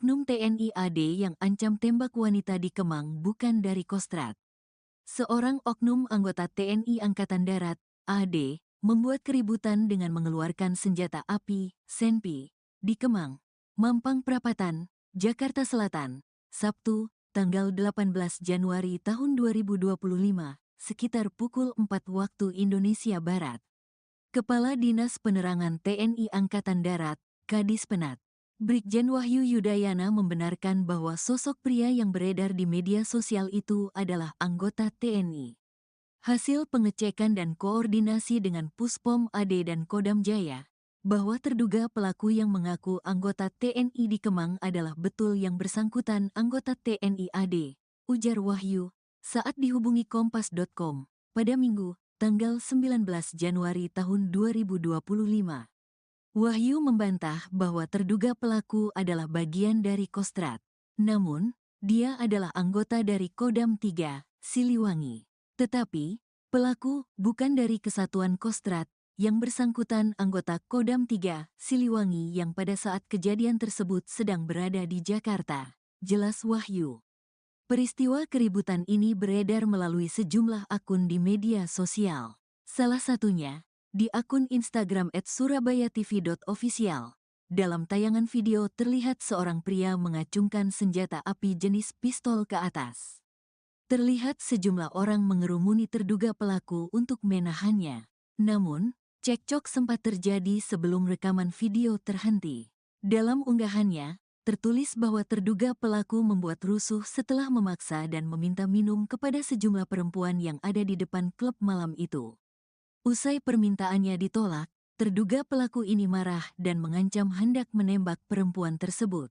Oknum TNI AD yang ancam tembak wanita di Kemang bukan dari Kostrad. Seorang oknum anggota TNI Angkatan Darat, AD, membuat keributan dengan mengeluarkan senjata api, senpi, di Kemang, Mampang Perapatan, Jakarta Selatan, Sabtu, tanggal 18 Januari tahun 2025, sekitar pukul 4 waktu Indonesia Barat. Kepala Dinas Penerangan TNI Angkatan Darat, Kadis Penat, Brigjen Wahyu Yudayana membenarkan bahwa sosok pria yang beredar di media sosial itu adalah anggota TNI. Hasil pengecekan dan koordinasi dengan Puspom AD dan Kodam Jaya, bahwa terduga pelaku yang mengaku anggota TNI di Kemang adalah betul yang bersangkutan anggota TNI AD, ujar Wahyu, saat dihubungi Kompas.com, pada Minggu, tanggal 19 Januari tahun 2025. Wahyu membantah bahwa terduga pelaku adalah bagian dari Kostrad. Namun, dia adalah anggota dari Kodam 3, Siliwangi. Tetapi, pelaku bukan dari Kesatuan Kostrad, yang bersangkutan anggota Kodam 3, Siliwangi yang pada saat kejadian tersebut sedang berada di Jakarta. Jelas Wahyu. Peristiwa keributan ini beredar melalui sejumlah akun di media sosial. Salah satunya, di akun Instagram @surabayatv.official. Dalam tayangan video terlihat seorang pria mengacungkan senjata api jenis pistol ke atas. Terlihat sejumlah orang mengerumuni terduga pelaku untuk menahannya. Namun, cekcok sempat terjadi sebelum rekaman video terhenti. Dalam unggahannya, tertulis bahwa terduga pelaku membuat rusuh setelah memaksa dan meminta minum kepada sejumlah perempuan yang ada di depan klub malam itu. Usai permintaannya ditolak, terduga pelaku ini marah dan mengancam hendak menembak perempuan tersebut.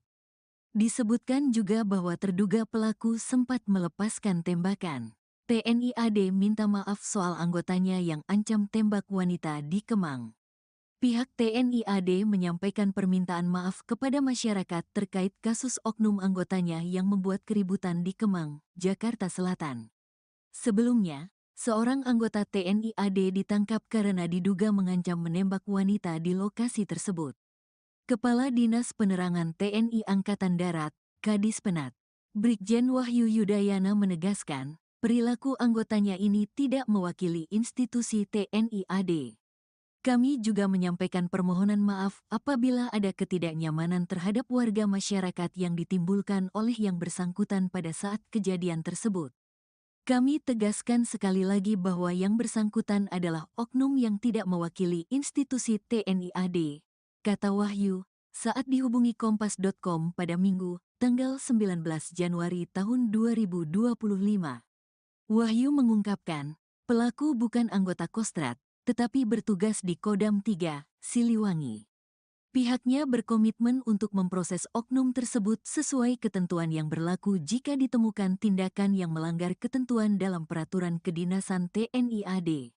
Disebutkan juga bahwa terduga pelaku sempat melepaskan tembakan. TNI AD minta maaf soal anggotanya yang ancam tembak wanita di Kemang. Pihak TNI AD menyampaikan permintaan maaf kepada masyarakat terkait kasus oknum anggotanya yang membuat keributan di Kemang, Jakarta Selatan. Sebelumnya, seorang anggota TNI AD ditangkap karena diduga mengancam menembak wanita di lokasi tersebut. Kepala Dinas Penerangan TNI Angkatan Darat, Kadis Penat, Brigjen Wahyu Yudayana menegaskan, perilaku anggotanya ini tidak mewakili institusi TNI AD. Kami juga menyampaikan permohonan maaf apabila ada ketidaknyamanan terhadap warga masyarakat yang ditimbulkan oleh yang bersangkutan pada saat kejadian tersebut. Kami tegaskan sekali lagi bahwa yang bersangkutan adalah oknum yang tidak mewakili institusi TNI AD, kata Wahyu, saat dihubungi Kompas.com pada Minggu, tanggal 19 Januari tahun 2025. Wahyu mengungkapkan, pelaku bukan anggota Kostrad, tetapi bertugas di Kodam 3, Siliwangi. Pihaknya berkomitmen untuk memproses oknum tersebut sesuai ketentuan yang berlaku jika ditemukan tindakan yang melanggar ketentuan dalam peraturan kedinasan TNI AD.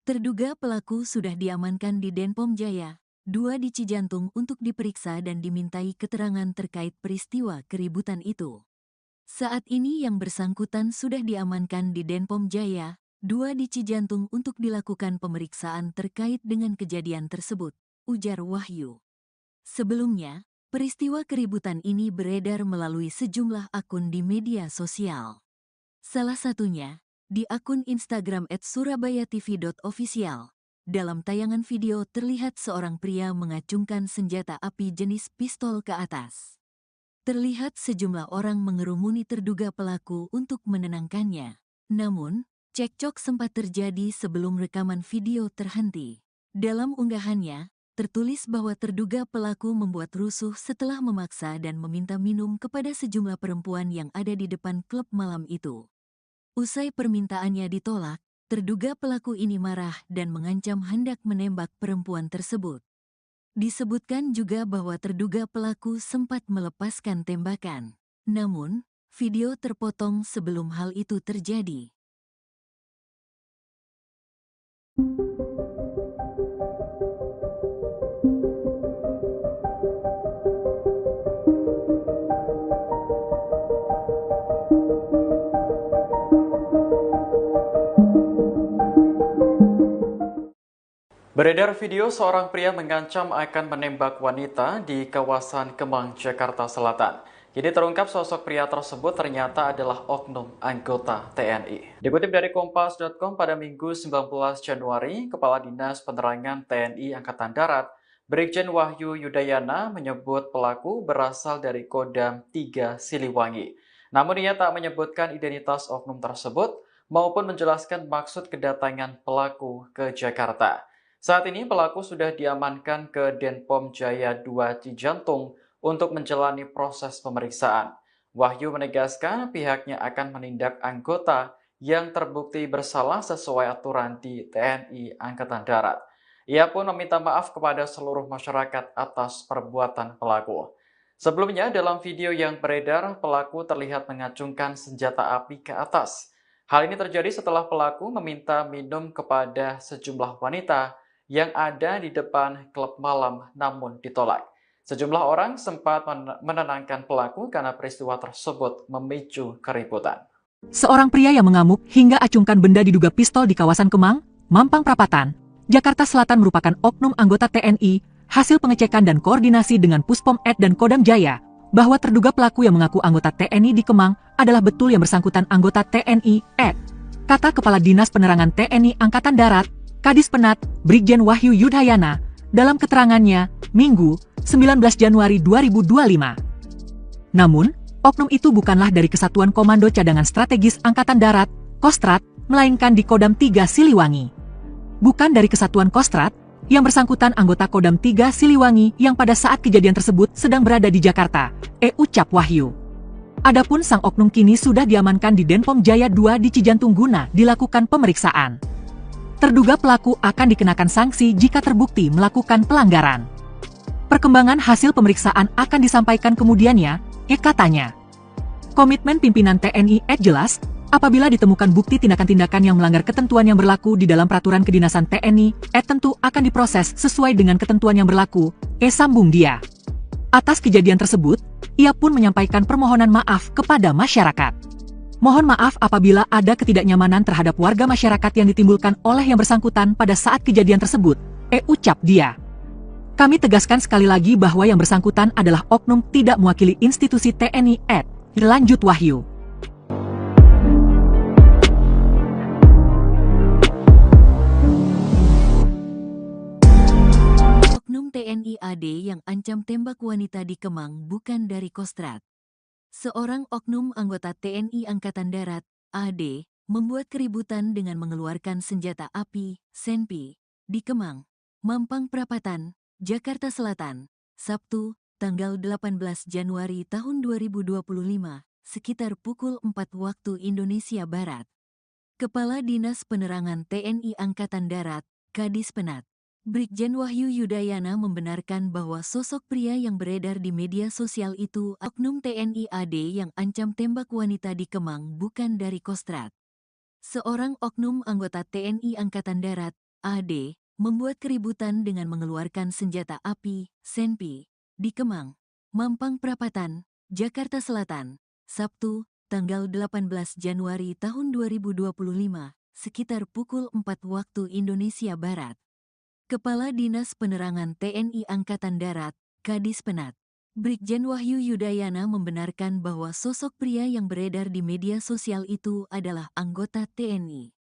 Terduga pelaku sudah diamankan di Denpom Jaya, 2 di Cijantung untuk diperiksa dan dimintai keterangan terkait peristiwa keributan itu. Saat ini yang bersangkutan sudah diamankan di Denpom Jaya, 2 di Cijantung untuk dilakukan pemeriksaan terkait dengan kejadian tersebut, ujar Wahyu. Sebelumnya, peristiwa keributan ini beredar melalui sejumlah akun di media sosial. Salah satunya, di akun Instagram @surabayatv.official. Dalam tayangan video terlihat seorang pria mengacungkan senjata api jenis pistol ke atas. Terlihat sejumlah orang mengerumuni terduga pelaku untuk menenangkannya. Namun, cekcok sempat terjadi sebelum rekaman video terhenti. Dalam unggahannya, tertulis bahwa terduga pelaku membuat rusuh setelah memaksa dan meminta minum kepada sejumlah perempuan yang ada di depan klub malam itu. Usai permintaannya ditolak, terduga pelaku ini marah dan mengancam hendak menembak perempuan tersebut. Disebutkan juga bahwa terduga pelaku sempat melepaskan tembakan. Namun, video terpotong sebelum hal itu terjadi. Beredar video seorang pria mengancam akan menembak wanita di kawasan Kemang, Jakarta Selatan. Kini terungkap sosok pria tersebut ternyata adalah oknum anggota TNI. Dikutip dari Kompas.com pada Minggu 19 Januari, Kepala Dinas Penerangan TNI Angkatan Darat, Brigjen Wahyu Yudayana menyebut pelaku berasal dari Kodam 3 Siliwangi. Namun ia tak menyebutkan identitas oknum tersebut maupun menjelaskan maksud kedatangan pelaku ke Jakarta. Saat ini pelaku sudah diamankan ke Denpom Jaya 2 Cijantung untuk menjalani proses pemeriksaan. Wahyu menegaskan pihaknya akan menindak anggota yang terbukti bersalah sesuai aturan di TNI Angkatan Darat. Ia pun meminta maaf kepada seluruh masyarakat atas perbuatan pelaku. Sebelumnya, dalam video yang beredar, pelaku terlihat mengacungkan senjata api ke atas. Hal ini terjadi setelah pelaku meminta minum kepada sejumlah wanita yang ada di depan klub malam namun ditolak. Sejumlah orang sempat menenangkan pelaku karena peristiwa tersebut memicu keributan. Seorang pria yang mengamuk hingga acungkan benda diduga pistol di kawasan Kemang, Mampang Perapatan, Jakarta Selatan merupakan oknum anggota TNI, hasil pengecekan dan koordinasi dengan Puspom Ed dan Kodam Jaya, bahwa terduga pelaku yang mengaku anggota TNI di Kemang adalah betul yang bersangkutan anggota TNI Ed. Kata Kepala Dinas Penerangan TNI Angkatan Darat, Kadis Penat, Brigjen Wahyu Yudayana, dalam keterangannya, Minggu, 19 Januari 2025. Namun, oknum itu bukanlah dari Kesatuan Komando Cadangan Strategis Angkatan Darat, Kostrat, melainkan di Kodam 3 Siliwangi. Bukan dari Kesatuan Kostrat, yang bersangkutan anggota Kodam 3 Siliwangi yang pada saat kejadian tersebut sedang berada di Jakarta, ucap Wahyu. Adapun sang oknum kini sudah diamankan di Denpom Jaya 2 di Cijantung guna dilakukan pemeriksaan. Terduga pelaku akan dikenakan sanksi jika terbukti melakukan pelanggaran. Perkembangan hasil pemeriksaan akan disampaikan kemudiannya, katanya. Komitmen pimpinan TNI jelas, apabila ditemukan bukti tindakan-tindakan yang melanggar ketentuan yang berlaku di dalam peraturan kedinasan TNI, tentu akan diproses sesuai dengan ketentuan yang berlaku, sambung dia. Atas kejadian tersebut, ia pun menyampaikan permohonan maaf kepada masyarakat. Mohon maaf apabila ada ketidaknyamanan terhadap warga masyarakat yang ditimbulkan oleh yang bersangkutan pada saat kejadian tersebut, ucap dia. Kami tegaskan sekali lagi bahwa yang bersangkutan adalah oknum tidak mewakili institusi TNI lanjut Wahyu. Oknum TNI AD yang ancam tembak wanita di Kemang bukan dari Kostrat. Seorang oknum anggota TNI Angkatan Darat, AD, membuat keributan dengan mengeluarkan senjata api, senpi, di Kemang, Mampang Perapatan, Jakarta Selatan, Sabtu, tanggal 18 Januari tahun 2025, sekitar pukul 4 waktu Indonesia Barat. Kepala Dinas Penerangan TNI Angkatan Darat, Kadis Penat, Brigjen Wahyu Yudayana membenarkan bahwa sosok pria yang beredar di media sosial itu oknum TNI AD yang ancam tembak wanita di Kemang bukan dari Kostrat. Seorang oknum anggota TNI Angkatan Darat, AD, membuat keributan dengan mengeluarkan senjata api, senpi, di Kemang, Mampang Perapatan, Jakarta Selatan, Sabtu, tanggal 18 Januari tahun 2025, sekitar pukul 4 waktu Indonesia Barat. Kepala Dinas Penerangan TNI Angkatan Darat, Kadis Penat, Brigjen Wahyu Yudayana membenarkan bahwa sosok pria yang beredar di media sosial itu adalah anggota TNI.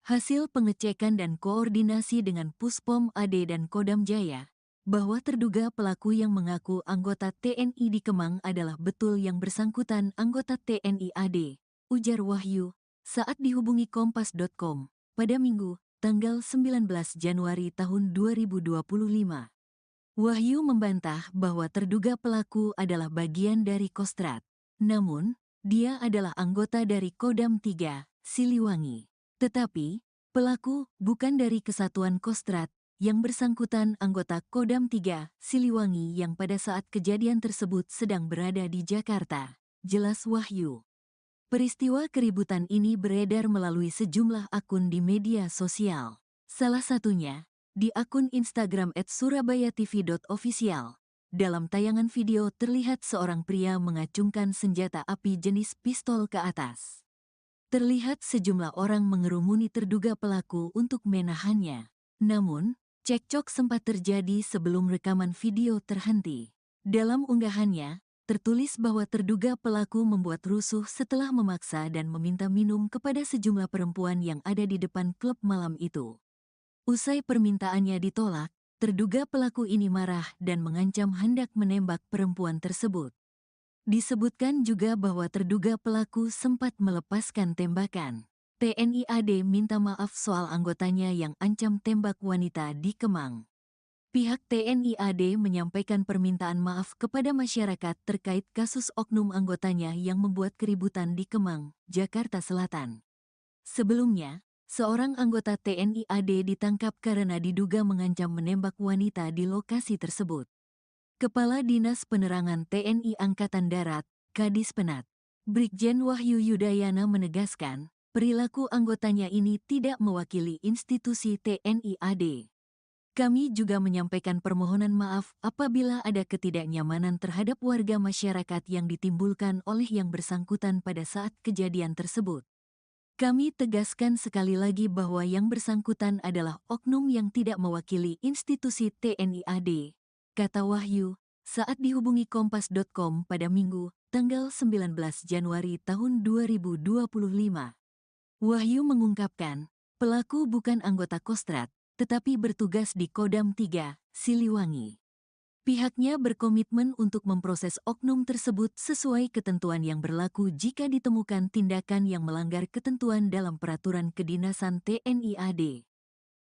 Hasil pengecekan dan koordinasi dengan Puspom AD dan Kodam Jaya, bahwa terduga pelaku yang mengaku anggota TNI di Kemang adalah betul yang bersangkutan anggota TNI AD, ujar Wahyu, saat dihubungi Kompas.com, pada Minggu, tanggal 19 Januari tahun 2025. Wahyu membantah bahwa terduga pelaku adalah bagian dari Kostrat. Namun, dia adalah anggota dari Kodam 3, Siliwangi. Tetapi, pelaku bukan dari Kesatuan Kostrat, yang bersangkutan anggota Kodam 3, Siliwangi yang pada saat kejadian tersebut sedang berada di Jakarta, jelas Wahyu. Peristiwa keributan ini beredar melalui sejumlah akun di media sosial. Salah satunya, di akun Instagram @surabayatv.official. Dalam tayangan video terlihat seorang pria mengacungkan senjata api jenis pistol ke atas. Terlihat sejumlah orang mengerumuni terduga pelaku untuk menahannya. Namun, Cekcok sempat terjadi sebelum rekaman video terhenti. Dalam unggahannya, tertulis bahwa terduga pelaku membuat rusuh setelah memaksa dan meminta minum kepada sejumlah perempuan yang ada di depan klub malam itu. Usai permintaannya ditolak, terduga pelaku ini marah dan mengancam hendak menembak perempuan tersebut. Disebutkan juga bahwa terduga pelaku sempat melepaskan tembakan. TNI AD minta maaf soal anggotanya yang ancam tembak wanita di Kemang. Pihak TNI AD menyampaikan permintaan maaf kepada masyarakat terkait kasus oknum anggotanya yang membuat keributan di Kemang, Jakarta Selatan. Sebelumnya, seorang anggota TNI AD ditangkap karena diduga mengancam menembak wanita di lokasi tersebut. Kepala Dinas Penerangan TNI Angkatan Darat, Kadis Penat, Brigjen Wahyu Yudayana menegaskan, perilaku anggotanya ini tidak mewakili institusi TNI AD. Kami juga menyampaikan permohonan maaf apabila ada ketidaknyamanan terhadap warga masyarakat yang ditimbulkan oleh yang bersangkutan pada saat kejadian tersebut. Kami tegaskan sekali lagi bahwa yang bersangkutan adalah oknum yang tidak mewakili institusi TNI AD, kata Wahyu, saat dihubungi Kompas.com pada Minggu, tanggal 19 Januari tahun 2025. Wahyu mengungkapkan, pelaku bukan anggota Kostrad, tetapi bertugas di Kodam 3, Siliwangi. Pihaknya berkomitmen untuk memproses oknum tersebut sesuai ketentuan yang berlaku jika ditemukan tindakan yang melanggar ketentuan dalam peraturan kedinasan TNI AD.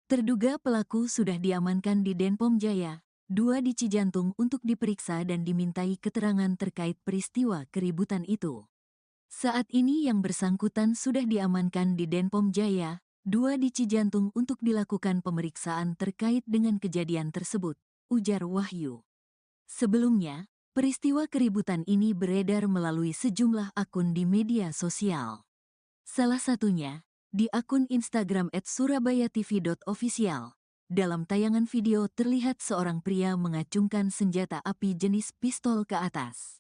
Terduga pelaku sudah diamankan di Denpom Jaya, 2 di Cijantung untuk diperiksa dan dimintai keterangan terkait peristiwa keributan itu. Saat ini yang bersangkutan sudah diamankan di Denpom Jaya, 2 di Cijantung untuk dilakukan pemeriksaan terkait dengan kejadian tersebut, ujar Wahyu. Sebelumnya, peristiwa keributan ini beredar melalui sejumlah akun di media sosial. Salah satunya, di akun Instagram @surabayatv.official. Dalam tayangan video terlihat seorang pria mengacungkan senjata api jenis pistol ke atas.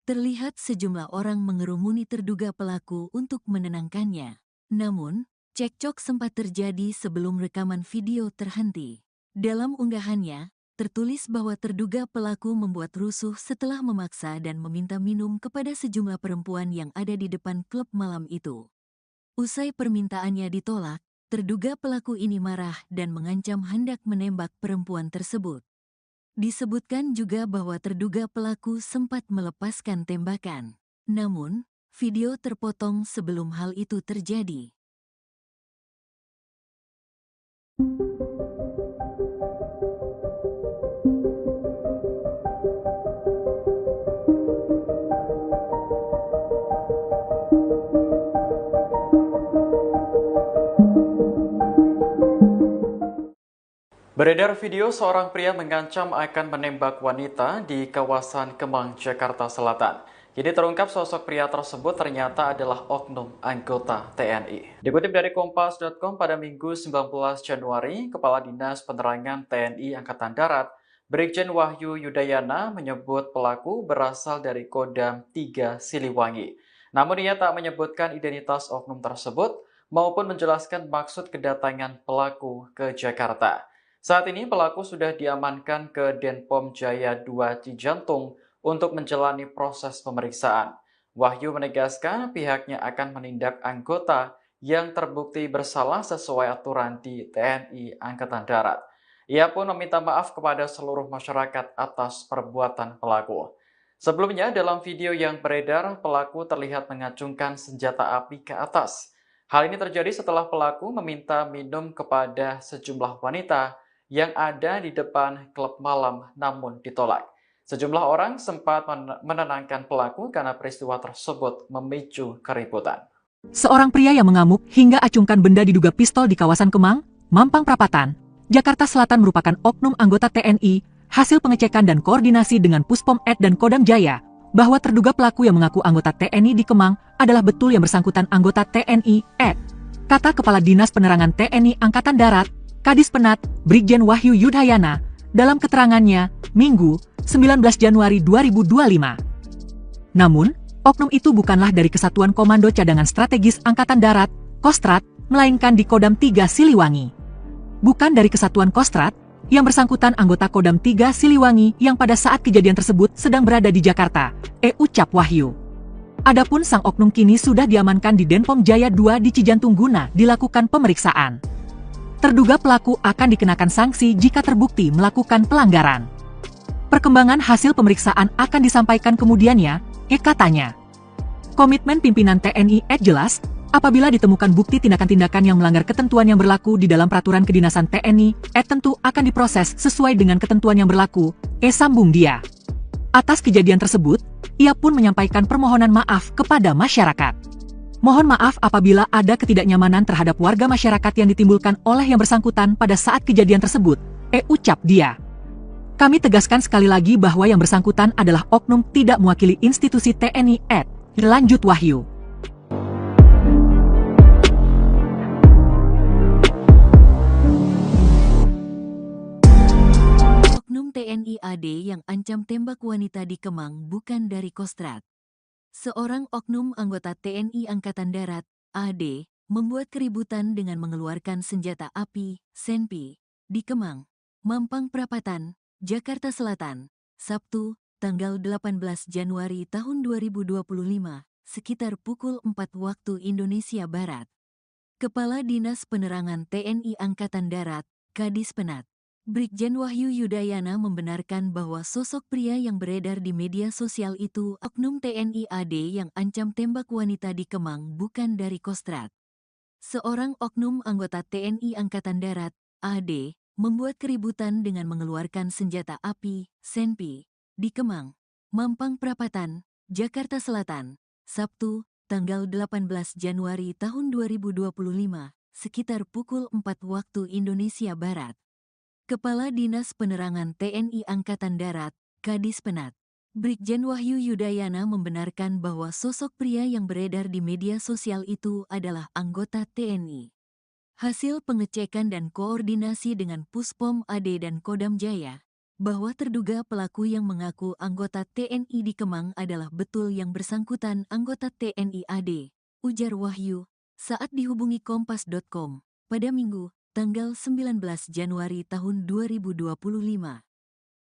Terlihat sejumlah orang mengerumuni terduga pelaku untuk menenangkannya. Namun, cekcok sempat terjadi sebelum rekaman video terhenti. Dalam unggahannya, tertulis bahwa terduga pelaku membuat rusuh setelah memaksa dan meminta minum kepada sejumlah perempuan yang ada di depan klub malam itu. Usai permintaannya ditolak, terduga pelaku ini marah dan mengancam hendak menembak perempuan tersebut. Disebutkan juga bahwa terduga pelaku sempat melepaskan tembakan. Namun, video terpotong sebelum hal itu terjadi. Beredar video seorang pria mengancam akan menembak wanita di kawasan Kemang, Jakarta Selatan. Jadi terungkap sosok pria tersebut ternyata adalah oknum anggota TNI. Dikutip dari Kompas.com pada Minggu 19 Januari, Kepala Dinas Penerangan TNI Angkatan Darat, Brigjen Wahyu Yudayana menyebut pelaku berasal dari Kodam 3 Siliwangi. Namun ia tak menyebutkan identitas oknum tersebut maupun menjelaskan maksud kedatangan pelaku ke Jakarta. Saat ini pelaku sudah diamankan ke Denpom Jaya 2 Cijantung untuk menjalani proses pemeriksaan. Wahyu menegaskan pihaknya akan menindak anggota yang terbukti bersalah sesuai aturan di TNI Angkatan Darat. Ia pun meminta maaf kepada seluruh masyarakat atas perbuatan pelaku. Sebelumnya dalam video yang beredar, pelaku terlihat mengacungkan senjata api ke atas. Hal ini terjadi setelah pelaku meminta minum kepada sejumlah wanita yang ada di depan klub malam namun ditolak. Sejumlah orang sempat menenangkan pelaku karena peristiwa tersebut memicu keributan. Seorang pria yang mengamuk hingga acungkan benda diduga pistol di kawasan Kemang, Mampang Perapatan, Jakarta Selatan merupakan oknum anggota TNI, hasil pengecekan dan koordinasi dengan Puspom Ed dan Kodam Jaya, bahwa terduga pelaku yang mengaku anggota TNI di Kemang adalah betul yang bersangkutan anggota TNI Ed. Kata Kepala Dinas Penerangan TNI Angkatan Darat, Kadis Penat, Brigjen Wahyu Yudayana, dalam keterangannya, Minggu, 19 Januari 2025. Namun, oknum itu bukanlah dari Kesatuan Komando Cadangan Strategis Angkatan Darat, Kostrad, melainkan di Kodam 3 Siliwangi. Bukan dari Kesatuan Kostrad, Yang bersangkutan anggota Kodam 3 Siliwangi yang pada saat kejadian tersebut sedang berada di Jakarta, ucap Wahyu. Adapun sang oknum kini sudah diamankan di Denpom Jaya 2 di Cijantung guna dilakukan pemeriksaan. Terduga pelaku akan dikenakan sanksi jika terbukti melakukan pelanggaran. Perkembangan hasil pemeriksaan akan disampaikan kemudiannya, katanya. Komitmen pimpinan TNI jelas, apabila ditemukan bukti tindakan-tindakan yang melanggar ketentuan yang berlaku di dalam peraturan kedinasan TNI, tentu akan diproses sesuai dengan ketentuan yang berlaku, sambung dia. Atas kejadian tersebut, ia pun menyampaikan permohonan maaf kepada masyarakat. Mohon maaf apabila ada ketidaknyamanan terhadap warga masyarakat yang ditimbulkan oleh yang bersangkutan pada saat kejadian tersebut, ucap dia. Kami tegaskan sekali lagi bahwa yang bersangkutan adalah oknum tidak mewakili institusi TNI, lanjut Wahyu. Oknum TNI AD yang ancam tembak wanita di Kemang bukan dari Kostrad. Seorang oknum anggota TNI Angkatan Darat, AD, membuat keributan dengan mengeluarkan senjata api, senpi, di Kemang, Mampang Perapatan, Jakarta Selatan, Sabtu, tanggal 18 Januari tahun 2025, sekitar pukul 4 waktu Indonesia Barat. Kepala Dinas Penerangan TNI Angkatan Darat, Kadis Penat, Brigjen Wahyu Yudayana membenarkan bahwa sosok pria yang beredar di media sosial itu oknum TNI AD yang ancam tembak wanita di Kemang bukan dari Kostrad. Seorang oknum anggota TNI Angkatan Darat, AD, membuat keributan dengan mengeluarkan senjata api, senpi, di Kemang, Mampang Perapatan, Jakarta Selatan, Sabtu, tanggal 18 Januari tahun 2025, sekitar pukul 4 waktu Indonesia Barat. Kepala Dinas Penerangan TNI Angkatan Darat, Kadis Penat, Brigjen Wahyu Yudayana membenarkan bahwa sosok pria yang beredar di media sosial itu adalah anggota TNI. Hasil pengecekan dan koordinasi dengan Puspom AD dan Kodam Jaya, bahwa terduga pelaku yang mengaku anggota TNI di Kemang adalah betul yang bersangkutan anggota TNI AD, ujar Wahyu, saat dihubungi Kompas.com, pada Minggu, tanggal 19 Januari tahun 2025.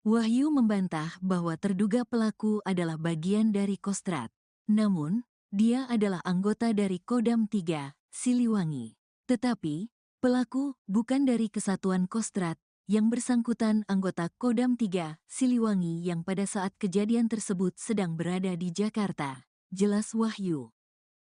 Wahyu membantah bahwa terduga pelaku adalah bagian dari Kostrad. Namun, dia adalah anggota dari Kodam 3, Siliwangi. Tetapi, pelaku bukan dari Kesatuan Kostrad, yang bersangkutan anggota Kodam 3, Siliwangi yang pada saat kejadian tersebut sedang berada di Jakarta, jelas Wahyu.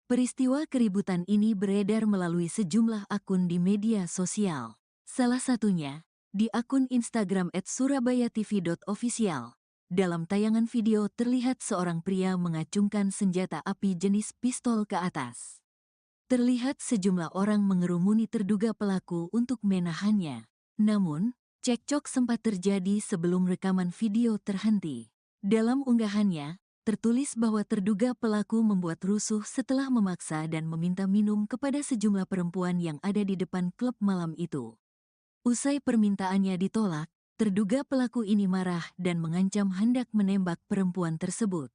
Peristiwa keributan ini beredar melalui sejumlah akun di media sosial. Salah satunya, di akun Instagram @surabayatv.official. Dalam tayangan video terlihat seorang pria mengacungkan senjata api jenis pistol ke atas. Terlihat sejumlah orang mengerumuni terduga pelaku untuk menahannya. Namun, cekcok sempat terjadi sebelum rekaman video terhenti. Dalam unggahannya, tertulis bahwa terduga pelaku membuat rusuh setelah memaksa dan meminta minum kepada sejumlah perempuan yang ada di depan klub malam itu. Usai permintaannya ditolak, terduga pelaku ini marah dan mengancam hendak menembak perempuan tersebut.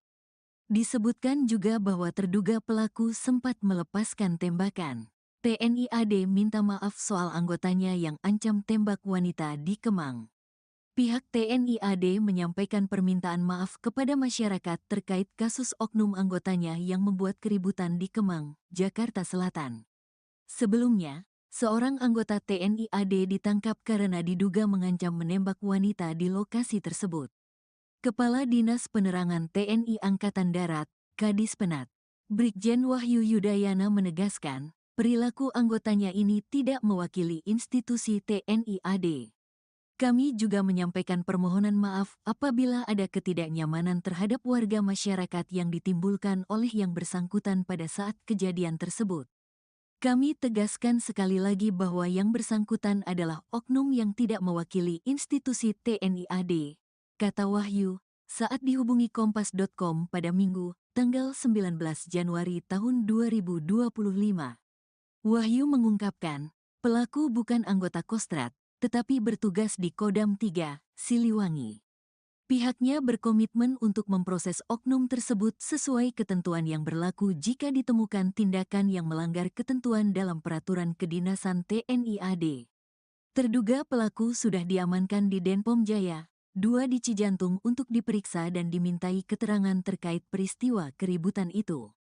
Disebutkan juga bahwa terduga pelaku sempat melepaskan tembakan. TNI AD minta maaf soal anggotanya yang ancam tembak wanita di Kemang. Pihak TNI AD menyampaikan permintaan maaf kepada masyarakat terkait kasus oknum anggotanya yang membuat keributan di Kemang, Jakarta Selatan. Sebelumnya, seorang anggota TNI AD ditangkap karena diduga mengancam menembak wanita di lokasi tersebut. Kepala Dinas Penerangan TNI Angkatan Darat, Kadis Penat, Brigjen Wahyu Yudayana menegaskan, perilaku anggotanya ini tidak mewakili institusi TNI AD. Kami juga menyampaikan permohonan maaf apabila ada ketidaknyamanan terhadap warga masyarakat yang ditimbulkan oleh yang bersangkutan pada saat kejadian tersebut. Kami tegaskan sekali lagi bahwa yang bersangkutan adalah oknum yang tidak mewakili institusi TNI AD, kata Wahyu, saat dihubungi Kompas.com pada Minggu, tanggal 19 Januari tahun 2025. Wahyu mengungkapkan, pelaku bukan anggota Kostrad, tetapi bertugas di Kodam 3, Siliwangi. Pihaknya berkomitmen untuk memproses oknum tersebut sesuai ketentuan yang berlaku jika ditemukan tindakan yang melanggar ketentuan dalam peraturan kedinasan TNI AD. Terduga pelaku sudah diamankan di Denpom Jaya, 2 di Cijantung untuk diperiksa dan dimintai keterangan terkait peristiwa keributan itu.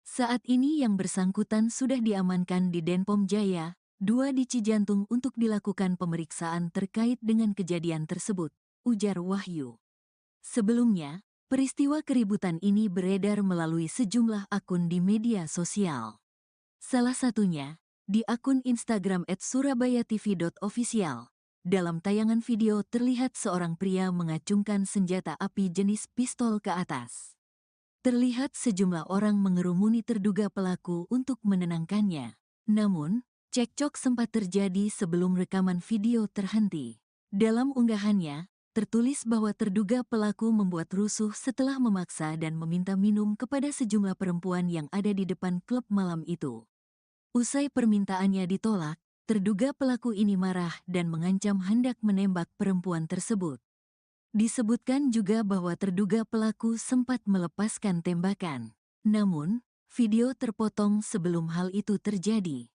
Saat ini yang bersangkutan sudah diamankan di Denpom Jaya, 2 di Cijantung untuk dilakukan pemeriksaan terkait dengan kejadian tersebut, ujar Wahyu. Sebelumnya, peristiwa keributan ini beredar melalui sejumlah akun di media sosial. Salah satunya, di akun Instagram @surabayatv.official. Dalam tayangan video terlihat seorang pria mengacungkan senjata api jenis pistol ke atas. Terlihat sejumlah orang mengerumuni terduga pelaku untuk menenangkannya. Namun, cekcok sempat terjadi sebelum rekaman video terhenti. Dalam unggahannya, tertulis bahwa terduga pelaku membuat rusuh setelah memaksa dan meminta minum kepada sejumlah perempuan yang ada di depan klub malam itu. Usai permintaannya ditolak, terduga pelaku ini marah dan mengancam hendak menembak perempuan tersebut. Disebutkan juga bahwa terduga pelaku sempat melepaskan tembakan. Namun, video terpotong sebelum hal itu terjadi.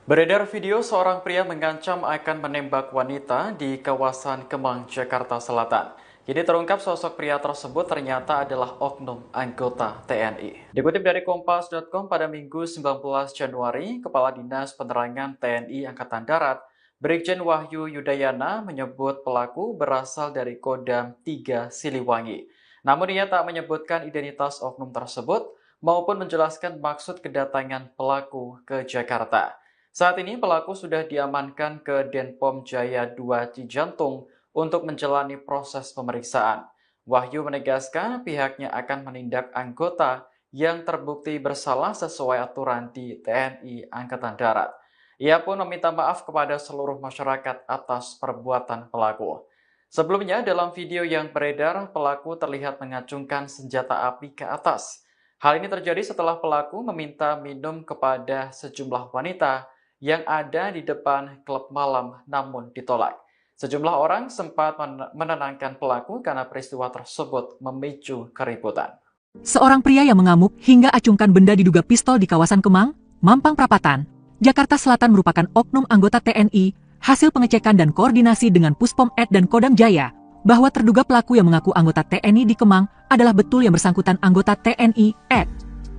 Beredar video seorang pria mengancam akan menembak wanita di kawasan Kemang, Jakarta Selatan. Kini terungkap sosok pria tersebut ternyata adalah oknum anggota TNI. Dikutip dari Kompas.com pada Minggu 19 Januari, Kepala Dinas Penerangan TNI Angkatan Darat, Brigjen Wahyu Yudayana menyebut pelaku berasal dari Kodam 3 Siliwangi. Namun ia tak menyebutkan identitas oknum tersebut maupun menjelaskan maksud kedatangan pelaku ke Jakarta. Saat ini pelaku sudah diamankan ke Denpom Jaya 2 Cijantung untuk menjalani proses pemeriksaan. Wahyu menegaskan pihaknya akan menindak anggota yang terbukti bersalah sesuai aturan di TNI Angkatan Darat. Ia pun meminta maaf kepada seluruh masyarakat atas perbuatan pelaku. Sebelumnya dalam video yang beredar, pelaku terlihat mengacungkan senjata api ke atas. Hal ini terjadi setelah pelaku meminta minum kepada sejumlah wanita yang ada di depan klub malam namun ditolak. Sejumlah orang sempat menenangkan pelaku karena peristiwa tersebut memicu keributan. Seorang pria yang mengamuk hingga acungkan benda diduga pistol di kawasan Kemang, Mampang Perapatan, Jakarta Selatan merupakan oknum anggota TNI, hasil pengecekan dan koordinasi dengan Puspom Ed dan Kodam Jaya, bahwa terduga pelaku yang mengaku anggota TNI di Kemang adalah betul yang bersangkutan anggota TNI Ed.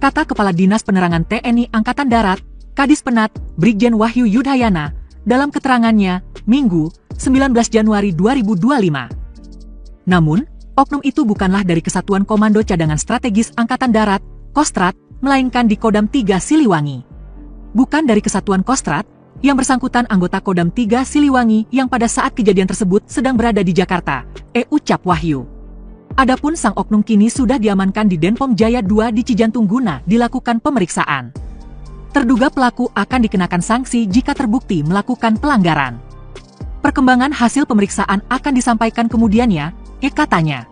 Kata Kepala Dinas Penerangan TNI Angkatan Darat, Kadis Penat, Brigjen Wahyu Yudayana, dalam keterangannya, Minggu, 19 Januari 2025. Namun, oknum itu bukanlah dari Kesatuan Komando Cadangan Strategis Angkatan Darat, Kostrat, melainkan di Kodam 3 Siliwangi. Bukan dari Kesatuan Kostrat, yang bersangkutan anggota Kodam 3 Siliwangi yang pada saat kejadian tersebut sedang berada di Jakarta, ucap Wahyu. Adapun sang oknum kini sudah diamankan di Denpom Jaya 2 di Cijantung guna dilakukan pemeriksaan. Terduga pelaku akan dikenakan sanksi jika terbukti melakukan pelanggaran. Perkembangan hasil pemeriksaan akan disampaikan kemudiannya, katanya.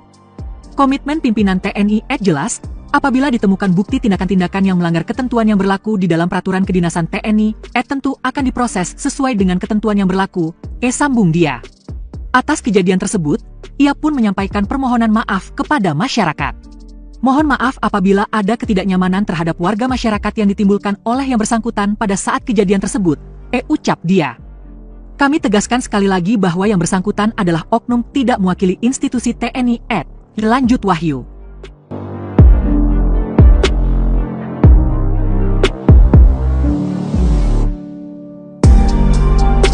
Komitmen pimpinan TNI jelas, apabila ditemukan bukti tindakan-tindakan yang melanggar ketentuan yang berlaku di dalam peraturan kedinasan TNI, tentu akan diproses sesuai dengan ketentuan yang berlaku, sambung dia. Atas kejadian tersebut, ia pun menyampaikan permohonan maaf kepada masyarakat. Mohon maaf apabila ada ketidaknyamanan terhadap warga masyarakat yang ditimbulkan oleh yang bersangkutan pada saat kejadian tersebut, ucap dia. Kami tegaskan sekali lagi bahwa yang bersangkutan adalah oknum tidak mewakili institusi TNI lanjut Wahyu.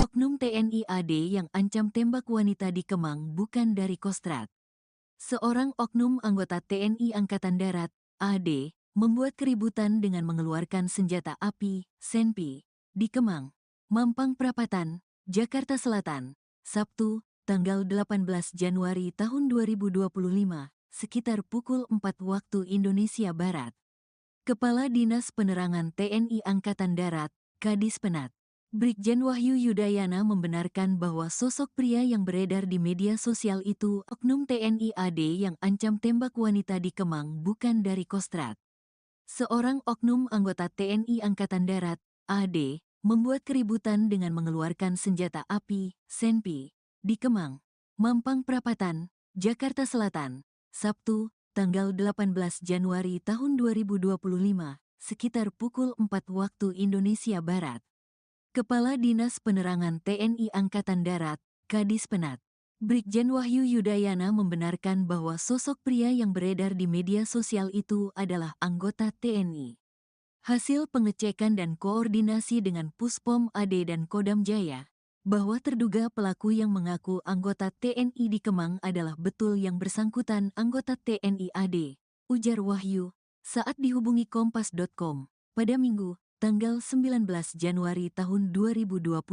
Oknum TNI AD yang ancam tembak wanita di Kemang bukan dari Kostrat. Seorang oknum anggota TNI Angkatan Darat, AD, membuat keributan dengan mengeluarkan senjata api, senpi, di Kemang, Mampang Perapatan, Jakarta Selatan, Sabtu, tanggal 18 Januari tahun 2025, sekitar pukul 4 waktu Indonesia Barat. Kepala Dinas Penerangan TNI Angkatan Darat, Kadis Penat, Brigjen Wahyu Yudayana membenarkan bahwa sosok pria yang beredar di media sosial itu oknum TNI AD yang ancam tembak wanita di Kemang bukan dari Kostrat. Seorang oknum anggota TNI Angkatan Darat, AD, membuat keributan dengan mengeluarkan senjata api, senpi, di Kemang, Mampang Perapatan, Jakarta Selatan, Sabtu, tanggal 18 Januari tahun 2025, sekitar pukul 4 waktu Indonesia Barat. Kepala Dinas Penerangan TNI Angkatan Darat, Kadis Penat, Brigjen Wahyu Yudayana membenarkan bahwa sosok pria yang beredar di media sosial itu adalah anggota TNI. Hasil pengecekan dan koordinasi dengan Puspom AD dan Kodam Jaya, bahwa terduga pelaku yang mengaku anggota TNI di Kemang adalah betul yang bersangkutan anggota TNI AD, ujar Wahyu, saat dihubungi Kompas.com, pada Minggu, tanggal 19 Januari tahun 2025.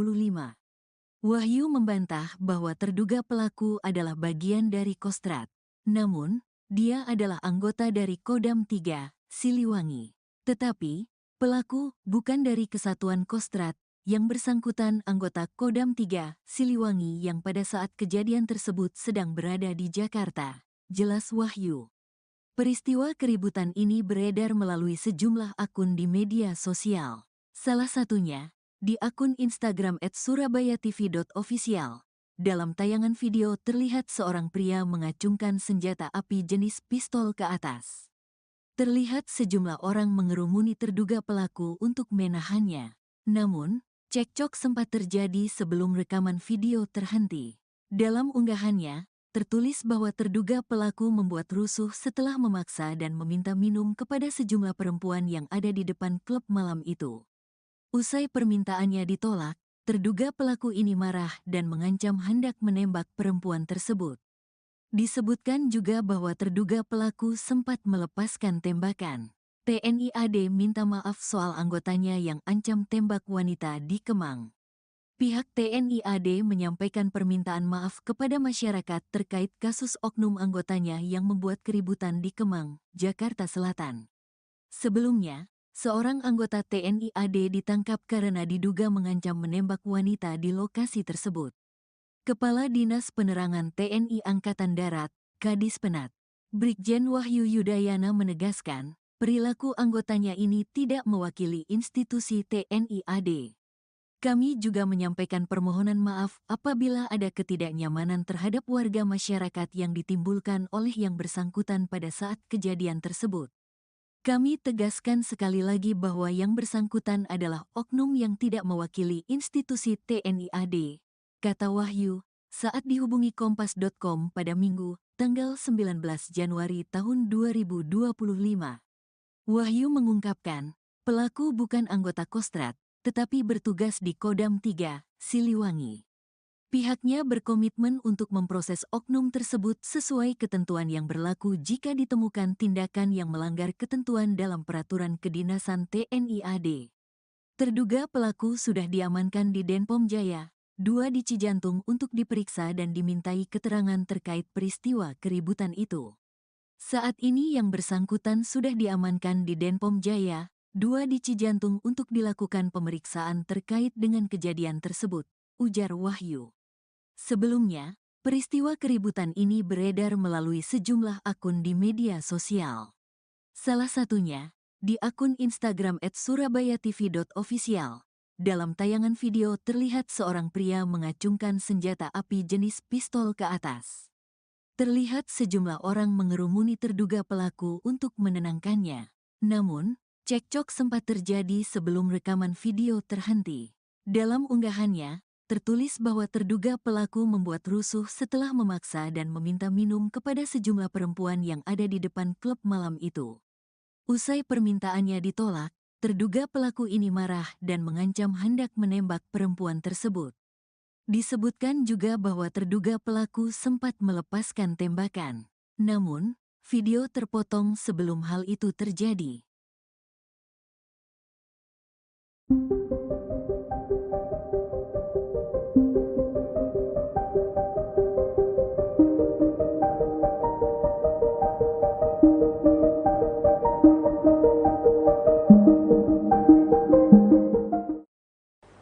Wahyu membantah bahwa terduga pelaku adalah bagian dari Kostrad. Namun, dia adalah anggota dari Kodam 3, Siliwangi. Tetapi, pelaku bukan dari Kesatuan Kostrad, yang bersangkutan anggota Kodam 3, Siliwangi yang pada saat kejadian tersebut sedang berada di Jakarta, jelas Wahyu. Peristiwa keributan ini beredar melalui sejumlah akun di media sosial. Salah satunya, di akun Instagram @surabayatv.official. Dalam tayangan video terlihat seorang pria mengacungkan senjata api jenis pistol ke atas. Terlihat sejumlah orang mengerumuni terduga pelaku untuk menahannya. Namun, cekcok sempat terjadi sebelum rekaman video terhenti. Dalam unggahannya, tertulis bahwa terduga pelaku membuat rusuh setelah memaksa dan meminta minum kepada sejumlah perempuan yang ada di depan klub malam itu. Usai permintaannya ditolak, terduga pelaku ini marah dan mengancam hendak menembak perempuan tersebut. Disebutkan juga bahwa terduga pelaku sempat melepaskan tembakan. TNI AD minta maaf soal anggotanya yang ancam tembak wanita di Kemang. Pihak TNI AD menyampaikan permintaan maaf kepada masyarakat terkait kasus oknum anggotanya yang membuat keributan di Kemang, Jakarta Selatan. Sebelumnya, seorang anggota TNI AD ditangkap karena diduga mengancam menembak wanita di lokasi tersebut. Kepala Dinas Penerangan TNI Angkatan Darat, Kadis Penat, Brigjen Wahyu Yudayana menegaskan, perilaku anggotanya ini tidak mewakili institusi TNI AD. Kami juga menyampaikan permohonan maaf apabila ada ketidaknyamanan terhadap warga masyarakat yang ditimbulkan oleh yang bersangkutan pada saat kejadian tersebut. Kami tegaskan sekali lagi bahwa yang bersangkutan adalah oknum yang tidak mewakili institusi TNI AD, kata Wahyu, saat dihubungi Kompas.com pada Minggu, tanggal 19 Januari tahun 2025. Wahyu mengungkapkan, pelaku bukan anggota Kostrad, tetapi bertugas di Kodam 3, Siliwangi. Pihaknya berkomitmen untuk memproses oknum tersebut sesuai ketentuan yang berlaku jika ditemukan tindakan yang melanggar ketentuan dalam peraturan kedinasan TNI AD. Terduga pelaku sudah diamankan di Denpom Jaya, 2 di Cijantung untuk diperiksa dan dimintai keterangan terkait peristiwa keributan itu. Saat ini yang bersangkutan sudah diamankan di Denpom Jaya, 2 di Cijantung untuk dilakukan pemeriksaan terkait dengan kejadian tersebut, ujar Wahyu. Sebelumnya, peristiwa keributan ini beredar melalui sejumlah akun di media sosial. Salah satunya, di akun Instagram @surabayatv.official. Dalam tayangan video terlihat seorang pria mengacungkan senjata api jenis pistol ke atas. Terlihat sejumlah orang mengerumuni terduga pelaku untuk menenangkannya. Namun, cekcok sempat terjadi sebelum rekaman video terhenti. Dalam unggahannya, tertulis bahwa terduga pelaku membuat rusuh setelah memaksa dan meminta minum kepada sejumlah perempuan yang ada di depan klub malam itu. Usai permintaannya ditolak, terduga pelaku ini marah dan mengancam hendak menembak perempuan tersebut. Disebutkan juga bahwa terduga pelaku sempat melepaskan tembakan. Namun, video terpotong sebelum hal itu terjadi.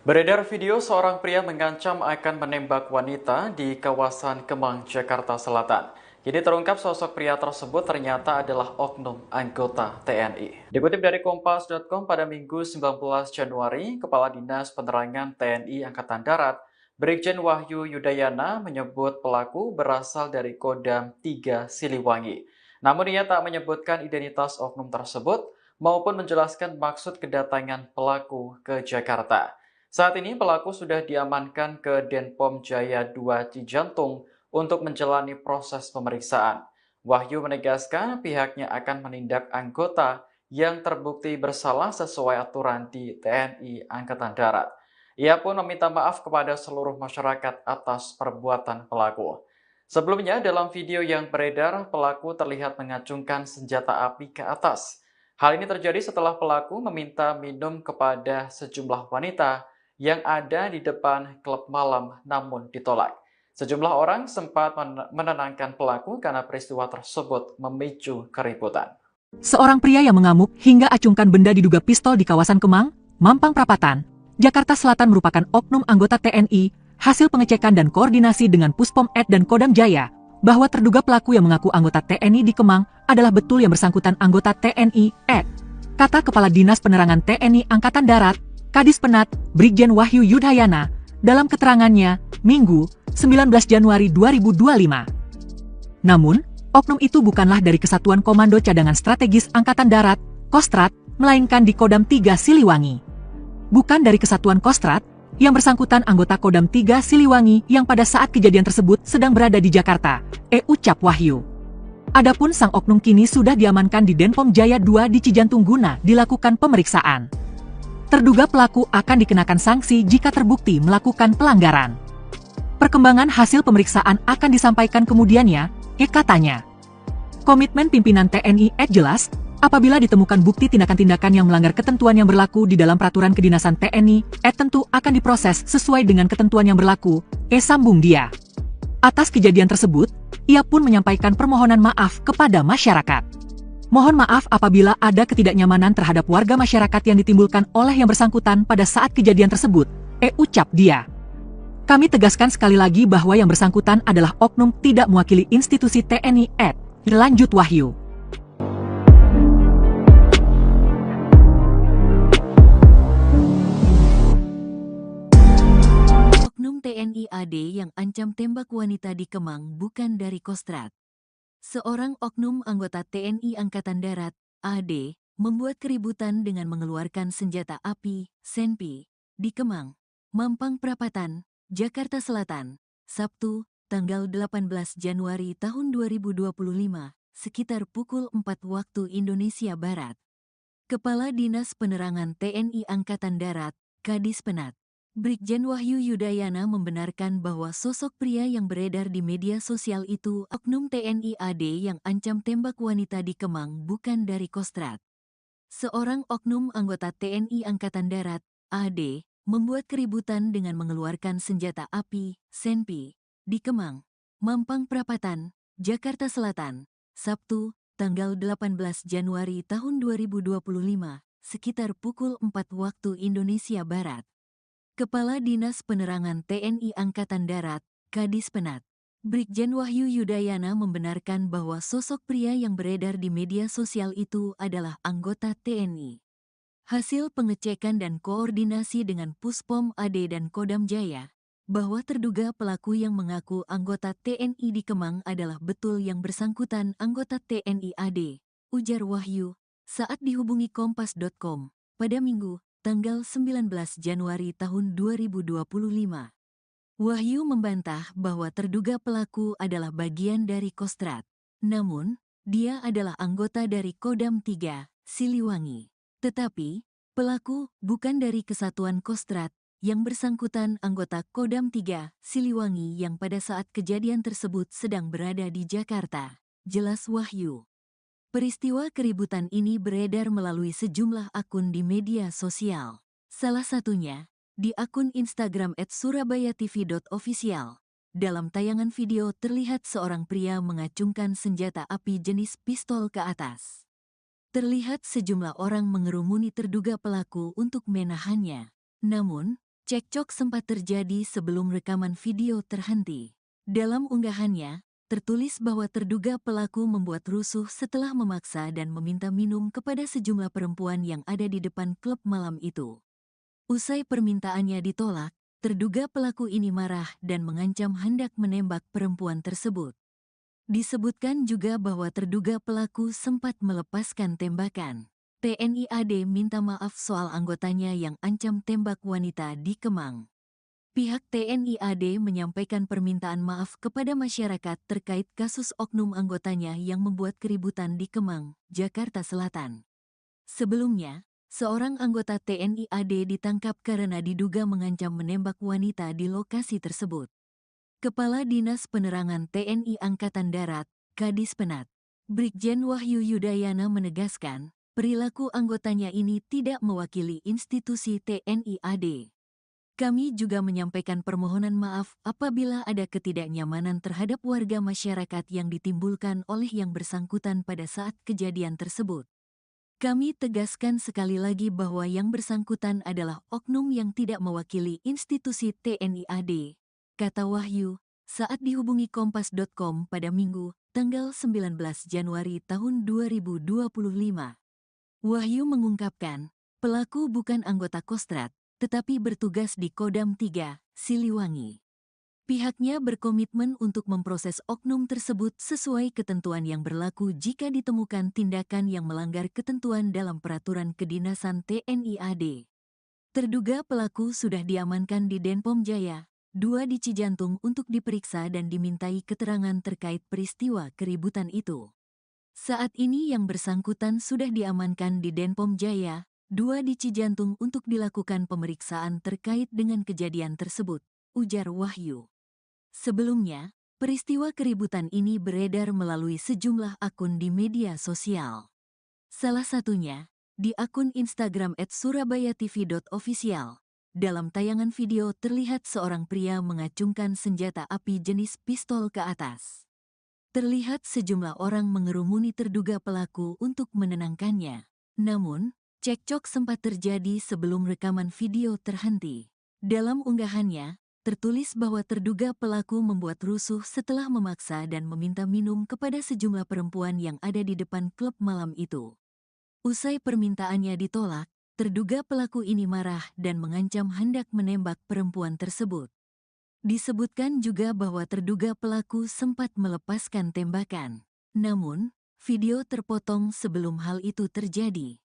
Beredar video seorang pria mengancam akan menembak wanita di kawasan Kemang, Jakarta Selatan. Jadi terungkap sosok pria tersebut ternyata adalah oknum anggota TNI. Dikutip dari Kompas.com pada Minggu 19 Januari, Kepala Dinas Penerangan TNI Angkatan Darat, Brigjen Wahyu Yudayana menyebut pelaku berasal dari Kodam 3 Siliwangi. Namun ia tak menyebutkan identitas oknum tersebut maupun menjelaskan maksud kedatangan pelaku ke Jakarta. Saat ini pelaku sudah diamankan ke Denpom Jaya 2 Cijantung untuk menjalani proses pemeriksaan. Wahyu menegaskan pihaknya akan menindak anggota yang terbukti bersalah sesuai aturan di TNI Angkatan Darat. Ia pun meminta maaf kepada seluruh masyarakat atas perbuatan pelaku. Sebelumnya, dalam video yang beredar, pelaku terlihat mengacungkan senjata api ke atas. Hal ini terjadi setelah pelaku meminta minum kepada sejumlah wanita yang ada di depan klub malam namun ditolak. Sejumlah orang sempat menenangkan pelaku karena peristiwa tersebut memicu keributan. Seorang pria yang mengamuk hingga acungkan benda diduga pistol di kawasan Kemang, Mampang Perapatan, Jakarta Selatan merupakan oknum anggota TNI, hasil pengecekan dan koordinasi dengan Puspom Ed dan Kodam Jaya, bahwa terduga pelaku yang mengaku anggota TNI di Kemang adalah betul yang bersangkutan anggota TNI Ed. Kata Kepala Dinas Penerangan TNI Angkatan Darat, Kadis Penat, Brigjen Wahyu Yudayana, dalam keterangannya, Minggu, 19 Januari 2025. Namun, oknum itu bukanlah dari Kesatuan Komando Cadangan Strategis Angkatan Darat, Kostrat, melainkan di Kodam 3 Siliwangi. Bukan dari Kesatuan Kostrat, yang bersangkutan anggota Kodam 3 Siliwangi yang pada saat kejadian tersebut sedang berada di Jakarta, ucap Wahyu. Adapun sang oknum kini sudah diamankan di Denpom Jaya 2 di Cijantung guna dilakukan pemeriksaan. Terduga pelaku akan dikenakan sanksi jika terbukti melakukan pelanggaran. Perkembangan hasil pemeriksaan akan disampaikan kemudiannya, katanya. Komitmen pimpinan TNI jelas, apabila ditemukan bukti tindakan-tindakan yang melanggar ketentuan yang berlaku di dalam peraturan kedinasan TNI, tentu akan diproses sesuai dengan ketentuan yang berlaku, sambung dia. Atas kejadian tersebut, ia pun menyampaikan permohonan maaf kepada masyarakat. Mohon maaf apabila ada ketidaknyamanan terhadap warga masyarakat yang ditimbulkan oleh yang bersangkutan pada saat kejadian tersebut, ucap dia. Kami tegaskan sekali lagi bahwa yang bersangkutan adalah oknum tidak mewakili institusi TNI lanjut Wahyu. Oknum TNI AD yang ancam tembak wanita di Kemang bukan dari Kostrat. Seorang oknum anggota TNI Angkatan Darat, AD, membuat keributan dengan mengeluarkan senjata api, senpi, di Kemang, Mampang Perapatan, Jakarta Selatan, Sabtu, tanggal 18 Januari tahun 2025, sekitar pukul 4 waktu Indonesia Barat. Kepala Dinas Penerangan TNI Angkatan Darat, Kadis Penat, Brigjen Wahyu Yudayana membenarkan bahwa sosok pria yang beredar di media sosial itu oknum TNI AD yang ancam tembak wanita di Kemang bukan dari Kostrat. Seorang oknum anggota TNI Angkatan Darat, AD, membuat keributan dengan mengeluarkan senjata api, senpi, di Kemang, Mampang Perapatan, Jakarta Selatan, Sabtu, tanggal 18 Januari tahun 2025, sekitar pukul 4 waktu Indonesia Barat. Kepala Dinas Penerangan TNI Angkatan Darat, Kadis Penat, Brigjen Wahyu Yudayana membenarkan bahwa sosok pria yang beredar di media sosial itu adalah anggota TNI. Hasil pengecekan dan koordinasi dengan Puspom AD dan Kodam Jaya, bahwa terduga pelaku yang mengaku anggota TNI di Kemang adalah betul yang bersangkutan anggota TNI AD, ujar Wahyu, saat dihubungi Kompas.com, pada Minggu, tanggal 19 Januari tahun 2025. Wahyu membantah bahwa terduga pelaku adalah bagian dari Kostrat. Namun, dia adalah anggota dari Kodam 3, Siliwangi. Tetapi, pelaku bukan dari Kesatuan Kostrat, yang bersangkutan anggota Kodam 3, Siliwangi yang pada saat kejadian tersebut sedang berada di Jakarta, jelas Wahyu. Peristiwa keributan ini beredar melalui sejumlah akun di media sosial. Salah satunya, di akun Instagram @surabayatv.official. Dalam tayangan video terlihat seorang pria mengacungkan senjata api jenis pistol ke atas. Terlihat sejumlah orang mengerumuni terduga pelaku untuk menahannya. Namun, cekcok sempat terjadi sebelum rekaman video terhenti. Dalam unggahannya, tertulis bahwa terduga pelaku membuat rusuh setelah memaksa dan meminta minum kepada sejumlah perempuan yang ada di depan klub malam itu. Usai permintaannya ditolak, terduga pelaku ini marah dan mengancam hendak menembak perempuan tersebut. Disebutkan juga bahwa terduga pelaku sempat melepaskan tembakan. TNI AD minta maaf soal anggotanya yang ancam tembak wanita di Kemang. Pihak TNI AD menyampaikan permintaan maaf kepada masyarakat terkait kasus oknum anggotanya yang membuat keributan di Kemang, Jakarta Selatan. Sebelumnya, seorang anggota TNI AD ditangkap karena diduga mengancam menembak wanita di lokasi tersebut. Kepala Dinas Penerangan TNI Angkatan Darat, Kadis Penat, Brigjen Wahyu Yudayana menegaskan, perilaku anggotanya ini tidak mewakili institusi TNI AD. Kami juga menyampaikan permohonan maaf apabila ada ketidaknyamanan terhadap warga masyarakat yang ditimbulkan oleh yang bersangkutan pada saat kejadian tersebut. Kami tegaskan sekali lagi bahwa yang bersangkutan adalah oknum yang tidak mewakili institusi TNI AD, kata Wahyu, saat dihubungi Kompas.com pada Minggu, tanggal 19 Januari tahun 2025. Wahyu mengungkapkan, pelaku bukan anggota Kostrad, tetapi bertugas di Kodam 3, Siliwangi. Pihaknya berkomitmen untuk memproses oknum tersebut sesuai ketentuan yang berlaku jika ditemukan tindakan yang melanggar ketentuan dalam peraturan kedinasan TNI AD. Terduga pelaku sudah diamankan di Denpom Jaya, 2 di Cijantung untuk diperiksa dan dimintai keterangan terkait peristiwa keributan itu. Saat ini yang bersangkutan sudah diamankan di Denpom Jaya, 2 di Cijantung untuk dilakukan pemeriksaan terkait dengan kejadian tersebut, ujar Wahyu. Sebelumnya, peristiwa keributan ini beredar melalui sejumlah akun di media sosial. Salah satunya, di akun Instagram @surabayatv.official. Dalam tayangan video terlihat seorang pria mengacungkan senjata api jenis pistol ke atas. Terlihat sejumlah orang mengerumuni terduga pelaku untuk menenangkannya. Namun, cekcok sempat terjadi sebelum rekaman video terhenti. Dalam unggahannya, tertulis bahwa terduga pelaku membuat rusuh setelah memaksa dan meminta minum kepada sejumlah perempuan yang ada di depan klub malam itu. Usai permintaannya ditolak, terduga pelaku ini marah dan mengancam hendak menembak perempuan tersebut. Disebutkan juga bahwa terduga pelaku sempat melepaskan tembakan. Namun, video terpotong sebelum hal itu terjadi.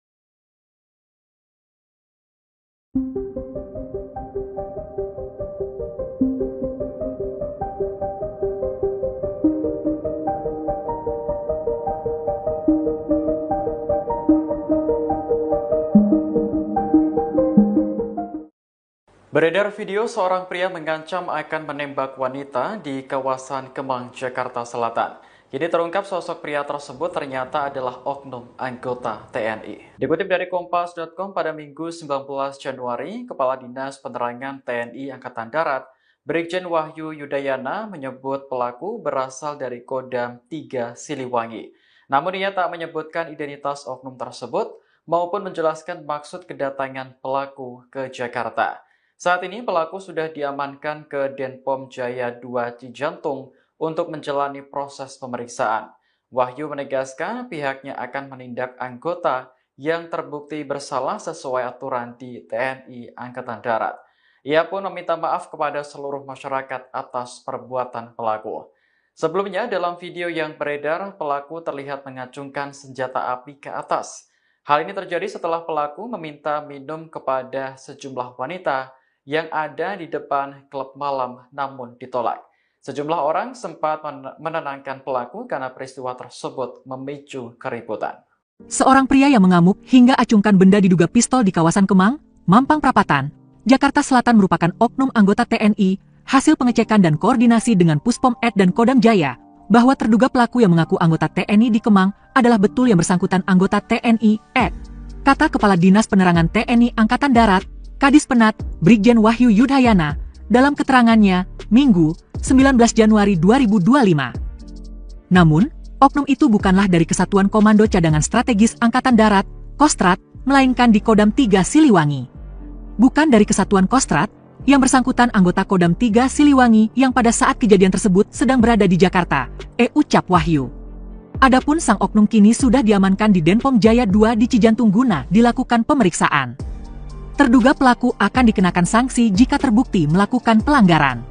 Beredar video seorang pria mengancam akan menembak wanita di kawasan Kemang, Jakarta Selatan. Kini terungkap sosok pria tersebut ternyata adalah oknum anggota TNI. Dikutip dari Kompas.com pada Minggu 19 Januari, Kepala Dinas Penerangan TNI Angkatan Darat, Brigjen Wahyu Yudayana menyebut pelaku berasal dari Kodam 3 Siliwangi. Namun ia tak menyebutkan identitas oknum tersebut maupun menjelaskan maksud kedatangan pelaku ke Jakarta. Saat ini pelaku sudah diamankan ke Denpom Jaya 2 Cijantung untuk menjalani proses pemeriksaan. Wahyu menegaskan pihaknya akan menindak anggota yang terbukti bersalah sesuai aturan di TNI Angkatan Darat. Ia pun meminta maaf kepada seluruh masyarakat atas perbuatan pelaku. Sebelumnya dalam video yang beredar, pelaku terlihat mengacungkan senjata api ke atas. Hal ini terjadi setelah pelaku meminta minum kepada sejumlah wanita yang ada di depan klub malam namun ditolak. Sejumlah orang sempat menenangkan pelaku karena peristiwa tersebut memicu keributan. Seorang pria yang mengamuk hingga acungkan benda diduga pistol di kawasan Kemang, Mampang Perapatan, Jakarta Selatan merupakan oknum anggota TNI, hasil pengecekan dan koordinasi dengan Puspom Ed dan Kodam Jaya, bahwa terduga pelaku yang mengaku anggota TNI di Kemang adalah betul yang bersangkutan anggota TNI Ed. Kata Kepala Dinas Penerangan TNI Angkatan Darat, Kadis Penat, Brigjen Wahyu Yudayana, dalam keterangannya, Minggu, 19 Januari 2025. Namun, oknum itu bukanlah dari Kesatuan Komando Cadangan Strategis Angkatan Darat, Kostrad, melainkan di Kodam 3 Siliwangi. Bukan dari Kesatuan Kostrad, Yang bersangkutan anggota Kodam 3 Siliwangi yang pada saat kejadian tersebut sedang berada di Jakarta, ucap Wahyu. Adapun sang oknum kini sudah diamankan di Denpom Jaya 2 di Cijantung guna dilakukan pemeriksaan. Terduga pelaku akan dikenakan sanksi jika terbukti melakukan pelanggaran.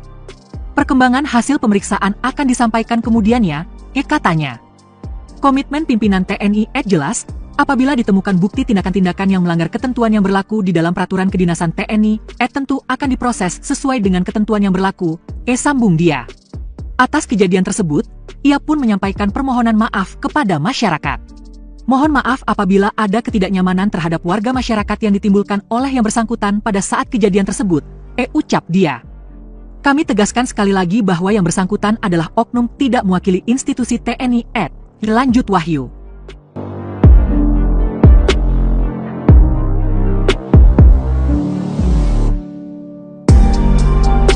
Perkembangan hasil pemeriksaan akan disampaikan kemudiannya, katanya. Komitmen pimpinan TNI jelas, apabila ditemukan bukti tindakan-tindakan yang melanggar ketentuan yang berlaku di dalam peraturan kedinasan TNI, tentu akan diproses sesuai dengan ketentuan yang berlaku, sambung dia. Atas kejadian tersebut, ia pun menyampaikan permohonan maaf kepada masyarakat. Mohon maaf apabila ada ketidaknyamanan terhadap warga masyarakat yang ditimbulkan oleh yang bersangkutan pada saat kejadian tersebut, ucap dia. Kami tegaskan sekali lagi bahwa yang bersangkutan adalah oknum tidak mewakili institusi TNI, lanjut Wahyu.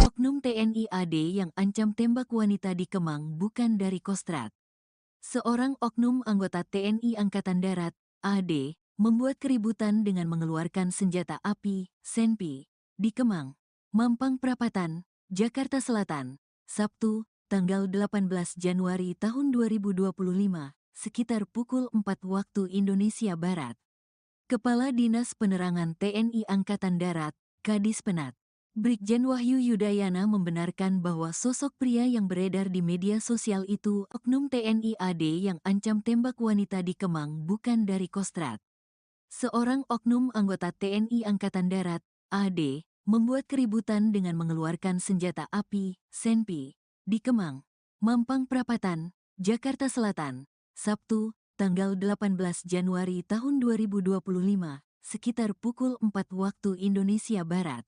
Oknum TNI AD yang ancam tembak wanita di Kemang bukan dari Kostrad. Seorang oknum anggota TNI Angkatan Darat, AD, membuat keributan dengan mengeluarkan senjata api, senpi, di Kemang, Mampang Perapatan, Jakarta Selatan, Sabtu, tanggal 18 Januari tahun 2025, sekitar pukul 4 waktu Indonesia Barat. Kepala Dinas Penerangan TNI Angkatan Darat, Kadis Penat, Brigjen Wahyu Yudayana membenarkan bahwa sosok pria yang beredar di media sosial itu oknum TNI AD yang ancam tembak wanita di Kemang bukan dari Kostrad. Seorang oknum anggota TNI Angkatan Darat, AD, membuat keributan dengan mengeluarkan senjata api, senpi, di Kemang, Mampang Perapatan, Jakarta Selatan, Sabtu, tanggal 18 Januari tahun 2025, sekitar pukul 4 waktu Indonesia Barat.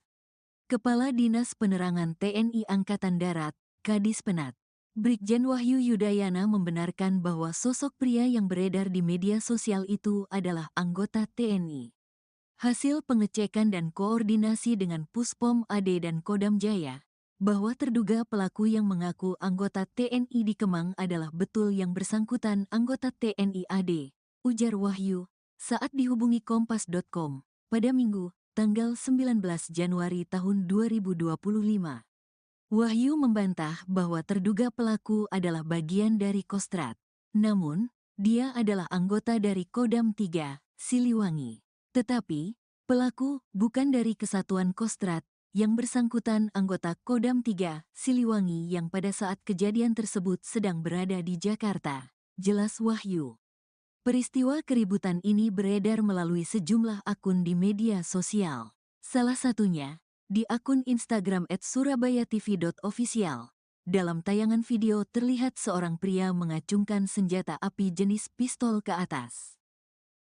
Kepala Dinas Penerangan TNI Angkatan Darat, Kadis Penat, Brigjen Wahyu Yudayana membenarkan bahwa sosok pria yang beredar di media sosial itu adalah anggota TNI. Hasil pengecekan dan koordinasi dengan Puspom AD dan Kodam Jaya, bahwa terduga pelaku yang mengaku anggota TNI di Kemang adalah betul yang bersangkutan anggota TNI AD, ujar Wahyu, saat dihubungi Kompas.com, pada Minggu, tanggal 19 Januari tahun 2025. Wahyu membantah bahwa terduga pelaku adalah bagian dari Kostrad. Namun, dia adalah anggota dari Kodam 3, Siliwangi. Tetapi, pelaku bukan dari Kesatuan Kostrad, yang bersangkutan anggota Kodam 3, Siliwangi yang pada saat kejadian tersebut sedang berada di Jakarta, jelas Wahyu. Peristiwa keributan ini beredar melalui sejumlah akun di media sosial. Salah satunya, di akun Instagram @surabayatv.official. Dalam tayangan video terlihat seorang pria mengacungkan senjata api jenis pistol ke atas.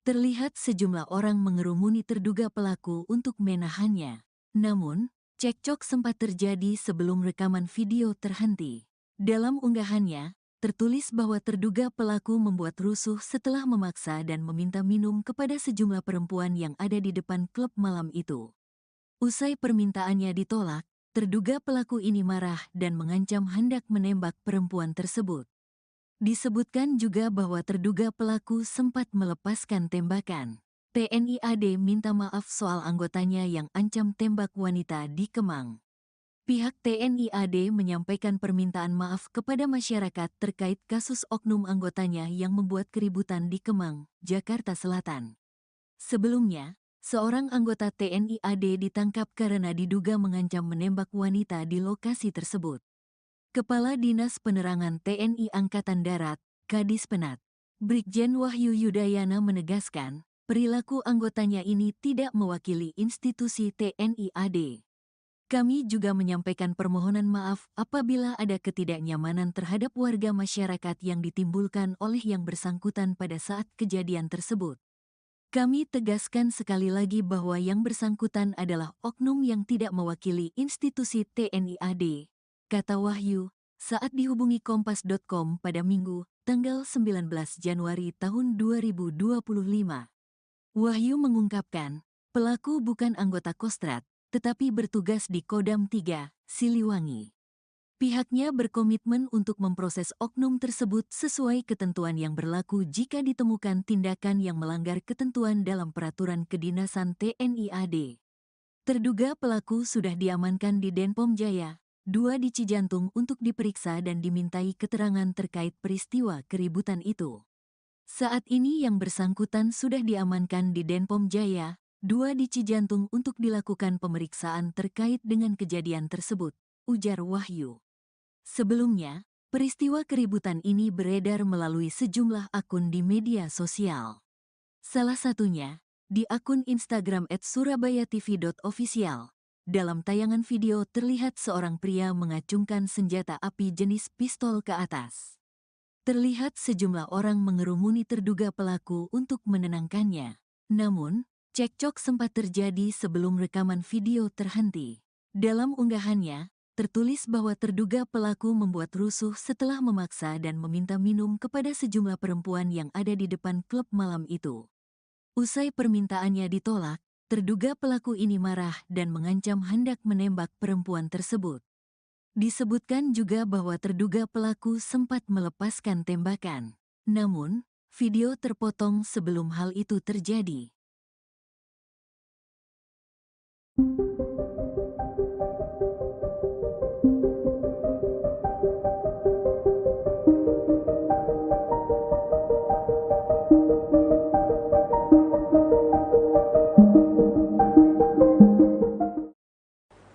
Terlihat sejumlah orang mengerumuni terduga pelaku untuk menahannya. Namun, cekcok sempat terjadi sebelum rekaman video terhenti. Dalam unggahannya, tertulis bahwa terduga pelaku membuat rusuh setelah memaksa dan meminta minum kepada sejumlah perempuan yang ada di depan klub malam itu. Usai permintaannya ditolak, terduga pelaku ini marah dan mengancam hendak menembak perempuan tersebut. Disebutkan juga bahwa terduga pelaku sempat melepaskan tembakan. TNI AD minta maaf soal anggotanya yang ancam tembak wanita di Kemang. Pihak TNI AD menyampaikan permintaan maaf kepada masyarakat terkait kasus oknum anggotanya yang membuat keributan di Kemang, Jakarta Selatan. Sebelumnya, seorang anggota TNI AD ditangkap karena diduga mengancam menembak wanita di lokasi tersebut. Kepala Dinas Penerangan TNI Angkatan Darat, Kadis Penat, Brigjen Wahyu Yudayana menegaskan, perilaku anggotanya ini tidak mewakili institusi TNI AD. Kami juga menyampaikan permohonan maaf apabila ada ketidaknyamanan terhadap warga masyarakat yang ditimbulkan oleh yang bersangkutan pada saat kejadian tersebut. Kami tegaskan sekali lagi bahwa yang bersangkutan adalah oknum yang tidak mewakili institusi TNI AD, kata Wahyu, saat dihubungi Kompas.com pada Minggu, tanggal 19 Januari tahun 2025. Wahyu mengungkapkan, pelaku bukan anggota Kostrad, tetapi bertugas di Kodam 3, Siliwangi. Pihaknya berkomitmen untuk memproses oknum tersebut sesuai ketentuan yang berlaku jika ditemukan tindakan yang melanggar ketentuan dalam peraturan kedinasan TNI AD. Terduga pelaku sudah diamankan di Denpom Jaya, 2 di Cijantung untuk diperiksa dan dimintai keterangan terkait peristiwa keributan itu. Saat ini yang bersangkutan sudah diamankan di Denpom Jaya, 2 di Cijantung untuk dilakukan pemeriksaan terkait dengan kejadian tersebut, ujar Wahyu. Sebelumnya, peristiwa keributan ini beredar melalui sejumlah akun di media sosial. Salah satunya, di akun Instagram @surabayatv.official. Dalam tayangan video terlihat seorang pria mengacungkan senjata api jenis pistol ke atas. Terlihat sejumlah orang mengerumuni terduga pelaku untuk menenangkannya. Namun, cekcok sempat terjadi sebelum rekaman video terhenti. Dalam unggahannya, tertulis bahwa terduga pelaku membuat rusuh setelah memaksa dan meminta minum kepada sejumlah perempuan yang ada di depan klub malam itu. Usai permintaannya ditolak, terduga pelaku ini marah dan mengancam hendak menembak perempuan tersebut. Disebutkan juga bahwa terduga pelaku sempat melepaskan tembakan. Namun, video terpotong sebelum hal itu terjadi.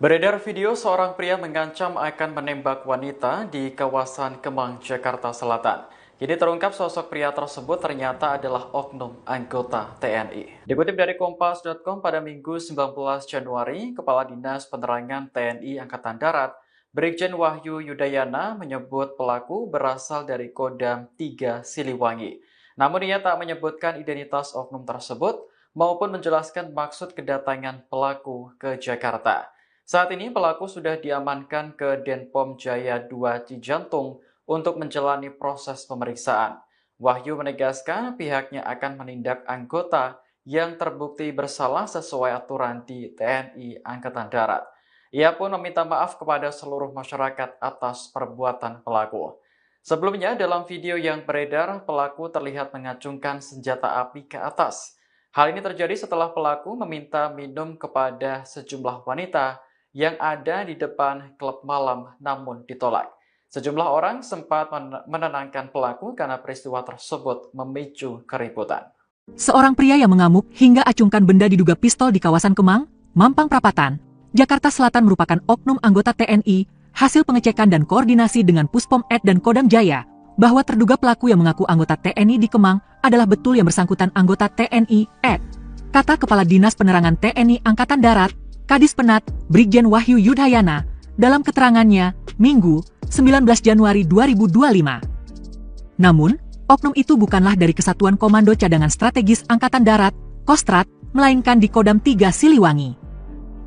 Beredar video seorang pria mengancam akan menembak wanita di kawasan Kemang, Jakarta Selatan. Kini terungkap sosok pria tersebut ternyata adalah oknum anggota TNI. Dikutip dari Kompas.com pada Minggu 19 Januari, Kepala Dinas Penerangan TNI Angkatan Darat, Brigjen Wahyu Yudayana menyebut pelaku berasal dari Kodam 3 Siliwangi. Namun ia tak menyebutkan identitas oknum tersebut maupun menjelaskan maksud kedatangan pelaku ke Jakarta. Saat ini pelaku sudah diamankan ke Denpom Jaya 2 Cijantung untuk menjalani proses pemeriksaan. Wahyu menegaskan pihaknya akan menindak anggota yang terbukti bersalah sesuai aturan di TNI Angkatan Darat. Ia pun meminta maaf kepada seluruh masyarakat atas perbuatan pelaku. Sebelumnya dalam video yang beredar, pelaku terlihat mengacungkan senjata api ke atas. Hal ini terjadi setelah pelaku meminta minum kepada sejumlah wanita yang ada di depan klub malam namun ditolak. Sejumlah orang sempat menenangkan pelaku karena peristiwa tersebut memicu keributan. Seorang pria yang mengamuk hingga acungkan benda diduga pistol di kawasan Kemang, Mampang Perapatan, Jakarta Selatan merupakan oknum anggota TNI, hasil pengecekan dan koordinasi dengan Puspom Ed dan Kodam Jaya, bahwa terduga pelaku yang mengaku anggota TNI di Kemang adalah betul yang bersangkutan anggota TNI Ed. Kata Kepala Dinas Penerangan TNI Angkatan Darat, Kadis Penat, Brigjen Wahyu Yudayana, dalam keterangannya, Minggu, 19 Januari 2025. Namun, oknum itu bukanlah dari Kesatuan Komando Cadangan Strategis Angkatan Darat, Kostrat, melainkan di Kodam 3 Siliwangi.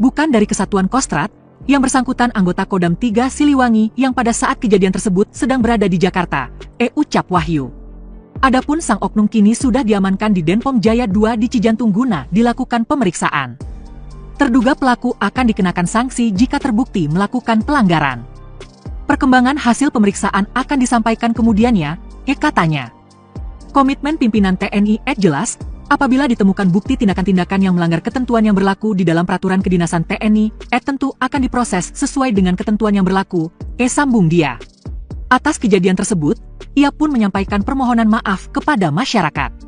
Bukan dari Kesatuan Kostrat, yang bersangkutan anggota Kodam 3 Siliwangi yang pada saat kejadian tersebut sedang berada di Jakarta, ucap Wahyu. Adapun sang oknum kini sudah diamankan di Denpom Jaya 2 di Cijantung guna dilakukan pemeriksaan. Terduga pelaku akan dikenakan sanksi jika terbukti melakukan pelanggaran. Perkembangan hasil pemeriksaan akan disampaikan kemudiannya, katanya. Komitmen pimpinan TNI jelas, apabila ditemukan bukti tindakan-tindakan yang melanggar ketentuan yang berlaku di dalam peraturan kedinasan TNI, tentu akan diproses sesuai dengan ketentuan yang berlaku, sambung dia. Atas kejadian tersebut, ia pun menyampaikan permohonan maaf kepada masyarakat.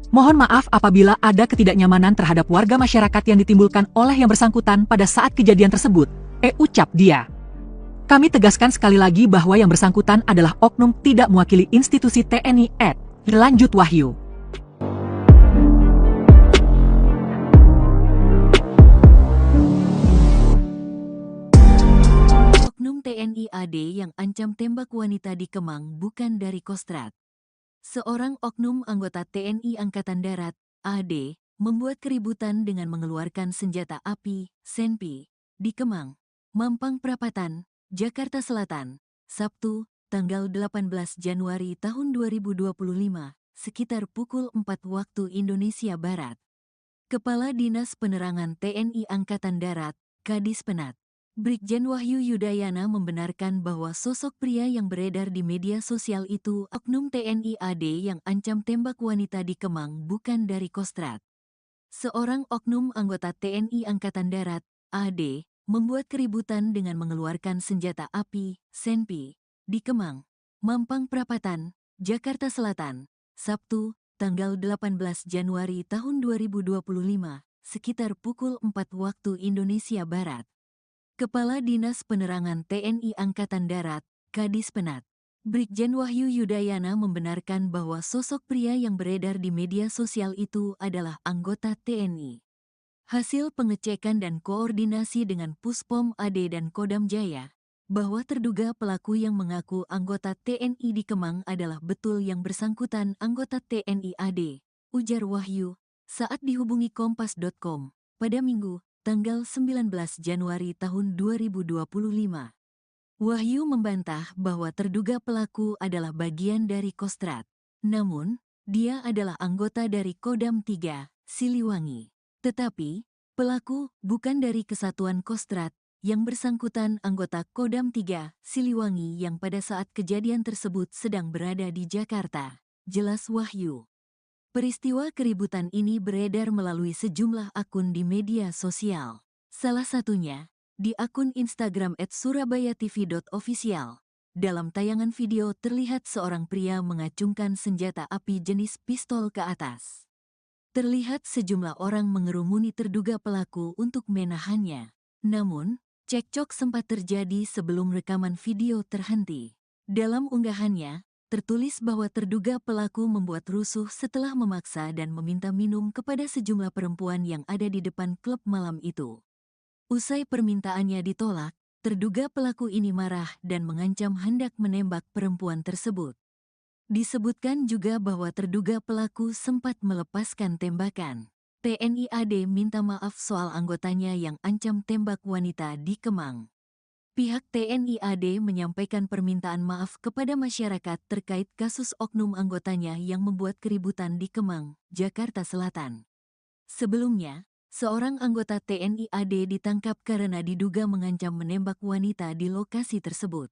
Mohon maaf apabila ada ketidaknyamanan terhadap warga masyarakat yang ditimbulkan oleh yang bersangkutan pada saat kejadian tersebut, ucap dia. Kami tegaskan sekali lagi bahwa yang bersangkutan adalah oknum tidak mewakili institusi TNI lanjut Wahyu. Oknum TNI AD yang ancam tembak wanita di Kemang bukan dari Kostrat. Seorang oknum anggota TNI Angkatan Darat, AD, membuat keributan dengan mengeluarkan senjata api, senpi, di Kemang, Mampang Perapatan, Jakarta Selatan, Sabtu, tanggal 18 Januari tahun 2025, sekitar pukul 4 waktu Indonesia Barat. Kepala Dinas Penerangan TNI Angkatan Darat, Kadis Penat, Brigjen Wahyu Yudayana membenarkan bahwa sosok pria yang beredar di media sosial itu oknum TNI AD yang ancam tembak wanita di Kemang bukan dari Kostrat. Seorang oknum anggota TNI Angkatan Darat, AD, membuat keributan dengan mengeluarkan senjata api, senpi, di Kemang, Mampang Perapatan, Jakarta Selatan, Sabtu, tanggal 18 Januari tahun 2025, sekitar pukul 4 waktu Indonesia Barat. Kepala Dinas Penerangan TNI Angkatan Darat, Kadis Penat, Brigjen Wahyu Yudayana membenarkan bahwa sosok pria yang beredar di media sosial itu adalah anggota TNI. Hasil pengecekan dan koordinasi dengan Puspom AD dan Kodam Jaya, bahwa terduga pelaku yang mengaku anggota TNI di Kemang adalah betul yang bersangkutan anggota TNI AD, ujar Wahyu, saat dihubungi Kompas.com, pada Minggu, tanggal 19 Januari tahun 2025. Wahyu membantah bahwa terduga pelaku adalah bagian dari Kostrad. Namun, dia adalah anggota dari Kodam 3, Siliwangi. Tetapi, pelaku bukan dari Kesatuan Kostrad, yang bersangkutan anggota Kodam 3, Siliwangi yang pada saat kejadian tersebut sedang berada di Jakarta, jelas Wahyu. Peristiwa keributan ini beredar melalui sejumlah akun di media sosial. Salah satunya, di akun Instagram @surabayatv.official. Dalam tayangan video terlihat seorang pria mengacungkan senjata api jenis pistol ke atas. Terlihat sejumlah orang mengerumuni terduga pelaku untuk menahannya. Namun, cekcok sempat terjadi sebelum rekaman video terhenti. Dalam unggahannya, tertulis bahwa terduga pelaku membuat rusuh setelah memaksa dan meminta minum kepada sejumlah perempuan yang ada di depan klub malam itu. Usai permintaannya ditolak, terduga pelaku ini marah dan mengancam hendak menembak perempuan tersebut. Disebutkan juga bahwa terduga pelaku sempat melepaskan tembakan. TNI AD minta maaf soal anggotanya yang ancam tembak wanita di Kemang. Pihak TNI AD menyampaikan permintaan maaf kepada masyarakat terkait kasus oknum anggotanya yang membuat keributan di Kemang, Jakarta Selatan. Sebelumnya, seorang anggota TNI AD ditangkap karena diduga mengancam menembak wanita di lokasi tersebut.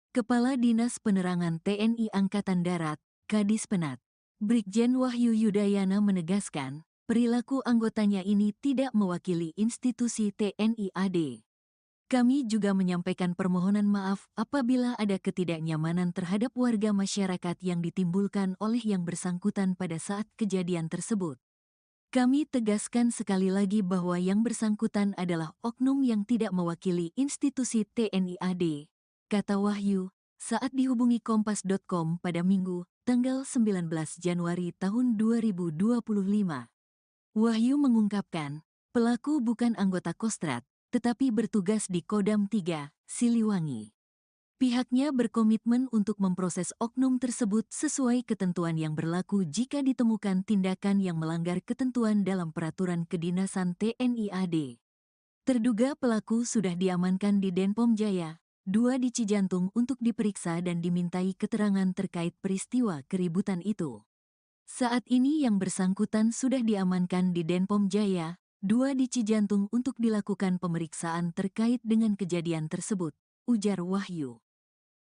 Kepala Dinas Penerangan TNI Angkatan Darat, Kadis Penat, Brigjen Wahyu Yudayana menegaskan, perilaku anggotanya ini tidak mewakili institusi TNI AD. Kami juga menyampaikan permohonan maaf apabila ada ketidaknyamanan terhadap warga masyarakat yang ditimbulkan oleh yang bersangkutan pada saat kejadian tersebut. Kami tegaskan sekali lagi bahwa yang bersangkutan adalah oknum yang tidak mewakili institusi TNI AD, kata Wahyu, saat dihubungi Kompas.com pada Minggu, tanggal 19 Januari tahun 2025. Wahyu mengungkapkan, pelaku bukan anggota Kostrad, tetapi bertugas di Kodam 3, Siliwangi. Pihaknya berkomitmen untuk memproses oknum tersebut sesuai ketentuan yang berlaku jika ditemukan tindakan yang melanggar ketentuan dalam peraturan kedinasan TNI AD. Terduga pelaku sudah diamankan di Denpom Jaya, 2 di Cijantung untuk diperiksa dan dimintai keterangan terkait peristiwa keributan itu. Saat ini yang bersangkutan sudah diamankan di Denpom Jaya, 2 di Cijantung untuk dilakukan pemeriksaan terkait dengan kejadian tersebut, ujar Wahyu.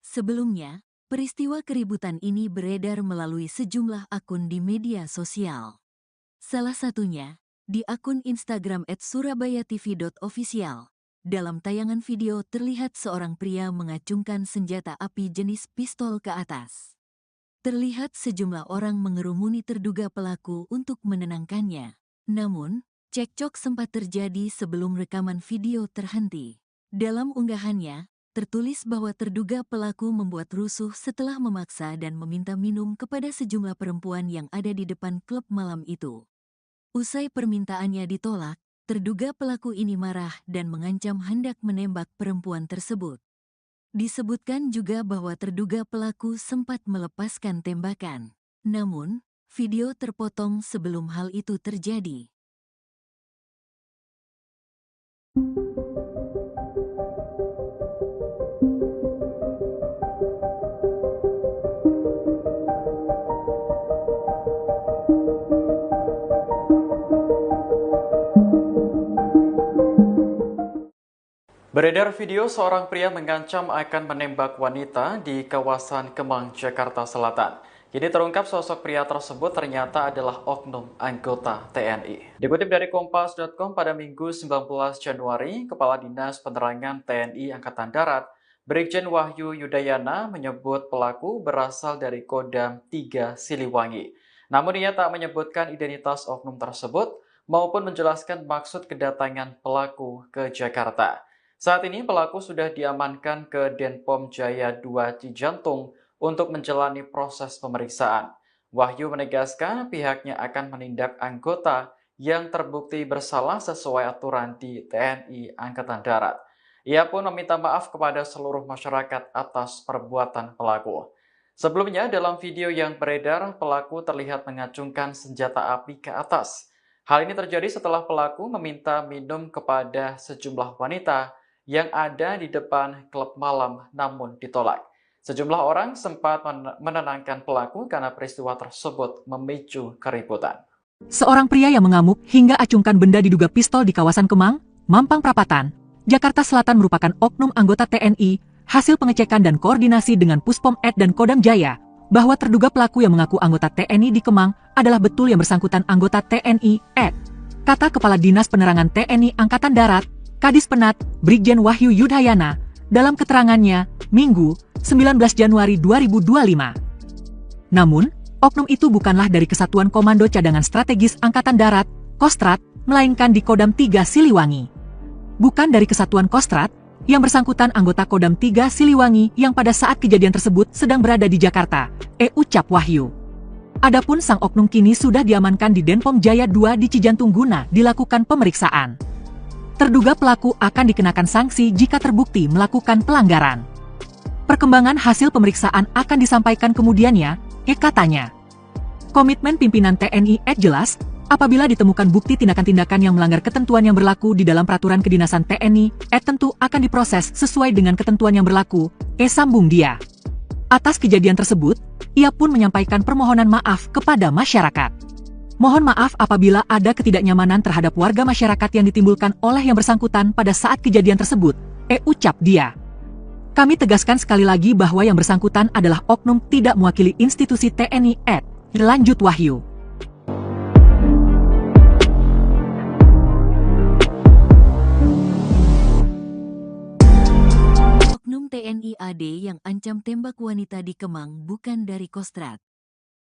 Sebelumnya, peristiwa keributan ini beredar melalui sejumlah akun di media sosial. Salah satunya, di akun Instagram @surabayatv.official. Dalam tayangan video terlihat seorang pria mengacungkan senjata api jenis pistol ke atas. Terlihat sejumlah orang mengerumuni terduga pelaku untuk menenangkannya. Namun, cekcok sempat terjadi sebelum rekaman video terhenti. Dalam unggahannya, tertulis bahwa terduga pelaku membuat rusuh setelah memaksa dan meminta minum kepada sejumlah perempuan yang ada di depan klub malam itu. Usai permintaannya ditolak, terduga pelaku ini marah dan mengancam hendak menembak perempuan tersebut. Disebutkan juga bahwa terduga pelaku sempat melepaskan tembakan. Namun, video terpotong sebelum hal itu terjadi. Beredar video seorang pria mengancam akan menembak wanita di kawasan Kemang, Jakarta Selatan. Jadi terungkap sosok pria tersebut ternyata adalah oknum anggota TNI. Dikutip dari Kompas.com pada Minggu 19 Januari, Kepala Dinas Penerangan TNI Angkatan Darat, Brigjen Wahyu Yudayana menyebut pelaku berasal dari Kodam 3 Siliwangi. Namun ia tak menyebutkan identitas oknum tersebut maupun menjelaskan maksud kedatangan pelaku ke Jakarta. Saat ini pelaku sudah diamankan ke Denpom Jaya 2 Cijantung untuk menjalani proses pemeriksaan. Wahyu menegaskan pihaknya akan menindak anggota yang terbukti bersalah sesuai aturan di TNI Angkatan Darat. Ia pun meminta maaf kepada seluruh masyarakat atas perbuatan pelaku. Sebelumnya, dalam video yang beredar, pelaku terlihat mengacungkan senjata api ke atas. Hal ini terjadi setelah pelaku meminta minum kepada sejumlah wanita yang ada di depan klub malam namun ditolak. Sejumlah orang sempat menenangkan pelaku karena peristiwa tersebut memicu keributan. Seorang pria yang mengamuk hingga acungkan benda diduga pistol di kawasan Kemang, Mampang Perapatan, Jakarta Selatan merupakan oknum anggota TNI, hasil pengecekan dan koordinasi dengan Puspom Ed dan Kodam Jaya, bahwa terduga pelaku yang mengaku anggota TNI di Kemang adalah betul yang bersangkutan anggota TNI Ed. Kata Kepala Dinas Penerangan TNI Angkatan Darat, Kadis Penat, Brigjen Wahyu Yudayana, dalam keterangannya, Minggu, 19 Januari 2025. Namun, oknum itu bukanlah dari Kesatuan Komando Cadangan Strategis Angkatan Darat, Kostrat, melainkan di Kodam 3 Siliwangi. Bukan dari Kesatuan Kostrat, yang bersangkutan anggota Kodam 3 Siliwangi yang pada saat kejadian tersebut sedang berada di Jakarta, ucap Wahyu. Adapun sang oknum kini sudah diamankan di Denpom Jaya 2 di Cijantung guna dilakukan pemeriksaan. Terduga pelaku akan dikenakan sanksi jika terbukti melakukan pelanggaran. Perkembangan hasil pemeriksaan akan disampaikan kemudiannya, katanya. Komitmen pimpinan TNI jelas, apabila ditemukan bukti tindakan-tindakan yang melanggar ketentuan yang berlaku di dalam peraturan kedinasan TNI, tentu akan diproses sesuai dengan ketentuan yang berlaku, sambung dia. Atas kejadian tersebut, ia pun menyampaikan permohonan maaf kepada masyarakat. Mohon maaf apabila ada ketidaknyamanan terhadap warga masyarakat yang ditimbulkan oleh yang bersangkutan pada saat kejadian tersebut, ucap dia. Kami tegaskan sekali lagi bahwa yang bersangkutan adalah oknum tidak mewakili institusi TNI lanjut Wahyu. Oknum TNI AD yang ancam tembak wanita di Kemang bukan dari Kostrat.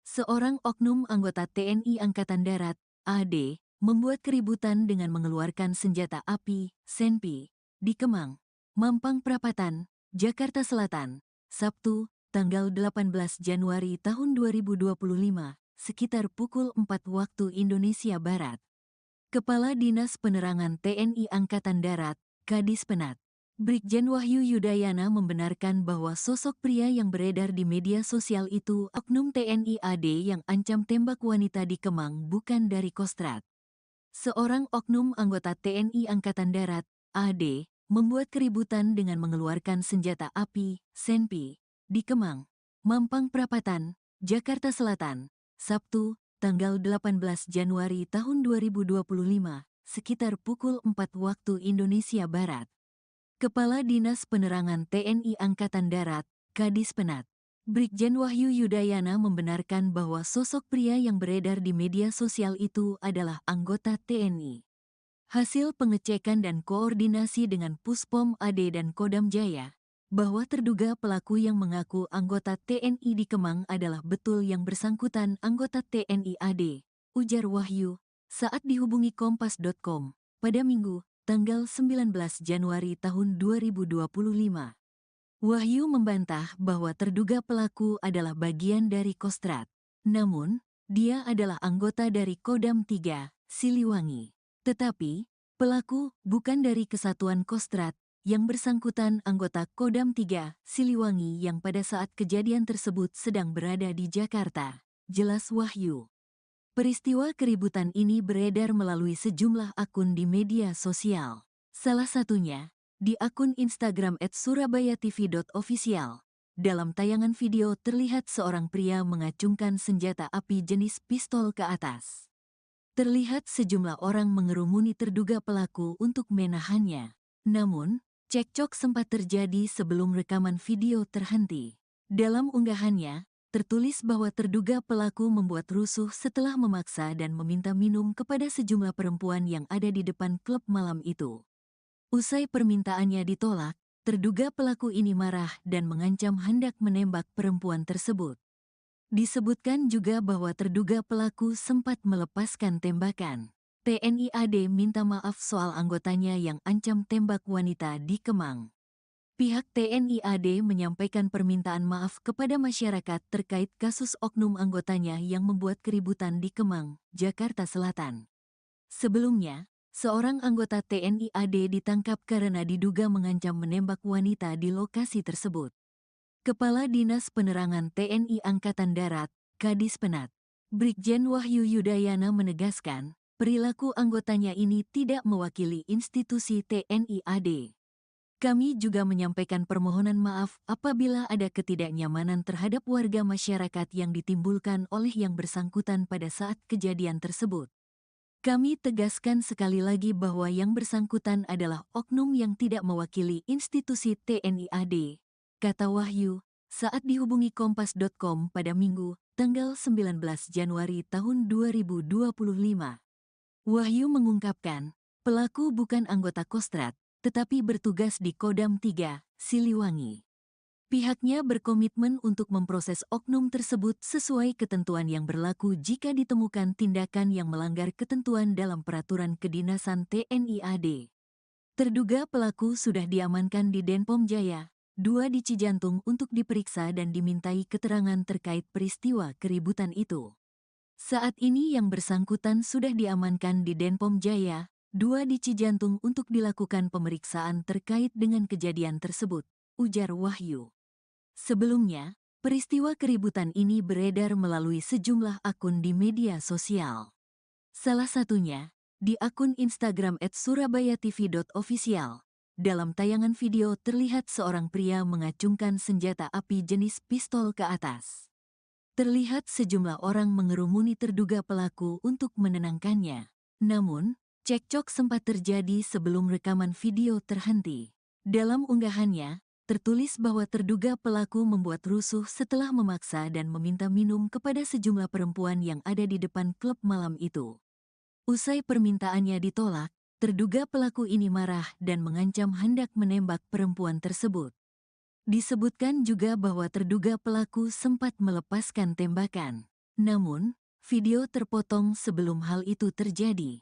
Seorang oknum anggota TNI Angkatan Darat, AD, membuat keributan dengan mengeluarkan senjata api, senpi, di Kemang, Mampang Perapatan, Jakarta Selatan, Sabtu, tanggal 18 Januari tahun 2025, sekitar pukul 4 waktu Indonesia Barat. Kepala Dinas Penerangan TNI Angkatan Darat, Kadis Penat, Brigjen Wahyu Yudayana membenarkan bahwa sosok pria yang beredar di media sosial itu oknum TNI AD yang ancam tembak wanita di Kemang bukan dari Kostrat. Seorang oknum anggota TNI Angkatan Darat, AD, membuat keributan dengan mengeluarkan senjata api, senpi, di Kemang, Mampang Perapatan, Jakarta Selatan, Sabtu, tanggal 18 Januari tahun 2025, sekitar pukul 4 waktu Indonesia Barat. Kepala Dinas Penerangan TNI Angkatan Darat, Kadis Penat, Brigjen Wahyu Yudayana membenarkan bahwa sosok pria yang beredar di media sosial itu adalah anggota TNI. Hasil pengecekan dan koordinasi dengan Puspom AD dan Kodam Jaya, bahwa terduga pelaku yang mengaku anggota TNI di Kemang adalah betul yang bersangkutan anggota TNI AD, ujar Wahyu, saat dihubungi Kompas.com, pada Minggu, tanggal 19 Januari tahun 2025. Wahyu membantah bahwa terduga pelaku adalah bagian dari Kostrat. Namun, dia adalah anggota dari Kodam 3, Siliwangi. Tetapi, pelaku bukan dari Kesatuan Kostrat, yang bersangkutan anggota Kodam 3, Siliwangi yang pada saat kejadian tersebut sedang berada di Jakarta, jelas Wahyu. Peristiwa keributan ini beredar melalui sejumlah akun di media sosial. Salah satunya, di akun Instagram @surabayatv.official. Dalam tayangan video terlihat seorang pria mengacungkan senjata api jenis pistol ke atas. Terlihat sejumlah orang mengerumuni terduga pelaku untuk menahannya. Namun, cekcok sempat terjadi sebelum rekaman video terhenti. Dalam unggahannya, tertulis bahwa terduga pelaku membuat rusuh setelah memaksa dan meminta minum kepada sejumlah perempuan yang ada di depan klub malam itu. Usai permintaannya ditolak, terduga pelaku ini marah dan mengancam hendak menembak perempuan tersebut. Disebutkan juga bahwa terduga pelaku sempat melepaskan tembakan. TNI AD minta maaf soal anggotanya yang ancam tembak wanita di Kemang. Pihak TNI AD menyampaikan permintaan maaf kepada masyarakat terkait kasus oknum anggotanya yang membuat keributan di Kemang, Jakarta Selatan. Sebelumnya, seorang anggota TNI AD ditangkap karena diduga mengancam menembak wanita di lokasi tersebut. Kepala Dinas Penerangan TNI Angkatan Darat, Kadis Penat, Brigjen Wahyu Yudayana menegaskan, perilaku anggotanya ini tidak mewakili institusi TNI AD. Kami juga menyampaikan permohonan maaf apabila ada ketidaknyamanan terhadap warga masyarakat yang ditimbulkan oleh yang bersangkutan pada saat kejadian tersebut. Kami tegaskan sekali lagi bahwa yang bersangkutan adalah oknum yang tidak mewakili institusi TNI AD, kata Wahyu, saat dihubungi Kompas.com pada Minggu, tanggal 19 Januari tahun 2025. Wahyu mengungkapkan, pelaku bukan anggota Kostrad, tetapi bertugas di Kodam 3, Siliwangi. Pihaknya berkomitmen untuk memproses oknum tersebut sesuai ketentuan yang berlaku jika ditemukan tindakan yang melanggar ketentuan dalam peraturan kedinasan TNI AD. Terduga pelaku sudah diamankan di Denpom Jaya, 2 di Cijantung untuk diperiksa dan dimintai keterangan terkait peristiwa keributan itu. Saat ini yang bersangkutan sudah diamankan di Denpom Jaya, 2 di Cijantung untuk dilakukan pemeriksaan terkait dengan kejadian tersebut, ujar Wahyu. Sebelumnya, peristiwa keributan ini beredar melalui sejumlah akun di media sosial. Salah satunya, di akun Instagram @surabayatv.official. Dalam tayangan video terlihat seorang pria mengacungkan senjata api jenis pistol ke atas. Terlihat sejumlah orang mengerumuni terduga pelaku untuk menenangkannya. Namun, cekcok sempat terjadi sebelum rekaman video terhenti. Dalam unggahannya, tertulis bahwa terduga pelaku membuat rusuh setelah memaksa dan meminta minum kepada sejumlah perempuan yang ada di depan klub malam itu. Usai permintaannya ditolak, terduga pelaku ini marah dan mengancam hendak menembak perempuan tersebut. Disebutkan juga bahwa terduga pelaku sempat melepaskan tembakan. Namun, video terpotong sebelum hal itu terjadi.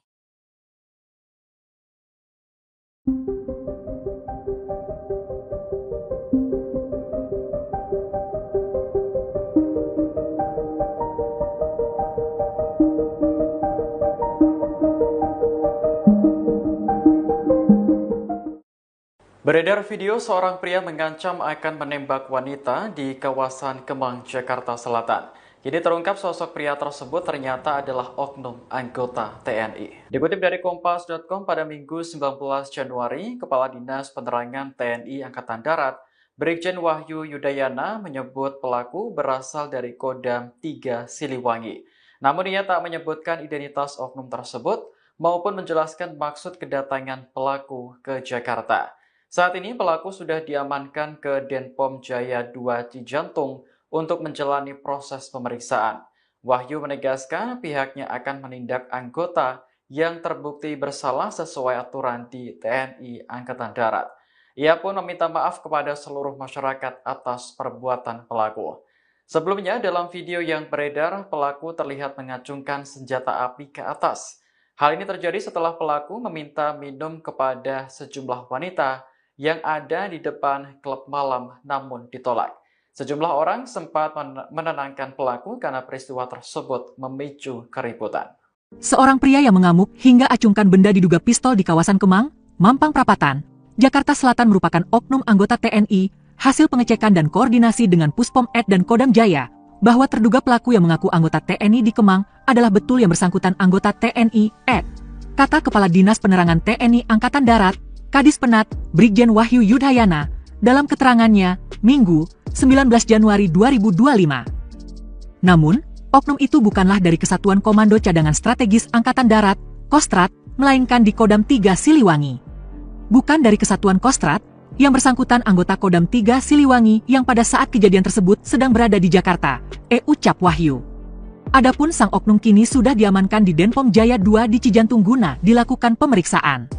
Beredar video seorang pria mengancam akan menembak wanita di kawasan Kemang, Jakarta Selatan. Jadi terungkap sosok pria tersebut ternyata adalah oknum anggota TNI. Dikutip dari Kompas.com pada Minggu 19 Januari, Kepala Dinas Penerangan TNI Angkatan Darat, Brigjen Wahyu Yudayana menyebut pelaku berasal dari Kodam 3 Siliwangi. Namun ia tak menyebutkan identitas oknum tersebut maupun menjelaskan maksud kedatangan pelaku ke Jakarta. Saat ini pelaku sudah diamankan ke Denpom Jaya 2 Cijantung untuk menjalani proses pemeriksaan. Wahyu menegaskan pihaknya akan menindak anggota yang terbukti bersalah sesuai aturan di TNI Angkatan Darat. Ia pun meminta maaf kepada seluruh masyarakat atas perbuatan pelaku. Sebelumnya dalam video yang beredar, pelaku terlihat mengacungkan senjata api ke atas. Hal ini terjadi setelah pelaku meminta minum kepada sejumlah wanita yang ada di depan klub malam namun ditolak. Sejumlah orang sempat menenangkan pelaku karena peristiwa tersebut memicu keributan. Seorang pria yang mengamuk hingga acungkan benda diduga pistol di kawasan Kemang, Mampang Perapatan, Jakarta Selatan merupakan oknum anggota TNI, hasil pengecekan dan koordinasi dengan Puspom Ed dan Kodam Jaya, bahwa terduga pelaku yang mengaku anggota TNI di Kemang adalah betul yang bersangkutan anggota TNI Ed. Kata Kepala Dinas Penerangan TNI Angkatan Darat, Kadis Penat, Brigjen Wahyu Yudayana, dalam keterangannya, Minggu, 19 Januari 2025. Namun, oknum itu bukanlah dari Kesatuan Komando Cadangan Strategis Angkatan Darat, Kostrad, melainkan di Kodam 3 Siliwangi. Bukan dari Kesatuan Kostrad, Yang bersangkutan anggota Kodam 3 Siliwangi yang pada saat kejadian tersebut sedang berada di Jakarta, ucap Wahyu. Adapun sang oknum kini sudah diamankan di Denpom Jaya 2 di Cijantung guna dilakukan pemeriksaan.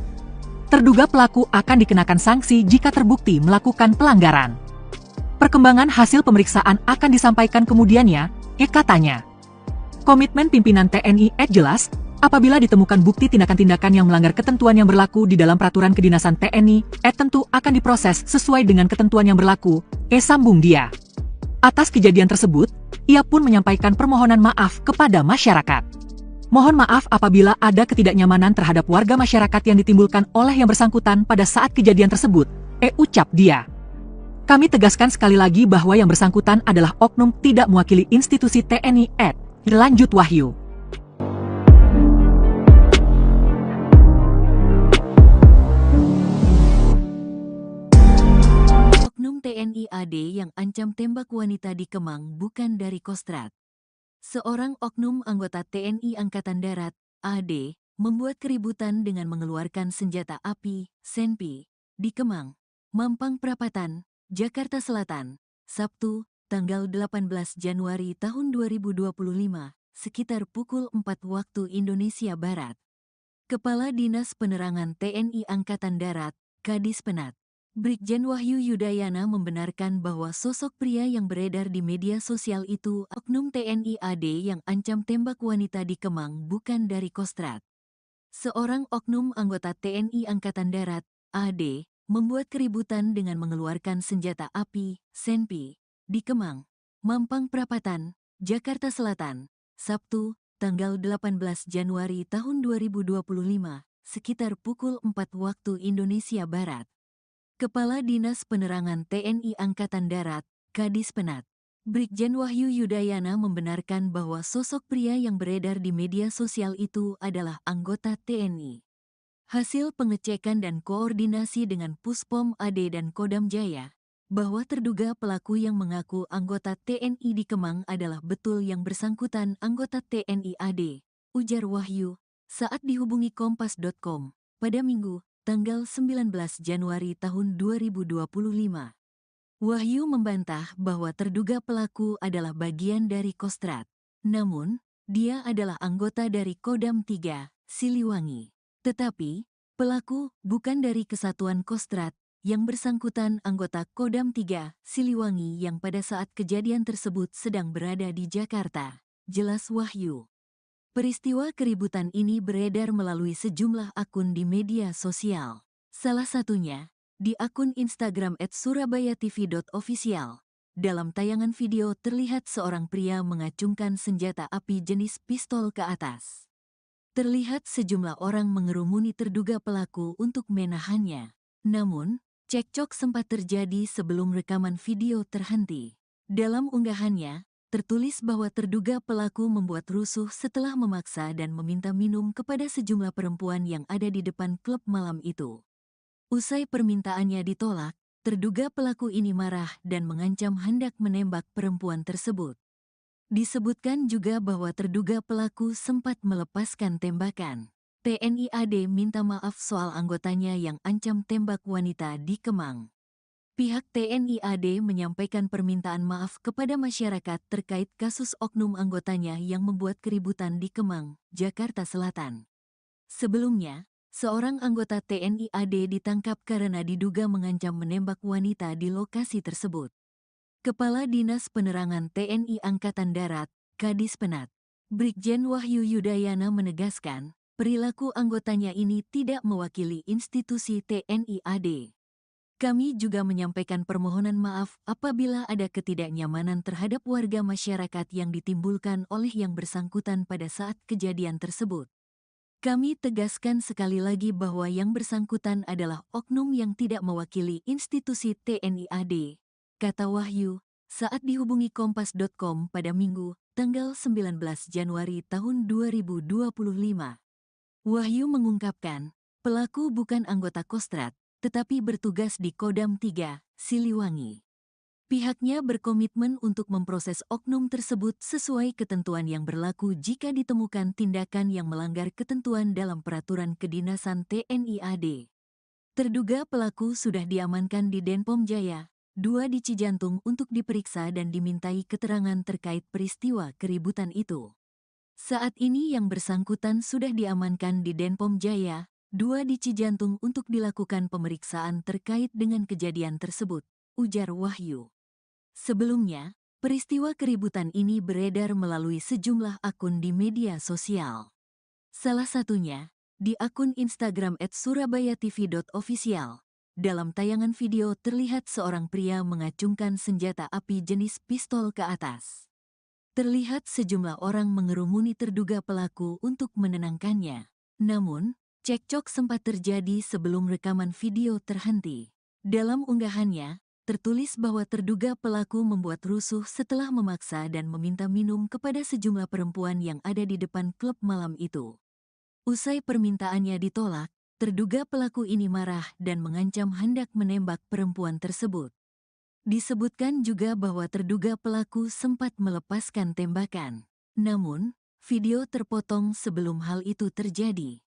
Terduga pelaku akan dikenakan sanksi jika terbukti melakukan pelanggaran. Perkembangan hasil pemeriksaan akan disampaikan kemudiannya, katanya. Komitmen pimpinan TNI jelas, apabila ditemukan bukti tindakan-tindakan yang melanggar ketentuan yang berlaku di dalam peraturan kedinasan TNI, tentu akan diproses sesuai dengan ketentuan yang berlaku, sambung dia. Atas kejadian tersebut, ia pun menyampaikan permohonan maaf kepada masyarakat. Mohon maaf apabila ada ketidaknyamanan terhadap warga masyarakat yang ditimbulkan oleh yang bersangkutan pada saat kejadian tersebut, ucap dia. Kami tegaskan sekali lagi bahwa yang bersangkutan adalah oknum tidak mewakili institusi TNI, lanjut Wahyu. Oknum TNI AD yang ancam tembak wanita di Kemang bukan dari Kostrad. Seorang oknum anggota TNI Angkatan Darat, AD, membuat keributan dengan mengeluarkan senjata api, senpi, di Kemang, Mampang Perapatan, Jakarta Selatan, Sabtu, tanggal 18 Januari tahun 2025, sekitar pukul 4 waktu Indonesia Barat. Kepala Dinas Penerangan TNI Angkatan Darat, Kadis Penat, Brigjen Wahyu Yudayana membenarkan bahwa sosok pria yang beredar di media sosial itu oknum TNI AD yang ancam tembak wanita di Kemang bukan dari Kostrad. Seorang oknum anggota TNI Angkatan Darat, AD, membuat keributan dengan mengeluarkan senjata api, senpi, di Kemang, Mampang Perapatan, Jakarta Selatan, Sabtu, tanggal 18 Januari tahun 2025, sekitar pukul 4 waktu Indonesia Barat. Kepala Dinas Penerangan TNI Angkatan Darat, Kadis Penat, Brigjen Wahyu Yudayana membenarkan bahwa sosok pria yang beredar di media sosial itu adalah anggota TNI. Hasil pengecekan dan koordinasi dengan Puspom AD dan Kodam Jaya, bahwa terduga pelaku yang mengaku anggota TNI di Kemang adalah betul yang bersangkutan anggota TNI AD, ujar Wahyu, saat dihubungi Kompas.com, pada Minggu, tanggal 19 Januari tahun 2025. Wahyu membantah bahwa terduga pelaku adalah bagian dari Kostrad. Namun, dia adalah anggota dari Kodam 3, Siliwangi. Tetapi, pelaku bukan dari Kesatuan Kostrad, yang bersangkutan anggota Kodam 3, Siliwangi yang pada saat kejadian tersebut sedang berada di Jakarta, jelas Wahyu. Peristiwa keributan ini beredar melalui sejumlah akun di media sosial. Salah satunya, di akun Instagram @surabayatv.official. Dalam tayangan video terlihat seorang pria mengacungkan senjata api jenis pistol ke atas. Terlihat sejumlah orang mengerumuni terduga pelaku untuk menahannya. Namun, cekcok sempat terjadi sebelum rekaman video terhenti. Dalam unggahannya, tertulis bahwa terduga pelaku membuat rusuh setelah memaksa dan meminta minum kepada sejumlah perempuan yang ada di depan klub malam itu. Usai permintaannya ditolak, terduga pelaku ini marah dan mengancam hendak menembak perempuan tersebut. Disebutkan juga bahwa terduga pelaku sempat melepaskan tembakan. TNI AD minta maaf soal anggotanya yang ancam tembak wanita di Kemang. Pihak TNI AD menyampaikan permintaan maaf kepada masyarakat terkait kasus oknum anggotanya yang membuat keributan di Kemang, Jakarta Selatan. Sebelumnya, seorang anggota TNI AD ditangkap karena diduga mengancam menembak wanita di lokasi tersebut. Kepala Dinas Penerangan TNI Angkatan Darat, Kadis Penat, Brigjen Wahyu Yudayana menegaskan, perilaku anggotanya ini tidak mewakili institusi TNI AD. Kami juga menyampaikan permohonan maaf apabila ada ketidaknyamanan terhadap warga masyarakat yang ditimbulkan oleh yang bersangkutan pada saat kejadian tersebut. Kami tegaskan sekali lagi bahwa yang bersangkutan adalah oknum yang tidak mewakili institusi TNI AD, kata Wahyu, saat dihubungi Kompas.com pada Minggu, tanggal 19 Januari tahun 2025. Wahyu mengungkapkan, pelaku bukan anggota Kostrad, tetapi bertugas di Kodam 3, Siliwangi. Pihaknya berkomitmen untuk memproses oknum tersebut sesuai ketentuan yang berlaku jika ditemukan tindakan yang melanggar ketentuan dalam peraturan kedinasan TNI AD. Terduga pelaku sudah diamankan di Denpom Jaya, 2 di Cijantung untuk diperiksa dan dimintai keterangan terkait peristiwa keributan itu. Saat ini yang bersangkutan sudah diamankan di Denpom Jaya, 2 di Cijantung untuk dilakukan pemeriksaan terkait dengan kejadian tersebut, ujar Wahyu. Sebelumnya, peristiwa keributan ini beredar melalui sejumlah akun di media sosial. Salah satunya, di akun Instagram @surabayatv.official. Dalam tayangan video terlihat seorang pria mengacungkan senjata api jenis pistol ke atas. Terlihat sejumlah orang mengerumuni terduga pelaku untuk menenangkannya. Namun, cekcok sempat terjadi sebelum rekaman video terhenti. Dalam unggahannya, tertulis bahwa terduga pelaku membuat rusuh setelah memaksa dan meminta minum kepada sejumlah perempuan yang ada di depan klub malam itu. Usai permintaannya ditolak, terduga pelaku ini marah dan mengancam hendak menembak perempuan tersebut. Disebutkan juga bahwa terduga pelaku sempat melepaskan tembakan. Namun, video terpotong sebelum hal itu terjadi.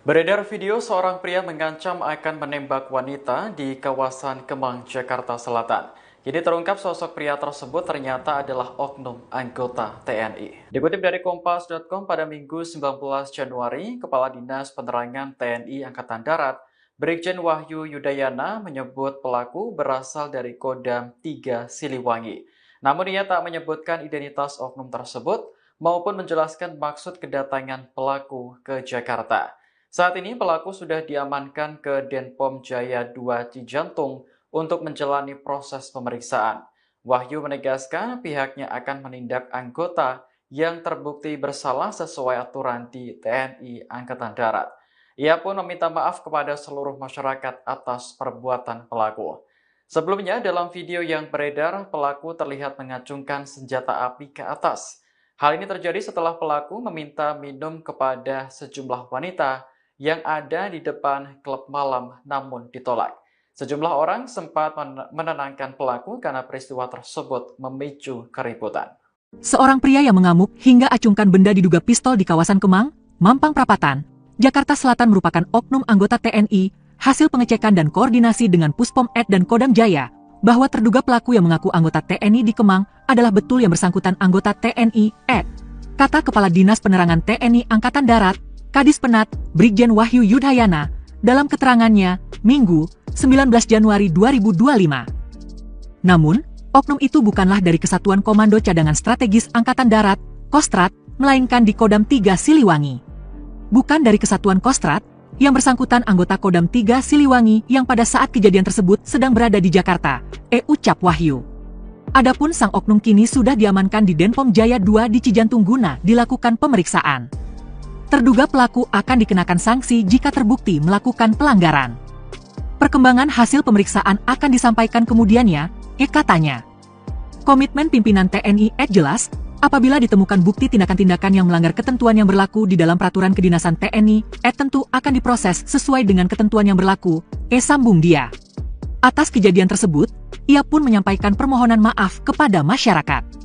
Beredar video seorang pria mengancam akan menembak wanita di kawasan Kemang, Jakarta Selatan. Jadi terungkap sosok pria tersebut ternyata adalah oknum anggota TNI. Dikutip dari Kompas.com pada Minggu 19 Januari, Kepala Dinas Penerangan TNI Angkatan Darat, Brigjen Wahyu Yudayana menyebut pelaku berasal dari Kodam 3 Siliwangi. Namun ia tak menyebutkan identitas oknum tersebut maupun menjelaskan maksud kedatangan pelaku ke Jakarta. Saat ini pelaku sudah diamankan ke Denpom Jaya 2 Cijantung untuk menjalani proses pemeriksaan. Wahyu menegaskan pihaknya akan menindak anggota yang terbukti bersalah sesuai aturan di TNI Angkatan Darat. Ia pun meminta maaf kepada seluruh masyarakat atas perbuatan pelaku. Sebelumnya dalam video yang beredar, pelaku terlihat mengacungkan senjata api ke atas. Hal ini terjadi setelah pelaku meminta minum kepada sejumlah wanita yang ada di depan klub malam namun ditolak. Sejumlah orang sempat menenangkan pelaku karena peristiwa tersebut memicu keributan. Seorang pria yang mengamuk hingga acungkan benda diduga pistol di kawasan Kemang, Mampang Perapatan, Jakarta Selatan merupakan oknum anggota TNI, hasil pengecekan dan koordinasi dengan Puspom Ed dan Kodam Jaya, bahwa terduga pelaku yang mengaku anggota TNI di Kemang adalah betul yang bersangkutan anggota TNI Ed. Kata Kepala Dinas Penerangan TNI Angkatan Darat, Kadis Penat, Brigjen Wahyu Yudayana, dalam keterangannya, Minggu, 19 Januari 2025. Namun, oknum itu bukanlah dari Kesatuan Komando Cadangan Strategis Angkatan Darat, Kostrat, melainkan di Kodam 3 Siliwangi. Bukan dari Kesatuan Kostrat, yang bersangkutan anggota Kodam 3 Siliwangi yang pada saat kejadian tersebut sedang berada di Jakarta, ucap Wahyu. Adapun sang oknum kini sudah diamankan di Denpom Jaya 2 di Cijantung guna dilakukan pemeriksaan. Terduga pelaku akan dikenakan sanksi jika terbukti melakukan pelanggaran. Perkembangan hasil pemeriksaan akan disampaikan kemudiannya, katanya. Komitmen pimpinan TNI jelas, apabila ditemukan bukti tindakan-tindakan yang melanggar ketentuan yang berlaku di dalam peraturan kedinasan TNI, tentu akan diproses sesuai dengan ketentuan yang berlaku, sambung dia. Atas kejadian tersebut, ia pun menyampaikan permohonan maaf kepada masyarakat.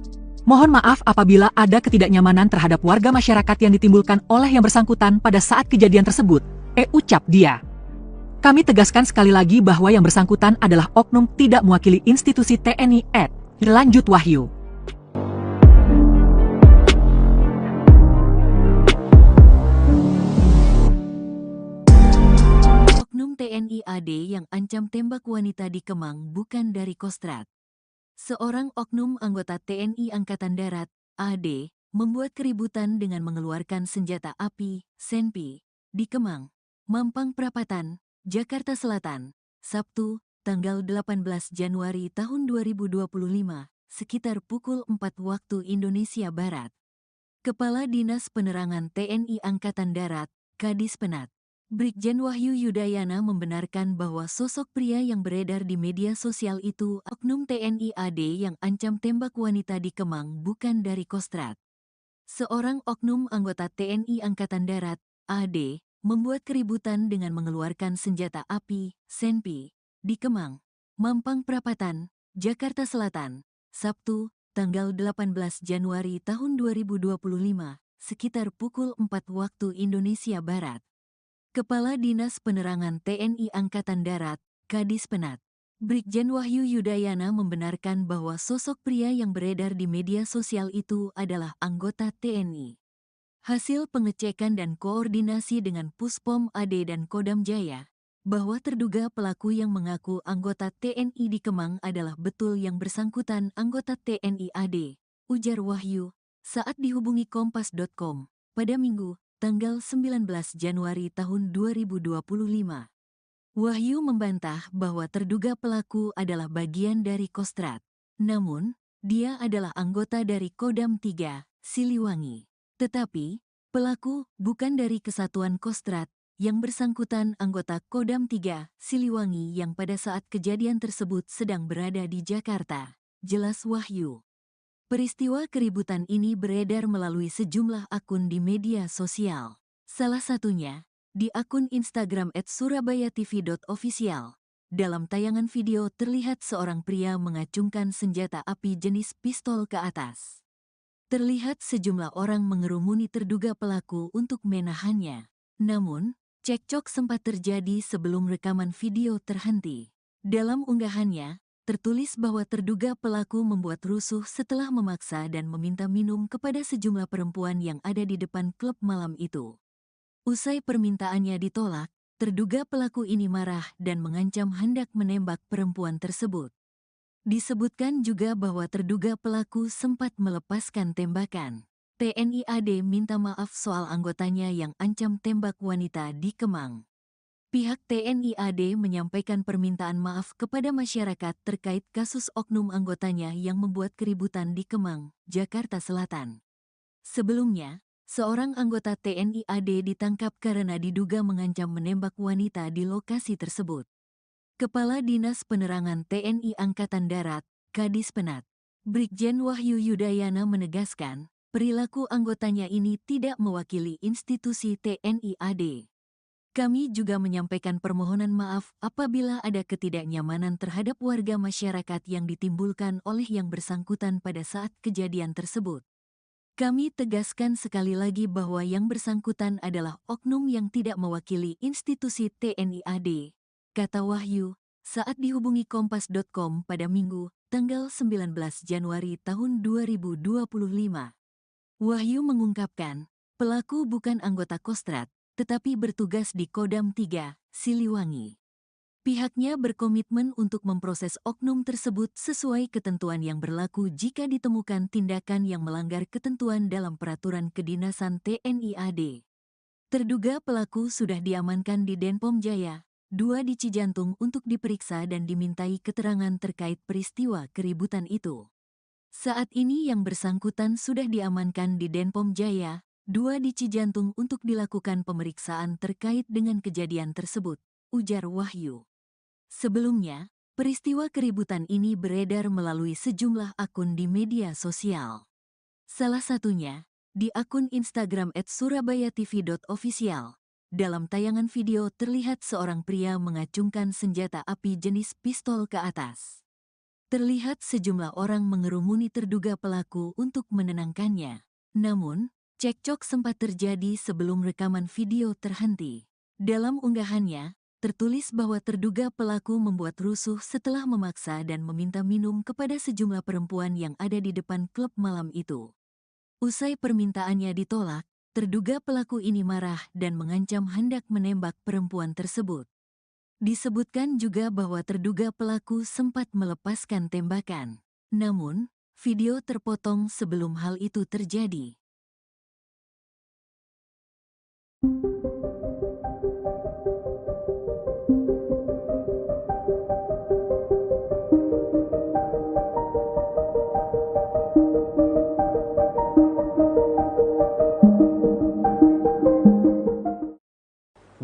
Mohon maaf apabila ada ketidaknyamanan terhadap warga masyarakat yang ditimbulkan oleh yang bersangkutan pada saat kejadian tersebut, ucap dia. Kami tegaskan sekali lagi bahwa yang bersangkutan adalah oknum tidak mewakili institusi TNI lanjut Wahyu. Oknum TNI AD yang ancam tembak wanita di Kemang bukan dari Kostrat. Seorang oknum anggota TNI Angkatan Darat, AD, membuat keributan dengan mengeluarkan senjata api, senpi, di Kemang, Mampang Perapatan, Jakarta Selatan, Sabtu, tanggal 18 Januari tahun 2025, sekitar pukul 4 waktu Indonesia Barat. Kepala Dinas Penerangan TNI Angkatan Darat, Kadis Penat, Brigjen Wahyu Yudayana membenarkan bahwa sosok pria yang beredar di media sosial itu oknum TNI AD yang ancam tembak wanita di Kemang bukan dari Kostrat. Seorang oknum anggota TNI Angkatan Darat, AD, membuat keributan dengan mengeluarkan senjata api, senpi, di Kemang, Mampang Perapatan, Jakarta Selatan, Sabtu, tanggal 18 Januari tahun 2025, sekitar pukul 4 waktu Indonesia Barat. Kepala Dinas Penerangan TNI Angkatan Darat, Kadis Penat, Brigjen Wahyu Yudayana membenarkan bahwa sosok pria yang beredar di media sosial itu adalah anggota TNI. Hasil pengecekan dan koordinasi dengan Puspom AD dan Kodam Jaya, bahwa terduga pelaku yang mengaku anggota TNI di Kemang adalah betul yang bersangkutan anggota TNI AD, ujar Wahyu, saat dihubungi Kompas.com, pada Minggu, tanggal 19 Januari tahun 2025. Wahyu membantah bahwa terduga pelaku adalah bagian dari Kostrad. Namun, dia adalah anggota dari Kodam 3, Siliwangi. Tetapi, pelaku bukan dari Kesatuan Kostrad, yang bersangkutan anggota Kodam 3, Siliwangi yang pada saat kejadian tersebut sedang berada di Jakarta, jelas Wahyu. Peristiwa keributan ini beredar melalui sejumlah akun di media sosial. Salah satunya, di akun Instagram @surabayatv.official. Dalam tayangan video terlihat seorang pria mengacungkan senjata api jenis pistol ke atas. Terlihat sejumlah orang mengerumuni terduga pelaku untuk menahannya. Namun, cekcok sempat terjadi sebelum rekaman video terhenti. Dalam unggahannya, tertulis bahwa terduga pelaku membuat rusuh setelah memaksa dan meminta minum kepada sejumlah perempuan yang ada di depan klub malam itu. Usai permintaannya ditolak, terduga pelaku ini marah dan mengancam hendak menembak perempuan tersebut. Disebutkan juga bahwa terduga pelaku sempat melepaskan tembakan. TNI AD minta maaf soal anggotanya yang ancam tembak wanita di Kemang. Pihak TNI AD menyampaikan permintaan maaf kepada masyarakat terkait kasus oknum anggotanya yang membuat keributan di Kemang, Jakarta Selatan. Sebelumnya, seorang anggota TNI AD ditangkap karena diduga mengancam menembak wanita di lokasi tersebut. Kepala Dinas Penerangan TNI Angkatan Darat, Kadis Penat, Brigjen Wahyu Yudayana menegaskan, perilaku anggotanya ini tidak mewakili institusi TNI AD. Kami juga menyampaikan permohonan maaf apabila ada ketidaknyamanan terhadap warga masyarakat yang ditimbulkan oleh yang bersangkutan pada saat kejadian tersebut. Kami tegaskan sekali lagi bahwa yang bersangkutan adalah oknum yang tidak mewakili institusi TNI AD, kata Wahyu, saat dihubungi Kompas.com pada Minggu, tanggal 19 Januari tahun 2025. Wahyu mengungkapkan, pelaku bukan anggota Kostrad, tetapi bertugas di Kodam 3, Siliwangi. Pihaknya berkomitmen untuk memproses oknum tersebut sesuai ketentuan yang berlaku jika ditemukan tindakan yang melanggar ketentuan dalam peraturan kedinasan TNI AD. Terduga pelaku sudah diamankan di Denpom Jaya, 2 di Cijantung untuk diperiksa dan dimintai keterangan terkait peristiwa keributan itu. Saat ini yang bersangkutan sudah diamankan di Denpom Jaya, 2 di Cijantung untuk dilakukan pemeriksaan terkait dengan kejadian tersebut, ujar Wahyu. Sebelumnya, peristiwa keributan ini beredar melalui sejumlah akun di media sosial. Salah satunya, di akun Instagram @surabayatv.official. Dalam tayangan video terlihat seorang pria mengacungkan senjata api jenis pistol ke atas. Terlihat sejumlah orang mengerumuni terduga pelaku untuk menenangkannya. Namun, cekcok sempat terjadi sebelum rekaman video terhenti. Dalam unggahannya, tertulis bahwa terduga pelaku membuat rusuh setelah memaksa dan meminta minum kepada sejumlah perempuan yang ada di depan klub malam itu. Usai permintaannya ditolak, terduga pelaku ini marah dan mengancam hendak menembak perempuan tersebut. Disebutkan juga bahwa terduga pelaku sempat melepaskan tembakan. Namun, video terpotong sebelum hal itu terjadi.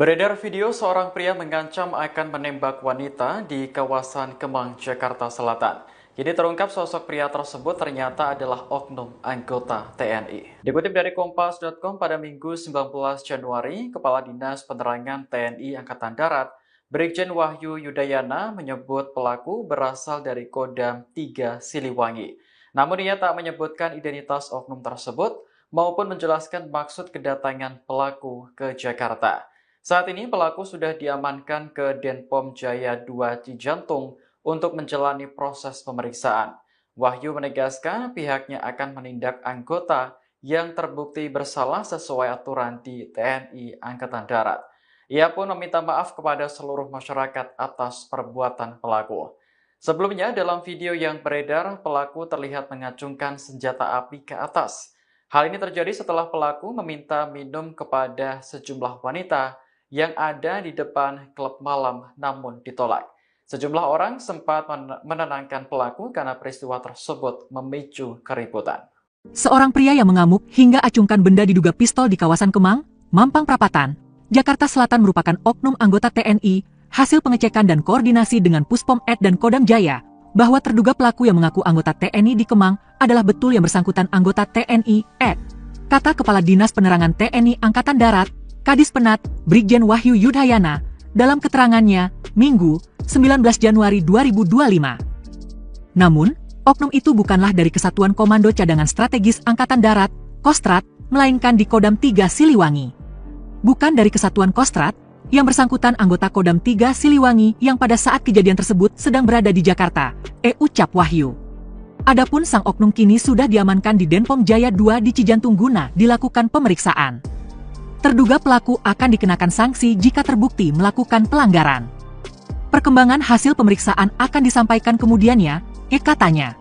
Beredar video seorang pria mengancam akan menembak wanita di kawasan Kemang, Jakarta Selatan. Jadi terungkap sosok pria tersebut ternyata adalah oknum anggota TNI. Dikutip dari Kompas.com pada Minggu 19 Januari, Kepala Dinas Penerangan TNI Angkatan Darat, Brigjen Wahyu Yudayana menyebut pelaku berasal dari Kodam 3 Siliwangi. Namun ia tak menyebutkan identitas oknum tersebut maupun menjelaskan maksud kedatangan pelaku ke Jakarta. Saat ini pelaku sudah diamankan ke Denpom Jaya 2 Cijantung untuk menjalani proses pemeriksaan. Wahyu menegaskan pihaknya akan menindak anggota yang terbukti bersalah sesuai aturan di TNI Angkatan Darat. Ia pun meminta maaf kepada seluruh masyarakat atas perbuatan pelaku. Sebelumnya, dalam video yang beredar, pelaku terlihat mengacungkan senjata api ke atas. Hal ini terjadi setelah pelaku meminta minum kepada sejumlah wanita yang ada di depan klub malam namun ditolak. Sejumlah orang sempat menenangkan pelaku karena peristiwa tersebut memicu keributan. Seorang pria yang mengamuk hingga acungkan benda diduga pistol di kawasan Kemang, Mampang Perapatan, Jakarta Selatan merupakan oknum anggota TNI, hasil pengecekan dan koordinasi dengan Puspom Ed dan Kodam Jaya, bahwa terduga pelaku yang mengaku anggota TNI di Kemang adalah betul yang bersangkutan anggota TNI Ed. Kata Kepala Dinas Penerangan TNI Angkatan Darat, Kadis Penat, Brigjen Wahyu Yudayana, dalam keterangannya, Minggu, 19 Januari 2025. Namun, oknum itu bukanlah dari Kesatuan Komando Cadangan Strategis Angkatan Darat, Kostrat, melainkan di Kodam 3 Siliwangi. Bukan dari Kesatuan Kostrat, yang bersangkutan anggota Kodam 3 Siliwangi yang pada saat kejadian tersebut sedang berada di Jakarta, ucap Wahyu. Adapun sang oknum kini sudah diamankan di Denpom Jaya 2 di Cijantung guna dilakukan pemeriksaan. Terduga pelaku akan dikenakan sanksi jika terbukti melakukan pelanggaran. Perkembangan hasil pemeriksaan akan disampaikan kemudiannya, katanya.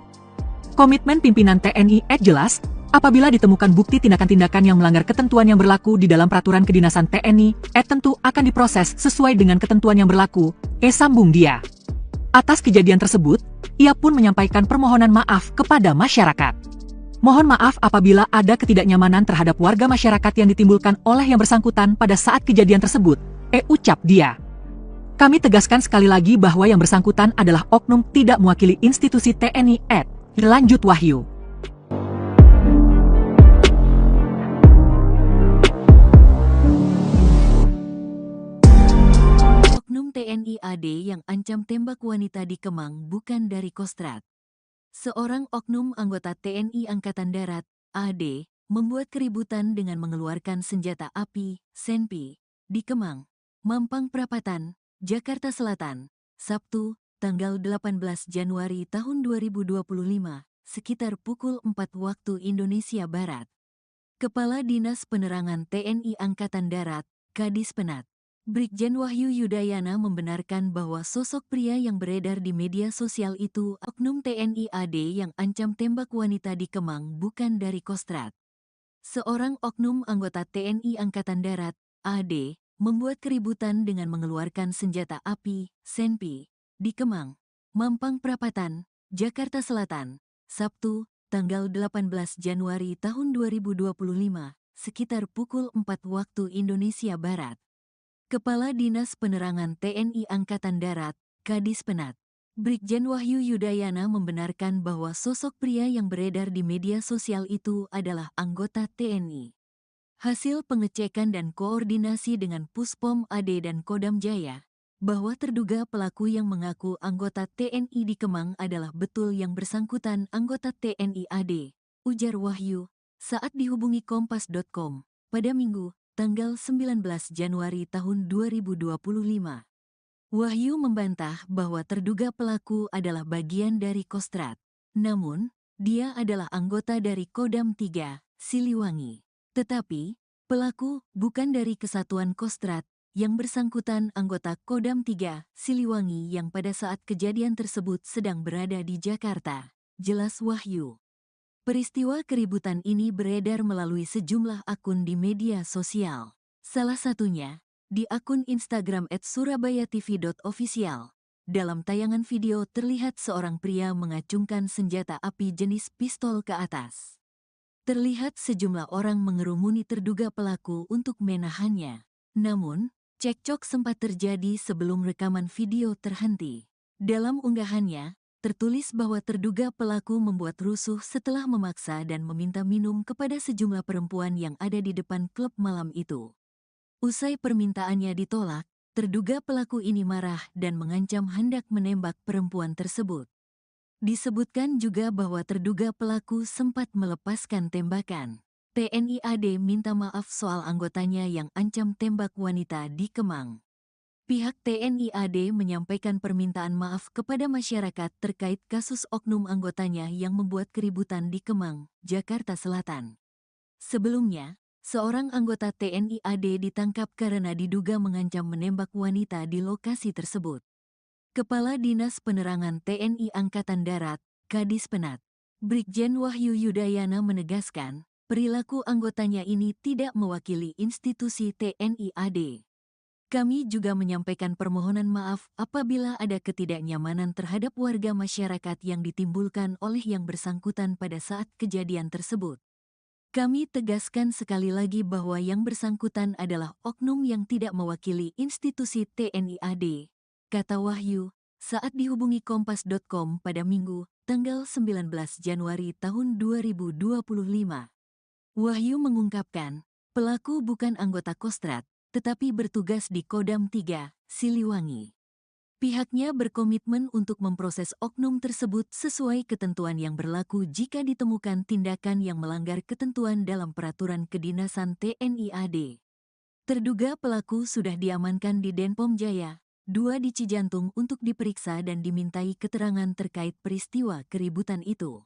Komitmen pimpinan TNI jelas, apabila ditemukan bukti tindakan-tindakan yang melanggar ketentuan yang berlaku di dalam peraturan kedinasan TNI, tentu akan diproses sesuai dengan ketentuan yang berlaku, sambung dia. Atas kejadian tersebut, ia pun menyampaikan permohonan maaf kepada masyarakat. Mohon maaf apabila ada ketidaknyamanan terhadap warga masyarakat yang ditimbulkan oleh yang bersangkutan pada saat kejadian tersebut, ucap dia. Kami tegaskan sekali lagi bahwa yang bersangkutan adalah oknum tidak mewakili institusi TNI lanjut Wahyu. Oknum TNI AD yang ancam tembak wanita di Kemang bukan dari Kostrat. Seorang oknum anggota TNI Angkatan Darat, AD, membuat keributan dengan mengeluarkan senjata api, senpi, di Kemang, Mampang Perapatan, Jakarta Selatan, Sabtu, tanggal 18 Januari tahun 2025, sekitar pukul 4 waktu Indonesia Barat. Kepala Dinas Penerangan TNI Angkatan Darat, Kadis Penat, Brigjen Wahyu Yudayana membenarkan bahwa sosok pria yang beredar di media sosial itu oknum TNI AD yang ancam tembak wanita di Kemang bukan dari Kostrat. Seorang oknum anggota TNI Angkatan Darat, AD, membuat keributan dengan mengeluarkan senjata api, senpi, di Kemang, Mampang Perapatan, Jakarta Selatan, Sabtu, tanggal 18 Januari tahun 2025, sekitar pukul 4 waktu Indonesia Barat. Kepala Dinas Penerangan TNI Angkatan Darat, Kadis Penat, Brigjen Wahyu Yudayana membenarkan bahwa sosok pria yang beredar di media sosial itu adalah anggota TNI. Hasil pengecekan dan koordinasi dengan Puspom AD dan Kodam Jaya, bahwa terduga pelaku yang mengaku anggota TNI di Kemang adalah betul yang bersangkutan anggota TNI AD, ujar Wahyu, saat dihubungi Kompas.com, pada Minggu, tanggal 19 Januari tahun 2025. Wahyu membantah bahwa terduga pelaku adalah bagian dari Kostrat. Namun, dia adalah anggota dari Kodam 3, Siliwangi. Tetapi, pelaku bukan dari Kesatuan Kostrat, yang bersangkutan anggota Kodam 3, Siliwangi yang pada saat kejadian tersebut sedang berada di Jakarta, jelas Wahyu. Peristiwa keributan ini beredar melalui sejumlah akun di media sosial. Salah satunya, di akun Instagram @surabayatv.official. Dalam tayangan video terlihat seorang pria mengacungkan senjata api jenis pistol ke atas. Terlihat sejumlah orang mengerumuni terduga pelaku untuk menahannya. Namun, cekcok sempat terjadi sebelum rekaman video terhenti. Dalam unggahannya, tertulis bahwa terduga pelaku membuat rusuh setelah memaksa dan meminta minum kepada sejumlah perempuan yang ada di depan klub malam itu. Usai permintaannya ditolak, terduga pelaku ini marah dan mengancam hendak menembak perempuan tersebut. Disebutkan juga bahwa terduga pelaku sempat melepaskan tembakan. TNI AD minta maaf soal anggotanya yang ancam tembak wanita di Kemang. Pihak TNI AD menyampaikan permintaan maaf kepada masyarakat terkait kasus oknum anggotanya yang membuat keributan di Kemang, Jakarta Selatan. Sebelumnya, seorang anggota TNI AD ditangkap karena diduga mengancam menembak wanita di lokasi tersebut. Kepala Dinas Penerangan TNI Angkatan Darat, Kadis Penat, Brigjen Wahyu Yudayana menegaskan, perilaku anggotanya ini tidak mewakili institusi TNI AD. Kami juga menyampaikan permohonan maaf apabila ada ketidaknyamanan terhadap warga masyarakat yang ditimbulkan oleh yang bersangkutan pada saat kejadian tersebut. Kami tegaskan sekali lagi bahwa yang bersangkutan adalah oknum yang tidak mewakili institusi TNI AD, kata Wahyu, saat dihubungi Kompas.com pada Minggu, tanggal 19 Januari tahun 2025. Wahyu mengungkapkan, pelaku bukan anggota Kostrad, tetapi bertugas di Kodam 3, Siliwangi. Pihaknya berkomitmen untuk memproses oknum tersebut sesuai ketentuan yang berlaku jika ditemukan tindakan yang melanggar ketentuan dalam peraturan kedinasan TNI AD. Terduga pelaku sudah diamankan di Denpom Jaya, 2 di Cijantung untuk diperiksa dan dimintai keterangan terkait peristiwa keributan itu.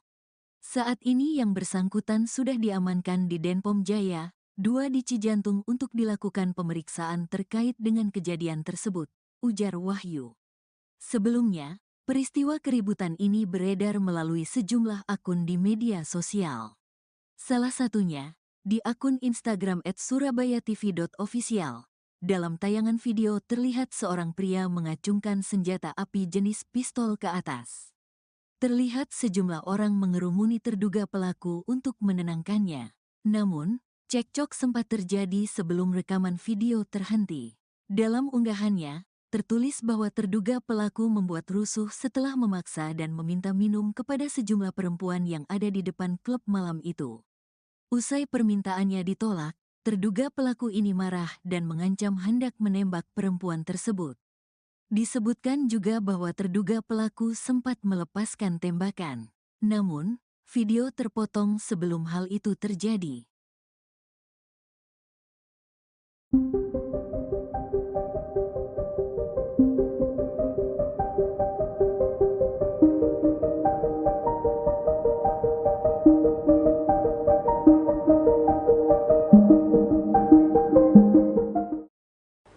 Saat ini yang bersangkutan sudah diamankan di Denpom Jaya, 2 di Cijantung untuk dilakukan pemeriksaan terkait dengan kejadian tersebut, ujar Wahyu. Sebelumnya, peristiwa keributan ini beredar melalui sejumlah akun di media sosial. Salah satunya, di akun Instagram @surabayatv.official. Dalam tayangan video terlihat seorang pria mengacungkan senjata api jenis pistol ke atas. Terlihat sejumlah orang mengerumuni terduga pelaku untuk menenangkannya. Namun, cekcok sempat terjadi sebelum rekaman video terhenti. Dalam unggahannya, tertulis bahwa terduga pelaku membuat rusuh setelah memaksa dan meminta minum kepada sejumlah perempuan yang ada di depan klub malam itu. Usai permintaannya ditolak, terduga pelaku ini marah dan mengancam hendak menembak perempuan tersebut. Disebutkan juga bahwa terduga pelaku sempat melepaskan tembakan. Namun, video terpotong sebelum hal itu terjadi.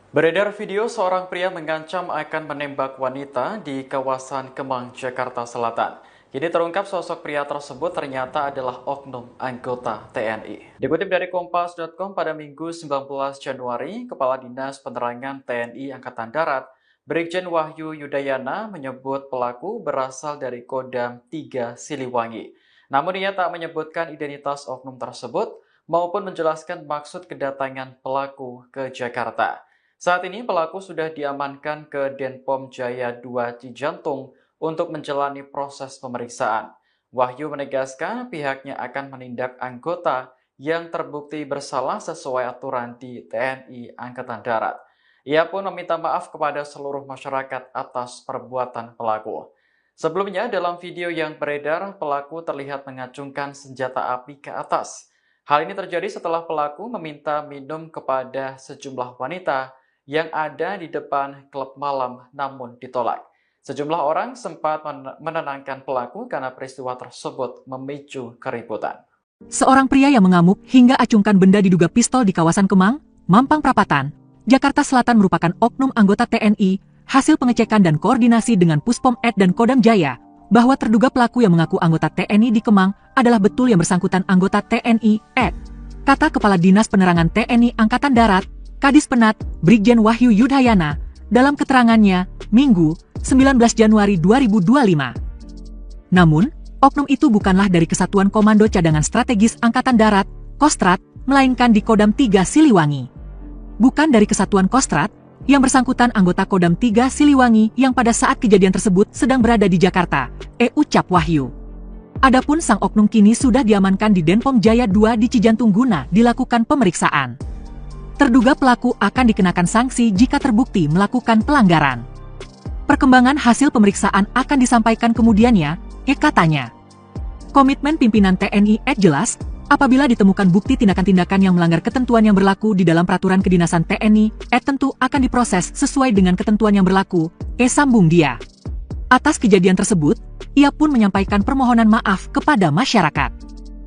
Beredar video seorang pria mengancam akan menembak wanita di kawasan Kemang, Jakarta Selatan. Kini terungkap sosok pria tersebut ternyata adalah oknum anggota TNI. Dikutip dari Kompas.com pada Minggu 19 Januari, Kepala Dinas Penerangan TNI Angkatan Darat, Brigjen Wahyu Yudayana menyebut pelaku berasal dari Kodam 3 Siliwangi. Namun ia tak menyebutkan identitas oknum tersebut maupun menjelaskan maksud kedatangan pelaku ke Jakarta. Saat ini pelaku sudah diamankan ke Denpom Jaya 2 Cijantung untuk menjalani proses pemeriksaan. Wahyu menegaskan pihaknya akan menindak anggota yang terbukti bersalah sesuai aturan di TNI Angkatan Darat. Ia pun meminta maaf kepada seluruh masyarakat atas perbuatan pelaku. Sebelumnya dalam video yang beredar, pelaku terlihat mengacungkan senjata api ke atas. Hal ini terjadi setelah pelaku meminta minum kepada sejumlah wanita yang ada di depan klub malam namun ditolak. Sejumlah orang sempat menenangkan pelaku karena peristiwa tersebut memicu keributan. Seorang pria yang mengamuk hingga acungkan benda diduga pistol di kawasan Kemang, Mampang Perapatan, Jakarta Selatan merupakan oknum anggota TNI, hasil pengecekan dan koordinasi dengan Puspom Ed dan Kodam Jaya, bahwa terduga pelaku yang mengaku anggota TNI di Kemang adalah betul yang bersangkutan anggota TNI Ed. Kata Kepala Dinas Penerangan TNI Angkatan Darat, Kadis Penat, Brigjen Wahyu Yudayana, dalam keterangannya, Minggu, 19 Januari 2025. Namun, oknum itu bukanlah dari Kesatuan Komando Cadangan Strategis Angkatan Darat, Kostrad, melainkan di Kodam 3 Siliwangi. Bukan dari Kesatuan Kostrad, Yang bersangkutan anggota Kodam 3 Siliwangi yang pada saat kejadian tersebut sedang berada di Jakarta, ucap Wahyu. Adapun sang oknum kini sudah diamankan di Denpom Jaya 2 di Cijantung guna dilakukan pemeriksaan. Terduga pelaku akan dikenakan sanksi jika terbukti melakukan pelanggaran. Perkembangan hasil pemeriksaan akan disampaikan kemudiannya, katanya. Komitmen pimpinan TNI jelas, apabila ditemukan bukti tindakan-tindakan yang melanggar ketentuan yang berlaku di dalam peraturan kedinasan TNI, tentu akan diproses sesuai dengan ketentuan yang berlaku, sambung dia. Atas kejadian tersebut, ia pun menyampaikan permohonan maaf kepada masyarakat.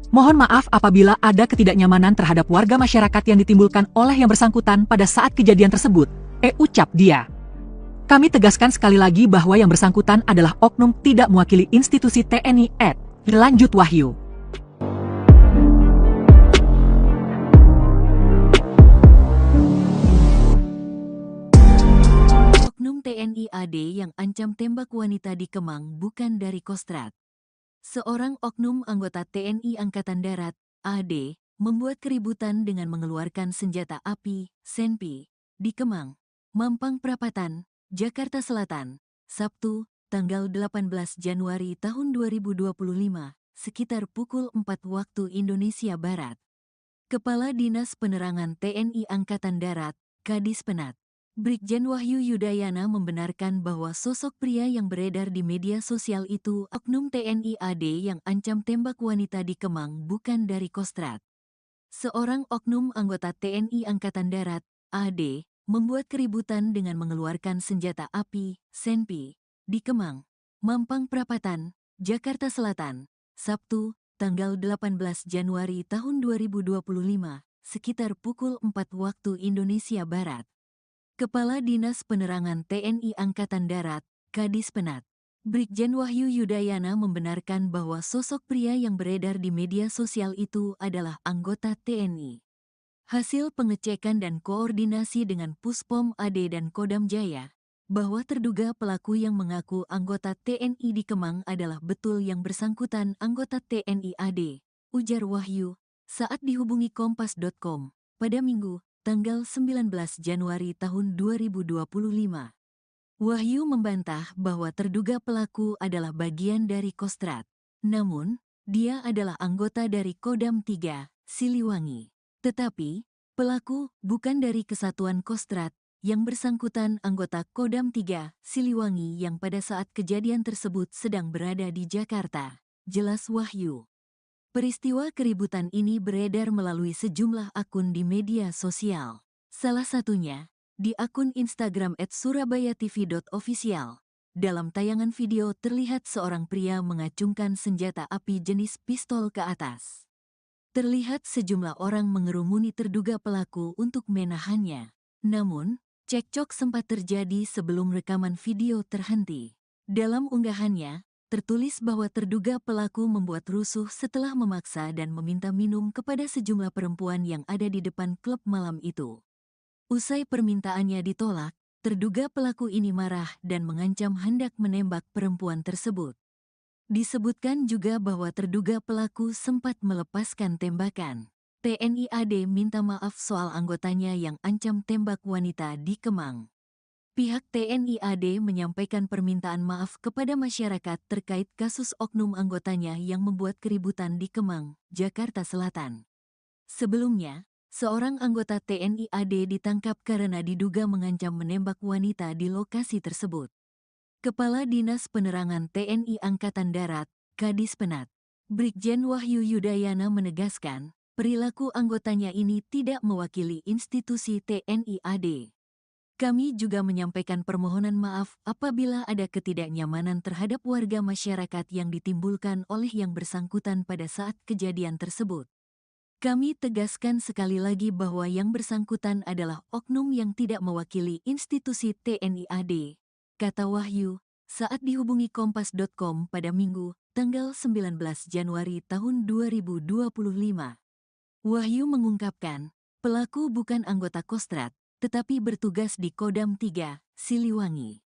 Mohon maaf apabila ada ketidaknyamanan terhadap warga masyarakat yang ditimbulkan oleh yang bersangkutan pada saat kejadian tersebut, ucap dia. Kami tegaskan sekali lagi bahwa yang bersangkutan adalah oknum tidak mewakili institusi TNI, lanjut Wahyu. Oknum TNI AD yang ancam tembak wanita di Kemang bukan dari Kostrad. Seorang oknum anggota TNI Angkatan Darat, AD, membuat keributan dengan mengeluarkan senjata api, senpi, di Kemang, Mampang Perapatan, Jakarta Selatan, Sabtu, tanggal 18 Januari tahun 2025, sekitar pukul 4 waktu Indonesia Barat. Kepala Dinas Penerangan TNI Angkatan Darat, Kadis Penat, Brigjen Wahyu Yudayana membenarkan bahwa sosok pria yang beredar di media sosial itu oknum TNI AD yang ancam tembak wanita di Kemang bukan dari Kostrad. Seorang oknum anggota TNI Angkatan Darat, AD, membuat keributan dengan mengeluarkan senjata api, senpi, di Kemang, Mampang Perapatan, Jakarta Selatan, Sabtu, tanggal 18 Januari tahun 2025, sekitar pukul 4 waktu Indonesia Barat. Kepala Dinas Penerangan TNI Angkatan Darat, Kadis Penat, Brigjen Wahyu Yudayana membenarkan bahwa sosok pria yang beredar di media sosial itu adalah anggota TNI. Hasil pengecekan dan koordinasi dengan Puspom AD dan Kodam Jaya, bahwa terduga pelaku yang mengaku anggota TNI di Kemang adalah betul yang bersangkutan anggota TNI AD, ujar Wahyu, saat dihubungi Kompas.com, pada Minggu, tanggal 19 Januari tahun 2025. Wahyu membantah bahwa terduga pelaku adalah bagian dari Kostrad. Namun, dia adalah anggota dari Kodam 3, Siliwangi. Tetapi, pelaku bukan dari Kesatuan Kostrad, yang bersangkutan anggota Kodam 3, Siliwangi yang pada saat kejadian tersebut sedang berada di Jakarta, jelas Wahyu. Peristiwa keributan ini beredar melalui sejumlah akun di media sosial. Salah satunya, di akun Instagram @surabayatv.official. Dalam tayangan video terlihat seorang pria mengacungkan senjata api jenis pistol ke atas. Terlihat sejumlah orang mengerumuni terduga pelaku untuk menahannya. Namun, cekcok sempat terjadi sebelum rekaman video terhenti. Dalam unggahannya, tertulis bahwa terduga pelaku membuat rusuh setelah memaksa dan meminta minum kepada sejumlah perempuan yang ada di depan klub malam itu. Usai permintaannya ditolak, terduga pelaku ini marah dan mengancam hendak menembak perempuan tersebut. Disebutkan juga bahwa terduga pelaku sempat melepaskan tembakan. TNI AD minta maaf soal anggotanya yang ancam tembak wanita di Kemang. Pihak TNI AD menyampaikan permintaan maaf kepada masyarakat terkait kasus oknum anggotanya yang membuat keributan di Kemang, Jakarta Selatan. Sebelumnya, seorang anggota TNI AD ditangkap karena diduga mengancam menembak wanita di lokasi tersebut. Kepala Dinas Penerangan TNI Angkatan Darat, Kadis Penat, Brigjen Wahyu Yudayana menegaskan, perilaku anggotanya ini tidak mewakili institusi TNI AD. Kami juga menyampaikan permohonan maaf apabila ada ketidaknyamanan terhadap warga masyarakat yang ditimbulkan oleh yang bersangkutan pada saat kejadian tersebut. Kami tegaskan sekali lagi bahwa yang bersangkutan adalah oknum yang tidak mewakili institusi TNI AD, kata Wahyu, saat dihubungi Kompas.com pada Minggu, tanggal 19 Januari tahun 2025. Wahyu mengungkapkan, pelaku bukan anggota Kostrad, tetapi bertugas di Kodam 3, Siliwangi.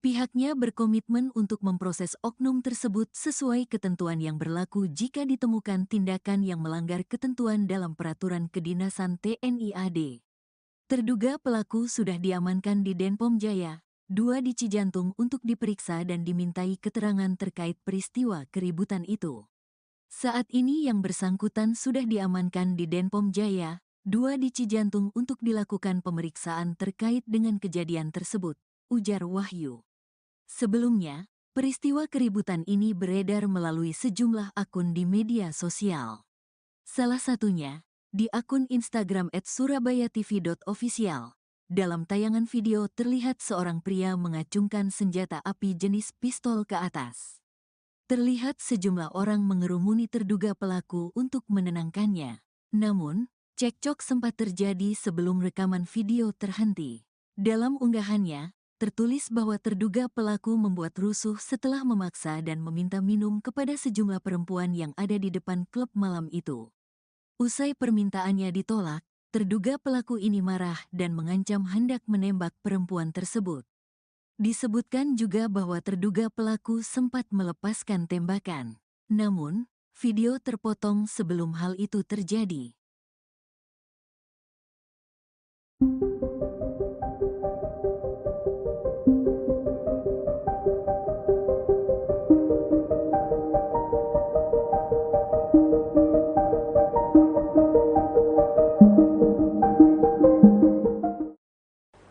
Pihaknya berkomitmen untuk memproses oknum tersebut sesuai ketentuan yang berlaku jika ditemukan tindakan yang melanggar ketentuan dalam peraturan kedinasan TNI AD. Terduga pelaku sudah diamankan di Denpom Jaya 2 di Cijantung untuk diperiksa dan dimintai keterangan terkait peristiwa keributan itu. Saat ini yang bersangkutan sudah diamankan di Denpom Jaya 2 di Cijantung untuk dilakukan pemeriksaan terkait dengan kejadian tersebut, ujar Wahyu. Sebelumnya, peristiwa keributan ini beredar melalui sejumlah akun di media sosial. Salah satunya, di akun Instagram @surabayatv.official. Dalam tayangan video terlihat seorang pria mengacungkan senjata api jenis pistol ke atas. Terlihat sejumlah orang mengerumuni terduga pelaku untuk menenangkannya. Namun, cekcok sempat terjadi sebelum rekaman video terhenti. Dalam unggahannya, tertulis bahwa terduga pelaku membuat rusuh setelah memaksa dan meminta minum kepada sejumlah perempuan yang ada di depan klub malam itu. Usai permintaannya ditolak, terduga pelaku ini marah dan mengancam hendak menembak perempuan tersebut. Disebutkan juga bahwa terduga pelaku sempat melepaskan tembakan. Namun, video terpotong sebelum hal itu terjadi.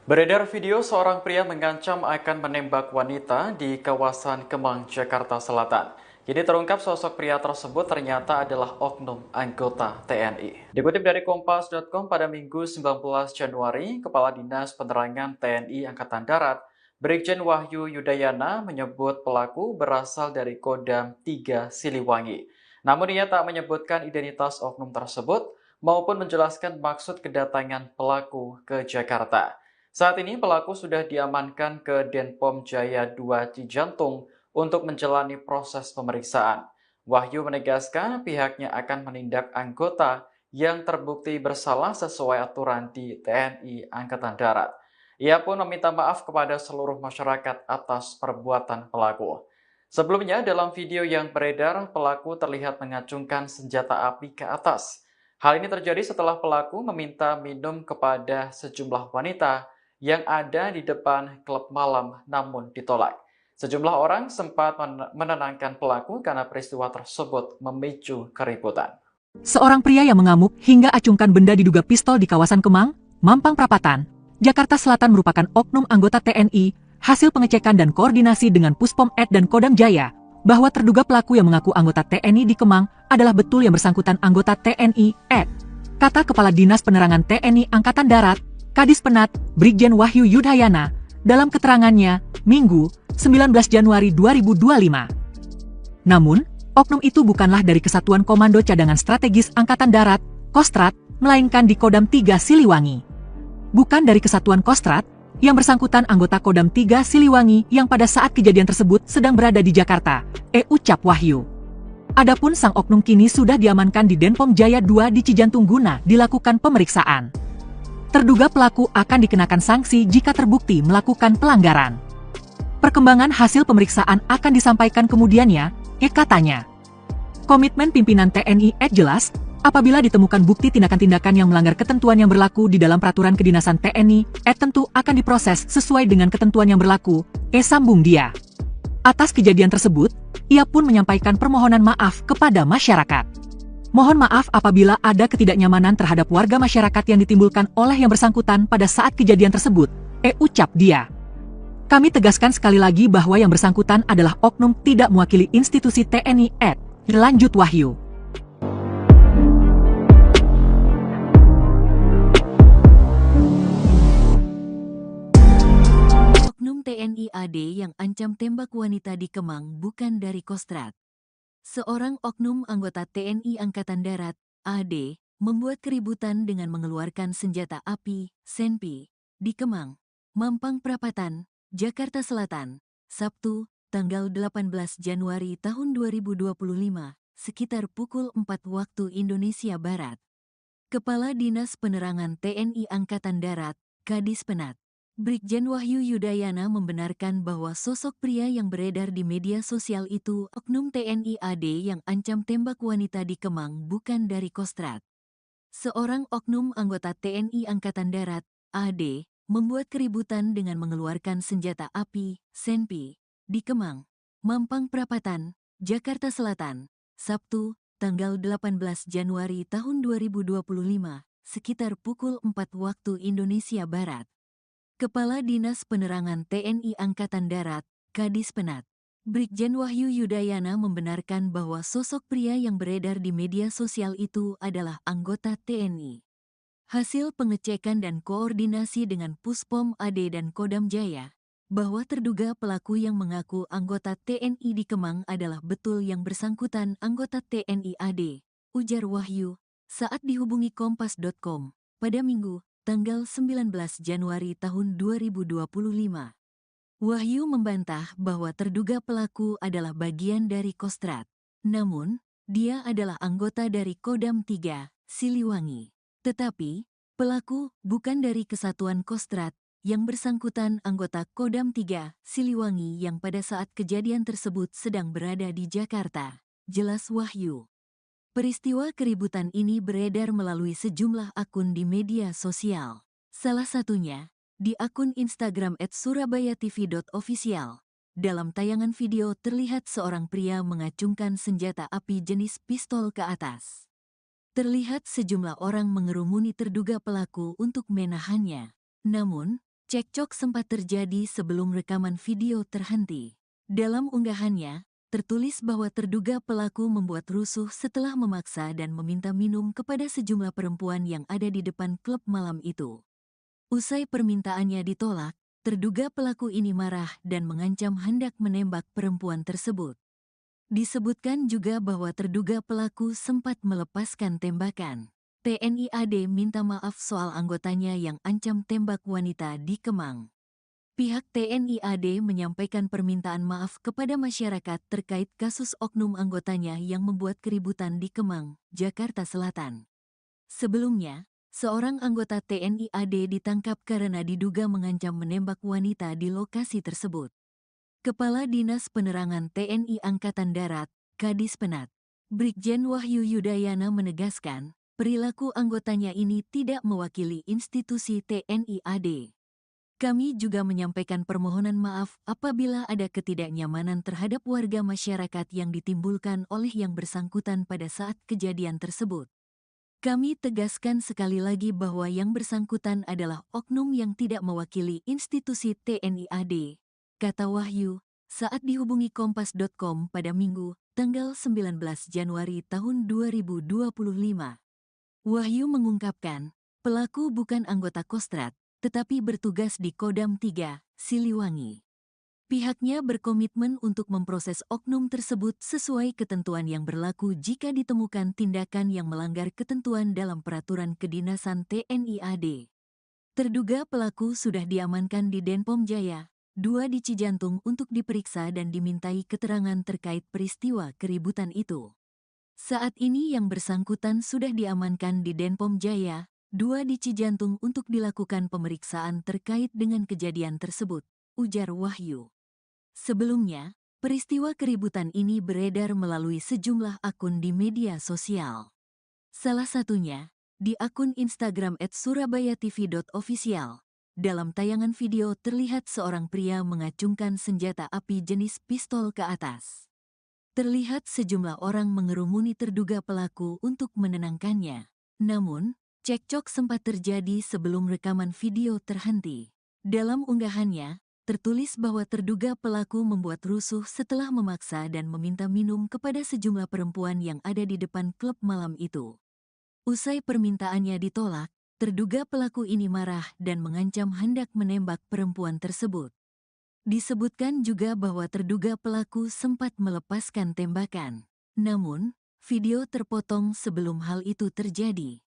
Beredar video seorang pria mengancam akan menembak wanita di kawasan Kemang, Jakarta Selatan. Jadi terungkap sosok pria tersebut ternyata adalah oknum anggota TNI. Dikutip dari Kompas.com pada Minggu 19 Januari, Kepala Dinas Penerangan TNI Angkatan Darat, Brigjen Wahyu Yudayana menyebut pelaku berasal dari Kodam 3 Siliwangi. Namun ia tak menyebutkan identitas oknum tersebut maupun menjelaskan maksud kedatangan pelaku ke Jakarta. Saat ini pelaku sudah diamankan ke Denpom Jaya 2 Cijantung untuk menjalani proses pemeriksaan. Wahyu menegaskan pihaknya akan menindak anggota yang terbukti bersalah sesuai aturan di TNI Angkatan Darat. Ia pun meminta maaf kepada seluruh masyarakat atas perbuatan pelaku. Sebelumnya dalam video yang beredar, pelaku terlihat mengacungkan senjata api ke atas. Hal ini terjadi setelah pelaku meminta minum kepada sejumlah wanita yang ada di depan klub malam namun ditolak. Sejumlah orang sempat menenangkan pelaku karena peristiwa tersebut memicu keributan. Seorang pria yang mengamuk hingga acungkan benda diduga pistol di kawasan Kemang, Mampang Perapatan, Jakarta Selatan merupakan oknum anggota TNI, hasil pengecekan dan koordinasi dengan Puspom Ed dan Kodam Jaya, bahwa terduga pelaku yang mengaku anggota TNI di Kemang adalah betul yang bersangkutan anggota TNI Ed. Kata Kepala Dinas Penerangan TNI Angkatan Darat, Kadis Penat, Brigjen Wahyu Yudayana, dalam keterangannya, Minggu, 19 Januari 2025. Namun, oknum itu bukanlah dari Kesatuan Komando Cadangan Strategis Angkatan Darat, Kostrat, melainkan di Kodam 3 Siliwangi. Bukan dari Kesatuan Kostrat, yang bersangkutan anggota Kodam 3 Siliwangi yang pada saat kejadian tersebut sedang berada di Jakarta, ucap Wahyu. Adapun sang oknum kini sudah diamankan di Denpom Jaya 2 di Cijantung guna dilakukan pemeriksaan. Terduga pelaku akan dikenakan sanksi jika terbukti melakukan pelanggaran. Perkembangan hasil pemeriksaan akan disampaikan kemudiannya, katanya. Komitmen pimpinan TNI jelas, apabila ditemukan bukti tindakan-tindakan yang melanggar ketentuan yang berlaku di dalam peraturan kedinasan TNI, tentu akan diproses sesuai dengan ketentuan yang berlaku, sambung dia. Atas kejadian tersebut, ia pun menyampaikan permohonan maaf kepada masyarakat. Mohon maaf apabila ada ketidaknyamanan terhadap warga masyarakat yang ditimbulkan oleh yang bersangkutan pada saat kejadian tersebut, ucap dia. Kami tegaskan sekali lagi bahwa yang bersangkutan adalah oknum tidak mewakili institusi TNI lanjut Wahyu. Oknum TNI AD yang ancam tembak wanita di Kemang bukan dari Kostrat. Seorang oknum anggota TNI Angkatan Darat, AD, membuat keributan dengan mengeluarkan senjata api, senpi, di Kemang, Mampang Perapatan, Jakarta Selatan, Sabtu, tanggal 18 Januari tahun 2025, sekitar pukul 4 waktu Indonesia Barat. Kepala Dinas Penerangan TNI Angkatan Darat, Kadis Penat, Brigjen Wahyu Yudayana membenarkan bahwa sosok pria yang beredar di media sosial itu oknum TNI AD yang ancam tembak wanita di Kemang bukan dari Kostrat. Seorang oknum anggota TNI Angkatan Darat, AD, membuat keributan dengan mengeluarkan senjata api, senpi, di Kemang, Mampang Perapatan, Jakarta Selatan, Sabtu, tanggal 18 Januari tahun 2025, sekitar pukul 4 waktu Indonesia Barat. Kepala Dinas Penerangan TNI Angkatan Darat, Kadis Penat, Brigjen Wahyu Yudayana membenarkan bahwa sosok pria yang beredar di media sosial itu adalah anggota TNI. Hasil pengecekan dan koordinasi dengan Puspom AD dan Kodam Jaya, bahwa terduga pelaku yang mengaku anggota TNI di Kemang adalah betul yang bersangkutan anggota TNI AD, ujar Wahyu, saat dihubungi Kompas.com, pada Minggu, tanggal 19 Januari tahun 2025. Wahyu membantah bahwa terduga pelaku adalah bagian dari Kostrad. Namun, dia adalah anggota dari Kodam 3, Siliwangi. Tetapi, pelaku bukan dari Kesatuan Kostrad, yang bersangkutan anggota Kodam 3, Siliwangi yang pada saat kejadian tersebut sedang berada di Jakarta, jelas Wahyu. Peristiwa keributan ini beredar melalui sejumlah akun di media sosial. Salah satunya, di akun Instagram @surabayatv.official. Dalam tayangan video terlihat seorang pria mengacungkan senjata api jenis pistol ke atas. Terlihat sejumlah orang mengerumuni terduga pelaku untuk menahannya. Namun, cekcok sempat terjadi sebelum rekaman video terhenti. Dalam unggahannya, tertulis bahwa terduga pelaku membuat rusuh setelah memaksa dan meminta minum kepada sejumlah perempuan yang ada di depan klub malam itu. Usai permintaannya ditolak, terduga pelaku ini marah dan mengancam hendak menembak perempuan tersebut. Disebutkan juga bahwa terduga pelaku sempat melepaskan tembakan. TNI AD minta maaf soal anggotanya yang ancam tembak wanita di Kemang. Pihak TNI AD menyampaikan permintaan maaf kepada masyarakat terkait kasus oknum anggotanya yang membuat keributan di Kemang, Jakarta Selatan. Sebelumnya, seorang anggota TNI AD ditangkap karena diduga mengancam menembak wanita di lokasi tersebut. Kepala Dinas Penerangan TNI Angkatan Darat, Kadis Penat, Brigjen Wahyu Yudayana menegaskan, perilaku anggotanya ini tidak mewakili institusi TNI AD. Kami juga menyampaikan permohonan maaf apabila ada ketidaknyamanan terhadap warga masyarakat yang ditimbulkan oleh yang bersangkutan pada saat kejadian tersebut. Kami tegaskan sekali lagi bahwa yang bersangkutan adalah oknum yang tidak mewakili institusi TNI AD, kata Wahyu, saat dihubungi Kompas.com pada Minggu, tanggal 19 Januari tahun 2025. Wahyu mengungkapkan, pelaku bukan anggota Kostrad, tetapi bertugas di Kodam 3, Siliwangi. Pihaknya berkomitmen untuk memproses oknum tersebut sesuai ketentuan yang berlaku jika ditemukan tindakan yang melanggar ketentuan dalam peraturan kedinasan TNI AD. Terduga pelaku sudah diamankan di Denpom Jaya, 2 di Cijantung untuk diperiksa dan dimintai keterangan terkait peristiwa keributan itu. Saat ini yang bersangkutan sudah diamankan di Denpom Jaya, 2 di Cijantung untuk dilakukan pemeriksaan terkait dengan kejadian tersebut, ujar Wahyu. Sebelumnya, peristiwa keributan ini beredar melalui sejumlah akun di media sosial. Salah satunya, di akun Instagram @surabayatv.official. Dalam tayangan video terlihat seorang pria mengacungkan senjata api jenis pistol ke atas. Terlihat sejumlah orang mengerumuni terduga pelaku untuk menenangkannya. Namun, cekcok sempat terjadi sebelum rekaman video terhenti. Dalam unggahannya, tertulis bahwa terduga pelaku membuat rusuh setelah memaksa dan meminta minum kepada sejumlah perempuan yang ada di depan klub malam itu. Usai permintaannya ditolak, terduga pelaku ini marah dan mengancam hendak menembak perempuan tersebut. Disebutkan juga bahwa terduga pelaku sempat melepaskan tembakan. Namun, video terpotong sebelum hal itu terjadi.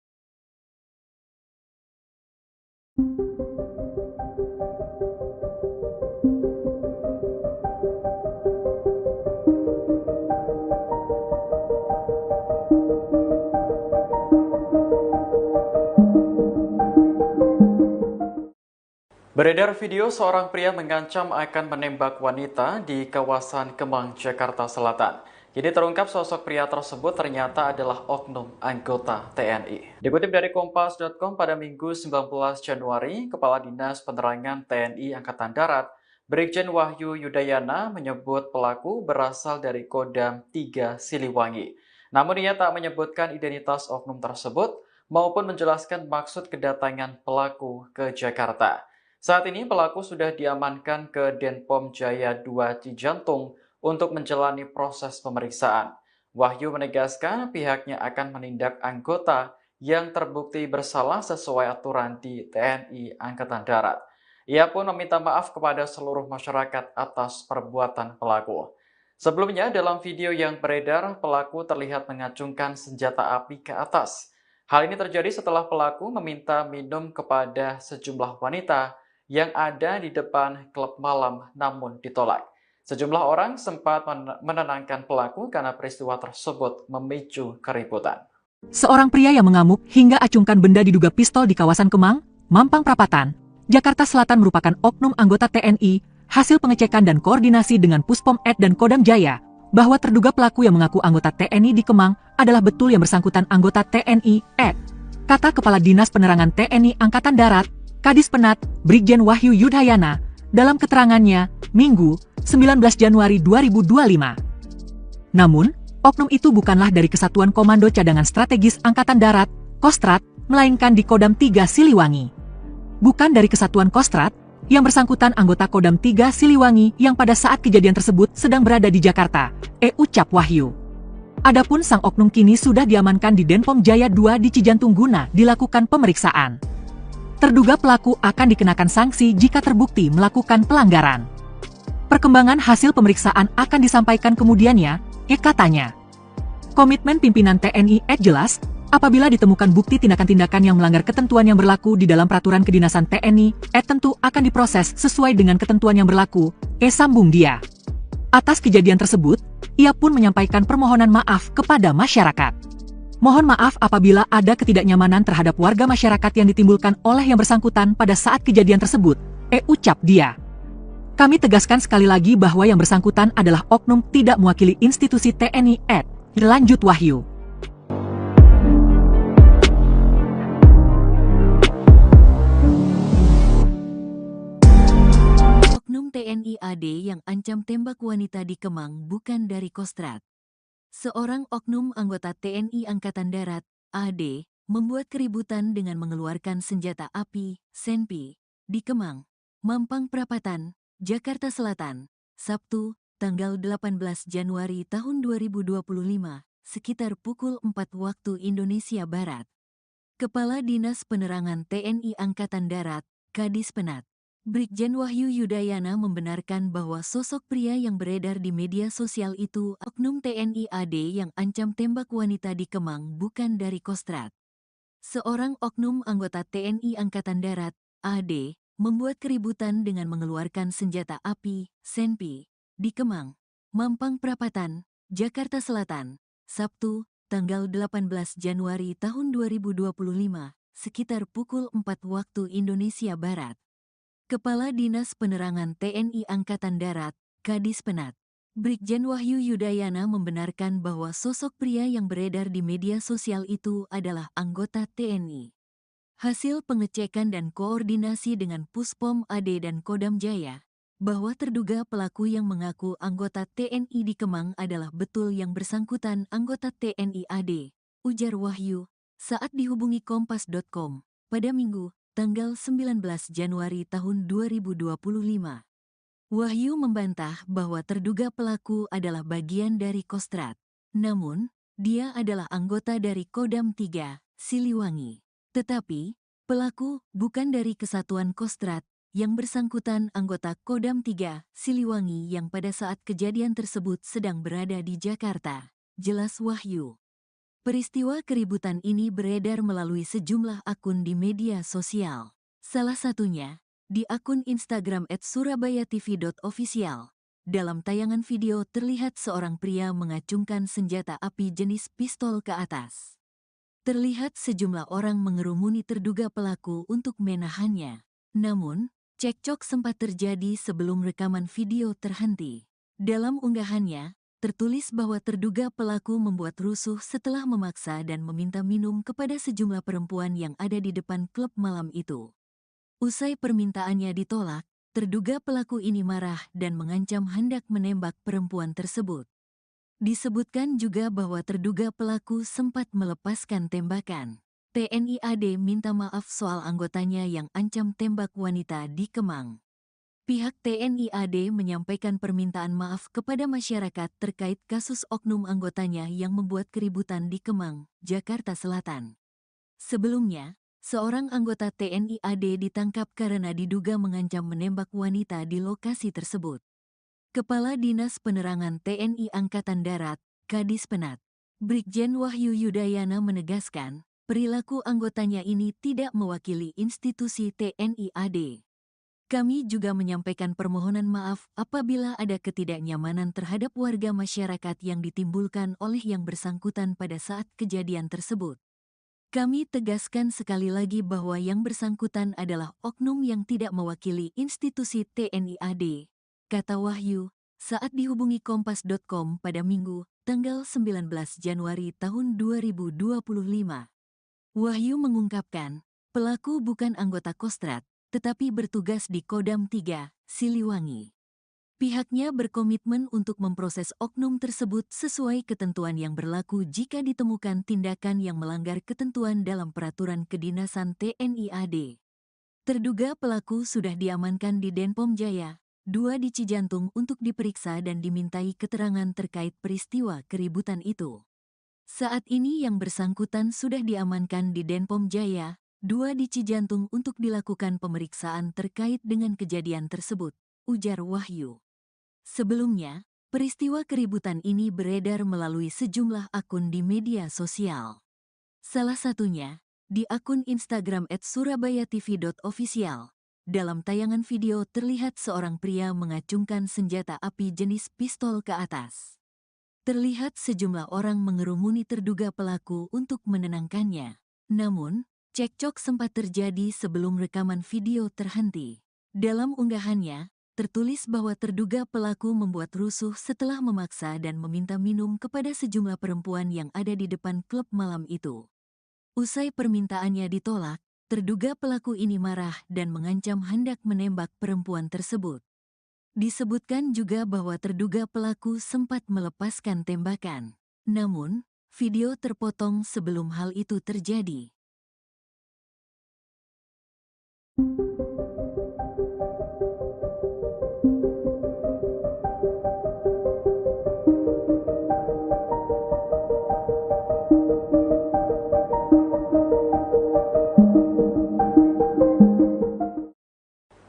Beredar video seorang pria mengancam akan menembak wanita di kawasan Kemang, Jakarta Selatan. Jadi terungkap sosok pria tersebut ternyata adalah oknum anggota TNI. Dikutip dari Kompas.com pada Minggu 19 Januari, Kepala Dinas Penerangan TNI Angkatan Darat, Brigjen Wahyu Yudayana menyebut pelaku berasal dari Kodam 3 Siliwangi. Namun ia tak menyebutkan identitas oknum tersebut maupun menjelaskan maksud kedatangan pelaku ke Jakarta. Saat ini pelaku sudah diamankan ke Denpom Jaya 2 Cijantung untuk menjalani proses pemeriksaan. Wahyu menegaskan pihaknya akan menindak anggota yang terbukti bersalah sesuai aturan di TNI Angkatan Darat. Ia pun meminta maaf kepada seluruh masyarakat atas perbuatan pelaku. Sebelumnya, dalam video yang beredar, pelaku terlihat mengacungkan senjata api ke atas. Hal ini terjadi setelah pelaku meminta minum kepada sejumlah wanita yang ada di depan klub malam namun ditolak. Sejumlah orang sempat menenangkan pelaku karena peristiwa tersebut memicu keributan. Seorang pria yang mengamuk hingga acungkan benda diduga pistol di kawasan Kemang, Mampang Perapatan, Jakarta Selatan merupakan oknum anggota TNI. Hasil pengecekan dan koordinasi dengan Puspom Ed dan Kodam Jaya, bahwa terduga pelaku yang mengaku anggota TNI di Kemang adalah betul yang bersangkutan anggota TNI Ed. Kata Kepala Dinas Penerangan TNI Angkatan Darat, Kadis Penat, Brigjen Wahyu Yudayana, dalam keterangannya, Minggu, 19 Januari 2025. Namun, oknum itu bukanlah dari Kesatuan Komando Cadangan Strategis Angkatan Darat, Kostrat, melainkan di Kodam 3 Siliwangi. Bukan dari Kesatuan Kostrat, yang bersangkutan anggota Kodam 3 Siliwangi yang pada saat kejadian tersebut sedang berada di Jakarta, ucap Wahyu. Adapun sang oknum kini sudah diamankan di Denpom Jaya 2 di Cijantung guna dilakukan pemeriksaan. Terduga pelaku akan dikenakan sanksi jika terbukti melakukan pelanggaran. Perkembangan hasil pemeriksaan akan disampaikan kemudiannya, katanya. Komitmen pimpinan TNI jelas, apabila ditemukan bukti tindakan-tindakan yang melanggar ketentuan yang berlaku di dalam peraturan kedinasan TNI, tentu akan diproses sesuai dengan ketentuan yang berlaku, sambung dia. Atas kejadian tersebut, ia pun menyampaikan permohonan maaf kepada masyarakat. Mohon maaf apabila ada ketidaknyamanan terhadap warga masyarakat yang ditimbulkan oleh yang bersangkutan pada saat kejadian tersebut, ucap dia. Kami tegaskan sekali lagi bahwa yang bersangkutan adalah oknum tidak mewakili institusi TNI lanjut Wahyu. Oknum TNI AD yang ancam tembak wanita di Kemang bukan dari Kostrat. Seorang oknum anggota TNI Angkatan Darat, AD, membuat keributan dengan mengeluarkan senjata api, senpi, di Kemang, Mampang Perapatan, Jakarta Selatan, Sabtu, tanggal 18 Januari tahun 2025, sekitar pukul 4 waktu Indonesia Barat. Kepala Dinas Penerangan TNI Angkatan Darat, Kadis Penat, Brigjen Wahyu Yudayana membenarkan bahwa sosok pria yang beredar di media sosial itu oknum TNI AD yang ancam tembak wanita di Kemang bukan dari Kostrat. Seorang oknum anggota TNI Angkatan Darat, AD, membuat keributan dengan mengeluarkan senjata api, senpi, di Kemang, Mampang Perapatan, Jakarta Selatan, Sabtu, tanggal 18 Januari tahun 2025, sekitar pukul 4 waktu Indonesia Barat. Kepala Dinas Penerangan TNI Angkatan Darat, Kadis Penat, Brigjen Wahyu Yudayana membenarkan bahwa sosok pria yang beredar di media sosial itu adalah anggota TNI. Hasil pengecekan dan koordinasi dengan Puspom AD dan Kodam Jaya, bahwa terduga pelaku yang mengaku anggota TNI di Kemang adalah betul yang bersangkutan anggota TNI AD, ujar Wahyu, saat dihubungi Kompas.com, pada Minggu, tanggal 19 Januari tahun 2025. Wahyu membantah bahwa terduga pelaku adalah bagian dari Kostrat. Namun, dia adalah anggota dari Kodam 3, Siliwangi. Tetapi, pelaku bukan dari Kesatuan Kostrat, yang bersangkutan anggota Kodam 3, Siliwangi yang pada saat kejadian tersebut sedang berada di Jakarta, jelas Wahyu. Peristiwa keributan ini beredar melalui sejumlah akun di media sosial. Salah satunya, di akun Instagram @surabayatv.official. Dalam tayangan video terlihat seorang pria mengacungkan senjata api jenis pistol ke atas. Terlihat sejumlah orang mengerumuni terduga pelaku untuk menahannya. Namun, cekcok sempat terjadi sebelum rekaman video terhenti. Dalam unggahannya, tertulis bahwa terduga pelaku membuat rusuh setelah memaksa dan meminta minum kepada sejumlah perempuan yang ada di depan klub malam itu. Usai permintaannya ditolak, terduga pelaku ini marah dan mengancam hendak menembak perempuan tersebut. Disebutkan juga bahwa terduga pelaku sempat melepaskan tembakan. TNI AD minta maaf soal anggotanya yang ancam tembak wanita di Kemang. Pihak TNI AD menyampaikan permintaan maaf kepada masyarakat terkait kasus oknum anggotanya yang membuat keributan di Kemang, Jakarta Selatan. Sebelumnya, seorang anggota TNI AD ditangkap karena diduga mengancam menembak wanita di lokasi tersebut. Kepala Dinas Penerangan TNI Angkatan Darat, Kadis Penat, Brigjen Wahyu Yudayana menegaskan, perilaku anggotanya ini tidak mewakili institusi TNI AD. Kami juga menyampaikan permohonan maaf apabila ada ketidaknyamanan terhadap warga masyarakat yang ditimbulkan oleh yang bersangkutan pada saat kejadian tersebut. Kami tegaskan sekali lagi bahwa yang bersangkutan adalah oknum yang tidak mewakili institusi TNI AD, kata Wahyu, saat dihubungi Kompas.com pada Minggu, tanggal 19 Januari tahun 2025. Wahyu mengungkapkan, pelaku bukan anggota Kostrad, tetapi bertugas di Kodam 3, Siliwangi. Pihaknya berkomitmen untuk memproses oknum tersebut sesuai ketentuan yang berlaku jika ditemukan tindakan yang melanggar ketentuan dalam peraturan kedinasan TNI AD. Terduga pelaku sudah diamankan di Denpom Jaya, 2 di Cijantung untuk diperiksa dan dimintai keterangan terkait peristiwa keributan itu. Saat ini yang bersangkutan sudah diamankan di Denpom Jaya, 2 di Cijantung untuk dilakukan pemeriksaan terkait dengan kejadian tersebut, ujar Wahyu. Sebelumnya, peristiwa keributan ini beredar melalui sejumlah akun di media sosial. Salah satunya, di akun Instagram @surabayatv.official. Dalam tayangan video terlihat seorang pria mengacungkan senjata api jenis pistol ke atas. Terlihat sejumlah orang mengerumuni terduga pelaku untuk menenangkannya. Namun, cekcok sempat terjadi sebelum rekaman video terhenti. Dalam unggahannya, tertulis bahwa terduga pelaku membuat rusuh setelah memaksa dan meminta minum kepada sejumlah perempuan yang ada di depan klub malam itu. Usai permintaannya ditolak, terduga pelaku ini marah dan mengancam hendak menembak perempuan tersebut. Disebutkan juga bahwa terduga pelaku sempat melepaskan tembakan. Namun, video terpotong sebelum hal itu terjadi.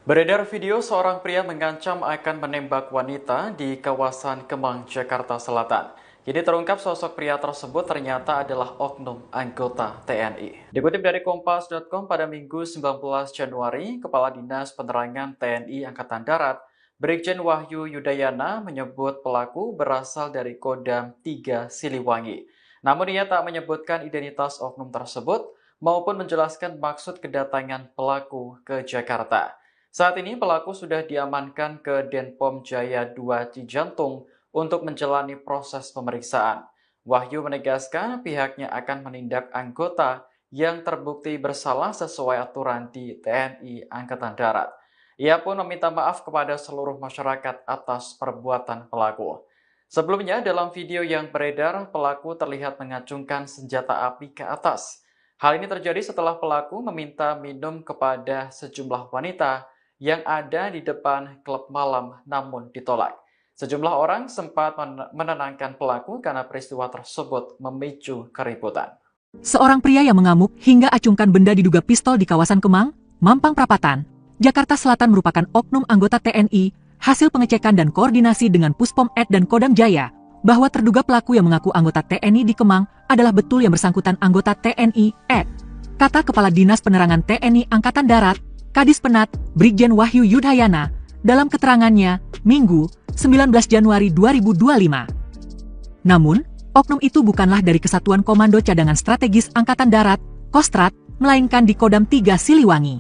Beredar video seorang pria mengancam akan menembak wanita di kawasan Kemang, Jakarta Selatan. Jadi terungkap sosok pria tersebut ternyata adalah oknum anggota TNI. Dikutip dari Kompas.com pada Minggu 19 Januari, Kepala Dinas Penerangan TNI Angkatan Darat, Brigjen Wahyu Yudayana menyebut pelaku berasal dari Kodam 3 Siliwangi. Namun ia tak menyebutkan identitas oknum tersebut maupun menjelaskan maksud kedatangan pelaku ke Jakarta. Saat ini pelaku sudah diamankan ke Denpom Jaya 2 Cijantung untuk menjalani proses pemeriksaan. Wahyu menegaskan pihaknya akan menindak anggota yang terbukti bersalah sesuai aturan di TNI Angkatan Darat. Ia pun meminta maaf kepada seluruh masyarakat atas perbuatan pelaku. Sebelumnya dalam video yang beredar, pelaku terlihat mengacungkan senjata api ke atas. Hal ini terjadi setelah pelaku meminta minum kepada sejumlah wanita yang ada di depan klub malam namun ditolak. Sejumlah orang sempat menenangkan pelaku karena peristiwa tersebut memicu keributan. Seorang pria yang mengamuk hingga acungkan benda diduga pistol di kawasan Kemang, Mampang Perapatan, Jakarta Selatan merupakan oknum anggota TNI. Hasil pengecekan dan koordinasi dengan Puspom Ed dan Kodam Jaya, bahwa terduga pelaku yang mengaku anggota TNI di Kemang adalah betul yang bersangkutan anggota TNI Ed. Kata Kepala Dinas Penerangan TNI Angkatan Darat, Kadis Penat, Brigjen Wahyu Yudayana, dalam keterangannya, Minggu, 19 Januari 2025. Namun, oknum itu bukanlah dari Kesatuan Komando Cadangan Strategis Angkatan Darat, Kostrad, melainkan di Kodam 3 Siliwangi.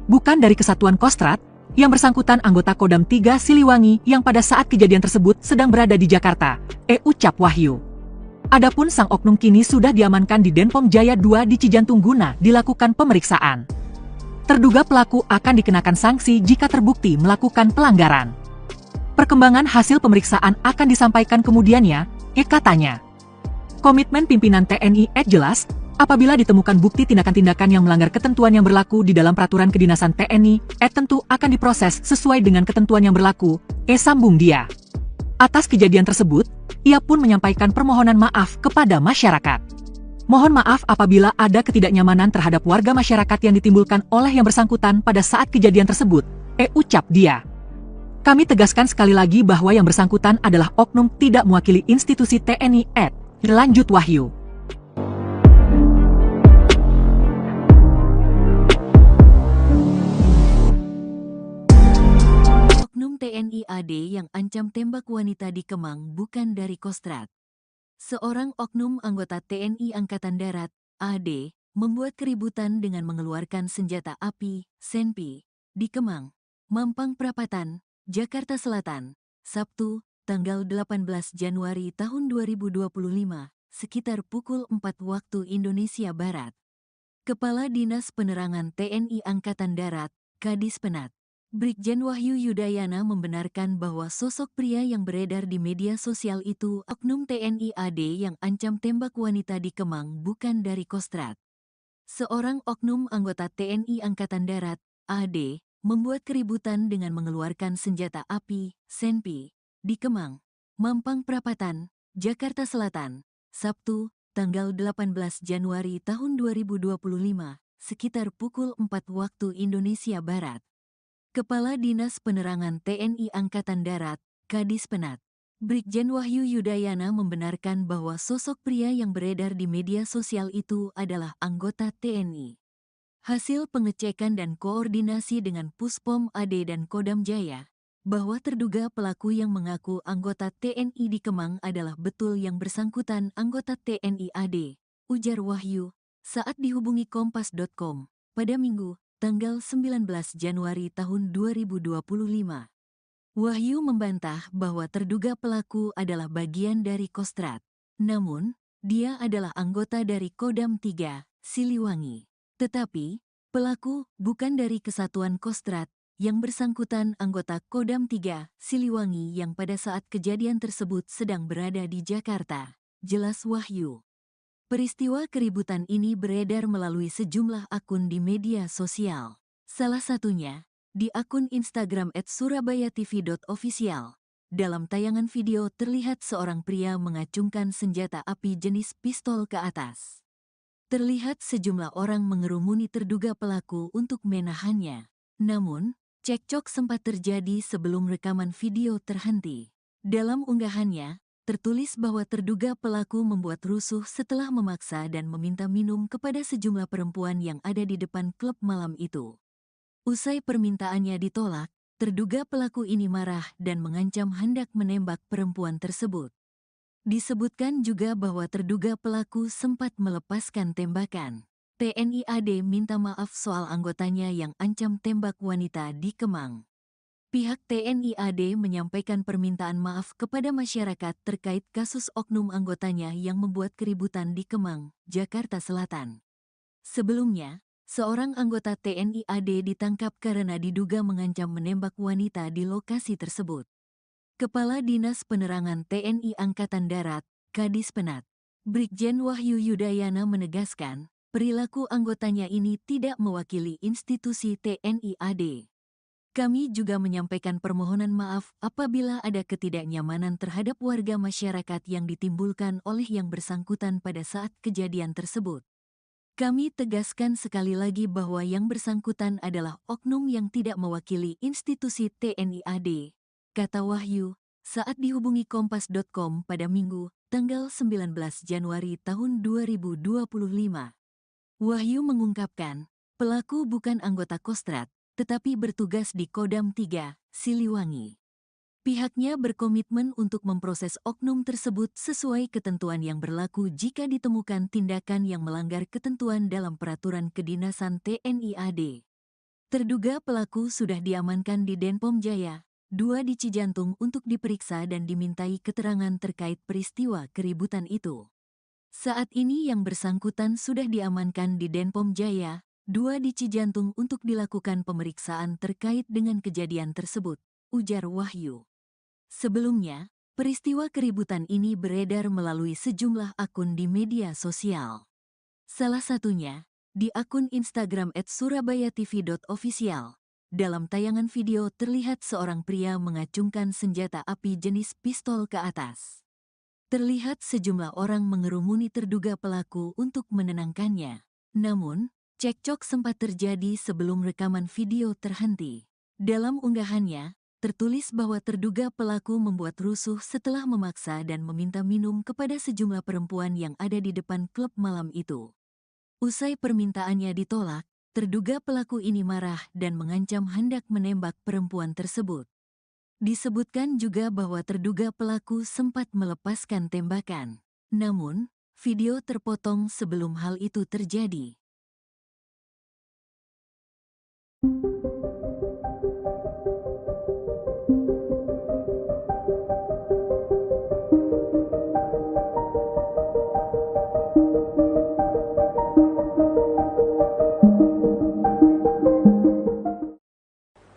Bukan dari Kesatuan Kostrad, Yang bersangkutan anggota Kodam 3 Siliwangi yang pada saat kejadian tersebut sedang berada di Jakarta, ucap Wahyu. Adapun sang oknum kini sudah diamankan di Denpom Jaya 2 di Cijantung guna dilakukan pemeriksaan. Terduga pelaku akan dikenakan sanksi jika terbukti melakukan pelanggaran. Perkembangan hasil pemeriksaan akan disampaikan kemudiannya, katanya. Komitmen pimpinan TNI jelas, apabila ditemukan bukti tindakan-tindakan yang melanggar ketentuan yang berlaku di dalam peraturan kedinasan TNI, tentu akan diproses sesuai dengan ketentuan yang berlaku, sambung dia. Atas kejadian tersebut, ia pun menyampaikan permohonan maaf kepada masyarakat. Mohon maaf apabila ada ketidaknyamanan terhadap warga masyarakat yang ditimbulkan oleh yang bersangkutan pada saat kejadian tersebut, ucap dia. Kami tegaskan sekali lagi bahwa yang bersangkutan adalah oknum tidak mewakili institusi TNI, lanjut Wahyu. Oknum TNI AD yang ancam tembak wanita di Kemang bukan dari Kostrad. Seorang oknum anggota TNI Angkatan Darat, AD, membuat keributan dengan mengeluarkan senjata api, senpi, di Kemang, Mampang Perapatan, Jakarta Selatan, Sabtu, tanggal 18 Januari tahun 2025, sekitar pukul 4 waktu Indonesia Barat. Kepala Dinas Penerangan TNI Angkatan Darat, Kadis Penat, Brigjen Wahyu Yudayana membenarkan bahwa sosok pria yang beredar di media sosial itu oknum TNI AD yang ancam tembak wanita di Kemang bukan dari Kostrad. Seorang oknum anggota TNI Angkatan Darat, AD, membuat keributan dengan mengeluarkan senjata api, senpi, di Kemang, Mampang Perapatan, Jakarta Selatan, Sabtu, tanggal 18 Januari tahun 2025, sekitar pukul 4 waktu Indonesia Barat. Kepala Dinas Penerangan TNI Angkatan Darat, Kadis Penat, Brigjen Wahyu Yudayana membenarkan bahwa sosok pria yang beredar di media sosial itu adalah anggota TNI. Hasil pengecekan dan koordinasi dengan Puspom AD dan Kodam Jaya, bahwa terduga pelaku yang mengaku anggota TNI di Kemang adalah betul yang bersangkutan anggota TNI AD, ujar Wahyu, saat dihubungi Kompas.com, pada Minggu, tanggal 19 Januari tahun 2025. Wahyu membantah bahwa terduga pelaku adalah bagian dari Kostrad. Namun, dia adalah anggota dari Kodam 3, Siliwangi. Tetapi, pelaku bukan dari Kesatuan Kostrad, yang bersangkutan anggota Kodam 3, Siliwangi yang pada saat kejadian tersebut sedang berada di Jakarta, jelas Wahyu. Peristiwa keributan ini beredar melalui sejumlah akun di media sosial. Salah satunya, di akun Instagram @surabayatv.official. Dalam tayangan video terlihat seorang pria mengacungkan senjata api jenis pistol ke atas. Terlihat sejumlah orang mengerumuni terduga pelaku untuk menahannya. Namun, cekcok sempat terjadi sebelum rekaman video terhenti. Dalam unggahannya, tertulis bahwa terduga pelaku membuat rusuh setelah memaksa dan meminta minum kepada sejumlah perempuan yang ada di depan klub malam itu. Usai permintaannya ditolak, terduga pelaku ini marah dan mengancam hendak menembak perempuan tersebut. Disebutkan juga bahwa terduga pelaku sempat melepaskan tembakan. TNI AD minta maaf soal anggotanya yang ancam tembak wanita di Kemang. Pihak TNI AD menyampaikan permintaan maaf kepada masyarakat terkait kasus oknum anggotanya yang membuat keributan di Kemang, Jakarta Selatan. Sebelumnya, seorang anggota TNI AD ditangkap karena diduga mengancam menembak wanita di lokasi tersebut. Kepala Dinas Penerangan TNI Angkatan Darat, Kadis Penat, Brigjen Wahyu Yudayana menegaskan, perilaku anggotanya ini tidak mewakili institusi TNI AD. Kami juga menyampaikan permohonan maaf apabila ada ketidaknyamanan terhadap warga masyarakat yang ditimbulkan oleh yang bersangkutan pada saat kejadian tersebut. Kami tegaskan sekali lagi bahwa yang bersangkutan adalah oknum yang tidak mewakili institusi TNI AD, kata Wahyu, saat dihubungi Kompas.com pada Minggu, tanggal 19 Januari tahun 2025. Wahyu mengungkapkan, pelaku bukan anggota Kostrad, tetapi bertugas di Kodam 3, Siliwangi. Pihaknya berkomitmen untuk memproses oknum tersebut sesuai ketentuan yang berlaku jika ditemukan tindakan yang melanggar ketentuan dalam peraturan kedinasan TNI AD. Terduga pelaku sudah diamankan di Denpom Jaya, 2 di Cijantung untuk diperiksa dan dimintai keterangan terkait peristiwa keributan itu. Saat ini yang bersangkutan sudah diamankan di Denpom Jaya, 2 di Cijantung untuk dilakukan pemeriksaan terkait dengan kejadian tersebut, ujar Wahyu. Sebelumnya, peristiwa keributan ini beredar melalui sejumlah akun di media sosial. Salah satunya, di akun Instagram @surabayatv.official. Dalam tayangan video terlihat seorang pria mengacungkan senjata api jenis pistol ke atas. Terlihat sejumlah orang mengerumuni terduga pelaku untuk menenangkannya. Namun, cekcok sempat terjadi sebelum rekaman video terhenti. Dalam unggahannya, tertulis bahwa terduga pelaku membuat rusuh setelah memaksa dan meminta minum kepada sejumlah perempuan yang ada di depan klub malam itu. Usai permintaannya ditolak, terduga pelaku ini marah dan mengancam hendak menembak perempuan tersebut. Disebutkan juga bahwa terduga pelaku sempat melepaskan tembakan. Namun, video terpotong sebelum hal itu terjadi.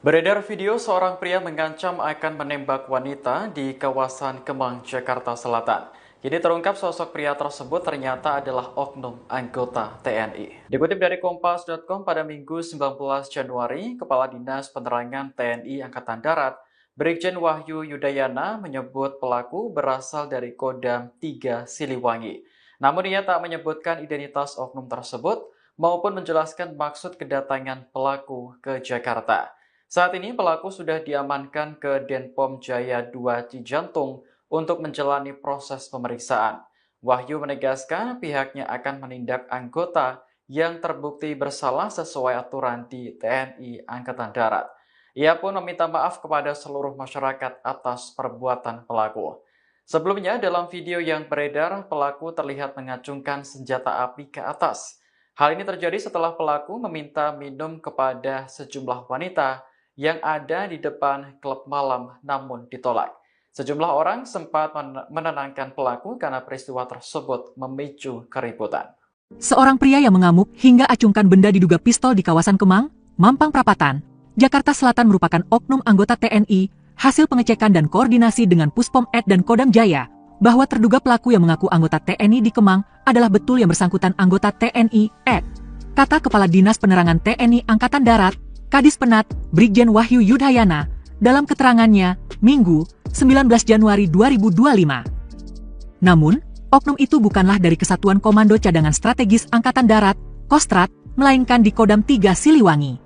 Beredar video seorang pria mengancam akan menembak wanita di kawasan Kemang, Jakarta Selatan. Kini terungkap sosok pria tersebut ternyata adalah oknum anggota TNI. Dikutip dari Kompas.com pada Minggu 19 Januari, Kepala Dinas Penerangan TNI Angkatan Darat, Brigjen Wahyu Yudayana menyebut pelaku berasal dari Kodam 3 Siliwangi. Namun ia tak menyebutkan identitas oknum tersebut maupun menjelaskan maksud kedatangan pelaku ke Jakarta. Saat ini pelaku sudah diamankan ke Denpom Jaya 2 Cijantung untuk menjalani proses pemeriksaan. Wahyu menegaskan pihaknya akan menindak anggota yang terbukti bersalah sesuai aturan di TNI Angkatan Darat. Ia pun meminta maaf kepada seluruh masyarakat atas perbuatan pelaku. Sebelumnya dalam video yang beredar, pelaku terlihat mengacungkan senjata api ke atas. Hal ini terjadi setelah pelaku meminta minum kepada sejumlah wanita yang ada di depan klub malam namun ditolak. Sejumlah orang sempat menenangkan pelaku karena peristiwa tersebut memicu keributan. Seorang pria yang mengamuk hingga acungkan benda diduga pistol di kawasan Kemang, Mampang Perapatan, Jakarta Selatan merupakan oknum anggota TNI, hasil pengecekan dan koordinasi dengan Puspom Ed dan Kodam Jaya, bahwa terduga pelaku yang mengaku anggota TNI di Kemang adalah betul yang bersangkutan anggota TNI Ed. Kata Kepala Dinas Penerangan TNI Angkatan Darat, Kadis Penat, Brigjen Wahyu Yudayana, dalam keterangannya, Minggu, 19 Januari 2025. Namun, oknum itu bukanlah dari Kesatuan Komando Cadangan Strategis Angkatan Darat, Kostrat, melainkan di Kodam 3 Siliwangi.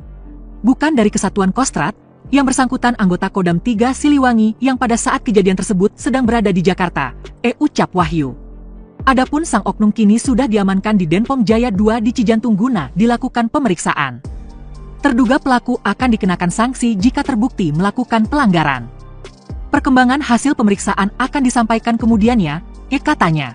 Bukan dari Kesatuan Kostrat, yang bersangkutan anggota Kodam 3 Siliwangi yang pada saat kejadian tersebut sedang berada di Jakarta, ucap Wahyu. Adapun sang oknum kini sudah diamankan di Denpom Jaya 2 di Cijantung guna dilakukan pemeriksaan. Terduga pelaku akan dikenakan sanksi jika terbukti melakukan pelanggaran. Perkembangan hasil pemeriksaan akan disampaikan kemudiannya, katanya.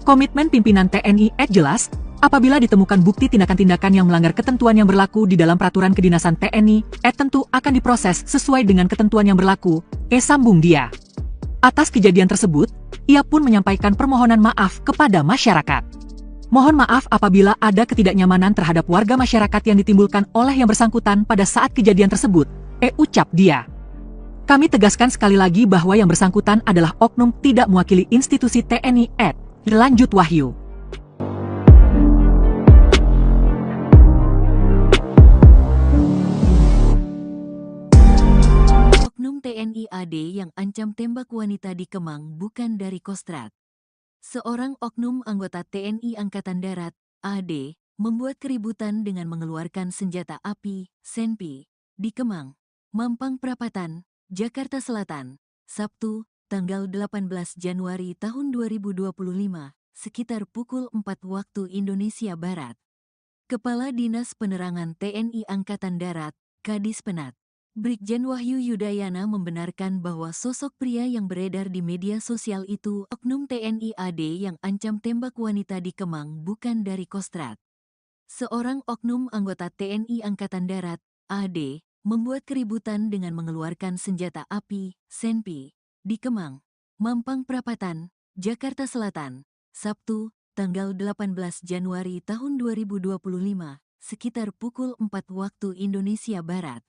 Komitmen pimpinan TNI jelas, apabila ditemukan bukti tindakan-tindakan yang melanggar ketentuan yang berlaku di dalam peraturan kedinasan TNI, tentu akan diproses sesuai dengan ketentuan yang berlaku, sambung dia. Atas kejadian tersebut, ia pun menyampaikan permohonan maaf kepada masyarakat. Mohon maaf apabila ada ketidaknyamanan terhadap warga masyarakat yang ditimbulkan oleh yang bersangkutan pada saat kejadian tersebut, ucap dia. Kami tegaskan sekali lagi bahwa yang bersangkutan adalah oknum tidak mewakili institusi TNI lanjut Wahyu. Oknum TNI AD yang ancam tembak wanita di Kemang bukan dari Kostrat. Seorang oknum anggota TNI Angkatan Darat, AD, membuat keributan dengan mengeluarkan senjata api, senpi, di Kemang, Mampang Perapatan, Jakarta Selatan, Sabtu, tanggal 18 Januari tahun 2025, sekitar pukul 4 waktu Indonesia Barat. Kepala Dinas Penerangan TNI Angkatan Darat, Kadis Penat, Brigjen Wahyu Yudayana membenarkan bahwa sosok pria yang beredar di media sosial itu oknum TNI AD yang ancam tembak wanita di Kemang bukan dari Kostrat. Seorang oknum anggota TNI Angkatan Darat, AD, membuat keributan dengan mengeluarkan senjata api, senpi, di Kemang, Mampang Perapatan, Jakarta Selatan, Sabtu, tanggal 18 Januari tahun 2025, sekitar pukul 4 waktu Indonesia Barat.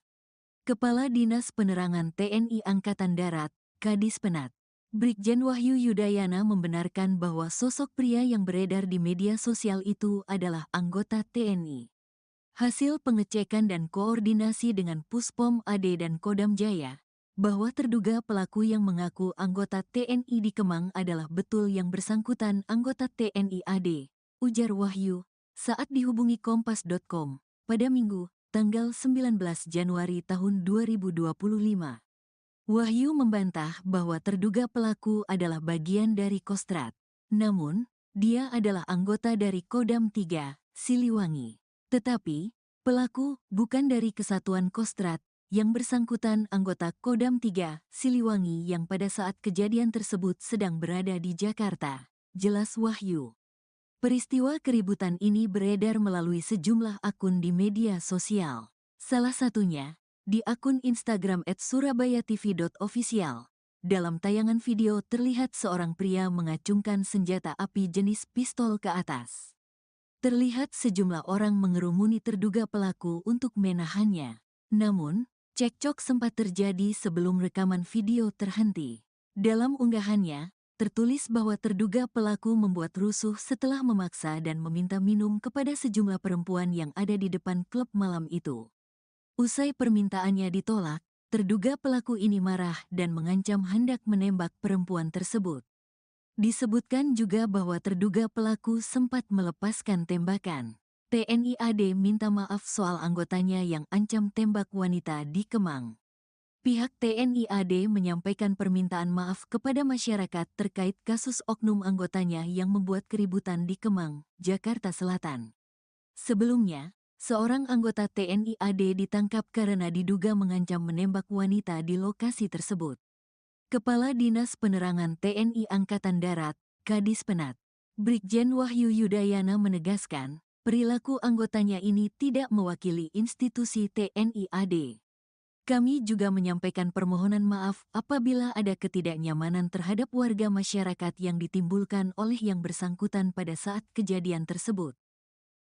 Kepala Dinas Penerangan TNI Angkatan Darat, Kadis Penat, Brigjen Wahyu Yudayana membenarkan bahwa sosok pria yang beredar di media sosial itu adalah anggota TNI. Hasil pengecekan dan koordinasi dengan Puspom AD dan Kodam Jaya, bahwa terduga pelaku yang mengaku anggota TNI di Kemang adalah betul yang bersangkutan anggota TNI AD, ujar Wahyu, saat dihubungi Kompas.com, pada Minggu, tanggal 19 Januari tahun 2025. Wahyu membantah bahwa terduga pelaku adalah bagian dari Kostrad. Namun, dia adalah anggota dari Kodam 3, Siliwangi. Tetapi, pelaku bukan dari Kesatuan Kostrad, yang bersangkutan anggota Kodam 3, Siliwangi yang pada saat kejadian tersebut sedang berada di Jakarta, jelas Wahyu. Peristiwa keributan ini beredar melalui sejumlah akun di media sosial. Salah satunya, di akun Instagram @surabayatv.official. Dalam tayangan video terlihat seorang pria mengacungkan senjata api jenis pistol ke atas. Terlihat sejumlah orang mengerumuni terduga pelaku untuk menahannya. Namun, cekcok sempat terjadi sebelum rekaman video terhenti. Dalam unggahannya, tertulis bahwa terduga pelaku membuat rusuh setelah memaksa dan meminta minum kepada sejumlah perempuan yang ada di depan klub malam itu. Usai permintaannya ditolak, terduga pelaku ini marah dan mengancam hendak menembak perempuan tersebut. Disebutkan juga bahwa terduga pelaku sempat melepaskan tembakan. TNI AD minta maaf soal anggotanya yang ancam tembak wanita di Kemang. Pihak TNI AD menyampaikan permintaan maaf kepada masyarakat terkait kasus oknum anggotanya yang membuat keributan di Kemang, Jakarta Selatan. Sebelumnya, seorang anggota TNI AD ditangkap karena diduga mengancam menembak wanita di lokasi tersebut. Kepala Dinas Penerangan TNI Angkatan Darat, Kadis Penat, Brigjen Wahyu Yudayana menegaskan, perilaku anggotanya ini tidak mewakili institusi TNI AD. Kami juga menyampaikan permohonan maaf apabila ada ketidaknyamanan terhadap warga masyarakat yang ditimbulkan oleh yang bersangkutan pada saat kejadian tersebut.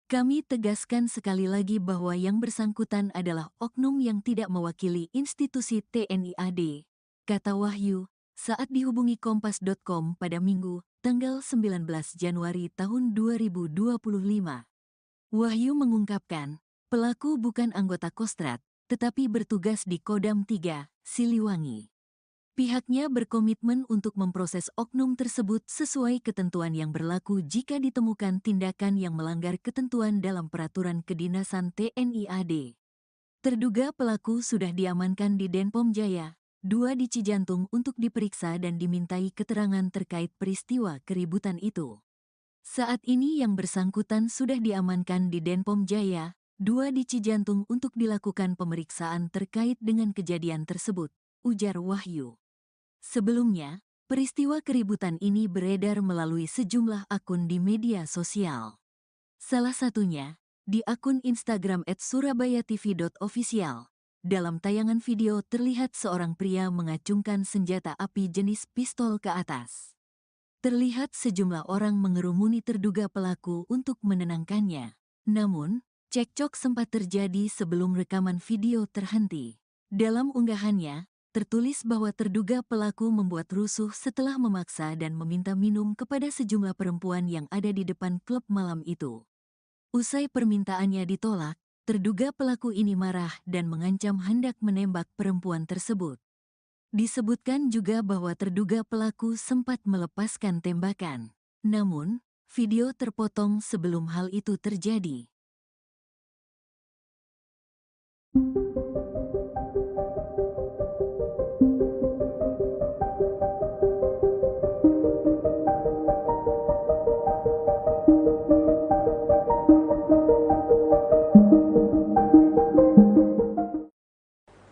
Kami tegaskan sekali lagi bahwa yang bersangkutan adalah oknum yang tidak mewakili institusi TNI AD, kata Wahyu, saat dihubungi Kompas.com pada Minggu, tanggal 19 Januari tahun 2025. Wahyu mengungkapkan, pelaku bukan anggota Kostrad, tetapi bertugas di Kodam 3, Siliwangi. Pihaknya berkomitmen untuk memproses oknum tersebut sesuai ketentuan yang berlaku jika ditemukan tindakan yang melanggar ketentuan dalam peraturan kedinasan TNI AD. Terduga pelaku sudah diamankan di Denpom Jaya, 2 di Cijantung untuk diperiksa dan dimintai keterangan terkait peristiwa keributan itu. Saat ini yang bersangkutan sudah diamankan di Denpom Jaya, 2 di Cijantung untuk dilakukan pemeriksaan terkait dengan kejadian tersebut, ujar Wahyu. Sebelumnya, peristiwa keributan ini beredar melalui sejumlah akun di media sosial. Salah satunya, di akun Instagram @surabayatv.official. Dalam tayangan video terlihat seorang pria mengacungkan senjata api jenis pistol ke atas. Terlihat sejumlah orang mengerumuni terduga pelaku untuk menenangkannya. Namun, cekcok sempat terjadi sebelum rekaman video terhenti. Dalam unggahannya, tertulis bahwa terduga pelaku membuat rusuh setelah memaksa dan meminta minum kepada sejumlah perempuan yang ada di depan klub malam itu. Usai permintaannya ditolak, terduga pelaku ini marah dan mengancam hendak menembak perempuan tersebut. Disebutkan juga bahwa terduga pelaku sempat melepaskan tembakan. Namun, video terpotong sebelum hal itu terjadi.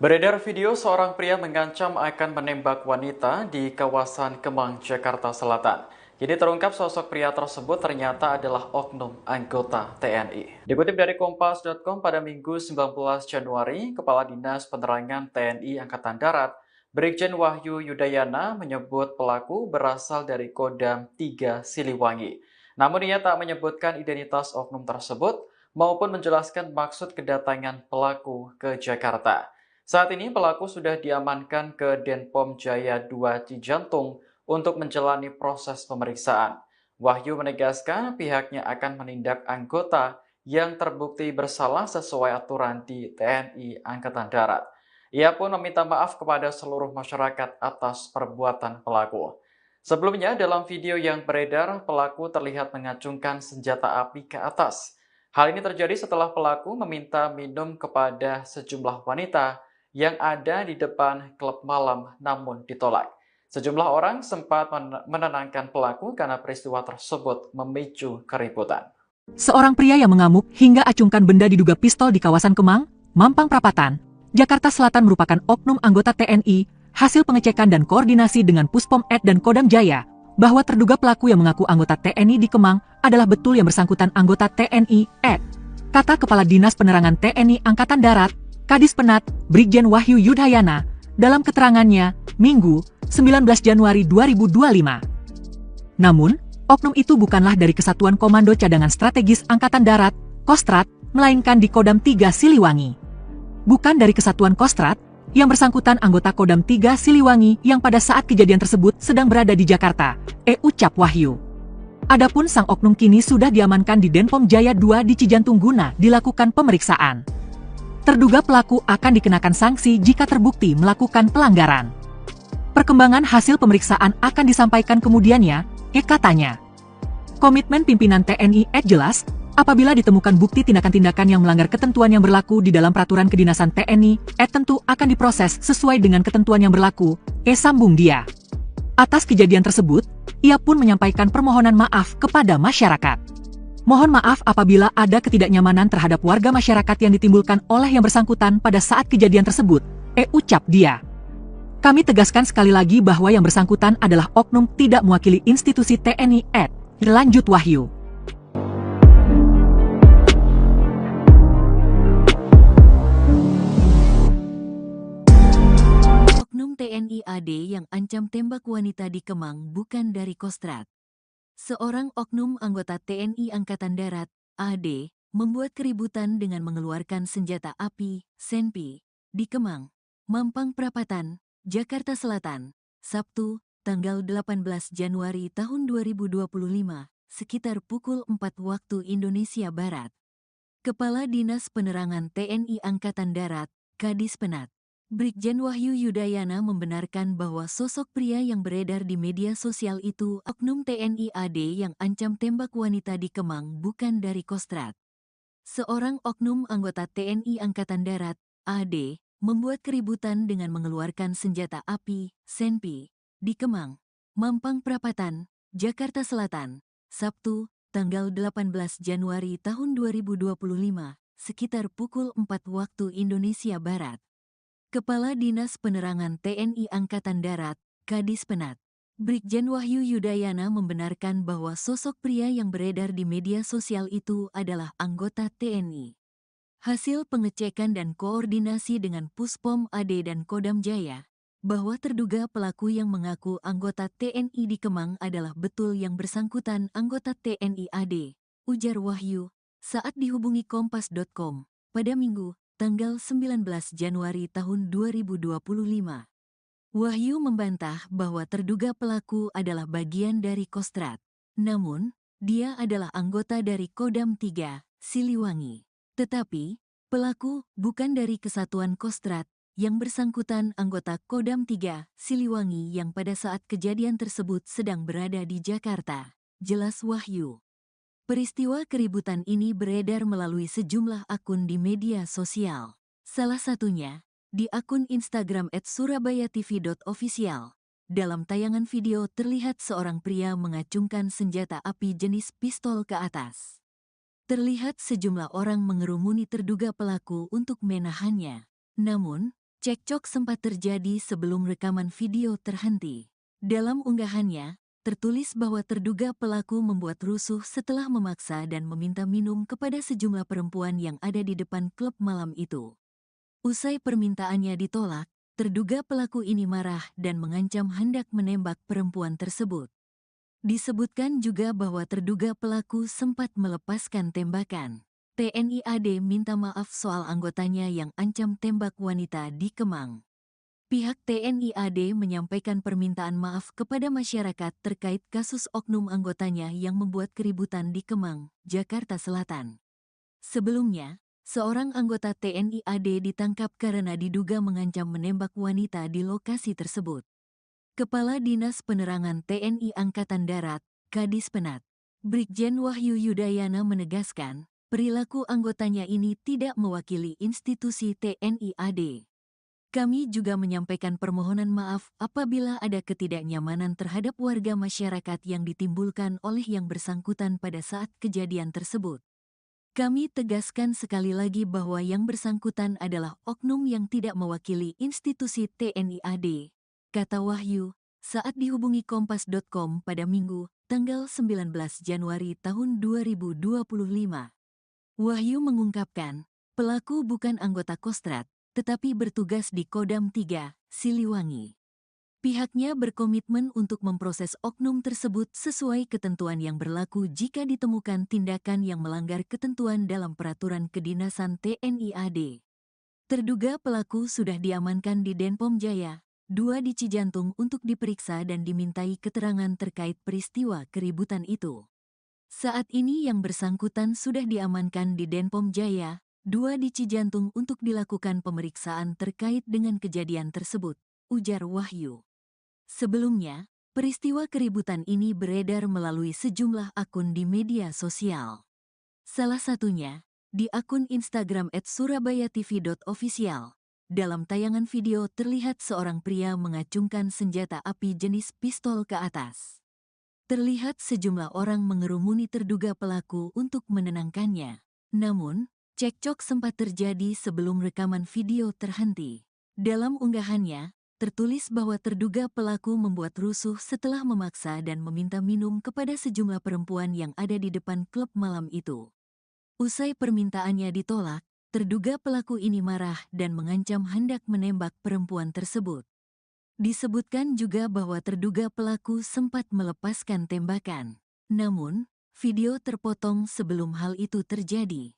Beredar video seorang pria mengancam akan menembak wanita di kawasan Kemang, Jakarta Selatan. Jadi terungkap sosok pria tersebut ternyata adalah oknum anggota TNI. Dikutip dari Kompas.com pada Minggu 19 Januari, Kepala Dinas Penerangan TNI Angkatan Darat, Brigjen Wahyu Yudayana menyebut pelaku berasal dari Kodam 3 Siliwangi. Namun ia tak menyebutkan identitas oknum tersebut maupun menjelaskan maksud kedatangan pelaku ke Jakarta. Saat ini pelaku sudah diamankan ke Denpom Jaya 2 Cijantung untuk menjalani proses pemeriksaan. Wahyu menegaskan pihaknya akan menindak anggota yang terbukti bersalah sesuai aturan di TNI Angkatan Darat. Ia pun meminta maaf kepada seluruh masyarakat atas perbuatan pelaku. Sebelumnya, dalam video yang beredar, pelaku terlihat mengacungkan senjata api ke atas. Hal ini terjadi setelah pelaku meminta minum kepada sejumlah wanita yang ada di depan klub malam namun ditolak. Sejumlah orang sempat menenangkan pelaku karena peristiwa tersebut memicu keributan. Seorang pria yang mengamuk hingga acungkan benda diduga pistol di kawasan Kemang, Mampang Perapatan, Jakarta Selatan merupakan oknum anggota TNI, hasil pengecekan dan koordinasi dengan Puspom Ed dan Kodam Jaya, bahwa terduga pelaku yang mengaku anggota TNI di Kemang adalah betul yang bersangkutan anggota TNI Ed. Kata Kepala Dinas Penerangan TNI Angkatan Darat, Kadis Penat, Brigjen Wahyu Yudayana, dalam keterangannya, Minggu, 19 Januari 2025. Namun, oknum itu bukanlah dari Kesatuan Komando Cadangan Strategis Angkatan Darat, Kostrat, melainkan di Kodam 3 Siliwangi. Bukan dari Kesatuan Kostrat, yang bersangkutan anggota Kodam 3 Siliwangi yang pada saat kejadian tersebut sedang berada di Jakarta, ucap Wahyu. Adapun sang oknum kini sudah diamankan di Denpom Jaya 2 di Cijantung guna dilakukan pemeriksaan. Terduga pelaku akan dikenakan sanksi jika terbukti melakukan pelanggaran. Perkembangan hasil pemeriksaan akan disampaikan kemudiannya, katanya. Komitmen pimpinan TNI jelas, apabila ditemukan bukti tindakan-tindakan yang melanggar ketentuan yang berlaku di dalam peraturan kedinasan TNI, tentu akan diproses sesuai dengan ketentuan yang berlaku, sambung dia. Atas kejadian tersebut, ia pun menyampaikan permohonan maaf kepada masyarakat. Mohon maaf apabila ada ketidaknyamanan terhadap warga masyarakat yang ditimbulkan oleh yang bersangkutan pada saat kejadian tersebut, ucap dia. Kami tegaskan sekali lagi bahwa yang bersangkutan adalah oknum tidak mewakili institusi TNI lanjut Wahyu. Oknum TNI AD yang ancam tembak wanita di Kemang bukan dari Kostrat. Seorang oknum anggota TNI Angkatan Darat, AD, membuat keributan dengan mengeluarkan senjata api, senpi, di Kemang, Mampang Perapatan, Jakarta Selatan, Sabtu, tanggal 18 Januari tahun 2025, sekitar pukul 4 waktu Indonesia Barat. Kepala Dinas Penerangan TNI Angkatan Darat, Kadis Penat, Brigjen Wahyu Yudayana membenarkan bahwa sosok pria yang beredar di media sosial itu oknum TNI AD yang ancam tembak wanita di Kemang bukan dari Kostrat. Seorang oknum anggota TNI Angkatan Darat, AD, membuat keributan dengan mengeluarkan senjata api, senpi, di Kemang, Mampang Perapatan, Jakarta Selatan, Sabtu, tanggal 18 Januari tahun 2025, sekitar pukul 4 waktu Indonesia Barat. Kepala Dinas Penerangan TNI Angkatan Darat, Kadis Penat, Brigjen Wahyu Yudayana membenarkan bahwa sosok pria yang beredar di media sosial itu adalah anggota TNI. Hasil pengecekan dan koordinasi dengan Puspom AD dan Kodam Jaya, bahwa terduga pelaku yang mengaku anggota TNI di Kemang adalah betul yang bersangkutan anggota TNI AD, ujar Wahyu, saat dihubungi Kompas.com, pada Minggu, tanggal 19 Januari tahun 2025. Wahyu membantah bahwa terduga pelaku adalah bagian dari Kostrat. Namun, dia adalah anggota dari Kodam 3, Siliwangi. Tetapi, pelaku bukan dari Kesatuan Kostrat, yang bersangkutan anggota Kodam 3, Siliwangi yang pada saat kejadian tersebut sedang berada di Jakarta, jelas Wahyu. Peristiwa keributan ini beredar melalui sejumlah akun di media sosial. Salah satunya, di akun Instagram @surabayatv.official. Dalam tayangan video terlihat seorang pria mengacungkan senjata api jenis pistol ke atas. Terlihat sejumlah orang mengerumuni terduga pelaku untuk menahannya. Namun, cekcok sempat terjadi sebelum rekaman video terhenti. Dalam unggahannya, tertulis bahwa terduga pelaku membuat rusuh setelah memaksa dan meminta minum kepada sejumlah perempuan yang ada di depan klub malam itu. Usai permintaannya ditolak, terduga pelaku ini marah dan mengancam hendak menembak perempuan tersebut. Disebutkan juga bahwa terduga pelaku sempat melepaskan tembakan. TNI AD minta maaf soal anggotanya yang ancam tembak wanita di Kemang. Pihak TNI AD menyampaikan permintaan maaf kepada masyarakat terkait kasus oknum anggotanya yang membuat keributan di Kemang, Jakarta Selatan. Sebelumnya, seorang anggota TNI AD ditangkap karena diduga mengancam menembak wanita di lokasi tersebut. Kepala Dinas Penerangan TNI Angkatan Darat, Kadis Penat, Brigjen Wahyu Yudayana menegaskan, perilaku anggotanya ini tidak mewakili institusi TNI AD. Kami juga menyampaikan permohonan maaf apabila ada ketidaknyamanan terhadap warga masyarakat yang ditimbulkan oleh yang bersangkutan pada saat kejadian tersebut. Kami tegaskan sekali lagi bahwa yang bersangkutan adalah oknum yang tidak mewakili institusi TNI AD, kata Wahyu, saat dihubungi Kompas.com pada Minggu, tanggal 19 Januari tahun 2025. Wahyu mengungkapkan, pelaku bukan anggota Kostrad, tetapi bertugas di Kodam 3, Siliwangi. Pihaknya berkomitmen untuk memproses oknum tersebut sesuai ketentuan yang berlaku jika ditemukan tindakan yang melanggar ketentuan dalam peraturan kedinasan TNI AD. Terduga pelaku sudah diamankan di Denpom Jaya, 2 di Cijantung untuk diperiksa dan dimintai keterangan terkait peristiwa keributan itu. Saat ini yang bersangkutan sudah diamankan di Denpom Jaya, 2 di Cijantung untuk dilakukan pemeriksaan terkait dengan kejadian tersebut, ujar Wahyu. Sebelumnya, peristiwa keributan ini beredar melalui sejumlah akun di media sosial. Salah satunya, di akun Instagram @surabayatv.official. Dalam tayangan video terlihat seorang pria mengacungkan senjata api jenis pistol ke atas. Terlihat sejumlah orang mengerumuni terduga pelaku untuk menenangkannya. Namun, cekcok sempat terjadi sebelum rekaman video terhenti. Dalam unggahannya, tertulis bahwa terduga pelaku membuat rusuh setelah memaksa dan meminta minum kepada sejumlah perempuan yang ada di depan klub malam itu. Usai permintaannya ditolak, terduga pelaku ini marah dan mengancam hendak menembak perempuan tersebut. Disebutkan juga bahwa terduga pelaku sempat melepaskan tembakan. Namun, video terpotong sebelum hal itu terjadi.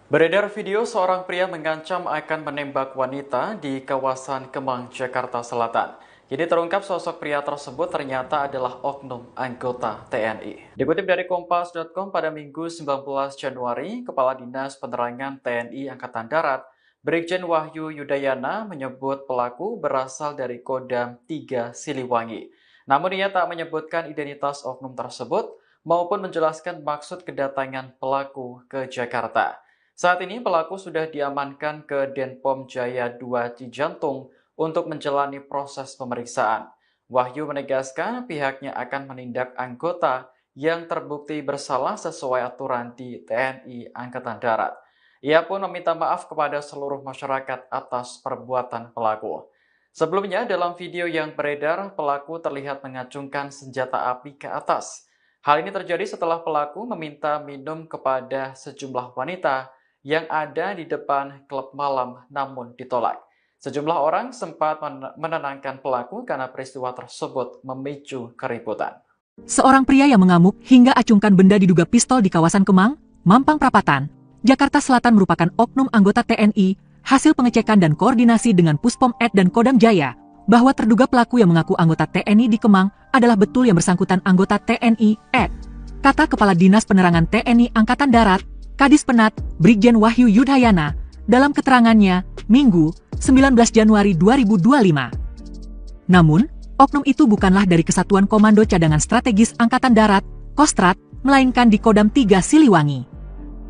Beredar video seorang pria mengancam akan menembak wanita di kawasan Kemang, Jakarta Selatan. Jadi terungkap sosok pria tersebut ternyata adalah oknum anggota TNI. Dikutip dari Kompas.com pada Minggu 19 Januari, Kepala Dinas Penerangan TNI Angkatan Darat, Brigjen Wahyu Yudayana menyebut pelaku berasal dari Kodam 3 Siliwangi. Namun ia tak menyebutkan identitas oknum tersebut maupun menjelaskan maksud kedatangan pelaku ke Jakarta. Saat ini pelaku sudah diamankan ke Denpom Jaya 2 Cijantung untuk menjalani proses pemeriksaan. Wahyu menegaskan pihaknya akan menindak anggota yang terbukti bersalah sesuai aturan di TNI Angkatan Darat. Ia pun meminta maaf kepada seluruh masyarakat atas perbuatan pelaku. Sebelumnya dalam video yang beredar, pelaku terlihat mengacungkan senjata api ke atas. Hal ini terjadi setelah pelaku meminta minum kepada sejumlah wanita yang ada di depan klub malam namun ditolak. Sejumlah orang sempat menenangkan pelaku karena peristiwa tersebut memicu keributan. Seorang pria yang mengamuk hingga acungkan benda diduga pistol di kawasan Kemang, Mampang Perapatan, Jakarta Selatan merupakan oknum anggota TNI, hasil pengecekan dan koordinasi dengan Puspom Ed dan Kodam Jaya, bahwa terduga pelaku yang mengaku anggota TNI di Kemang adalah betul yang bersangkutan anggota TNI Ed. Kata Kepala Dinas Penerangan TNI Angkatan Darat, Kadis Penat, Brigjen Wahyu Yudayana, dalam keterangannya, Minggu, 19 Januari 2025. Namun, oknum itu bukanlah dari Kesatuan Komando Cadangan Strategis Angkatan Darat, Kostrad, melainkan di Kodam 3 Siliwangi.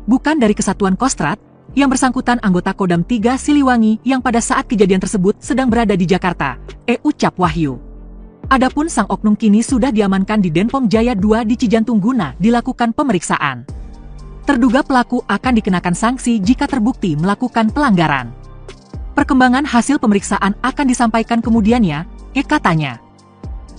Bukan dari Kesatuan Kostrad, Yang bersangkutan anggota Kodam 3 Siliwangi yang pada saat kejadian tersebut sedang berada di Jakarta, ucap Wahyu. Adapun sang oknum kini sudah diamankan di Denpom Jaya 2 di Cijantung guna dilakukan pemeriksaan. Terduga pelaku akan dikenakan sanksi jika terbukti melakukan pelanggaran. Perkembangan hasil pemeriksaan akan disampaikan kemudiannya, katanya.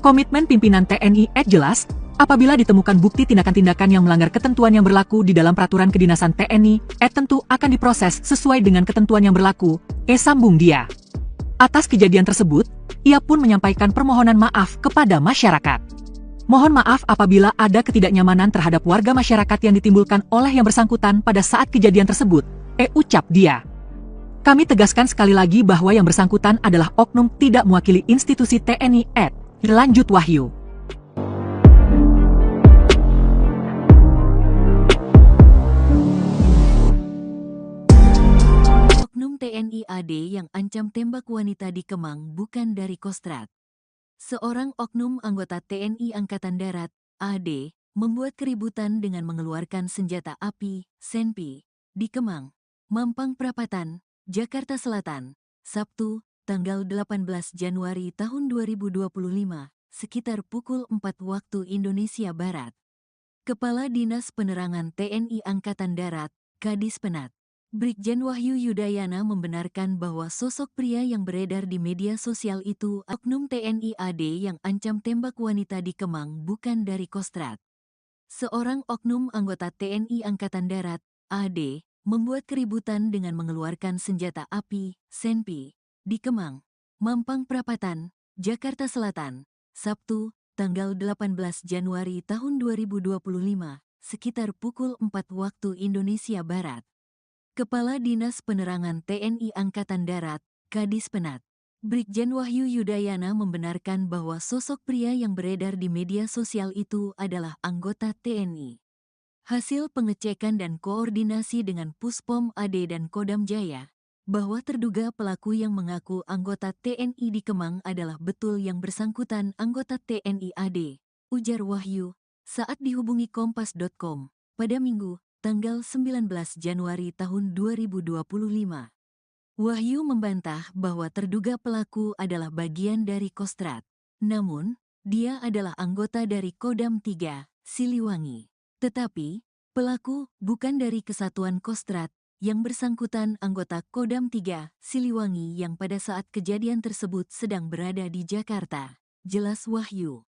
Komitmen pimpinan TNI jelas, apabila ditemukan bukti tindakan-tindakan yang melanggar ketentuan yang berlaku di dalam peraturan kedinasan TNI, tentu akan diproses sesuai dengan ketentuan yang berlaku, sambung dia. Atas kejadian tersebut, ia pun menyampaikan permohonan maaf kepada masyarakat. Mohon maaf apabila ada ketidaknyamanan terhadap warga masyarakat yang ditimbulkan oleh yang bersangkutan pada saat kejadian tersebut, ucap dia. Kami tegaskan sekali lagi bahwa yang bersangkutan adalah oknum tidak mewakili institusi TNI, lanjut Wahyu. Oknum TNI AD yang ancam tembak wanita di Kemang bukan dari Kostrad. Seorang oknum anggota TNI Angkatan Darat, AD, membuat keributan dengan mengeluarkan senjata api, senpi, di Kemang, Mampang Perapatan, Jakarta Selatan, Sabtu, tanggal 18 Januari tahun 2025, sekitar pukul 4 waktu Indonesia Barat. Kepala Dinas Penerangan TNI Angkatan Darat, Kadis Penat, Brigjen Wahyu Yudayana membenarkan bahwa sosok pria yang beredar di media sosial itu oknum TNI AD yang ancam tembak wanita di Kemang bukan dari Kostrad. Seorang oknum anggota TNI Angkatan Darat, AD, membuat keributan dengan mengeluarkan senjata api, senpi, di Kemang, Mampang Perapatan, Jakarta Selatan, Sabtu, tanggal 18 Januari tahun 2025, sekitar pukul 4 waktu Indonesia Barat. Kepala Dinas Penerangan TNI Angkatan Darat, Kadis Penat, Brigjen Wahyu Yudayana membenarkan bahwa sosok pria yang beredar di media sosial itu adalah anggota TNI. Hasil pengecekan dan koordinasi dengan Puspom AD dan Kodam Jaya, bahwa terduga pelaku yang mengaku anggota TNI di Kemang adalah betul yang bersangkutan anggota TNI AD, ujar Wahyu, saat dihubungi Kompas.com, pada Minggu, tanggal 19 Januari tahun 2025. Wahyu membantah bahwa terduga pelaku adalah bagian dari Kostrad. Namun, dia adalah anggota dari Kodam 3, Siliwangi. Tetapi, pelaku bukan dari Kesatuan Kostrad, yang bersangkutan anggota Kodam 3, Siliwangi yang pada saat kejadian tersebut sedang berada di Jakarta, jelas Wahyu.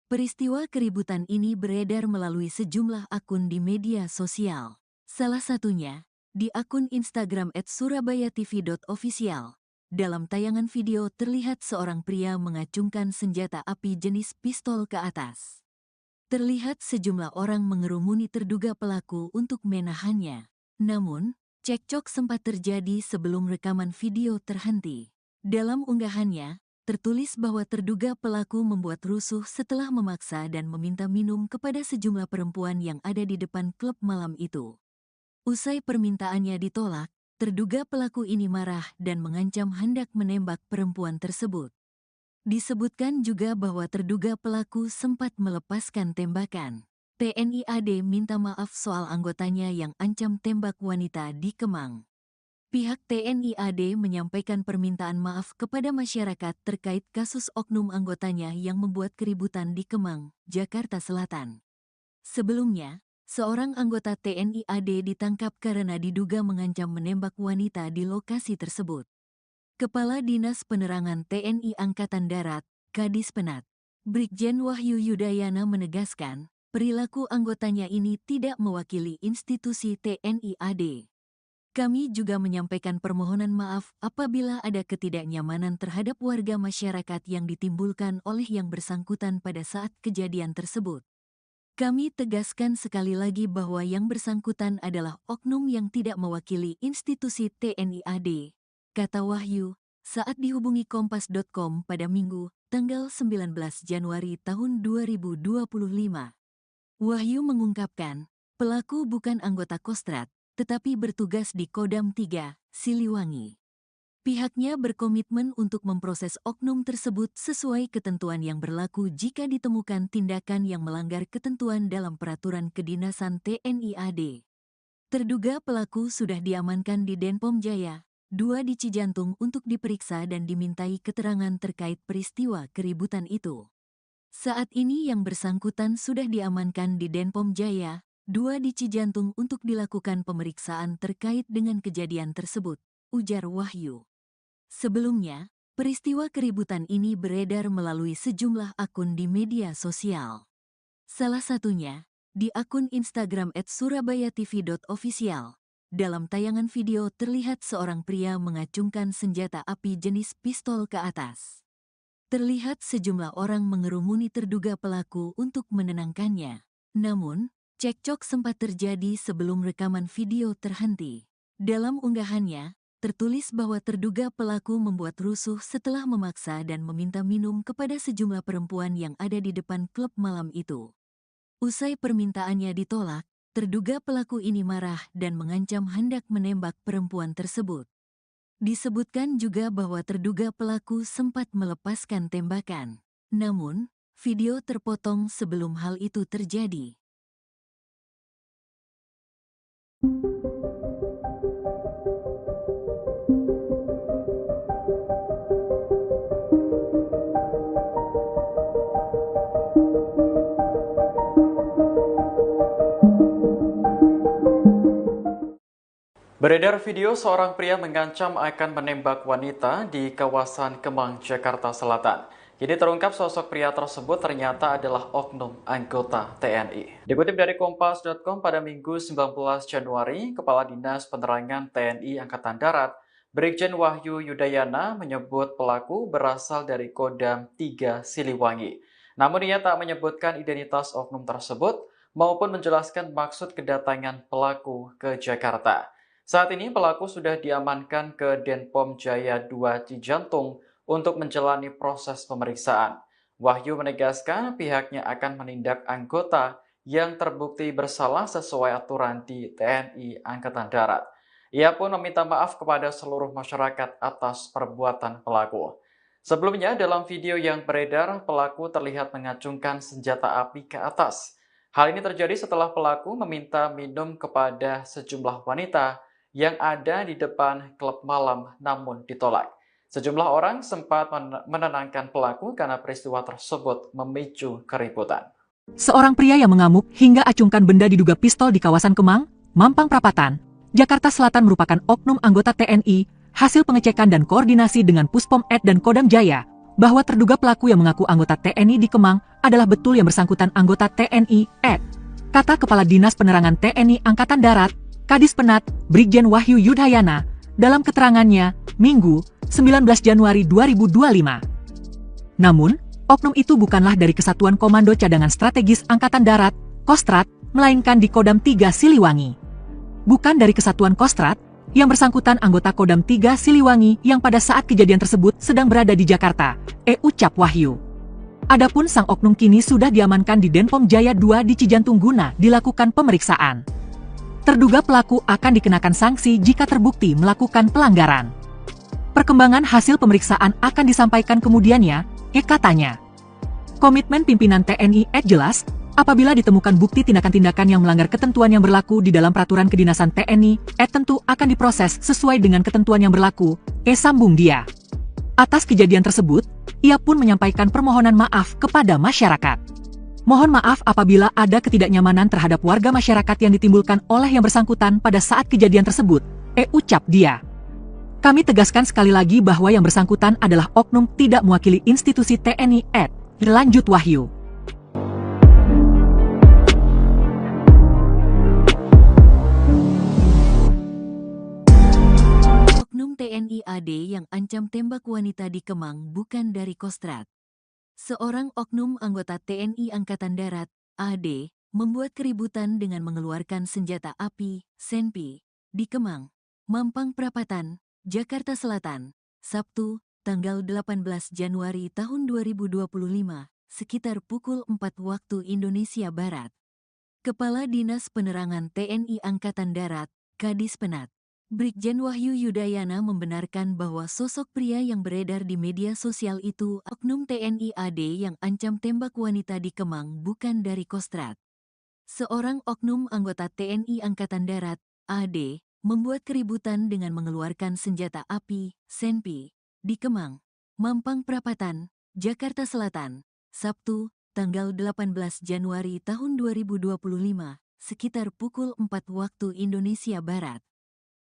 Peristiwa keributan ini beredar melalui sejumlah akun di media sosial. Salah satunya, di akun Instagram @surabayatv.official. Dalam tayangan video terlihat seorang pria mengacungkan senjata api jenis pistol ke atas. Terlihat sejumlah orang mengerumuni terduga pelaku untuk menahannya. Namun, cekcok sempat terjadi sebelum rekaman video terhenti. Dalam unggahannya, tertulis bahwa terduga pelaku membuat rusuh setelah memaksa dan meminta minum kepada sejumlah perempuan yang ada di depan klub malam itu. Usai permintaannya ditolak, terduga pelaku ini marah dan mengancam hendak menembak perempuan tersebut. Disebutkan juga bahwa terduga pelaku sempat melepaskan tembakan. TNI AD minta maaf soal anggotanya yang ancam tembak wanita di Kemang. Pihak TNI AD menyampaikan permintaan maaf kepada masyarakat terkait kasus oknum anggotanya yang membuat keributan di Kemang, Jakarta Selatan. Sebelumnya, seorang anggota TNI AD ditangkap karena diduga mengancam menembak wanita di lokasi tersebut. Kepala Dinas Penerangan TNI Angkatan Darat, Kadis Penat, Brigjen Wahyu Yudayana menegaskan, perilaku anggotanya ini tidak mewakili institusi TNI AD. Kami juga menyampaikan permohonan maaf apabila ada ketidaknyamanan terhadap warga masyarakat yang ditimbulkan oleh yang bersangkutan pada saat kejadian tersebut. Kami tegaskan sekali lagi bahwa yang bersangkutan adalah oknum yang tidak mewakili institusi TNI AD, kata Wahyu, saat dihubungi Kompas.com pada Minggu, tanggal 19 Januari tahun 2025. Wahyu mengungkapkan, pelaku bukan anggota Kostrad, tetapi bertugas di Kodam 3, Siliwangi. Pihaknya berkomitmen untuk memproses oknum tersebut sesuai ketentuan yang berlaku jika ditemukan tindakan yang melanggar ketentuan dalam peraturan kedinasan TNI AD. Terduga pelaku sudah diamankan di Denpom Jaya 2 di Cijantung untuk diperiksa dan dimintai keterangan terkait peristiwa keributan itu. Saat ini yang bersangkutan sudah diamankan di Denpom Jaya 2 di Cijantung untuk dilakukan pemeriksaan terkait dengan kejadian tersebut, ujar Wahyu. Sebelumnya, peristiwa keributan ini beredar melalui sejumlah akun di media sosial. Salah satunya, di akun Instagram @surabayatv.official. Dalam tayangan video terlihat seorang pria mengacungkan senjata api jenis pistol ke atas. Terlihat sejumlah orang mengerumuni terduga pelaku untuk menenangkannya. Namun, cekcok sempat terjadi sebelum rekaman video terhenti. Dalam unggahannya, tertulis bahwa terduga pelaku membuat rusuh setelah memaksa dan meminta minum kepada sejumlah perempuan yang ada di depan klub malam itu. Usai permintaannya ditolak, terduga pelaku ini marah dan mengancam hendak menembak perempuan tersebut. Disebutkan juga bahwa terduga pelaku sempat melepaskan tembakan. Namun, video terpotong sebelum hal itu terjadi. Beredar video seorang pria mengancam akan menembak wanita di kawasan Kemang, Jakarta Selatan. Jadi terungkap sosok pria tersebut ternyata adalah oknum anggota TNI. Dikutip dari Kompas.com pada Minggu 19 Januari, Kepala Dinas Penerangan TNI Angkatan Darat, Brigjen Wahyu Yudayana menyebut pelaku berasal dari Kodam 3 Siliwangi. Namun ia tak menyebutkan identitas oknum tersebut maupun menjelaskan maksud kedatangan pelaku ke Jakarta. Saat ini pelaku sudah diamankan ke Denpom Jaya 2 Cijantung untuk menjalani proses pemeriksaan. Wahyu menegaskan pihaknya akan menindak anggota yang terbukti bersalah sesuai aturan di TNI Angkatan Darat. Ia pun meminta maaf kepada seluruh masyarakat atas perbuatan pelaku. Sebelumnya dalam video yang beredar, pelaku terlihat mengacungkan senjata api ke atas. Hal ini terjadi setelah pelaku meminta minum kepada sejumlah wanita yang ada di depan klub malam namun ditolak. Sejumlah orang sempat menenangkan pelaku karena peristiwa tersebut memicu keributan. Seorang pria yang mengamuk hingga acungkan benda diduga pistol di kawasan Kemang, Mampang Perapatan, Jakarta Selatan merupakan oknum anggota TNI, hasil pengecekan dan koordinasi dengan Puspom Ed dan Kodam Jaya, bahwa terduga pelaku yang mengaku anggota TNI di Kemang adalah betul yang bersangkutan anggota TNI Ed. Kata Kepala Dinas Penerangan TNI Angkatan Darat, Kadis Penat, Brigjen Wahyu Yudayana, dalam keterangannya, Minggu, 19 Januari 2025. Namun, oknum itu bukanlah dari Kesatuan Komando Cadangan Strategis Angkatan Darat, Kostrat, melainkan di Kodam 3 Siliwangi. Bukan dari Kesatuan Kostrat, yang bersangkutan anggota Kodam 3 Siliwangi yang pada saat kejadian tersebut sedang berada di Jakarta, ucap Wahyu. Adapun sang oknum kini sudah diamankan di Denpom Jaya 2 di Cijantung guna dilakukan pemeriksaan. Terduga pelaku akan dikenakan sanksi jika terbukti melakukan pelanggaran. Perkembangan hasil pemeriksaan akan disampaikan kemudiannya, katanya. Komitmen pimpinan TNI jelas, apabila ditemukan bukti tindakan-tindakan yang melanggar ketentuan yang berlaku di dalam peraturan kedinasan TNI, tentu akan diproses sesuai dengan ketentuan yang berlaku, sambung dia. Atas kejadian tersebut, ia pun menyampaikan permohonan maaf kepada masyarakat. Mohon maaf apabila ada ketidaknyamanan terhadap warga masyarakat yang ditimbulkan oleh yang bersangkutan pada saat kejadian tersebut, ucap dia. Kami tegaskan sekali lagi bahwa yang bersangkutan adalah oknum tidak mewakili institusi TNI lanjut Wahyu. Oknum TNI AD yang ancam tembak wanita di Kemang bukan dari Kostrat. Seorang oknum anggota TNI Angkatan Darat, AD, membuat keributan dengan mengeluarkan senjata api, senpi, di Kemang, Mampang Perapatan, Jakarta Selatan, Sabtu, tanggal 18 Januari tahun 2025, sekitar pukul 4 waktu Indonesia Barat. Kepala Dinas Penerangan TNI Angkatan Darat, Kadis Penat, Brigjen Wahyu Yudayana membenarkan bahwa sosok pria yang beredar di media sosial itu oknum TNI AD yang ancam tembak wanita di Kemang bukan dari Kostrat. Seorang oknum anggota TNI Angkatan Darat, AD, membuat keributan dengan mengeluarkan senjata api, senpi, di Kemang, Mampang Perapatan, Jakarta Selatan, Sabtu, tanggal 18 Januari tahun 2025, sekitar pukul 4 waktu Indonesia Barat.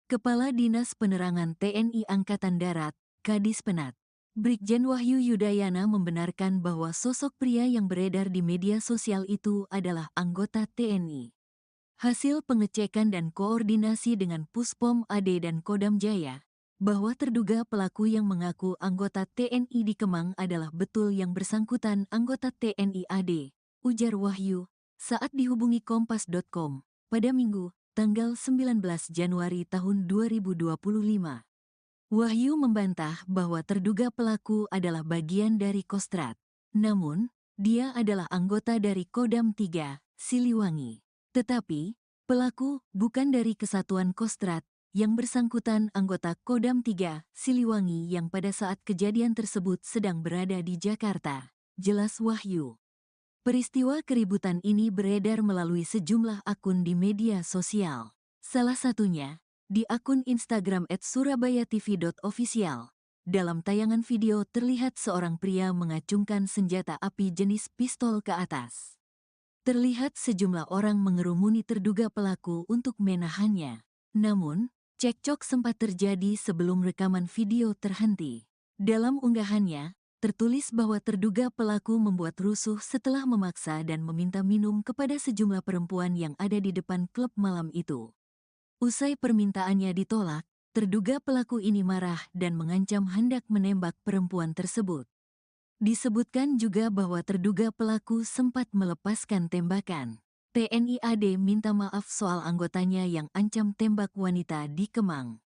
Kepala Dinas Penerangan TNI Angkatan Darat, Kadis Penat, Brigjen Wahyu Yudayana membenarkan bahwa sosok pria yang beredar di media sosial itu adalah anggota TNI. Hasil pengecekan dan koordinasi dengan Puspom AD dan Kodam Jaya, bahwa terduga pelaku yang mengaku anggota TNI di Kemang adalah betul yang bersangkutan anggota TNI AD, ujar Wahyu, saat dihubungi Kompas.com, pada Minggu, tanggal 19 Januari tahun 2025. Wahyu membantah bahwa terduga pelaku adalah bagian dari Kostrad. Namun, dia adalah anggota dari Kodam 3, Siliwangi. Tetapi, pelaku bukan dari Kesatuan Kostrad, yang bersangkutan anggota Kodam 3, Siliwangi yang pada saat kejadian tersebut sedang berada di Jakarta, jelas Wahyu. Peristiwa keributan ini beredar melalui sejumlah akun di media sosial. Salah satunya, di akun Instagram @surabayatv.official. Dalam tayangan video terlihat seorang pria mengacungkan senjata api jenis pistol ke atas. Terlihat sejumlah orang mengerumuni terduga pelaku untuk menahannya. Namun, cekcok sempat terjadi sebelum rekaman video terhenti. Dalam unggahannya, tertulis bahwa terduga pelaku membuat rusuh setelah memaksa dan meminta minum kepada sejumlah perempuan yang ada di depan klub malam itu. Usai permintaannya ditolak, terduga pelaku ini marah dan mengancam hendak menembak perempuan tersebut. Disebutkan juga bahwa terduga pelaku sempat melepaskan tembakan. TNI AD minta maaf soal anggotanya yang ancam tembak wanita di Kemang.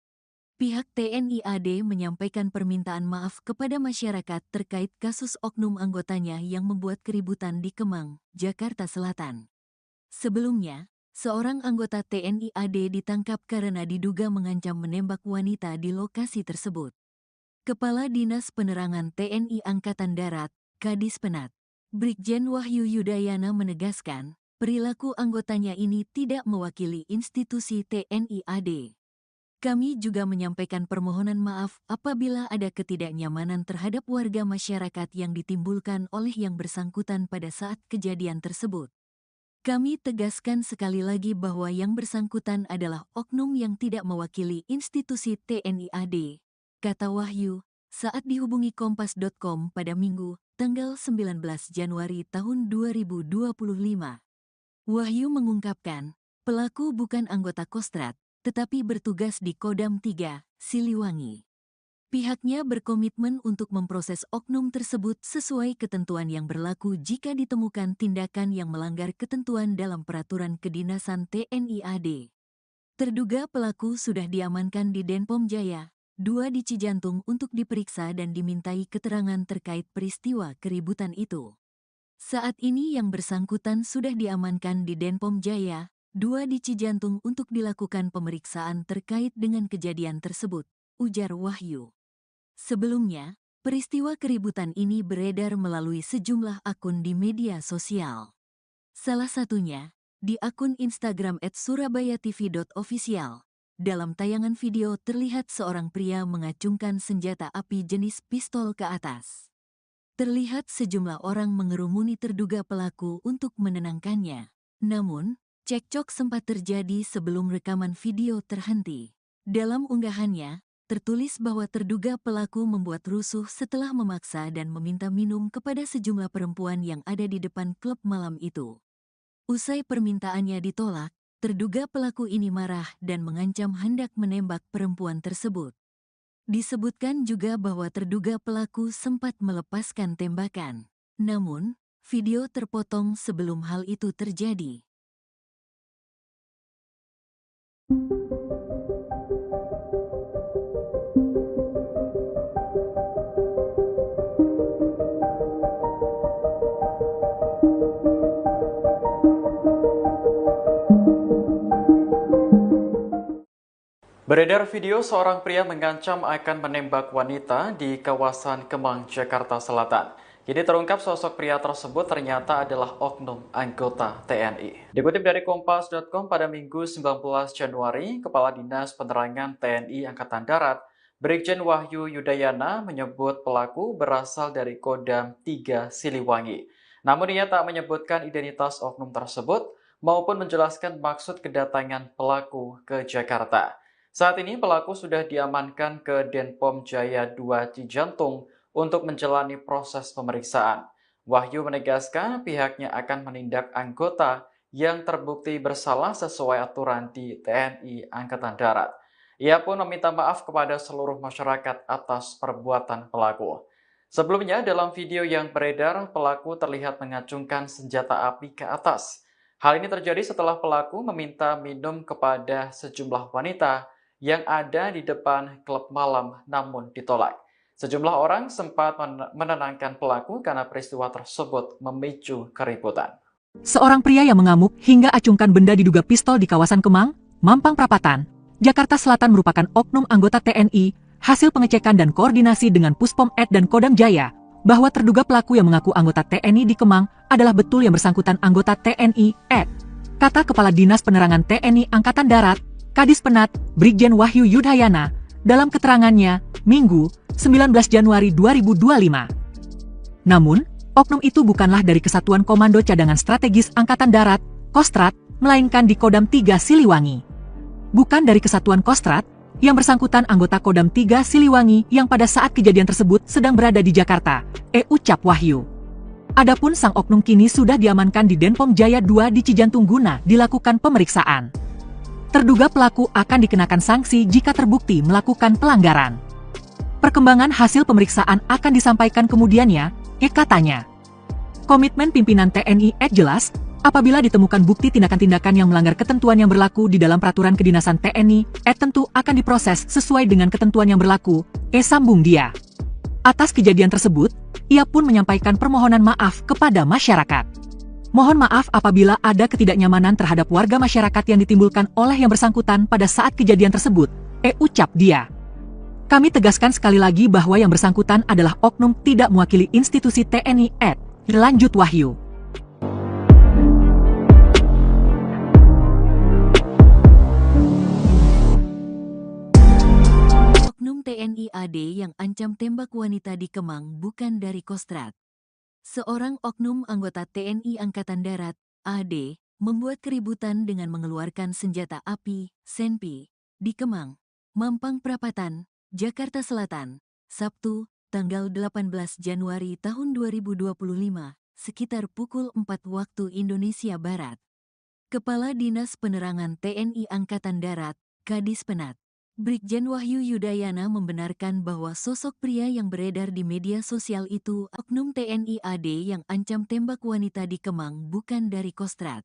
Pihak TNI AD menyampaikan permintaan maaf kepada masyarakat terkait kasus oknum anggotanya yang membuat keributan di Kemang, Jakarta Selatan. Sebelumnya, seorang anggota TNI AD ditangkap karena diduga mengancam menembak wanita di lokasi tersebut. Kepala Dinas Penerangan TNI Angkatan Darat, Kadis Penat, Brigjen Wahyu Yudayana menegaskan, perilaku anggotanya ini tidak mewakili institusi TNI AD. Kami juga menyampaikan permohonan maaf apabila ada ketidaknyamanan terhadap warga masyarakat yang ditimbulkan oleh yang bersangkutan pada saat kejadian tersebut. Kami tegaskan sekali lagi bahwa yang bersangkutan adalah oknum yang tidak mewakili institusi TNI AD, kata Wahyu, saat dihubungi Kompas.com pada Minggu, tanggal 19 Januari tahun 2025. Wahyu mengungkapkan, pelaku bukan anggota Kostrad, tetapi bertugas di Kodam 3, Siliwangi. Pihaknya berkomitmen untuk memproses oknum tersebut sesuai ketentuan yang berlaku jika ditemukan tindakan yang melanggar ketentuan dalam peraturan kedinasan TNI AD. Terduga pelaku sudah diamankan di Denpom Jaya, 2 di Cijantung untuk diperiksa dan dimintai keterangan terkait peristiwa keributan itu. Saat ini yang bersangkutan sudah diamankan di Denpom Jaya, 2 di Cijantung untuk dilakukan pemeriksaan terkait dengan kejadian tersebut, ujar Wahyu. Sebelumnya, peristiwa keributan ini beredar melalui sejumlah akun di media sosial. Salah satunya, di akun Instagram @surabayatv.official. Dalam tayangan video terlihat seorang pria mengacungkan senjata api jenis pistol ke atas. Terlihat sejumlah orang mengerumuni terduga pelaku untuk menenangkannya. Namun, cekcok sempat terjadi sebelum rekaman video terhenti. Dalam unggahannya, tertulis bahwa terduga pelaku membuat rusuh setelah memaksa dan meminta minum kepada sejumlah perempuan yang ada di depan klub malam itu. Usai permintaannya ditolak, terduga pelaku ini marah dan mengancam hendak menembak perempuan tersebut. Disebutkan juga bahwa terduga pelaku sempat melepaskan tembakan. Namun, video terpotong sebelum hal itu terjadi. Beredar video seorang pria mengancam akan menembak wanita di kawasan Kemang, Jakarta Selatan. Jadi terungkap sosok pria tersebut ternyata adalah oknum anggota TNI. Dikutip dari Kompas.com pada Minggu 19 Januari, Kepala Dinas Penerangan TNI Angkatan Darat, Brigjen Wahyu Yudayana menyebut pelaku berasal dari Kodam 3 Siliwangi. Namun ia tak menyebutkan identitas oknum tersebut maupun menjelaskan maksud kedatangan pelaku ke Jakarta. Saat ini pelaku sudah diamankan ke Denpom Jaya 2 Cijantung untuk menjalani proses pemeriksaan. Wahyu menegaskan pihaknya akan menindak anggota yang terbukti bersalah sesuai aturan di TNI Angkatan Darat. Ia pun meminta maaf kepada seluruh masyarakat atas perbuatan pelaku. Sebelumnya, dalam video yang beredar, pelaku terlihat mengacungkan senjata api ke atas. Hal ini terjadi setelah pelaku meminta minum kepada sejumlah wanita yang ada di depan klub malam namun ditolak. Sejumlah orang sempat menenangkan pelaku karena peristiwa tersebut memicu keributan. Seorang pria yang mengamuk hingga acungkan benda diduga pistol di kawasan Kemang, Mampang Perapatan, Jakarta Selatan merupakan oknum anggota TNI, hasil pengecekan dan koordinasi dengan Puspom Ed dan Kodam Jaya, bahwa terduga pelaku yang mengaku anggota TNI di Kemang adalah betul yang bersangkutan anggota TNI Ed. Kata Kepala Dinas Penerangan TNI Angkatan Darat, Kadis Penat, Brigjen Wahyu Yudayana, dalam keterangannya, Minggu, 19 Januari 2025. Namun, oknum itu bukanlah dari Kesatuan Komando Cadangan Strategis Angkatan Darat, Kostrat, melainkan di Kodam 3 Siliwangi. Bukan dari Kesatuan Kostrat, yang bersangkutan anggota Kodam 3 Siliwangi yang pada saat kejadian tersebut sedang berada di Jakarta, ucap Wahyu. Adapun sang oknum kini sudah diamankan di Denpom Jaya 2 di Cijantung guna dilakukan pemeriksaan. Terduga pelaku akan dikenakan sanksi jika terbukti melakukan pelanggaran. Perkembangan hasil pemeriksaan akan disampaikan kemudiannya, katanya. Komitmen pimpinan TNI jelas, apabila ditemukan bukti tindakan-tindakan yang melanggar ketentuan yang berlaku di dalam peraturan kedinasan TNI, tentu akan diproses sesuai dengan ketentuan yang berlaku, sambung dia. Atas kejadian tersebut, ia pun menyampaikan permohonan maaf kepada masyarakat. Mohon maaf apabila ada ketidaknyamanan terhadap warga masyarakat yang ditimbulkan oleh yang bersangkutan pada saat kejadian tersebut, ucap dia. Kami tegaskan sekali lagi bahwa yang bersangkutan adalah oknum tidak mewakili institusi TNI lanjut Wahyu. Oknum TNI AD yang ancam tembak wanita di Kemang bukan dari Kostrat. Seorang oknum anggota TNI Angkatan Darat, AD, membuat keributan dengan mengeluarkan senjata api, senpi, di Kemang, Mampang Perapatan, Jakarta Selatan, Sabtu, tanggal 18 Januari tahun 2025, sekitar pukul 4 waktu Indonesia Barat. Kepala Dinas Penerangan TNI Angkatan Darat, Kadis Penat, Brigjen Wahyu Yudayana membenarkan bahwa sosok pria yang beredar di media sosial itu oknum TNI AD yang ancam tembak wanita di Kemang bukan dari Kostrat.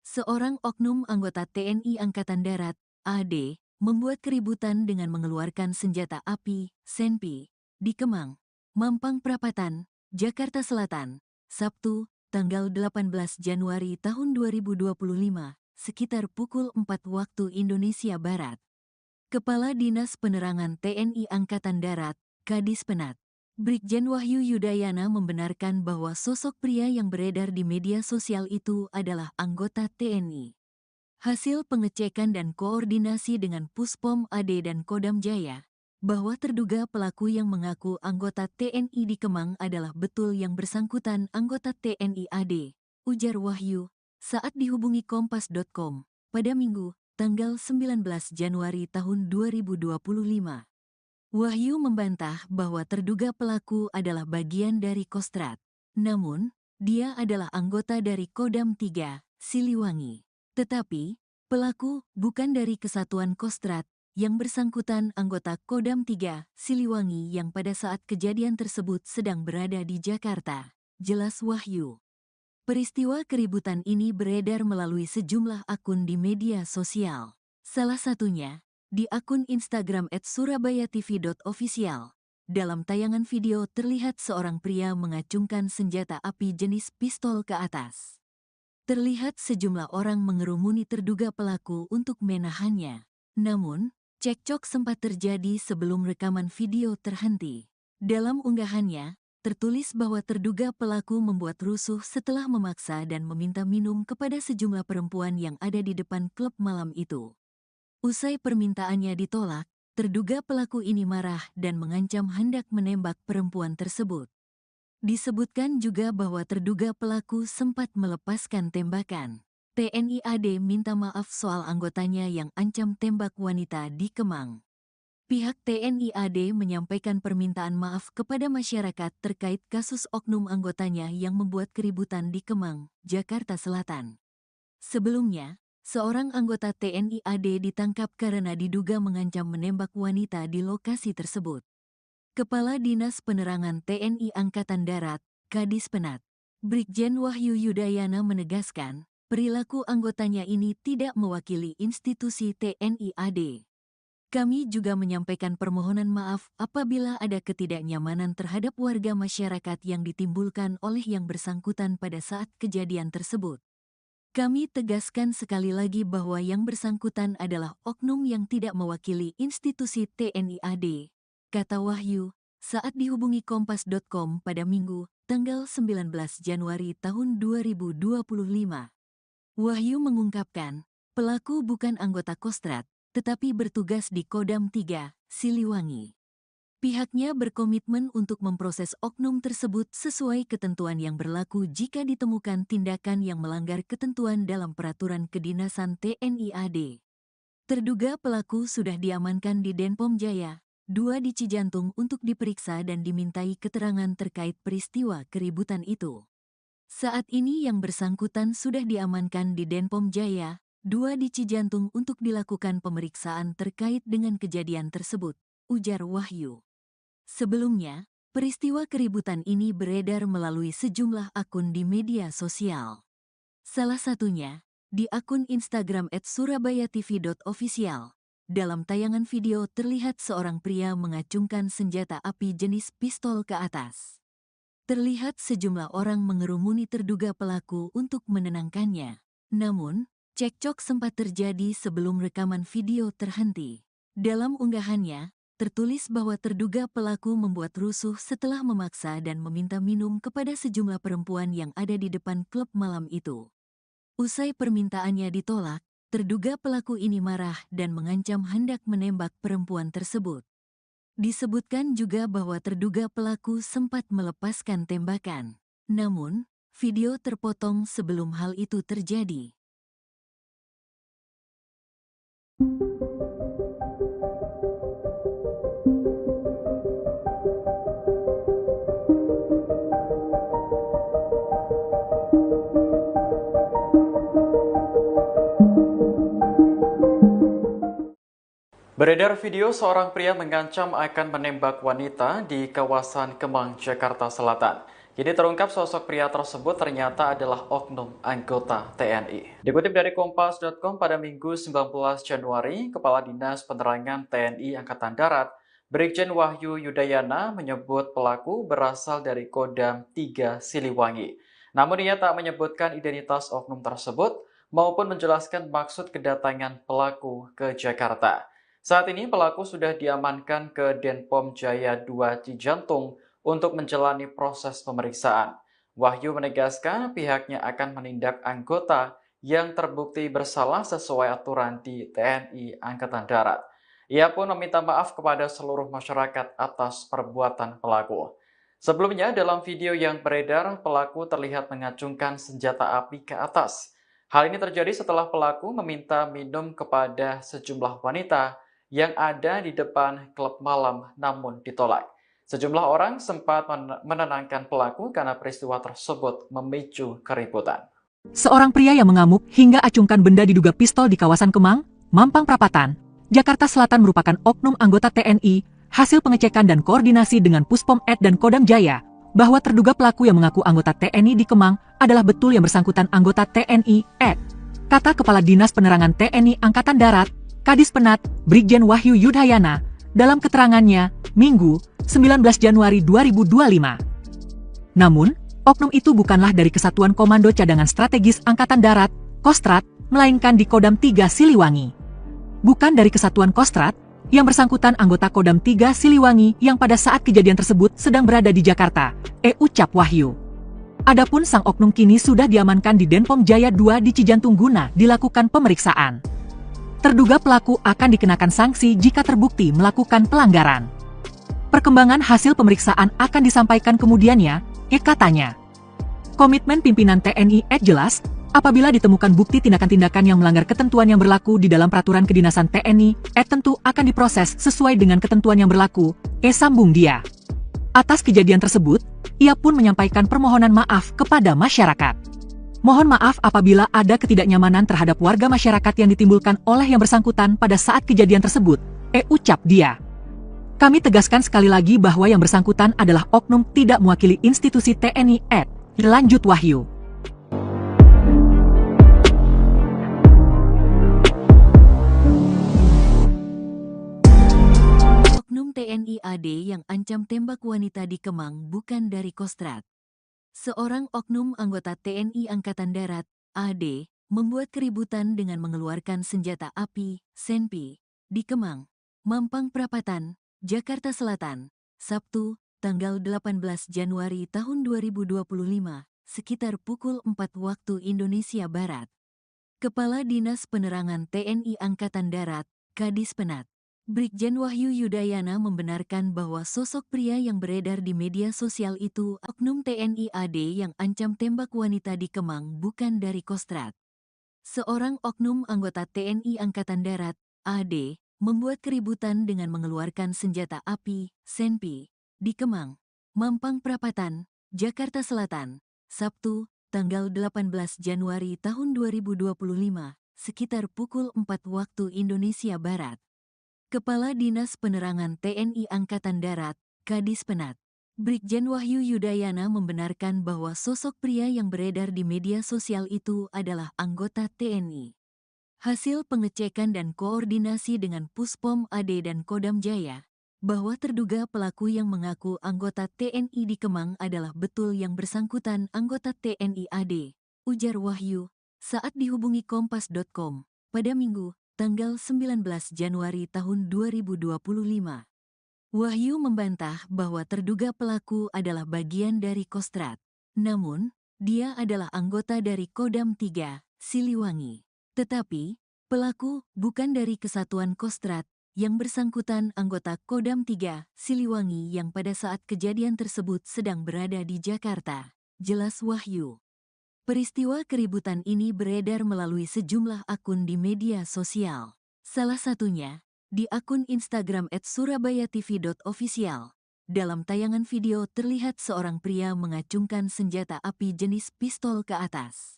Seorang oknum anggota TNI Angkatan Darat, AD, membuat keributan dengan mengeluarkan senjata api, senpi, di Kemang, Mampang Perapatan, Jakarta Selatan, Sabtu, tanggal 18 Januari tahun 2025, sekitar pukul 4 waktu Indonesia Barat. Kepala Dinas Penerangan TNI Angkatan Darat, Kadis Penat, Brigjen Wahyu Yudayana membenarkan bahwa sosok pria yang beredar di media sosial itu adalah anggota TNI. Hasil pengecekan dan koordinasi dengan Puspom AD dan Kodam Jaya, bahwa terduga pelaku yang mengaku anggota TNI di Kemang adalah betul yang bersangkutan anggota TNI AD, ujar Wahyu, saat dihubungi Kompas.com, pada Minggu, tanggal 19 Januari tahun 2025. Wahyu membantah bahwa terduga pelaku adalah bagian dari Kostrat. Namun, dia adalah anggota dari Kodam 3, Siliwangi. Tetapi, pelaku bukan dari Kesatuan Kostrat, yang bersangkutan anggota Kodam 3, Siliwangi yang pada saat kejadian tersebut sedang berada di Jakarta, jelas Wahyu. Peristiwa keributan ini beredar melalui sejumlah akun di media sosial. Salah satunya, di akun Instagram @surabayatv.official. Dalam tayangan video terlihat seorang pria mengacungkan senjata api jenis pistol ke atas. Terlihat sejumlah orang mengerumuni terduga pelaku untuk menahannya. Namun, cekcok sempat terjadi sebelum rekaman video terhenti. Dalam unggahannya, tertulis bahwa terduga pelaku membuat rusuh setelah memaksa dan meminta minum kepada sejumlah perempuan yang ada di depan klub malam itu. Usai permintaannya ditolak, terduga pelaku ini marah dan mengancam hendak menembak perempuan tersebut. Disebutkan juga bahwa terduga pelaku sempat melepaskan tembakan. TNI AD minta maaf soal anggotanya yang ancam tembak wanita di Kemang. Pihak TNI AD menyampaikan permintaan maaf kepada masyarakat terkait kasus oknum anggotanya yang membuat keributan di Kemang, Jakarta Selatan. Sebelumnya, seorang anggota TNI AD ditangkap karena diduga mengancam menembak wanita di lokasi tersebut. Kepala Dinas Penerangan TNI Angkatan Darat, Kadis Penat, Brigjen Wahyu Yudayana menegaskan, perilaku anggotanya ini tidak mewakili institusi TNI AD. Kami juga menyampaikan permohonan maaf apabila ada ketidaknyamanan terhadap warga masyarakat yang ditimbulkan oleh yang bersangkutan pada saat kejadian tersebut. Kami tegaskan sekali lagi bahwa yang bersangkutan adalah oknum yang tidak mewakili institusi TNI AD, kata Wahyu, saat dihubungi Kompas.com pada Minggu, tanggal 19 Januari tahun 2025. Wahyu mengungkapkan, pelaku bukan anggota Kostrad, tetapi bertugas di Kodam 3, Siliwangi. Pihaknya berkomitmen untuk memproses oknum tersebut sesuai ketentuan yang berlaku jika ditemukan tindakan yang melanggar ketentuan dalam peraturan kedinasan TNI AD. Terduga pelaku sudah diamankan di Denpom Jaya, 2 di Cijantung untuk diperiksa dan dimintai keterangan terkait peristiwa keributan itu. Saat ini yang bersangkutan sudah diamankan di Denpom Jaya, 2 di Cijantung untuk dilakukan pemeriksaan terkait dengan kejadian tersebut, ujar Wahyu. Sebelumnya, peristiwa keributan ini beredar melalui sejumlah akun di media sosial. Salah satunya, di akun Instagram @surabayatv.official. Dalam tayangan video terlihat seorang pria mengacungkan senjata api jenis pistol ke atas. Terlihat sejumlah orang mengerumuni terduga pelaku untuk menenangkannya. Namun, cekcok sempat terjadi sebelum rekaman video terhenti. Dalam unggahannya, tertulis bahwa terduga pelaku membuat rusuh setelah memaksa dan meminta minum kepada sejumlah perempuan yang ada di depan klub malam itu. Usai permintaannya ditolak, terduga pelaku ini marah dan mengancam hendak menembak perempuan tersebut. Disebutkan juga bahwa terduga pelaku sempat melepaskan tembakan. Namun, video terpotong sebelum hal itu terjadi. Beredar video seorang pria mengancam akan menembak wanita di kawasan Kemang, Jakarta Selatan. Jadi terungkap sosok pria tersebut ternyata adalah oknum anggota TNI. Dikutip dari Kompas.com pada Minggu 19 Januari, Kepala Dinas Penerangan TNI Angkatan Darat, Brigjen Wahyu Yudayana menyebut pelaku berasal dari Kodam 3 Siliwangi. Namun ia tak menyebutkan identitas oknum tersebut maupun menjelaskan maksud kedatangan pelaku ke Jakarta. Saat ini pelaku sudah diamankan ke Denpom Jaya 2 Cijantung untuk menjalani proses pemeriksaan. Wahyu menegaskan pihaknya akan menindak anggota yang terbukti bersalah sesuai aturan di TNI Angkatan Darat. Ia pun meminta maaf kepada seluruh masyarakat atas perbuatan pelaku. Sebelumnya dalam video yang beredar, pelaku terlihat mengacungkan senjata api ke atas. Hal ini terjadi setelah pelaku meminta minum kepada sejumlah wanita yang ada di depan klub malam namun ditolak. Sejumlah orang sempat menenangkan pelaku karena peristiwa tersebut memicu keributan. Seorang pria yang mengamuk hingga acungkan benda diduga pistol di kawasan Kemang, Mampang Perapatan, Jakarta Selatan merupakan oknum anggota TNI, hasil pengecekan dan koordinasi dengan Puspom Ed dan Kodam Jaya, bahwa terduga pelaku yang mengaku anggota TNI di Kemang adalah betul yang bersangkutan anggota TNI Ed. Kata Kepala Dinas Penerangan TNI Angkatan Darat, Kadis Penat, Brigjen Wahyu Yudayana, dalam keterangannya, Minggu, 19 Januari 2025. Namun, oknum itu bukanlah dari Kesatuan Komando Cadangan Strategis Angkatan Darat, Kostrad, melainkan di Kodam 3 Siliwangi. Bukan dari Kesatuan Kostrad, Yang bersangkutan anggota Kodam 3 Siliwangi yang pada saat kejadian tersebut sedang berada di Jakarta, ucap Wahyu. Adapun sang oknum kini sudah diamankan di Denpom Jaya 2 di Cijantung guna dilakukan pemeriksaan. Terduga pelaku akan dikenakan sanksi jika terbukti melakukan pelanggaran. Perkembangan hasil pemeriksaan akan disampaikan kemudiannya, katanya. Komitmen pimpinan TNI jelas, apabila ditemukan bukti tindakan-tindakan yang melanggar ketentuan yang berlaku di dalam peraturan kedinasan TNI, tentu akan diproses sesuai dengan ketentuan yang berlaku, sambung dia. Atas kejadian tersebut, ia pun menyampaikan permohonan maaf kepada masyarakat. Mohon maaf apabila ada ketidaknyamanan terhadap warga masyarakat yang ditimbulkan oleh yang bersangkutan pada saat kejadian tersebut, ucap dia. Kami tegaskan sekali lagi bahwa yang bersangkutan adalah oknum tidak mewakili institusi TNI, lanjut Wahyu. Oknum TNI AD yang ancam tembak wanita di Kemang bukan dari Kostrad. Seorang oknum anggota TNI Angkatan Darat, AD, membuat keributan dengan mengeluarkan senjata api, senpi, di Kemang, Mampang Perapatan, Jakarta Selatan, Sabtu, tanggal 18 Januari tahun 2025, sekitar pukul 4 waktu Indonesia Barat. Kepala Dinas Penerangan TNI Angkatan Darat, Kadis Penat, Brigjen Wahyu Yudayana membenarkan bahwa sosok pria yang beredar di media sosial itu oknum TNI AD yang ancam tembak wanita di Kemang bukan dari Kostrad. Seorang oknum anggota TNI Angkatan Darat, AD, membuat keributan dengan mengeluarkan senjata api, senpi, di Kemang, Mampang Perapatan, Jakarta Selatan, Sabtu, tanggal 18 Januari tahun 2025, sekitar pukul 4 waktu Indonesia Barat. Kepala Dinas Penerangan TNI Angkatan Darat, Kadis Penat, Brigjen Wahyu Yudayana membenarkan bahwa sosok pria yang beredar di media sosial itu adalah anggota TNI. Hasil pengecekan dan koordinasi dengan Puspom AD dan Kodam Jaya, bahwa terduga pelaku yang mengaku anggota TNI di Kemang adalah betul yang bersangkutan anggota TNI AD, ujar Wahyu, saat dihubungi Kompas.com, pada Minggu, tanggal 19 Januari tahun 2025. Wahyu membantah bahwa terduga pelaku adalah bagian dari Kostrad. Namun, dia adalah anggota dari Kodam 3, Siliwangi. Tetapi, pelaku bukan dari Kesatuan Kostrad, yang bersangkutan anggota Kodam 3, Siliwangi yang pada saat kejadian tersebut sedang berada di Jakarta, jelas Wahyu. Peristiwa keributan ini beredar melalui sejumlah akun di media sosial. Salah satunya, di akun Instagram @surabayatv.official. Dalam tayangan video terlihat seorang pria mengacungkan senjata api jenis pistol ke atas.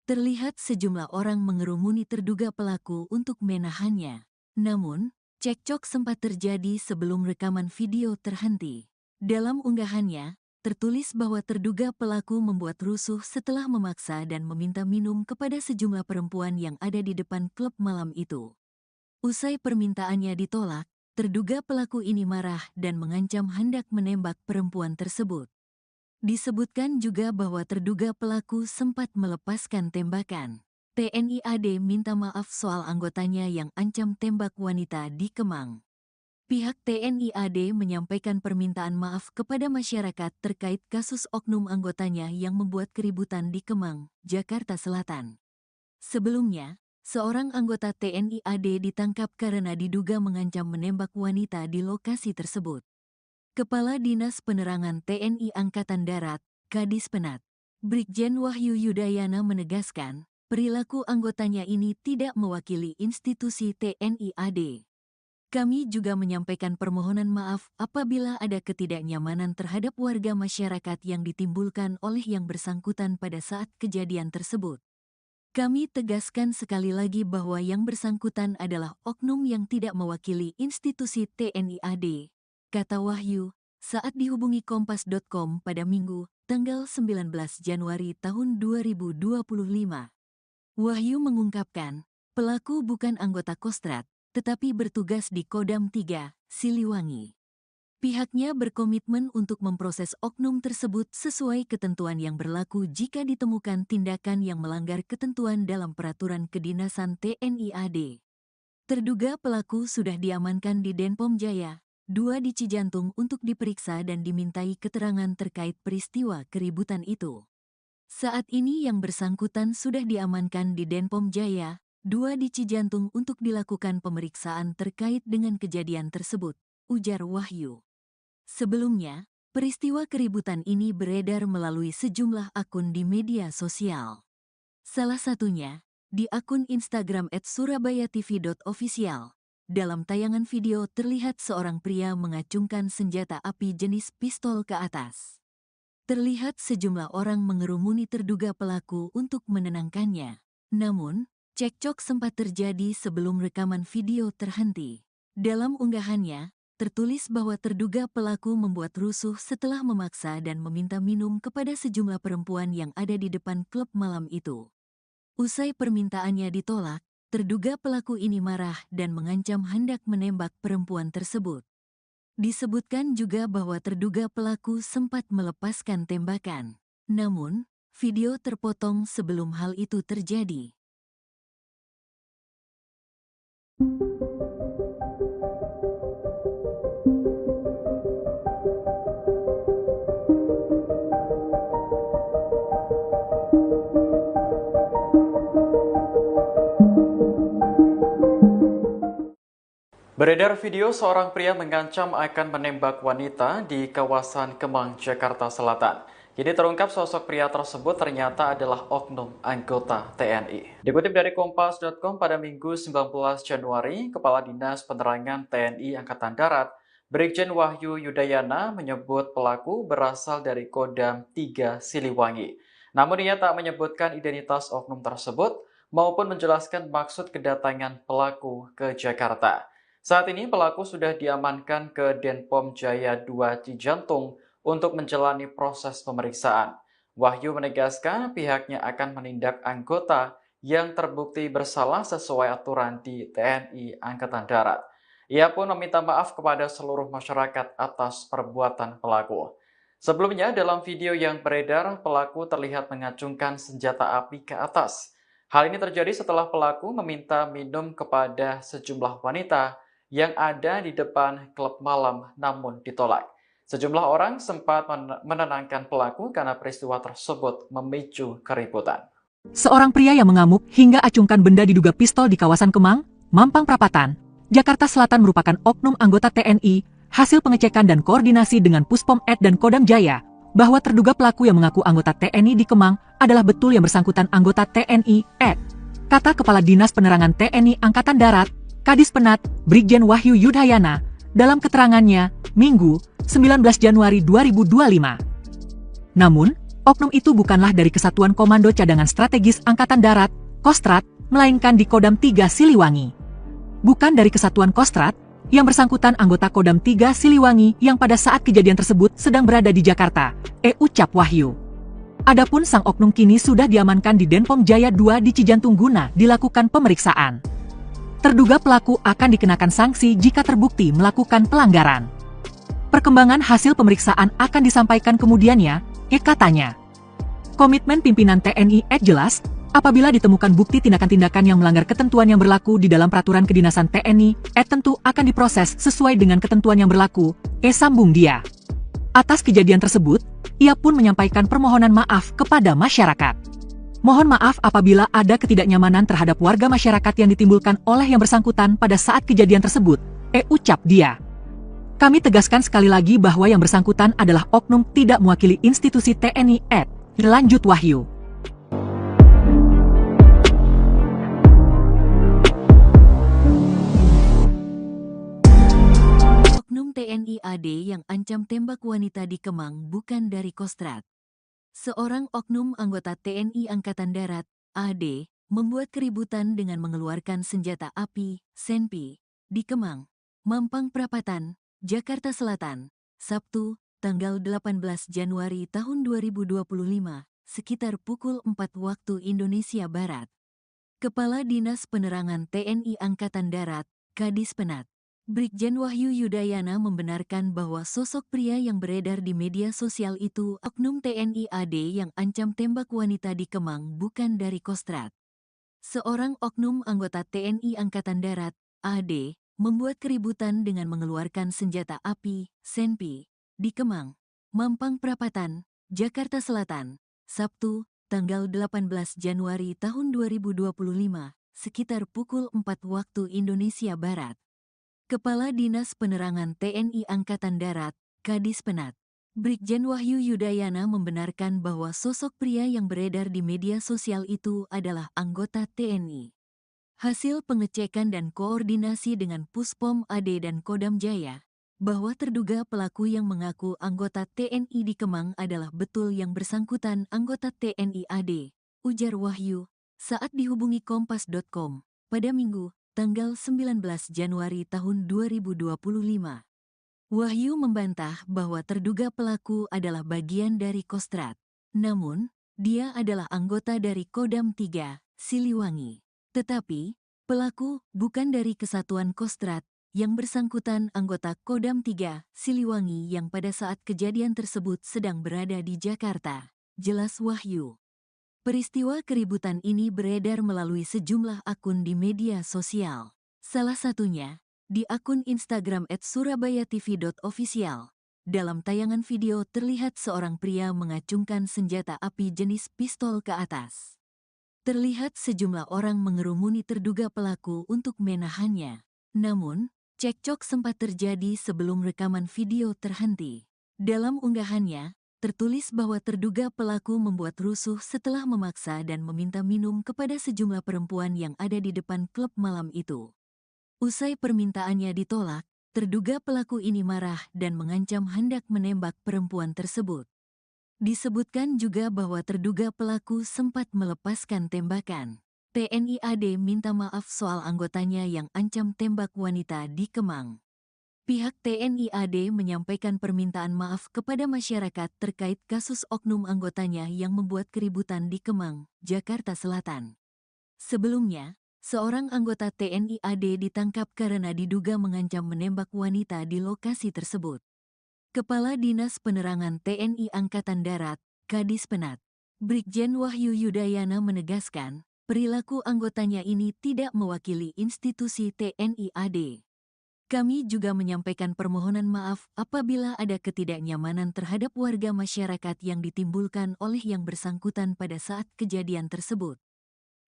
Terlihat sejumlah orang mengerumuni terduga pelaku untuk menahannya. Namun, cekcok sempat terjadi sebelum rekaman video terhenti. Dalam unggahannya, tertulis bahwa terduga pelaku membuat rusuh setelah memaksa dan meminta minum kepada sejumlah perempuan yang ada di depan klub malam itu. Usai permintaannya ditolak, terduga pelaku ini marah dan mengancam hendak menembak perempuan tersebut. Disebutkan juga bahwa terduga pelaku sempat melepaskan tembakan. TNI AD minta maaf soal anggotanya yang ancam tembak wanita di Kemang. Pihak TNI AD menyampaikan permintaan maaf kepada masyarakat terkait kasus oknum anggotanya yang membuat keributan di Kemang, Jakarta Selatan. Sebelumnya, seorang anggota TNI AD ditangkap karena diduga mengancam menembak wanita di lokasi tersebut. Kepala Dinas Penerangan TNI Angkatan Darat, Kadis Penat, Brigjen Wahyu Yudayana menegaskan, perilaku anggotanya ini tidak mewakili institusi TNI AD. Kami juga menyampaikan permohonan maaf apabila ada ketidaknyamanan terhadap warga masyarakat yang ditimbulkan oleh yang bersangkutan pada saat kejadian tersebut. Kami tegaskan sekali lagi bahwa yang bersangkutan adalah oknum yang tidak mewakili institusi TNI AD, kata Wahyu, saat dihubungi Kompas.com pada Minggu, tanggal 19 Januari tahun 2025. Wahyu mengungkapkan, pelaku bukan anggota Kostrad, tetapi bertugas di Kodam 3, Siliwangi. Pihaknya berkomitmen untuk memproses oknum tersebut sesuai ketentuan yang berlaku jika ditemukan tindakan yang melanggar ketentuan dalam peraturan kedinasan TNI AD. Terduga pelaku sudah diamankan di Denpom Jaya, 2 di Cijantung untuk diperiksa dan dimintai keterangan terkait peristiwa keributan itu. Saat ini yang bersangkutan sudah diamankan di Denpom Jaya, 2 di Cijantung untuk dilakukan pemeriksaan terkait dengan kejadian tersebut, ujar Wahyu. Sebelumnya, peristiwa keributan ini beredar melalui sejumlah akun di media sosial. Salah satunya, di akun Instagram @surabayatv.official. Dalam tayangan video terlihat seorang pria mengacungkan senjata api jenis pistol ke atas. Terlihat sejumlah orang mengerumuni terduga pelaku untuk menenangkannya. Namun, cekcok sempat terjadi sebelum rekaman video terhenti. Dalam unggahannya, tertulis bahwa terduga pelaku membuat rusuh setelah memaksa dan meminta minum kepada sejumlah perempuan yang ada di depan klub malam itu. Usai permintaannya ditolak, terduga pelaku ini marah dan mengancam hendak menembak perempuan tersebut. Disebutkan juga bahwa terduga pelaku sempat melepaskan tembakan. Namun, video terpotong sebelum hal itu terjadi. Beredar video seorang pria mengancam akan menembak wanita di kawasan Kemang, Jakarta Selatan. Jadi terungkap sosok pria tersebut ternyata adalah oknum anggota TNI. Dikutip dari Kompas.com pada Minggu 19 Januari, Kepala Dinas Penerangan TNI Angkatan Darat, Brigjen Wahyu Yudayana menyebut pelaku berasal dari Kodam 3 Siliwangi. Namun ia tak menyebutkan identitas oknum tersebut maupun menjelaskan maksud kedatangan pelaku ke Jakarta. Saat ini pelaku sudah diamankan ke Denpom Jaya 2 Cijantung untuk menjalani proses pemeriksaan. Wahyu menegaskan pihaknya akan menindak anggota yang terbukti bersalah sesuai aturan di TNI Angkatan Darat. Ia pun meminta maaf kepada seluruh masyarakat atas perbuatan pelaku. Sebelumnya dalam video yang beredar, pelaku terlihat mengacungkan senjata api ke atas. Hal ini terjadi setelah pelaku meminta minum kepada sejumlah wanita yang ada di depan klub malam namun ditolak. Sejumlah orang sempat menenangkan pelaku karena peristiwa tersebut memicu keributan. Seorang pria yang mengamuk hingga acungkan benda diduga pistol di kawasan Kemang, Mampang Perapatan, Jakarta Selatan merupakan oknum anggota TNI, hasil pengecekan dan koordinasi dengan Puspom Ed dan Kodam Jaya, bahwa terduga pelaku yang mengaku anggota TNI di Kemang adalah betul yang bersangkutan anggota TNI Ed. Kata Kepala Dinas Penerangan TNI Angkatan Darat, Kadis Penat, Brigjen Wahyu Yudayana, dalam keterangannya, Minggu, 19 Januari 2025. Namun, oknum itu bukanlah dari Kesatuan Komando Cadangan Strategis Angkatan Darat, Kostrat, melainkan di Kodam 3 Siliwangi. Bukan dari Kesatuan Kostrat, yang bersangkutan anggota Kodam 3 Siliwangi yang pada saat kejadian tersebut sedang berada di Jakarta, ucap Wahyu. Adapun sang oknum kini sudah diamankan di Denpom Jaya 2 di Cijantung guna dilakukan pemeriksaan. Terduga pelaku akan dikenakan sanksi jika terbukti melakukan pelanggaran. Perkembangan hasil pemeriksaan akan disampaikan kemudiannya, katanya. Komitmen pimpinan TNI jelas, apabila ditemukan bukti tindakan-tindakan yang melanggar ketentuan yang berlaku di dalam peraturan kedinasan TNI, tentu akan diproses sesuai dengan ketentuan yang berlaku, sambung dia. Atas kejadian tersebut, ia pun menyampaikan permohonan maaf kepada masyarakat. Mohon maaf apabila ada ketidaknyamanan terhadap warga masyarakat yang ditimbulkan oleh yang bersangkutan pada saat kejadian tersebut, ucap dia. Kami tegaskan sekali lagi bahwa yang bersangkutan adalah oknum tidak mewakili institusi TNI lanjut Wahyu. Oknum TNI AD yang ancam tembak wanita di Kemang bukan dari Kostrat. Seorang oknum anggota TNI Angkatan Darat, AD, membuat keributan dengan mengeluarkan senjata api, senpi, di Kemang, Mampang Perapatan, Jakarta Selatan, Sabtu, tanggal 18 Januari tahun 2025, sekitar pukul 4 waktu Indonesia Barat. Kepala Dinas Penerangan TNI Angkatan Darat, Kadis Penat, Brigjen Wahyu Yudayana membenarkan bahwa sosok pria yang beredar di media sosial itu oknum TNI AD yang ancam tembak wanita di Kemang bukan dari Kostrat. Seorang oknum anggota TNI Angkatan Darat, AD, membuat keributan dengan mengeluarkan senjata api, senpi, di Kemang, Mampang Perapatan, Jakarta Selatan, Sabtu, tanggal 18 Januari tahun 2025, sekitar pukul 4 waktu Indonesia Barat. Kepala Dinas Penerangan TNI Angkatan Darat, Kadis Penat, Brigjen Wahyu Yudayana membenarkan bahwa sosok pria yang beredar di media sosial itu adalah anggota TNI. Hasil pengecekan dan koordinasi dengan Puspom AD dan Kodam Jaya, bahwa terduga pelaku yang mengaku anggota TNI di Kemang adalah betul yang bersangkutan anggota TNI AD, ujar Wahyu, saat dihubungi Kompas.com, pada Minggu, tanggal 19 Januari tahun 2025. Wahyu membantah bahwa terduga pelaku adalah bagian dari Kostrad. Namun, dia adalah anggota dari Kodam 3, Siliwangi. Tetapi, pelaku bukan dari Kesatuan Kostrad, yang bersangkutan anggota Kodam 3, Siliwangi yang pada saat kejadian tersebut sedang berada di Jakarta, jelas Wahyu. Peristiwa keributan ini beredar melalui sejumlah akun di media sosial. Salah satunya, di akun Instagram @surabayatv.official. Dalam tayangan video terlihat seorang pria mengacungkan senjata api jenis pistol ke atas. Terlihat sejumlah orang mengerumuni terduga pelaku untuk menahannya. Namun, cekcok sempat terjadi sebelum rekaman video terhenti. Dalam unggahannya, tertulis bahwa terduga pelaku membuat rusuh setelah memaksa dan meminta minum kepada sejumlah perempuan yang ada di depan klub malam itu. Usai permintaannya ditolak, terduga pelaku ini marah dan mengancam hendak menembak perempuan tersebut. Disebutkan juga bahwa terduga pelaku sempat melepaskan tembakan. TNI AD minta maaf soal anggotanya yang ancam tembak wanita di Kemang. Pihak TNI AD menyampaikan permintaan maaf kepada masyarakat terkait kasus oknum anggotanya yang membuat keributan di Kemang, Jakarta Selatan. Sebelumnya, seorang anggota TNI AD ditangkap karena diduga mengancam menembak wanita di lokasi tersebut. Kepala Dinas Penerangan TNI Angkatan Darat, Kadis Penat, Brigjen Wahyu Yudayana menegaskan, perilaku anggotanya ini tidak mewakili institusi TNI AD. Kami juga menyampaikan permohonan maaf apabila ada ketidaknyamanan terhadap warga masyarakat yang ditimbulkan oleh yang bersangkutan pada saat kejadian tersebut.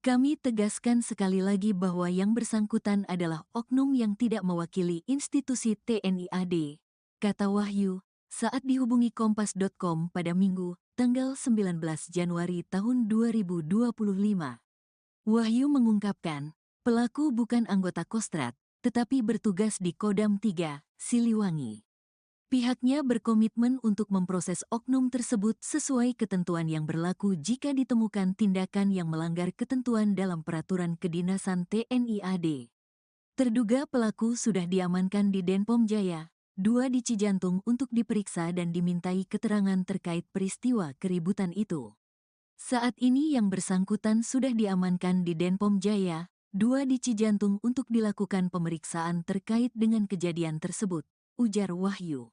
Kami tegaskan sekali lagi bahwa yang bersangkutan adalah oknum yang tidak mewakili institusi TNI AD, kata Wahyu, saat dihubungi Kompas.com pada Minggu, tanggal 19 Januari tahun 2025. Wahyu mengungkapkan, pelaku bukan anggota Kostrad, tetapi bertugas di Kodam 3, Siliwangi. Pihaknya berkomitmen untuk memproses oknum tersebut sesuai ketentuan yang berlaku jika ditemukan tindakan yang melanggar ketentuan dalam peraturan kedinasan TNI AD. Terduga pelaku sudah diamankan di Denpom Jaya, 2 di Cijantung untuk diperiksa dan dimintai keterangan terkait peristiwa keributan itu. Saat ini yang bersangkutan sudah diamankan di Denpom Jaya, 2 di Cijantung untuk dilakukan pemeriksaan terkait dengan kejadian tersebut, ujar Wahyu.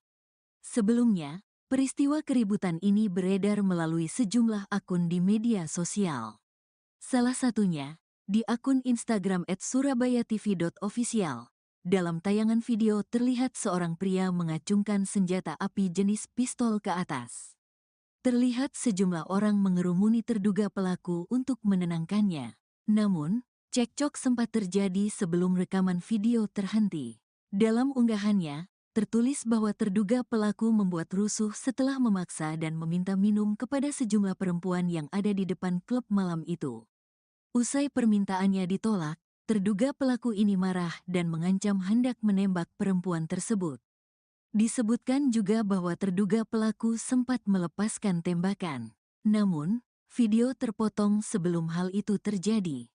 Sebelumnya, peristiwa keributan ini beredar melalui sejumlah akun di media sosial. Salah satunya, di akun Instagram @surabayatv.official. Dalam tayangan video terlihat seorang pria mengacungkan senjata api jenis pistol ke atas. Terlihat sejumlah orang mengerumuni terduga pelaku untuk menenangkannya. Namun, cekcok sempat terjadi sebelum rekaman video terhenti. Dalam unggahannya, tertulis bahwa terduga pelaku membuat rusuh setelah memaksa dan meminta minum kepada sejumlah perempuan yang ada di depan klub malam itu. Usai permintaannya ditolak, terduga pelaku ini marah dan mengancam hendak menembak perempuan tersebut. Disebutkan juga bahwa terduga pelaku sempat melepaskan tembakan. Namun, video terpotong sebelum hal itu terjadi.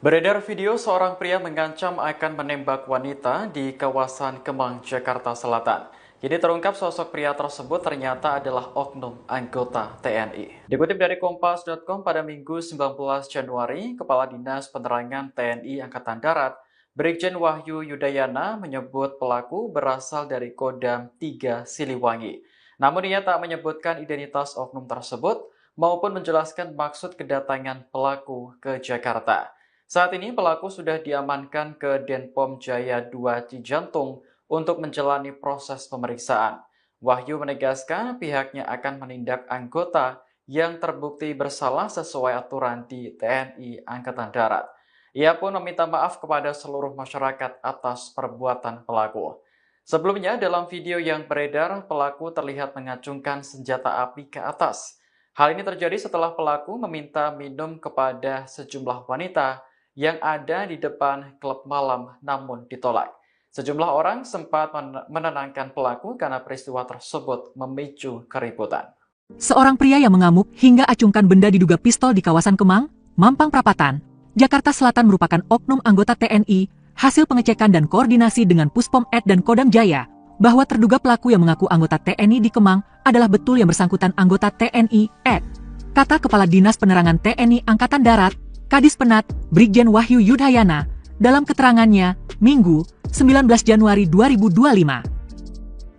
Beredar video seorang pria mengancam akan menembak wanita di kawasan Kemang, Jakarta Selatan. Kini terungkap sosok pria tersebut ternyata adalah oknum anggota TNI. Dikutip dari Kompas.com pada Minggu 19 Januari, Kepala Dinas Penerangan TNI Angkatan Darat, Brigjen Wahyu Yudayana menyebut pelaku berasal dari Kodam 3 Siliwangi. Namun ia tak menyebutkan identitas oknum tersebut maupun menjelaskan maksud kedatangan pelaku ke Jakarta. Saat ini pelaku sudah diamankan ke Denpom Jaya 2 Cijantung untuk menjalani proses pemeriksaan. Wahyu menegaskan pihaknya akan menindak anggota yang terbukti bersalah sesuai aturan di TNI Angkatan Darat. Ia pun meminta maaf kepada seluruh masyarakat atas perbuatan pelaku. Sebelumnya, dalam video yang beredar, pelaku terlihat mengacungkan senjata api ke atas. Hal ini terjadi setelah pelaku meminta minum kepada sejumlah wanita yang ada di depan klub malam namun ditolak. Sejumlah orang sempat menenangkan pelaku karena peristiwa tersebut memicu keributan. Seorang pria yang mengamuk hingga acungkan benda diduga pistol di kawasan Kemang, Mampang Perapatan, Jakarta Selatan merupakan oknum anggota TNI. Hasil pengecekan dan koordinasi dengan Puspom Ed dan Kodam Jaya, bahwa terduga pelaku yang mengaku anggota TNI di Kemang adalah betul yang bersangkutan anggota TNI Ed. Kata Kepala Dinas Penerangan TNI Angkatan Darat, Kadis Penat, Brigjen Wahyu Yudayana, dalam keterangannya, Minggu, 19 Januari 2025.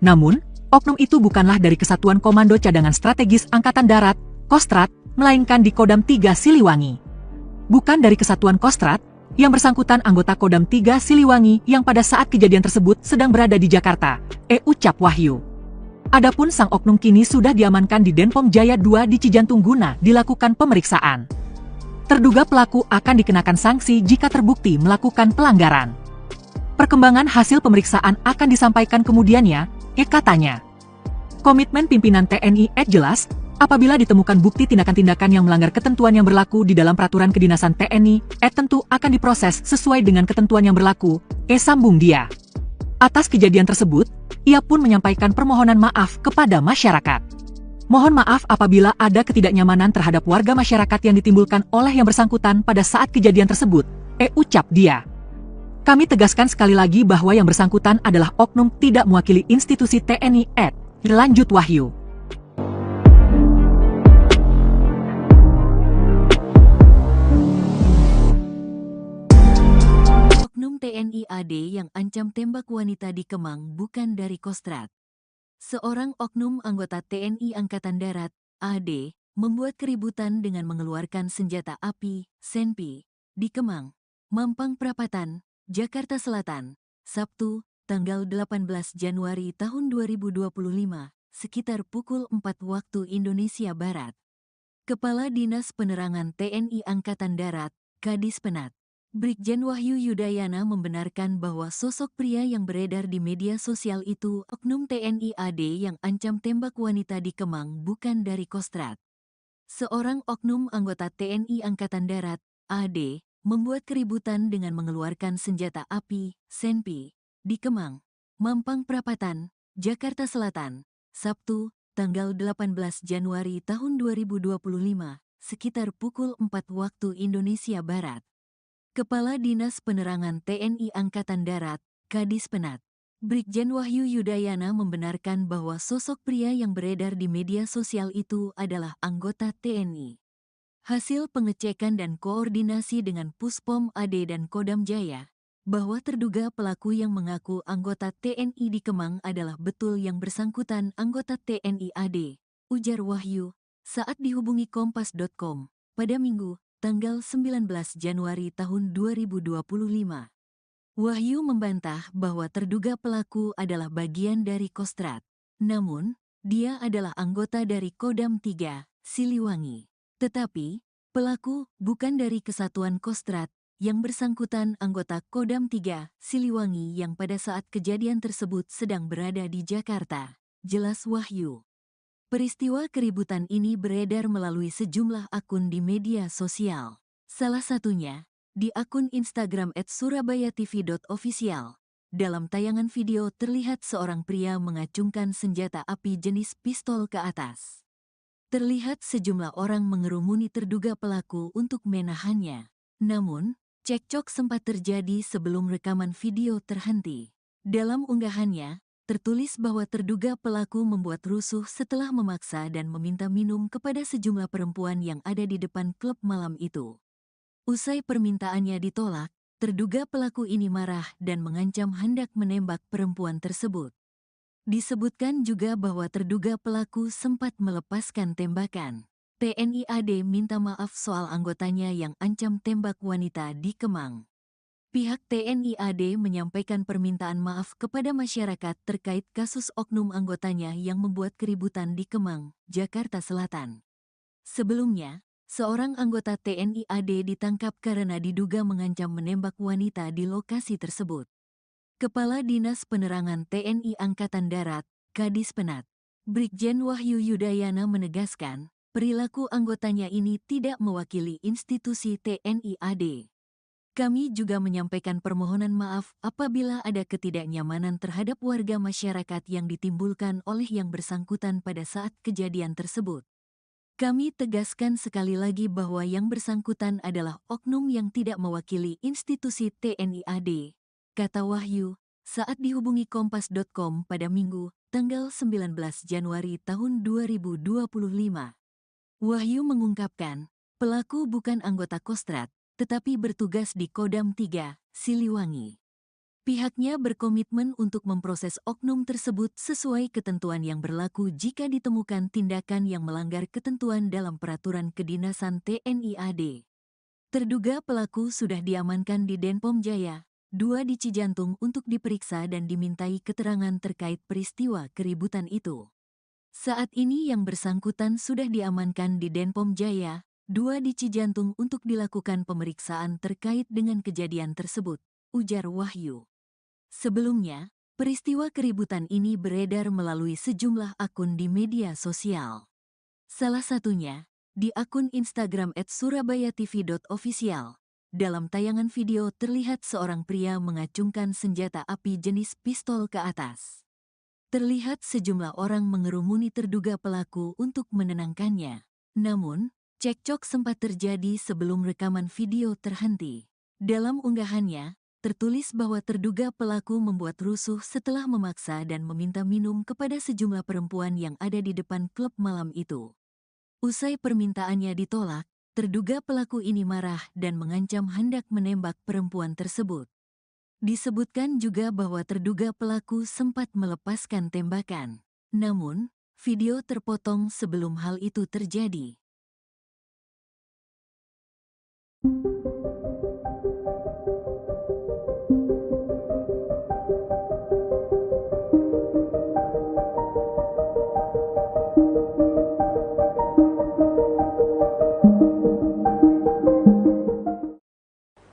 Namun, oknum itu bukanlah dari Kesatuan Komando Cadangan Strategis Angkatan Darat, Kostrat, melainkan di Kodam 3 Siliwangi. Bukan dari Kesatuan Kostrat, yang bersangkutan anggota Kodam 3 Siliwangi yang pada saat kejadian tersebut sedang berada di Jakarta, ucap Wahyu. Adapun sang oknum kini sudah diamankan di Denpom Jaya 2 di Cijantung guna dilakukan pemeriksaan. Terduga pelaku akan dikenakan sanksi jika terbukti melakukan pelanggaran. Perkembangan hasil pemeriksaan akan disampaikan kemudiannya, katanya. Komitmen pimpinan TNI jelas, apabila ditemukan bukti tindakan-tindakan yang melanggar ketentuan yang berlaku di dalam peraturan kedinasan TNI, tentu akan diproses sesuai dengan ketentuan yang berlaku, sambung dia. Atas kejadian tersebut, ia pun menyampaikan permohonan maaf kepada masyarakat. Mohon maaf apabila ada ketidaknyamanan terhadap warga masyarakat yang ditimbulkan oleh yang bersangkutan pada saat kejadian tersebut, ucap dia. Kami tegaskan sekali lagi bahwa yang bersangkutan adalah oknum tidak mewakili institusi TNI lanjut Wahyu. Oknum TNI AD yang ancam tembak wanita di Kemang bukan dari Kostrat. Seorang oknum anggota TNI Angkatan Darat, AD, membuat keributan dengan mengeluarkan senjata api, senpi, di Kemang, Mampang Perapatan, Jakarta Selatan, Sabtu, tanggal 18 Januari tahun 2025, sekitar pukul 4 waktu Indonesia Barat. Kepala Dinas Penerangan TNI Angkatan Darat, Kadis Penat, Brigjen Wahyu Yudayana membenarkan bahwa sosok pria yang beredar di media sosial itu oknum TNI AD yang ancam tembak wanita di Kemang bukan dari Kostrat. Seorang oknum anggota TNI Angkatan Darat, AD, membuat keributan dengan mengeluarkan senjata api, senpi, di Kemang, Mampang Perapatan, Jakarta Selatan, Sabtu, tanggal 18 Januari tahun 2025, sekitar pukul 4 waktu Indonesia Barat. Kepala Dinas Penerangan TNI Angkatan Darat, Kadis Penat, Brigjen Wahyu Yudayana membenarkan bahwa sosok pria yang beredar di media sosial itu adalah anggota TNI. Hasil pengecekan dan koordinasi dengan Puspom AD dan Kodam Jaya, bahwa terduga pelaku yang mengaku anggota TNI di Kemang adalah betul yang bersangkutan anggota TNI AD, ujar Wahyu, saat dihubungi Kompas.com, pada Minggu, tanggal 19 Januari tahun 2025. Wahyu membantah bahwa terduga pelaku adalah bagian dari Kostrat. Namun, dia adalah anggota dari Kodam 3, Siliwangi. Tetapi, pelaku bukan dari Kesatuan Kostrat, yang bersangkutan anggota Kodam 3, Siliwangi yang pada saat kejadian tersebut sedang berada di Jakarta, jelas Wahyu. Peristiwa keributan ini beredar melalui sejumlah akun di media sosial. Salah satunya, di akun Instagram @surabayatv.official. Dalam tayangan video terlihat seorang pria mengacungkan senjata api jenis pistol ke atas. Terlihat sejumlah orang mengerumuni terduga pelaku untuk menahannya. Namun, cekcok sempat terjadi sebelum rekaman video terhenti. Dalam unggahannya, tertulis bahwa terduga pelaku membuat rusuh setelah memaksa dan meminta minum kepada sejumlah perempuan yang ada di depan klub malam itu. Usai permintaannya ditolak, terduga pelaku ini marah dan mengancam hendak menembak perempuan tersebut. Disebutkan juga bahwa terduga pelaku sempat melepaskan tembakan. TNI AD minta maaf soal anggotanya yang ancam tembak wanita di Kemang. Pihak TNI AD menyampaikan permintaan maaf kepada masyarakat terkait kasus oknum anggotanya yang membuat keributan di Kemang, Jakarta Selatan. Sebelumnya, seorang anggota TNI AD ditangkap karena diduga mengancam menembak wanita di lokasi tersebut. Kepala Dinas Penerangan TNI Angkatan Darat, Kadis Penat, Brigjen Wahyu Yudayana menegaskan, perilaku anggotanya ini tidak mewakili institusi TNI AD. Kami juga menyampaikan permohonan maaf apabila ada ketidaknyamanan terhadap warga masyarakat yang ditimbulkan oleh yang bersangkutan pada saat kejadian tersebut. Kami tegaskan sekali lagi bahwa yang bersangkutan adalah oknum yang tidak mewakili institusi TNI AD, kata Wahyu, saat dihubungi Kompas.com pada Minggu, tanggal 19 Januari tahun 2025. Wahyu mengungkapkan, pelaku bukan anggota Kostrad, tetapi bertugas di Kodam 3, Siliwangi. Pihaknya berkomitmen untuk memproses oknum tersebut sesuai ketentuan yang berlaku jika ditemukan tindakan yang melanggar ketentuan dalam peraturan kedinasan TNI AD. Terduga pelaku sudah diamankan di Denpom Jaya, 2 di Cijantung untuk diperiksa dan dimintai keterangan terkait peristiwa keributan itu. Saat ini yang bersangkutan sudah diamankan di Denpom Jaya, 2 di Cijantung untuk dilakukan pemeriksaan terkait dengan kejadian tersebut, ujar Wahyu. Sebelumnya, peristiwa keributan ini beredar melalui sejumlah akun di media sosial. Salah satunya, di akun Instagram @surabayatv.official. Dalam tayangan video terlihat seorang pria mengacungkan senjata api jenis pistol ke atas. Terlihat sejumlah orang mengerumuni terduga pelaku untuk menenangkannya. Namun, cekcok sempat terjadi sebelum rekaman video terhenti. Dalam unggahannya, tertulis bahwa terduga pelaku membuat rusuh setelah memaksa dan meminta minum kepada sejumlah perempuan yang ada di depan klub malam itu. Usai permintaannya ditolak, terduga pelaku ini marah dan mengancam hendak menembak perempuan tersebut. Disebutkan juga bahwa terduga pelaku sempat melepaskan tembakan. Namun, video terpotong sebelum hal itu terjadi.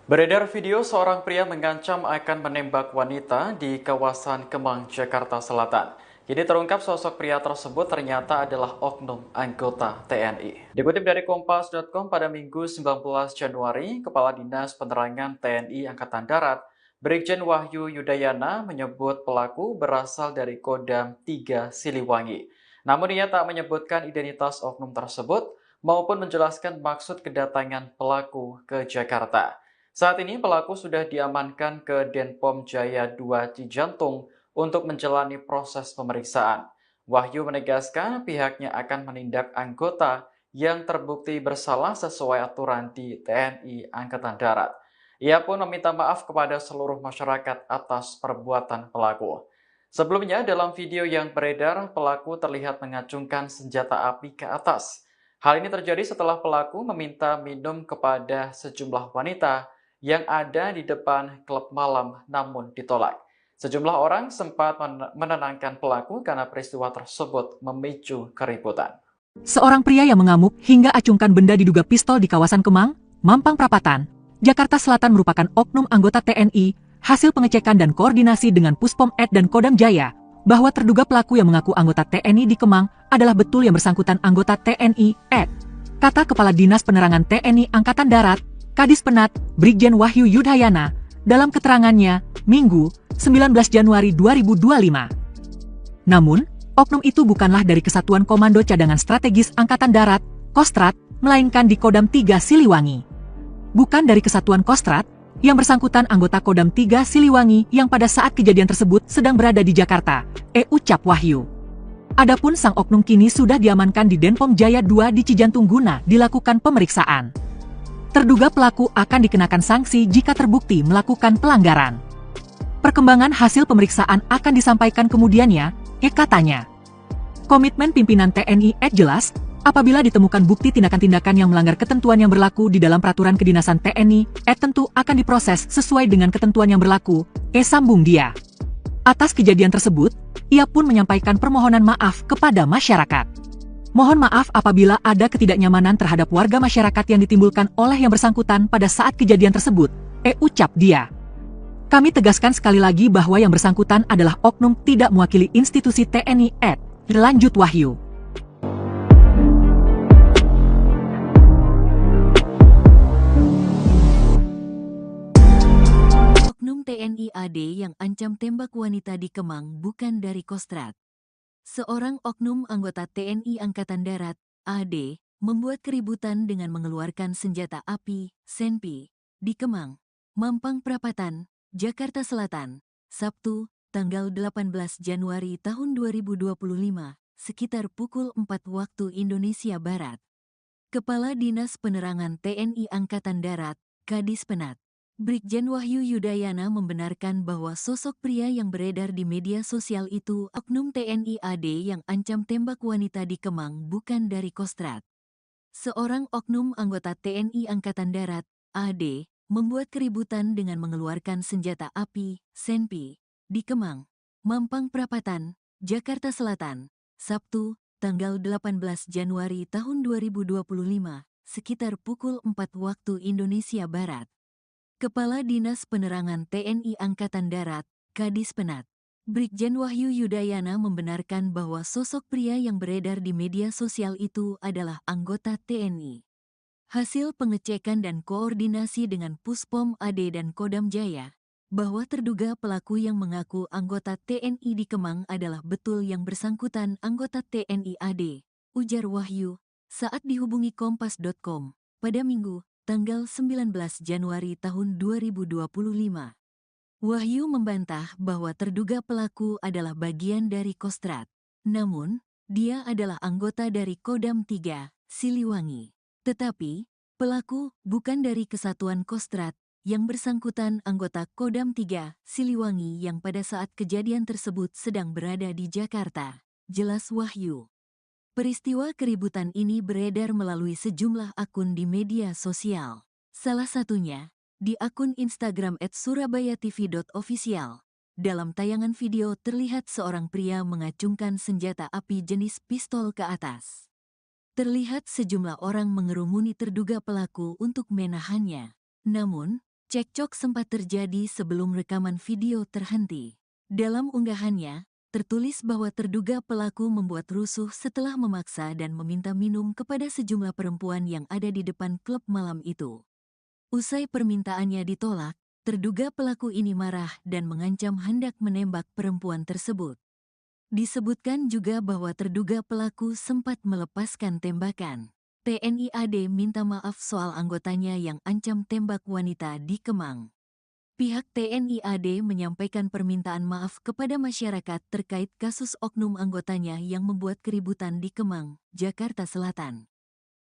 Beredar video seorang pria mengancam akan menembak wanita di kawasan Kemang, Jakarta Selatan. Kini terungkap sosok pria tersebut ternyata adalah oknum anggota TNI. Dikutip dari Kompas.com pada Minggu 19 Januari, Kepala Dinas Penerangan TNI Angkatan Darat, Brigjen Wahyu Yudayana menyebut pelaku berasal dari Kodam 3 Siliwangi. Namun ia tak menyebutkan identitas oknum tersebut maupun menjelaskan maksud kedatangan pelaku ke Jakarta. Saat ini pelaku sudah diamankan ke Denpom Jaya 2 Cijantung untuk menjalani proses pemeriksaan. Wahyu menegaskan pihaknya akan menindak anggota yang terbukti bersalah sesuai aturan di TNI Angkatan Darat. Ia pun meminta maaf kepada seluruh masyarakat atas perbuatan pelaku. Sebelumnya dalam video yang beredar, pelaku terlihat mengacungkan senjata api ke atas. Hal ini terjadi setelah pelaku meminta minum kepada sejumlah wanita yang ada di depan klub malam namun ditolak. Sejumlah orang sempat menenangkan pelaku karena peristiwa tersebut memicu keributan. Seorang pria yang mengamuk hingga acungkan benda diduga pistol di kawasan Kemang, Mampang Perapatan, Jakarta Selatan merupakan oknum anggota TNI. Hasil pengecekan dan koordinasi dengan Puspom Ed dan Kodam Jaya, bahwa terduga pelaku yang mengaku anggota TNI di Kemang adalah betul yang bersangkutan anggota TNI Ed. Kata Kepala Dinas Penerangan TNI Angkatan Darat, Kadis Penat, Brigjen Wahyu Yudayana, dalam keterangannya, Minggu, 19 Januari 2025. Namun, oknum itu bukanlah dari Kesatuan Komando Cadangan Strategis Angkatan Darat, Kostrad, melainkan di Kodam 3 Siliwangi. Bukan dari Kesatuan Kostrad, Kesatuan Komando Cadangan Strategis Angkatan Darat, Kostrad, melainkan di Kodam 3 Siliwangi. Namun, oknum itu bukanlah dari Kesatuan Komando Cadangan Strategis Angkatan Darat, Kostrad, melainkan di Kodam 3 Siliwangi. Yang bersangkutan anggota Kodam 3 Siliwangi yang pada saat kejadian tersebut sedang berada di Jakarta, ucap Wahyu. Adapun sang oknum kini sudah diamankan di Denpom Jaya 2 di Cijantung guna dilakukan pemeriksaan. Terduga pelaku akan dikenakan sanksi jika terbukti melakukan pelanggaran. Perkembangan hasil pemeriksaan akan disampaikan kemudiannya, katanya. Komitmen pimpinan TNI jelas, apabila ditemukan bukti tindakan-tindakan yang melanggar ketentuan yang berlaku di dalam peraturan kedinasan TNI, tentu akan diproses sesuai dengan ketentuan yang berlaku, sambung dia. Atas kejadian tersebut, ia pun menyampaikan permohonan maaf kepada masyarakat. Mohon maaf apabila ada ketidaknyamanan terhadap warga masyarakat yang ditimbulkan oleh yang bersangkutan pada saat kejadian tersebut, ucap dia. Kami tegaskan sekali lagi bahwa yang bersangkutan adalah oknum tidak mewakili institusi TNI, lanjut Wahyu. Oknum TNI AD yang ancam tembak wanita di Kemang bukan dari Kostrad. Seorang oknum anggota TNI Angkatan Darat, AD, membuat keributan dengan mengeluarkan senjata api, senpi, di Kemang, Mampang Perapatan, Jakarta Selatan, Sabtu, tanggal 18 Januari tahun 2025, sekitar pukul 4 waktu Indonesia Barat. Kepala Dinas Penerangan TNI Angkatan Darat, Kadis Penat, Brigjen Wahyu Yudayana membenarkan bahwa sosok pria yang beredar di media sosial itu oknum TNI AD yang ancam tembak wanita di Kemang bukan dari Kostrad. Seorang oknum anggota TNI Angkatan Darat, AD, membuat keributan dengan mengeluarkan senjata api, senpi, di Kemang, Mampang Perapatan, Jakarta Selatan, Sabtu, tanggal 18 Januari tahun 2025, sekitar pukul 4 waktu Indonesia Barat. Kepala Dinas Penerangan TNI Angkatan Darat, Kadis Penat, Brigjen Wahyu Yudayana membenarkan bahwa sosok pria yang beredar di media sosial itu adalah anggota TNI. Hasil pengecekan dan koordinasi dengan Puspom AD dan Kodam Jaya, bahwa terduga pelaku yang mengaku anggota TNI di Kemang adalah betul yang bersangkutan anggota TNI AD, ujar Wahyu, saat dihubungi Kompas.com, pada Minggu, tanggal 19 Januari tahun 2025. Wahyu membantah bahwa terduga pelaku adalah bagian dari Kostrad. Namun, dia adalah anggota dari Kodam 3, Siliwangi. Tetapi, pelaku bukan dari Kesatuan Kostrad, yang bersangkutan anggota Kodam 3, Siliwangi yang pada saat kejadian tersebut sedang berada di Jakarta, jelas Wahyu. Peristiwa keributan ini beredar melalui sejumlah akun di media sosial. Salah satunya, di akun Instagram @surabayatv.official. Dalam tayangan video terlihat seorang pria mengacungkan senjata api jenis pistol ke atas. Terlihat sejumlah orang mengerumuni terduga pelaku untuk menahannya. Namun, cekcok sempat terjadi sebelum rekaman video terhenti. Dalam unggahannya, tertulis bahwa terduga pelaku membuat rusuh setelah memaksa dan meminta minum kepada sejumlah perempuan yang ada di depan klub malam itu. Usai permintaannya ditolak, terduga pelaku ini marah dan mengancam hendak menembak perempuan tersebut. Disebutkan juga bahwa terduga pelaku sempat melepaskan tembakan. TNI AD minta maaf soal anggotanya yang ancam tembak wanita di Kemang. Pihak TNI AD menyampaikan permintaan maaf kepada masyarakat terkait kasus oknum anggotanya yang membuat keributan di Kemang, Jakarta Selatan.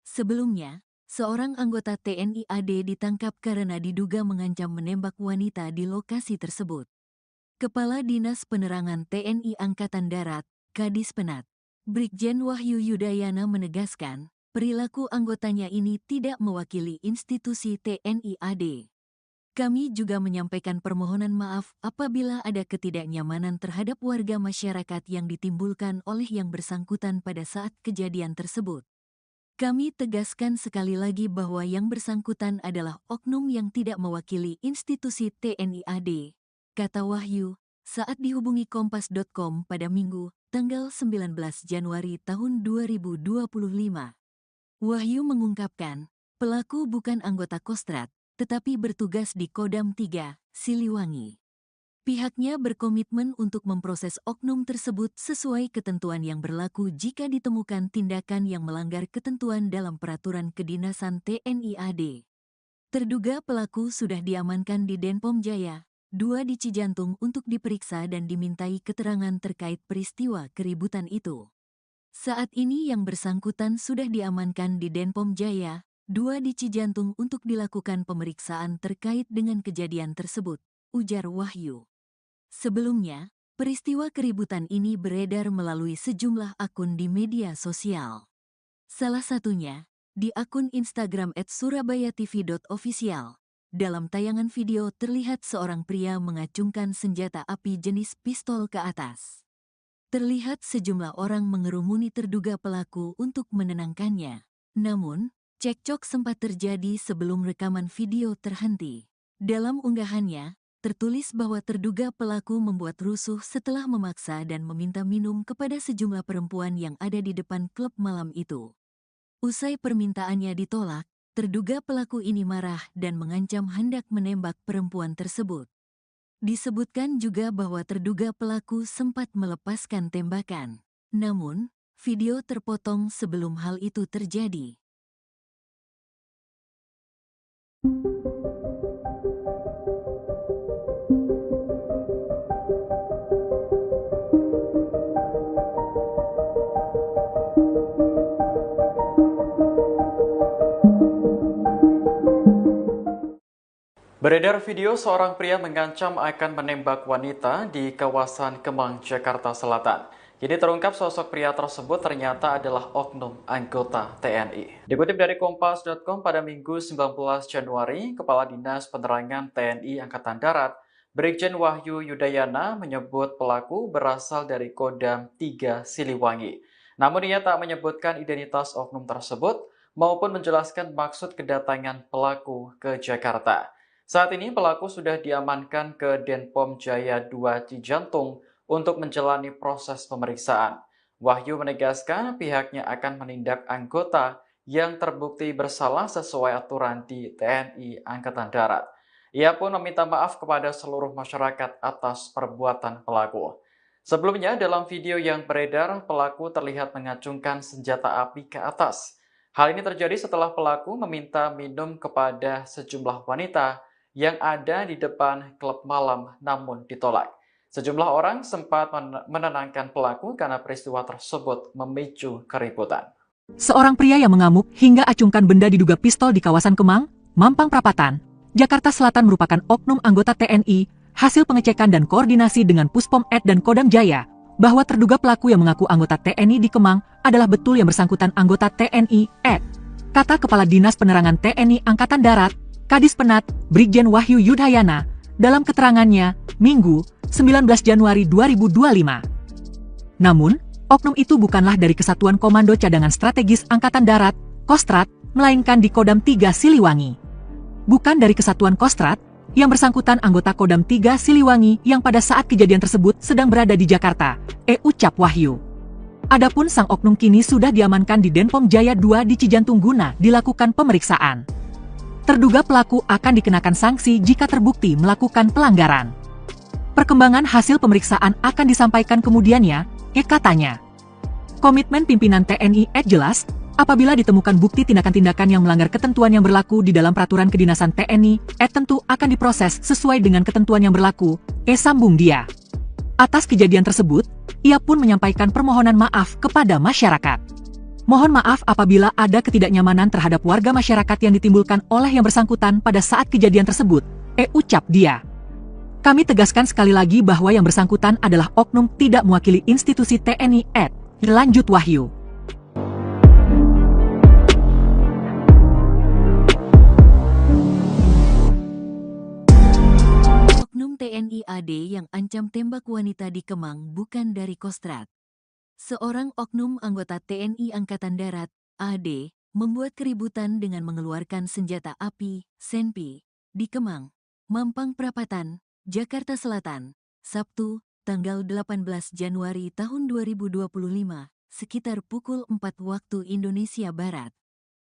Sebelumnya, seorang anggota TNI AD ditangkap karena diduga mengancam menembak wanita di lokasi tersebut. Kepala Dinas Penerangan TNI Angkatan Darat, Kadis Penat, Brigjen Wahyu Yudayana menegaskan, perilaku anggotanya ini tidak mewakili institusi TNI AD. Kami juga menyampaikan permohonan maaf apabila ada ketidaknyamanan terhadap warga masyarakat yang ditimbulkan oleh yang bersangkutan pada saat kejadian tersebut. Kami tegaskan sekali lagi bahwa yang bersangkutan adalah oknum yang tidak mewakili institusi TNI AD, kata Wahyu, saat dihubungi Kompas.com pada Minggu, tanggal 19 Januari tahun 2025. Wahyu mengungkapkan, pelaku bukan anggota Kostrad, tetapi bertugas di Kodam 3, Siliwangi. Pihaknya berkomitmen untuk memproses oknum tersebut sesuai ketentuan yang berlaku jika ditemukan tindakan yang melanggar ketentuan dalam peraturan kedinasan TNI AD. Terduga pelaku sudah diamankan di Denpom Jaya, 2 di Cijantung untuk diperiksa dan dimintai keterangan terkait peristiwa keributan itu. Saat ini yang bersangkutan sudah diamankan di Denpom Jaya, 2 di Cijantung untuk dilakukan pemeriksaan terkait dengan kejadian tersebut, ujar Wahyu. Sebelumnya, peristiwa keributan ini beredar melalui sejumlah akun di media sosial. Salah satunya, di akun Instagram @surabayatv.official. Dalam tayangan video terlihat seorang pria mengacungkan senjata api jenis pistol ke atas. Terlihat sejumlah orang mengerumuni terduga pelaku untuk menenangkannya. Namun, cekcok sempat terjadi sebelum rekaman video terhenti. Dalam unggahannya, tertulis bahwa terduga pelaku membuat rusuh setelah memaksa dan meminta minum kepada sejumlah perempuan yang ada di depan klub malam itu. Usai permintaannya ditolak, terduga pelaku ini marah dan mengancam hendak menembak perempuan tersebut. Disebutkan juga bahwa terduga pelaku sempat melepaskan tembakan. Namun, video terpotong sebelum hal itu terjadi. Beredar video seorang pria mengancam akan menembak wanita di kawasan Kemang, Jakarta Selatan. Jadi terungkap sosok pria tersebut ternyata adalah oknum anggota TNI. Dikutip dari Kompas.com pada Minggu 19 Januari, Kepala Dinas Penerangan TNI Angkatan Darat, Brigjen Wahyu Yudayana menyebut pelaku berasal dari Kodam 3 Siliwangi. Namun ia tak menyebutkan identitas oknum tersebut maupun menjelaskan maksud kedatangan pelaku ke Jakarta. Saat ini pelaku sudah diamankan ke Denpom Jaya 2 Cijantung untuk menjalani proses pemeriksaan. Wahyu menegaskan pihaknya akan menindak anggota yang terbukti bersalah sesuai aturan di TNI Angkatan Darat. Ia pun meminta maaf kepada seluruh masyarakat atas perbuatan pelaku. Sebelumnya dalam video yang beredar, pelaku terlihat mengacungkan senjata api ke atas. Hal ini terjadi setelah pelaku meminta minum kepada sejumlah wanita yang ada di depan klub malam namun ditolak. Sejumlah orang sempat menenangkan pelaku karena peristiwa tersebut memicu keributan. Seorang pria yang mengamuk hingga acungkan benda diduga pistol di kawasan Kemang, Mampang Perapatan, Jakarta Selatan merupakan oknum anggota TNI, hasil pengecekan dan koordinasi dengan Puspom Ed dan Kodam Jaya, bahwa terduga pelaku yang mengaku anggota TNI di Kemang adalah betul yang bersangkutan anggota TNI Ed. Kata Kepala Dinas Penerangan TNI Angkatan Darat, Kadis Penat, Brigjen Wahyu Yudayana, dalam keterangannya, Minggu, 19 Januari 2025. Namun, oknum itu bukanlah dari Kesatuan Komando Cadangan Strategis Angkatan Darat, Kostrat, melainkan di Kodam 3 Siliwangi. Bukan dari Kesatuan Kostrat, yang bersangkutan anggota Kodam 3 Siliwangi yang pada saat kejadian tersebut sedang berada di Jakarta, ucap Wahyu. Adapun sang oknum kini sudah diamankan di Denpom Jaya 2 di Cijantung guna dilakukan pemeriksaan. Terduga pelaku akan dikenakan sanksi jika terbukti melakukan pelanggaran. Perkembangan hasil pemeriksaan akan disampaikan kemudiannya, katanya. Komitmen pimpinan TNI jelas, apabila ditemukan bukti tindakan-tindakan yang melanggar ketentuan yang berlaku di dalam peraturan kedinasan TNI, tentu akan diproses sesuai dengan ketentuan yang berlaku, sambung dia. Atas kejadian tersebut, ia pun menyampaikan permohonan maaf kepada masyarakat. Mohon maaf apabila ada ketidaknyamanan terhadap warga masyarakat yang ditimbulkan oleh yang bersangkutan pada saat kejadian tersebut, ucap dia. Kami tegaskan sekali lagi bahwa yang bersangkutan adalah oknum tidak mewakili institusi TNI lanjut Wahyu. Oknum TNI AD yang ancam tembak wanita di Kemang bukan dari Kostrat. Seorang oknum anggota TNI Angkatan Darat, AD, membuat keributan dengan mengeluarkan senjata api, senpi, di Kemang, Mampang Perapatan, Jakarta Selatan, Sabtu, tanggal 18 Januari tahun 2025, sekitar pukul 4 waktu Indonesia Barat.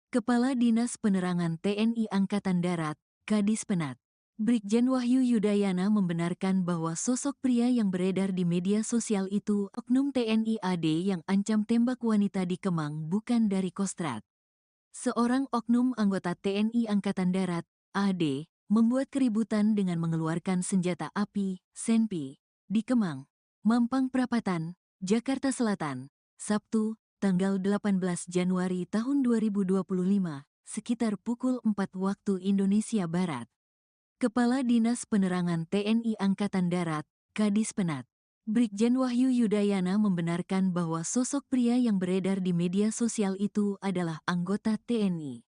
Kepala Dinas Penerangan TNI Angkatan Darat, Kadis Penat, Brigjen Wahyu Yudayana membenarkan bahwa sosok pria yang beredar di media sosial itu oknum TNI AD yang ancam tembak wanita di Kemang bukan dari Kostrat. Seorang oknum anggota TNI Angkatan Darat, AD, membuat keributan dengan mengeluarkan senjata api, senpi, di Kemang, Mampang Perapatan, Jakarta Selatan, Sabtu, tanggal 18 Januari tahun 2025, sekitar pukul 4 waktu Indonesia Barat. Kepala Dinas Penerangan TNI Angkatan Darat, Kadis Penat, Brigjen Wahyu Yudayana membenarkan bahwa sosok pria yang beredar di media sosial itu adalah anggota TNI.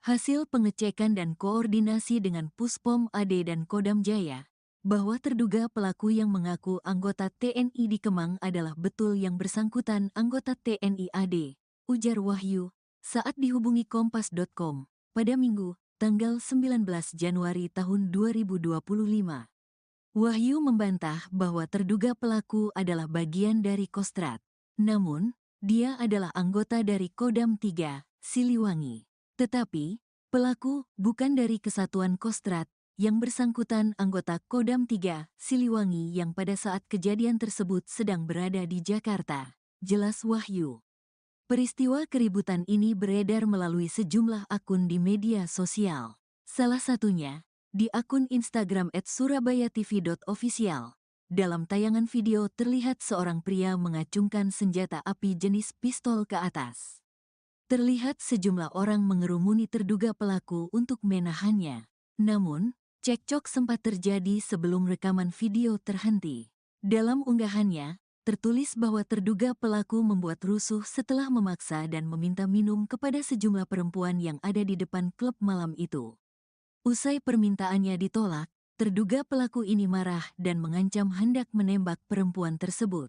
Hasil pengecekan dan koordinasi dengan Puspom AD dan Kodam Jaya, bahwa terduga pelaku yang mengaku anggota TNI di Kemang adalah betul yang bersangkutan anggota TNI AD, ujar Wahyu, saat dihubungi Kompas.com, pada Minggu, tanggal 19 Januari tahun 2025. Wahyu membantah bahwa terduga pelaku adalah bagian dari Kostrad. Namun, dia adalah anggota dari Kodam 3, Siliwangi. Tetapi, pelaku bukan dari Kesatuan Kostrad, yang bersangkutan anggota Kodam 3, Siliwangi yang pada saat kejadian tersebut sedang berada di Jakarta, jelas Wahyu. Peristiwa keributan ini beredar melalui sejumlah akun di media sosial. Salah satunya, di akun Instagram @surabayatv.official. Dalam tayangan video terlihat seorang pria mengacungkan senjata api jenis pistol ke atas. Terlihat sejumlah orang mengerumuni terduga pelaku untuk menahannya. Namun, cekcok sempat terjadi sebelum rekaman video terhenti. Dalam unggahannya, tertulis bahwa terduga pelaku membuat rusuh setelah memaksa dan meminta minum kepada sejumlah perempuan yang ada di depan klub malam itu. Usai permintaannya ditolak, terduga pelaku ini marah dan mengancam hendak menembak perempuan tersebut.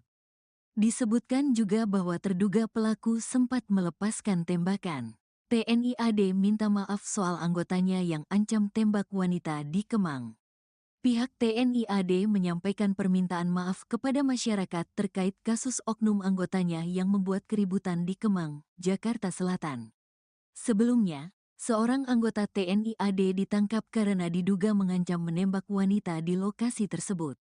Disebutkan juga bahwa terduga pelaku sempat melepaskan tembakan. TNI AD minta maaf soal anggotanya yang ancam tembak wanita di Kemang. Pihak TNI AD menyampaikan permintaan maaf kepada masyarakat terkait kasus oknum anggotanya yang membuat keributan di Kemang, Jakarta Selatan. Sebelumnya, seorang anggota TNI AD ditangkap karena diduga mengancam menembak wanita di lokasi tersebut.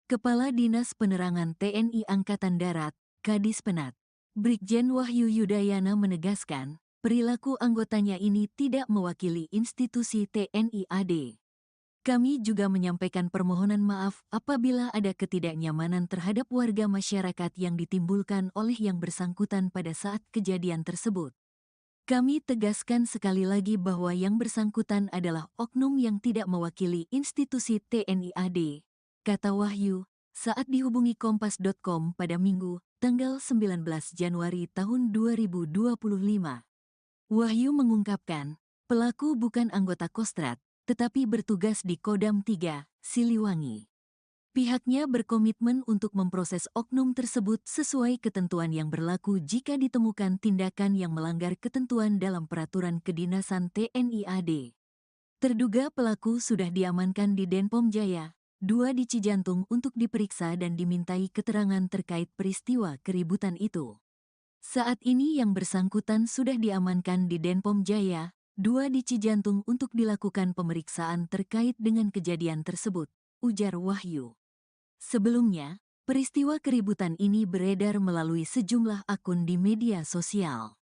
Kepala Dinas Penerangan TNI Angkatan Darat, Kadis Penat, Brigjen Wahyu Yudayana menegaskan, perilaku anggotanya ini tidak mewakili institusi TNI AD. Kami juga menyampaikan permohonan maaf apabila ada ketidaknyamanan terhadap warga masyarakat yang ditimbulkan oleh yang bersangkutan pada saat kejadian tersebut. Kami tegaskan sekali lagi bahwa yang bersangkutan adalah oknum yang tidak mewakili institusi TNI AD, kata Wahyu, saat dihubungi Kompas.com pada Minggu, tanggal 19 Januari tahun 2025. Wahyu mengungkapkan, pelaku bukan anggota Kostrad, tetapi bertugas di Kodam 3, Siliwangi. Pihaknya berkomitmen untuk memproses oknum tersebut sesuai ketentuan yang berlaku jika ditemukan tindakan yang melanggar ketentuan dalam peraturan kedinasan TNI AD. Terduga pelaku sudah diamankan di Denpom Jaya, 2 di Cijantung untuk diperiksa dan dimintai keterangan terkait peristiwa keributan itu. Saat ini yang bersangkutan sudah diamankan di Denpom Jaya, 2 di Cijantung untuk dilakukan pemeriksaan terkait dengan kejadian tersebut, ujar Wahyu. Sebelumnya, peristiwa keributan ini beredar melalui sejumlah akun di media sosial.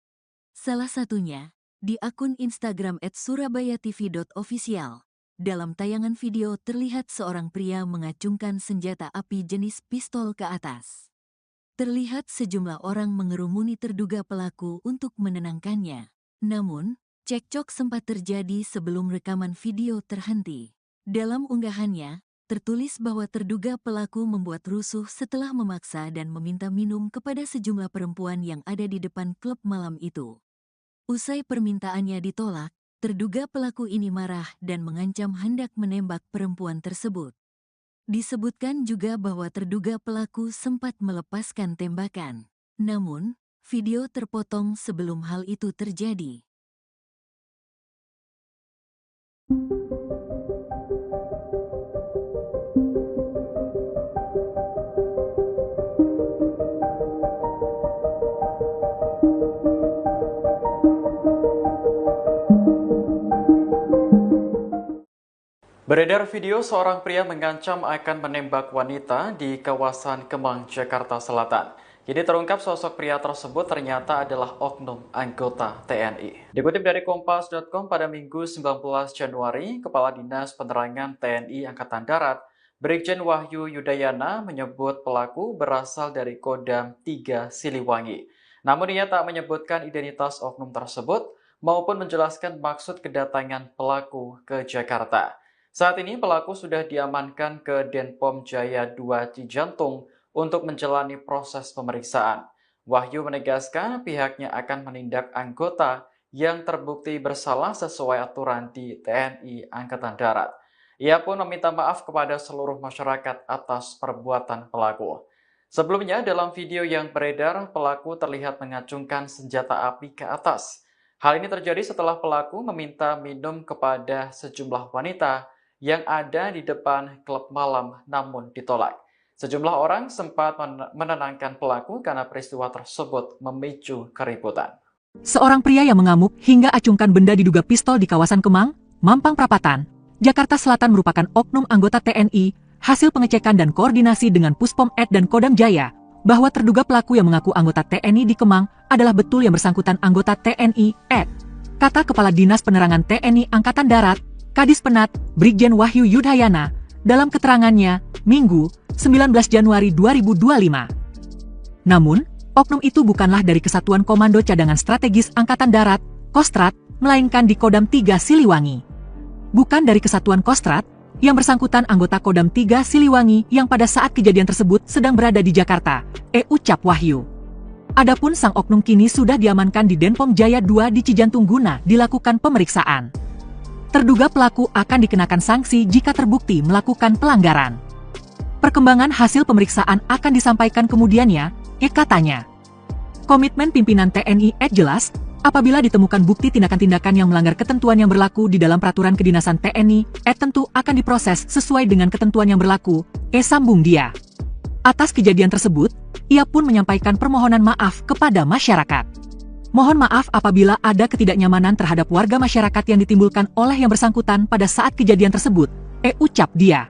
Salah satunya, di akun Instagram @surabayatv.official. Dalam tayangan video terlihat seorang pria mengacungkan senjata api jenis pistol ke atas. Terlihat sejumlah orang mengerumuni terduga pelaku untuk menenangkannya. Namun, cekcok sempat terjadi sebelum rekaman video terhenti. Dalam unggahannya, tertulis bahwa terduga pelaku membuat rusuh setelah memaksa dan meminta minum kepada sejumlah perempuan yang ada di depan klub malam itu. Usai permintaannya ditolak, terduga pelaku ini marah dan mengancam hendak menembak perempuan tersebut. Disebutkan juga bahwa terduga pelaku sempat melepaskan tembakan. Namun, video terpotong sebelum hal itu terjadi. Beredar video seorang pria mengancam akan menembak wanita di kawasan Kemang, Jakarta Selatan. Jadi terungkap sosok pria tersebut ternyata adalah oknum anggota TNI. Dikutip dari Kompas.com pada Minggu 19 Januari, Kepala Dinas Penerangan TNI Angkatan Darat, Brigjen Wahyu Yudayana menyebut pelaku berasal dari Kodam 3 Siliwangi. Namun ia tak menyebutkan identitas oknum tersebut maupun menjelaskan maksud kedatangan pelaku ke Jakarta. Saat ini pelaku sudah diamankan ke Denpom Jaya 2 Cijantung untuk menjalani proses pemeriksaan. Wahyu menegaskan pihaknya akan menindak anggota yang terbukti bersalah sesuai aturan di TNI Angkatan Darat. Ia pun meminta maaf kepada seluruh masyarakat atas perbuatan pelaku. Sebelumnya, dalam video yang beredar, pelaku terlihat mengacungkan senjata api ke atas. Hal ini terjadi setelah pelaku meminta minum kepada sejumlah wanita yang ada di depan klub malam namun ditolak. Sejumlah orang sempat menenangkan pelaku karena peristiwa tersebut memicu keributan. Seorang pria yang mengamuk hingga acungkan benda diduga pistol di kawasan Kemang, Mampang Perapatan, Jakarta Selatan merupakan oknum anggota TNI, hasil pengecekan dan koordinasi dengan Puspom Ed dan Kodam Jaya, bahwa terduga pelaku yang mengaku anggota TNI di Kemang adalah betul yang bersangkutan anggota TNI Ed. Kata Kepala Dinas Penerangan TNI Angkatan Darat, Kadis Penat, Brigjen Wahyu Yudayana, dalam keterangannya, Minggu, 19 Januari 2025. Namun, oknum itu bukanlah dari Kesatuan Komando Cadangan Strategis Angkatan Darat, Kostrat, melainkan di Kodam 3 Siliwangi. Bukan dari Kesatuan Kostrat, yang bersangkutan anggota Kodam 3 Siliwangi yang pada saat kejadian tersebut sedang berada di Jakarta, ucap Wahyu. Adapun sang oknum kini sudah diamankan di Denpom Jaya 2 di Cijantung guna dilakukan pemeriksaan. Terduga pelaku akan dikenakan sanksi jika terbukti melakukan pelanggaran. Perkembangan hasil pemeriksaan akan disampaikan kemudiannya, katanya. Komitmen pimpinan TNI jelas, apabila ditemukan bukti tindakan-tindakan yang melanggar ketentuan yang berlaku di dalam peraturan kedinasan TNI, tentu akan diproses sesuai dengan ketentuan yang berlaku, sambung dia. Atas kejadian tersebut, ia pun menyampaikan permohonan maaf kepada masyarakat. Mohon maaf apabila ada ketidaknyamanan terhadap warga masyarakat yang ditimbulkan oleh yang bersangkutan pada saat kejadian tersebut, ucap dia.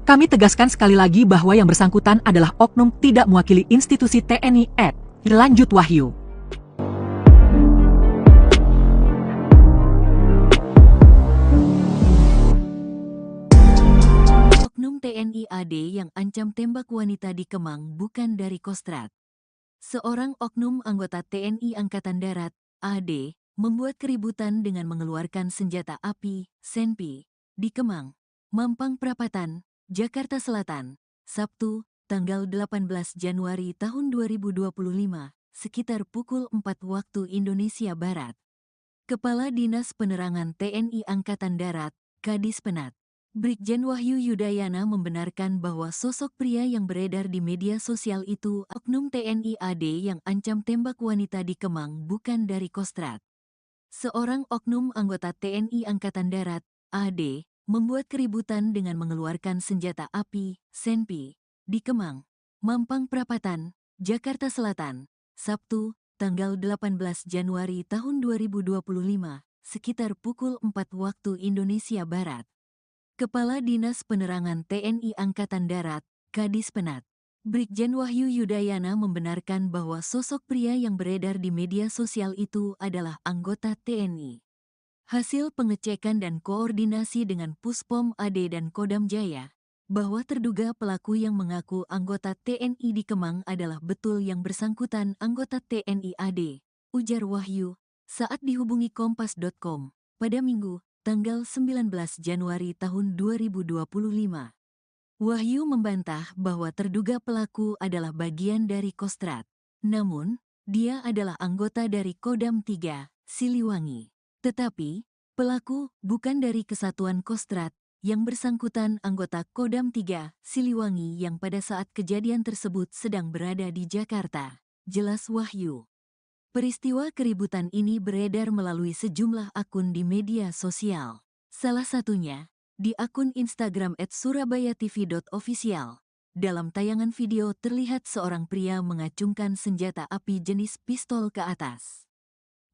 Kami tegaskan sekali lagi bahwa yang bersangkutan adalah oknum tidak mewakili institusi TNI lanjut Wahyu. Oknum TNI AD yang ancam tembak wanita di Kemang bukan dari Kostrat. Seorang oknum anggota TNI Angkatan Darat, AD, membuat keributan dengan mengeluarkan senjata api, senpi, di Kemang, Mampang Perapatan, Jakarta Selatan, Sabtu, tanggal 18 Januari tahun 2025, sekitar pukul 4 waktu Indonesia Barat. Kepala Dinas Penerangan TNI Angkatan Darat, Kadis Penat, Brigjen Wahyu Yudayana membenarkan bahwa sosok pria yang beredar di media sosial itu oknum TNI AD yang ancam tembak wanita di Kemang bukan dari Kostrat. Seorang oknum anggota TNI Angkatan Darat, AD, membuat keributan dengan mengeluarkan senjata api, senpi, di Kemang, Mampang Perapatan, Jakarta Selatan, Sabtu, tanggal 18 Januari tahun 2025, sekitar pukul 4 waktu Indonesia Barat. Kepala Dinas Penerangan TNI Angkatan Darat, Kadis Penat, Brigjen Wahyu Yudayana membenarkan bahwa sosok pria yang beredar di media sosial itu adalah anggota TNI. Hasil pengecekan dan koordinasi dengan Puspom AD dan Kodam Jaya, bahwa terduga pelaku yang mengaku anggota TNI di Kemang adalah betul yang bersangkutan anggota TNI AD, ujar Wahyu, saat dihubungi Kompas.com, pada Minggu, tanggal 19 Januari tahun 2025. Wahyu membantah bahwa terduga pelaku adalah bagian dari Kostrat. Namun, dia adalah anggota dari Kodam 3, Siliwangi. Tetapi, pelaku bukan dari Kesatuan Kostrat, yang bersangkutan anggota Kodam 3, Siliwangi yang pada saat kejadian tersebut sedang berada di Jakarta, jelas Wahyu. Peristiwa keributan ini beredar melalui sejumlah akun di media sosial. Salah satunya, di akun Instagram @surabayatv.official. Dalam tayangan video terlihat seorang pria mengacungkan senjata api jenis pistol ke atas.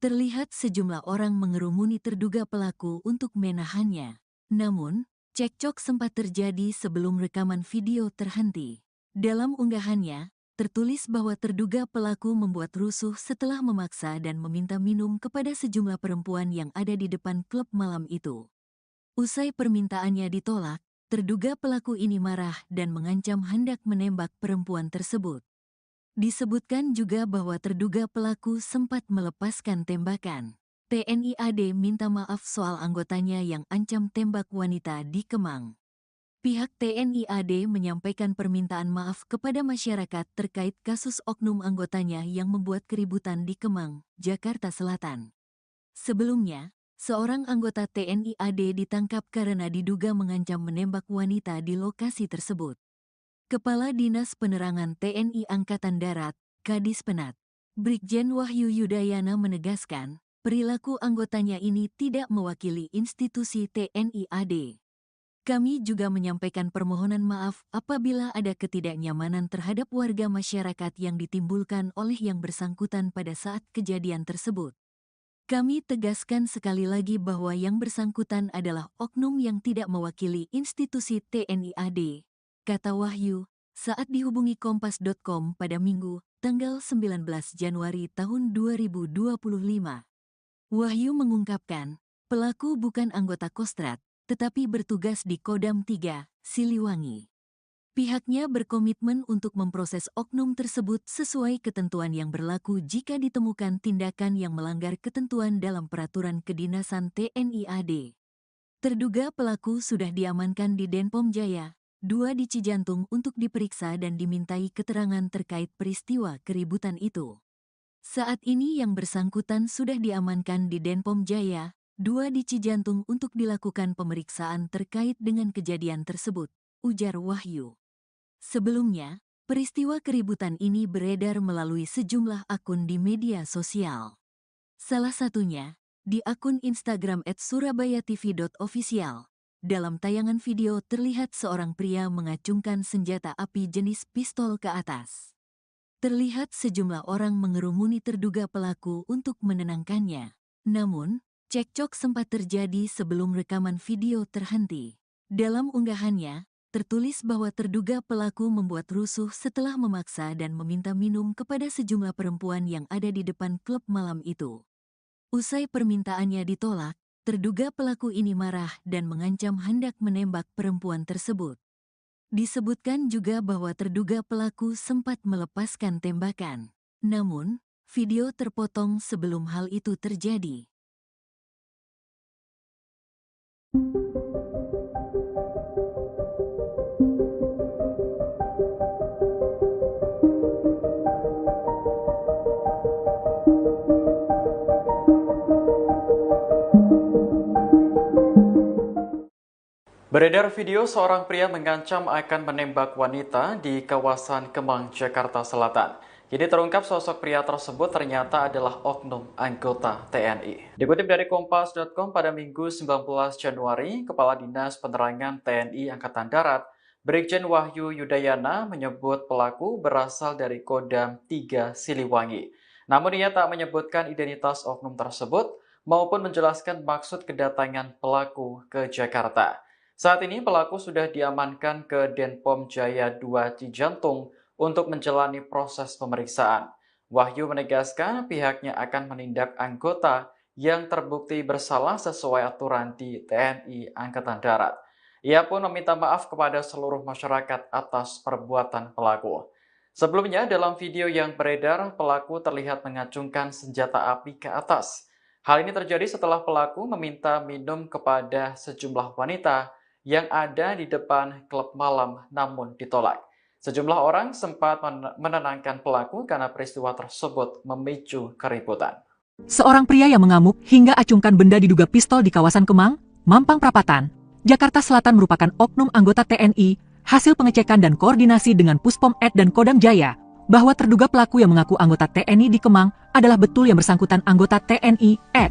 Terlihat sejumlah orang mengerumuni terduga pelaku untuk menahannya. Namun, cekcok sempat terjadi sebelum rekaman video terhenti. Dalam unggahannya, tertulis bahwa terduga pelaku membuat rusuh setelah memaksa dan meminta minum kepada sejumlah perempuan yang ada di depan klub malam itu. Usai permintaannya ditolak, terduga pelaku ini marah dan mengancam hendak menembak perempuan tersebut. Disebutkan juga bahwa terduga pelaku sempat melepaskan tembakan. TNI AD minta maaf soal anggotanya yang ancam tembak wanita di Kemang. Pihak TNI AD menyampaikan permintaan maaf kepada masyarakat terkait kasus oknum anggotanya yang membuat keributan di Kemang, Jakarta Selatan. Sebelumnya, seorang anggota TNI AD ditangkap karena diduga mengancam menembak wanita di lokasi tersebut. Kepala Dinas Penerangan TNI Angkatan Darat, Kadis Penat, Brigjen Wahyu Yudayana menegaskan, perilaku anggotanya ini tidak mewakili institusi TNI AD. Kami juga menyampaikan permohonan maaf apabila ada ketidaknyamanan terhadap warga masyarakat yang ditimbulkan oleh yang bersangkutan pada saat kejadian tersebut. Kami tegaskan sekali lagi bahwa yang bersangkutan adalah oknum yang tidak mewakili institusi TNI AD, kata Wahyu, saat dihubungi Kompas.com pada Minggu, tanggal 19 Januari tahun 2025. Wahyu mengungkapkan, pelaku bukan anggota Kostrad, tetapi bertugas di Kodam 3, Siliwangi. Pihaknya berkomitmen untuk memproses oknum tersebut sesuai ketentuan yang berlaku jika ditemukan tindakan yang melanggar ketentuan dalam peraturan kedinasan TNI AD. Terduga pelaku sudah diamankan di Denpom Jaya, 2 di Cijantung untuk diperiksa dan dimintai keterangan terkait peristiwa keributan itu. Saat ini yang bersangkutan sudah diamankan di Denpom Jaya, 2 di Cijantung untuk dilakukan pemeriksaan terkait dengan kejadian tersebut, ujar Wahyu. Sebelumnya, peristiwa keributan ini beredar melalui sejumlah akun di media sosial. Salah satunya, di akun Instagram @surabayatv.official. Dalam tayangan video terlihat seorang pria mengacungkan senjata api jenis pistol ke atas. Terlihat sejumlah orang mengerumuni terduga pelaku untuk menenangkannya. Namun, cekcok sempat terjadi sebelum rekaman video terhenti. Dalam unggahannya, tertulis bahwa terduga pelaku membuat rusuh setelah memaksa dan meminta minum kepada sejumlah perempuan yang ada di depan klub malam itu. Usai permintaannya ditolak, terduga pelaku ini marah dan mengancam hendak menembak perempuan tersebut. Disebutkan juga bahwa terduga pelaku sempat melepaskan tembakan. Namun, video terpotong sebelum hal itu terjadi. Beredar video seorang pria mengancam akan menembak wanita di kawasan Kemang, Jakarta Selatan. Kini terungkap sosok pria tersebut ternyata adalah oknum anggota TNI. Dikutip dari Kompas.com pada Minggu 19 Januari, Kepala Dinas Penerangan TNI Angkatan Darat, Brigjen Wahyu Yudayana menyebut pelaku berasal dari Kodam 3 Siliwangi. Namun ia tak menyebutkan identitas oknum tersebut maupun menjelaskan maksud kedatangan pelaku ke Jakarta. Saat ini pelaku sudah diamankan ke Denpom Jaya 2 Cijantung untuk menjalani proses pemeriksaan. Wahyu menegaskan pihaknya akan menindak anggota yang terbukti bersalah sesuai aturan di TNI Angkatan Darat. Ia pun meminta maaf kepada seluruh masyarakat atas perbuatan pelaku. Sebelumnya dalam video yang beredar, pelaku terlihat mengacungkan senjata api ke atas. Hal ini terjadi setelah pelaku meminta minum kepada sejumlah wanita yang ada di depan klub malam namun ditolak. Sejumlah orang sempat menenangkan pelaku karena peristiwa tersebut memicu keributan. Seorang pria yang mengamuk hingga acungkan benda diduga pistol di kawasan Kemang, Mampang Perapatan, Jakarta Selatan merupakan oknum anggota TNI, hasil pengecekan dan koordinasi dengan Puspom Ed dan Kodam Jaya, bahwa terduga pelaku yang mengaku anggota TNI di Kemang adalah betul yang bersangkutan anggota TNI Ed.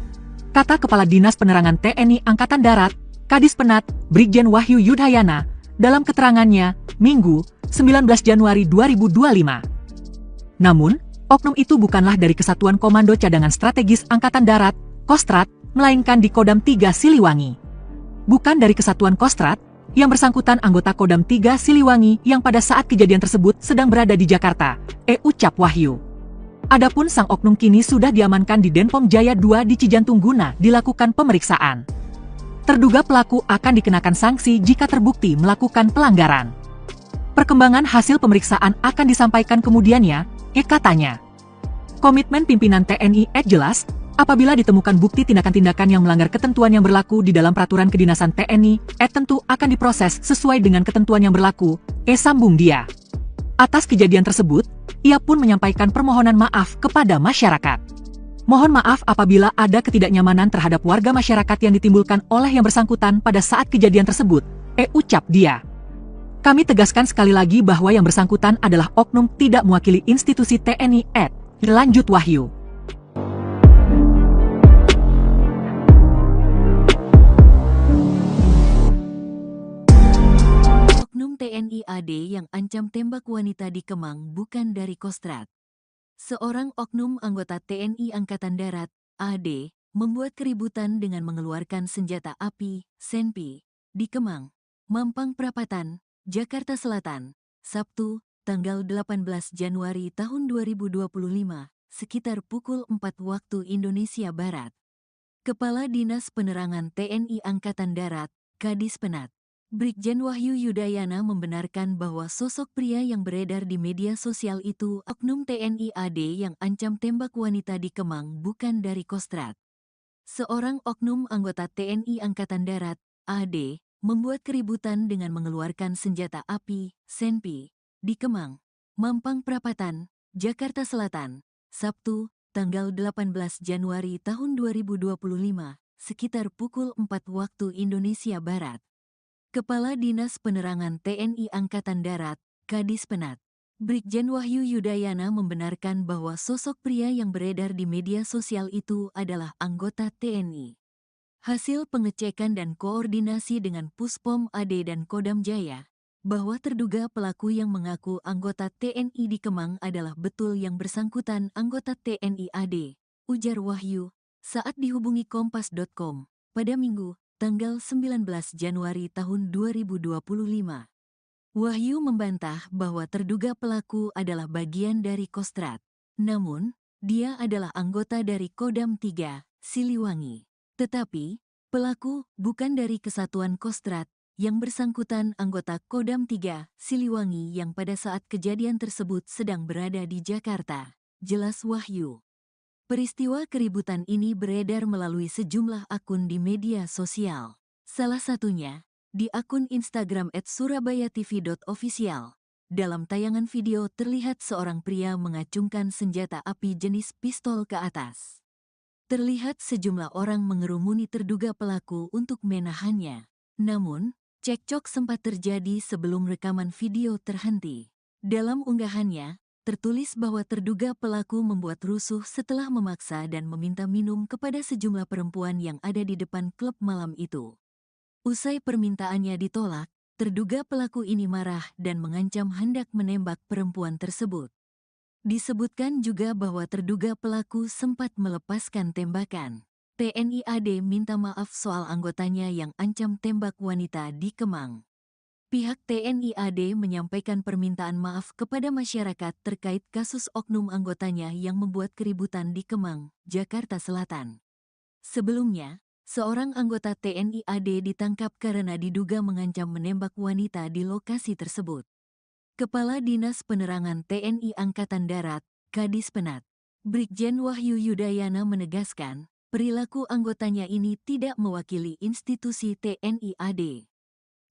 Kata Kepala Dinas Penerangan TNI Angkatan Darat, Kadis Penat, Brigjen Wahyu Yudayana, dalam keterangannya, Minggu, 19 Januari 2025. Namun, oknum itu bukanlah dari Kesatuan Komando Cadangan Strategis Angkatan Darat, Kostrad, melainkan di Kodam 3 Siliwangi. Bukan dari Kesatuan Kostrad, Yang bersangkutan anggota Kodam 3 Siliwangi yang pada saat kejadian tersebut sedang berada di Jakarta, ucap Wahyu. Adapun sang oknum kini sudah diamankan di Denpom Jaya 2 di Cijantung guna dilakukan pemeriksaan. Terduga pelaku akan dikenakan sanksi jika terbukti melakukan pelanggaran. Perkembangan hasil pemeriksaan akan disampaikan kemudiannya, katanya. Komitmen pimpinan TNI jelas, apabila ditemukan bukti tindakan-tindakan yang melanggar ketentuan yang berlaku di dalam peraturan kedinasan TNI, tentu akan diproses sesuai dengan ketentuan yang berlaku, sambung dia. Atas kejadian tersebut, ia pun menyampaikan permohonan maaf kepada masyarakat. Mohon maaf apabila ada ketidaknyamanan terhadap warga masyarakat yang ditimbulkan oleh yang bersangkutan pada saat kejadian tersebut, ucap dia. Kami tegaskan sekali lagi bahwa yang bersangkutan adalah oknum tidak mewakili institusi TNI, lanjut Wahyu. Oknum TNI AD yang ancam tembak wanita di Kemang bukan dari Kostrad. Seorang oknum anggota TNI Angkatan Darat, AD, membuat keributan dengan mengeluarkan senjata api, senpi, di Kemang, Mampang Perapatan, Jakarta Selatan, Sabtu, tanggal 18 Januari tahun 2025, sekitar pukul 4 waktu Indonesia Barat. Kepala Dinas Penerangan TNI Angkatan Darat, Kadis Penat, Brigjen Wahyu Yudayana membenarkan bahwa sosok pria yang beredar di media sosial itu oknum TNI AD yang ancam tembak wanita di Kemang bukan dari Kostrad. Seorang oknum anggota TNI Angkatan Darat, AD, membuat keributan dengan mengeluarkan senjata api, senpi, di Kemang, Mampang Perapatan, Jakarta Selatan, Sabtu, tanggal 18 Januari tahun 2025, sekitar pukul 4 waktu Indonesia Barat. Kepala Dinas Penerangan TNI Angkatan Darat, Kadis Penat, Brigjen Wahyu Yudayana membenarkan bahwa sosok pria yang beredar di media sosial itu adalah anggota TNI. Hasil pengecekan dan koordinasi dengan Puspom AD dan Kodam Jaya, bahwa terduga pelaku yang mengaku anggota TNI di Kemang adalah betul yang bersangkutan anggota TNI AD, ujar Wahyu, saat dihubungi Kompas.com, pada Minggu, tanggal 19 Januari tahun 2025. Wahyu membantah bahwa terduga pelaku adalah bagian dari Kostrad. Namun, dia adalah anggota dari Kodam 3, Siliwangi. Tetapi, pelaku bukan dari Kesatuan Kostrad, yang bersangkutan anggota Kodam 3, Siliwangi yang pada saat kejadian tersebut sedang berada di Jakarta, jelas Wahyu. Peristiwa keributan ini beredar melalui sejumlah akun di media sosial. Salah satunya, di akun Instagram @surabayatv.official. Dalam tayangan video terlihat seorang pria mengacungkan senjata api jenis pistol ke atas. Terlihat sejumlah orang mengerumuni terduga pelaku untuk menahannya. Namun, cekcok sempat terjadi sebelum rekaman video terhenti. Dalam unggahannya, tertulis bahwa terduga pelaku membuat rusuh setelah memaksa dan meminta minum kepada sejumlah perempuan yang ada di depan klub malam itu. Usai permintaannya ditolak, terduga pelaku ini marah dan mengancam hendak menembak perempuan tersebut. Disebutkan juga bahwa terduga pelaku sempat melepaskan tembakan. TNI AD minta maaf soal anggotanya yang ancam tembak wanita di Kemang. Pihak TNI AD menyampaikan permintaan maaf kepada masyarakat terkait kasus oknum anggotanya yang membuat keributan di Kemang, Jakarta Selatan. Sebelumnya, seorang anggota TNI AD ditangkap karena diduga mengancam menembak wanita di lokasi tersebut. Kepala Dinas Penerangan TNI Angkatan Darat, Kadis Penat, Brigjen Wahyu Yudayana menegaskan, perilaku anggotanya ini tidak mewakili institusi TNI AD.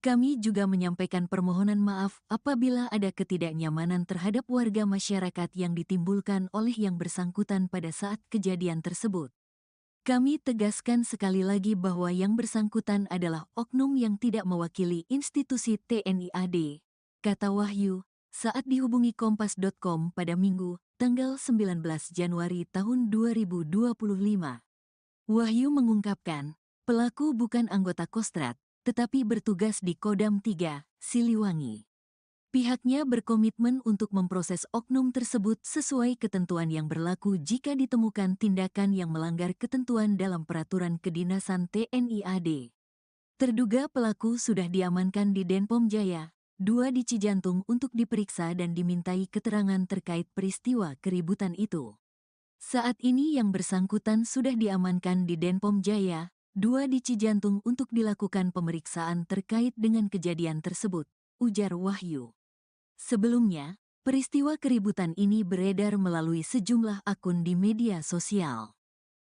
Kami juga menyampaikan permohonan maaf apabila ada ketidaknyamanan terhadap warga masyarakat yang ditimbulkan oleh yang bersangkutan pada saat kejadian tersebut. Kami tegaskan sekali lagi bahwa yang bersangkutan adalah oknum yang tidak mewakili institusi TNI AD, kata Wahyu, saat dihubungi Kompas.com pada Minggu, tanggal 19 Januari tahun 2025. Wahyu mengungkapkan, pelaku bukan anggota Kostrad, tetapi bertugas di Kodam 3, Siliwangi. Pihaknya berkomitmen untuk memproses oknum tersebut sesuai ketentuan yang berlaku jika ditemukan tindakan yang melanggar ketentuan dalam peraturan kedinasan TNI AD. Terduga pelaku sudah diamankan di Denpom Jaya 2 di Cijantung untuk diperiksa dan dimintai keterangan terkait peristiwa keributan itu. Saat ini yang bersangkutan sudah diamankan di Denpom Jaya 2 di Cijantung untuk dilakukan pemeriksaan terkait dengan kejadian tersebut, ujar Wahyu. Sebelumnya, peristiwa keributan ini beredar melalui sejumlah akun di media sosial.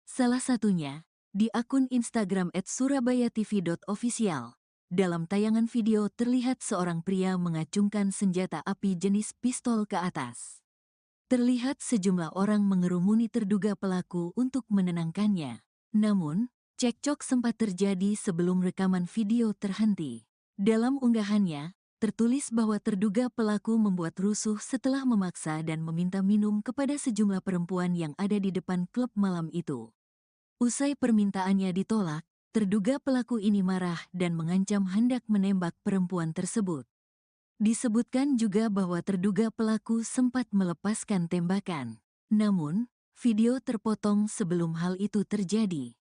Salah satunya, di akun Instagram @surabayatv.official. Dalam tayangan video terlihat seorang pria mengacungkan senjata api jenis pistol ke atas. Terlihat sejumlah orang mengerumuni terduga pelaku untuk menenangkannya. Namun, cekcok sempat terjadi sebelum rekaman video terhenti. Dalam unggahannya, tertulis bahwa terduga pelaku membuat rusuh setelah memaksa dan meminta minum kepada sejumlah perempuan yang ada di depan klub malam itu. Usai permintaannya ditolak, terduga pelaku ini marah dan mengancam hendak menembak perempuan tersebut. Disebutkan juga bahwa terduga pelaku sempat melepaskan tembakan. Namun, video terpotong sebelum hal itu terjadi.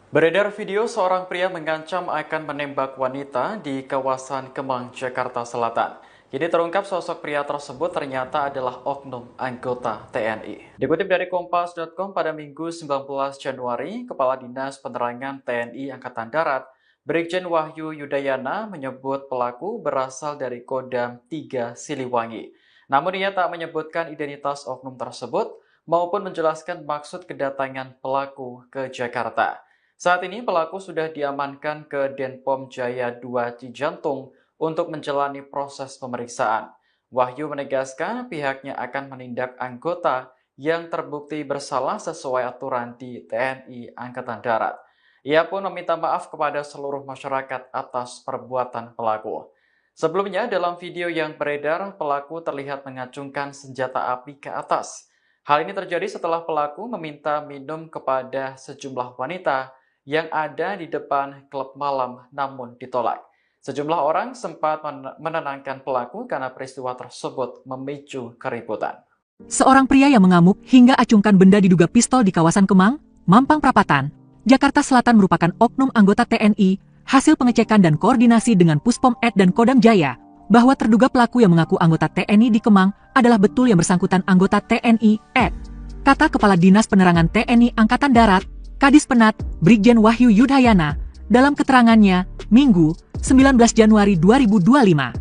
Beredar video seorang pria mengancam akan menembak wanita di kawasan Kemang, Jakarta Selatan. Jadi terungkap sosok pria tersebut ternyata adalah oknum anggota TNI. Dikutip dari Kompas.com pada Minggu 19 Januari, Kepala Dinas Penerangan TNI Angkatan Darat, Brigjen Wahyu Yudayana menyebut pelaku berasal dari Kodam 3 Siliwangi. Namun ia tak menyebutkan identitas oknum tersebut maupun menjelaskan maksud kedatangan pelaku ke Jakarta. Saat ini pelaku sudah diamankan ke Denpom Jaya 2 Cijantung untuk menjalani proses pemeriksaan. Wahyu menegaskan pihaknya akan menindak anggota yang terbukti bersalah sesuai aturan di TNI Angkatan Darat. Ia pun meminta maaf kepada seluruh masyarakat atas perbuatan pelaku. Sebelumnya dalam video yang beredar, pelaku terlihat mengacungkan senjata api ke atas. Hal ini terjadi setelah pelaku meminta minum kepada sejumlah wanita yang ada di depan klub malam namun ditolak. Sejumlah orang sempat menenangkan pelaku karena peristiwa tersebut memicu keributan. Seorang pria yang mengamuk hingga acungkan benda diduga pistol di kawasan Kemang, Mampang Perapatan, Jakarta Selatan merupakan oknum anggota TNI, hasil pengecekan dan koordinasi dengan Puspom Ed dan Kodam Jaya, bahwa terduga pelaku yang mengaku anggota TNI di Kemang adalah betul yang bersangkutan anggota TNI Ed. Kata Kepala Dinas Penerangan TNI Angkatan Darat, Kadis Penat, Brigjen Wahyu Yudayana, dalam keterangannya, Minggu, 19 Januari 2025.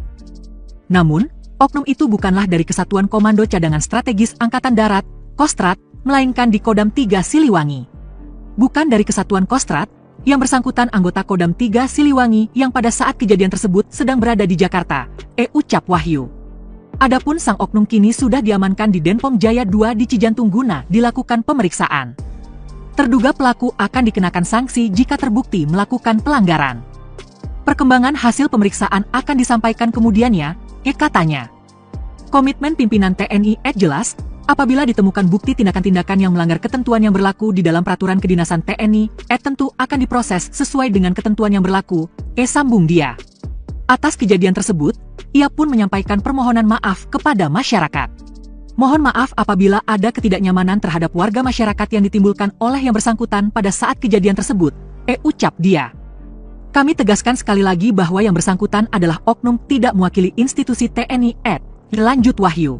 Namun, oknum itu bukanlah dari Kesatuan Komando Cadangan Strategis Angkatan Darat, Kostrat, melainkan di Kodam 3 Siliwangi. Bukan dari Kesatuan Kostrat, yang bersangkutan anggota Kodam 3 Siliwangi yang pada saat kejadian tersebut sedang berada di Jakarta, ucap Wahyu. Adapun sang oknum kini sudah diamankan di Denpom Jaya 2 di Cijantung guna dilakukan pemeriksaan. Terduga pelaku akan dikenakan sanksi jika terbukti melakukan pelanggaran. Perkembangan hasil pemeriksaan akan disampaikan kemudiannya, katanya. Komitmen pimpinan TNI jelas, apabila ditemukan bukti tindakan-tindakan yang melanggar ketentuan yang berlaku di dalam peraturan kedinasan TNI, tentu akan diproses sesuai dengan ketentuan yang berlaku, sambung dia. Atas kejadian tersebut, ia pun menyampaikan permohonan maaf kepada masyarakat. Mohon maaf apabila ada ketidaknyamanan terhadap warga masyarakat yang ditimbulkan oleh yang bersangkutan pada saat kejadian tersebut, ucap dia. Kami tegaskan sekali lagi bahwa yang bersangkutan adalah oknum tidak mewakili institusi TNI lanjut Wahyu.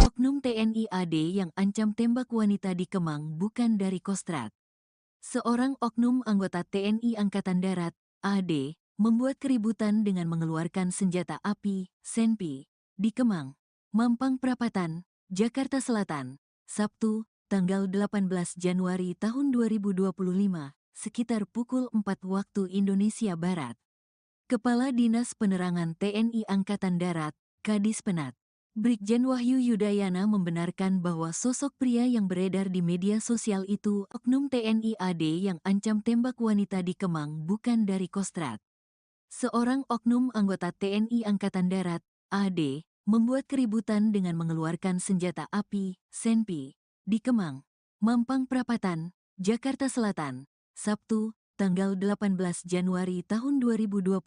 Oknum TNI AD yang ancam tembak wanita di Kemang bukan dari Kostrat. Seorang oknum anggota TNI Angkatan Darat, AD, membuat keributan dengan mengeluarkan senjata api, senpi, di Kemang, Mampang Perapatan, Jakarta Selatan, Sabtu, tanggal 18 Januari tahun 2025, sekitar pukul 4 waktu Indonesia Barat. Kepala Dinas Penerangan TNI Angkatan Darat, Kadis Penat, Brigjen Wahyu Yudayana membenarkan bahwa sosok pria yang beredar di media sosial itu oknum TNI AD yang ancam tembak wanita di Kemang bukan dari Kostrat. Seorang oknum anggota TNI Angkatan Darat, AD, membuat keributan dengan mengeluarkan senjata api, senpi, di Kemang, Mampang Perapatan, Jakarta Selatan, Sabtu, tanggal 18 Januari tahun 2025,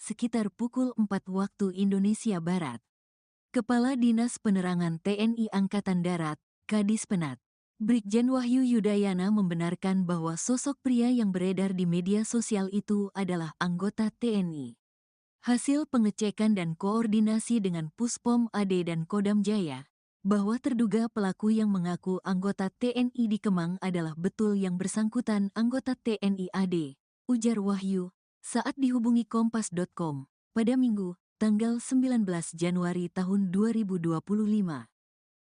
sekitar pukul 4 waktu Indonesia Barat. Kepala Dinas Penerangan TNI Angkatan Darat, Kadis Penat, Brigjen Wahyu Yudayana membenarkan bahwa sosok pria yang beredar di media sosial itu adalah anggota TNI. Hasil pengecekan dan koordinasi dengan Puspom AD dan Kodam Jaya, bahwa terduga pelaku yang mengaku anggota TNI di Kemang adalah betul yang bersangkutan anggota TNI AD, ujar Wahyu, saat dihubungi Kompas.com, pada Minggu, tanggal 19 Januari tahun 2025.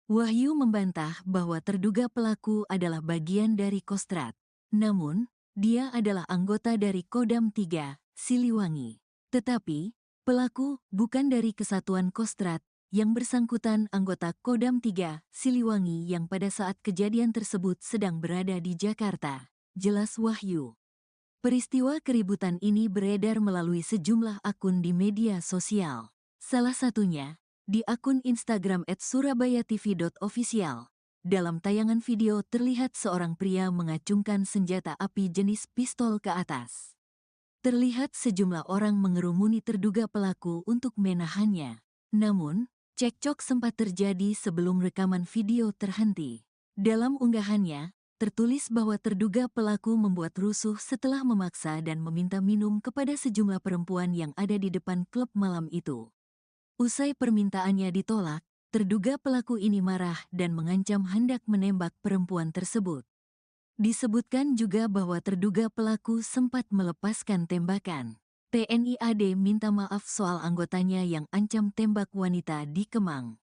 Wahyu membantah bahwa terduga pelaku adalah bagian dari Kostrad. Namun, dia adalah anggota dari Kodam 3, Siliwangi. Tetapi, pelaku bukan dari Kesatuan Kostrad, yang bersangkutan anggota Kodam 3, Siliwangi yang pada saat kejadian tersebut sedang berada di Jakarta, jelas Wahyu. Peristiwa keributan ini beredar melalui sejumlah akun di media sosial. Salah satunya, di akun Instagram @surabayatv.official. Dalam tayangan video terlihat seorang pria mengacungkan senjata api jenis pistol ke atas. Terlihat sejumlah orang mengerumuni terduga pelaku untuk menahannya. Namun, cekcok sempat terjadi sebelum rekaman video terhenti. Dalam unggahannya, tertulis bahwa terduga pelaku membuat rusuh setelah memaksa dan meminta minum kepada sejumlah perempuan yang ada di depan klub malam itu. Usai permintaannya ditolak, terduga pelaku ini marah dan mengancam hendak menembak perempuan tersebut. Disebutkan juga bahwa terduga pelaku sempat melepaskan tembakan. TNI AD minta maaf soal anggotanya yang ancam tembak wanita di Kemang.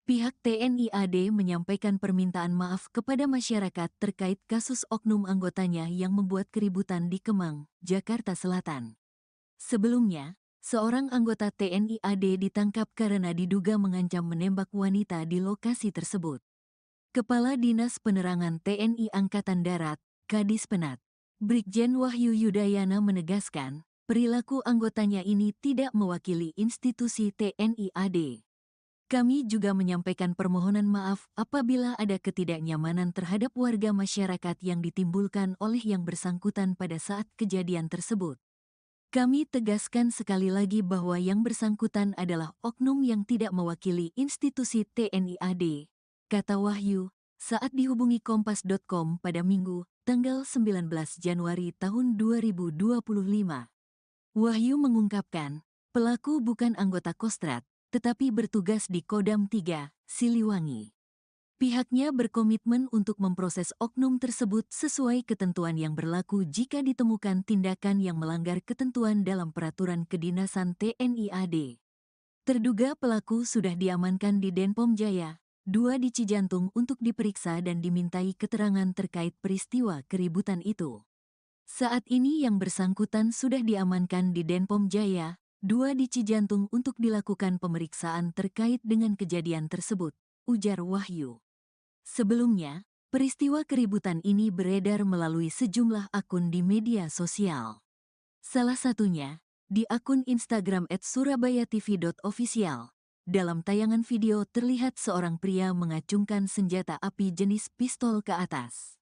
Pihak TNI AD menyampaikan permintaan maaf kepada masyarakat terkait kasus oknum anggotanya yang membuat keributan di Kemang, Jakarta Selatan. Sebelumnya, seorang anggota TNI AD ditangkap karena diduga mengancam menembak wanita di lokasi tersebut. Kepala Dinas Penerangan TNI Angkatan Darat, Kadis Penat, Brigjen Wahyu Yudayana menegaskan, perilaku anggotanya ini tidak mewakili institusi TNI AD. Kami juga menyampaikan permohonan maaf apabila ada ketidaknyamanan terhadap warga masyarakat yang ditimbulkan oleh yang bersangkutan pada saat kejadian tersebut. Kami tegaskan sekali lagi bahwa yang bersangkutan adalah oknum yang tidak mewakili institusi TNI AD, kata Wahyu, saat dihubungi Kompas.com pada Minggu, tanggal 19 Januari tahun 2025. Wahyu mengungkapkan, pelaku bukan anggota Kostrad, tetapi bertugas di Kodam 3, Siliwangi. Pihaknya berkomitmen untuk memproses oknum tersebut sesuai ketentuan yang berlaku jika ditemukan tindakan yang melanggar ketentuan dalam peraturan kedinasan TNI AD. Terduga pelaku sudah diamankan di Denpom Jaya, 2 di Cijantung untuk diperiksa dan dimintai keterangan terkait peristiwa keributan itu. Saat ini yang bersangkutan sudah diamankan di Denpom Jaya, 2 di Cijantung untuk dilakukan pemeriksaan terkait dengan kejadian tersebut, ujar Wahyu. Sebelumnya, peristiwa keributan ini beredar melalui sejumlah akun di media sosial. Salah satunya, di akun Instagram @surabayatv.official. Dalam tayangan video terlihat seorang pria mengacungkan senjata api jenis pistol ke atas.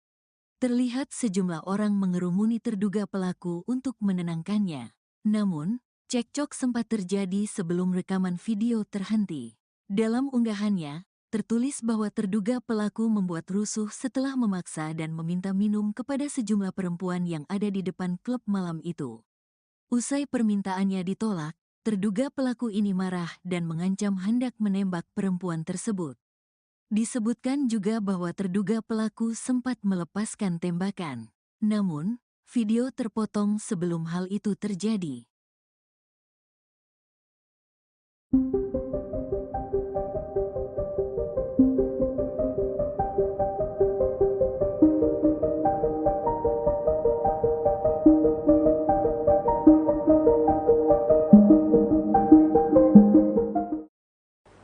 Terlihat sejumlah orang mengerumuni terduga pelaku untuk menenangkannya. Namun, cekcok sempat terjadi sebelum rekaman video terhenti. Dalam unggahannya, tertulis bahwa terduga pelaku membuat rusuh setelah memaksa dan meminta minum kepada sejumlah perempuan yang ada di depan klub malam itu. Usai permintaannya ditolak, terduga pelaku ini marah dan mengancam hendak menembak perempuan tersebut. Disebutkan juga bahwa terduga pelaku sempat melepaskan tembakan. Namun, video terpotong sebelum hal itu terjadi.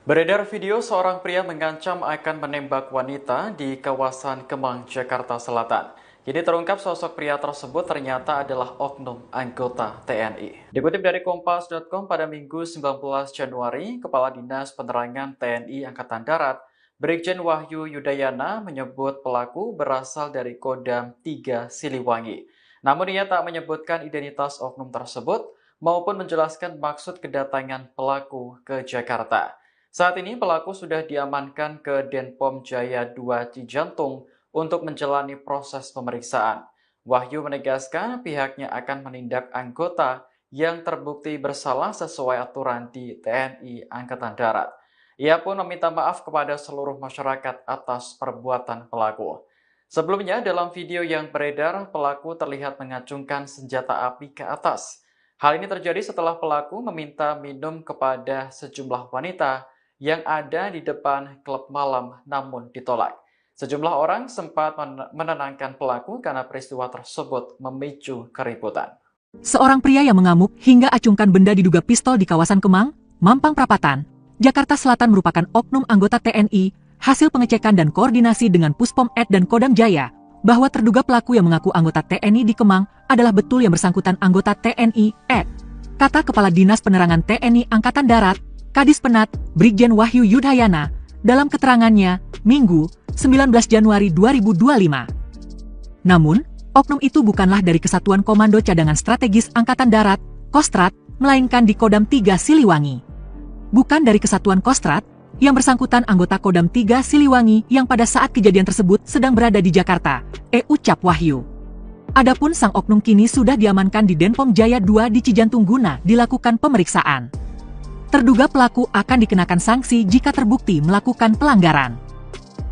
Beredar video seorang pria mengancam akan menembak wanita di kawasan Kemang, Jakarta Selatan. Kini terungkap sosok pria tersebut ternyata adalah oknum anggota TNI. Dikutip dari Kompas.com pada Minggu 19 Januari, Kepala Dinas Penerangan TNI Angkatan Darat, Brigjen Wahyu Yudayana menyebut pelaku berasal dari Kodam 3 Siliwangi. Namun ia tak menyebutkan identitas oknum tersebut maupun menjelaskan maksud kedatangan pelaku ke Jakarta. Saat ini pelaku sudah diamankan ke Denpom Jaya 2 Cijantung untuk menjalani proses pemeriksaan. Wahyu menegaskan pihaknya akan menindak anggota yang terbukti bersalah sesuai aturan di TNI Angkatan Darat. Ia pun meminta maaf kepada seluruh masyarakat atas perbuatan pelaku. Sebelumnya, dalam video yang beredar, pelaku terlihat mengacungkan senjata api ke atas. Hal ini terjadi setelah pelaku meminta minum kepada sejumlah wanita yang ada di depan klub malam namun ditolak. Sejumlah orang sempat menenangkan pelaku karena peristiwa tersebut memicu keributan. Seorang pria yang mengamuk hingga acungkan benda diduga pistol di kawasan Kemang, Mampang Perapatan, Jakarta Selatan merupakan oknum anggota TNI. Hasil pengecekan dan koordinasi dengan Puspom Ed dan Kodam Jaya, bahwa terduga pelaku yang mengaku anggota TNI di Kemang adalah betul yang bersangkutan anggota TNI Ed. Kata Kepala Dinas Penerangan TNI Angkatan Darat, Kadis Penat, Brigjen Wahyu Yudayana, dalam keterangannya, Minggu, 19 Januari 2025. Namun, oknum itu bukanlah dari Kesatuan Komando Cadangan Strategis Angkatan Darat, Kostrat, melainkan di Kodam 3 Siliwangi. Bukan dari Kesatuan Kostrat, yang bersangkutan anggota Kodam 3 Siliwangi yang pada saat kejadian tersebut sedang berada di Jakarta, ucap Wahyu. Adapun sang oknum kini sudah diamankan di Denpom Jaya 2 di Cijantung guna dilakukan pemeriksaan. Terduga pelaku akan dikenakan sanksi jika terbukti melakukan pelanggaran.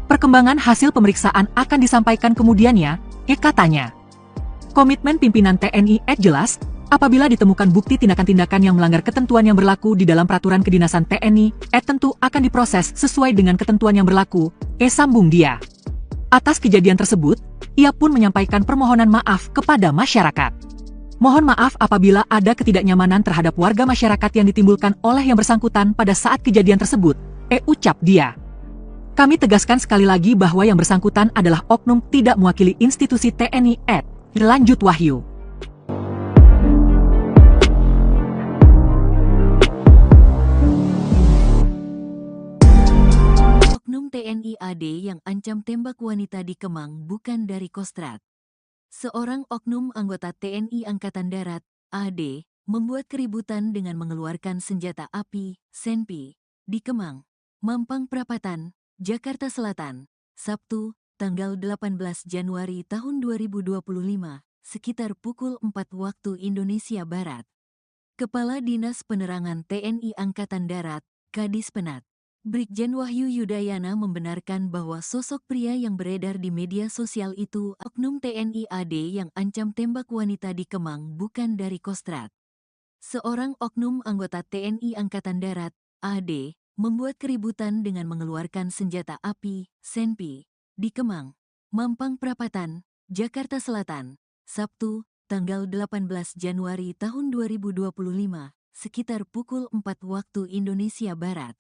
Perkembangan hasil pemeriksaan akan disampaikan kemudiannya, katanya. Komitmen pimpinan TNI jelas, apabila ditemukan bukti tindakan-tindakan yang melanggar ketentuan yang berlaku di dalam peraturan kedinasan TNI, tentu akan diproses sesuai dengan ketentuan yang berlaku, sambung dia. Atas kejadian tersebut, ia pun menyampaikan permohonan maaf kepada masyarakat. Mohon maaf apabila ada ketidaknyamanan terhadap warga masyarakat yang ditimbulkan oleh yang bersangkutan pada saat kejadian tersebut, ucap dia. Kami tegaskan sekali lagi bahwa yang bersangkutan adalah oknum tidak mewakili institusi TNI lanjut Wahyu. Oknum TNI AD yang ancam tembak wanita di Kemang bukan dari Kostrat. Seorang oknum anggota TNI Angkatan Darat, AD, membuat keributan dengan mengeluarkan senjata api, senpi, di Kemang, Mampang Perapatan, Jakarta Selatan, Sabtu, tanggal 18 Januari tahun 2025, sekitar pukul 4 waktu Indonesia Barat. Kepala Dinas Penerangan TNI Angkatan Darat, Kadis Penat, Brigjen Wahyu Yudayana membenarkan bahwa sosok pria yang beredar di media sosial itu oknum TNI AD yang ancam tembak wanita di Kemang bukan dari Kostrat. Seorang oknum anggota TNI Angkatan Darat, AD, membuat keributan dengan mengeluarkan senjata api, senpi, di Kemang, Mampang Perapatan, Jakarta Selatan, Sabtu, tanggal 18 Januari tahun 2025, sekitar pukul 4 waktu Indonesia Barat.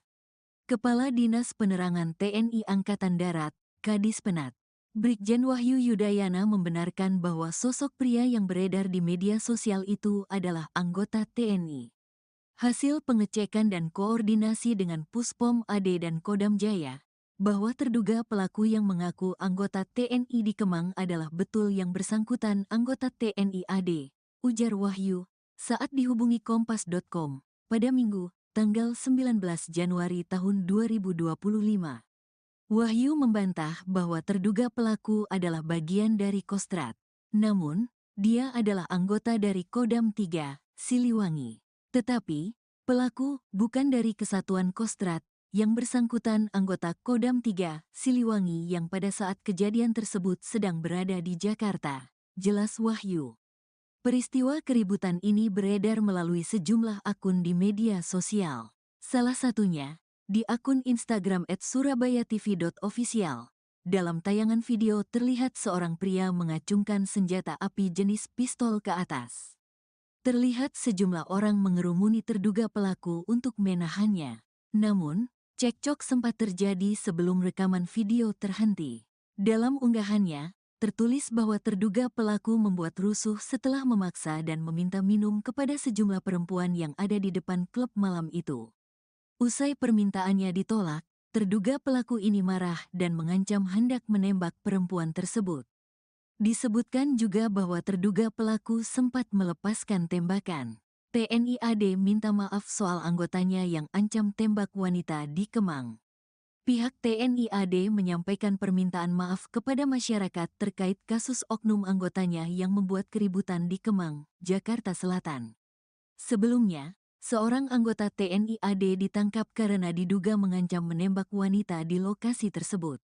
Kepala Dinas Penerangan TNI Angkatan Darat, Kadis Penat, Brigjen Wahyu Yudayana membenarkan bahwa sosok pria yang beredar di media sosial itu adalah anggota TNI. Hasil pengecekan dan koordinasi dengan Puspom AD dan Kodam Jaya, bahwa terduga pelaku yang mengaku anggota TNI di Kemang adalah betul yang bersangkutan anggota TNI AD, ujar Wahyu, saat dihubungi Kompas.com, pada Minggu, tanggal 19 Januari tahun 2025. Wahyu membantah bahwa terduga pelaku adalah bagian dari Kostrat. Namun, dia adalah anggota dari Kodam 3, Siliwangi. Tetapi, pelaku bukan dari Kesatuan Kostrat, yang bersangkutan anggota Kodam 3, Siliwangi yang pada saat kejadian tersebut sedang berada di Jakarta, jelas Wahyu. Peristiwa keributan ini beredar melalui sejumlah akun di media sosial. Salah satunya, di akun Instagram @surabayatv.official. Dalam tayangan video terlihat seorang pria mengacungkan senjata api jenis pistol ke atas. Terlihat sejumlah orang mengerumuni terduga pelaku untuk menahannya. Namun, cekcok sempat terjadi sebelum rekaman video terhenti. Dalam unggahannya, tertulis bahwa terduga pelaku membuat rusuh setelah memaksa dan meminta minum kepada sejumlah perempuan yang ada di depan klub malam itu. Usai permintaannya ditolak, terduga pelaku ini marah dan mengancam hendak menembak perempuan tersebut. Disebutkan juga bahwa terduga pelaku sempat melepaskan tembakan. TNI AD minta maaf soal anggotanya yang ancam tembak wanita di Kemang. Pihak TNI AD menyampaikan permintaan maaf kepada masyarakat terkait kasus oknum anggotanya yang membuat keributan di Kemang, Jakarta Selatan. Sebelumnya, seorang anggota TNI AD ditangkap karena diduga mengancam menembak wanita di lokasi tersebut.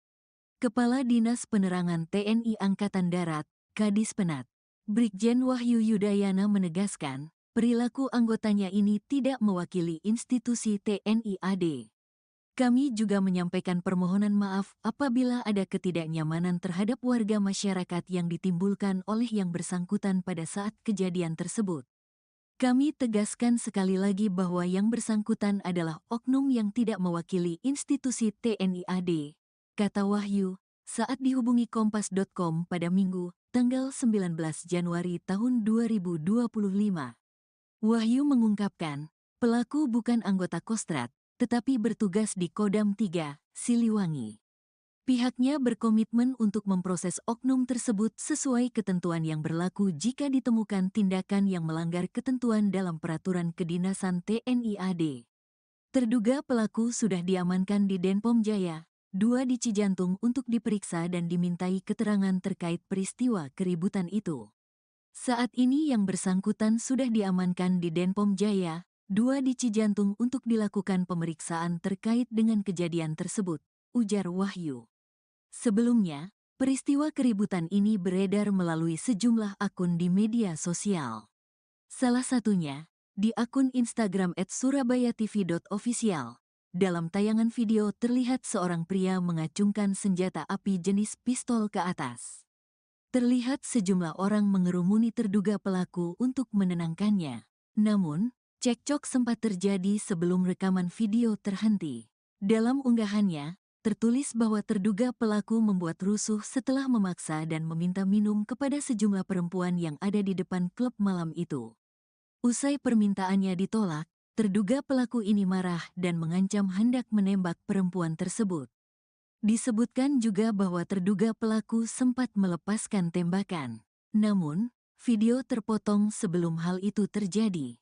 Kepala Dinas Penerangan TNI Angkatan Darat, Kadis Penat, Brigjen Wahyu Yudayana menegaskan, perilaku anggotanya ini tidak mewakili institusi TNI AD. Kami juga menyampaikan permohonan maaf apabila ada ketidaknyamanan terhadap warga masyarakat yang ditimbulkan oleh yang bersangkutan pada saat kejadian tersebut. Kami tegaskan sekali lagi bahwa yang bersangkutan adalah oknum yang tidak mewakili institusi TNI AD, kata Wahyu, saat dihubungi Kompas.com pada Minggu, tanggal 19 Januari tahun 2025. Wahyu mengungkapkan, pelaku bukan anggota Kostrad, tetapi bertugas di Kodam 3, Siliwangi. Pihaknya berkomitmen untuk memproses oknum tersebut sesuai ketentuan yang berlaku jika ditemukan tindakan yang melanggar ketentuan dalam peraturan kedinasan TNI AD. Terduga pelaku sudah diamankan di Denpom Jaya, 2 di Cijantung untuk diperiksa dan dimintai keterangan terkait peristiwa keributan itu. Saat ini yang bersangkutan sudah diamankan di Denpom Jaya, 2 di Cijantung untuk dilakukan pemeriksaan terkait dengan kejadian tersebut, ujar Wahyu. Sebelumnya, peristiwa keributan ini beredar melalui sejumlah akun di media sosial. Salah satunya, di akun Instagram @surabayatv.official. Dalam tayangan video terlihat seorang pria mengacungkan senjata api jenis pistol ke atas. Terlihat sejumlah orang mengerumuni terduga pelaku untuk menenangkannya. Namun, cekcok sempat terjadi sebelum rekaman video terhenti. Dalam unggahannya, tertulis bahwa terduga pelaku membuat rusuh setelah memaksa dan meminta minum kepada sejumlah perempuan yang ada di depan klub malam itu. Usai permintaannya ditolak, terduga pelaku ini marah dan mengancam hendak menembak perempuan tersebut. Disebutkan juga bahwa terduga pelaku sempat melepaskan tembakan. Namun, video terpotong sebelum hal itu terjadi.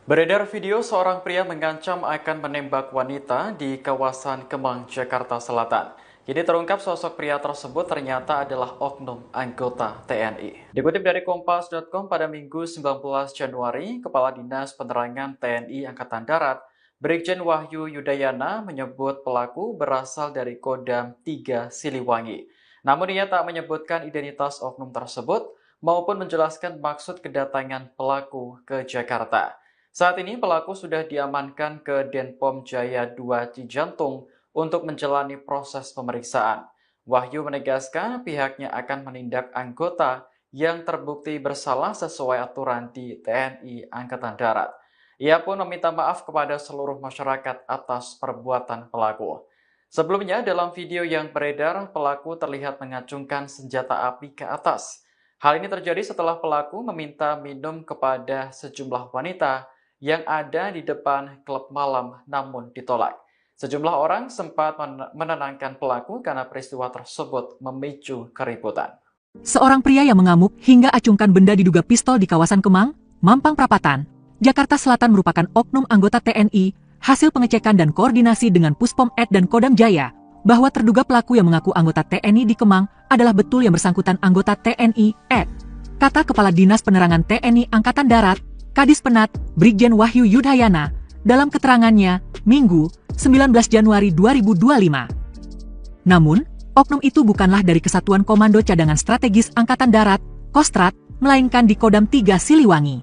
Beredar video seorang pria mengancam akan menembak wanita di kawasan Kemang, Jakarta Selatan. Kini terungkap sosok pria tersebut ternyata adalah oknum anggota TNI. Dikutip dari Kompas.com pada Minggu 19 Januari, Kepala Dinas Penerangan TNI Angkatan Darat, Brigjen Wahyu Yudayana menyebut pelaku berasal dari Kodam 3 Siliwangi. Namun ia tak menyebutkan identitas oknum tersebut maupun menjelaskan maksud kedatangan pelaku ke Jakarta. Saat ini pelaku sudah diamankan ke Denpom Jaya 2 Cijantung untuk menjalani proses pemeriksaan. Wahyu menegaskan pihaknya akan menindak anggota yang terbukti bersalah sesuai aturan di TNI Angkatan Darat. Ia pun meminta maaf kepada seluruh masyarakat atas perbuatan pelaku. Sebelumnya dalam video yang beredar, pelaku terlihat mengacungkan senjata api ke atas. Hal ini terjadi setelah pelaku meminta minum kepada sejumlah wanita yang ada di depan klub malam namun ditolak. Sejumlah orang sempat menenangkan pelaku karena peristiwa tersebut memicu keributan. Seorang pria yang mengamuk hingga acungkan benda diduga pistol di kawasan Kemang, Mampang Perapatan, Jakarta Selatan merupakan oknum anggota TNI. Hasil pengecekan dan koordinasi dengan Puspom Ed dan Kodam Jaya, bahwa terduga pelaku yang mengaku anggota TNI di Kemang adalah betul yang bersangkutan anggota TNI Ed. Kata Kepala Dinas Penerangan TNI Angkatan Darat, Kadis Penat, Brigjen Wahyu Yudayana, dalam keterangannya, Minggu, 19 Januari 2025. Namun, oknum itu bukanlah dari Kesatuan Komando Cadangan Strategis Angkatan Darat, Kostrad, melainkan di Kodam 3 Siliwangi.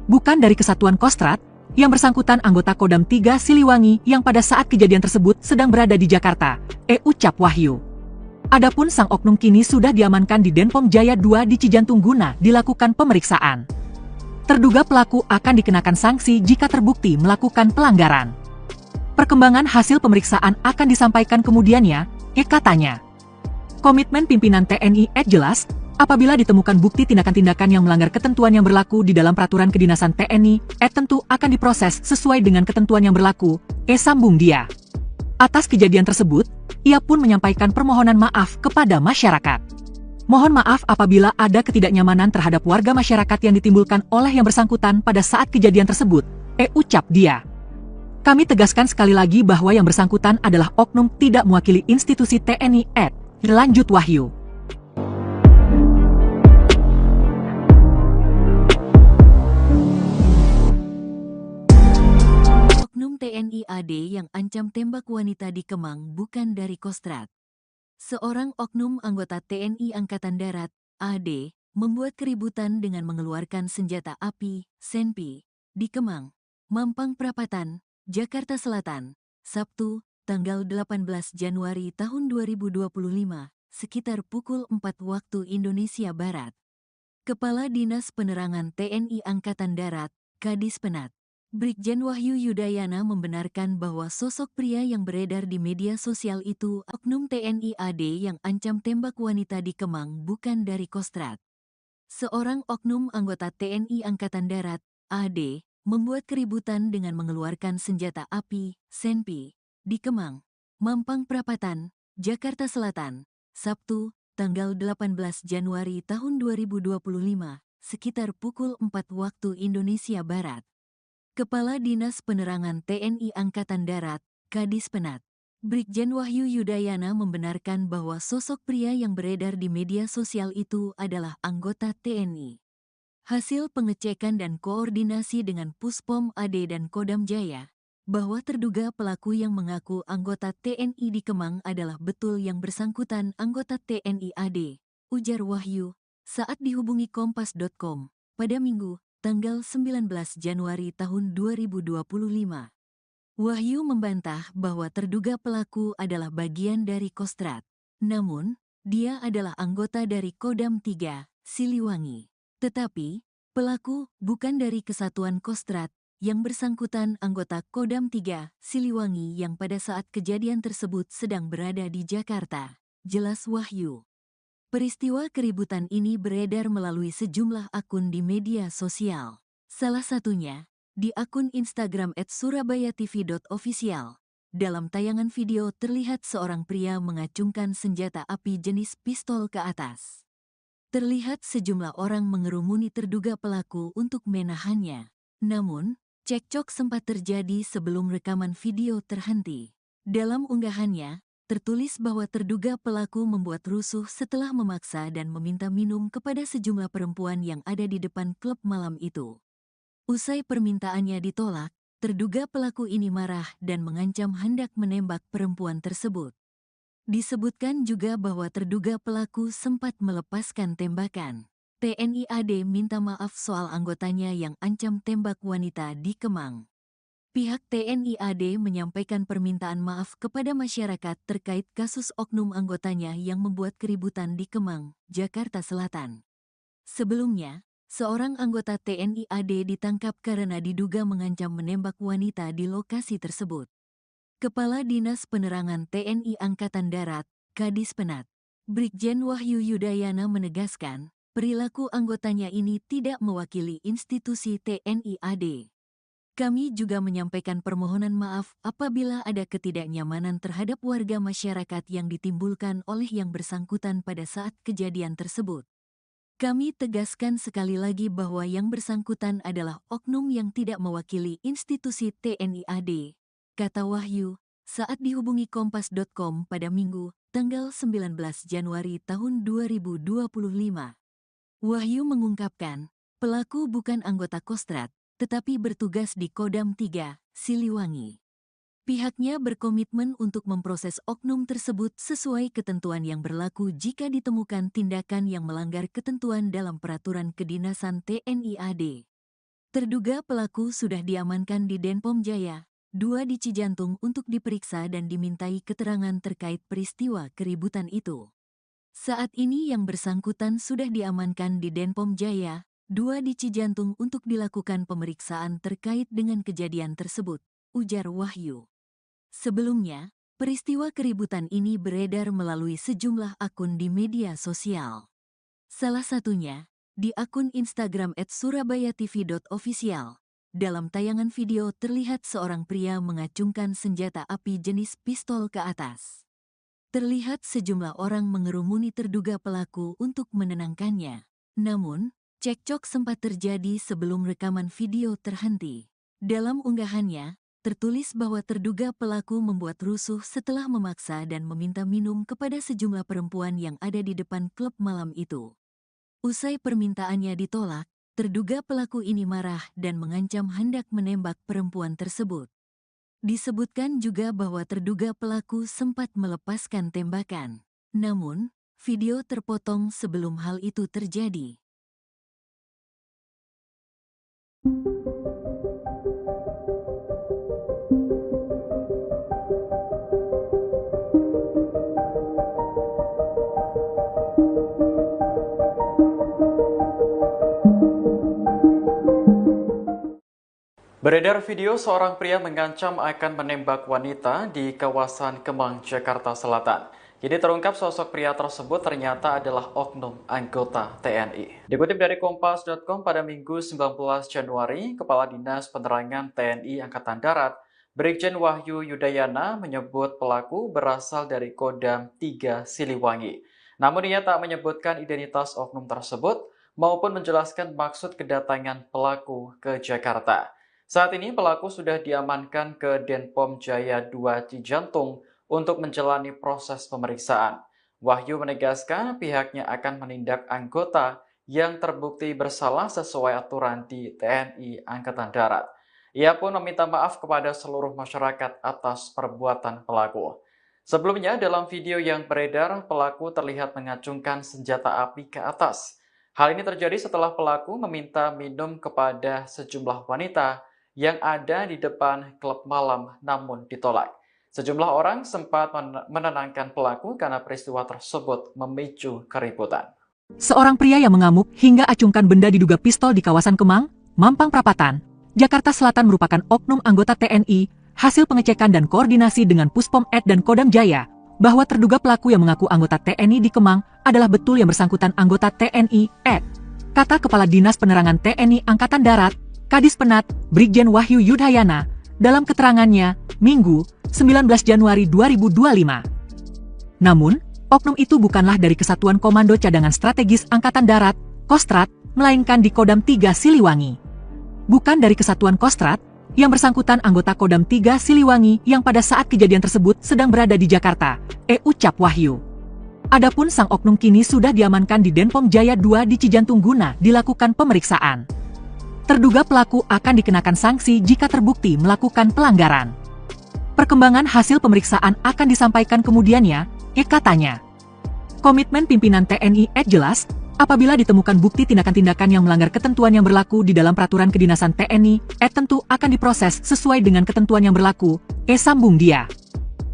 Bukan dari Kesatuan Kostrad, Yang bersangkutan anggota Kodam 3 Siliwangi yang pada saat kejadian tersebut sedang berada di Jakarta, ucap Wahyu. Adapun sang oknum kini sudah diamankan di Denpom Jaya 2 di Cijantung guna dilakukan pemeriksaan. Terduga pelaku akan dikenakan sanksi jika terbukti melakukan pelanggaran. Perkembangan hasil pemeriksaan akan disampaikan kemudiannya, katanya. Komitmen pimpinan TNI jelas, apabila ditemukan bukti tindakan-tindakan yang melanggar ketentuan yang berlaku di dalam peraturan kedinasan TNI, tentu akan diproses sesuai dengan ketentuan yang berlaku, sambung dia. Atas kejadian tersebut, ia pun menyampaikan permohonan maaf kepada masyarakat. Mohon maaf apabila ada ketidaknyamanan terhadap warga masyarakat yang ditimbulkan oleh yang bersangkutan pada saat kejadian tersebut, ucap dia. Kami tegaskan sekali lagi bahwa yang bersangkutan adalah oknum tidak mewakili institusi TNI, lanjut Wahyu. Oknum TNI AD yang ancam tembak wanita di Kemang bukan dari Kostrad. Seorang oknum anggota TNI Angkatan Darat, AD, membuat keributan dengan mengeluarkan senjata api, senpi, di Kemang, Mampang Perapatan, Jakarta Selatan, Sabtu, tanggal 18 Januari tahun 2025, sekitar pukul 4 waktu Indonesia Barat. Kepala Dinas Penerangan TNI Angkatan Darat, Kadis Penat, Brigjen Wahyu Yudayana membenarkan bahwa sosok pria yang beredar di media sosial itu oknum TNI AD yang ancam tembak wanita di Kemang bukan dari Kostrad. Seorang oknum anggota TNI Angkatan Darat, AD, membuat keributan dengan mengeluarkan senjata api, senpi, di Kemang, Mampang Perapatan, Jakarta Selatan, Sabtu, tanggal 18 Januari tahun 2025, sekitar pukul 4 waktu Indonesia Barat. Kepala Dinas Penerangan TNI Angkatan Darat, Kadis Penat, Brigjen Wahyu Yudayana membenarkan bahwa sosok pria yang beredar di media sosial itu adalah anggota TNI. Hasil pengecekan dan koordinasi dengan Puspom AD dan Kodam Jaya, bahwa terduga pelaku yang mengaku anggota TNI di Kemang adalah betul yang bersangkutan anggota TNI AD, ujar Wahyu, saat dihubungi Kompas.com, pada Minggu, tanggal 19 Januari tahun 2025. Wahyu membantah bahwa terduga pelaku adalah bagian dari Kostrad. Namun, dia adalah anggota dari Kodam 3, Siliwangi. Tetapi, pelaku bukan dari Kesatuan Kostrad, yang bersangkutan anggota Kodam 3, Siliwangi yang pada saat kejadian tersebut sedang berada di Jakarta, jelas Wahyu. Peristiwa keributan ini beredar melalui sejumlah akun di media sosial. Salah satunya, di akun Instagram @surabayatv.official. Dalam tayangan video terlihat seorang pria mengacungkan senjata api jenis pistol ke atas. Terlihat sejumlah orang mengerumuni terduga pelaku untuk menahannya. Namun, cekcok sempat terjadi sebelum rekaman video terhenti. Dalam unggahannya, tertulis bahwa terduga pelaku membuat rusuh setelah memaksa dan meminta minum kepada sejumlah perempuan yang ada di depan klub malam itu. Usai permintaannya ditolak, terduga pelaku ini marah dan mengancam hendak menembak perempuan tersebut. Disebutkan juga bahwa terduga pelaku sempat melepaskan tembakan. TNI AD minta maaf soal anggotanya yang ancam tembak wanita di Kemang. Pihak TNI AD menyampaikan permintaan maaf kepada masyarakat terkait kasus oknum anggotanya yang membuat keributan di Kemang, Jakarta Selatan. Sebelumnya, seorang anggota TNI AD ditangkap karena diduga mengancam menembak wanita di lokasi tersebut. Kepala Dinas Penerangan TNI Angkatan Darat, Kadis Penat, Brigjen Wahyu Yudayana menegaskan, perilaku anggotanya ini tidak mewakili institusi TNI AD. Kami juga menyampaikan permohonan maaf apabila ada ketidaknyamanan terhadap warga masyarakat yang ditimbulkan oleh yang bersangkutan pada saat kejadian tersebut. Kami tegaskan sekali lagi bahwa yang bersangkutan adalah oknum yang tidak mewakili institusi TNI AD, kata Wahyu, saat dihubungi Kompas.com pada Minggu, tanggal 19 Januari tahun 2025. Wahyu mengungkapkan, pelaku bukan anggota Kostrad, tetapi bertugas di Kodam 3, Siliwangi. Pihaknya berkomitmen untuk memproses oknum tersebut sesuai ketentuan yang berlaku jika ditemukan tindakan yang melanggar ketentuan dalam peraturan kedinasan TNI AD. Terduga pelaku sudah diamankan di Denpom Jaya, 2 di Cijantung untuk diperiksa dan dimintai keterangan terkait peristiwa keributan itu. Saat ini yang bersangkutan sudah diamankan di Denpom Jaya, 2 di Cijantung untuk dilakukan pemeriksaan terkait dengan kejadian tersebut, ujar Wahyu. Sebelumnya, peristiwa keributan ini beredar melalui sejumlah akun di media sosial. Salah satunya, di akun Instagram @surabayatv.official. Dalam tayangan video terlihat seorang pria mengacungkan senjata api jenis pistol ke atas. Terlihat sejumlah orang mengerumuni terduga pelaku untuk menenangkannya. Namun, cekcok sempat terjadi sebelum rekaman video terhenti. Dalam unggahannya, tertulis bahwa terduga pelaku membuat rusuh setelah memaksa dan meminta minum kepada sejumlah perempuan yang ada di depan klub malam itu. Usai permintaannya ditolak, terduga pelaku ini marah dan mengancam hendak menembak perempuan tersebut. Disebutkan juga bahwa terduga pelaku sempat melepaskan tembakan. Namun, video terpotong sebelum hal itu terjadi. Beredar video seorang pria mengancam akan menembak wanita di kawasan Kemang, Jakarta Selatan. Jadi terungkap sosok pria tersebut ternyata adalah oknum anggota TNI. Dikutip dari Kompas.com pada Minggu 19 Januari, Kepala Dinas Penerangan TNI Angkatan Darat, Brigjen Wahyu Yudayana menyebut pelaku berasal dari Kodam 3 Siliwangi. Namun ia tak menyebutkan identitas oknum tersebut maupun menjelaskan maksud kedatangan pelaku ke Jakarta. Saat ini pelaku sudah diamankan ke Denpom Jaya 2 Cijantung untuk menjalani proses pemeriksaan. Wahyu menegaskan pihaknya akan menindak anggota yang terbukti bersalah sesuai aturan di TNI Angkatan Darat. Ia pun meminta maaf kepada seluruh masyarakat atas perbuatan pelaku. Sebelumnya dalam video yang beredar, pelaku terlihat mengacungkan senjata api ke atas. Hal ini terjadi setelah pelaku meminta minum kepada sejumlah wanita yang ada di depan klub malam namun ditolak. Sejumlah orang sempat menenangkan pelaku karena peristiwa tersebut memicu keributan. Seorang pria yang mengamuk hingga acungkan benda diduga pistol di kawasan Kemang, Mampang Perapatan, Jakarta Selatan merupakan oknum anggota TNI. Hasil pengecekan dan koordinasi dengan Puspom Ed dan Kodam Jaya, bahwa terduga pelaku yang mengaku anggota TNI di Kemang adalah betul yang bersangkutan anggota TNI Ed. Kata Kepala Dinas Penerangan TNI Angkatan Darat, Kadis Penat, Brigjen Wahyu Yudayana, dalam keterangannya, Minggu, 19 Januari 2025. Namun, oknum itu bukanlah dari Kesatuan Komando Cadangan Strategis Angkatan Darat, Kostrat, melainkan di Kodam 3 Siliwangi. Bukan dari Kesatuan Kostrat, yang bersangkutan anggota Kodam 3 Siliwangi yang pada saat kejadian tersebut sedang berada di Jakarta, ucap Wahyu. Adapun sang oknum kini sudah diamankan di Denpom Jaya 2 di Cijantung guna dilakukan pemeriksaan. Terduga pelaku akan dikenakan sanksi jika terbukti melakukan pelanggaran. Perkembangan hasil pemeriksaan akan disampaikan kemudiannya, katanya. Komitmen pimpinan TNI jelas, apabila ditemukan bukti tindakan-tindakan yang melanggar ketentuan yang berlaku di dalam peraturan kedinasan TNI, tentu akan diproses sesuai dengan ketentuan yang berlaku, sambung dia.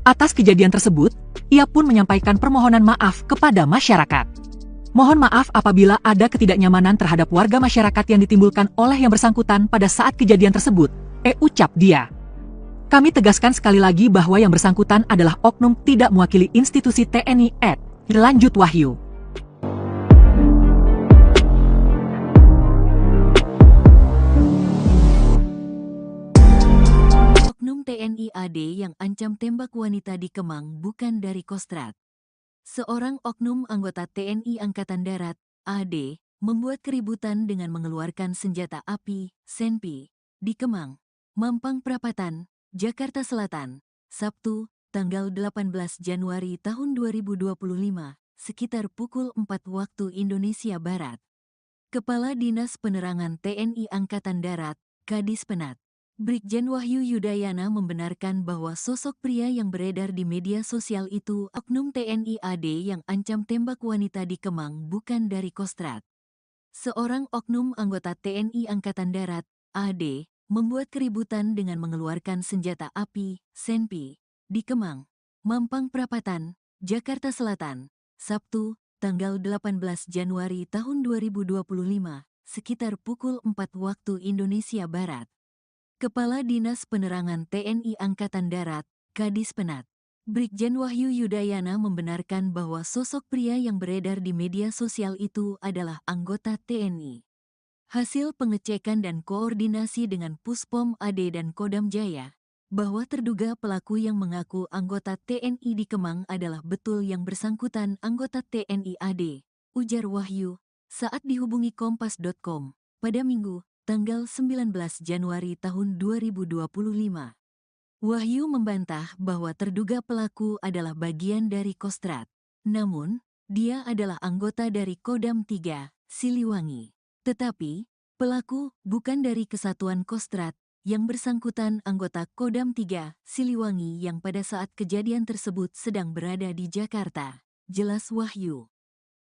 Atas kejadian tersebut, ia pun menyampaikan permohonan maaf kepada masyarakat. Mohon maaf apabila ada ketidaknyamanan terhadap warga masyarakat yang ditimbulkan oleh yang bersangkutan pada saat kejadian tersebut, ucap dia. Kami tegaskan sekali lagi bahwa yang bersangkutan adalah oknum tidak mewakili institusi TNI lanjut Wahyu. Oknum TNI AD yang ancam tembak wanita di Kemang bukan dari Kostrat. Seorang oknum anggota TNI Angkatan Darat, AD, membuat keributan dengan mengeluarkan senjata api, senpi, di Kemang, Mampang Perapatan, Jakarta Selatan, Sabtu, tanggal 18 Januari tahun 2025, sekitar pukul 4 waktu Indonesia Barat. Kepala Dinas Penerangan TNI Angkatan Darat, Kadis Penat, Brigjen Wahyu Yudayana membenarkan bahwa sosok pria yang beredar di media sosial itu oknum TNI AD yang ancam tembak wanita di Kemang bukan dari Kostrat. Seorang oknum anggota TNI Angkatan Darat, AD, membuat keributan dengan mengeluarkan senjata api, senpi, di Kemang, Mampang Perapatan, Jakarta Selatan, Sabtu, tanggal 18 Januari tahun 2025, sekitar pukul 4 waktu Indonesia Barat. Kepala Dinas Penerangan TNI Angkatan Darat, Kadispenat, Brigjen Wahyu Yudayana membenarkan bahwa sosok pria yang beredar di media sosial itu adalah anggota TNI. Hasil pengecekan dan koordinasi dengan Puspom AD dan Kodam Jaya, bahwa terduga pelaku yang mengaku anggota TNI di Kemang adalah betul yang bersangkutan anggota TNI AD, ujar Wahyu, saat dihubungi Kompas.com, pada Minggu, tanggal 19 Januari tahun 2025. Wahyu membantah bahwa terduga pelaku adalah bagian dari Kostrad. Namun, dia adalah anggota dari Kodam 3, Siliwangi. Tetapi, pelaku bukan dari Kesatuan Kostrad, yang bersangkutan anggota Kodam 3, Siliwangi yang pada saat kejadian tersebut sedang berada di Jakarta, jelas Wahyu.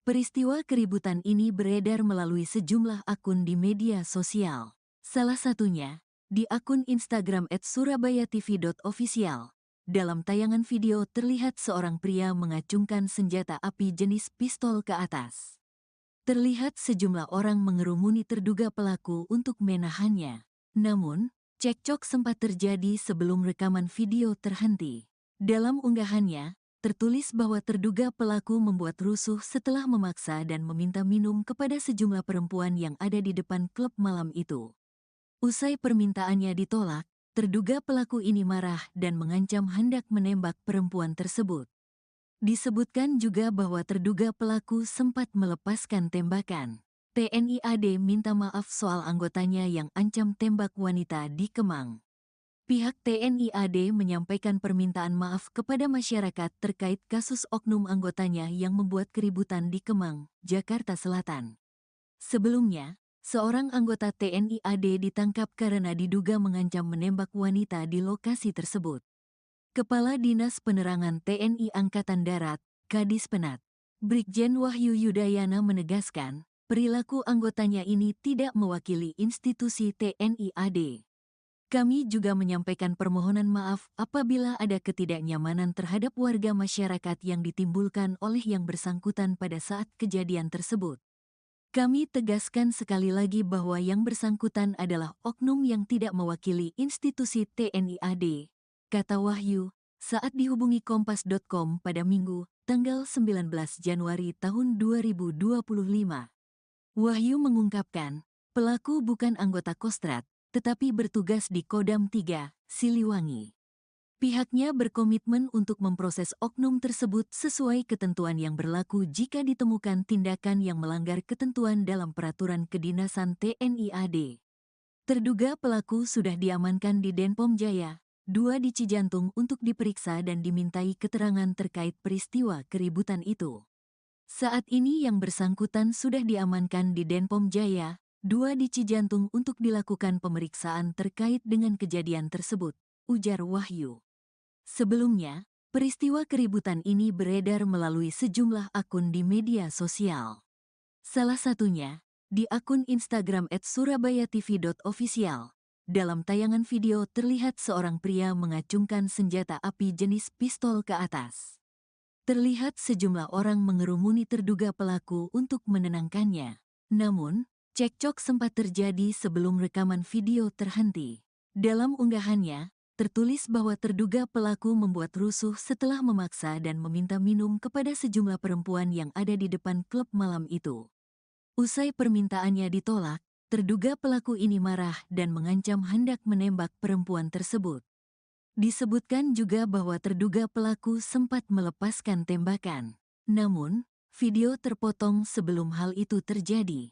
Peristiwa keributan ini beredar melalui sejumlah akun di media sosial. Salah satunya, di akun Instagram @surabayatv.official. Dalam tayangan video terlihat seorang pria mengacungkan senjata api jenis pistol ke atas. Terlihat sejumlah orang mengerumuni terduga pelaku untuk menahannya. Namun, cekcok sempat terjadi sebelum rekaman video terhenti. Dalam unggahannya, tertulis bahwa terduga pelaku membuat rusuh setelah memaksa dan meminta minum kepada sejumlah perempuan yang ada di depan klub malam itu. Usai permintaannya ditolak, terduga pelaku ini marah dan mengancam hendak menembak perempuan tersebut. Disebutkan juga bahwa terduga pelaku sempat melepaskan tembakan. TNI AD minta maaf soal anggotanya yang ancam tembak wanita di Kemang. Pihak TNI AD menyampaikan permintaan maaf kepada masyarakat terkait kasus oknum anggotanya yang membuat keributan di Kemang, Jakarta Selatan. Sebelumnya, seorang anggota TNI AD ditangkap karena diduga mengancam menembak wanita di lokasi tersebut. Kepala Dinas Penerangan TNI Angkatan Darat, Kadispenat, Brigjen Wahyu Yudayana menegaskan, perilaku anggotanya ini tidak mewakili institusi TNI AD. Kami juga menyampaikan permohonan maaf apabila ada ketidaknyamanan terhadap warga masyarakat yang ditimbulkan oleh yang bersangkutan pada saat kejadian tersebut. Kami tegaskan sekali lagi bahwa yang bersangkutan adalah oknum yang tidak mewakili institusi TNI AD, kata Wahyu, saat dihubungi Kompas.com pada Minggu, tanggal 19 Januari tahun 2025. Wahyu mengungkapkan, pelaku bukan anggota Kostrad, tetapi bertugas di Kodam 3, Siliwangi. Pihaknya berkomitmen untuk memproses oknum tersebut sesuai ketentuan yang berlaku jika ditemukan tindakan yang melanggar ketentuan dalam peraturan kedinasan TNI AD. Terduga pelaku sudah diamankan di Denpom Jaya, 2 di Cijantung untuk diperiksa dan dimintai keterangan terkait peristiwa keributan itu. Saat ini yang bersangkutan sudah diamankan di Denpom Jaya, 2 di Cijantung untuk dilakukan pemeriksaan terkait dengan kejadian tersebut, ujar Wahyu. Sebelumnya, peristiwa keributan ini beredar melalui sejumlah akun di media sosial. Salah satunya, di akun Instagram @surabayatv.official. Dalam tayangan video terlihat seorang pria mengacungkan senjata api jenis pistol ke atas. Terlihat sejumlah orang mengerumuni terduga pelaku untuk menenangkannya. Namun, cekcok sempat terjadi sebelum rekaman video terhenti. Dalam unggahannya, tertulis bahwa terduga pelaku membuat rusuh setelah memaksa dan meminta minum kepada sejumlah perempuan yang ada di depan klub malam itu. Usai permintaannya ditolak, terduga pelaku ini marah dan mengancam hendak menembak perempuan tersebut. Disebutkan juga bahwa terduga pelaku sempat melepaskan tembakan. Namun, video terpotong sebelum hal itu terjadi.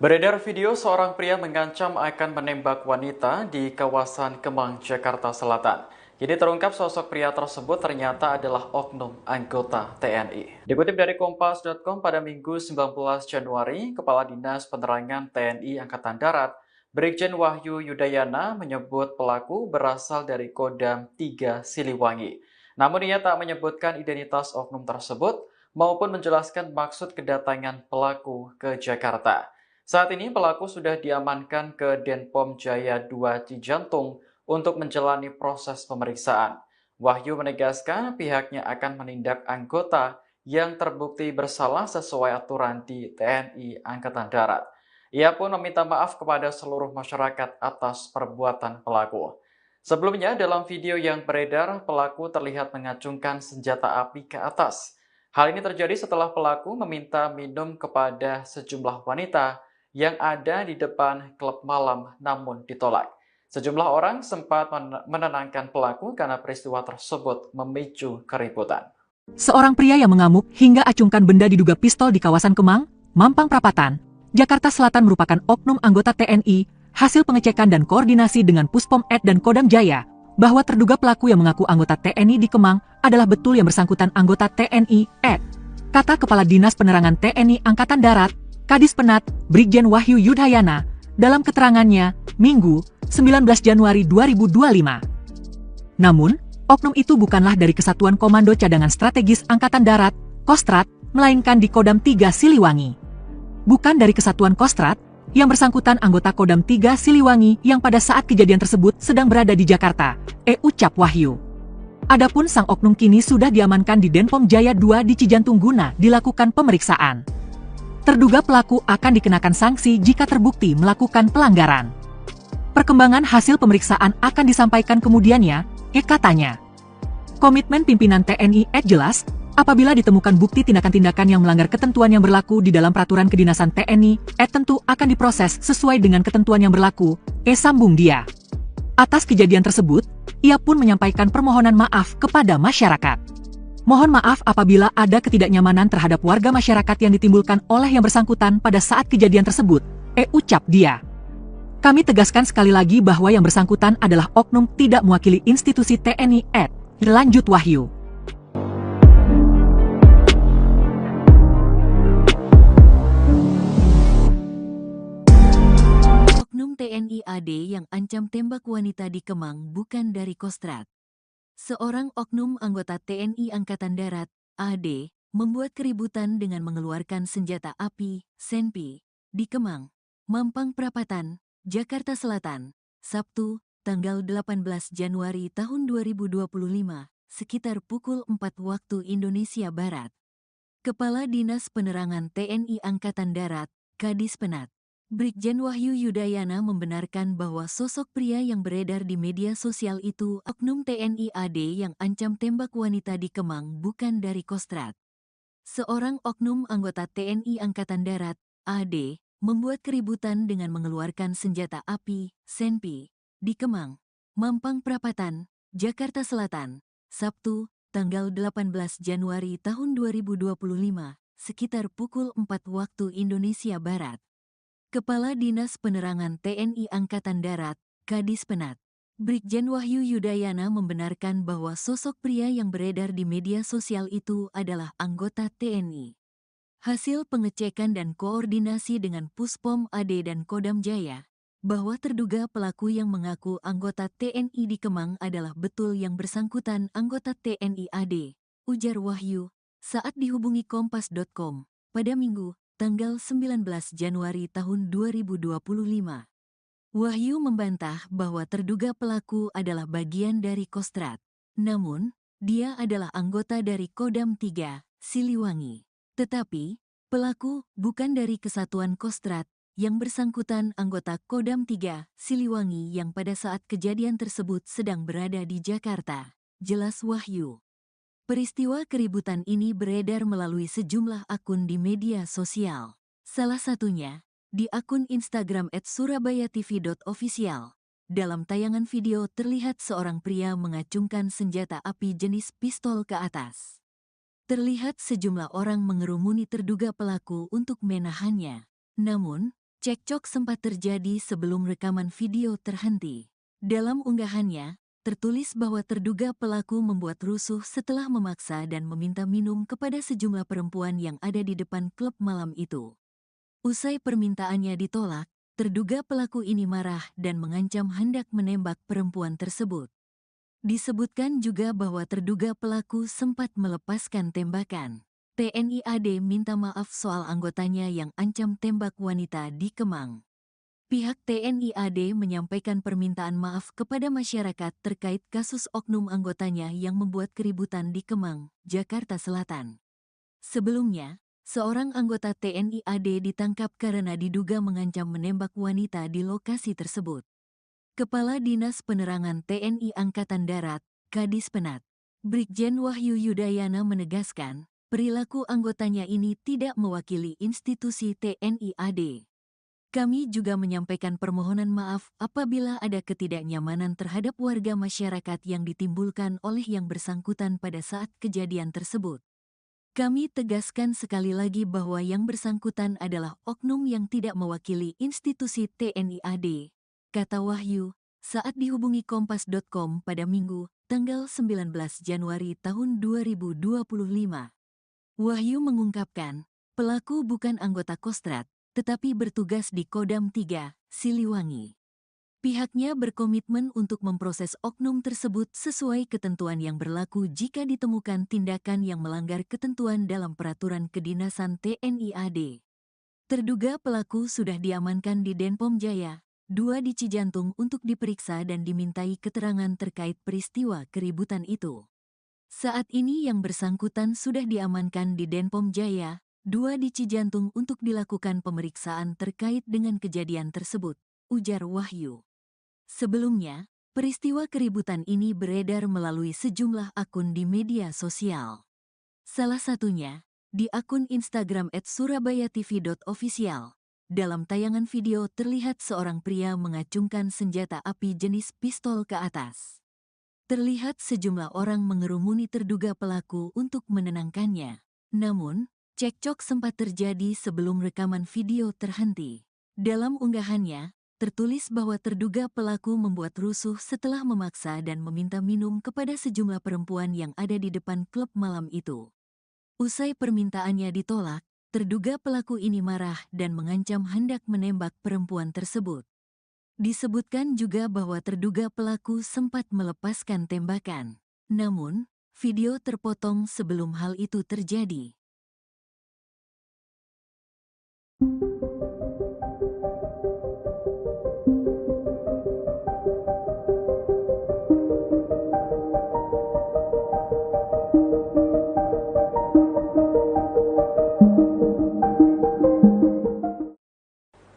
Beredar video seorang pria mengancam akan menembak wanita di kawasan Kemang, Jakarta Selatan. Kini terungkap sosok pria tersebut ternyata adalah oknum anggota TNI. Dikutip dari Kompas.com pada Minggu 19 Januari, Kepala Dinas Penerangan TNI Angkatan Darat, Brigjen Wahyu Yudayana menyebut pelaku berasal dari Kodam 3 Siliwangi. Namun ia tak menyebutkan identitas oknum tersebut maupun menjelaskan maksud kedatangan pelaku ke Jakarta. Saat ini pelaku sudah diamankan ke Denpom Jaya 2 Cijantung untuk menjalani proses pemeriksaan. Wahyu menegaskan pihaknya akan menindak anggota yang terbukti bersalah sesuai aturan di TNI Angkatan Darat. Ia pun meminta maaf kepada seluruh masyarakat atas perbuatan pelaku. Sebelumnya, dalam video yang beredar, pelaku terlihat mengacungkan senjata api ke atas. Hal ini terjadi setelah pelaku meminta minum kepada sejumlah wanita yang ada di depan klub malam namun ditolak. Sejumlah orang sempat menenangkan pelaku karena peristiwa tersebut memicu keributan. Seorang pria yang mengamuk hingga acungkan benda diduga pistol di kawasan Kemang, Mampang Perapatan, Jakarta Selatan merupakan oknum anggota TNI, hasil pengecekan dan koordinasi dengan Puspom Ed dan Kodam Jaya, bahwa terduga pelaku yang mengaku anggota TNI di Kemang adalah betul yang bersangkutan anggota TNI Ed. Kata Kepala Dinas Penerangan TNI Angkatan Darat, Kadis Penat, Brigjen Wahyu Yudayana, dalam keterangannya, Minggu, 19 Januari 2025. Namun, oknum itu bukanlah dari Kesatuan Komando Cadangan Strategis Angkatan Darat, Kostrat, melainkan di Kodam 3 Siliwangi. Bukan dari Kesatuan Kostrat, yang bersangkutan anggota Kodam 3 Siliwangi yang pada saat kejadian tersebut sedang berada di Jakarta, ucap Wahyu. Adapun sang oknum kini sudah diamankan di Denpom Jaya 2 di Cijantung guna dilakukan pemeriksaan. Terduga pelaku akan dikenakan sanksi jika terbukti melakukan pelanggaran. Perkembangan hasil pemeriksaan akan disampaikan kemudiannya, katanya. Komitmen pimpinan TNI jelas, apabila ditemukan bukti tindakan-tindakan yang melanggar ketentuan yang berlaku di dalam peraturan kedinasan TNI, tentu akan diproses sesuai dengan ketentuan yang berlaku, sambung dia. Atas kejadian tersebut, ia pun menyampaikan permohonan maaf kepada masyarakat. Mohon maaf apabila ada ketidaknyamanan terhadap warga masyarakat yang ditimbulkan oleh yang bersangkutan pada saat kejadian tersebut, ucap dia. Kami tegaskan sekali lagi bahwa yang bersangkutan adalah oknum tidak mewakili institusi TNI lanjut Wahyu. Oknum TNI AD yang ancam tembak wanita di Kemang bukan dari Kostrat. Seorang oknum anggota TNI Angkatan Darat, AD, membuat keributan dengan mengeluarkan senjata api, senpi, di Kemang, Mampang Perapatan, Jakarta Selatan, Sabtu, tanggal 18 Januari tahun 2025, sekitar pukul 4 waktu Indonesia Barat. Kepala Dinas Penerangan TNI Angkatan Darat, Kadis Penat, Brigjen Wahyu Yudayana membenarkan bahwa sosok pria yang beredar di media sosial itu oknum TNI AD yang ancam tembak wanita di Kemang bukan dari Kostrat. Seorang oknum anggota TNI Angkatan Darat, AD, membuat keributan dengan mengeluarkan senjata api, senpi, di Kemang, Mampang Perapatan, Jakarta Selatan, Sabtu, tanggal 18 Januari tahun 2025, sekitar pukul 4 waktu Indonesia Barat. Kepala Dinas Penerangan TNI Angkatan Darat, Kadis Penat, Brigjen Wahyu Yudayana membenarkan bahwa sosok pria yang beredar di media sosial itu adalah anggota TNI. Hasil pengecekan dan koordinasi dengan Puspom AD dan Kodam Jaya, bahwa terduga pelaku yang mengaku anggota TNI di Kemang adalah betul yang bersangkutan anggota TNI AD, ujar Wahyu, saat dihubungi Kompas.com, pada Minggu, tanggal 19 Januari tahun 2025. Wahyu membantah bahwa terduga pelaku adalah bagian dari Kostrat. Namun, dia adalah anggota dari Kodam 3, Siliwangi. Tetapi, pelaku bukan dari Kesatuan Kostrat, yang bersangkutan anggota Kodam 3, Siliwangi yang pada saat kejadian tersebut sedang berada di Jakarta, jelas Wahyu. Peristiwa keributan ini beredar melalui sejumlah akun di media sosial. Salah satunya, di akun Instagram @surabayatv.official. Dalam tayangan video terlihat seorang pria mengacungkan senjata api jenis pistol ke atas. Terlihat sejumlah orang mengerumuni terduga pelaku untuk menahannya. Namun, cekcok sempat terjadi sebelum rekaman video terhenti. Dalam unggahannya, tertulis bahwa terduga pelaku membuat rusuh setelah memaksa dan meminta minum kepada sejumlah perempuan yang ada di depan klub malam itu. Usai permintaannya ditolak, terduga pelaku ini marah dan mengancam hendak menembak perempuan tersebut. Disebutkan juga bahwa terduga pelaku sempat melepaskan tembakan. TNI AD minta maaf soal anggotanya yang ancam tembak wanita di Kemang. Pihak TNI AD menyampaikan permintaan maaf kepada masyarakat terkait kasus oknum anggotanya yang membuat keributan di Kemang, Jakarta Selatan. Sebelumnya, seorang anggota TNI AD ditangkap karena diduga mengancam menembak wanita di lokasi tersebut. Kepala Dinas Penerangan TNI Angkatan Darat, Kadis Penat, Brigjen Wahyu Yudayana menegaskan, perilaku anggotanya ini tidak mewakili institusi TNI AD. Kami juga menyampaikan permohonan maaf apabila ada ketidaknyamanan terhadap warga masyarakat yang ditimbulkan oleh yang bersangkutan pada saat kejadian tersebut. Kami tegaskan sekali lagi bahwa yang bersangkutan adalah oknum yang tidak mewakili institusi TNI AD, kata Wahyu, saat dihubungi Kompas.com pada Minggu, tanggal 19 Januari tahun 2025. Wahyu mengungkapkan, pelaku bukan anggota Kostrad, tetapi bertugas di Kodam 3, Siliwangi. Pihaknya berkomitmen untuk memproses oknum tersebut sesuai ketentuan yang berlaku jika ditemukan tindakan yang melanggar ketentuan dalam peraturan kedinasan TNI AD. Terduga pelaku sudah diamankan di Denpom Jaya, 2 di Cijantung untuk diperiksa dan dimintai keterangan terkait peristiwa keributan itu. Saat ini yang bersangkutan sudah diamankan di Denpom Jaya, 2 di Cijantung untuk dilakukan pemeriksaan terkait dengan kejadian tersebut, ujar Wahyu. Sebelumnya, peristiwa keributan ini beredar melalui sejumlah akun di media sosial. Salah satunya, di akun Instagram @surabayatv.official. Dalam tayangan video terlihat seorang pria mengacungkan senjata api jenis pistol ke atas. Terlihat sejumlah orang mengerumuni terduga pelaku untuk menenangkannya. Namun, cekcok sempat terjadi sebelum rekaman video terhenti. Dalam unggahannya, tertulis bahwa terduga pelaku membuat rusuh setelah memaksa dan meminta minum kepada sejumlah perempuan yang ada di depan klub malam itu. Usai permintaannya ditolak, terduga pelaku ini marah dan mengancam hendak menembak perempuan tersebut. Disebutkan juga bahwa terduga pelaku sempat melepaskan tembakan. Namun, video terpotong sebelum hal itu terjadi.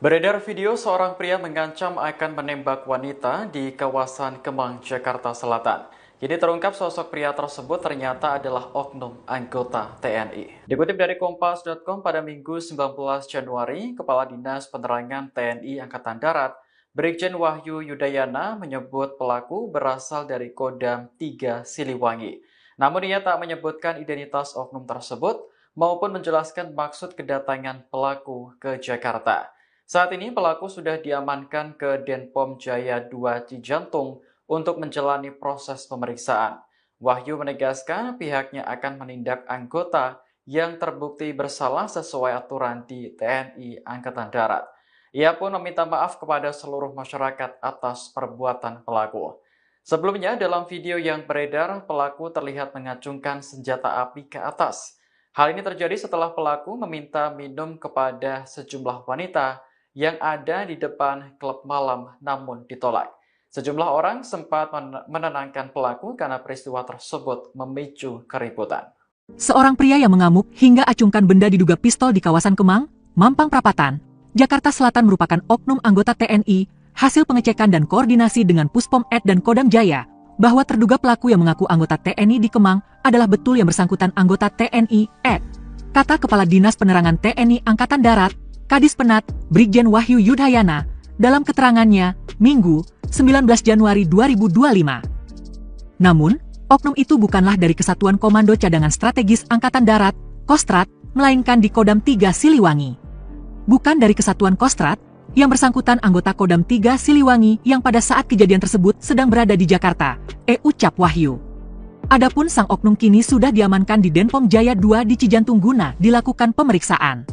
Beredar video seorang pria mengancam akan menembak wanita di kawasan Kemang, Jakarta Selatan. Jadi terungkap sosok pria tersebut ternyata adalah oknum anggota TNI. Dikutip dari Kompas.com pada Minggu 19 Januari, Kepala Dinas Penerangan TNI Angkatan Darat, Brigjen Wahyu Yudayana menyebut pelaku berasal dari Kodam 3 Siliwangi. Namun ia tak menyebutkan identitas oknum tersebut maupun menjelaskan maksud kedatangan pelaku ke Jakarta. Saat ini pelaku sudah diamankan ke Denpom Jaya 2 Cijantung untuk menjalani proses pemeriksaan. Wahyu menegaskan pihaknya akan menindak anggota yang terbukti bersalah sesuai aturan di TNI Angkatan Darat. Ia pun meminta maaf kepada seluruh masyarakat atas perbuatan pelaku. Sebelumnya dalam video yang beredar, pelaku terlihat mengacungkan senjata api ke atas. Hal ini terjadi setelah pelaku meminta minum kepada sejumlah wanita yang ada di depan klub malam namun ditolak. Sejumlah orang sempat menenangkan pelaku karena peristiwa tersebut memicu keributan. Seorang pria yang mengamuk hingga acungkan benda diduga pistol di kawasan Kemang, Mampang Perapatan, Jakarta Selatan merupakan oknum anggota TNI, hasil pengecekan dan koordinasi dengan Puspom Ed dan Kodam Jaya, bahwa terduga pelaku yang mengaku anggota TNI di Kemang adalah betul yang bersangkutan anggota TNI Ed. Kata Kepala Dinas Penerangan TNI Angkatan Darat, Kadis Penat, Brigjen Wahyu Yudayana, dalam keterangannya, Minggu, 19 Januari 2025. Namun, oknum itu bukanlah dari Kesatuan Komando Cadangan Strategis Angkatan Darat, Kostrad, melainkan di Kodam 3 Siliwangi. Bukan dari Kesatuan Kostrad, Yang bersangkutan anggota Kodam 3 Siliwangi yang pada saat kejadian tersebut sedang berada di Jakarta, ucap Wahyu. Adapun sang oknum kini sudah diamankan di Denpom Jaya 2 di Cijantung guna dilakukan pemeriksaan.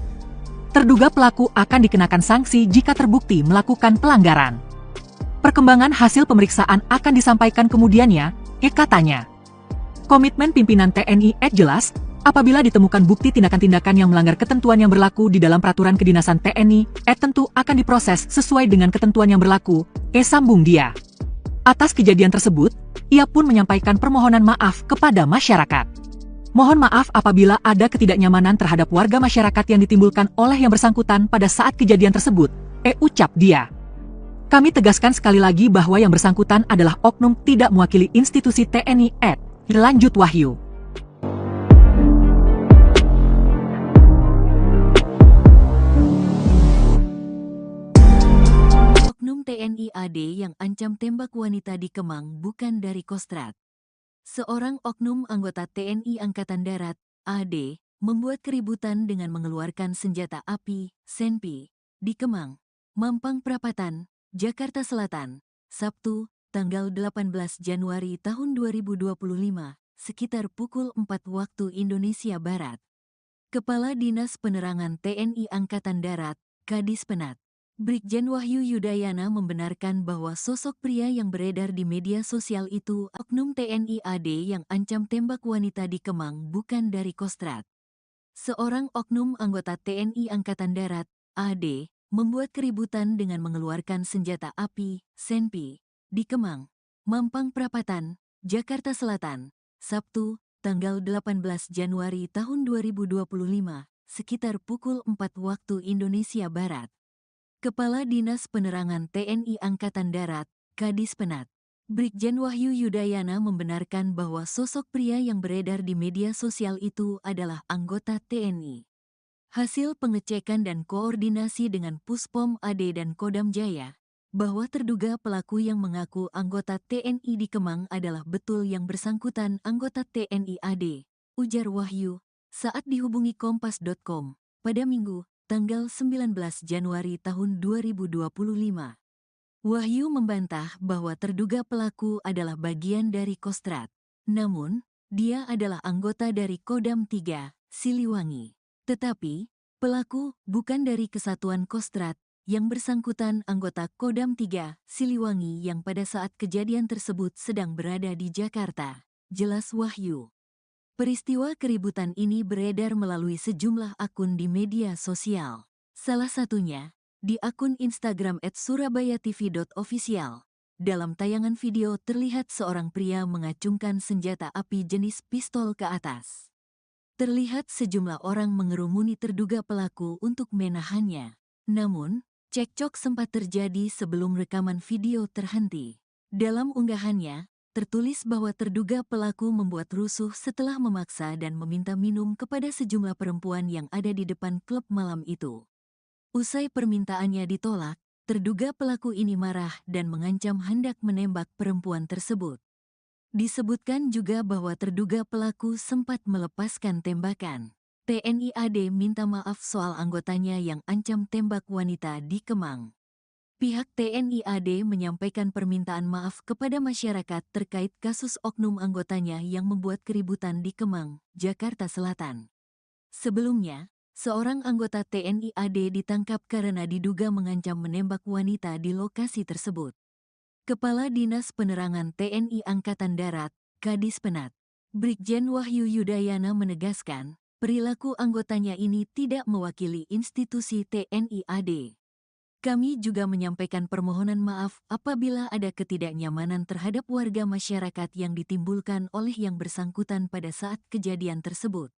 Terduga pelaku akan dikenakan sanksi jika terbukti melakukan pelanggaran. Perkembangan hasil pemeriksaan akan disampaikan kemudiannya, katanya. Komitmen pimpinan TNI jelas, apabila ditemukan bukti tindakan-tindakan yang melanggar ketentuan yang berlaku di dalam peraturan kedinasan TNI, tentu akan diproses sesuai dengan ketentuan yang berlaku, sambung dia. Atas kejadian tersebut, ia pun menyampaikan permohonan maaf kepada masyarakat. Mohon maaf apabila ada ketidaknyamanan terhadap warga masyarakat yang ditimbulkan oleh yang bersangkutan pada saat kejadian tersebut, ucap dia. Kami tegaskan sekali lagi bahwa yang bersangkutan adalah oknum tidak mewakili institusi TNI, lanjut Wahyu. Oknum TNI AD yang ancam tembak wanita di Kemang bukan dari Kostrad. Seorang oknum anggota TNI Angkatan Darat, AD, membuat keributan dengan mengeluarkan senjata api, senpi, di Kemang, Mampang Perapatan, Jakarta Selatan, Sabtu, tanggal 18 Januari tahun 2025, sekitar pukul 4 waktu Indonesia Barat. Kepala Dinas Penerangan TNI Angkatan Darat, Kadis Penat, Brigjen Wahyu Yudayana membenarkan bahwa sosok pria yang beredar di media sosial itu oknum TNI AD yang ancam tembak wanita di Kemang bukan dari Kostrad. Seorang oknum anggota TNI Angkatan Darat, AD, membuat keributan dengan mengeluarkan senjata api, senpi, di Kemang, Mampang Perapatan, Jakarta Selatan, Sabtu, tanggal 18 Januari tahun 2025, sekitar pukul 4 waktu Indonesia Barat. Kepala Dinas Penerangan TNI Angkatan Darat, Kadis Penat, Brigjen Wahyu Yudayana membenarkan bahwa sosok pria yang beredar di media sosial itu adalah anggota TNI. Hasil pengecekan dan koordinasi dengan Puspom AD dan Kodam Jaya, bahwa terduga pelaku yang mengaku anggota TNI di Kemang adalah betul yang bersangkutan anggota TNI AD, ujar Wahyu, saat dihubungi Kompas.com, pada Minggu, tanggal 19 Januari tahun 2025. Wahyu membantah bahwa terduga pelaku adalah bagian dari Kostrad. Namun, dia adalah anggota dari Kodam 3, Siliwangi. Tetapi, pelaku bukan dari Kesatuan Kostrad, yang bersangkutan anggota Kodam 3, Siliwangi yang pada saat kejadian tersebut sedang berada di Jakarta, jelas Wahyu. Peristiwa keributan ini beredar melalui sejumlah akun di media sosial. Salah satunya, di akun Instagram @surabayatv.official. Dalam tayangan video terlihat seorang pria mengacungkan senjata api jenis pistol ke atas. Terlihat sejumlah orang mengerumuni terduga pelaku untuk menahannya. Namun, cekcok sempat terjadi sebelum rekaman video terhenti. Dalam unggahannya, tertulis bahwa terduga pelaku membuat rusuh setelah memaksa dan meminta minum kepada sejumlah perempuan yang ada di depan klub malam itu. Usai permintaannya ditolak, terduga pelaku ini marah dan mengancam hendak menembak perempuan tersebut. Disebutkan juga bahwa terduga pelaku sempat melepaskan tembakan. TNI AD minta maaf soal anggotanya yang ancam tembak wanita di Kemang. Pihak TNI AD menyampaikan permintaan maaf kepada masyarakat terkait kasus oknum anggotanya yang membuat keributan di Kemang, Jakarta Selatan. Sebelumnya, seorang anggota TNI AD ditangkap karena diduga mengancam menembak wanita di lokasi tersebut. Kepala Dinas Penerangan TNI Angkatan Darat, Kadis Penat, Brigjen Wahyu Yudayana menegaskan, perilaku anggotanya ini tidak mewakili institusi TNI AD. Kami juga menyampaikan permohonan maaf apabila ada ketidaknyamanan terhadap warga masyarakat yang ditimbulkan oleh yang bersangkutan pada saat kejadian tersebut.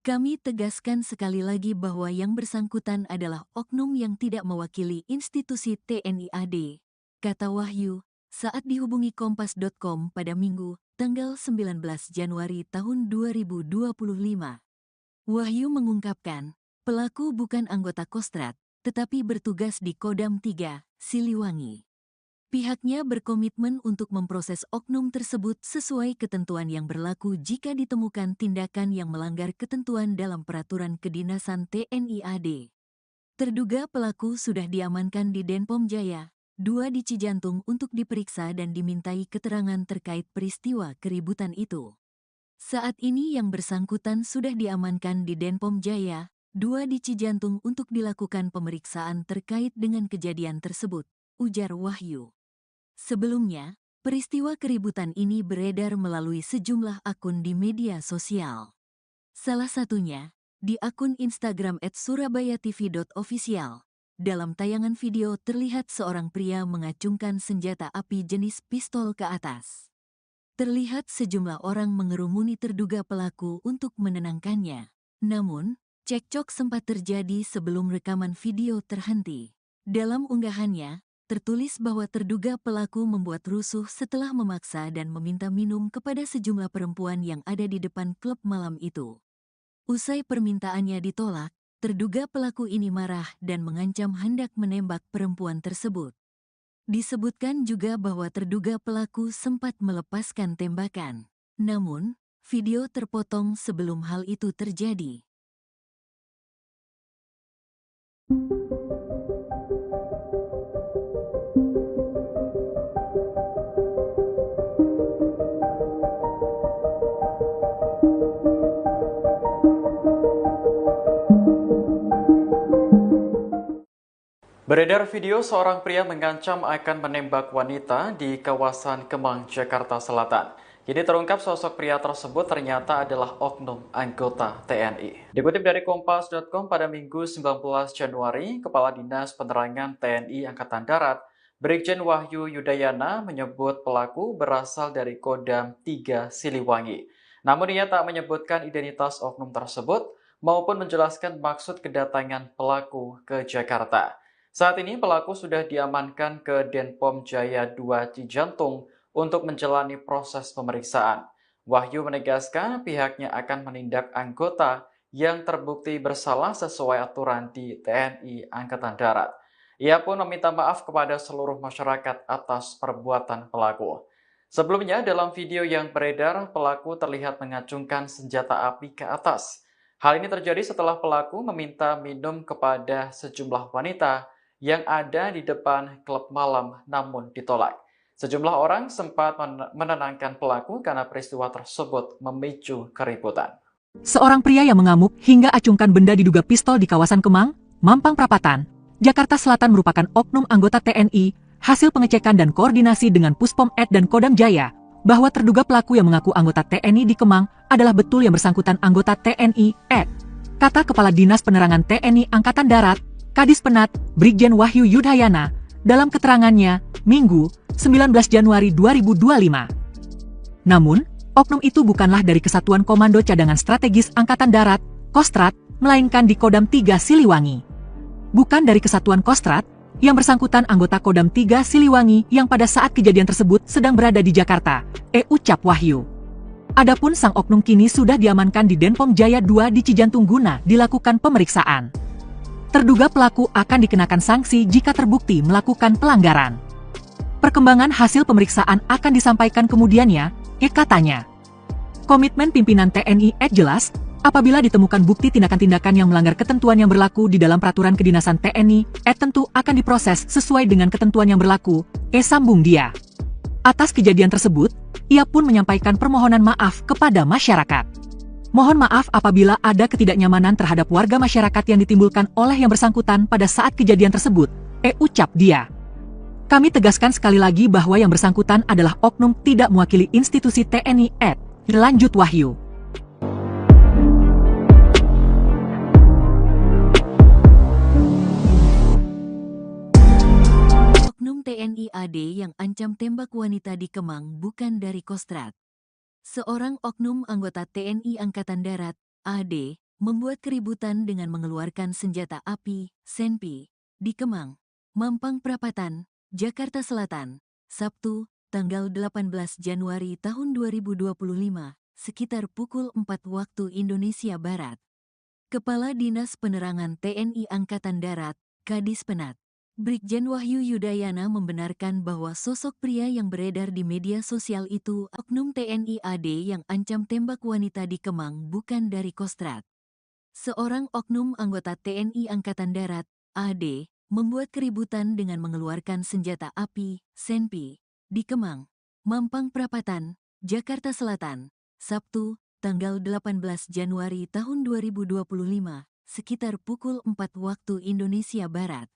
Kami tegaskan sekali lagi bahwa yang bersangkutan adalah oknum yang tidak mewakili institusi TNI AD, kata Wahyu, saat dihubungi Kompas.com pada Minggu, tanggal 19 Januari tahun 2025. Wahyu mengungkapkan, pelaku bukan anggota Kostrad, tetapi bertugas di Kodam 3, Siliwangi. Pihaknya berkomitmen untuk memproses oknum tersebut sesuai ketentuan yang berlaku jika ditemukan tindakan yang melanggar ketentuan dalam peraturan kedinasan TNI AD. Terduga pelaku sudah diamankan di Denpom Jaya, 2 di Cijantung untuk diperiksa dan dimintai keterangan terkait peristiwa keributan itu. Saat ini yang bersangkutan sudah diamankan di Denpom Jaya, 2 di Cijantung untuk dilakukan pemeriksaan terkait dengan kejadian tersebut, ujar Wahyu. Sebelumnya, peristiwa keributan ini beredar melalui sejumlah akun di media sosial. Salah satunya, di akun Instagram @surabayatv.official. Dalam tayangan video terlihat seorang pria mengacungkan senjata api jenis pistol ke atas. Terlihat sejumlah orang mengerumuni terduga pelaku untuk menenangkannya. Namun, cekcok sempat terjadi sebelum rekaman video terhenti. Dalam unggahannya, tertulis bahwa terduga pelaku membuat rusuh setelah memaksa dan meminta minum kepada sejumlah perempuan yang ada di depan klub malam itu. Usai permintaannya ditolak, terduga pelaku ini marah dan mengancam hendak menembak perempuan tersebut. Disebutkan juga bahwa terduga pelaku sempat melepaskan tembakan. Namun, video terpotong sebelum hal itu terjadi. Beredar video seorang pria mengancam akan menembak wanita di kawasan Kemang, Jakarta Selatan. Kini terungkap sosok pria tersebut ternyata adalah oknum anggota TNI. Dikutip dari Kompas.com pada Minggu 19 Januari, Kepala Dinas Penerangan TNI Angkatan Darat, Brigjen Wahyu Yudayana menyebut pelaku berasal dari Kodam 3 Siliwangi. Namun ia tak menyebutkan identitas oknum tersebut maupun menjelaskan maksud kedatangan pelaku ke Jakarta. Saat ini pelaku sudah diamankan ke Denpom Jaya 2 Cijantung untuk menjalani proses pemeriksaan. Wahyu menegaskan pihaknya akan menindak anggota yang terbukti bersalah sesuai aturan di TNI Angkatan Darat. Ia pun meminta maaf kepada seluruh masyarakat atas perbuatan pelaku. Sebelumnya dalam video yang beredar, pelaku terlihat mengacungkan senjata api ke atas. Hal ini terjadi setelah pelaku meminta minum kepada sejumlah wanita yang ada di depan klub malam namun ditolak. Sejumlah orang sempat menenangkan pelaku karena peristiwa tersebut memicu keributan. Seorang pria yang mengamuk hingga acungkan benda diduga pistol di kawasan Kemang, Mampang Perapatan, Jakarta Selatan merupakan oknum anggota TNI, hasil pengecekan dan koordinasi dengan Puspom Ed dan Kodam Jaya, bahwa terduga pelaku yang mengaku anggota TNI di Kemang adalah betul yang bersangkutan anggota TNI Ed. Kata Kepala Dinas Penerangan TNI Angkatan Darat, Kadis Penat, Brigjen Wahyu Yudayana, dalam keterangannya, Minggu, 19 Januari 2025. Namun, oknum itu bukanlah dari Kesatuan Komando Cadangan Strategis Angkatan Darat, Kostrat, melainkan di Kodam 3 Siliwangi. Bukan dari Kesatuan Kostrat, yang bersangkutan anggota Kodam 3 Siliwangi yang pada saat kejadian tersebut sedang berada di Jakarta, ucap Wahyu. Adapun sang oknum kini sudah diamankan di Denpom Jaya 2 di Cijantung guna dilakukan pemeriksaan. Terduga pelaku akan dikenakan sanksi jika terbukti melakukan pelanggaran. Perkembangan hasil pemeriksaan akan disampaikan kemudiannya, katanya. Komitmen pimpinan TNI jelas, apabila ditemukan bukti tindakan-tindakan yang melanggar ketentuan yang berlaku di dalam peraturan kedinasan TNI, tentu akan diproses sesuai dengan ketentuan yang berlaku, sambung dia. Atas kejadian tersebut, ia pun menyampaikan permohonan maaf kepada masyarakat. Mohon maaf apabila ada ketidaknyamanan terhadap warga masyarakat yang ditimbulkan oleh yang bersangkutan pada saat kejadian tersebut, ucap dia. Kami tegaskan sekali lagi bahwa yang bersangkutan adalah oknum tidak mewakili institusi TNI lanjut Wahyu. Oknum TNI AD yang ancam tembak wanita di Kemang bukan dari Kostrat. Seorang oknum anggota TNI Angkatan Darat, AD, membuat keributan dengan mengeluarkan senjata api, senpi, di Kemang, Mampang Perapatan, Jakarta Selatan, Sabtu, tanggal 18 Januari tahun 2025, sekitar pukul 4 waktu Indonesia Barat. Kepala Dinas Penerangan TNI Angkatan Darat, Kadis Penat, Brigjen Wahyu Yudayana membenarkan bahwa sosok pria yang beredar di media sosial itu oknum TNI AD yang ancam tembak wanita di Kemang bukan dari Kostrat. Seorang oknum anggota TNI Angkatan Darat, AD, membuat keributan dengan mengeluarkan senjata api, senpi, di Kemang, Mampang Perapatan, Jakarta Selatan, Sabtu, tanggal 18 Januari tahun 2025, sekitar pukul 4 waktu Indonesia Barat.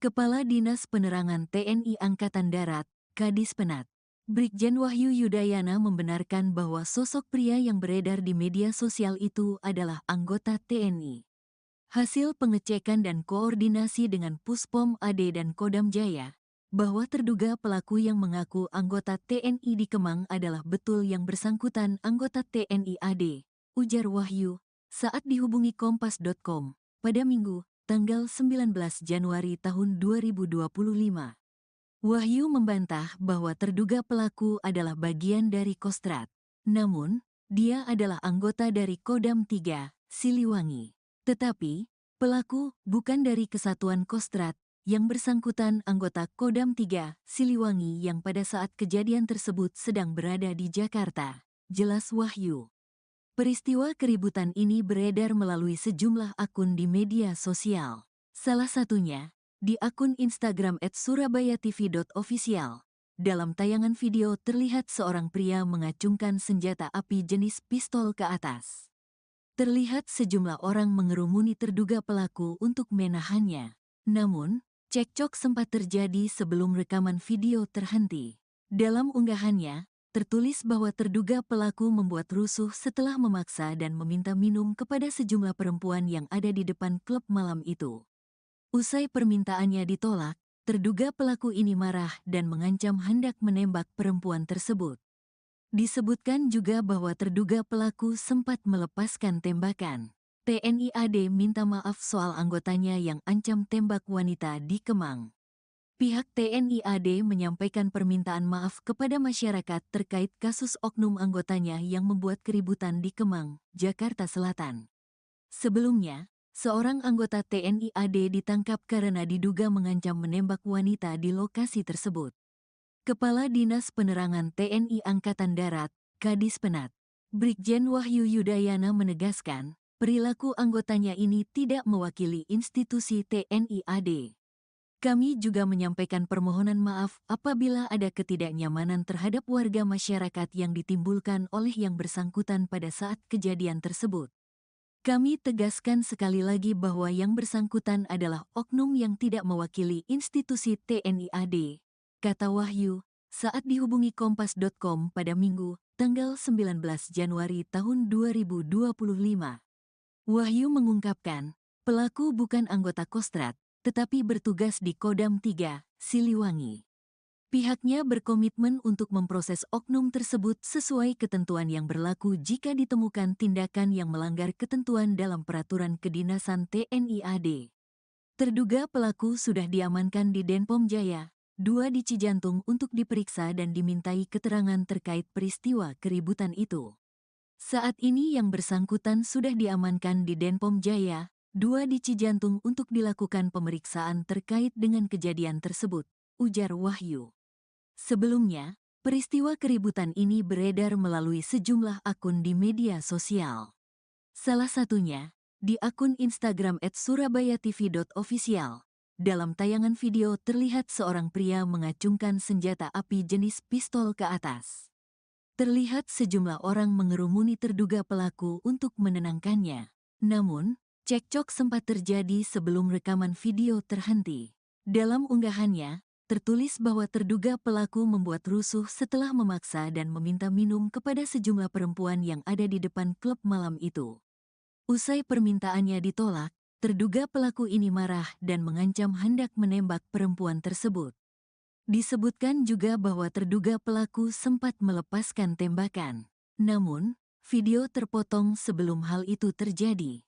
Kepala Dinas Penerangan TNI Angkatan Darat, Kadis Penat, Brigjen Wahyu Yudayana membenarkan bahwa sosok pria yang beredar di media sosial itu adalah anggota TNI. Hasil pengecekan dan koordinasi dengan Puspom AD dan Kodam Jaya, bahwa terduga pelaku yang mengaku anggota TNI di Kemang adalah betul yang bersangkutan anggota TNI AD, ujar Wahyu, saat dihubungi Kompas.com, pada Minggu, tanggal 19 Januari tahun 2025. Wahyu membantah bahwa terduga pelaku adalah bagian dari Kostrad. Namun, dia adalah anggota dari Kodam 3, Siliwangi. Tetapi, pelaku bukan dari Kesatuan Kostrad, yang bersangkutan anggota Kodam 3, Siliwangi yang pada saat kejadian tersebut sedang berada di Jakarta, jelas Wahyu. Peristiwa keributan ini beredar melalui sejumlah akun di media sosial. Salah satunya, di akun Instagram @surabayatv.official. Dalam tayangan video terlihat seorang pria mengacungkan senjata api jenis pistol ke atas. Terlihat sejumlah orang mengerumuni terduga pelaku untuk menahannya. Namun, cekcok sempat terjadi sebelum rekaman video terhenti. Dalam unggahannya, tertulis bahwa terduga pelaku membuat rusuh setelah memaksa dan meminta minum kepada sejumlah perempuan yang ada di depan klub malam itu. Usai permintaannya ditolak, terduga pelaku ini marah dan mengancam hendak menembak perempuan tersebut. Disebutkan juga bahwa terduga pelaku sempat melepaskan tembakan. TNI AD minta maaf soal anggotanya yang ancam tembak wanita di Kemang. Pihak TNI AD menyampaikan permintaan maaf kepada masyarakat terkait kasus oknum anggotanya yang membuat keributan di Kemang, Jakarta Selatan. Sebelumnya, seorang anggota TNI AD ditangkap karena diduga mengancam menembak wanita di lokasi tersebut. Kepala Dinas Penerangan TNI Angkatan Darat, Kadis Penat, Brigjen Wahyu Yudayana menegaskan, perilaku anggotanya ini tidak mewakili institusi TNI AD. Kami juga menyampaikan permohonan maaf apabila ada ketidaknyamanan terhadap warga masyarakat yang ditimbulkan oleh yang bersangkutan pada saat kejadian tersebut. Kami tegaskan sekali lagi bahwa yang bersangkutan adalah oknum yang tidak mewakili institusi TNI AD, kata Wahyu, saat dihubungi Kompas.com pada Minggu, tanggal 19 Januari tahun 2025. Wahyu mengungkapkan, pelaku bukan anggota Kostrad, tetapi bertugas di Kodam 3, Siliwangi. Pihaknya berkomitmen untuk memproses oknum tersebut sesuai ketentuan yang berlaku jika ditemukan tindakan yang melanggar ketentuan dalam peraturan kedinasan TNI AD. Terduga pelaku sudah diamankan di Denpom Jaya, 2 di Cijantung untuk diperiksa dan dimintai keterangan terkait peristiwa keributan itu. Saat ini yang bersangkutan sudah diamankan di Denpom Jaya, 2 di Cijantung untuk dilakukan pemeriksaan terkait dengan kejadian tersebut, ujar Wahyu. Sebelumnya, peristiwa keributan ini beredar melalui sejumlah akun di media sosial. Salah satunya, di akun Instagram @surabayatv.official. Dalam tayangan video terlihat seorang pria mengacungkan senjata api jenis pistol ke atas. Terlihat sejumlah orang mengerumuni terduga pelaku untuk menenangkannya. Namun, cekcok sempat terjadi sebelum rekaman video terhenti. Dalam unggahannya, tertulis bahwa terduga pelaku membuat rusuh setelah memaksa dan meminta minum kepada sejumlah perempuan yang ada di depan klub malam itu. Usai permintaannya ditolak, terduga pelaku ini marah dan mengancam hendak menembak perempuan tersebut. Disebutkan juga bahwa terduga pelaku sempat melepaskan tembakan. Namun, video terpotong sebelum hal itu terjadi.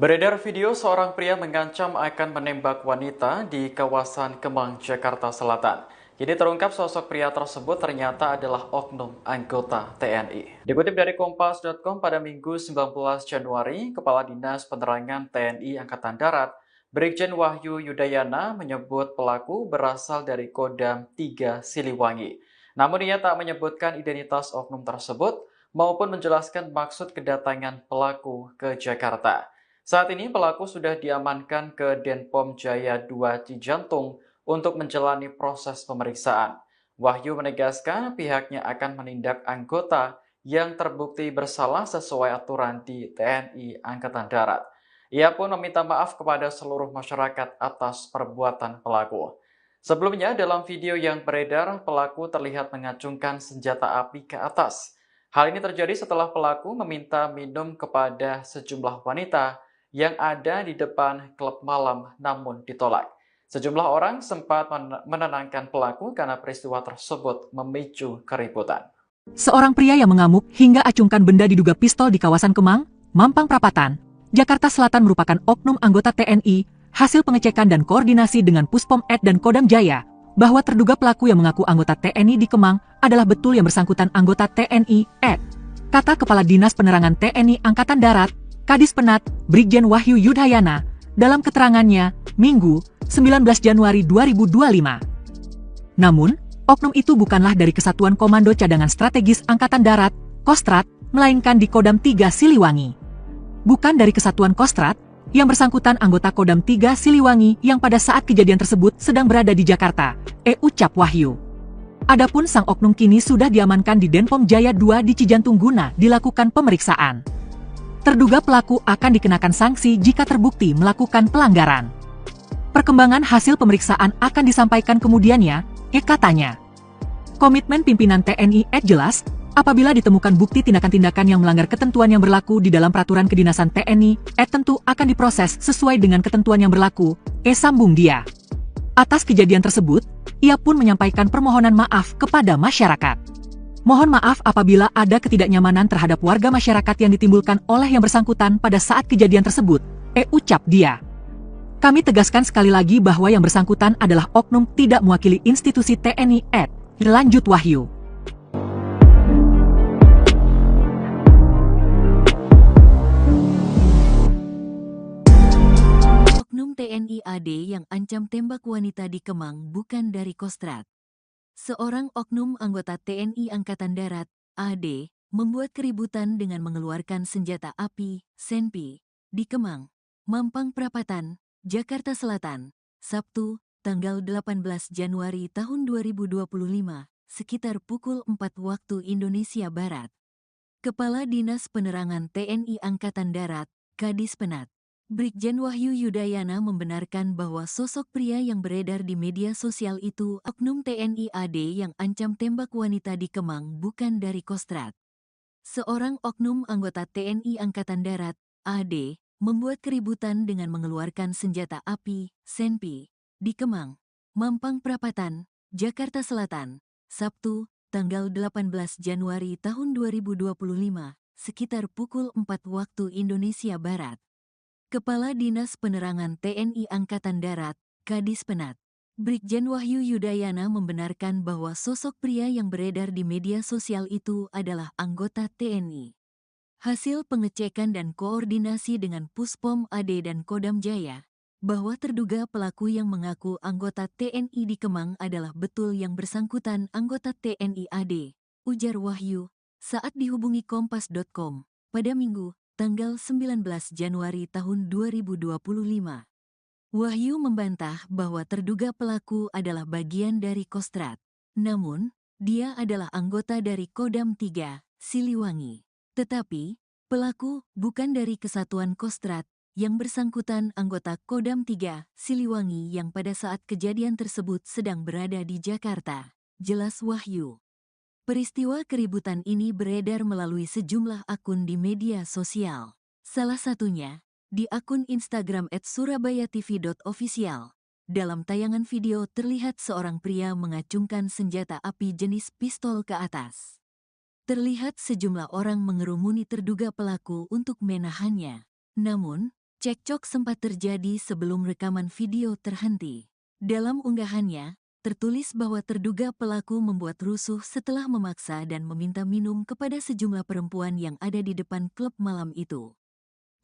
Beredar video seorang pria mengancam akan menembak wanita di kawasan Kemang, Jakarta Selatan. Jadi terungkap sosok pria tersebut ternyata adalah oknum anggota TNI. Dikutip dari Kompas.com pada Minggu 19 Januari, Kepala Dinas Penerangan TNI Angkatan Darat, Brigjen Wahyu Yudayana menyebut pelaku berasal dari Kodam 3 Siliwangi. Namun ia tak menyebutkan identitas oknum tersebut maupun menjelaskan maksud kedatangan pelaku ke Jakarta. Saat ini pelaku sudah diamankan ke Denpom Jaya 2 Cijantung untuk menjalani proses pemeriksaan. Wahyu menegaskan pihaknya akan menindak anggota yang terbukti bersalah sesuai aturan di TNI Angkatan Darat. Ia pun meminta maaf kepada seluruh masyarakat atas perbuatan pelaku. Sebelumnya, dalam video yang beredar, pelaku terlihat mengacungkan senjata api ke atas. Hal ini terjadi setelah pelaku meminta minum kepada sejumlah wanita yang ada di depan klub malam namun ditolak. Sejumlah orang sempat menenangkan pelaku karena peristiwa tersebut memicu keributan. Seorang pria yang mengamuk hingga acungkan benda diduga pistol di kawasan Kemang, Mampang Perapatan, Jakarta Selatan merupakan oknum anggota TNI, hasil pengecekan dan koordinasi dengan Puspom Ed dan Kodam Jaya, bahwa terduga pelaku yang mengaku anggota TNI di Kemang adalah betul yang bersangkutan anggota TNI Ed. Kata Kepala Dinas Penerangan TNI Angkatan Darat, Kadis Penat, Brigjen Wahyu Yudayana, dalam keterangannya, Minggu, 19 Januari 2025. Namun, oknum itu bukanlah dari Kesatuan Komando Cadangan Strategis Angkatan Darat, Kostrat, melainkan di Kodam 3 Siliwangi. Bukan dari Kesatuan Kostrat, yang bersangkutan anggota Kodam 3 Siliwangi yang pada saat kejadian tersebut sedang berada di Jakarta, ucap Wahyu. Adapun sang oknum kini sudah diamankan di Denpom Jaya 2 di Cijantung guna dilakukan pemeriksaan. Terduga pelaku akan dikenakan sanksi jika terbukti melakukan pelanggaran. Perkembangan hasil pemeriksaan akan disampaikan kemudiannya, katanya. Komitmen pimpinan TNI jelas, apabila ditemukan bukti tindakan-tindakan yang melanggar ketentuan yang berlaku di dalam peraturan kedinasan TNI, tentu akan diproses sesuai dengan ketentuan yang berlaku, sambung dia. Atas kejadian tersebut, ia pun menyampaikan permohonan maaf kepada masyarakat. Mohon maaf apabila ada ketidaknyamanan terhadap warga masyarakat yang ditimbulkan oleh yang bersangkutan pada saat kejadian tersebut, ucap dia. Kami tegaskan sekali lagi bahwa yang bersangkutan adalah oknum tidak mewakili institusi TNI lanjut Wahyu. Oknum TNI AD yang ancam tembak wanita di Kemang bukan dari Kostrat. Seorang oknum anggota TNI Angkatan Darat, AD, membuat keributan dengan mengeluarkan senjata api, senpi, di Kemang, Mampang Perapatan, Jakarta Selatan, Sabtu, tanggal 18 Januari tahun 2025, sekitar pukul 4 waktu Indonesia Barat. Kepala Dinas Penerangan TNI Angkatan Darat, Kadis Penat, Brigjen Wahyu Yudayana membenarkan bahwa sosok pria yang beredar di media sosial itu oknum TNI AD yang ancam tembak wanita di Kemang bukan dari Kostrat. Seorang oknum anggota TNI Angkatan Darat, AD, membuat keributan dengan mengeluarkan senjata api, senpi, di Kemang, Mampang Perapatan, Jakarta Selatan, Sabtu, tanggal 18 Januari tahun 2025, sekitar pukul 4 waktu Indonesia Barat. Kepala Dinas Penerangan TNI Angkatan Darat, Kadis Penat, Brigjen Wahyu Yudayana membenarkan bahwa sosok pria yang beredar di media sosial itu adalah anggota TNI. Hasil pengecekan dan koordinasi dengan Puspom AD dan Kodam Jaya, bahwa terduga pelaku yang mengaku anggota TNI di Kemang adalah betul yang bersangkutan anggota TNI AD, ujar Wahyu, saat dihubungi Kompas.com, pada Minggu, tanggal 19 Januari tahun 2025. Wahyu membantah bahwa terduga pelaku adalah bagian dari Kostrat. Namun, dia adalah anggota dari Kodam 3, Siliwangi. Tetapi, pelaku bukan dari Kesatuan Kostrat, yang bersangkutan anggota Kodam 3, Siliwangi yang pada saat kejadian tersebut sedang berada di Jakarta, jelas Wahyu. Peristiwa keributan ini beredar melalui sejumlah akun di media sosial. Salah satunya, di akun Instagram @surabayatv.official. Dalam tayangan video terlihat seorang pria mengacungkan senjata api jenis pistol ke atas. Terlihat sejumlah orang mengerumuni terduga pelaku untuk menahannya. Namun, cekcok sempat terjadi sebelum rekaman video terhenti. Dalam unggahannya, tertulis bahwa terduga pelaku membuat rusuh setelah memaksa dan meminta minum kepada sejumlah perempuan yang ada di depan klub malam itu.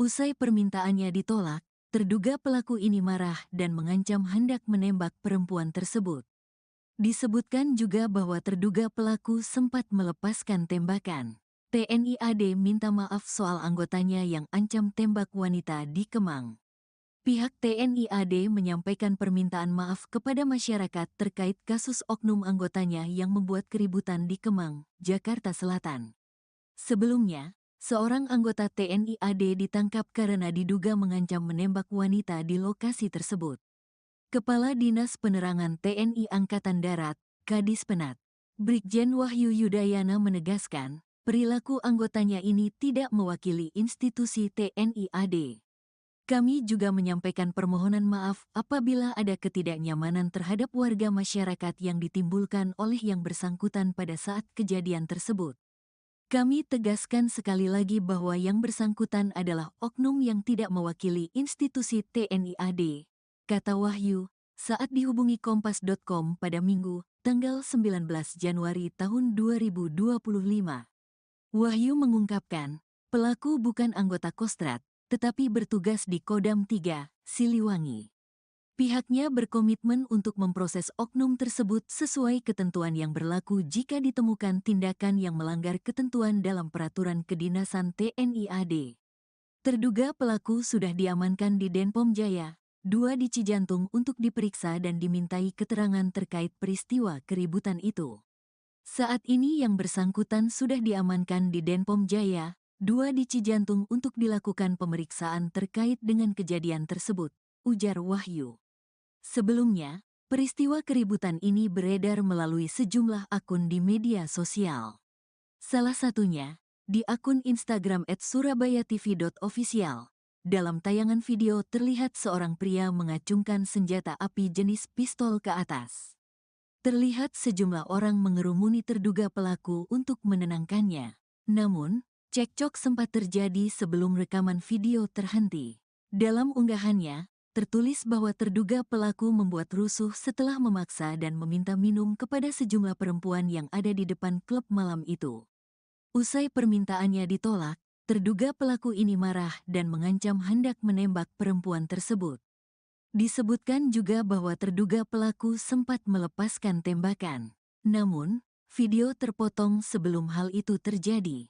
Usai permintaannya ditolak, terduga pelaku ini marah dan mengancam hendak menembak perempuan tersebut. Disebutkan juga bahwa terduga pelaku sempat melepaskan tembakan. TNI AD minta maaf soal anggotanya yang ancam tembak wanita di Kemang. Pihak TNI AD menyampaikan permintaan maaf kepada masyarakat terkait kasus oknum anggotanya yang membuat keributan di Kemang, Jakarta Selatan. Sebelumnya, seorang anggota TNI AD ditangkap karena diduga mengancam menembak wanita di lokasi tersebut. Kepala Dinas Penerangan TNI Angkatan Darat, Kadis Penat, Brigjen Wahyu Yudayana menegaskan, perilaku anggotanya ini tidak mewakili institusi TNI AD. Kami juga menyampaikan permohonan maaf apabila ada ketidaknyamanan terhadap warga masyarakat yang ditimbulkan oleh yang bersangkutan pada saat kejadian tersebut. Kami tegaskan sekali lagi bahwa yang bersangkutan adalah oknum yang tidak mewakili institusi TNI AD, kata Wahyu, saat dihubungi Kompas.com pada Minggu, tanggal 19 Januari tahun 2025. Wahyu mengungkapkan, pelaku bukan anggota Kostrad, tetapi bertugas di Kodam 3, Siliwangi. Pihaknya berkomitmen untuk memproses oknum tersebut sesuai ketentuan yang berlaku jika ditemukan tindakan yang melanggar ketentuan dalam peraturan kedinasan TNI AD. Terduga pelaku sudah diamankan di Denpom Jaya, 2 di Cijantung untuk diperiksa dan dimintai keterangan terkait peristiwa keributan itu. Saat ini yang bersangkutan sudah diamankan di Denpom Jaya, 2 di Cijantung untuk dilakukan pemeriksaan terkait dengan kejadian tersebut, ujar Wahyu. Sebelumnya, peristiwa keributan ini beredar melalui sejumlah akun di media sosial. Salah satunya, di akun Instagram @surabayatv.official. Dalam tayangan video terlihat seorang pria mengacungkan senjata api jenis pistol ke atas. Terlihat sejumlah orang mengerumuni terduga pelaku untuk menenangkannya. Namun, cekcok sempat terjadi sebelum rekaman video terhenti. Dalam unggahannya, tertulis bahwa terduga pelaku membuat rusuh setelah memaksa dan meminta minum kepada sejumlah perempuan yang ada di depan klub malam itu. Usai permintaannya ditolak, terduga pelaku ini marah dan mengancam hendak menembak perempuan tersebut. Disebutkan juga bahwa terduga pelaku sempat melepaskan tembakan. Namun, video terpotong sebelum hal itu terjadi.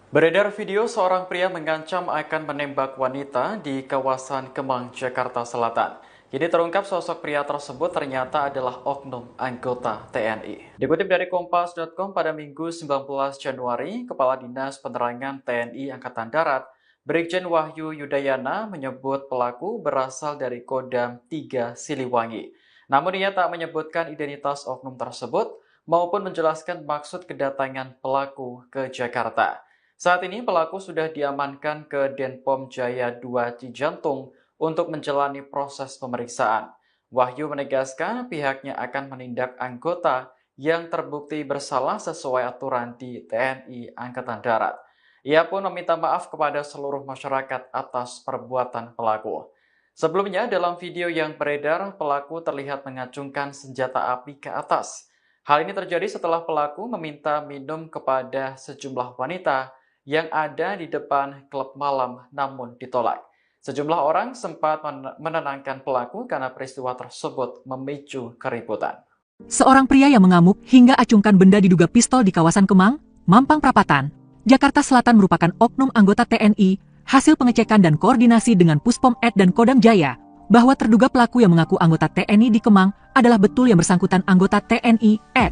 Beredar video seorang pria mengancam akan menembak wanita di kawasan Kemang, Jakarta Selatan. Kini terungkap sosok pria tersebut ternyata adalah oknum anggota TNI. Dikutip dari Kompas.com pada Minggu 19 Januari, Kepala Dinas Penerangan TNI Angkatan Darat, Brigjen Wahyu Yudayana menyebut pelaku berasal dari Kodam 3 Siliwangi. Namun ia tak menyebutkan identitas oknum tersebut maupun menjelaskan maksud kedatangan pelaku ke Jakarta. Saat ini pelaku sudah diamankan ke Denpom Jaya 2 Cijantung untuk menjalani proses pemeriksaan. Wahyu menegaskan pihaknya akan menindak anggota yang terbukti bersalah sesuai aturan di TNI Angkatan Darat. Ia pun meminta maaf kepada seluruh masyarakat atas perbuatan pelaku. Sebelumnya dalam video yang beredar, pelaku terlihat mengacungkan senjata api ke atas. Hal ini terjadi setelah pelaku meminta minum kepada sejumlah wanita yang ada di depan klub malam namun ditolak. Sejumlah orang sempat menenangkan pelaku karena peristiwa tersebut memicu keributan. Seorang pria yang mengamuk hingga acungkan benda diduga pistol di kawasan Kemang, Mampang Perapatan, Jakarta Selatan merupakan oknum anggota TNI, hasil pengecekan dan koordinasi dengan Puspom Ed dan Kodam Jaya, bahwa terduga pelaku yang mengaku anggota TNI di Kemang adalah betul yang bersangkutan anggota TNI Ed.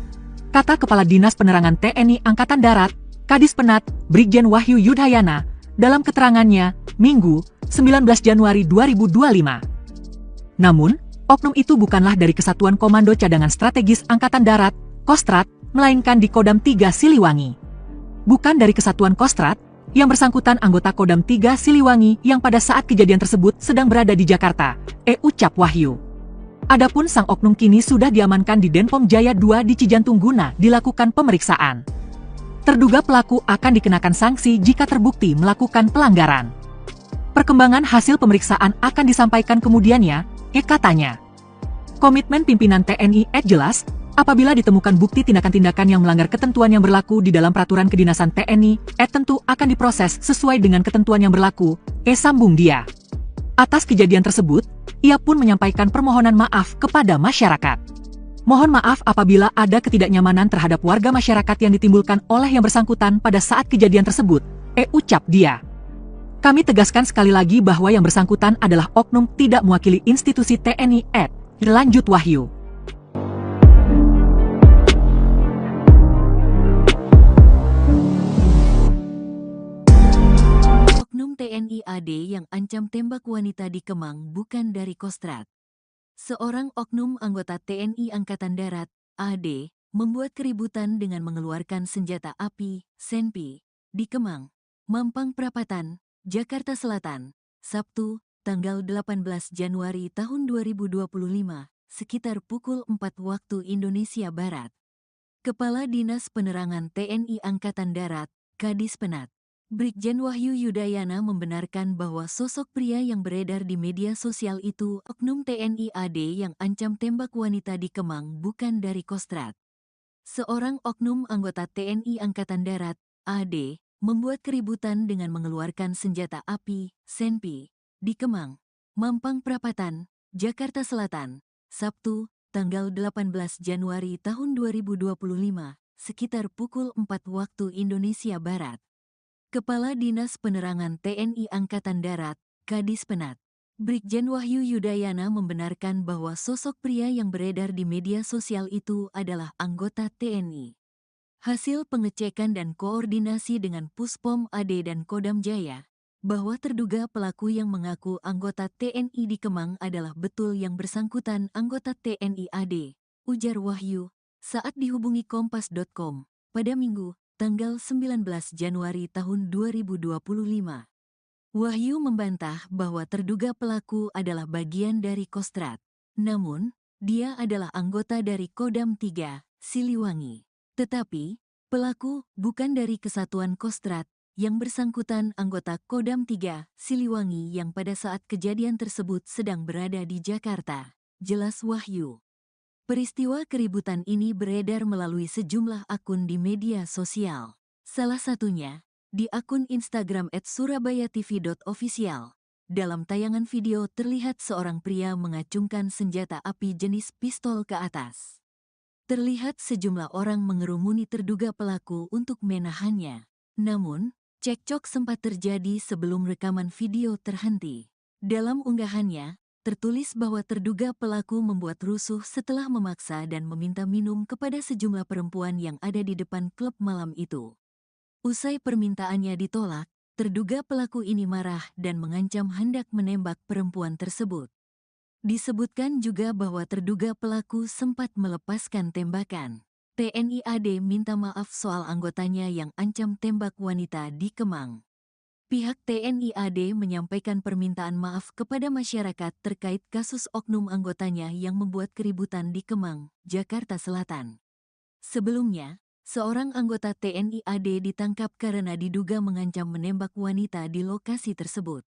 Kata Kepala Dinas Penerangan TNI Angkatan Darat, Kadis Penat, Brigjen Wahyu Yudayana, dalam keterangannya, Minggu, 19 Januari 2025. Namun, oknum itu bukanlah dari Kesatuan Komando Cadangan Strategis Angkatan Darat, Kostrad, melainkan di Kodam 3 Siliwangi. Bukan dari Kesatuan Kostrad, Yang bersangkutan anggota Kodam 3 Siliwangi yang pada saat kejadian tersebut sedang berada di Jakarta, ucap Wahyu. Adapun sang oknum kini sudah diamankan di Denpom Jaya 2 di Cijantung guna dilakukan pemeriksaan. Terduga pelaku akan dikenakan sanksi jika terbukti melakukan pelanggaran. Perkembangan hasil pemeriksaan akan disampaikan kemudiannya, katanya. Komitmen pimpinan TNI jelas, apabila ditemukan bukti tindakan-tindakan yang melanggar ketentuan yang berlaku di dalam peraturan kedinasan TNI, tentu akan diproses sesuai dengan ketentuan yang berlaku, sambung dia. Atas kejadian tersebut, ia pun menyampaikan permohonan maaf kepada masyarakat. Mohon maaf apabila ada ketidaknyamanan terhadap warga masyarakat yang ditimbulkan oleh yang bersangkutan pada saat kejadian tersebut, ucap dia. Kami tegaskan sekali lagi bahwa yang bersangkutan adalah oknum tidak mewakili institusi TNI, lanjut Wahyu. Oknum TNI AD yang ancam tembak wanita di Kemang bukan dari Kostrad. Seorang oknum anggota TNI Angkatan Darat, AD, membuat keributan dengan mengeluarkan senjata api, senpi, di Kemang, Mampang Perapatan, Jakarta Selatan, Sabtu, tanggal 18 Januari tahun 2025, sekitar pukul 4 waktu Indonesia Barat. Kepala Dinas Penerangan TNI Angkatan Darat, Kadis Penat, Brigjen Wahyu Yudayana membenarkan bahwa sosok pria yang beredar di media sosial itu oknum TNI AD yang ancam tembak wanita di Kemang bukan dari Kostrad. Seorang oknum anggota TNI Angkatan Darat, AD, membuat keributan dengan mengeluarkan senjata api, senpi, di Kemang, Mampang Perapatan, Jakarta Selatan, Sabtu, tanggal 18 Januari tahun 2025, sekitar pukul 4 waktu Indonesia Barat. Kepala Dinas Penerangan TNI Angkatan Darat, Kadis Penat, Brigjen Wahyu Yudayana membenarkan bahwa sosok pria yang beredar di media sosial itu adalah anggota TNI. Hasil pengecekan dan koordinasi dengan Puspom AD dan Kodam Jaya, bahwa terduga pelaku yang mengaku anggota TNI di Kemang adalah betul yang bersangkutan anggota TNI AD, ujar Wahyu, saat dihubungi Kompas.com, pada Minggu, tanggal 19 Januari tahun 2025. Wahyu membantah bahwa terduga pelaku adalah bagian dari Kostrad. Namun, dia adalah anggota dari Kodam 3, Siliwangi. Tetapi, pelaku bukan dari Kesatuan Kostrad, yang bersangkutan anggota Kodam 3, Siliwangi yang pada saat kejadian tersebut sedang berada di Jakarta, jelas Wahyu. Peristiwa keributan ini beredar melalui sejumlah akun di media sosial. Salah satunya, di akun Instagram @surabayatv.official. Dalam tayangan video terlihat seorang pria mengacungkan senjata api jenis pistol ke atas. Terlihat sejumlah orang mengerumuni terduga pelaku untuk menahannya. Namun, cekcok sempat terjadi sebelum rekaman video terhenti. Dalam unggahannya, tertulis bahwa terduga pelaku membuat rusuh setelah memaksa dan meminta minum kepada sejumlah perempuan yang ada di depan klub malam itu. Usai permintaannya ditolak, terduga pelaku ini marah dan mengancam hendak menembak perempuan tersebut. Disebutkan juga bahwa terduga pelaku sempat melepaskan tembakan. TNI AD minta maaf soal anggotanya yang ancam tembak wanita di Kemang. Pihak TNI AD menyampaikan permintaan maaf kepada masyarakat terkait kasus oknum anggotanya yang membuat keributan di Kemang, Jakarta Selatan. Sebelumnya, seorang anggota TNI AD ditangkap karena diduga mengancam menembak wanita di lokasi tersebut.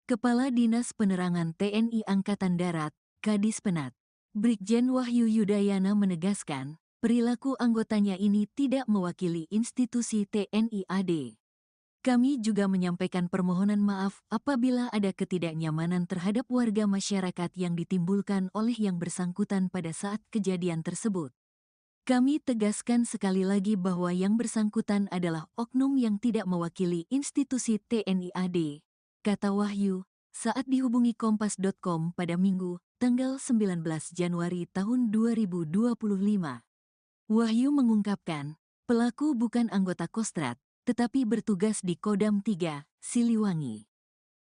Kepala Dinas Penerangan TNI Angkatan Darat, Kadis Penat, Brigjen Wahyu Yudayana menegaskan, perilaku anggotanya ini tidak mewakili institusi TNI AD. Kami juga menyampaikan permohonan maaf apabila ada ketidaknyamanan terhadap warga masyarakat yang ditimbulkan oleh yang bersangkutan pada saat kejadian tersebut. Kami tegaskan sekali lagi bahwa yang bersangkutan adalah oknum yang tidak mewakili institusi TNI AD, kata Wahyu, saat dihubungi Kompas.com pada Minggu, tanggal 19 Januari tahun 2025. Wahyu mengungkapkan, pelaku bukan anggota Kostrad, tetapi bertugas di Kodam 3, Siliwangi.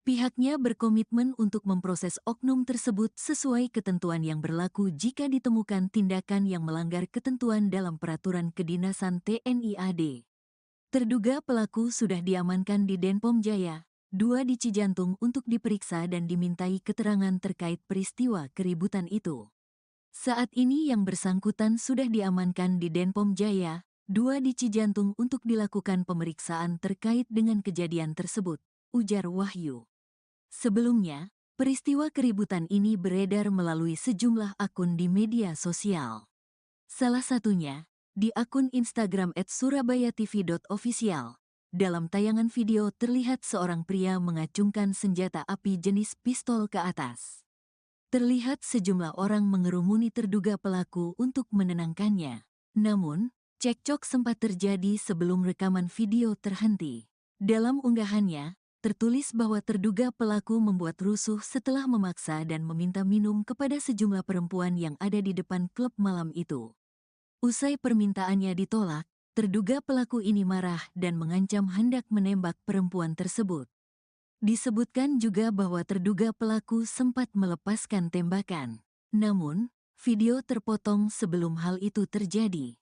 Pihaknya berkomitmen untuk memproses oknum tersebut sesuai ketentuan yang berlaku jika ditemukan tindakan yang melanggar ketentuan dalam peraturan kedinasan TNI AD. Terduga pelaku sudah diamankan di Denpom Jaya, 2 di Cijantung untuk diperiksa dan dimintai keterangan terkait peristiwa keributan itu. Saat ini yang bersangkutan sudah diamankan di Denpom Jaya, 2 di Cijantung untuk dilakukan pemeriksaan terkait dengan kejadian tersebut, ujar Wahyu. Sebelumnya, peristiwa keributan ini beredar melalui sejumlah akun di media sosial. Salah satunya, di akun Instagram @surabayatv.official. Dalam tayangan video terlihat seorang pria mengacungkan senjata api jenis pistol ke atas. Terlihat sejumlah orang mengerumuni terduga pelaku untuk menenangkannya. Namun, cekcok sempat terjadi sebelum rekaman video terhenti. Dalam unggahannya, tertulis bahwa terduga pelaku membuat rusuh setelah memaksa dan meminta minum kepada sejumlah perempuan yang ada di depan klub malam itu. Usai permintaannya ditolak, terduga pelaku ini marah dan mengancam hendak menembak perempuan tersebut. Disebutkan juga bahwa terduga pelaku sempat melepaskan tembakan. Namun, video terpotong sebelum hal itu terjadi.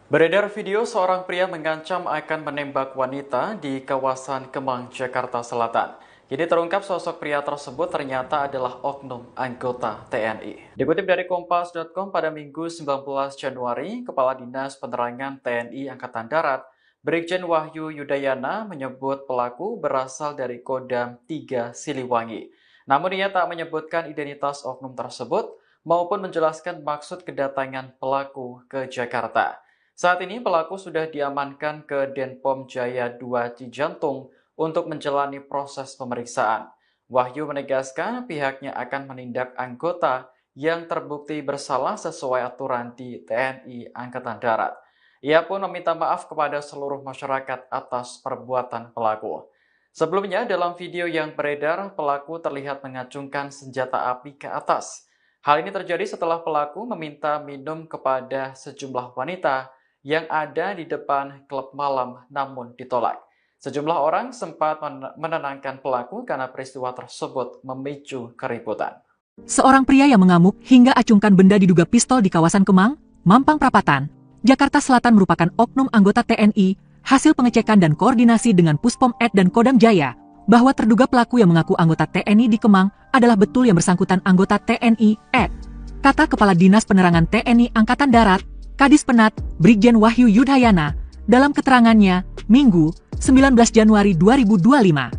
Beredar video seorang pria mengancam akan menembak wanita di kawasan Kemang, Jakarta Selatan. Jadi terungkap sosok pria tersebut ternyata adalah oknum anggota TNI. Dikutip dari Kompas.com pada Minggu 19 Januari, Kepala Dinas Penerangan TNI Angkatan Darat, Brigjen Wahyu Yudayana menyebut pelaku berasal dari Kodam 3 Siliwangi. Namun ia tak menyebutkan identitas oknum tersebut maupun menjelaskan maksud kedatangan pelaku ke Jakarta. Saat ini pelaku sudah diamankan ke Denpom Jaya 2 Cijantung untuk menjalani proses pemeriksaan. Wahyu menegaskan pihaknya akan menindak anggota yang terbukti bersalah sesuai aturan di TNI Angkatan Darat. Ia pun meminta maaf kepada seluruh masyarakat atas perbuatan pelaku. Sebelumnya dalam video yang beredar, pelaku terlihat mengacungkan senjata api ke atas. Hal ini terjadi setelah pelaku meminta minum kepada sejumlah wanita yang ada di depan klub malam namun ditolak. Sejumlah orang sempat menenangkan pelaku karena peristiwa tersebut memicu keributan. Seorang pria yang mengamuk hingga acungkan benda diduga pistol di kawasan Kemang, Mampang Perapatan, Jakarta Selatan merupakan oknum anggota TNI, hasil pengecekan dan koordinasi dengan Puspom Ed dan Kodam Jaya, bahwa terduga pelaku yang mengaku anggota TNI di Kemang adalah betul yang bersangkutan anggota TNI Ed. Kata Kepala Dinas Penerangan TNI Angkatan Darat, Kadis Penat, Brigjen Wahyu Yudayana, dalam keterangannya, Minggu, 19 Januari 2025.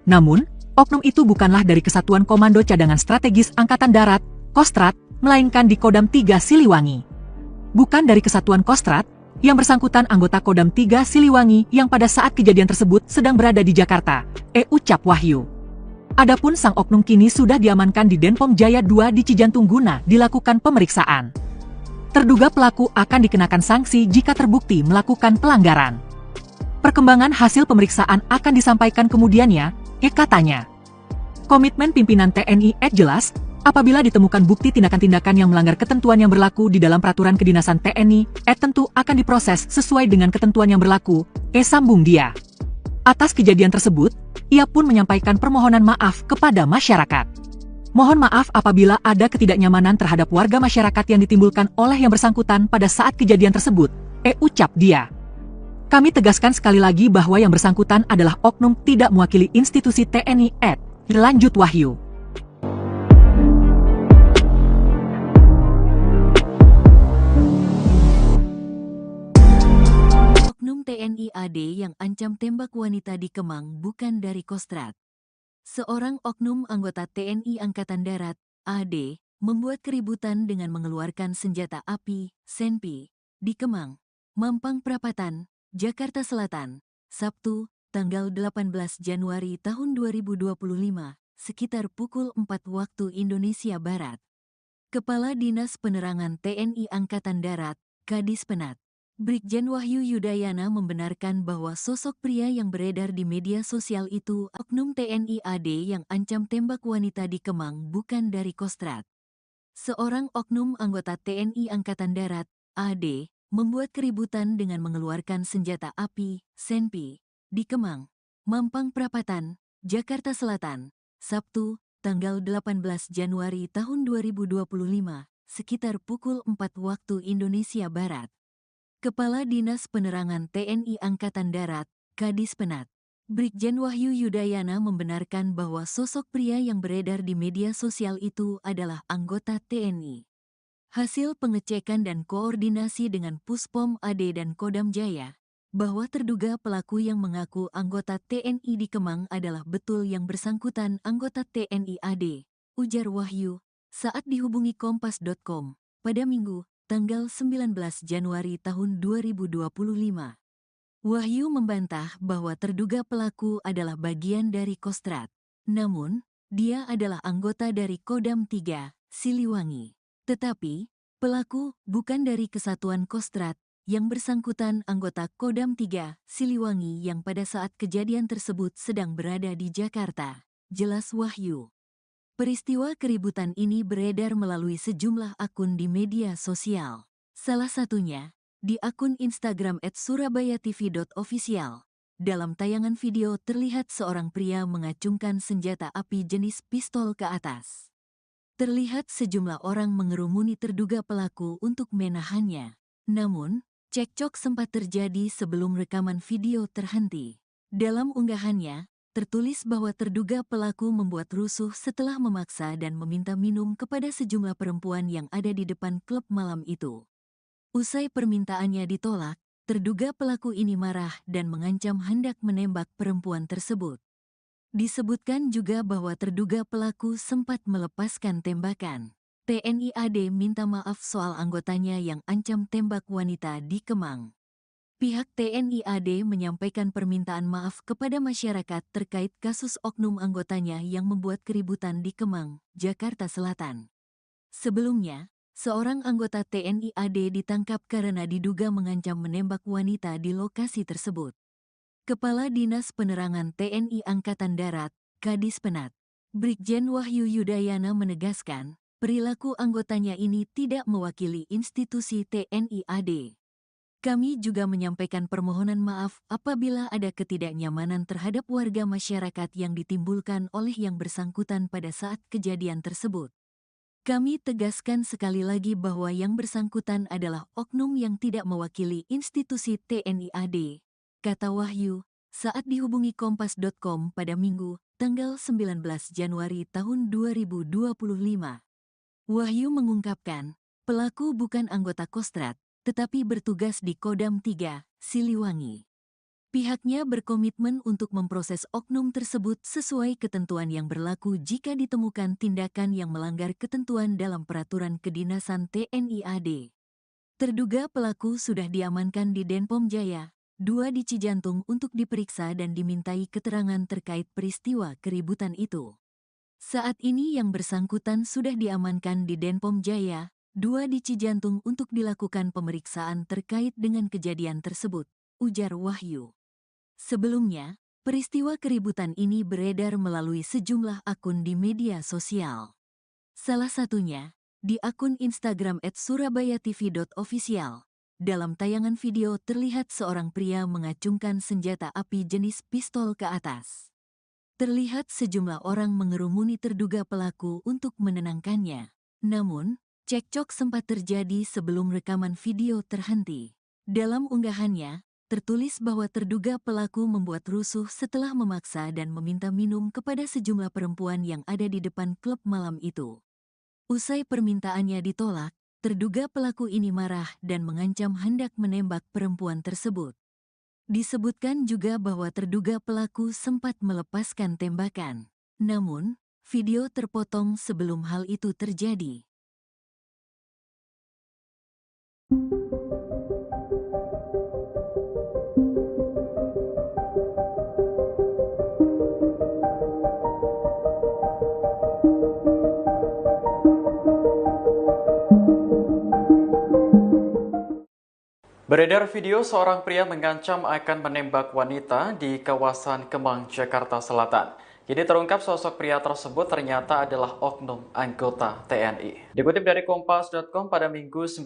Namun, oknum itu bukanlah dari Kesatuan Komando Cadangan Strategis Angkatan Darat, Kostrat, melainkan di Kodam 3 Siliwangi. Bukan dari Kesatuan Kostrat, yang bersangkutan anggota Kodam 3 Siliwangi yang pada saat kejadian tersebut sedang berada di Jakarta, ucap Wahyu. Adapun sang oknum kini sudah diamankan di Denpom Jaya 2 di Cijantung guna dilakukan pemeriksaan. Terduga pelaku akan dikenakan sanksi jika terbukti melakukan pelanggaran. Perkembangan hasil pemeriksaan akan disampaikan kemudiannya, katanya. Komitmen pimpinan TNI jelas, apabila ditemukan bukti tindakan-tindakan yang melanggar ketentuan yang berlaku di dalam peraturan kedinasan TNI, tentu akan diproses sesuai dengan ketentuan yang berlaku, sambung dia. Atas kejadian tersebut, ia pun menyampaikan permohonan maaf kepada masyarakat. Mohon maaf apabila ada ketidaknyamanan terhadap warga masyarakat yang ditimbulkan oleh yang bersangkutan pada saat kejadian tersebut, ucap dia. Kami tegaskan sekali lagi bahwa yang bersangkutan adalah oknum tidak mewakili institusi TNI lanjut Wahyu. Oknum TNI AD yang ancam tembak wanita di Kemang bukan dari Kostrat. Seorang oknum anggota TNI Angkatan Darat, AD, membuat keributan dengan mengeluarkan senjata api, senpi, di Kemang, Mampang Perapatan, Jakarta Selatan, Sabtu, tanggal 18 Januari tahun 2025, sekitar pukul 4 waktu Indonesia Barat. Kepala Dinas Penerangan TNI Angkatan Darat, Kadis Penat, Brigjen Wahyu Yudayana membenarkan bahwa sosok pria yang beredar di media sosial itu oknum TNI AD yang ancam tembak wanita di Kemang bukan dari Kostrat. Seorang oknum anggota TNI Angkatan Darat, AD, membuat keributan dengan mengeluarkan senjata api, senpi, di Kemang, Mampang Perapatan, Jakarta Selatan, Sabtu, tanggal 18 Januari tahun 2025, sekitar pukul 4 waktu Indonesia Barat. Kepala Dinas Penerangan TNI Angkatan Darat, Kadis Penat, Brigjen Wahyu Yudayana membenarkan bahwa sosok pria yang beredar di media sosial itu adalah anggota TNI. Hasil pengecekan dan koordinasi dengan Puspom AD dan Kodam Jaya, bahwa terduga pelaku yang mengaku anggota TNI di Kemang adalah betul yang bersangkutan anggota TNI AD, ujar Wahyu, saat dihubungi Kompas.com, pada Minggu, tanggal 19 Januari tahun 2025. Wahyu membantah bahwa terduga pelaku adalah bagian dari Kostrad. Namun, dia adalah anggota dari Kodam 3, Siliwangi. Tetapi, pelaku bukan dari Kesatuan Kostrad, yang bersangkutan anggota Kodam 3, Siliwangi yang pada saat kejadian tersebut sedang berada di Jakarta, jelas Wahyu. Peristiwa keributan ini beredar melalui sejumlah akun di media sosial. Salah satunya, di akun Instagram @surabayatv.official. Dalam tayangan video terlihat seorang pria mengacungkan senjata api jenis pistol ke atas. Terlihat sejumlah orang mengerumuni terduga pelaku untuk menahannya. Namun, cekcok sempat terjadi sebelum rekaman video terhenti. Dalam unggahannya, tertulis bahwa terduga pelaku membuat rusuh setelah memaksa dan meminta minum kepada sejumlah perempuan yang ada di depan klub malam itu. Usai permintaannya ditolak, terduga pelaku ini marah dan mengancam hendak menembak perempuan tersebut. Disebutkan juga bahwa terduga pelaku sempat melepaskan tembakan. TNI AD minta maaf soal anggotanya yang ancam tembak wanita di Kemang. Pihak TNI AD menyampaikan permintaan maaf kepada masyarakat terkait kasus oknum anggotanya yang membuat keributan di Kemang, Jakarta Selatan. Sebelumnya, seorang anggota TNI AD ditangkap karena diduga mengancam menembak wanita di lokasi tersebut. Kepala Dinas Penerangan TNI Angkatan Darat, Kadis Penat, Brigjen Wahyu Yudayana menegaskan, perilaku anggotanya ini tidak mewakili institusi TNI AD. Kami juga menyampaikan permohonan maaf apabila ada ketidaknyamanan terhadap warga masyarakat yang ditimbulkan oleh yang bersangkutan pada saat kejadian tersebut. Kami tegaskan sekali lagi bahwa yang bersangkutan adalah oknum yang tidak mewakili institusi TNI AD, kata Wahyu, saat dihubungi Kompas.com pada Minggu, tanggal 19 Januari tahun 2025. Wahyu mengungkapkan, pelaku bukan anggota Kostrad, tetapi bertugas di Kodam 3, Siliwangi. Pihaknya berkomitmen untuk memproses oknum tersebut sesuai ketentuan yang berlaku jika ditemukan tindakan yang melanggar ketentuan dalam peraturan kedinasan TNI AD. Terduga pelaku sudah diamankan di Denpom Jaya, 2 di Cijantung untuk diperiksa dan dimintai keterangan terkait peristiwa keributan itu. Saat ini yang bersangkutan sudah diamankan di Denpom Jaya, 2 di Cijantung untuk dilakukan pemeriksaan terkait dengan kejadian tersebut, ujar Wahyu. Sebelumnya, peristiwa keributan ini beredar melalui sejumlah akun di media sosial. Salah satunya, di akun Instagram @surabayatv.official. Dalam tayangan video terlihat seorang pria mengacungkan senjata api jenis pistol ke atas. Terlihat sejumlah orang mengerumuni terduga pelaku untuk menenangkannya. Namun, cekcok sempat terjadi sebelum rekaman video terhenti. Dalam unggahannya, tertulis bahwa terduga pelaku membuat rusuh setelah memaksa dan meminta minum kepada sejumlah perempuan yang ada di depan klub malam itu. Usai permintaannya ditolak, terduga pelaku ini marah dan mengancam hendak menembak perempuan tersebut. Disebutkan juga bahwa terduga pelaku sempat melepaskan tembakan. Namun, video terpotong sebelum hal itu terjadi. Beredar video seorang pria mengancam akan menembak wanita di kawasan Kemang, Jakarta Selatan. Jadi terungkap sosok pria tersebut ternyata adalah oknum anggota TNI. Dikutip dari Kompas.com pada Minggu 19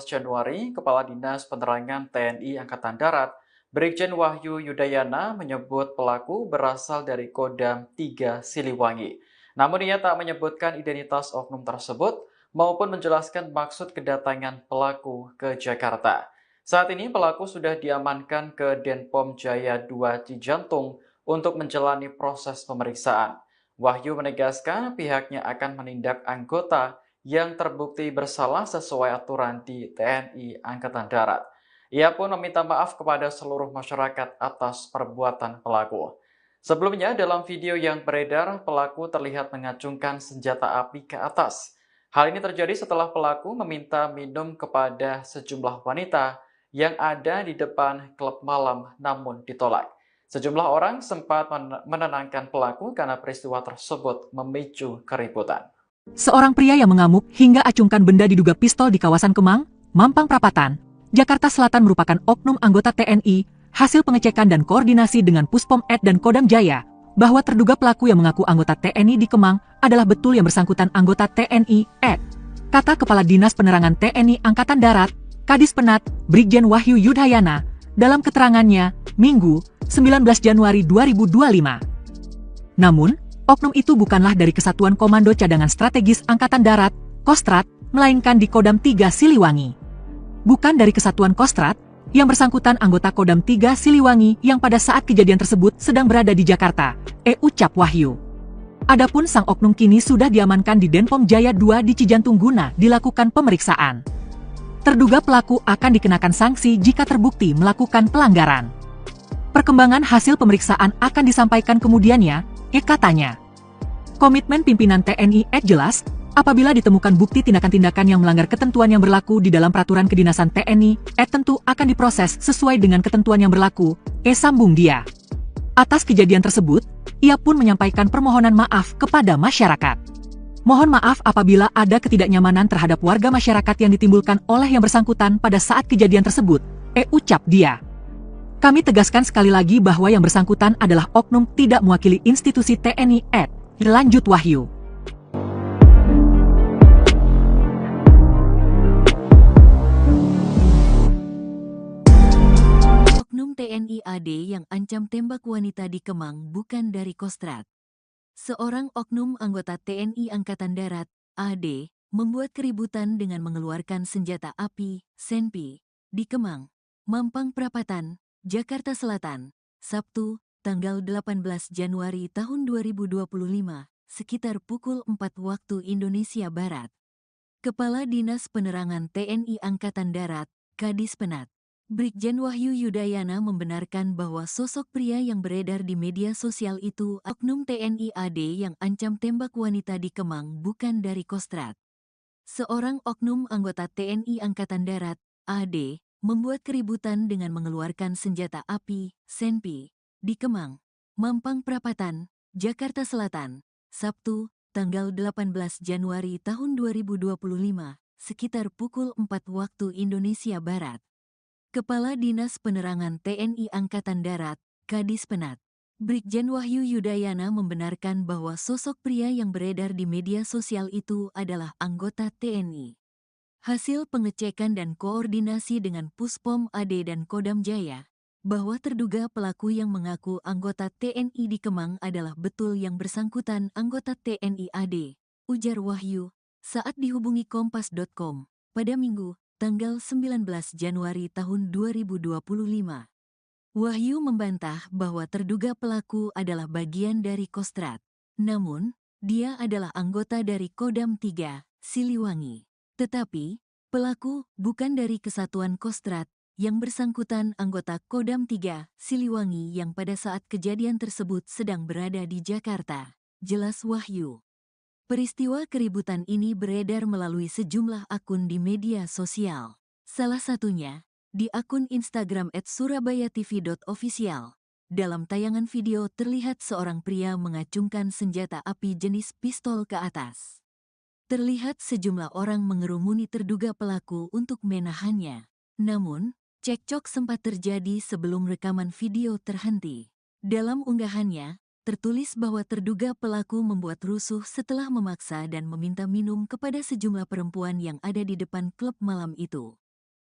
Januari, Kepala Dinas Penerangan TNI Angkatan Darat, Brigjen Wahyu Yudayana menyebut pelaku berasal dari Kodam 3 Siliwangi. Namun ia tak menyebutkan identitas oknum tersebut maupun menjelaskan maksud kedatangan pelaku ke Jakarta. Saat ini pelaku sudah diamankan ke Denpom Jaya 2 Cijantung untuk menjalani proses pemeriksaan. Wahyu menegaskan pihaknya akan menindak anggota yang terbukti bersalah sesuai aturan di TNI Angkatan Darat. Ia pun meminta maaf kepada seluruh masyarakat atas perbuatan pelaku. Sebelumnya, dalam video yang beredar, pelaku terlihat mengacungkan senjata api ke atas. Hal ini terjadi setelah pelaku meminta minum kepada sejumlah wanita yang ada di depan klub malam namun ditolak. Sejumlah orang sempat menenangkan pelaku karena peristiwa tersebut memicu keributan. Seorang pria yang mengamuk hingga acungkan benda diduga pistol di kawasan Kemang, Mampang Perapatan, Jakarta Selatan merupakan oknum anggota TNI, hasil pengecekan dan koordinasi dengan Puspom Ed dan Kodam Jaya, bahwa terduga pelaku yang mengaku anggota TNI di Kemang adalah betul yang bersangkutan anggota TNI Ed. Kata Kepala Dinas Penerangan TNI Angkatan Darat, Kadis Penat, Brigjen Wahyu Yudayana, dalam keterangannya, Minggu, 19 Januari 2025. Namun, oknum itu bukanlah dari Kesatuan Komando Cadangan Strategis Angkatan Darat, Kostrat, melainkan di Kodam 3 Siliwangi. Bukan dari Kesatuan Kostrat, yang bersangkutan anggota Kodam 3 Siliwangi yang pada saat kejadian tersebut sedang berada di Jakarta, ucap Wahyu. Adapun sang oknum kini sudah diamankan di Denpom Jaya 2 di Cijantung guna dilakukan pemeriksaan. Terduga pelaku akan dikenakan sanksi jika terbukti melakukan pelanggaran. Perkembangan hasil pemeriksaan akan disampaikan kemudiannya, katanya. Komitmen pimpinan TNI jelas, apabila ditemukan bukti tindakan-tindakan yang melanggar ketentuan yang berlaku di dalam peraturan kedinasan TNI, tentu akan diproses sesuai dengan ketentuan yang berlaku, sambung dia. Atas kejadian tersebut, ia pun menyampaikan permohonan maaf kepada masyarakat. Mohon maaf apabila ada ketidaknyamanan terhadap warga masyarakat yang ditimbulkan oleh yang bersangkutan pada saat kejadian tersebut, ucap dia. Kami tegaskan sekali lagi bahwa yang bersangkutan adalah oknum tidak mewakili institusi TNI lanjut Wahyu. Oknum TNI AD yang ancam tembak wanita di Kemang bukan dari Kostrat. Seorang oknum anggota TNI Angkatan Darat, AD, membuat keributan dengan mengeluarkan senjata api, senpi, di Kemang, Mampang Perapatan, Jakarta Selatan, Sabtu, tanggal 18 Januari tahun 2025, sekitar pukul 4 waktu Indonesia Barat. Kepala Dinas Penerangan TNI Angkatan Darat, Kadis Penat, Brigjen Wahyu Yudayana membenarkan bahwa sosok pria yang beredar di media sosial itu oknum TNI AD yang ancam tembak wanita di Kemang bukan dari Kostrat. Seorang oknum anggota TNI Angkatan Darat, AD, membuat keributan dengan mengeluarkan senjata api, senpi, di Kemang, Mampang Perapatan, Jakarta Selatan, Sabtu, tanggal 18 Januari tahun 2025, sekitar pukul 4 waktu Indonesia Barat. Kepala Dinas Penerangan TNI Angkatan Darat, Kadis Penat, Brigjen Wahyu Yudayana membenarkan bahwa sosok pria yang beredar di media sosial itu adalah anggota TNI. Hasil pengecekan dan koordinasi dengan Puspom AD dan Kodam Jaya, bahwa terduga pelaku yang mengaku anggota TNI di Kemang adalah betul yang bersangkutan anggota TNI AD, ujar Wahyu, saat dihubungi Kompas.com, pada Minggu, tanggal 19 Januari tahun 2025. Wahyu membantah bahwa terduga pelaku adalah bagian dari Kostrat. Namun, dia adalah anggota dari Kodam 3, Siliwangi. Tetapi, pelaku bukan dari Kesatuan Kostrat, yang bersangkutan anggota Kodam 3, Siliwangi yang pada saat kejadian tersebut sedang berada di Jakarta, jelas Wahyu. Peristiwa keributan ini beredar melalui sejumlah akun di media sosial. Salah satunya, di akun Instagram @surabayatv.official. Dalam tayangan video terlihat seorang pria mengacungkan senjata api jenis pistol ke atas. Terlihat sejumlah orang mengerumuni terduga pelaku untuk menahannya. Namun, cekcok sempat terjadi sebelum rekaman video terhenti. Dalam unggahannya, tertulis bahwa terduga pelaku membuat rusuh setelah memaksa dan meminta minum kepada sejumlah perempuan yang ada di depan klub malam itu.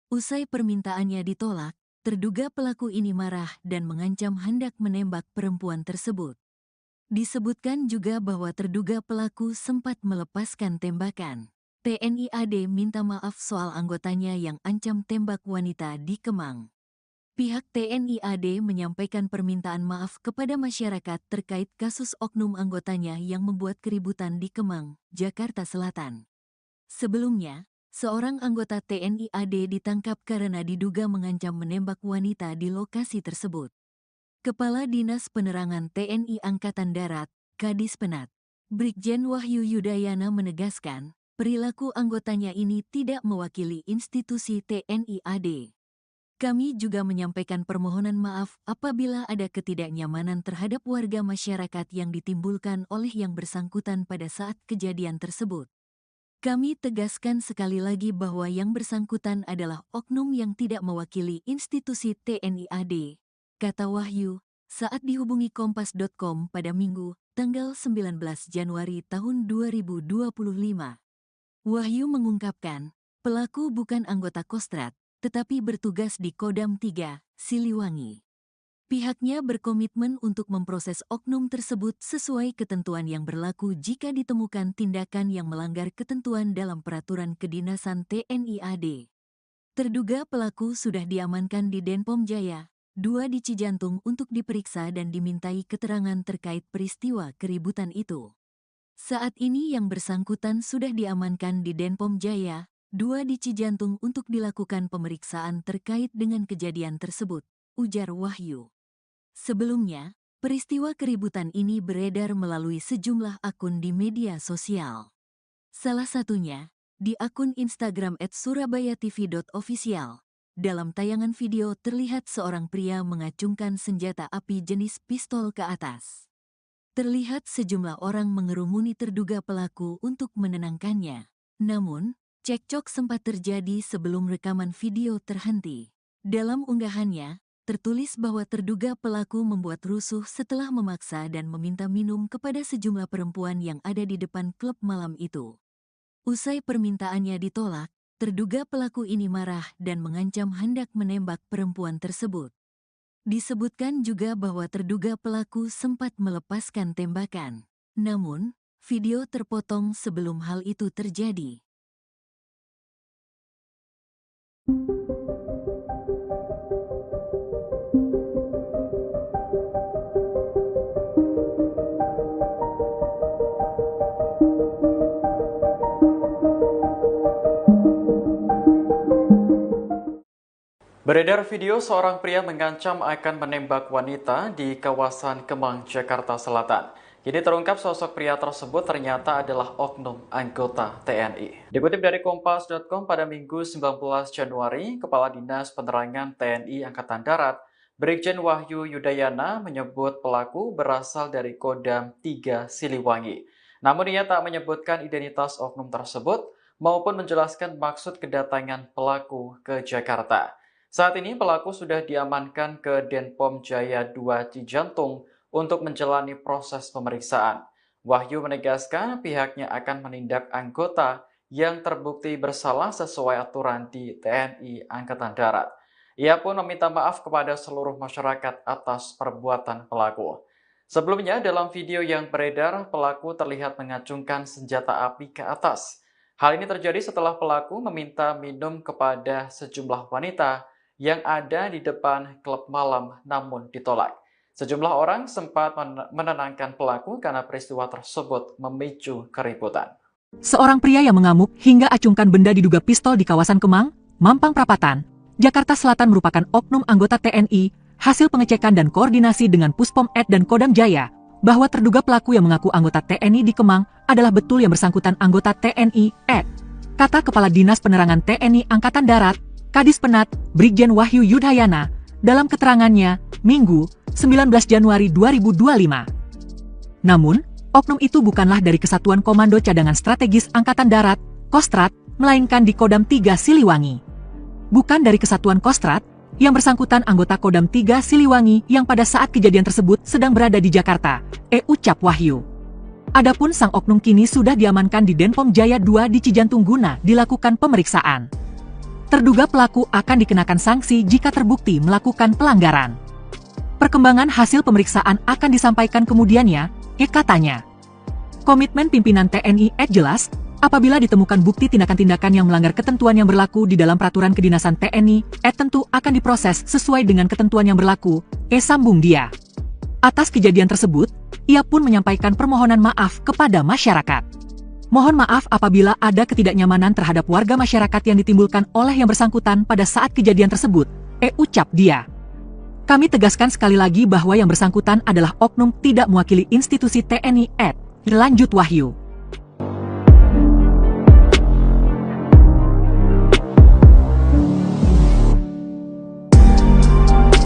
Usai permintaannya ditolak, terduga pelaku ini marah dan mengancam hendak menembak perempuan tersebut. Disebutkan juga bahwa terduga pelaku sempat melepaskan tembakan. TNI AD minta maaf soal anggotanya yang ancam tembak wanita di Kemang. Pihak TNI AD menyampaikan permintaan maaf kepada masyarakat terkait kasus oknum anggotanya yang membuat keributan di Kemang, Jakarta Selatan. Sebelumnya, seorang anggota TNI AD ditangkap karena diduga mengancam menembak wanita di lokasi tersebut. Kepala Dinas Penerangan TNI Angkatan Darat, Kadis Penat, Brigjen Wahyu Yudayana menegaskan, perilaku anggotanya ini tidak mewakili institusi TNI AD. Kami juga menyampaikan permohonan maaf apabila ada ketidaknyamanan terhadap warga masyarakat yang ditimbulkan oleh yang bersangkutan pada saat kejadian tersebut. Kami tegaskan sekali lagi bahwa yang bersangkutan adalah oknum yang tidak mewakili institusi TNI AD, kata Wahyu, saat dihubungi Kompas.com pada Minggu, tanggal 19 Januari tahun 2025. Wahyu mengungkapkan, pelaku bukan anggota Kostrad, tetapi bertugas di Kodam 3, Siliwangi. Pihaknya berkomitmen untuk memproses oknum tersebut sesuai ketentuan yang berlaku jika ditemukan tindakan yang melanggar ketentuan dalam peraturan kedinasan TNI AD. Terduga pelaku sudah diamankan di Denpom Jaya, 2 di Cijantung untuk diperiksa dan dimintai keterangan terkait peristiwa keributan itu. Saat ini yang bersangkutan sudah diamankan di Denpom Jaya, 2 di Cijantung untuk dilakukan pemeriksaan terkait dengan kejadian tersebut, ujar Wahyu. Sebelumnya, peristiwa keributan ini beredar melalui sejumlah akun di media sosial. Salah satunya, di akun Instagram @surabayatv.official. Dalam tayangan video terlihat seorang pria mengacungkan senjata api jenis pistol ke atas. Terlihat sejumlah orang mengerumuni terduga pelaku untuk menenangkannya. Namun, cekcok sempat terjadi sebelum rekaman video terhenti. Dalam unggahannya, tertulis bahwa terduga pelaku membuat rusuh setelah memaksa dan meminta minum kepada sejumlah perempuan yang ada di depan klub malam itu. Usai permintaannya ditolak, terduga pelaku ini marah dan mengancam hendak menembak perempuan tersebut. Disebutkan juga bahwa terduga pelaku sempat melepaskan tembakan. Namun, video terpotong sebelum hal itu terjadi. Beredar video seorang pria mengancam akan menembak wanita di kawasan Kemang, Jakarta Selatan. Kini terungkap sosok pria tersebut ternyata adalah oknum anggota TNI. Dikutip dari Kompas.com pada Minggu 19 Januari, Kepala Dinas Penerangan TNI Angkatan Darat, Brigjen Wahyu Yudayana menyebut pelaku berasal dari Kodam 3 Siliwangi. Namun ia tak menyebutkan identitas oknum tersebut maupun menjelaskan maksud kedatangan pelaku ke Jakarta. Saat ini pelaku sudah diamankan ke Denpom Jaya 2 Cijantung untuk menjalani proses pemeriksaan. Wahyu menegaskan pihaknya akan menindak anggota yang terbukti bersalah sesuai aturan di TNI Angkatan Darat. Ia pun meminta maaf kepada seluruh masyarakat atas perbuatan pelaku. Sebelumnya dalam video yang beredar, pelaku terlihat mengacungkan senjata api ke atas. Hal ini terjadi setelah pelaku meminta minum kepada sejumlah wanita yang ada di depan klub malam namun ditolak. Sejumlah orang sempat menenangkan pelaku karena peristiwa tersebut memicu keributan. Seorang pria yang mengamuk hingga acungkan benda diduga pistol di kawasan Kemang, Mampang Perapatan, Jakarta Selatan merupakan oknum anggota TNI, hasil pengecekan dan koordinasi dengan Puspom Ed dan Kodam Jaya, bahwa terduga pelaku yang mengaku anggota TNI di Kemang adalah betul yang bersangkutan anggota TNI Ed. Kata Kepala Dinas Penerangan TNI Angkatan Darat, Kadis Penat, Brigjen Wahyu Yudayana, dalam keterangannya, Minggu, 19 Januari 2025. Namun, oknum itu bukanlah dari Kesatuan Komando Cadangan Strategis Angkatan Darat, Kostrad, melainkan di Kodam 3 Siliwangi. Bukan dari Kesatuan Kostrad, Yang bersangkutan anggota Kodam 3 Siliwangi yang pada saat kejadian tersebut sedang berada di Jakarta, ucap Wahyu. Adapun sang oknum kini sudah diamankan di Denpom Jaya 2 di Cijantung guna dilakukan pemeriksaan. Terduga pelaku akan dikenakan sanksi jika terbukti melakukan pelanggaran. Perkembangan hasil pemeriksaan akan disampaikan kemudiannya, katanya. Komitmen pimpinan TNI jelas, apabila ditemukan bukti tindakan-tindakan yang melanggar ketentuan yang berlaku di dalam peraturan kedinasan TNI, tentu akan diproses sesuai dengan ketentuan yang berlaku, sambung dia. Atas kejadian tersebut, ia pun menyampaikan permohonan maaf kepada masyarakat. Mohon maaf apabila ada ketidaknyamanan terhadap warga masyarakat yang ditimbulkan oleh yang bersangkutan pada saat kejadian tersebut, ucap dia. Kami tegaskan sekali lagi bahwa yang bersangkutan adalah oknum tidak mewakili institusi TNI, lanjut Wahyu.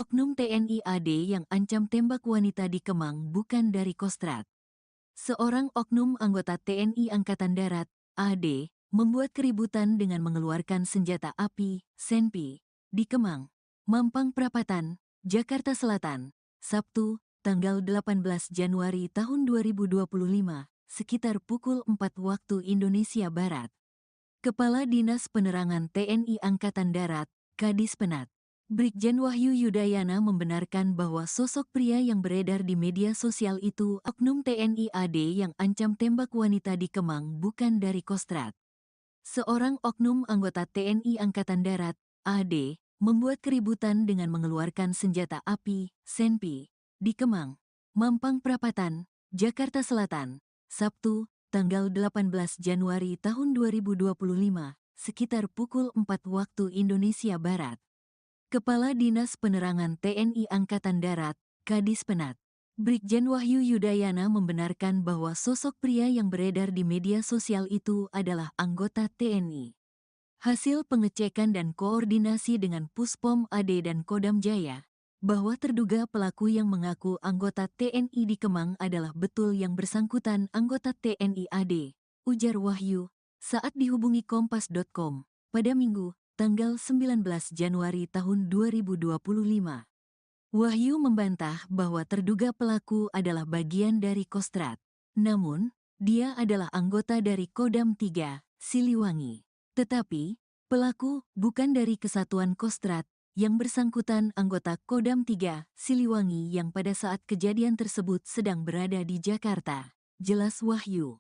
Oknum TNI AD yang ancam tembak wanita di Kemang bukan dari Kostrad. Seorang oknum anggota TNI Angkatan Darat, AD, membuat keributan dengan mengeluarkan senjata api, senpi, di Kemang, Mampang Perapatan, Jakarta Selatan, Sabtu, tanggal 18 Januari tahun 2025, sekitar pukul 4 waktu Indonesia Barat. Kepala Dinas Penerangan TNI Angkatan Darat, Kadis Penat, Brigjen Wahyu Yudayana membenarkan bahwa sosok pria yang beredar di media sosial itu oknum TNI AD yang ancam tembak wanita di Kemang bukan dari Kostrad. Seorang oknum anggota TNI Angkatan Darat, AD, membuat keributan dengan mengeluarkan senjata api, senpi, di Kemang, Mampang Perapatan, Jakarta Selatan, Sabtu, tanggal 18 Januari tahun 2025, sekitar pukul 4 waktu Indonesia Barat. Kepala Dinas Penerangan TNI Angkatan Darat, Kadis Penat, Brigjen Wahyu Yudayana membenarkan bahwa sosok pria yang beredar di media sosial itu adalah anggota TNI. Hasil pengecekan dan koordinasi dengan Puspom AD dan Kodam Jaya, bahwa terduga pelaku yang mengaku anggota TNI di Kemang adalah betul yang bersangkutan anggota TNI AD, ujar Wahyu, saat dihubungi Kompas.com, pada Minggu, tanggal 19 Januari tahun 2025. Wahyu membantah bahwa terduga pelaku adalah bagian dari Kostrad. Namun, dia adalah anggota dari Kodam 3, Siliwangi. Tetapi, pelaku bukan dari Kesatuan Kostrad, yang bersangkutan anggota Kodam 3, Siliwangi yang pada saat kejadian tersebut sedang berada di Jakarta, jelas Wahyu.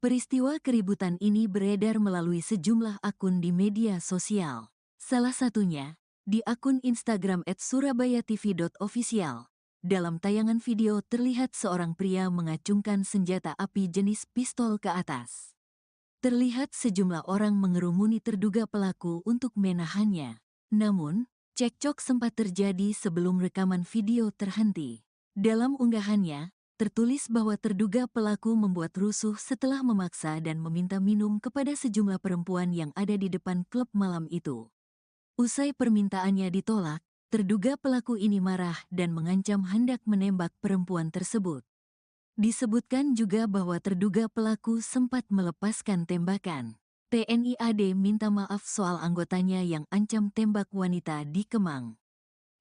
Peristiwa keributan ini beredar melalui sejumlah akun di media sosial. Salah satunya, di akun Instagram @surabayatv.official. Dalam tayangan video terlihat seorang pria mengacungkan senjata api jenis pistol ke atas. Terlihat sejumlah orang mengerumuni terduga pelaku untuk menahannya. Namun, cekcok sempat terjadi sebelum rekaman video terhenti. Dalam unggahannya, tertulis bahwa terduga pelaku membuat rusuh setelah memaksa dan meminta minum kepada sejumlah perempuan yang ada di depan klub malam itu. Usai permintaannya ditolak, terduga pelaku ini marah dan mengancam hendak menembak perempuan tersebut. Disebutkan juga bahwa terduga pelaku sempat melepaskan tembakan. TNI AD minta maaf soal anggotanya yang ancam tembak wanita di Kemang.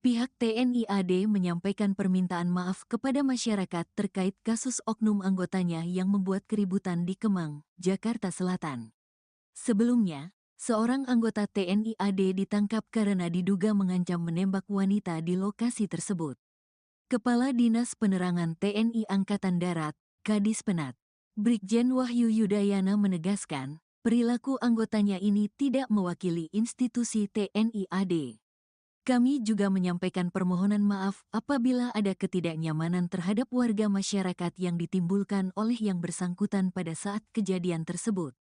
Pihak TNI AD menyampaikan permintaan maaf kepada masyarakat terkait kasus oknum anggotanya yang membuat keributan di Kemang, Jakarta Selatan. Sebelumnya, seorang anggota TNI AD ditangkap karena diduga mengancam menembak wanita di lokasi tersebut. Kepala Dinas Penerangan TNI Angkatan Darat, Kadis Penat, Brigjen Wahyu Yudayana menegaskan, perilaku anggotanya ini tidak mewakili institusi TNI AD. Kami juga menyampaikan permohonan maaf apabila ada ketidaknyamanan terhadap warga masyarakat yang ditimbulkan oleh yang bersangkutan pada saat kejadian tersebut.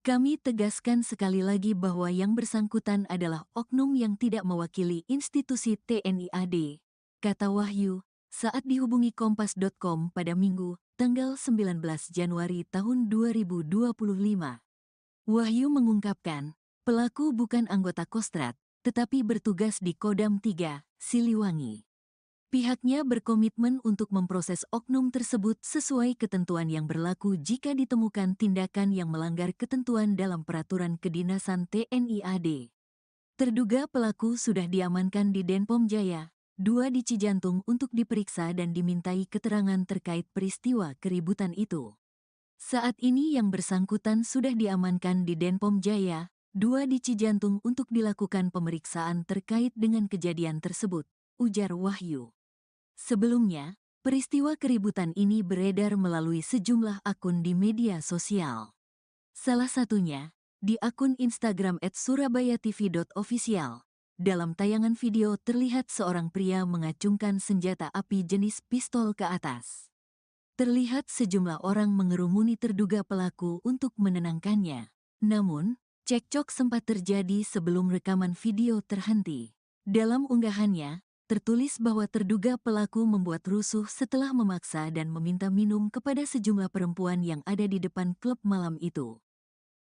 Kami tegaskan sekali lagi bahwa yang bersangkutan adalah oknum yang tidak mewakili institusi TNI AD, kata Wahyu, saat dihubungi Kompas.com pada Minggu, tanggal 19 Januari tahun 2025. Wahyu mengungkapkan, pelaku bukan anggota Kostrad, tetapi bertugas di Kodam 3, Siliwangi. Pihaknya berkomitmen untuk memproses oknum tersebut sesuai ketentuan yang berlaku jika ditemukan tindakan yang melanggar ketentuan dalam peraturan kedinasan TNI AD. Terduga pelaku sudah diamankan di Denpom Jaya 2 di Cijantung untuk diperiksa dan dimintai keterangan terkait peristiwa keributan itu. Saat ini yang bersangkutan sudah diamankan di Denpom Jaya 2 di Cijantung untuk dilakukan pemeriksaan terkait dengan kejadian tersebut, ujar Wahyu. Sebelumnya, peristiwa keributan ini beredar melalui sejumlah akun di media sosial. Salah satunya, di akun Instagram @surabayatv.official. Dalam tayangan video terlihat seorang pria mengacungkan senjata api jenis pistol ke atas. Terlihat sejumlah orang mengerumuni terduga pelaku untuk menenangkannya. Namun, cekcok sempat terjadi sebelum rekaman video terhenti. Dalam unggahannya, tertulis bahwa terduga pelaku membuat rusuh setelah memaksa dan meminta minum kepada sejumlah perempuan yang ada di depan klub malam itu.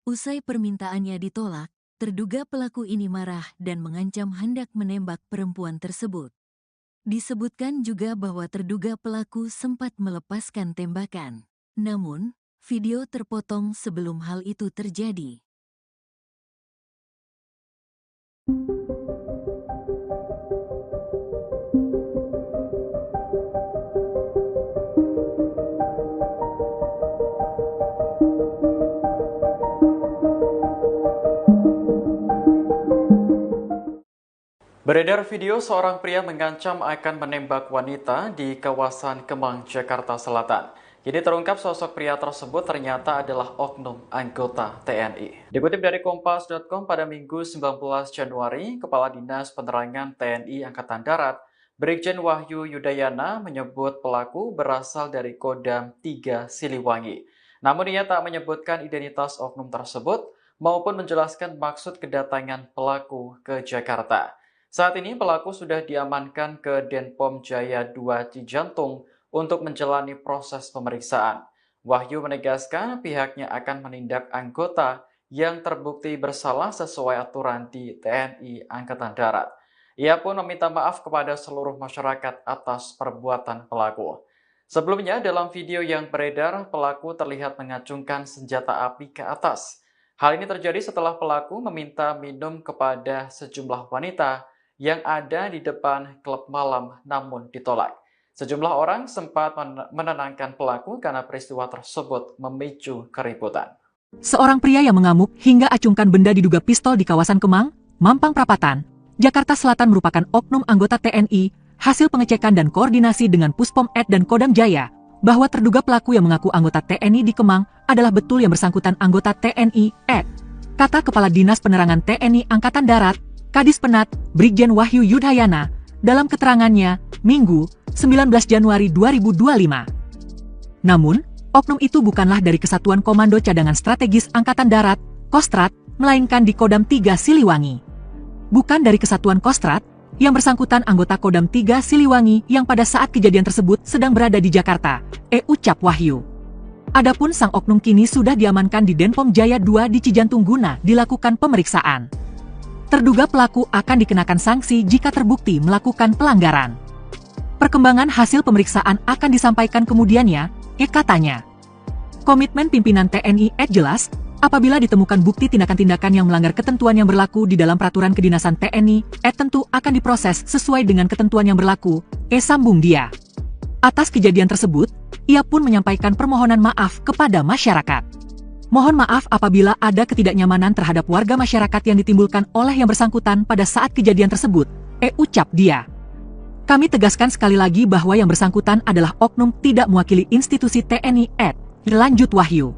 Usai permintaannya ditolak, terduga pelaku ini marah dan mengancam hendak menembak perempuan tersebut. Disebutkan juga bahwa terduga pelaku sempat melepaskan tembakan. Namun, video terpotong sebelum hal itu terjadi. Beredar video seorang pria mengancam akan menembak wanita di kawasan Kemang, Jakarta Selatan. Kini terungkap sosok pria tersebut ternyata adalah oknum anggota TNI. Dikutip dari Kompas.com pada Minggu 19 Januari, Kepala Dinas Penerangan TNI Angkatan Darat, Brigjen Wahyu Yudayana menyebut pelaku berasal dari Kodam 3 Siliwangi. Namun ia tak menyebutkan identitas oknum tersebut maupun menjelaskan maksud kedatangan pelaku ke Jakarta. Saat ini pelaku sudah diamankan ke Denpom Jaya 2 Cijantung untuk menjalani proses pemeriksaan. Wahyu menegaskan pihaknya akan menindak anggota yang terbukti bersalah sesuai aturan di TNI Angkatan Darat. Ia pun meminta maaf kepada seluruh masyarakat atas perbuatan pelaku. Sebelumnya dalam video yang beredar, pelaku terlihat mengacungkan senjata api ke atas. Hal ini terjadi setelah pelaku meminta minum kepada sejumlah wanita yang ada di depan klub malam namun ditolak. Sejumlah orang sempat menenangkan pelaku karena peristiwa tersebut memicu keributan. Seorang pria yang mengamuk hingga acungkan benda diduga pistol di kawasan Kemang, Mampang Perapatan, Jakarta Selatan merupakan oknum anggota TNI. Hasil pengecekan dan koordinasi dengan Puspom Ed dan Kodam Jaya, bahwa terduga pelaku yang mengaku anggota TNI di Kemang adalah betul yang bersangkutan anggota TNI Ed. Kata Kepala Dinas Penerangan TNI Angkatan Darat, Kadis Penat, Brigjen Wahyu Yudayana, dalam keterangannya, Minggu, 19 Januari 2025. Namun, oknum itu bukanlah dari Kesatuan Komando Cadangan Strategis Angkatan Darat, Kostrat, melainkan di Kodam 3 Siliwangi. Bukan dari Kesatuan Kostrat, yang bersangkutan anggota Kodam 3 Siliwangi yang pada saat kejadian tersebut sedang berada di Jakarta, ucap Wahyu. Adapun sang oknum kini sudah diamankan di Denpom Jaya 2 di Cijantung guna dilakukan pemeriksaan. Terduga pelaku akan dikenakan sanksi jika terbukti melakukan pelanggaran. Perkembangan hasil pemeriksaan akan disampaikan kemudiannya, katanya. Komitmen pimpinan TNI jelas, apabila ditemukan bukti tindakan-tindakan yang melanggar ketentuan yang berlaku di dalam peraturan kedinasan TNI, tentu akan diproses sesuai dengan ketentuan yang berlaku, sambung dia. Atas kejadian tersebut, ia pun menyampaikan permohonan maaf kepada masyarakat. Mohon maaf apabila ada ketidaknyamanan terhadap warga masyarakat yang ditimbulkan oleh yang bersangkutan pada saat kejadian tersebut, ucap dia. Kami tegaskan sekali lagi bahwa yang bersangkutan adalah oknum tidak mewakili institusi TNI lanjut Wahyu.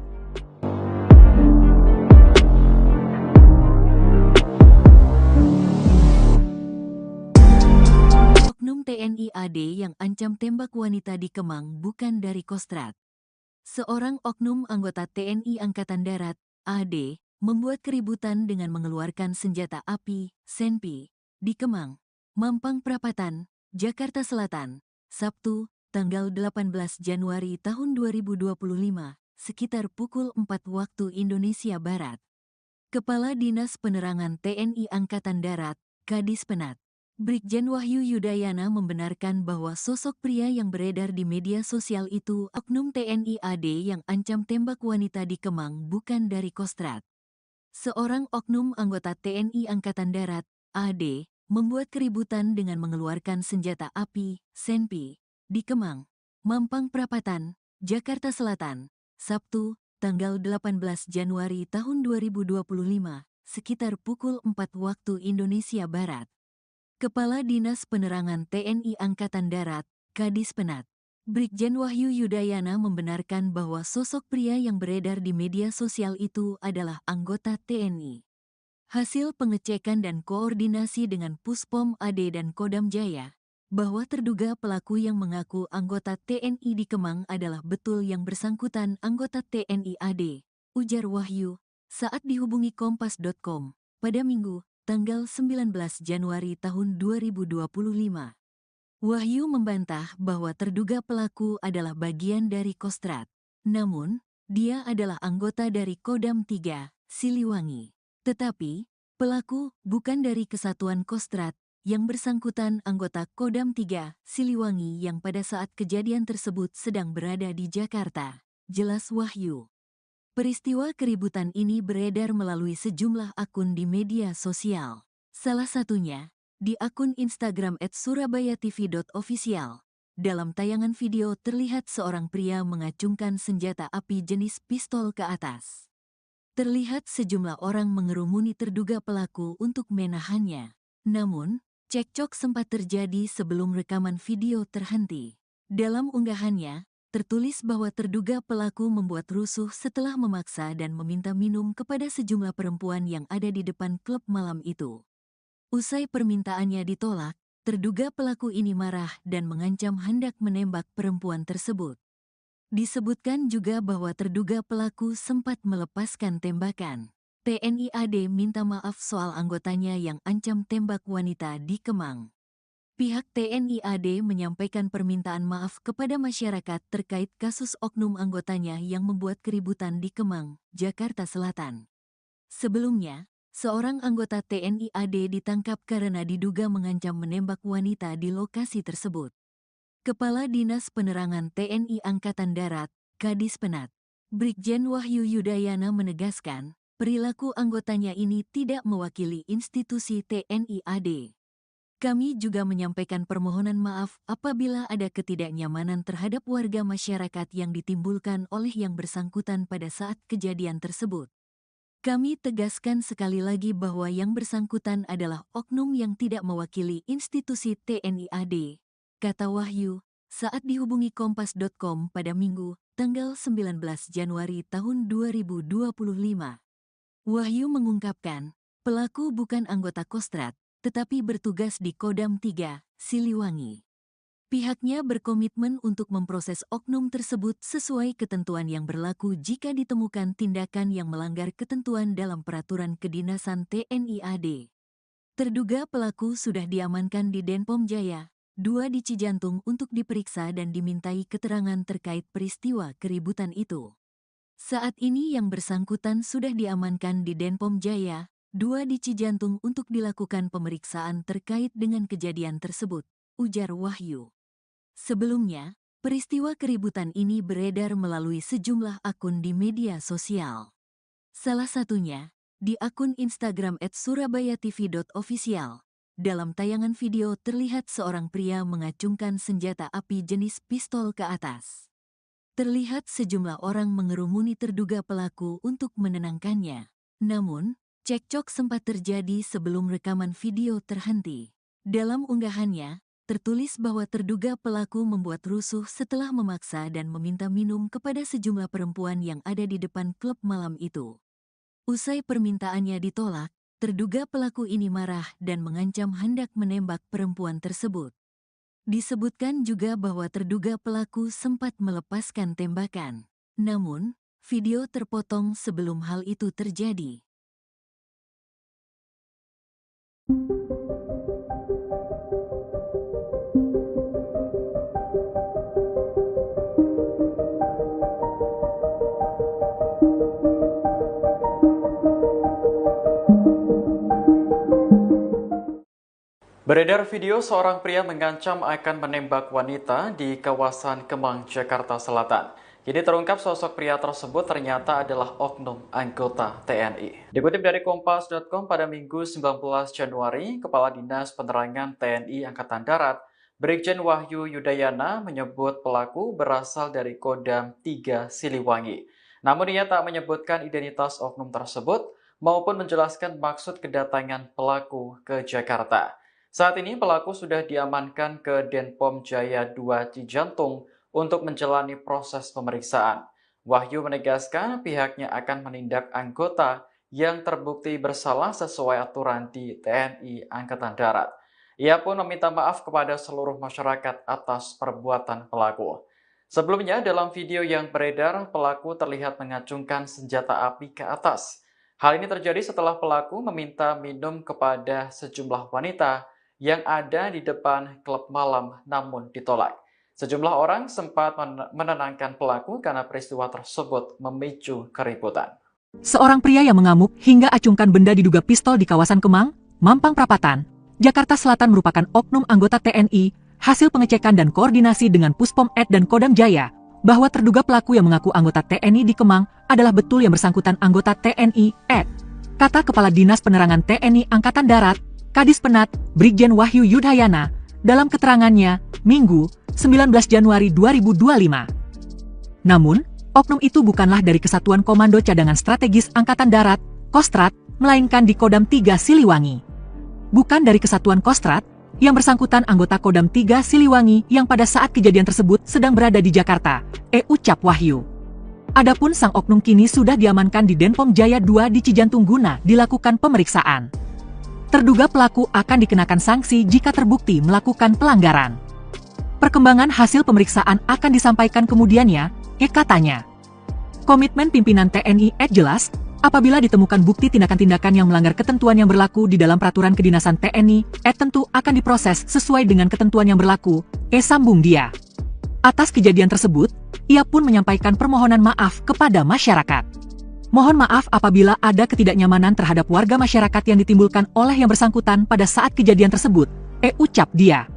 Oknum TNI AD yang ancam tembak wanita di Kemang bukan dari Kostrat. Seorang oknum anggota TNI Angkatan Darat, AD, membuat keributan dengan mengeluarkan senjata api, senpi, di Kemang, Mampang Perapatan, Jakarta Selatan, Sabtu, tanggal 18 Januari tahun 2025, sekitar pukul 4 waktu Indonesia Barat. Kepala Dinas Penerangan TNI Angkatan Darat, Kadis Penat, Brigjen Wahyu Yudayana membenarkan bahwa sosok pria yang beredar di media sosial itu oknum TNI AD yang ancam tembak wanita di Kemang bukan dari Kostrat. Seorang oknum anggota TNI Angkatan Darat, AD, membuat keributan dengan mengeluarkan senjata api, senpi, di Kemang, Mampang Perapatan, Jakarta Selatan, Sabtu, tanggal 18 Januari tahun 2025, sekitar pukul 4 waktu Indonesia Barat. Kepala Dinas Penerangan TNI Angkatan Darat, Kadispenat, Brigjen Wahyu Yudayana membenarkan bahwa sosok pria yang beredar di media sosial itu adalah anggota TNI. Hasil pengecekan dan koordinasi dengan Puspom AD dan Kodam Jaya, bahwa terduga pelaku yang mengaku anggota TNI di Kemang adalah betul yang bersangkutan anggota TNI AD, ujar Wahyu, saat dihubungi Kompas.com, pada Minggu, tanggal 19 Januari tahun 2025. Wahyu membantah bahwa terduga pelaku adalah bagian dari Kostrad. Namun, dia adalah anggota dari Kodam 3, Siliwangi. Tetapi, pelaku bukan dari Kesatuan Kostrad, yang bersangkutan anggota Kodam 3, Siliwangi yang pada saat kejadian tersebut sedang berada di Jakarta, jelas Wahyu. Peristiwa keributan ini beredar melalui sejumlah akun di media sosial. Salah satunya, di akun Instagram @surabayatv.official. Dalam tayangan video terlihat seorang pria mengacungkan senjata api jenis pistol ke atas. Terlihat sejumlah orang mengerumuni terduga pelaku untuk menahannya. Namun, cekcok sempat terjadi sebelum rekaman video terhenti. Dalam unggahannya, tertulis bahwa terduga pelaku membuat rusuh setelah memaksa dan meminta minum kepada sejumlah perempuan yang ada di depan klub malam itu. Usai permintaannya ditolak, terduga pelaku ini marah dan mengancam hendak menembak perempuan tersebut. Disebutkan juga bahwa terduga pelaku sempat melepaskan tembakan. TNI AD minta maaf soal anggotanya yang ancam tembak wanita di Kemang. Pihak TNI AD menyampaikan permintaan maaf kepada masyarakat terkait kasus oknum anggotanya yang membuat keributan di Kemang, Jakarta Selatan. Sebelumnya, seorang anggota TNI AD ditangkap karena diduga mengancam menembak wanita di lokasi tersebut. Kepala Dinas Penerangan TNI Angkatan Darat, Kadispenat, Brigjen Wahyu Yudayana menegaskan, perilaku anggotanya ini tidak mewakili institusi TNI AD. Kami juga menyampaikan permohonan maaf apabila ada ketidaknyamanan terhadap warga masyarakat yang ditimbulkan oleh yang bersangkutan pada saat kejadian tersebut. Kami tegaskan sekali lagi bahwa yang bersangkutan adalah oknum yang tidak mewakili institusi TNI AD, kata Wahyu, saat dihubungi Kompas.com pada Minggu, tanggal 19 Januari tahun 2025. Wahyu mengungkapkan, pelaku bukan anggota Kostrad, tetapi bertugas di Kodam 3, Siliwangi. Pihaknya berkomitmen untuk memproses oknum tersebut sesuai ketentuan yang berlaku jika ditemukan tindakan yang melanggar ketentuan dalam peraturan kedinasan TNI AD. Terduga pelaku sudah diamankan di Denpom Jaya, 2 di Cijantung untuk diperiksa dan dimintai keterangan terkait peristiwa keributan itu. Saat ini yang bersangkutan sudah diamankan di Denpom Jaya, 2 di Cijantung untuk dilakukan pemeriksaan terkait dengan kejadian tersebut, ujar Wahyu. Sebelumnya, peristiwa keributan ini beredar melalui sejumlah akun di media sosial. Salah satunya, di akun Instagram @surabayatv.official. Dalam tayangan video terlihat seorang pria mengacungkan senjata api jenis pistol ke atas. Terlihat sejumlah orang mengerumuni terduga pelaku untuk menenangkannya. Namun, cekcok sempat terjadi sebelum rekaman video terhenti. Dalam unggahannya, tertulis bahwa terduga pelaku membuat rusuh setelah memaksa dan meminta minum kepada sejumlah perempuan yang ada di depan klub malam itu. Usai permintaannya ditolak, terduga pelaku ini marah dan mengancam hendak menembak perempuan tersebut. Disebutkan juga bahwa terduga pelaku sempat melepaskan tembakan. Namun, video terpotong sebelum hal itu terjadi. Beredar video seorang pria mengancam akan menembak wanita di kawasan Kemang, Jakarta Selatan. Kini terungkap sosok pria tersebut ternyata adalah oknum anggota TNI. Dikutip dari Kompas.com pada Minggu 19 Januari, Kepala Dinas Penerangan TNI Angkatan Darat, Brigjen Wahyu Yudayana menyebut pelaku berasal dari Kodam 3 Siliwangi. Namun ia tak menyebutkan identitas oknum tersebut maupun menjelaskan maksud kedatangan pelaku ke Jakarta. Saat ini pelaku sudah diamankan ke Denpom Jaya 2 Cijantung untuk menjalani proses pemeriksaan. Wahyu menegaskan pihaknya akan menindak anggota yang terbukti bersalah sesuai aturan di TNI Angkatan Darat. Ia pun meminta maaf kepada seluruh masyarakat atas perbuatan pelaku. Sebelumnya, dalam video yang beredar, pelaku terlihat mengacungkan senjata api ke atas. Hal ini terjadi setelah pelaku meminta minum kepada sejumlah wanita yang ada di depan klub malam namun ditolak. Sejumlah orang sempat menenangkan pelaku karena peristiwa tersebut memicu keributan. Seorang pria yang mengamuk hingga acungkan benda diduga pistol di kawasan Kemang, Mampang Perapatan, Jakarta Selatan merupakan oknum anggota TNI, hasil pengecekan dan koordinasi dengan Puspom Ed dan Kodam Jaya, bahwa terduga pelaku yang mengaku anggota TNI di Kemang adalah betul yang bersangkutan anggota TNI Ed. Kata Kepala Dinas Penerangan TNI Angkatan Darat, Kadis Penat, Brigjen Wahyu Yudayana, dalam keterangannya, Minggu, 19 Januari 2025. Namun, oknum itu bukanlah dari Kesatuan Komando Cadangan Strategis Angkatan Darat, Kostrat, melainkan di Kodam 3 Siliwangi. Bukan dari Kesatuan Kostrat, yang bersangkutan anggota Kodam 3 Siliwangi yang pada saat kejadian tersebut sedang berada di Jakarta, ucap Wahyu. Adapun sang oknum kini sudah diamankan di Denpom Jaya 2 di Cijantung guna dilakukan pemeriksaan. Terduga pelaku akan dikenakan sanksi jika terbukti melakukan pelanggaran. Perkembangan hasil pemeriksaan akan disampaikan kemudiannya, katanya. Komitmen pimpinan TNI jelas, apabila ditemukan bukti tindakan-tindakan yang melanggar ketentuan yang berlaku di dalam peraturan kedinasan TNI, tentu akan diproses sesuai dengan ketentuan yang berlaku, sambung dia. Atas kejadian tersebut, ia pun menyampaikan permohonan maaf kepada masyarakat. Mohon maaf apabila ada ketidaknyamanan terhadap warga masyarakat yang ditimbulkan oleh yang bersangkutan pada saat kejadian tersebut, ucap dia.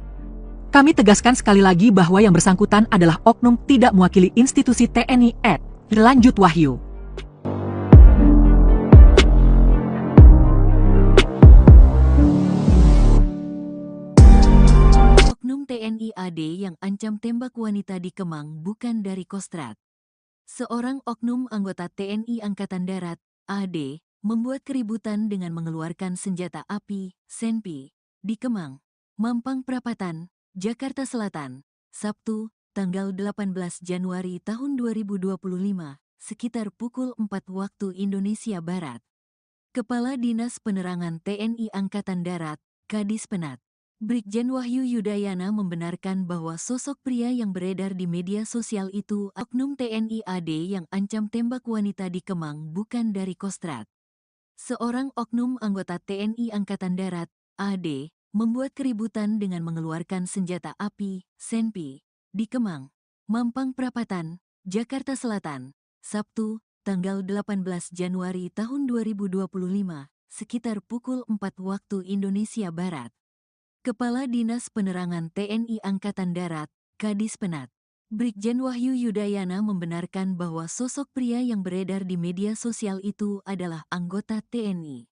Kami tegaskan sekali lagi bahwa yang bersangkutan adalah oknum tidak mewakili institusi TNI lanjut Wahyu. Oknum TNI AD yang ancam tembak wanita di Kemang bukan dari Kostrat. Seorang oknum anggota TNI Angkatan Darat, AD, membuat keributan dengan mengeluarkan senjata api, senpi, di Kemang, Mampang Perapatan, Jakarta Selatan, Sabtu, tanggal 18 Januari tahun 2025, sekitar pukul 4 waktu Indonesia Barat. Kepala Dinas Penerangan TNI Angkatan Darat, Kadis Penat, Brigjen Wahyu Yudayana membenarkan bahwa sosok pria yang beredar di media sosial itu oknum TNI AD yang ancam tembak wanita di Kemang bukan dari Kostrat. Seorang oknum anggota TNI Angkatan Darat, AD, membuat keributan dengan mengeluarkan senjata api, senpi, di Kemang, Mampang Perapatan, Jakarta Selatan, Sabtu, tanggal 18 Januari tahun 2025, sekitar pukul 4 waktu Indonesia Barat. Kepala Dinas Penerangan TNI Angkatan Darat, Kadis Penat, Brigjen Wahyu Yudayana membenarkan bahwa sosok pria yang beredar di media sosial itu adalah anggota TNI.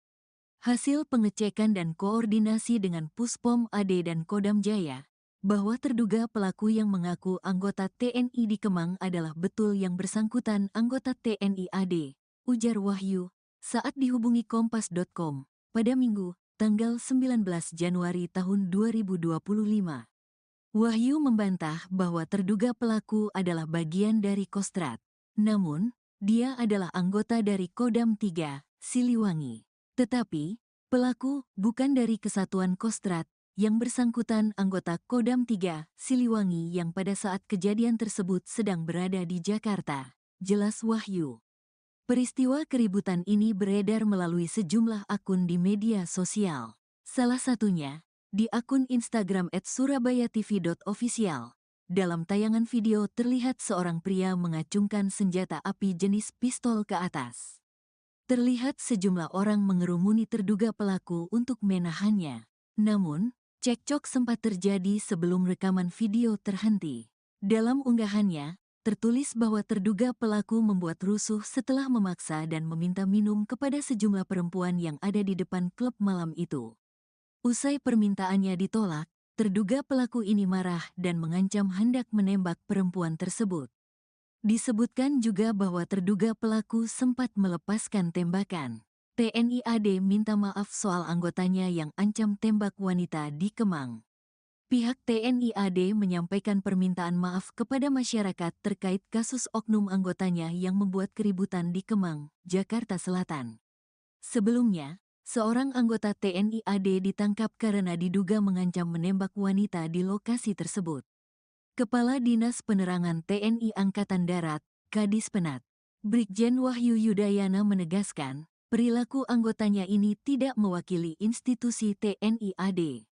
Hasil pengecekan dan koordinasi dengan Puspom AD dan Kodam Jaya, bahwa terduga pelaku yang mengaku anggota TNI di Kemang adalah betul yang bersangkutan anggota TNI AD, ujar Wahyu, saat dihubungi Kompas.com, pada Minggu, tanggal 19 Januari tahun 2025. Wahyu membantah bahwa terduga pelaku adalah bagian dari Kostrat. Namun, dia adalah anggota dari Kodam 3, Siliwangi. Tetapi, pelaku bukan dari Kesatuan Kostrat, yang bersangkutan anggota Kodam 3, Siliwangi yang pada saat kejadian tersebut sedang berada di Jakarta, jelas Wahyu. Peristiwa keributan ini beredar melalui sejumlah akun di media sosial. Salah satunya, di akun Instagram @surabayatv.official. Dalam tayangan video terlihat seorang pria mengacungkan senjata api jenis pistol ke atas. Terlihat sejumlah orang mengerumuni terduga pelaku untuk menahannya. Namun, cekcok sempat terjadi sebelum rekaman video terhenti. Dalam unggahannya, tertulis bahwa terduga pelaku membuat rusuh setelah memaksa dan meminta minum kepada sejumlah perempuan yang ada di depan klub malam itu. Usai permintaannya ditolak, terduga pelaku ini marah dan mengancam hendak menembak perempuan tersebut. Disebutkan juga bahwa terduga pelaku sempat melepaskan tembakan. TNI AD minta maaf soal anggotanya yang ancam tembak wanita di Kemang. Pihak TNI AD menyampaikan permintaan maaf kepada masyarakat terkait kasus oknum anggotanya yang membuat keributan di Kemang, Jakarta Selatan. Sebelumnya, seorang anggota TNI AD ditangkap karena diduga mengancam menembak wanita di lokasi tersebut. Kepala Dinas Penerangan TNI Angkatan Darat, Kadis Penat, Brigjen Wahyu Yudayana menegaskan, perilaku anggotanya ini tidak mewakili institusi TNI AD.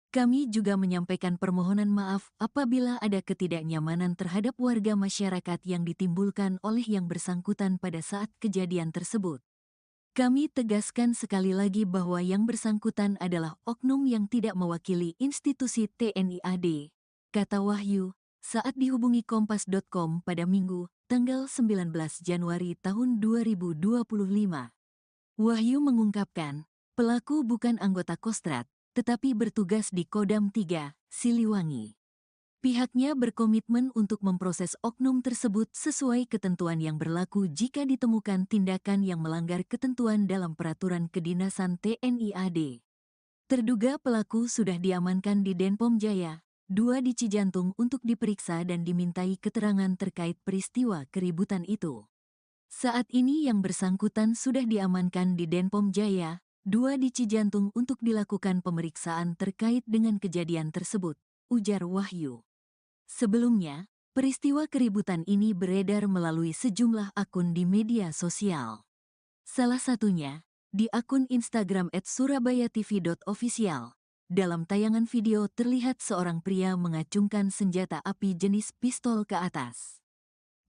Kami juga menyampaikan permohonan maaf apabila ada ketidaknyamanan terhadap warga masyarakat yang ditimbulkan oleh yang bersangkutan pada saat kejadian tersebut. Kami tegaskan sekali lagi bahwa yang bersangkutan adalah oknum yang tidak mewakili institusi TNI AD, kata Wahyu, saat dihubungi Kompas.com pada Minggu, tanggal 19 Januari tahun 2025. Wahyu mengungkapkan, pelaku bukan anggota Kostrad, tetapi bertugas di Kodam 3, Siliwangi. Pihaknya berkomitmen untuk memproses oknum tersebut sesuai ketentuan yang berlaku jika ditemukan tindakan yang melanggar ketentuan dalam peraturan kedinasan TNI AD. Terduga pelaku sudah diamankan di Denpom Jaya, 2 di Cijantung untuk diperiksa dan dimintai keterangan terkait peristiwa keributan itu. Saat ini yang bersangkutan sudah diamankan di Denpom Jaya, 2 di Cijantung untuk dilakukan pemeriksaan terkait dengan kejadian tersebut, ujar Wahyu. Sebelumnya, peristiwa keributan ini beredar melalui sejumlah akun di media sosial. Salah satunya, di akun Instagram @surabayatv.official. Dalam tayangan video terlihat seorang pria mengacungkan senjata api jenis pistol ke atas.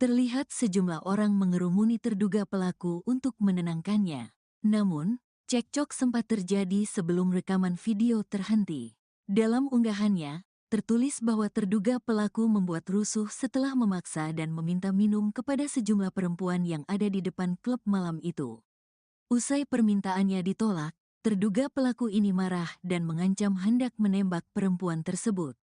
Terlihat sejumlah orang mengerumuni terduga pelaku untuk menenangkannya. Namun, cekcok sempat terjadi sebelum rekaman video terhenti. Dalam unggahannya, tertulis bahwa terduga pelaku membuat rusuh setelah memaksa dan meminta minum kepada sejumlah perempuan yang ada di depan klub malam itu. Usai permintaannya ditolak, terduga pelaku ini marah dan mengancam hendak menembak perempuan tersebut.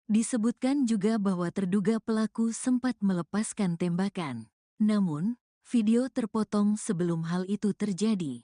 Disebutkan juga bahwa terduga pelaku sempat melepaskan tembakan. Namun, video terpotong sebelum hal itu terjadi.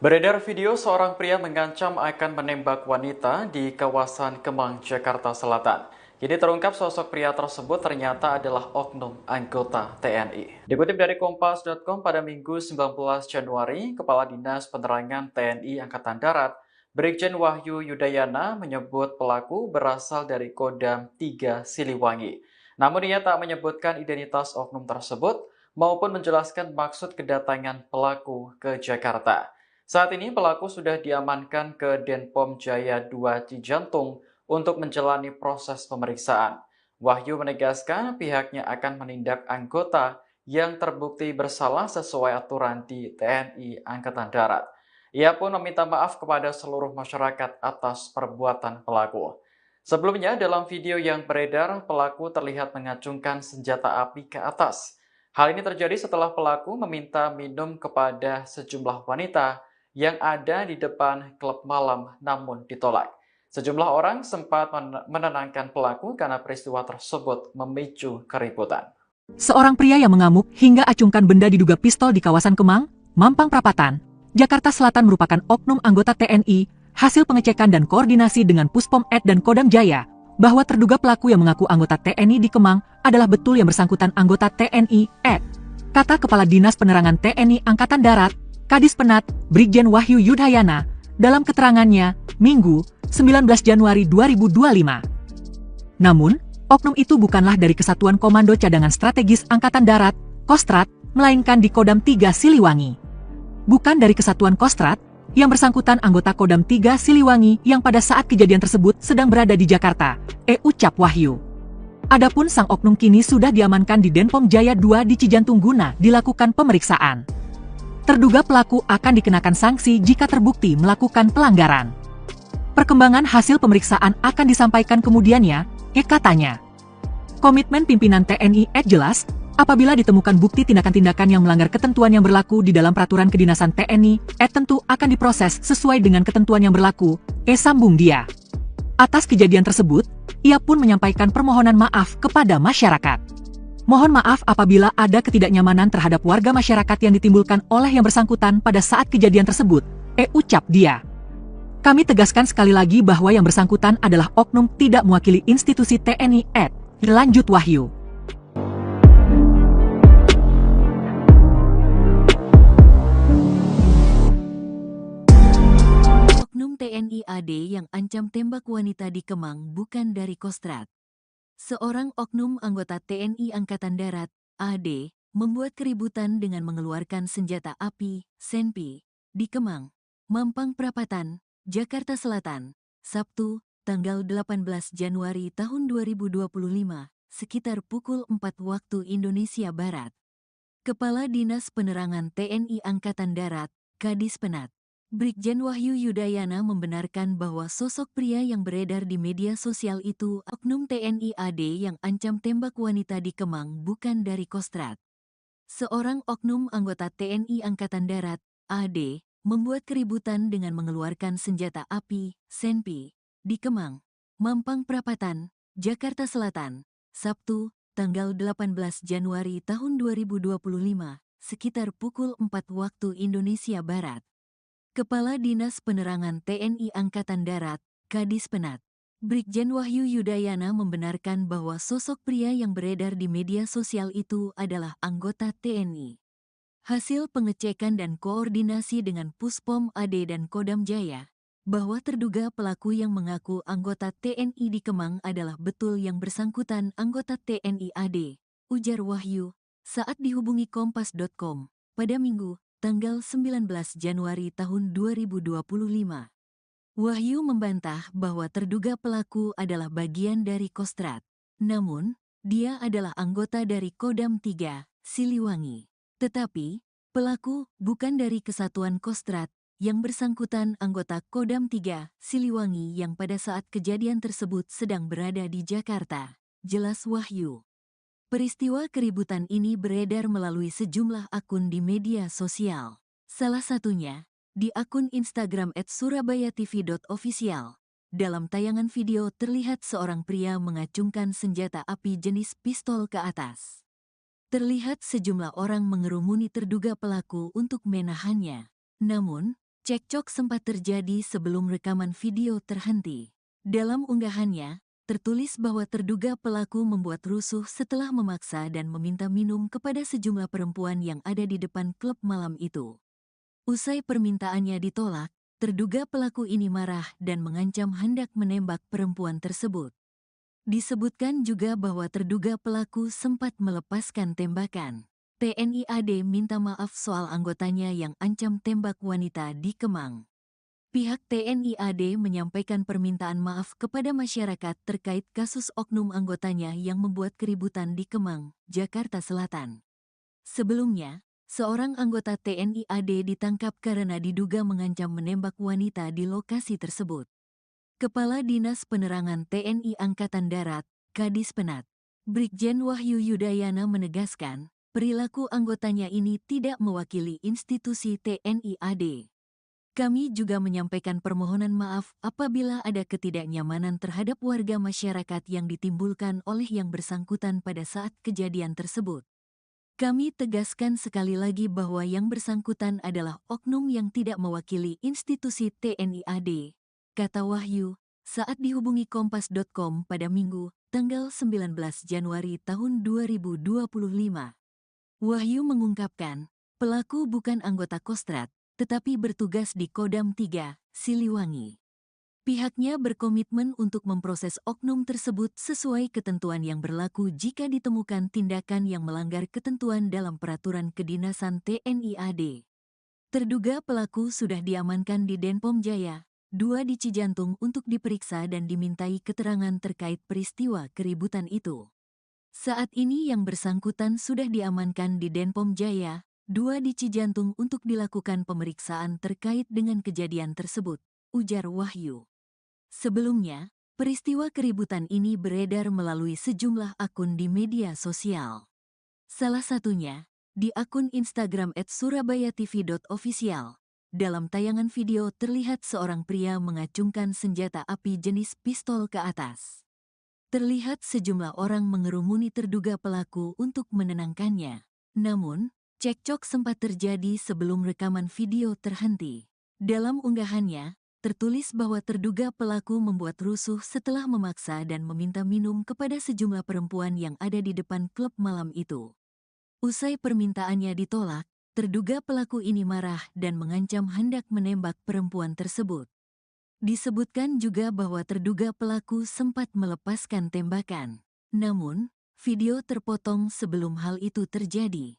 Beredar video seorang pria mengancam akan menembak wanita di kawasan Kemang, Jakarta Selatan. Kini terungkap sosok pria tersebut ternyata adalah oknum anggota TNI. Dikutip dari Kompas.com pada Minggu 19 Januari, Kepala Dinas Penerangan TNI Angkatan Darat, Brigjen Wahyu Yudayana menyebut pelaku berasal dari Kodam 3 Siliwangi. Namun ia tak menyebutkan identitas oknum tersebut maupun menjelaskan maksud kedatangan pelaku ke Jakarta. Saat ini pelaku sudah diamankan ke Denpom Jaya 2 Cijantung untuk menjalani proses pemeriksaan. Wahyu menegaskan pihaknya akan menindak anggota yang terbukti bersalah sesuai aturan di TNI Angkatan Darat. Ia pun meminta maaf kepada seluruh masyarakat atas perbuatan pelaku. Sebelumnya dalam video yang beredar, pelaku terlihat mengacungkan senjata api ke atas. Hal ini terjadi setelah pelaku meminta minum kepada sejumlah wanita yang ada di depan klub malam namun ditolak. Sejumlah orang sempat menenangkan pelaku karena peristiwa tersebut memicu keributan. Seorang pria yang mengamuk hingga acungkan benda diduga pistol di kawasan Kemang, Mampang Perapatan, Jakarta Selatan merupakan oknum anggota TNI, hasil pengecekan dan koordinasi dengan Puspom Ed dan Kodam Jaya, bahwa terduga pelaku yang mengaku anggota TNI di Kemang adalah betul yang bersangkutan anggota TNI Ed. Kata Kepala Dinas Penerangan TNI Angkatan Darat, Kadis Penat, Brigjen Wahyu Yudayana, dalam keterangannya, Minggu, 19 Januari 2025. Namun, oknum itu bukanlah dari Kesatuan Komando Cadangan Strategis Angkatan Darat, Kostrad, melainkan di Kodam 3 Siliwangi. Bukan dari Kesatuan Kostrad, Yang bersangkutan anggota Kodam 3 Siliwangi yang pada saat kejadian tersebut sedang berada di Jakarta, ucap Wahyu. Adapun sang oknum kini sudah diamankan di Denpom Jaya 2 di Cijantung guna dilakukan pemeriksaan. Terduga pelaku akan dikenakan sanksi jika terbukti melakukan pelanggaran. Perkembangan hasil pemeriksaan akan disampaikan kemudiannya, katanya. Komitmen pimpinan TNI jelas, apabila ditemukan bukti tindakan-tindakan yang melanggar ketentuan yang berlaku di dalam peraturan kedinasan TNI, tentu akan diproses sesuai dengan ketentuan yang berlaku, sambung dia. Atas kejadian tersebut, ia pun menyampaikan permohonan maaf kepada masyarakat. Mohon maaf apabila ada ketidaknyamanan terhadap warga masyarakat yang ditimbulkan oleh yang bersangkutan pada saat kejadian tersebut, ucap dia. Kami tegaskan sekali lagi bahwa yang bersangkutan adalah oknum tidak mewakili institusi TNI, lanjut Wahyu. Oknum TNI AD yang ancam tembak wanita di Kemang bukan dari Kostrad. Seorang oknum anggota TNI Angkatan Darat, AD, membuat keributan dengan mengeluarkan senjata api, senpi, di Kemang, Mampang Perapatan, Jakarta Selatan, Sabtu, tanggal 18 Januari tahun 2025, sekitar pukul 4 waktu Indonesia Barat. Kepala Dinas Penerangan TNI Angkatan Darat, Kadis Penat, Brigjen Wahyu Yudayana membenarkan bahwa sosok pria yang beredar di media sosial itu oknum TNI AD yang ancam tembak wanita di Kemang bukan dari Kostrad. Seorang oknum anggota TNI Angkatan Darat, AD, membuat keributan dengan mengeluarkan senjata api, senpi, di Kemang, Mampang Perapatan, Jakarta Selatan, Sabtu, tanggal 18 Januari tahun 2025, sekitar pukul 4 waktu Indonesia Barat. Kepala Dinas Penerangan TNI Angkatan Darat, Kadis Penat, Brigjen Wahyu Yudayana membenarkan bahwa sosok pria yang beredar di media sosial itu adalah anggota TNI. Hasil pengecekan dan koordinasi dengan Puspom AD dan Kodam Jaya, bahwa terduga pelaku yang mengaku anggota TNI di Kemang adalah betul yang bersangkutan anggota TNI AD, ujar Wahyu, saat dihubungi Kompas.com, pada Minggu, tanggal 19 Januari tahun 2025. Wahyu membantah bahwa terduga pelaku adalah bagian dari Kostrad. Namun, dia adalah anggota dari Kodam 3, Siliwangi. Tetapi, pelaku bukan dari Kesatuan Kostrad, yang bersangkutan anggota Kodam 3, Siliwangi yang pada saat kejadian tersebut sedang berada di Jakarta, jelas Wahyu. Peristiwa keributan ini beredar melalui sejumlah akun di media sosial. Salah satunya, di akun Instagram @surabayatv.official. Dalam tayangan video terlihat seorang pria mengacungkan senjata api jenis pistol ke atas. Terlihat sejumlah orang mengerumuni terduga pelaku untuk menahannya. Namun, cekcok sempat terjadi sebelum rekaman video terhenti. Dalam unggahannya, tertulis bahwa terduga pelaku membuat rusuh setelah memaksa dan meminta minum kepada sejumlah perempuan yang ada di depan klub malam itu. Usai permintaannya ditolak, terduga pelaku ini marah dan mengancam hendak menembak perempuan tersebut. Disebutkan juga bahwa terduga pelaku sempat melepaskan tembakan. TNI AD minta maaf soal anggotanya yang ancam tembak wanita di Kemang. Pihak TNI AD menyampaikan permintaan maaf kepada masyarakat terkait kasus oknum anggotanya yang membuat keributan di Kemang, Jakarta Selatan. Sebelumnya, seorang anggota TNI AD ditangkap karena diduga mengancam menembak wanita di lokasi tersebut. Kepala Dinas Penerangan TNI Angkatan Darat, Kadis Penat, Brigjen Wahyu Yudayana menegaskan, perilaku anggotanya ini tidak mewakili institusi TNI AD. Kami juga menyampaikan permohonan maaf apabila ada ketidaknyamanan terhadap warga masyarakat yang ditimbulkan oleh yang bersangkutan pada saat kejadian tersebut. Kami tegaskan sekali lagi bahwa yang bersangkutan adalah oknum yang tidak mewakili institusi TNI AD, kata Wahyu, saat dihubungi Kompas.com pada Minggu, tanggal 19 Januari tahun 2025. Wahyu mengungkapkan, pelaku bukan anggota Kostrad, tetapi bertugas di Kodam 3, Siliwangi. Pihaknya berkomitmen untuk memproses oknum tersebut sesuai ketentuan yang berlaku jika ditemukan tindakan yang melanggar ketentuan dalam peraturan kedinasan TNI AD. Terduga pelaku sudah diamankan di Denpom Jaya, 2 di Cijantung untuk diperiksa dan dimintai keterangan terkait peristiwa keributan itu. Saat ini yang bersangkutan sudah diamankan di Denpom Jaya, 2 di Cijantung untuk dilakukan pemeriksaan terkait dengan kejadian tersebut, ujar Wahyu. Sebelumnya, peristiwa keributan ini beredar melalui sejumlah akun di media sosial. Salah satunya, di akun Instagram @surabayatv.official. Dalam tayangan video terlihat seorang pria mengacungkan senjata api jenis pistol ke atas. Terlihat sejumlah orang mengerumuni terduga pelaku untuk menenangkannya. Namun, cekcok sempat terjadi sebelum rekaman video terhenti. Dalam unggahannya, tertulis bahwa terduga pelaku membuat rusuh setelah memaksa dan meminta minum kepada sejumlah perempuan yang ada di depan klub malam itu. Usai permintaannya ditolak, terduga pelaku ini marah dan mengancam hendak menembak perempuan tersebut. Disebutkan juga bahwa terduga pelaku sempat melepaskan tembakan. Namun, video terpotong sebelum hal itu terjadi.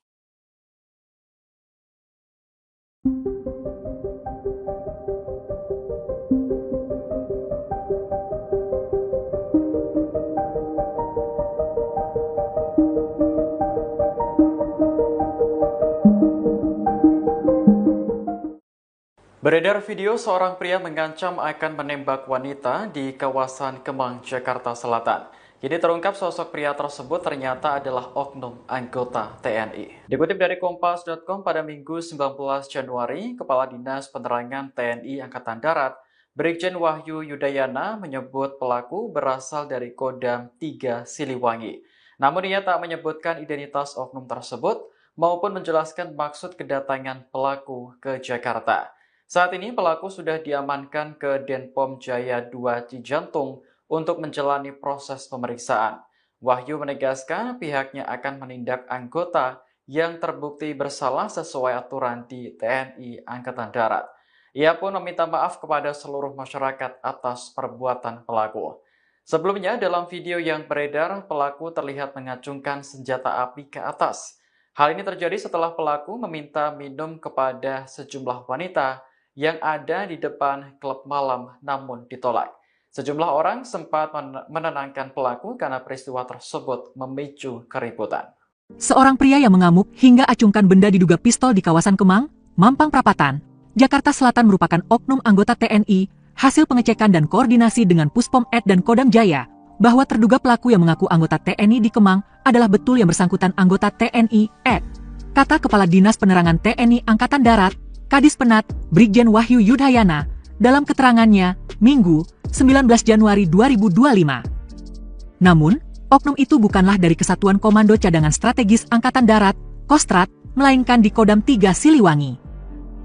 Beredar video seorang pria mengancam akan menembak wanita di kawasan Kemang, Jakarta Selatan. Kini terungkap sosok pria tersebut ternyata adalah oknum anggota TNI. Dikutip dari Kompas.com pada Minggu 19 Januari, Kepala Dinas Penerangan TNI Angkatan Darat, Brigjen Wahyu Yudayana menyebut pelaku berasal dari Kodam 3 Siliwangi. Namun ia tak menyebutkan identitas oknum tersebut maupun menjelaskan maksud kedatangan pelaku ke Jakarta. Saat ini pelaku sudah diamankan ke Denpom Jaya 2 Cijantung untuk menjalani proses pemeriksaan. Wahyu menegaskan pihaknya akan menindak anggota yang terbukti bersalah sesuai aturan di TNI Angkatan Darat. Ia pun meminta maaf kepada seluruh masyarakat atas perbuatan pelaku. Sebelumnya dalam video yang beredar, pelaku terlihat mengacungkan senjata api ke atas. Hal ini terjadi setelah pelaku meminta minum kepada sejumlah wanita yang ada di depan klub malam namun ditolak. Sejumlah orang sempat menenangkan pelaku karena peristiwa tersebut memicu keributan. Seorang pria yang mengamuk hingga acungkan benda diduga pistol di kawasan Kemang, Mampang Perapatan, Jakarta Selatan merupakan oknum anggota TNI, hasil pengecekan dan koordinasi dengan Puspom Ed dan Kodam Jaya, bahwa terduga pelaku yang mengaku anggota TNI di Kemang adalah betul yang bersangkutan anggota TNI Ed. Kata Kepala Dinas Penerangan TNI Angkatan Darat, Kadis Penat, Brigjen Wahyu Yudayana, dalam keterangannya, Minggu, 19 Januari 2025. Namun, oknum itu bukanlah dari Kesatuan Komando Cadangan Strategis Angkatan Darat, Kostrat, melainkan di Kodam 3 Siliwangi.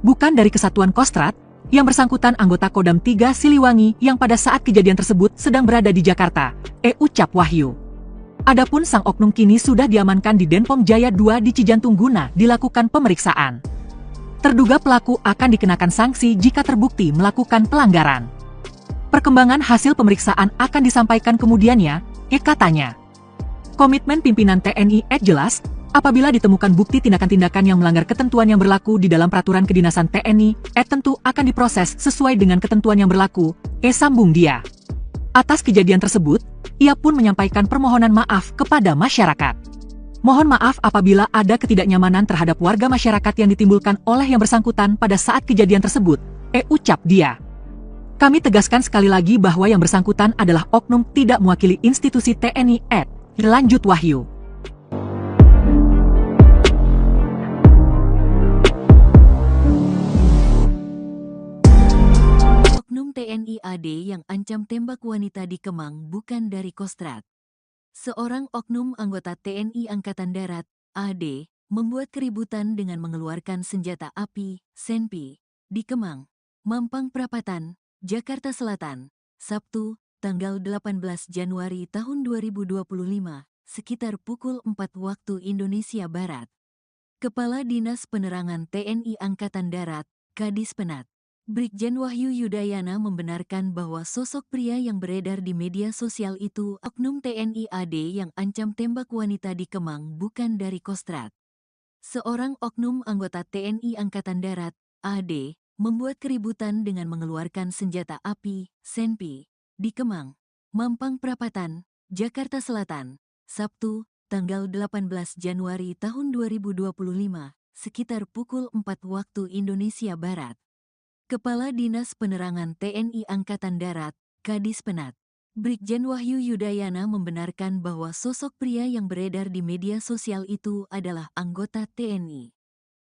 Bukan dari Kesatuan Kostrat, yang bersangkutan anggota Kodam 3 Siliwangi yang pada saat kejadian tersebut sedang berada di Jakarta, ucap Wahyu. Adapun sang oknum kini sudah diamankan di Denpom Jaya 2 di Cijantung guna dilakukan pemeriksaan. Terduga pelaku akan dikenakan sanksi jika terbukti melakukan pelanggaran. Perkembangan hasil pemeriksaan akan disampaikan kemudiannya, katanya. Komitmen pimpinan TNI jelas, apabila ditemukan bukti tindakan-tindakan yang melanggar ketentuan yang berlaku di dalam peraturan kedinasan TNI, tentu akan diproses sesuai dengan ketentuan yang berlaku, sambung dia. Atas kejadian tersebut, ia pun menyampaikan permohonan maaf kepada masyarakat. Mohon maaf apabila ada ketidaknyamanan terhadap warga masyarakat yang ditimbulkan oleh yang bersangkutan pada saat kejadian tersebut, ucap dia. Kami tegaskan sekali lagi bahwa yang bersangkutan adalah oknum tidak mewakili institusi TNI lanjut Wahyu. Oknum TNI AD yang ancam tembak wanita di Kemang bukan dari Kostrat. Seorang oknum anggota TNI Angkatan Darat, AD, membuat keributan dengan mengeluarkan senjata api, senpi, di Kemang, Mampang Perapatan, Jakarta Selatan, Sabtu, tanggal 18 Januari tahun 2025, sekitar pukul 4 waktu Indonesia Barat. Kepala Dinas Penerangan TNI Angkatan Darat, Kadis Penat, Brigjen Wahyu Yudayana membenarkan bahwa sosok pria yang beredar di media sosial itu oknum TNI AD yang ancam tembak wanita di Kemang bukan dari Kostrat. Seorang oknum anggota TNI Angkatan Darat, AD, membuat keributan dengan mengeluarkan senjata api, senpi, di Kemang, Mampang Perapatan, Jakarta Selatan, Sabtu, tanggal 18 Januari tahun 2025, sekitar pukul 4 waktu Indonesia Barat. Kepala Dinas Penerangan TNI Angkatan Darat, Kadis Penat, Brigjen Wahyu Yudayana membenarkan bahwa sosok pria yang beredar di media sosial itu adalah anggota TNI.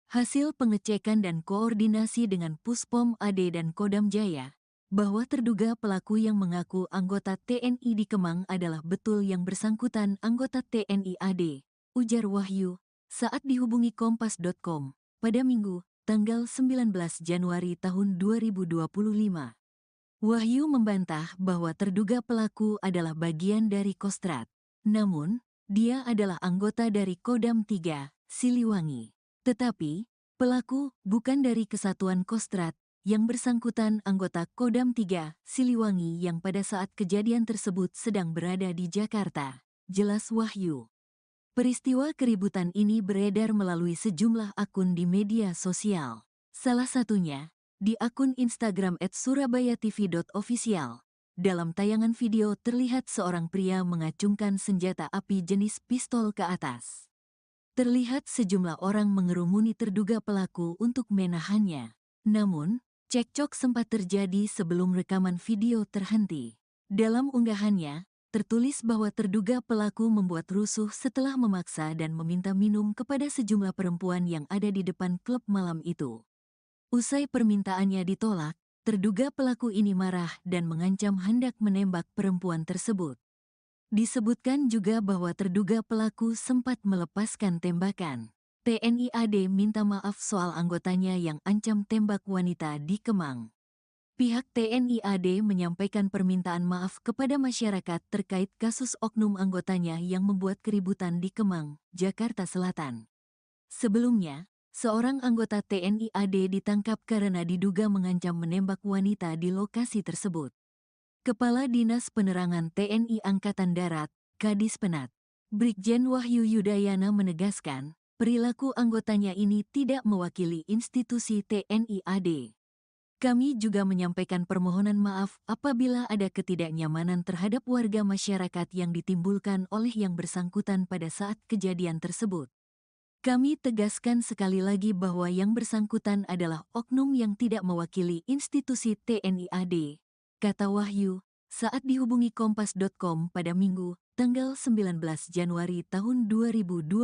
Hasil pengecekan dan koordinasi dengan Puspom AD dan Kodam Jaya, bahwa terduga pelaku yang mengaku anggota TNI di Kemang adalah betul yang bersangkutan anggota TNI AD, ujar Wahyu, saat dihubungi Kompas.com, pada Minggu, tanggal 19 Januari tahun 2025. Wahyu membantah bahwa terduga pelaku adalah bagian dari Kostrad. Namun, dia adalah anggota dari Kodam 3, Siliwangi. Tetapi, pelaku bukan dari Kesatuan Kostrad, yang bersangkutan anggota Kodam 3, Siliwangi yang pada saat kejadian tersebut sedang berada di Jakarta, jelas Wahyu. Peristiwa keributan ini beredar melalui sejumlah akun di media sosial. Salah satunya, di akun Instagram @surabayatv.official. Dalam tayangan video terlihat seorang pria mengacungkan senjata api jenis pistol ke atas. Terlihat sejumlah orang mengerumuni terduga pelaku untuk menahannya. Namun, cekcok sempat terjadi sebelum rekaman video terhenti. Dalam unggahannya, tertulis bahwa terduga pelaku membuat rusuh setelah memaksa dan meminta minum kepada sejumlah perempuan yang ada di depan klub malam itu. Usai permintaannya ditolak, terduga pelaku ini marah dan mengancam hendak menembak perempuan tersebut. Disebutkan juga bahwa terduga pelaku sempat melepaskan tembakan. TNI AD minta maaf soal anggotanya yang ancam tembak wanita di Kemang. Pihak TNI AD menyampaikan permintaan maaf kepada masyarakat terkait kasus oknum anggotanya yang membuat keributan di Kemang, Jakarta Selatan. Sebelumnya, seorang anggota TNI AD ditangkap karena diduga mengancam menembak wanita di lokasi tersebut. Kepala Dinas Penerangan TNI Angkatan Darat, Kadis Penat, Brigjen Wahyu Yudayana menegaskan, perilaku anggotanya ini tidak mewakili institusi TNI AD. Kami juga menyampaikan permohonan maaf apabila ada ketidaknyamanan terhadap warga masyarakat yang ditimbulkan oleh yang bersangkutan pada saat kejadian tersebut. Kami tegaskan sekali lagi bahwa yang bersangkutan adalah oknum yang tidak mewakili institusi TNI AD, kata Wahyu, saat dihubungi Kompas.com pada Minggu, tanggal 19 Januari tahun 2025.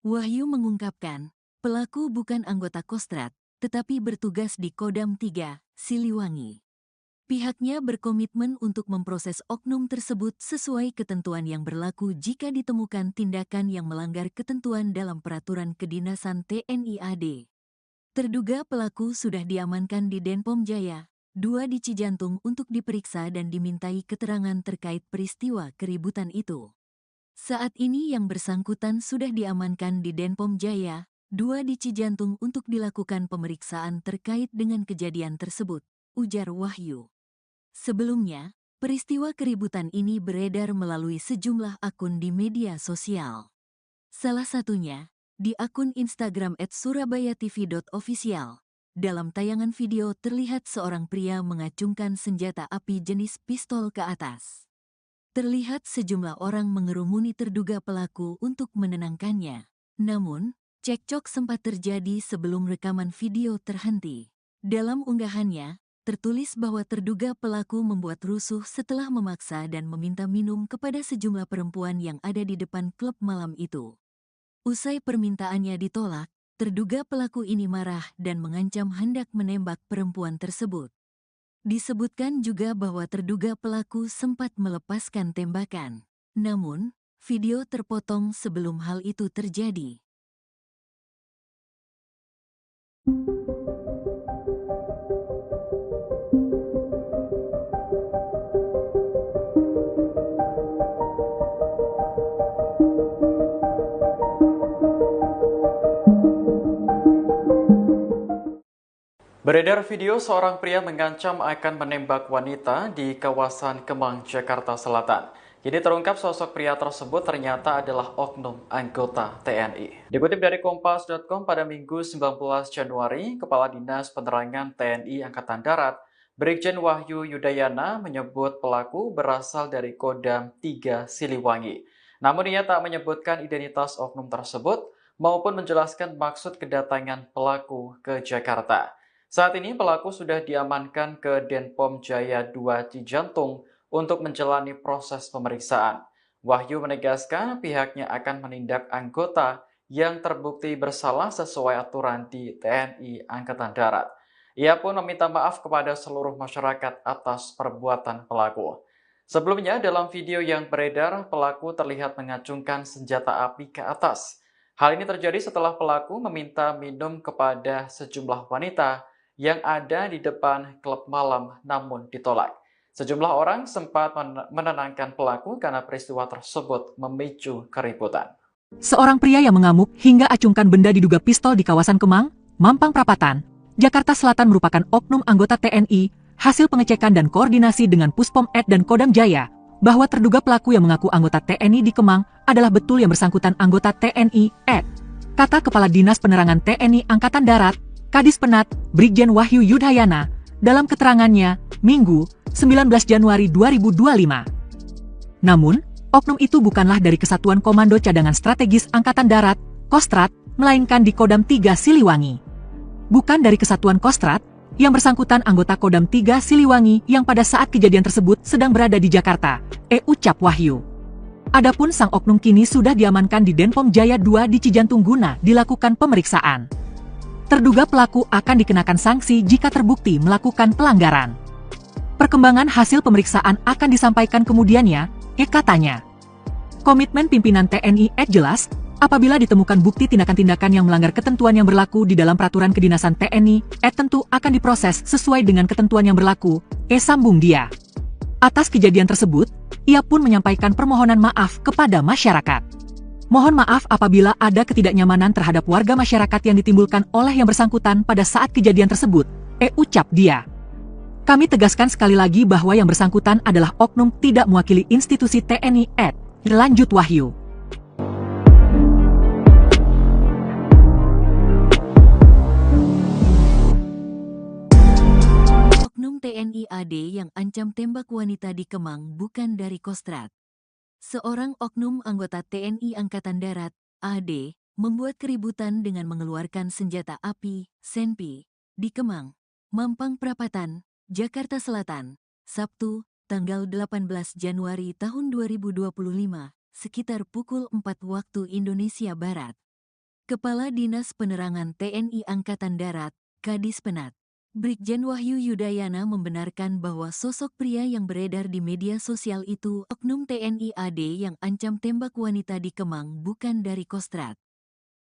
Wahyu mengungkapkan, pelaku bukan anggota Kostrad, tetapi bertugas di Kodam 3, Siliwangi. Pihaknya berkomitmen untuk memproses oknum tersebut sesuai ketentuan yang berlaku jika ditemukan tindakan yang melanggar ketentuan dalam peraturan kedinasan TNI AD. Terduga pelaku sudah diamankan di Denpom Jaya, 2 di Cijantung untuk diperiksa dan dimintai keterangan terkait peristiwa keributan itu. Saat ini yang bersangkutan sudah diamankan di Denpom Jaya, 2 di Cijantung untuk dilakukan pemeriksaan terkait dengan kejadian tersebut, ujar Wahyu. Sebelumnya, peristiwa keributan ini beredar melalui sejumlah akun di media sosial. Salah satunya, di akun Instagram @surabayatv.official. Dalam tayangan video terlihat seorang pria mengacungkan senjata api jenis pistol ke atas. Terlihat sejumlah orang mengerumuni terduga pelaku untuk menenangkannya. Namun, cekcok sempat terjadi sebelum rekaman video terhenti. Dalam unggahannya, tertulis bahwa terduga pelaku membuat rusuh setelah memaksa dan meminta minum kepada sejumlah perempuan yang ada di depan klub malam itu. Usai permintaannya ditolak, terduga pelaku ini marah dan mengancam hendak menembak perempuan tersebut. Disebutkan juga bahwa terduga pelaku sempat melepaskan tembakan. Namun, video terpotong sebelum hal itu terjadi. Beredar video seorang pria mengancam akan menembak wanita di kawasan Kemang, Jakarta Selatan. Jadi terungkap sosok pria tersebut ternyata adalah oknum anggota TNI. Dikutip dari Kompas.com pada Minggu 19 Januari, Kepala Dinas Penerangan TNI Angkatan Darat, Brigjen Wahyu Yudayana menyebut pelaku berasal dari Kodam 3 Siliwangi. Namun ia tak menyebutkan identitas oknum tersebut maupun menjelaskan maksud kedatangan pelaku ke Jakarta. Saat ini pelaku sudah diamankan ke Denpom Jaya 2 Cijantung untuk menjalani proses pemeriksaan. Wahyu menegaskan pihaknya akan menindak anggota yang terbukti bersalah sesuai aturan di TNI Angkatan Darat. Ia pun meminta maaf kepada seluruh masyarakat atas perbuatan pelaku. Sebelumnya, dalam video yang beredar, pelaku terlihat mengacungkan senjata api ke atas. Hal ini terjadi setelah pelaku meminta minum kepada sejumlah wanita yang ada di depan klub malam namun ditolak. Sejumlah orang sempat menenangkan pelaku karena peristiwa tersebut memicu keributan. Seorang pria yang mengamuk hingga acungkan benda diduga pistol di kawasan Kemang, Mampang Perapatan, Jakarta Selatan merupakan oknum anggota TNI, hasil pengecekan dan koordinasi dengan Puspom Ed dan Kodam Jaya, bahwa terduga pelaku yang mengaku anggota TNI di Kemang adalah betul yang bersangkutan anggota TNI Ed. Kata Kepala Dinas Penerangan TNI Angkatan Darat, Kadis Penat, Brigjen Wahyu Yudayana, dalam keterangannya, Minggu, 19 Januari 2025. Namun, oknum itu bukanlah dari Kesatuan Komando Cadangan Strategis Angkatan Darat, Kostrat, melainkan di Kodam 3 Siliwangi. Bukan dari Kesatuan Kostrat, yang bersangkutan anggota Kodam 3 Siliwangi yang pada saat kejadian tersebut sedang berada di Jakarta, ucap Wahyu. Adapun sang oknum kini sudah diamankan di Denpom Jaya 2 di Cijantung guna dilakukan pemeriksaan. Terduga pelaku akan dikenakan sanksi jika terbukti melakukan pelanggaran. Perkembangan hasil pemeriksaan akan disampaikan kemudiannya, katanya. Komitmen pimpinan TNI jelas, apabila ditemukan bukti tindakan-tindakan yang melanggar ketentuan yang berlaku di dalam peraturan kedinasan TNI, tentu akan diproses sesuai dengan ketentuan yang berlaku, sambung dia. Atas kejadian tersebut, ia pun menyampaikan permohonan maaf kepada masyarakat. Mohon maaf apabila ada ketidaknyamanan terhadap warga masyarakat yang ditimbulkan oleh yang bersangkutan pada saat kejadian tersebut, ucap dia. Kami tegaskan sekali lagi bahwa yang bersangkutan adalah oknum tidak mewakili institusi TNI lanjut Wahyu. Oknum TNI AD yang ancam tembak wanita di Kemang bukan dari Kostrat. Seorang oknum anggota TNI Angkatan Darat, AD, membuat keributan dengan mengeluarkan senjata api, senpi, di Kemang, Mampang Perapatan, Jakarta Selatan, Sabtu, tanggal 18 Januari tahun 2025, sekitar pukul 4 waktu Indonesia Barat. Kepala Dinas Penerangan TNI Angkatan Darat, Kadis Penat, Brigjen Wahyu Yudayana membenarkan bahwa sosok pria yang beredar di media sosial itu oknum TNI AD yang ancam tembak wanita di Kemang bukan dari Kostrat.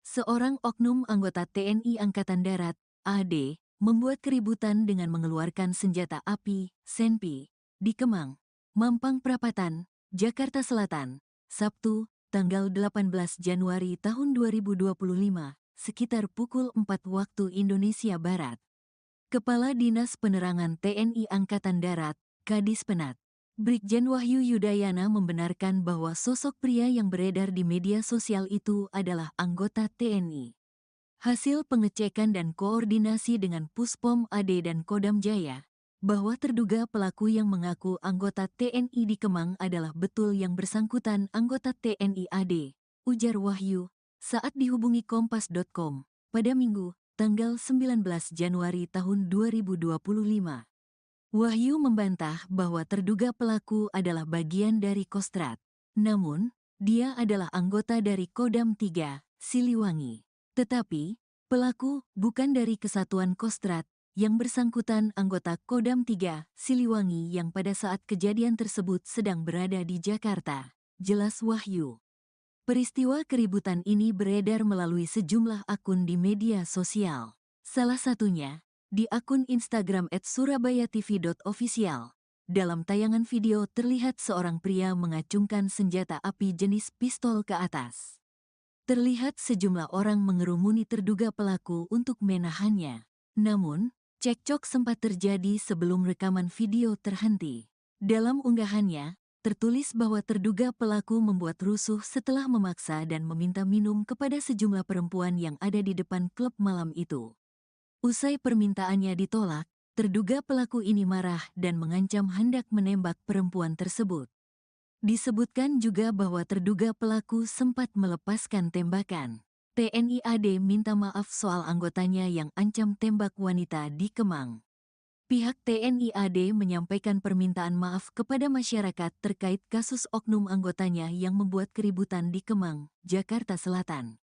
Seorang oknum anggota TNI Angkatan Darat, AD, membuat keributan dengan mengeluarkan senjata api, senpi, di Kemang, Mampang Perapatan, Jakarta Selatan, Sabtu, tanggal 18 Januari tahun 2025, sekitar pukul 4 waktu Indonesia Barat. Kepala Dinas Penerangan TNI Angkatan Darat, Kadis Penat, Brigjen Wahyu Yudayana membenarkan bahwa sosok pria yang beredar di media sosial itu adalah anggota TNI. Hasil pengecekan dan koordinasi dengan Puspom AD dan Kodam Jaya, bahwa terduga pelaku yang mengaku anggota TNI di Kemang adalah betul yang bersangkutan anggota TNI AD, ujar Wahyu, saat dihubungi Kompas.com, pada Minggu, tanggal 19 Januari tahun 2025. Wahyu membantah bahwa terduga pelaku adalah bagian dari Kostrat. Namun, dia adalah anggota dari Kodam 3, Siliwangi. Tetapi, pelaku bukan dari Kesatuan Kostrat, yang bersangkutan anggota Kodam 3, Siliwangi yang pada saat kejadian tersebut sedang berada di Jakarta, jelas Wahyu. Peristiwa keributan ini beredar melalui sejumlah akun di media sosial. Salah satunya, di akun Instagram @surabayatv.official. Dalam tayangan video terlihat seorang pria mengacungkan senjata api jenis pistol ke atas. Terlihat sejumlah orang mengerumuni terduga pelaku untuk menahannya. Namun, cekcok sempat terjadi sebelum rekaman video terhenti. Dalam unggahannya, tertulis bahwa terduga pelaku membuat rusuh setelah memaksa dan meminta minum kepada sejumlah perempuan yang ada di depan klub malam itu. Usai permintaannya ditolak, terduga pelaku ini marah dan mengancam hendak menembak perempuan tersebut. Disebutkan juga bahwa terduga pelaku sempat melepaskan tembakan. TNI AD minta maaf soal anggotanya yang ancam tembak wanita di Kemang. Pihak TNI AD menyampaikan permintaan maaf kepada masyarakat terkait kasus oknum anggotanya yang membuat keributan di Kemang, Jakarta Selatan.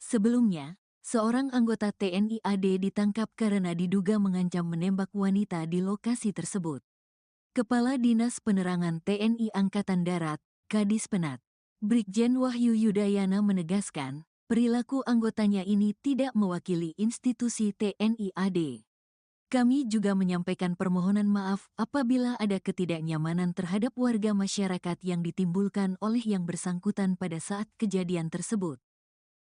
Sebelumnya, seorang anggota TNI AD ditangkap karena diduga mengancam menembak wanita di lokasi tersebut. Kepala Dinas Penerangan TNI Angkatan Darat, Kadis Penat, Brigjen Wahyu Yudayana menegaskan, perilaku anggotanya ini tidak mewakili institusi TNI AD. Kami juga menyampaikan permohonan maaf apabila ada ketidaknyamanan terhadap warga masyarakat yang ditimbulkan oleh yang bersangkutan pada saat kejadian tersebut.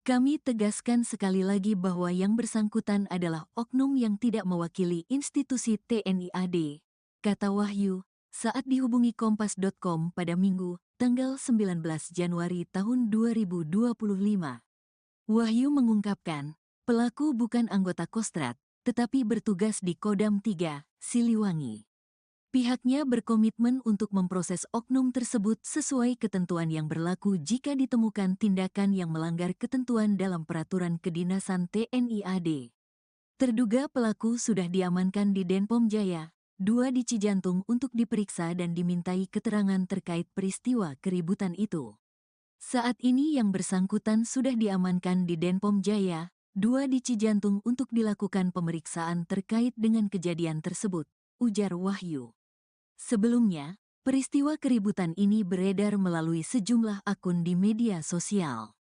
Kami tegaskan sekali lagi bahwa yang bersangkutan adalah oknum yang tidak mewakili institusi TNI AD, kata Wahyu, saat dihubungi Kompas.com pada Minggu, tanggal 19 Januari tahun 2025. Wahyu mengungkapkan, pelaku bukan anggota Kostrad, tetapi bertugas di Kodam 3, Siliwangi. Pihaknya berkomitmen untuk memproses oknum tersebut sesuai ketentuan yang berlaku jika ditemukan tindakan yang melanggar ketentuan dalam peraturan kedinasan TNI AD. Terduga pelaku sudah diamankan di Denpom Jaya, 2 di Cijantung untuk diperiksa dan dimintai keterangan terkait peristiwa keributan itu. Saat ini yang bersangkutan sudah diamankan di Denpom Jaya, 2 di Cijantung untuk dilakukan pemeriksaan terkait dengan kejadian tersebut, ujar Wahyu. Sebelumnya, peristiwa keributan ini beredar melalui sejumlah akun di media sosial.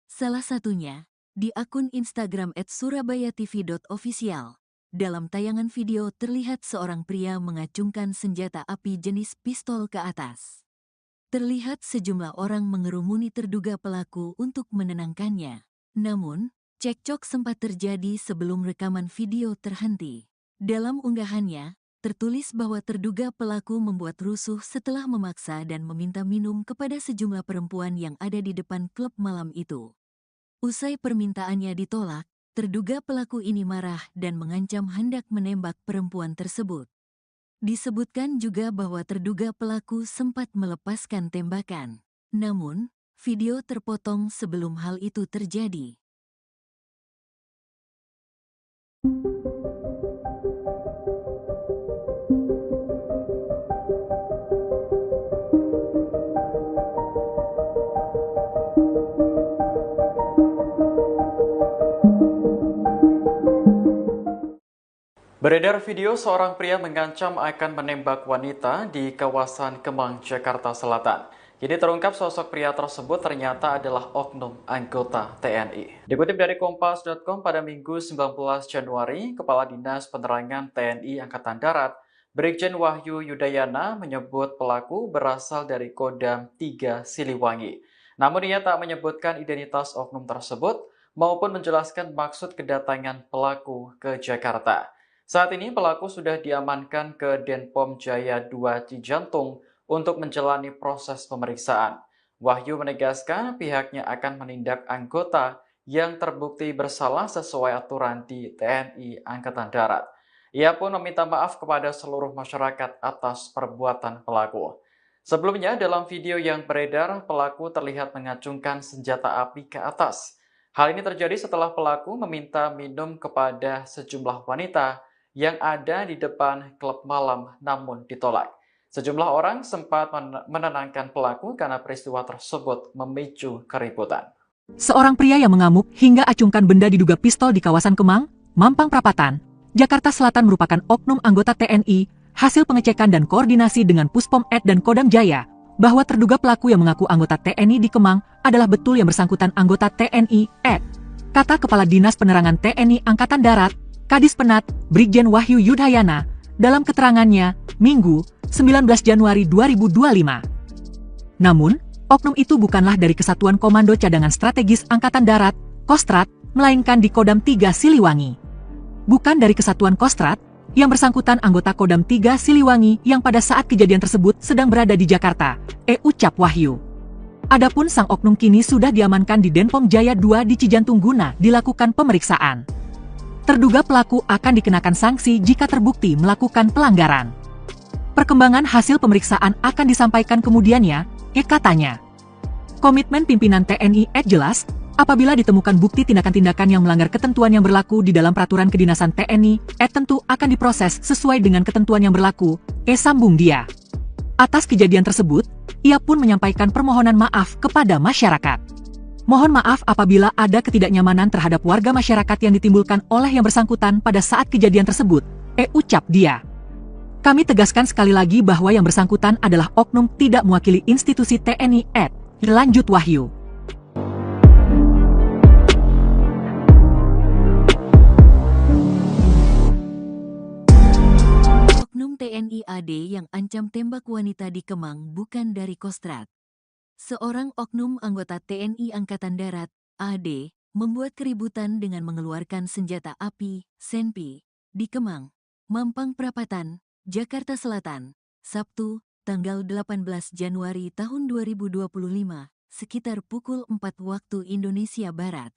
Salah satunya, di akun Instagram @surabayatv.official. Dalam tayangan video terlihat seorang pria mengacungkan senjata api jenis pistol ke atas. Terlihat sejumlah orang mengerumuni terduga pelaku untuk menenangkannya. Namun, cekcok sempat terjadi sebelum rekaman video terhenti. Dalam unggahannya, tertulis bahwa terduga pelaku membuat rusuh setelah memaksa dan meminta minum kepada sejumlah perempuan yang ada di depan klub malam itu. Usai permintaannya ditolak, terduga pelaku ini marah dan mengancam hendak menembak perempuan tersebut. Disebutkan juga bahwa terduga pelaku sempat melepaskan tembakan. Namun, video terpotong sebelum hal itu terjadi. Beredar video seorang pria mengancam akan menembak wanita di kawasan Kemang, Jakarta Selatan. Jadi terungkap sosok pria tersebut ternyata adalah oknum anggota TNI. Dikutip dari Kompas.com pada Minggu 19 Januari, Kepala Dinas Penerangan TNI Angkatan Darat, Brigjen Wahyu Yudayana menyebut pelaku berasal dari Kodam 3 Siliwangi. Namun ia tak menyebutkan identitas oknum tersebut maupun menjelaskan maksud kedatangan pelaku ke Jakarta. Saat ini pelaku sudah diamankan ke Denpom Jaya 2 Cijantung untuk menjalani proses pemeriksaan. Wahyu menegaskan pihaknya akan menindak anggota yang terbukti bersalah sesuai aturan di TNI Angkatan Darat. Ia pun meminta maaf kepada seluruh masyarakat atas perbuatan pelaku. Sebelumnya dalam video yang beredar, pelaku terlihat mengacungkan senjata api ke atas. Hal ini terjadi setelah pelaku meminta minum kepada sejumlah wanita yang ada di depan klub malam namun ditolak. Sejumlah orang sempat menenangkan pelaku karena peristiwa tersebut memicu keributan. Seorang pria yang mengamuk hingga acungkan benda diduga pistol di kawasan Kemang, Mampang Perapatan, Jakarta Selatan merupakan oknum anggota TNI, hasil pengecekan dan koordinasi dengan Puspom Ed dan Kodam Jaya, bahwa terduga pelaku yang mengaku anggota TNI di Kemang adalah betul yang bersangkutan anggota TNI Ed. Kata Kepala Dinas Penerangan TNI Angkatan Darat, Kadis Penat, Brigjen Wahyu Yudayana, dalam keterangannya, Minggu, 19 Januari 2025. Namun, oknum itu bukanlah dari Kesatuan Komando Cadangan Strategis Angkatan Darat, Kostrad, melainkan di Kodam 3 Siliwangi. Bukan dari Kesatuan Kostrad, Yang bersangkutan anggota Kodam 3 Siliwangi yang pada saat kejadian tersebut sedang berada di Jakarta, ucap Wahyu. Adapun sang oknum kini sudah diamankan di Denpom Jaya 2 di Cijantung guna dilakukan pemeriksaan. Terduga pelaku akan dikenakan sanksi jika terbukti melakukan pelanggaran. Perkembangan hasil pemeriksaan akan disampaikan kemudiannya, katanya. Komitmen pimpinan TNI jelas, apabila ditemukan bukti tindakan-tindakan yang melanggar ketentuan yang berlaku di dalam peraturan kedinasan TNI, tentu akan diproses sesuai dengan ketentuan yang berlaku, sambung dia. Atas kejadian tersebut, ia pun menyampaikan permohonan maaf kepada masyarakat. Mohon maaf apabila ada ketidaknyamanan terhadap warga masyarakat yang ditimbulkan oleh yang bersangkutan pada saat kejadian tersebut, ucap dia. Kami tegaskan sekali lagi bahwa yang bersangkutan adalah oknum tidak mewakili institusi TNI, lanjut Wahyu. Oknum TNI AD yang ancam tembak wanita di Kemang bukan dari Kostrad. Seorang oknum anggota TNI Angkatan Darat, AD, membuat keributan dengan mengeluarkan senjata api, senpi, di Kemang, Mampang Perapatan, Jakarta Selatan, Sabtu, tanggal 18 Januari tahun 2025, sekitar pukul 4 waktu Indonesia Barat.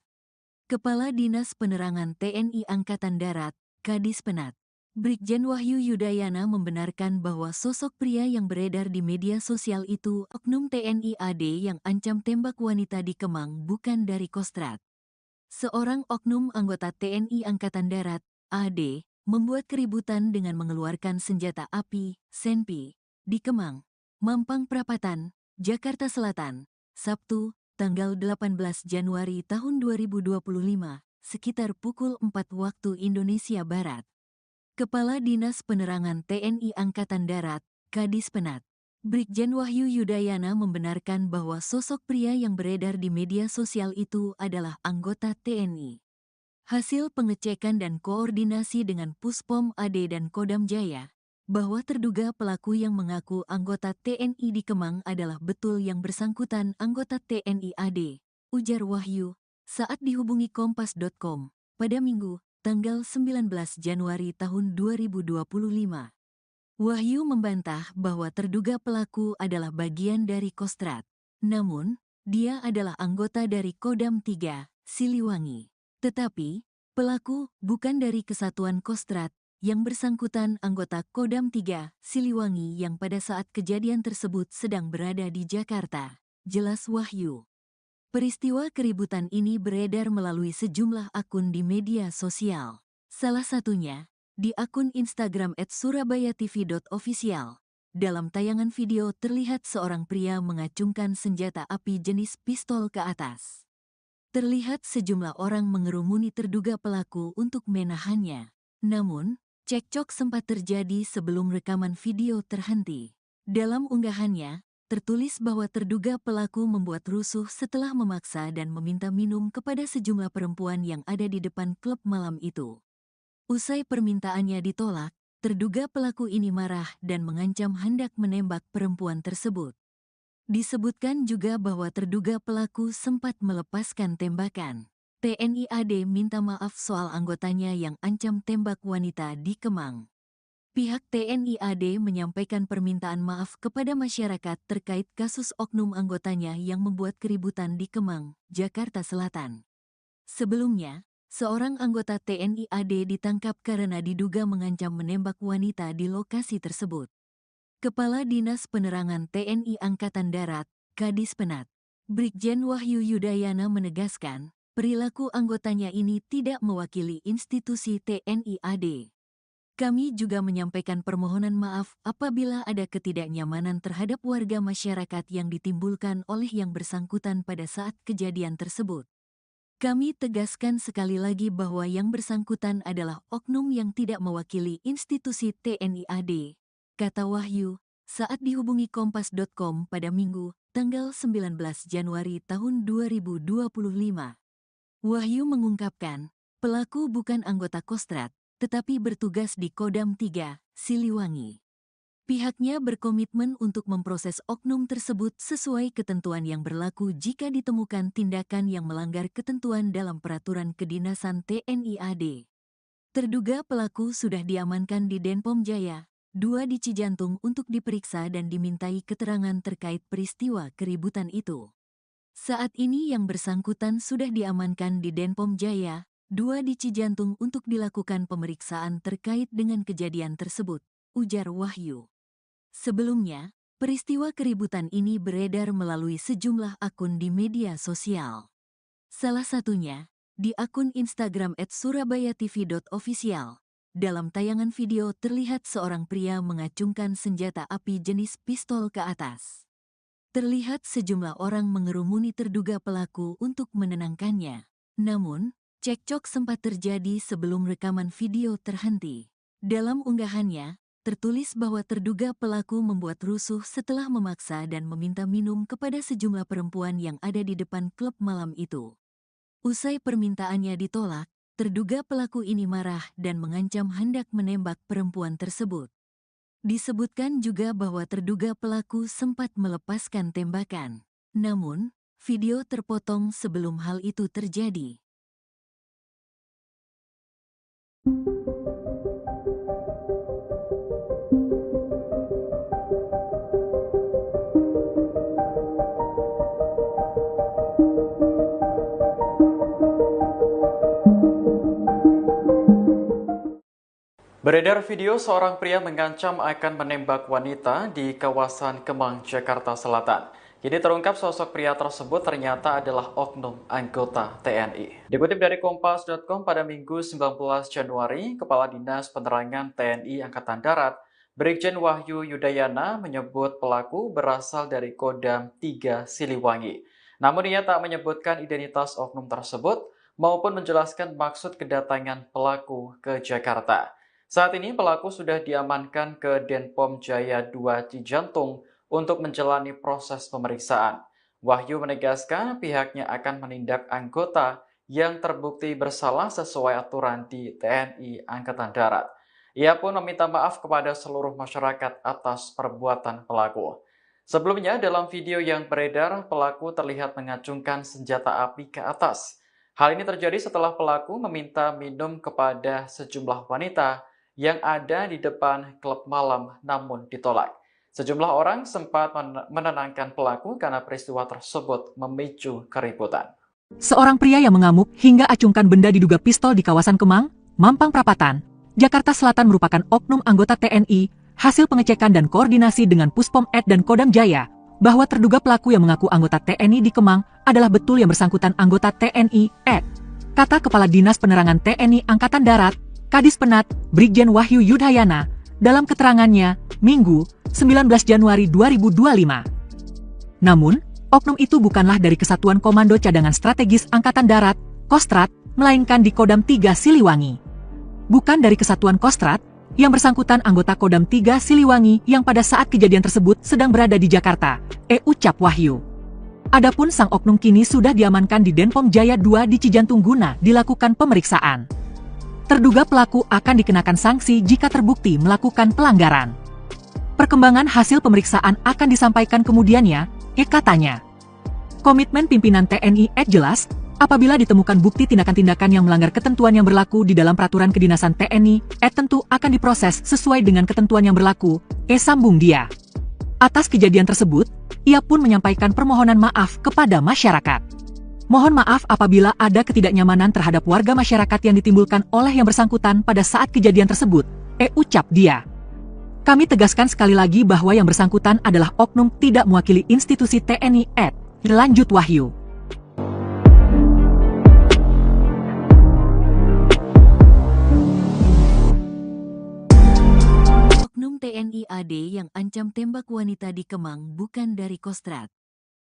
Kepala Dinas Penerangan TNI Angkatan Darat, Kadis Penat, Brigjen Wahyu Yudayana membenarkan bahwa sosok pria yang beredar di media sosial itu oknum TNI AD yang ancam tembak wanita di Kemang bukan dari Kostrad. Seorang oknum anggota TNI Angkatan Darat, AD, membuat keributan dengan mengeluarkan senjata api, senpi, di Kemang, Mampang Perapatan, Jakarta Selatan, Sabtu, tanggal 18 Januari tahun 2025, sekitar pukul 4 waktu Indonesia Barat. Kepala Dinas Penerangan TNI Angkatan Darat, Kadis Penat, Brigjen Wahyu Yudayana membenarkan bahwa sosok pria yang beredar di media sosial itu adalah anggota TNI. Hasil pengecekan dan koordinasi dengan Puspom AD dan Kodam Jaya, bahwa terduga pelaku yang mengaku anggota TNI di Kemang adalah betul yang bersangkutan anggota TNI AD, ujar Wahyu, saat dihubungi Kompas.com, pada Minggu, tanggal 19 Januari tahun 2025. Wahyu membantah bahwa terduga pelaku adalah bagian dari Kostrad. Namun, dia adalah anggota dari Kodam 3, Siliwangi. Tetapi, pelaku bukan dari Kesatuan Kostrad, yang bersangkutan anggota Kodam 3, Siliwangi yang pada saat kejadian tersebut sedang berada di Jakarta, jelas Wahyu. Peristiwa keributan ini beredar melalui sejumlah akun di media sosial. Salah satunya, di akun Instagram @surabayatv.official. Dalam tayangan video terlihat seorang pria mengacungkan senjata api jenis pistol ke atas. Terlihat sejumlah orang mengerumuni terduga pelaku untuk menahannya. Namun, cekcok sempat terjadi sebelum rekaman video terhenti. Dalam unggahannya, tertulis bahwa terduga pelaku membuat rusuh setelah memaksa dan meminta minum kepada sejumlah perempuan yang ada di depan klub malam itu. Usai permintaannya ditolak, terduga pelaku ini marah dan mengancam hendak menembak perempuan tersebut. Disebutkan juga bahwa terduga pelaku sempat melepaskan tembakan. TNI AD minta maaf soal anggotanya yang ancam tembak wanita di Kemang. Pihak TNI AD menyampaikan permintaan maaf kepada masyarakat terkait kasus oknum anggotanya yang membuat keributan di Kemang, Jakarta Selatan. Sebelumnya, seorang anggota TNI AD ditangkap karena diduga mengancam menembak wanita di lokasi tersebut. Kepala Dinas Penerangan TNI Angkatan Darat, Kadis Penat, Brigjen Wahyu Yudayana menegaskan, perilaku anggotanya ini tidak mewakili institusi TNI AD. Kami juga menyampaikan permohonan maaf apabila ada ketidaknyamanan terhadap warga masyarakat yang ditimbulkan oleh yang bersangkutan pada saat kejadian tersebut. Kami tegaskan sekali lagi bahwa yang bersangkutan adalah oknum yang tidak mewakili institusi TNI AD, kata Wahyu, saat dihubungi Kompas.com pada Minggu, tanggal 19 Januari tahun 2025. Wahyu mengungkapkan, pelaku bukan anggota Kostrad, tetapi bertugas di Kodam 3, Siliwangi. Pihaknya berkomitmen untuk memproses oknum tersebut sesuai ketentuan yang berlaku jika ditemukan tindakan yang melanggar ketentuan dalam peraturan kedinasan TNI AD. Terduga pelaku sudah diamankan di Denpom Jaya, 2 di Cijantung untuk diperiksa dan dimintai keterangan terkait peristiwa keributan itu. Saat ini yang bersangkutan sudah diamankan di Denpom Jaya, 2 di Cijantung untuk dilakukan pemeriksaan terkait dengan kejadian tersebut, ujar Wahyu. Sebelumnya, peristiwa keributan ini beredar melalui sejumlah akun di media sosial. Salah satunya, di akun Instagram @surabayatv.official. Dalam tayangan video terlihat seorang pria mengacungkan senjata api jenis pistol ke atas. Terlihat sejumlah orang mengerumuni terduga pelaku untuk menenangkannya. Namun, cekcok sempat terjadi sebelum rekaman video terhenti. Dalam unggahannya, tertulis bahwa terduga pelaku membuat rusuh setelah memaksa dan meminta minum kepada sejumlah perempuan yang ada di depan klub malam itu. Usai permintaannya ditolak, terduga pelaku ini marah dan mengancam hendak menembak perempuan tersebut. Disebutkan juga bahwa terduga pelaku sempat melepaskan tembakan. Namun, video terpotong sebelum hal itu terjadi. Beredar video seorang pria mengancam akan menembak wanita di kawasan Kemang, Jakarta Selatan. Kini terungkap sosok pria tersebut ternyata adalah oknum anggota TNI. Dikutip dari Kompas.com pada Minggu 19 Januari, Kepala Dinas Penerangan TNI Angkatan Darat, Brigjen Wahyu Yudayana menyebut pelaku berasal dari Kodam 3 Siliwangi. Namun ia tak menyebutkan identitas oknum tersebut maupun menjelaskan maksud kedatangan pelaku ke Jakarta. Saat ini pelaku sudah diamankan ke Denpom Jaya 2 Cijantung untuk menjalani proses pemeriksaan. Wahyu menegaskan pihaknya akan menindak anggota yang terbukti bersalah sesuai aturan di TNI Angkatan Darat. Ia pun meminta maaf kepada seluruh masyarakat atas perbuatan pelaku. Sebelumnya dalam video yang beredar, pelaku terlihat mengacungkan senjata api ke atas. Hal ini terjadi setelah pelaku meminta minum kepada sejumlah wanita yang ada di depan klub malam namun ditolak. Sejumlah orang sempat menenangkan pelaku karena peristiwa tersebut memicu keributan. Seorang pria yang mengamuk hingga acungkan benda diduga pistol di kawasan Kemang, Mampang Perapatan, Jakarta Selatan merupakan oknum anggota TNI. Hasil pengecekan dan koordinasi dengan Puspom Ed dan Kodam Jaya, bahwa terduga pelaku yang mengaku anggota TNI di Kemang adalah betul yang bersangkutan anggota TNI Ed. Kata Kepala Dinas Penerangan TNI Angkatan Darat, Kadis Penat, Brigjen Wahyu Yudayana, dalam keterangannya, Minggu, 19 Januari 2025. Namun, oknum itu bukanlah dari Kesatuan Komando Cadangan Strategis Angkatan Darat, Kostrat, melainkan di Kodam 3 Siliwangi. Bukan dari Kesatuan Kostrat, yang bersangkutan anggota Kodam 3 Siliwangi yang pada saat kejadian tersebut sedang berada di Jakarta, ucap Wahyu. Adapun sang oknum kini sudah diamankan di Denpom Jaya 2 di Cijantung guna dilakukan pemeriksaan. Terduga pelaku akan dikenakan sanksi jika terbukti melakukan pelanggaran. Perkembangan hasil pemeriksaan akan disampaikan kemudiannya, katanya. Komitmen pimpinan TNI jelas, apabila ditemukan bukti tindakan-tindakan yang melanggar ketentuan yang berlaku di dalam peraturan kedinasan TNI, tentu akan diproses sesuai dengan ketentuan yang berlaku, sambung dia. Atas kejadian tersebut, ia pun menyampaikan permohonan maaf kepada masyarakat. Mohon maaf apabila ada ketidaknyamanan terhadap warga masyarakat yang ditimbulkan oleh yang bersangkutan pada saat kejadian tersebut, ucap dia. Kami tegaskan sekali lagi bahwa yang bersangkutan adalah oknum tidak mewakili institusi TNI lanjut Wahyu. Oknum TNI AD yang ancam tembak wanita di Kemang bukan dari Kostrat.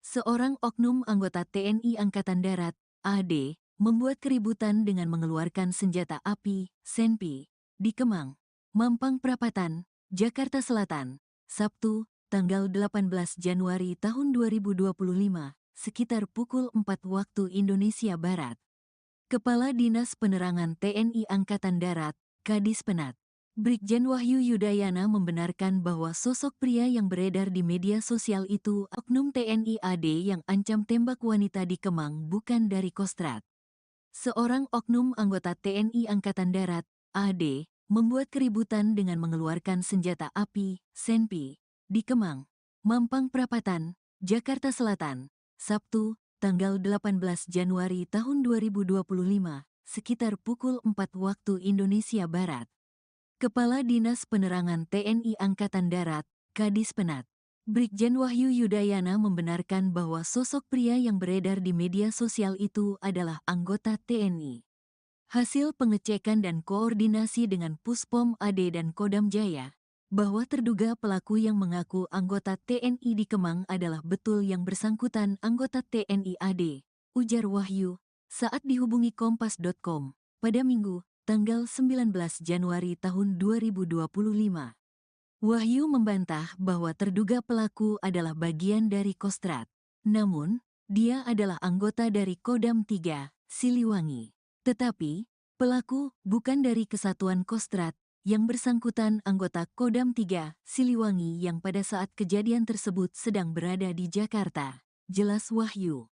Seorang oknum anggota TNI Angkatan Darat, AD, membuat keributan dengan mengeluarkan senjata api, senpi, di Kemang, Mampang Perapatan, Jakarta Selatan, Sabtu, tanggal 18 Januari tahun 2025, sekitar pukul 4 waktu Indonesia Barat. Kepala Dinas Penerangan TNI Angkatan Darat, Kadis Penat, Brigjen Wahyu Yudayana membenarkan bahwa sosok pria yang beredar di media sosial itu oknum TNI AD yang ancam tembak wanita di Kemang bukan dari Kostrat. Seorang oknum anggota TNI Angkatan Darat, AD, membuat keributan dengan mengeluarkan senjata api, senpi, di Kemang, Mampang Perapatan, Jakarta Selatan, Sabtu, tanggal 18 Januari tahun 2025, sekitar pukul 4 waktu Indonesia Barat. Kepala Dinas Penerangan TNI Angkatan Darat, Kadis Penat, Brigjen Wahyu Yudayana membenarkan bahwa sosok pria yang beredar di media sosial itu adalah anggota TNI. Hasil pengecekan dan koordinasi dengan Puspom AD dan Kodam Jaya, bahwa terduga pelaku yang mengaku anggota TNI di Kemang adalah betul yang bersangkutan anggota TNI AD, ujar Wahyu, saat dihubungi Kompas.com, pada Minggu, tanggal 19 Januari tahun 2025. Wahyu membantah bahwa terduga pelaku adalah bagian dari Kostrad. Namun, dia adalah anggota dari Kodam 3, Siliwangi. Tetapi, pelaku bukan dari Kesatuan Kostrad, yang bersangkutan anggota Kodam 3, Siliwangi yang pada saat kejadian tersebut sedang berada di Jakarta, jelas Wahyu.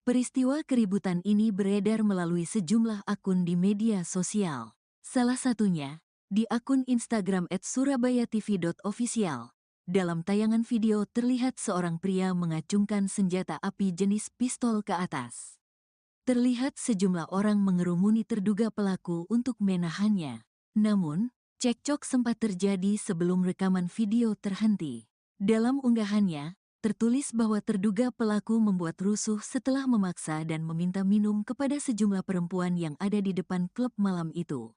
Peristiwa keributan ini beredar melalui sejumlah akun di media sosial. Salah satunya, di akun Instagram @surabayatv.official. Dalam tayangan video terlihat seorang pria mengacungkan senjata api jenis pistol ke atas. Terlihat sejumlah orang mengerumuni terduga pelaku untuk menahannya. Namun, cekcok sempat terjadi sebelum rekaman video terhenti. Dalam unggahannya, tertulis bahwa terduga pelaku membuat rusuh setelah memaksa dan meminta minum kepada sejumlah perempuan yang ada di depan klub malam itu.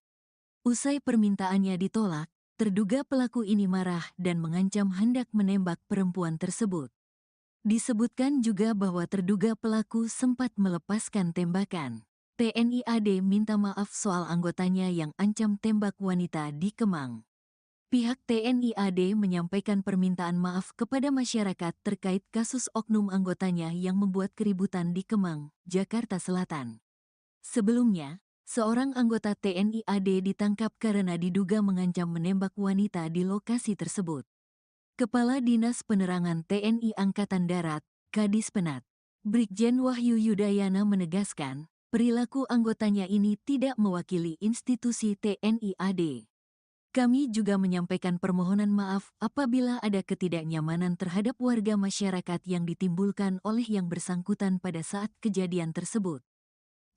Usai permintaannya ditolak, terduga pelaku ini marah dan mengancam hendak menembak perempuan tersebut. Disebutkan juga bahwa terduga pelaku sempat melepaskan tembakan. TNI AD minta maaf soal anggotanya yang ancam tembak wanita di Kemang. Pihak TNI AD menyampaikan permintaan maaf kepada masyarakat terkait kasus oknum anggotanya yang membuat keributan di Kemang, Jakarta Selatan. Sebelumnya, seorang anggota TNI AD ditangkap karena diduga mengancam menembak wanita di lokasi tersebut. Kepala Dinas Penerangan TNI Angkatan Darat, Kadis Penat, Brigjen Wahyu Yudayana menegaskan, perilaku anggotanya ini tidak mewakili institusi TNI AD. Kami juga menyampaikan permohonan maaf apabila ada ketidaknyamanan terhadap warga masyarakat yang ditimbulkan oleh yang bersangkutan pada saat kejadian tersebut.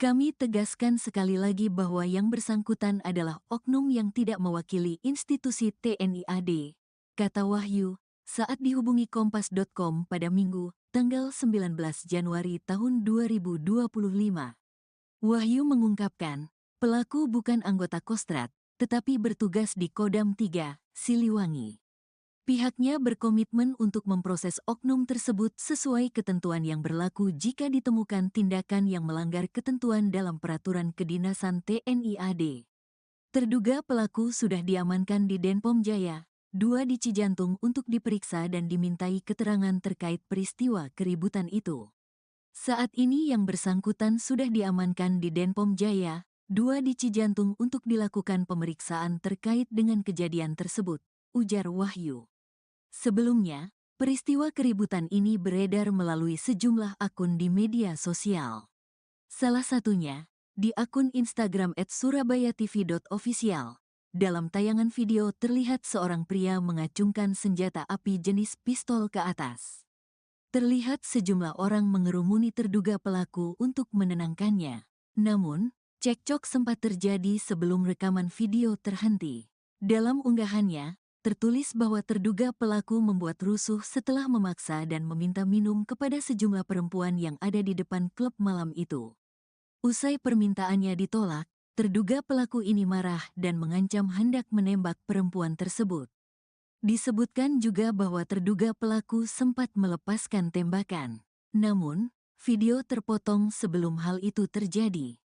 Kami tegaskan sekali lagi bahwa yang bersangkutan adalah oknum yang tidak mewakili institusi TNI AD, kata Wahyu, saat dihubungi Kompas.com pada Minggu, tanggal 19 Januari tahun 2025. Wahyu mengungkapkan, pelaku bukan anggota Kostrad, tetapi bertugas di Kodam 3, Siliwangi. Pihaknya berkomitmen untuk memproses oknum tersebut sesuai ketentuan yang berlaku jika ditemukan tindakan yang melanggar ketentuan dalam peraturan kedinasan TNI AD. Terduga pelaku sudah diamankan di Denpom Jaya, 2 di Cijantung untuk diperiksa dan dimintai keterangan terkait peristiwa keributan itu. Saat ini yang bersangkutan sudah diamankan di Denpom Jaya, 2 di Cijantung untuk dilakukan pemeriksaan terkait dengan kejadian tersebut, ujar Wahyu. Sebelumnya, peristiwa keributan ini beredar melalui sejumlah akun di media sosial. Salah satunya, di akun Instagram @surabayatv.official. Dalam tayangan video terlihat seorang pria mengacungkan senjata api jenis pistol ke atas. Terlihat sejumlah orang mengerumuni terduga pelaku untuk menenangkannya. Namun, cekcok sempat terjadi sebelum rekaman video terhenti. Dalam unggahannya, tertulis bahwa terduga pelaku membuat rusuh setelah memaksa dan meminta minum kepada sejumlah perempuan yang ada di depan klub malam itu. Usai permintaannya ditolak, terduga pelaku ini marah dan mengancam hendak menembak perempuan tersebut. Disebutkan juga bahwa terduga pelaku sempat melepaskan tembakan. Namun, video terpotong sebelum hal itu terjadi.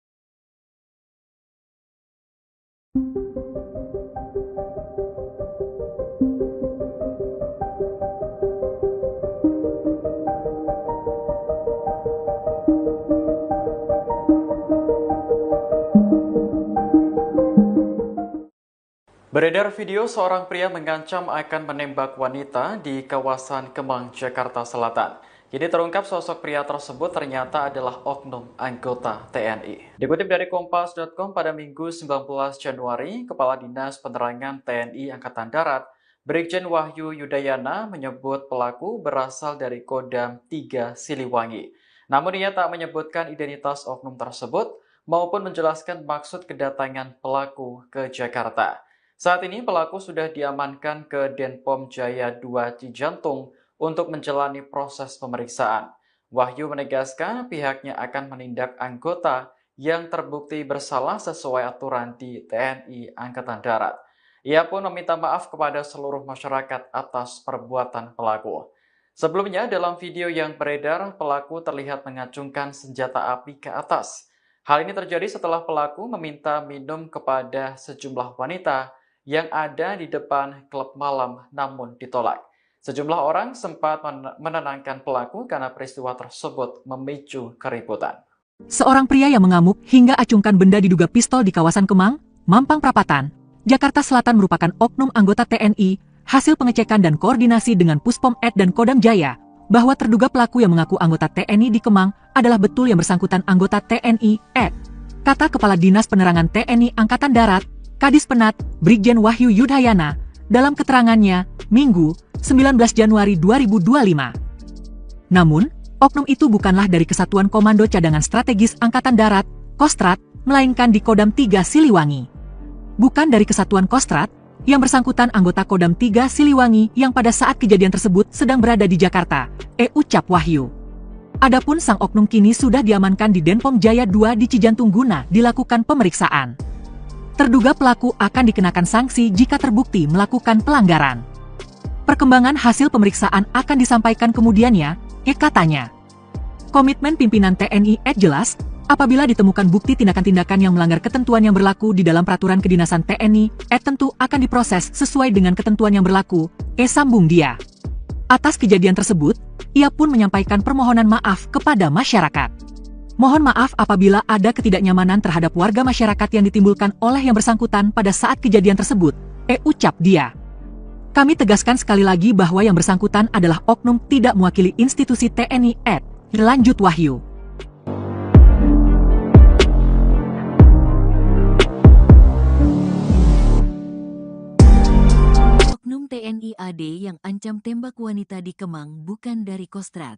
Beredar video seorang pria mengancam akan menembak wanita di kawasan Kemang, Jakarta Selatan. Kini terungkap sosok pria tersebut ternyata adalah oknum anggota TNI. Dikutip dari Kompas.com pada Minggu 19 Januari, Kepala Dinas Penerangan TNI Angkatan Darat, Brigjen Wahyu Yudayana menyebut pelaku berasal dari Kodam 3 Siliwangi. Namun ia tak menyebutkan identitas oknum tersebut maupun menjelaskan maksud kedatangan pelaku ke Jakarta. Saat ini pelaku sudah diamankan ke Denpom Jaya 2 Cijantung untuk menjalani proses pemeriksaan. Wahyu menegaskan pihaknya akan menindak anggota yang terbukti bersalah sesuai aturan di TNI Angkatan Darat. Ia pun meminta maaf kepada seluruh masyarakat atas perbuatan pelaku. Sebelumnya, dalam video yang beredar, pelaku terlihat mengacungkan senjata api ke atas. Hal ini terjadi setelah pelaku meminta minum kepada sejumlah wanita yang ada di depan klub malam namun ditolak. Sejumlah orang sempat menenangkan pelaku karena peristiwa tersebut memicu keributan. Seorang pria yang mengamuk hingga acungkan benda diduga pistol di kawasan Kemang, Mampang Perapatan, Jakarta Selatan merupakan oknum anggota TNI. Hasil pengecekan dan koordinasi dengan Puspom Ed dan Kodam Jaya, bahwa terduga pelaku yang mengaku anggota TNI di Kemang adalah betul yang bersangkutan anggota TNI Ed. Kata Kepala Dinas Penerangan TNI Angkatan Darat, Kadis Penat, Brigjen Wahyu Yudayana, dalam keterangannya, Minggu, 19 Januari 2025. Namun, oknum itu bukanlah dari Kesatuan Komando Cadangan Strategis Angkatan Darat, Kostrat, melainkan di Kodam 3 Siliwangi. Bukan dari Kesatuan Kostrat, yang bersangkutan anggota Kodam 3 Siliwangi yang pada saat kejadian tersebut sedang berada di Jakarta, ucap Wahyu. Adapun sang oknum kini sudah diamankan di Denpom Jaya 2 di Cijantung guna dilakukan pemeriksaan. Terduga pelaku akan dikenakan sanksi jika terbukti melakukan pelanggaran. Perkembangan hasil pemeriksaan akan disampaikan kemudiannya, katanya. Komitmen pimpinan TNI jelas, apabila ditemukan bukti tindakan-tindakan yang melanggar ketentuan yang berlaku di dalam peraturan kedinasan TNI, tentu akan diproses sesuai dengan ketentuan yang berlaku, sambung dia. Atas kejadian tersebut, ia pun menyampaikan permohonan maaf kepada masyarakat. Mohon maaf apabila ada ketidaknyamanan terhadap warga masyarakat yang ditimbulkan oleh yang bersangkutan pada saat kejadian tersebut, ucap dia. Kami tegaskan sekali lagi bahwa yang bersangkutan adalah oknum tidak mewakili institusi TNI lanjut Wahyu. Oknum TNI AD yang ancam tembak wanita di Kemang bukan dari Kostrat.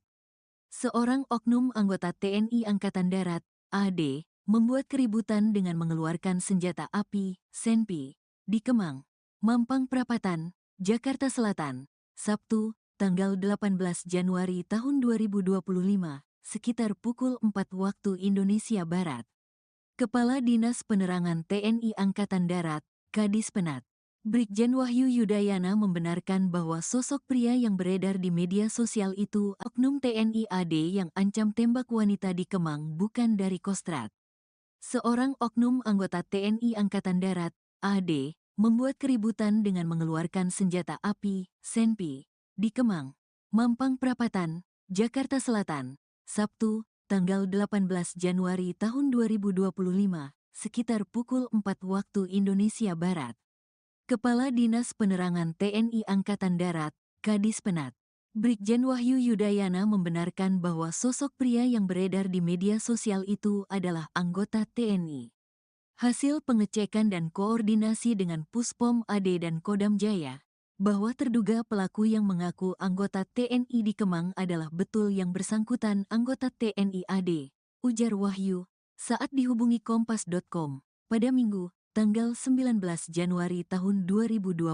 Seorang oknum anggota TNI Angkatan Darat, AD, membuat keributan dengan mengeluarkan senjata api, senpi, di Kemang, Mampang Perapatan, Jakarta Selatan, Sabtu, tanggal 18 Januari tahun 2025, sekitar pukul 4 waktu Indonesia Barat. Kepala Dinas Penerangan TNI Angkatan Darat, Kadis Penat, Brigjen Wahyu Yudayana membenarkan bahwa sosok pria yang beredar di media sosial itu oknum TNI AD yang ancam tembak wanita di Kemang bukan dari Kostrat. Seorang oknum anggota TNI Angkatan Darat, AD, membuat keributan dengan mengeluarkan senjata api, senpi, di Kemang, Mampang Perapatan, Jakarta Selatan, Sabtu, tanggal 18 Januari tahun 2025, sekitar pukul 4 waktu Indonesia Barat. Kepala Dinas Penerangan TNI Angkatan Darat, Kadis Penat, Brigjen Wahyu Yudayana membenarkan bahwa sosok pria yang beredar di media sosial itu adalah anggota TNI. Hasil pengecekan dan koordinasi dengan Puspom AD dan Kodam Jaya, bahwa terduga pelaku yang mengaku anggota TNI di Kemang adalah betul yang bersangkutan anggota TNI AD, ujar Wahyu, saat dihubungi Kompas.com, pada Minggu, tanggal 19 Januari tahun 2025.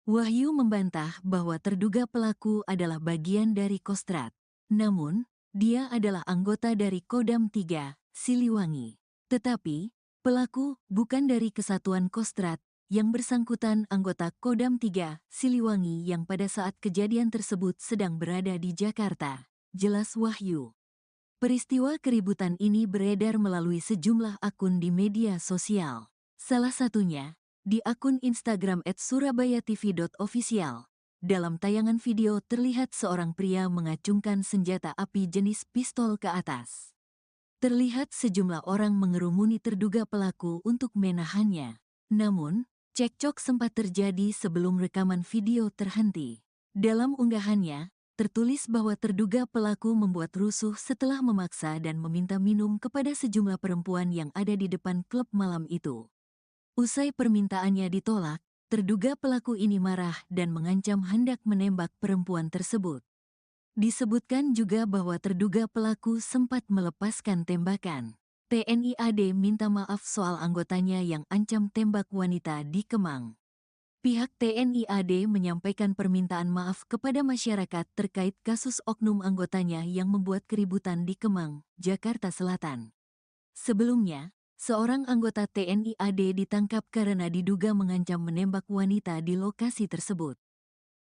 Wahyu membantah bahwa terduga pelaku adalah bagian dari Kostrat. Namun, dia adalah anggota dari Kodam 3, Siliwangi. Tetapi, pelaku bukan dari Kesatuan Kostrat, yang bersangkutan anggota Kodam 3, Siliwangi yang pada saat kejadian tersebut sedang berada di Jakarta, jelas Wahyu. Peristiwa keributan ini beredar melalui sejumlah akun di media sosial. Salah satunya, di akun Instagram @surabayatv.official. Dalam tayangan video terlihat seorang pria mengacungkan senjata api jenis pistol ke atas. Terlihat sejumlah orang mengerumuni terduga pelaku untuk menahannya. Namun, cekcok sempat terjadi sebelum rekaman video terhenti. Dalam unggahannya, tertulis bahwa terduga pelaku membuat rusuh setelah memaksa dan meminta minum kepada sejumlah perempuan yang ada di depan klub malam itu. Usai permintaannya ditolak, terduga pelaku ini marah dan mengancam hendak menembak perempuan tersebut. Disebutkan juga bahwa terduga pelaku sempat melepaskan tembakan. TNI AD minta maaf soal anggotanya yang ancam tembak wanita di Kemang. Pihak TNI AD menyampaikan permintaan maaf kepada masyarakat terkait kasus oknum anggotanya yang membuat keributan di Kemang, Jakarta Selatan. Sebelumnya, seorang anggota TNI AD ditangkap karena diduga mengancam menembak wanita di lokasi tersebut.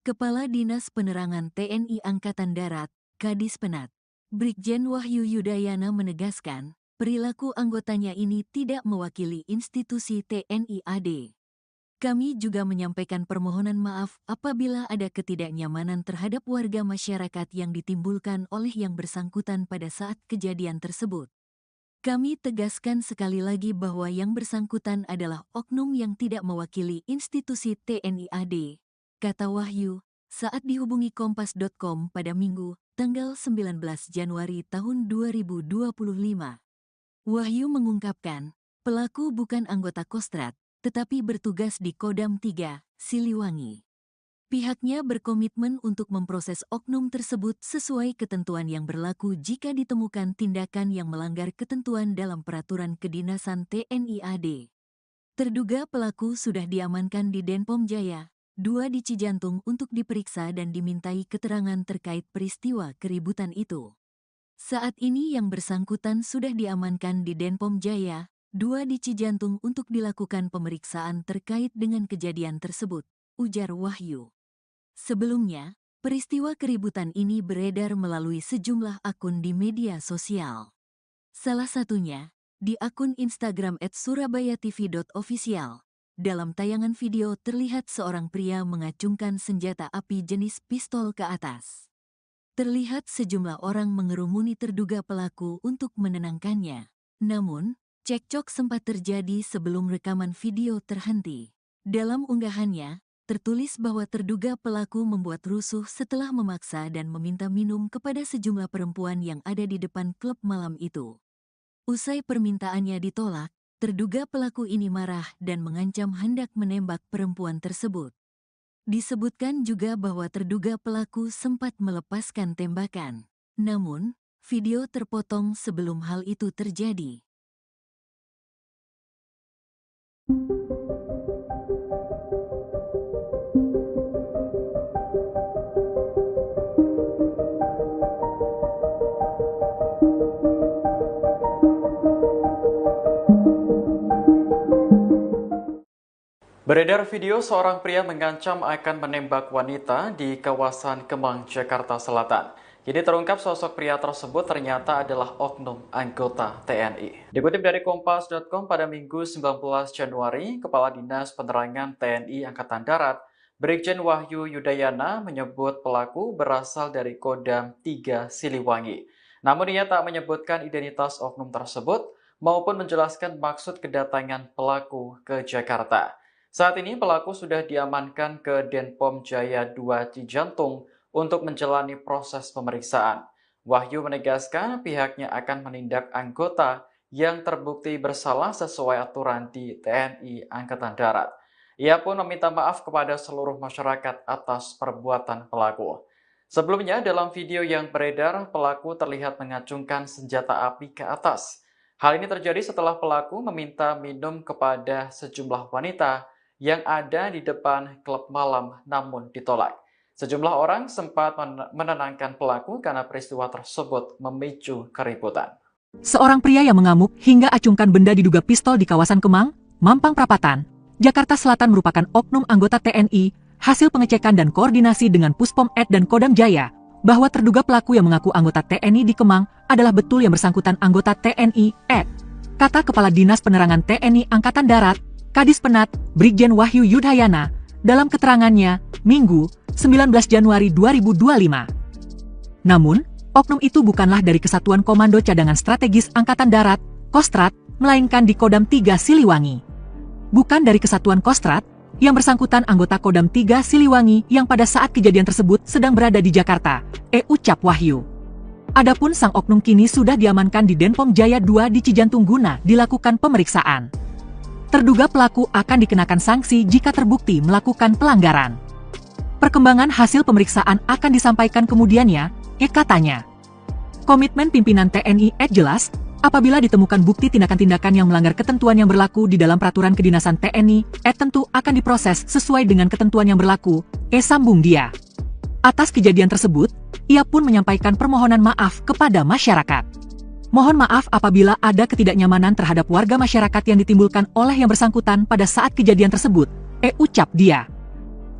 Kepala Dinas Penerangan TNI Angkatan Darat, Kadis Penat, Brigjen Wahyu Yudayana menegaskan, perilaku anggotanya ini tidak mewakili institusi TNI AD. Kami juga menyampaikan permohonan maaf apabila ada ketidaknyamanan terhadap warga masyarakat yang ditimbulkan oleh yang bersangkutan pada saat kejadian tersebut. Kami tegaskan sekali lagi bahwa yang bersangkutan adalah oknum yang tidak mewakili institusi TNI AD, kata Wahyu, saat dihubungi Kompas.com pada Minggu, tanggal 19 Januari tahun 2025. Wahyu mengungkapkan, pelaku bukan anggota Kostrad, tetapi bertugas di Kodam 3, Siliwangi. Pihaknya berkomitmen untuk memproses oknum tersebut sesuai ketentuan yang berlaku jika ditemukan tindakan yang melanggar ketentuan dalam peraturan kedinasan TNI AD. Terduga pelaku sudah diamankan di Denpom Jaya, 2 di Cijantung untuk diperiksa dan dimintai keterangan terkait peristiwa keributan itu. Saat ini yang bersangkutan sudah diamankan di Denpom Jaya, 2 di Cijantung untuk dilakukan pemeriksaan terkait dengan kejadian tersebut, ujar Wahyu. Sebelumnya, peristiwa keributan ini beredar melalui sejumlah akun di media sosial. Salah satunya, di akun Instagram @surabayatv.official. Dalam tayangan video terlihat seorang pria mengacungkan senjata api jenis pistol ke atas. Terlihat sejumlah orang mengerumuni terduga pelaku untuk menenangkannya. Namun, cekcok sempat terjadi sebelum rekaman video terhenti. Dalam unggahannya, tertulis bahwa terduga pelaku membuat rusuh setelah memaksa dan meminta minum kepada sejumlah perempuan yang ada di depan klub malam itu. Usai permintaannya ditolak, terduga pelaku ini marah dan mengancam hendak menembak perempuan tersebut. Disebutkan juga bahwa terduga pelaku sempat melepaskan tembakan. Namun, video terpotong sebelum hal itu terjadi. Beredar video seorang pria mengancam akan menembak wanita di kawasan Kemang, Jakarta Selatan. Jadi terungkap sosok pria tersebut ternyata adalah oknum anggota TNI. Dikutip dari Kompas.com pada Minggu 19 Januari, Kepala Dinas Penerangan TNI Angkatan Darat, Brigjen Wahyu Yudayana menyebut pelaku berasal dari Kodam 3 Siliwangi. Namun ia tak menyebutkan identitas oknum tersebut maupun menjelaskan maksud kedatangan pelaku ke Jakarta. Saat ini pelaku sudah diamankan ke Denpom Jaya 2 Cijantung untuk menjalani proses pemeriksaan. Wahyu menegaskan pihaknya akan menindak anggota yang terbukti bersalah sesuai aturan di TNI Angkatan Darat. Ia pun meminta maaf kepada seluruh masyarakat atas perbuatan pelaku. Sebelumnya dalam video yang beredar, pelaku terlihat mengacungkan senjata api ke atas. Hal ini terjadi setelah pelaku meminta minum kepada sejumlah wanita yang ada di depan klub malam namun ditolak. Sejumlah orang sempat menenangkan pelaku karena peristiwa tersebut memicu keributan. Seorang pria yang mengamuk hingga acungkan benda diduga pistol di kawasan Kemang, Mampang Perapatan, Jakarta Selatan merupakan oknum anggota TNI. Hasil pengecekan dan koordinasi dengan Puspom Ed dan Kodam Jaya, bahwa terduga pelaku yang mengaku anggota TNI di Kemang adalah betul yang bersangkutan anggota TNI Ed. Kata Kepala Dinas Penerangan TNI Angkatan Darat, Kadis Penat, Brigjen Wahyu Yudayana, dalam keterangannya, Minggu, 19 Januari 2025. Namun, oknum itu bukanlah dari Kesatuan Komando Cadangan Strategis Angkatan Darat, Kostrad, melainkan di Kodam 3 Siliwangi. Bukan dari Kesatuan Kostrad, Yang bersangkutan anggota Kodam 3 Siliwangi yang pada saat kejadian tersebut sedang berada di Jakarta, ucap Wahyu. Adapun sang oknum kini sudah diamankan di Denpom Jaya 2 di Cijantung guna dilakukan pemeriksaan. Terduga pelaku akan dikenakan sanksi jika terbukti melakukan pelanggaran. Perkembangan hasil pemeriksaan akan disampaikan kemudiannya, katanya. Komitmen pimpinan TNI jelas, apabila ditemukan bukti tindakan-tindakan yang melanggar ketentuan yang berlaku di dalam peraturan kedinasan TNI, tentu akan diproses sesuai dengan ketentuan yang berlaku, sambung dia. Atas kejadian tersebut, ia pun menyampaikan permohonan maaf kepada masyarakat. Mohon maaf apabila ada ketidaknyamanan terhadap warga masyarakat yang ditimbulkan oleh yang bersangkutan pada saat kejadian tersebut, ucap dia.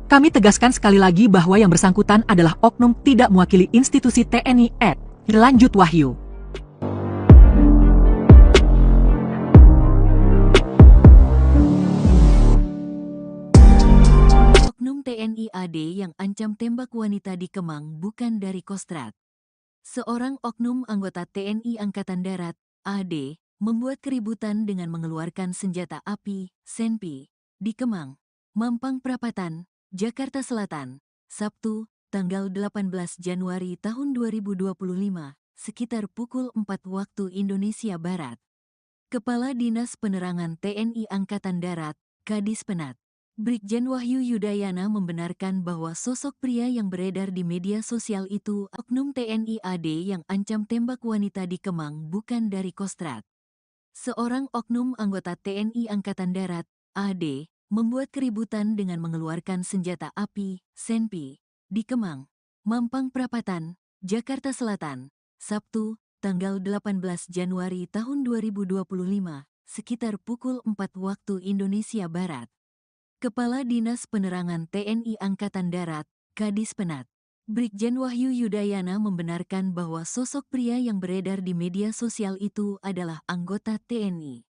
Kami tegaskan sekali lagi bahwa yang bersangkutan adalah oknum tidak mewakili institusi TNI, lanjut Wahyu. Oknum TNI AD yang ancam tembak wanita di Kemang bukan dari Kostrad. Seorang oknum anggota TNI Angkatan Darat, AD, membuat keributan dengan mengeluarkan senjata api, senpi, di Kemang, Mampang Perapatan, Jakarta Selatan, Sabtu, tanggal 18 Januari tahun 2025, sekitar pukul 4 waktu Indonesia Barat. Kepala Dinas Penerangan TNI Angkatan Darat, Kadis Penat, Brigjen Wahyu Yudayana membenarkan bahwa sosok pria yang beredar di media sosial itu oknum TNI AD yang ancam tembak wanita di Kemang bukan dari Kostrad. Seorang oknum anggota TNI Angkatan Darat, AD, membuat keributan dengan mengeluarkan senjata api, senpi, di Kemang, Mampang Perapatan, Jakarta Selatan, Sabtu, tanggal 18 Januari tahun 2025, sekitar pukul 4 waktu Indonesia Barat. Kepala Dinas Penerangan TNI Angkatan Darat, Kadis Penat, Brigjen Wahyu Yudayana membenarkan bahwa sosok pria yang beredar di media sosial itu adalah anggota TNI.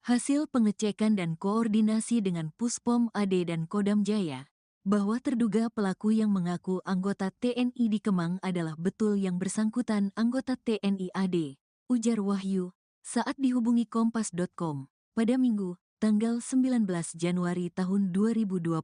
Hasil pengecekan dan koordinasi dengan Puspom AD dan Kodam Jaya, bahwa terduga pelaku yang mengaku anggota TNI di Kemang adalah betul yang bersangkutan anggota TNI AD, ujar Wahyu, saat dihubungi Kompas.com, pada Minggu, tanggal 19 Januari tahun 2025.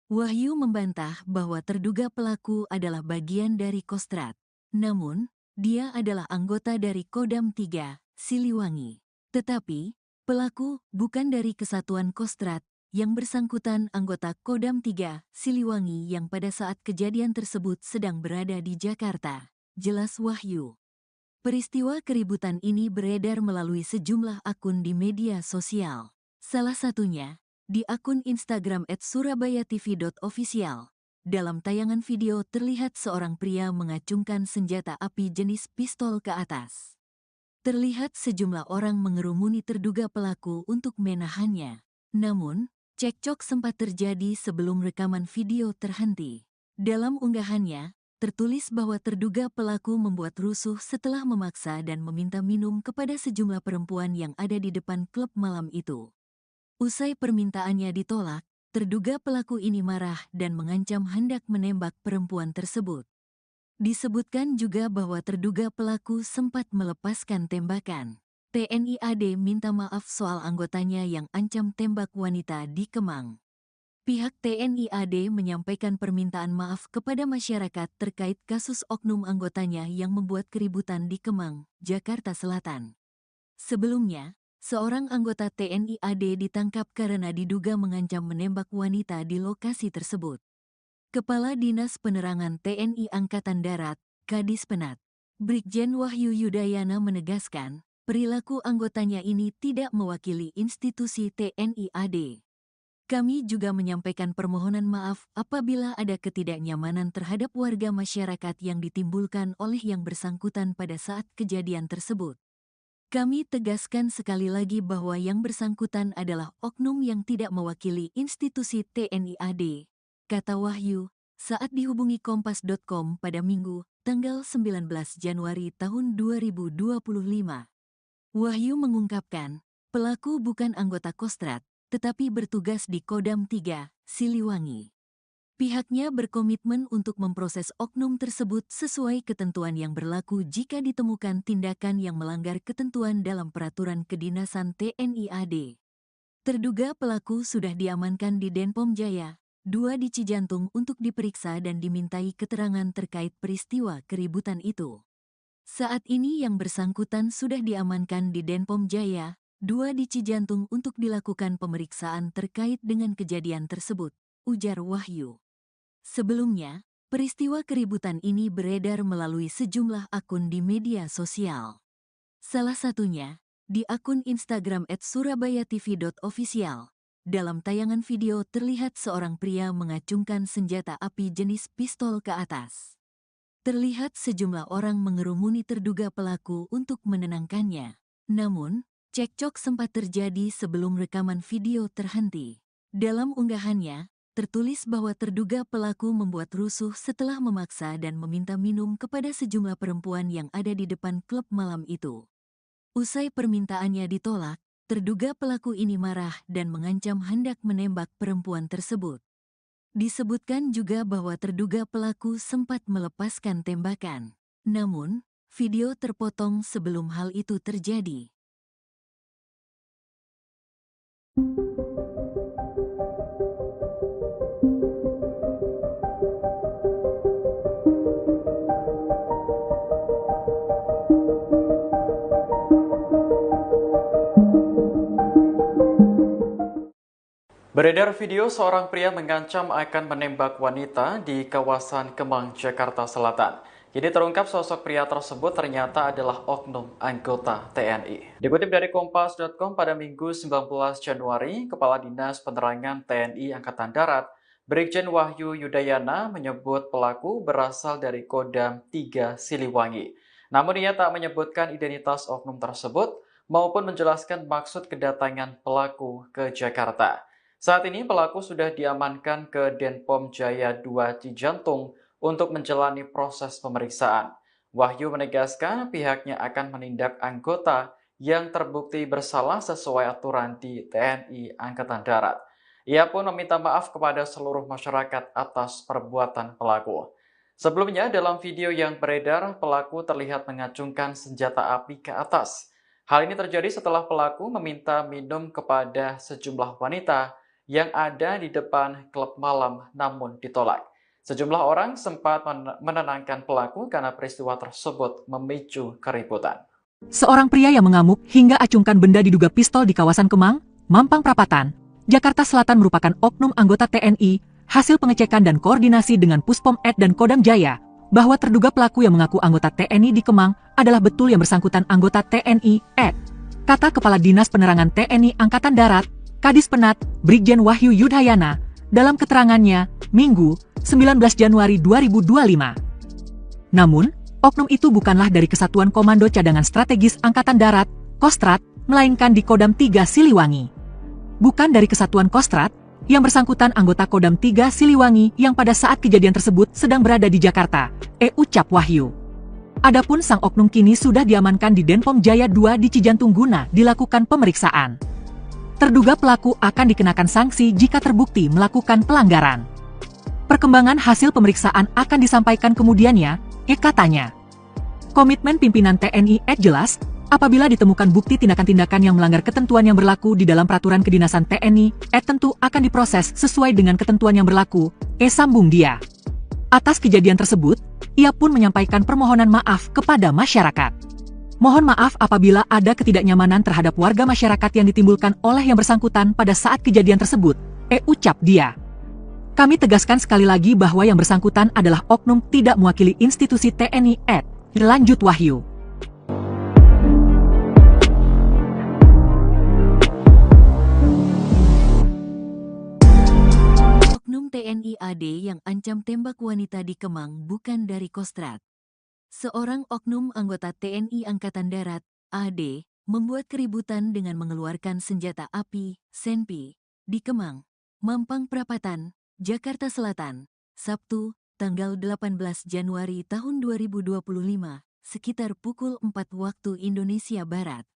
Wahyu membantah bahwa terduga pelaku adalah bagian dari Kostrad. Namun, dia adalah anggota dari Kodam 3, Siliwangi. Tetapi, pelaku bukan dari Kesatuan Kostrad, yang bersangkutan anggota Kodam 3, Siliwangi yang pada saat kejadian tersebut sedang berada di Jakarta, jelas Wahyu. Peristiwa keributan ini beredar melalui sejumlah akun di media sosial. Salah satunya, di akun Instagram @surabayatv.official. Dalam tayangan video terlihat seorang pria mengacungkan senjata api jenis pistol ke atas. Terlihat sejumlah orang mengerumuni terduga pelaku untuk menahannya. Namun, cekcok sempat terjadi sebelum rekaman video terhenti. Dalam unggahannya, tertulis bahwa terduga pelaku membuat rusuh setelah memaksa dan meminta minum kepada sejumlah perempuan yang ada di depan klub malam itu. Usai permintaannya ditolak, terduga pelaku ini marah dan mengancam hendak menembak perempuan tersebut. Disebutkan juga bahwa terduga pelaku sempat melepaskan tembakan. TNI AD minta maaf soal anggotanya yang ancam tembak wanita di Kemang. Pihak TNI AD menyampaikan permintaan maaf kepada masyarakat terkait kasus oknum anggotanya yang membuat keributan di Kemang, Jakarta Selatan. Sebelumnya, seorang anggota TNI AD ditangkap karena diduga mengancam menembak wanita di lokasi tersebut. Kepala Dinas Penerangan TNI Angkatan Darat, Kadis Penat, Brigjen Wahyu Yudayana menegaskan, perilaku anggotanya ini tidak mewakili institusi TNI AD. Kami juga menyampaikan permohonan maaf apabila ada ketidaknyamanan terhadap warga masyarakat yang ditimbulkan oleh yang bersangkutan pada saat kejadian tersebut. Kami tegaskan sekali lagi bahwa yang bersangkutan adalah oknum yang tidak mewakili institusi TNI AD, kata Wahyu, saat dihubungi Kompas.com pada Minggu, tanggal 19 Januari tahun 2025. Wahyu mengungkapkan, pelaku bukan anggota Kostrad, tetapi bertugas di Kodam 3, Siliwangi. Pihaknya berkomitmen untuk memproses oknum tersebut sesuai ketentuan yang berlaku jika ditemukan tindakan yang melanggar ketentuan dalam peraturan kedinasan TNI AD. Terduga pelaku sudah diamankan di Denpom Jaya, 2 di Cijantung untuk diperiksa dan dimintai keterangan terkait peristiwa keributan itu. Saat ini yang bersangkutan sudah diamankan di Denpom Jaya, 2 di Cijantung untuk dilakukan pemeriksaan terkait dengan kejadian tersebut, ujar Wahyu. Sebelumnya, peristiwa keributan ini beredar melalui sejumlah akun di media sosial. Salah satunya, di akun Instagram @surabayatv.official. Dalam tayangan video terlihat seorang pria mengacungkan senjata api jenis pistol ke atas. Terlihat sejumlah orang mengerumuni terduga pelaku untuk menenangkannya. Namun, cekcok sempat terjadi sebelum rekaman video terhenti. Dalam unggahannya, tertulis bahwa terduga pelaku membuat rusuh setelah memaksa dan meminta minum kepada sejumlah perempuan yang ada di depan klub malam itu. Usai permintaannya ditolak, terduga pelaku ini marah dan mengancam hendak menembak perempuan tersebut. Disebutkan juga bahwa terduga pelaku sempat melepaskan tembakan. Namun, video terpotong sebelum hal itu terjadi. Beredar video seorang pria mengancam akan menembak wanita di kawasan Kemang, Jakarta Selatan. Jadi terungkap sosok pria tersebut ternyata adalah oknum anggota TNI. Dikutip dari Kompas.com pada Minggu 19 Januari, Kepala Dinas Penerangan TNI Angkatan Darat, Brigjen Wahyu Yudayana menyebut pelaku berasal dari Kodam 3 Siliwangi. Namun ia tak menyebutkan identitas oknum tersebut maupun menjelaskan maksud kedatangan pelaku ke Jakarta. Saat ini pelaku sudah diamankan ke Denpom Jaya 2 Cijantung untuk menjalani proses pemeriksaan. Wahyu menegaskan pihaknya akan menindak anggota yang terbukti bersalah sesuai aturan di TNI Angkatan Darat. Ia pun meminta maaf kepada seluruh masyarakat atas perbuatan pelaku. Sebelumnya dalam video yang beredar, pelaku terlihat mengacungkan senjata api ke atas. Hal ini terjadi setelah pelaku meminta minum kepada sejumlah wanita yang ada di depan klub malam namun ditolak. Sejumlah orang sempat menenangkan pelaku karena peristiwa tersebut memicu keributan. Seorang pria yang mengamuk hingga acungkan benda diduga pistol di kawasan Kemang, Mampang Perapatan, Jakarta Selatan merupakan oknum anggota TNI. Hasil pengecekan dan koordinasi dengan Puspom Ed dan Kodam Jaya, bahwa terduga pelaku yang mengaku anggota TNI di Kemang adalah betul yang bersangkutan anggota TNI Ed. Kata Kepala Dinas Penerangan TNI Angkatan Darat, Kadis Penat, Brigjen Wahyu Yudayana, dalam keterangannya, Minggu, 19 Januari 2025. Namun, oknum itu bukanlah dari Kesatuan Komando Cadangan Strategis Angkatan Darat, Kostrat, melainkan di Kodam 3 Siliwangi. Bukan dari Kesatuan Kostrat, yang bersangkutan anggota Kodam 3 Siliwangi yang pada saat kejadian tersebut sedang berada di Jakarta, ucap Wahyu. Adapun sang oknum kini sudah diamankan di Denpom Jaya 2 di Cijantung guna dilakukan pemeriksaan. Terduga pelaku akan dikenakan sanksi jika terbukti melakukan pelanggaran. Perkembangan hasil pemeriksaan akan disampaikan kemudiannya, katanya. Komitmen pimpinan TNI jelas, apabila ditemukan bukti tindakan-tindakan yang melanggar ketentuan yang berlaku di dalam peraturan kedinasan TNI, tentu akan diproses sesuai dengan ketentuan yang berlaku, sambung dia. Atas kejadian tersebut, ia pun menyampaikan permohonan maaf kepada masyarakat. Mohon maaf apabila ada ketidaknyamanan terhadap warga masyarakat yang ditimbulkan oleh yang bersangkutan pada saat kejadian tersebut, ucap dia. Kami tegaskan sekali lagi bahwa yang bersangkutan adalah oknum tidak mewakili institusi TNI lanjut Wahyu. Oknum TNI AD yang ancam tembak wanita di Kemang bukan dari Kostrat. Seorang oknum anggota TNI Angkatan Darat, AD, membuat keributan dengan mengeluarkan senjata api, senpi, di Kemang, Mampang Perapatan, Jakarta Selatan, Sabtu, tanggal 18 Januari tahun 2025, sekitar pukul 4 waktu Indonesia Barat.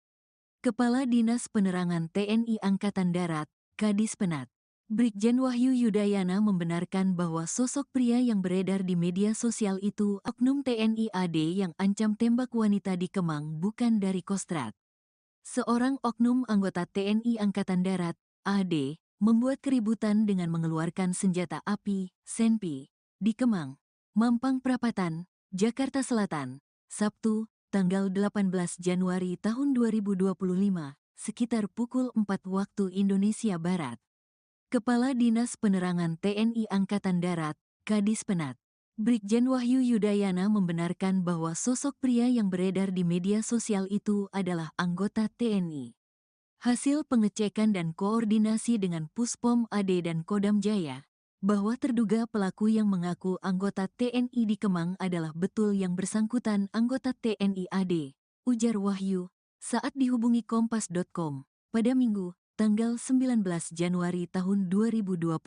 Kepala Dinas Penerangan TNI Angkatan Darat, Kadis Penat, Brigjen Wahyu Yudayana membenarkan bahwa sosok pria yang beredar di media sosial itu oknum TNI AD yang ancam tembak wanita di Kemang bukan dari Kostrat. Seorang oknum anggota TNI Angkatan Darat, AD, membuat keributan dengan mengeluarkan senjata api, senpi, di Kemang, Mampang Perapatan, Jakarta Selatan, Sabtu, tanggal 18 Januari tahun 2025, sekitar pukul 4 waktu Indonesia Barat. Kepala Dinas Penerangan TNI Angkatan Darat, Kadispenat, Brigjen Wahyu Yudayana membenarkan bahwa sosok pria yang beredar di media sosial itu adalah anggota TNI. Hasil pengecekan dan koordinasi dengan Puspom AD dan Kodam Jaya, bahwa terduga pelaku yang mengaku anggota TNI di Kemang adalah betul yang bersangkutan anggota TNI AD, ujar Wahyu, saat dihubungi Kompas.com, pada Minggu, tanggal 19 Januari tahun 2025.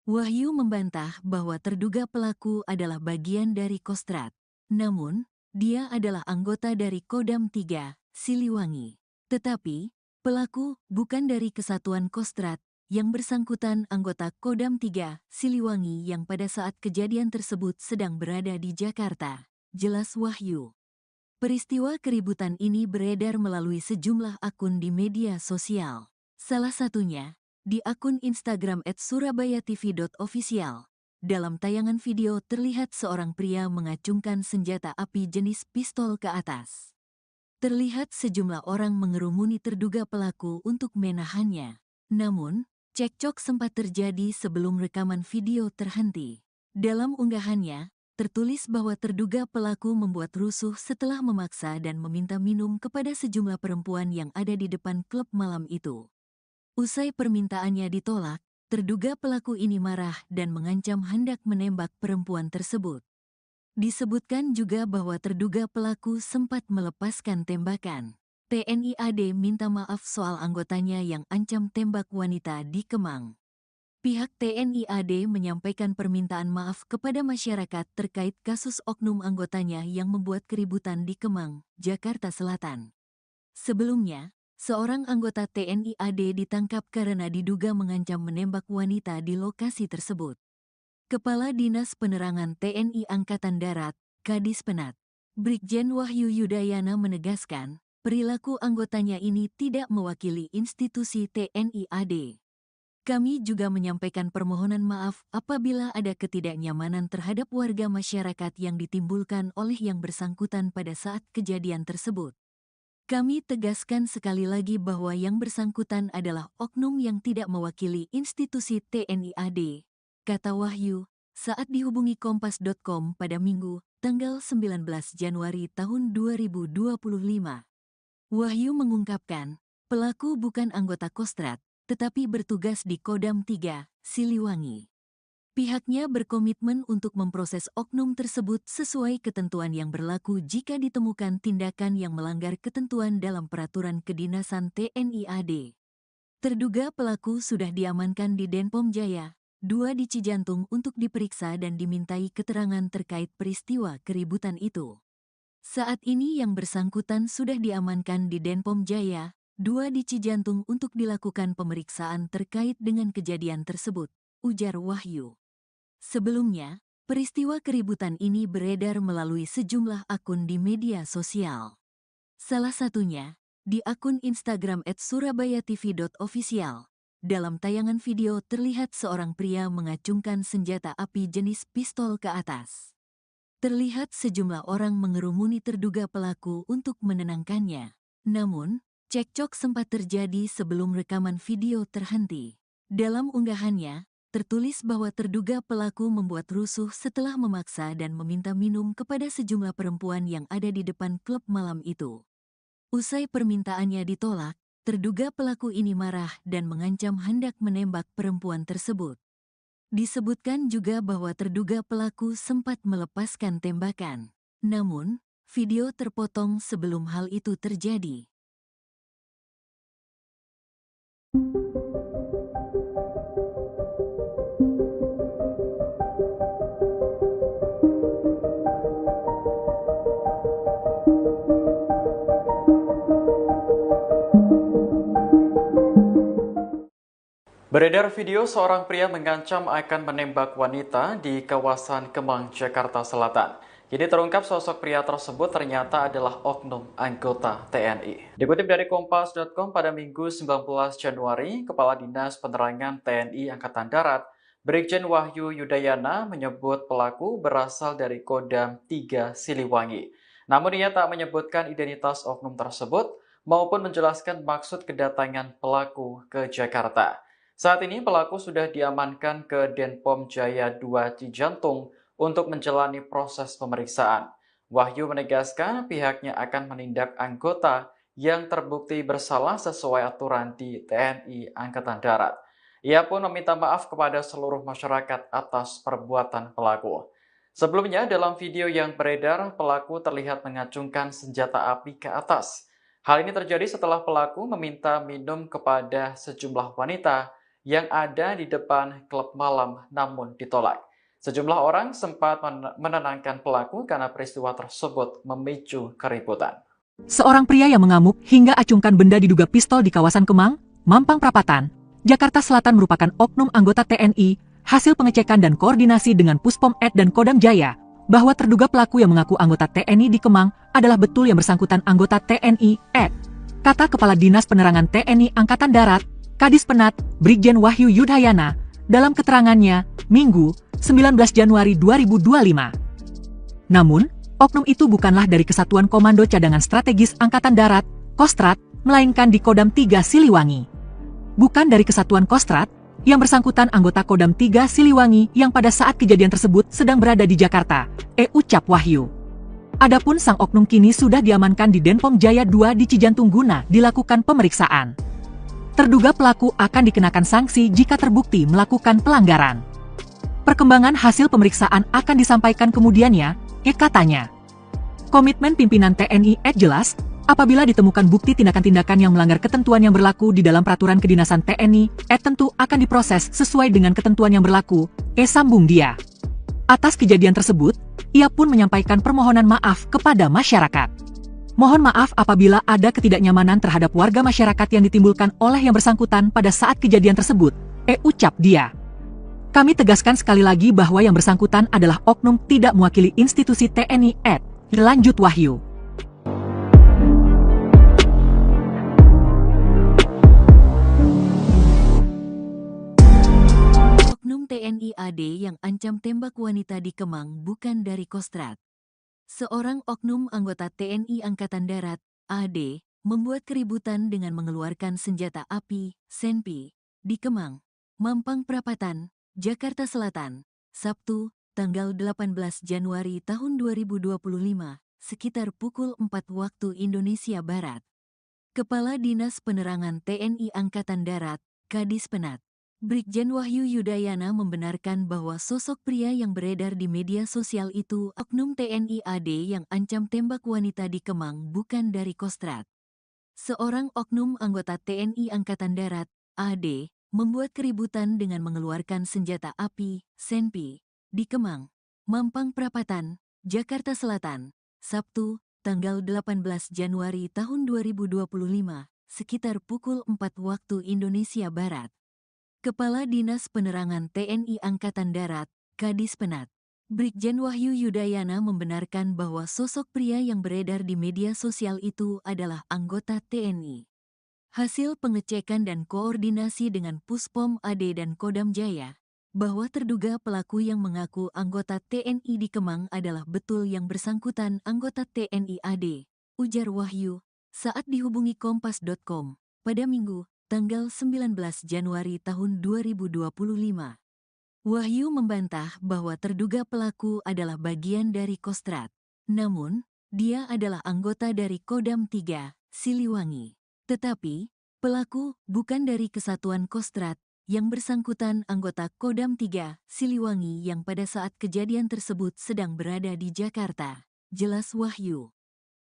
Wahyu membantah bahwa terduga pelaku adalah bagian dari Kostrad. Namun, dia adalah anggota dari Kodam 3, Siliwangi. Tetapi, pelaku bukan dari Kesatuan Kostrad, yang bersangkutan anggota Kodam 3, Siliwangi yang pada saat kejadian tersebut sedang berada di Jakarta, jelas Wahyu. Peristiwa keributan ini beredar melalui sejumlah akun di media sosial. Salah satunya, di akun Instagram @surabayatv.official. Dalam tayangan video terlihat seorang pria mengacungkan senjata api jenis pistol ke atas. Terlihat sejumlah orang mengerumuni terduga pelaku untuk menahannya. Namun, cekcok sempat terjadi sebelum rekaman video terhenti. Dalam unggahannya, tertulis bahwa terduga pelaku membuat rusuh setelah memaksa dan meminta minum kepada sejumlah perempuan yang ada di depan klub malam itu. Usai permintaannya ditolak, terduga pelaku ini marah dan mengancam hendak menembak perempuan tersebut. Disebutkan juga bahwa terduga pelaku sempat melepaskan tembakan. TNI AD minta maaf soal anggotanya yang ancam tembak wanita di Kemang. Pihak TNI AD menyampaikan permintaan maaf kepada masyarakat terkait kasus oknum anggotanya yang membuat keributan di Kemang, Jakarta Selatan. Sebelumnya, seorang anggota TNI AD ditangkap karena diduga mengancam menembak wanita di lokasi tersebut. Kepala Dinas Penerangan TNI Angkatan Darat, Kadispenat, Brigjen Wahyu Yudayana menegaskan, perilaku anggotanya ini tidak mewakili institusi TNI AD. Kami juga menyampaikan permohonan maaf apabila ada ketidaknyamanan terhadap warga masyarakat yang ditimbulkan oleh yang bersangkutan pada saat kejadian tersebut. Kami tegaskan sekali lagi bahwa yang bersangkutan adalah oknum yang tidak mewakili institusi TNI AD, kata Wahyu, saat dihubungi Kompas.com pada Minggu, tanggal 19 Januari tahun 2025. Wahyu mengungkapkan, pelaku bukan anggota Kostrad, tetapi bertugas di Kodam 3, Siliwangi. Pihaknya berkomitmen untuk memproses oknum tersebut sesuai ketentuan yang berlaku jika ditemukan tindakan yang melanggar ketentuan dalam peraturan kedinasan TNI AD. Terduga pelaku sudah diamankan di Denpom Jaya, 2 di Cijantung untuk diperiksa dan dimintai keterangan terkait peristiwa keributan itu. Saat ini yang bersangkutan sudah diamankan di Denpom Jaya, 2 di Cijantung untuk dilakukan pemeriksaan terkait dengan kejadian tersebut, ujar Wahyu. Sebelumnya, peristiwa keributan ini beredar melalui sejumlah akun di media sosial. Salah satunya, di akun Instagram @surabayatv.official. Dalam tayangan video terlihat seorang pria mengacungkan senjata api jenis pistol ke atas. Terlihat sejumlah orang mengerumuni terduga pelaku untuk menenangkannya. Namun, cekcok sempat terjadi sebelum rekaman video terhenti. Dalam unggahannya, tertulis bahwa terduga pelaku membuat rusuh setelah memaksa dan meminta minum kepada sejumlah perempuan yang ada di depan klub malam itu. Usai permintaannya ditolak, terduga pelaku ini marah dan mengancam hendak menembak perempuan tersebut. Disebutkan juga bahwa terduga pelaku sempat melepaskan tembakan. Namun, video terpotong sebelum hal itu terjadi. Beredar video seorang pria mengancam akan menembak wanita di kawasan Kemang, Jakarta Selatan. Kini terungkap sosok pria tersebut ternyata adalah oknum anggota TNI. Dikutip dari Kompas.com pada Minggu 19 Januari, Kepala Dinas Penerangan TNI Angkatan Darat, Brigjen Wahyu Yudayana menyebut pelaku berasal dari Kodam 3 Siliwangi. Namun ia tak menyebutkan identitas oknum tersebut maupun menjelaskan maksud kedatangan pelaku ke Jakarta. Saat ini pelaku sudah diamankan ke Denpom Jaya 2 Cijantung untuk menjalani proses pemeriksaan. Wahyu menegaskan pihaknya akan menindak anggota yang terbukti bersalah sesuai aturan di TNI Angkatan Darat. Ia pun meminta maaf kepada seluruh masyarakat atas perbuatan pelaku. Sebelumnya, dalam video yang beredar, pelaku terlihat mengacungkan senjata api ke atas. Hal ini terjadi setelah pelaku meminta minum kepada sejumlah wanita yang ada di depan klub malam namun ditolak. Sejumlah orang sempat menenangkan pelaku karena peristiwa tersebut memicu keributan. Seorang pria yang mengamuk hingga acungkan benda diduga pistol di kawasan Kemang, Mampang Perapatan, Jakarta Selatan merupakan oknum anggota TNI, hasil pengecekan dan koordinasi dengan Puspom Ed dan Kodam Jaya, bahwa terduga pelaku yang mengaku anggota TNI di Kemang adalah betul yang bersangkutan anggota TNI Ed. Kata Kepala Dinas Penerangan TNI Angkatan Darat, Kadis Penat, Brigjen Wahyu Yudayana, dalam keterangannya, Minggu, 19 Januari 2025. Namun, oknum itu bukanlah dari Kesatuan Komando Cadangan Strategis Angkatan Darat, Kostrat, melainkan di Kodam 3 Siliwangi. Bukan dari Kesatuan Kostrat, yang bersangkutan anggota Kodam 3 Siliwangi yang pada saat kejadian tersebut sedang berada di Jakarta, ucap Wahyu. Adapun sang oknum kini sudah diamankan di Denpom Jaya 2 di Cijantung guna dilakukan pemeriksaan. Terduga pelaku akan dikenakan sanksi jika terbukti melakukan pelanggaran. Perkembangan hasil pemeriksaan akan disampaikan kemudiannya, katanya. Komitmen pimpinan TNI jelas, apabila ditemukan bukti tindakan-tindakan yang melanggar ketentuan yang berlaku di dalam peraturan kedinasan TNI, tentu akan diproses sesuai dengan ketentuan yang berlaku, sambung dia. Atas kejadian tersebut, ia pun menyampaikan permohonan maaf kepada masyarakat. Mohon maaf apabila ada ketidaknyamanan terhadap warga masyarakat yang ditimbulkan oleh yang bersangkutan pada saat kejadian tersebut, ucap dia. Kami tegaskan sekali lagi bahwa yang bersangkutan adalah oknum tidak mewakili institusi TNI lanjut Wahyu. Oknum TNI AD yang ancam tembak wanita di Kemang bukan dari Kostrat. Seorang oknum anggota TNI Angkatan Darat, AD, membuat keributan dengan mengeluarkan senjata api, senpi, di Kemang, Mampang Perapatan, Jakarta Selatan, Sabtu, tanggal 18 Januari tahun 2025, sekitar pukul 4 waktu Indonesia Barat. Kepala Dinas Penerangan TNI Angkatan Darat, Kadis Penat, Brigjen Wahyu Yudayana membenarkan bahwa sosok pria yang beredar di media sosial itu oknum TNI AD yang ancam tembak wanita di Kemang bukan dari Kostrat. Seorang oknum anggota TNI Angkatan Darat, AD, membuat keributan dengan mengeluarkan senjata api, senpi, di Kemang, Mampang Perapatan, Jakarta Selatan, Sabtu, tanggal 18 Januari tahun 2025, sekitar pukul 4 waktu Indonesia Barat. Kepala Dinas Penerangan TNI Angkatan Darat, Kadis Penat, Brigjen Wahyu Yudayana membenarkan bahwa sosok pria yang beredar di media sosial itu adalah anggota TNI. Hasil pengecekan dan koordinasi dengan Puspom AD dan Kodam Jaya, bahwa terduga pelaku yang mengaku anggota TNI di Kemang adalah betul yang bersangkutan anggota TNI AD, ujar Wahyu, saat dihubungi Kompas.com, pada Minggu, tanggal 19 Januari tahun 2025. Wahyu membantah bahwa terduga pelaku adalah bagian dari Kostrat. Namun, dia adalah anggota dari Kodam 3, Siliwangi. Tetapi, pelaku bukan dari Kesatuan Kostrat, yang bersangkutan anggota Kodam 3, Siliwangi yang pada saat kejadian tersebut sedang berada di Jakarta, jelas Wahyu.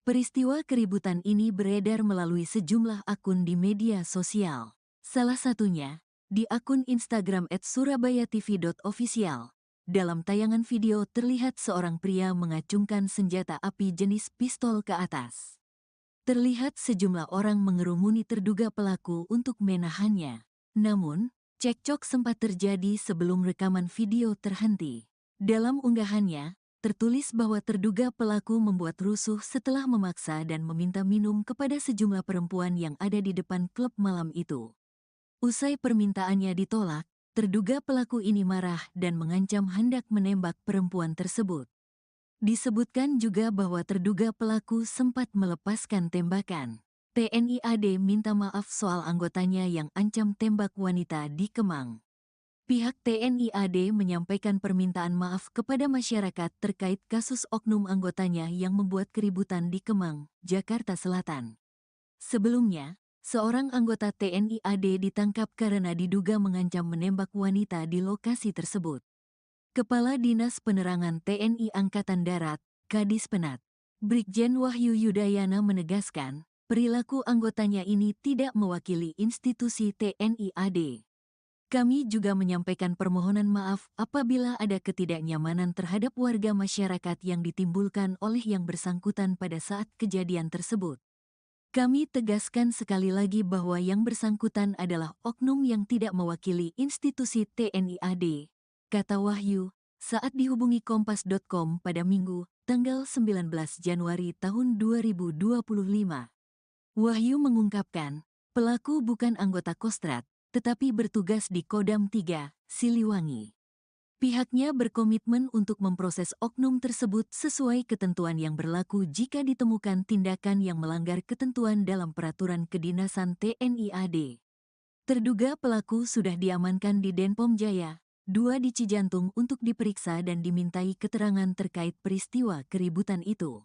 Peristiwa keributan ini beredar melalui sejumlah akun di media sosial. Salah satunya, di akun Instagram @surabayatv.official. Dalam tayangan video terlihat seorang pria mengacungkan senjata api jenis pistol ke atas. Terlihat sejumlah orang mengerumuni terduga pelaku untuk menahannya. Namun, cekcok sempat terjadi sebelum rekaman video terhenti. Dalam unggahannya, tertulis bahwa terduga pelaku membuat rusuh setelah memaksa dan meminta minum kepada sejumlah perempuan yang ada di depan klub malam itu. Usai permintaannya ditolak, terduga pelaku ini marah dan mengancam hendak menembak perempuan tersebut. Disebutkan juga bahwa terduga pelaku sempat melepaskan tembakan. TNI AD minta maaf soal anggotanya yang ancam tembak wanita di Kemang. Pihak TNI AD menyampaikan permintaan maaf kepada masyarakat terkait kasus oknum anggotanya yang membuat keributan di Kemang, Jakarta Selatan. Sebelumnya, seorang anggota TNI AD ditangkap karena diduga mengancam menembak wanita di lokasi tersebut. Kepala Dinas Penerangan TNI Angkatan Darat, Kadis Penat, Brigjen Wahyu Yudayana menegaskan, perilaku anggotanya ini tidak mewakili institusi TNI AD. Kami juga menyampaikan permohonan maaf apabila ada ketidaknyamanan terhadap warga masyarakat yang ditimbulkan oleh yang bersangkutan pada saat kejadian tersebut. Kami tegaskan sekali lagi bahwa yang bersangkutan adalah oknum yang tidak mewakili institusi TNI AD, kata Wahyu, saat dihubungi Kompas.com pada Minggu, tanggal 19 Januari tahun 2025. Wahyu mengungkapkan, pelaku bukan anggota Kostrad, tetapi bertugas di Kodam 3, Siliwangi. Pihaknya berkomitmen untuk memproses oknum tersebut sesuai ketentuan yang berlaku jika ditemukan tindakan yang melanggar ketentuan dalam peraturan kedinasan TNI AD. Terduga pelaku sudah diamankan di Denpom Jaya, 2 di Cijantung untuk diperiksa dan dimintai keterangan terkait peristiwa keributan itu.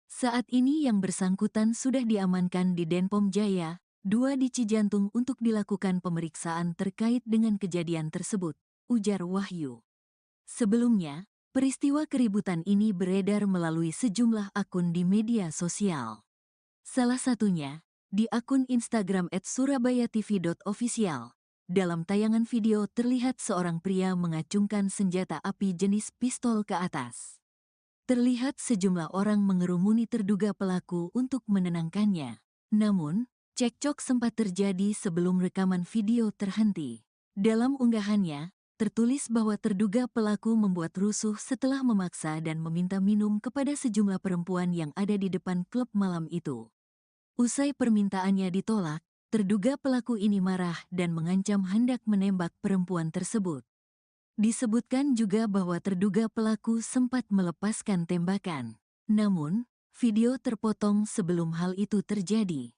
Saat ini yang bersangkutan sudah diamankan di Denpom Jaya, 2 di Cijantung untuk dilakukan pemeriksaan terkait dengan kejadian tersebut, ujar Wahyu. Sebelumnya, peristiwa keributan ini beredar melalui sejumlah akun di media sosial. Salah satunya, di akun Instagram @surabayatv.official. Dalam tayangan video terlihat seorang pria mengacungkan senjata api jenis pistol ke atas. Terlihat sejumlah orang mengerumuni terduga pelaku untuk menenangkannya. Namun, cekcok sempat terjadi sebelum rekaman video terhenti. Dalam unggahannya, tertulis bahwa terduga pelaku membuat rusuh setelah memaksa dan meminta minum kepada sejumlah perempuan yang ada di depan klub malam itu. Usai permintaannya ditolak, terduga pelaku ini marah dan mengancam hendak menembak perempuan tersebut. Disebutkan juga bahwa terduga pelaku sempat melepaskan tembakan. Namun, video terpotong sebelum hal itu terjadi.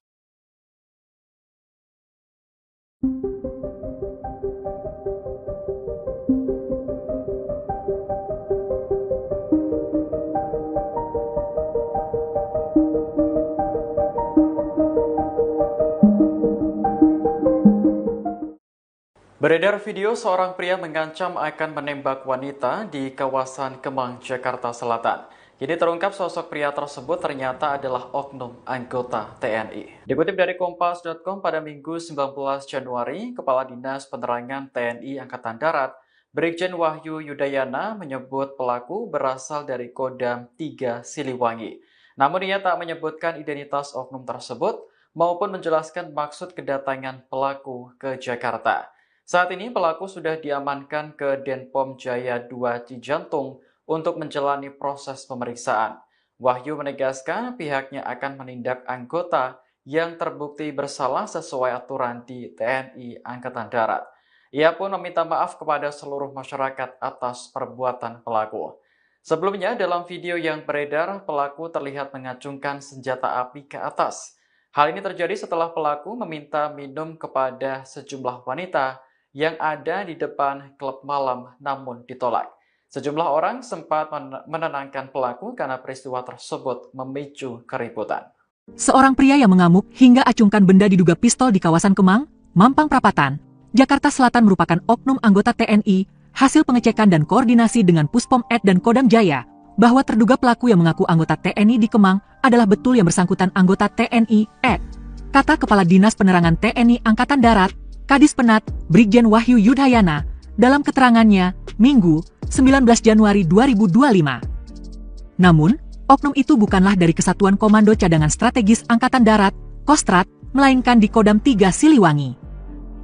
Beredar video seorang pria mengancam akan menembak wanita di kawasan Kemang, Jakarta Selatan. Kini terungkap sosok pria tersebut ternyata adalah oknum anggota TNI. Dikutip dari Kompas.com pada Minggu 19 Januari, Kepala Dinas Penerangan TNI Angkatan Darat, Brigjen Wahyu Yudayana menyebut pelaku berasal dari Kodam 3 Siliwangi. Namun ia tak menyebutkan identitas oknum tersebut maupun menjelaskan maksud kedatangan pelaku ke Jakarta. Saat ini pelaku sudah diamankan ke Denpom Jaya 2 Cijantung untuk menjalani proses pemeriksaan. Wahyu menegaskan pihaknya akan menindak anggota yang terbukti bersalah sesuai aturan di TNI Angkatan Darat. Ia pun meminta maaf kepada seluruh masyarakat atas perbuatan pelaku. Sebelumnya dalam video yang beredar, pelaku terlihat mengacungkan senjata api ke atas. Hal ini terjadi setelah pelaku meminta minum kepada sejumlah wanita yang ada di depan klub malam namun ditolak. Sejumlah orang sempat menenangkan pelaku karena peristiwa tersebut memicu keributan. Seorang pria yang mengamuk hingga acungkan benda diduga pistol di kawasan Kemang, Mampang Perapatan, Jakarta Selatan merupakan oknum anggota TNI, hasil pengecekan dan koordinasi dengan Puspom Ed dan Kodam Jaya, bahwa terduga pelaku yang mengaku anggota TNI di Kemang adalah betul yang bersangkutan anggota TNI Ed. Kata Kepala Dinas Penerangan TNI Angkatan Darat, Kadis Penat, Brigjen Wahyu Yudayana, dalam keterangannya, Minggu, 19 Januari 2025. Namun, oknum itu bukanlah dari Kesatuan Komando Cadangan Strategis Angkatan Darat, Kostrad, melainkan di Kodam 3 Siliwangi.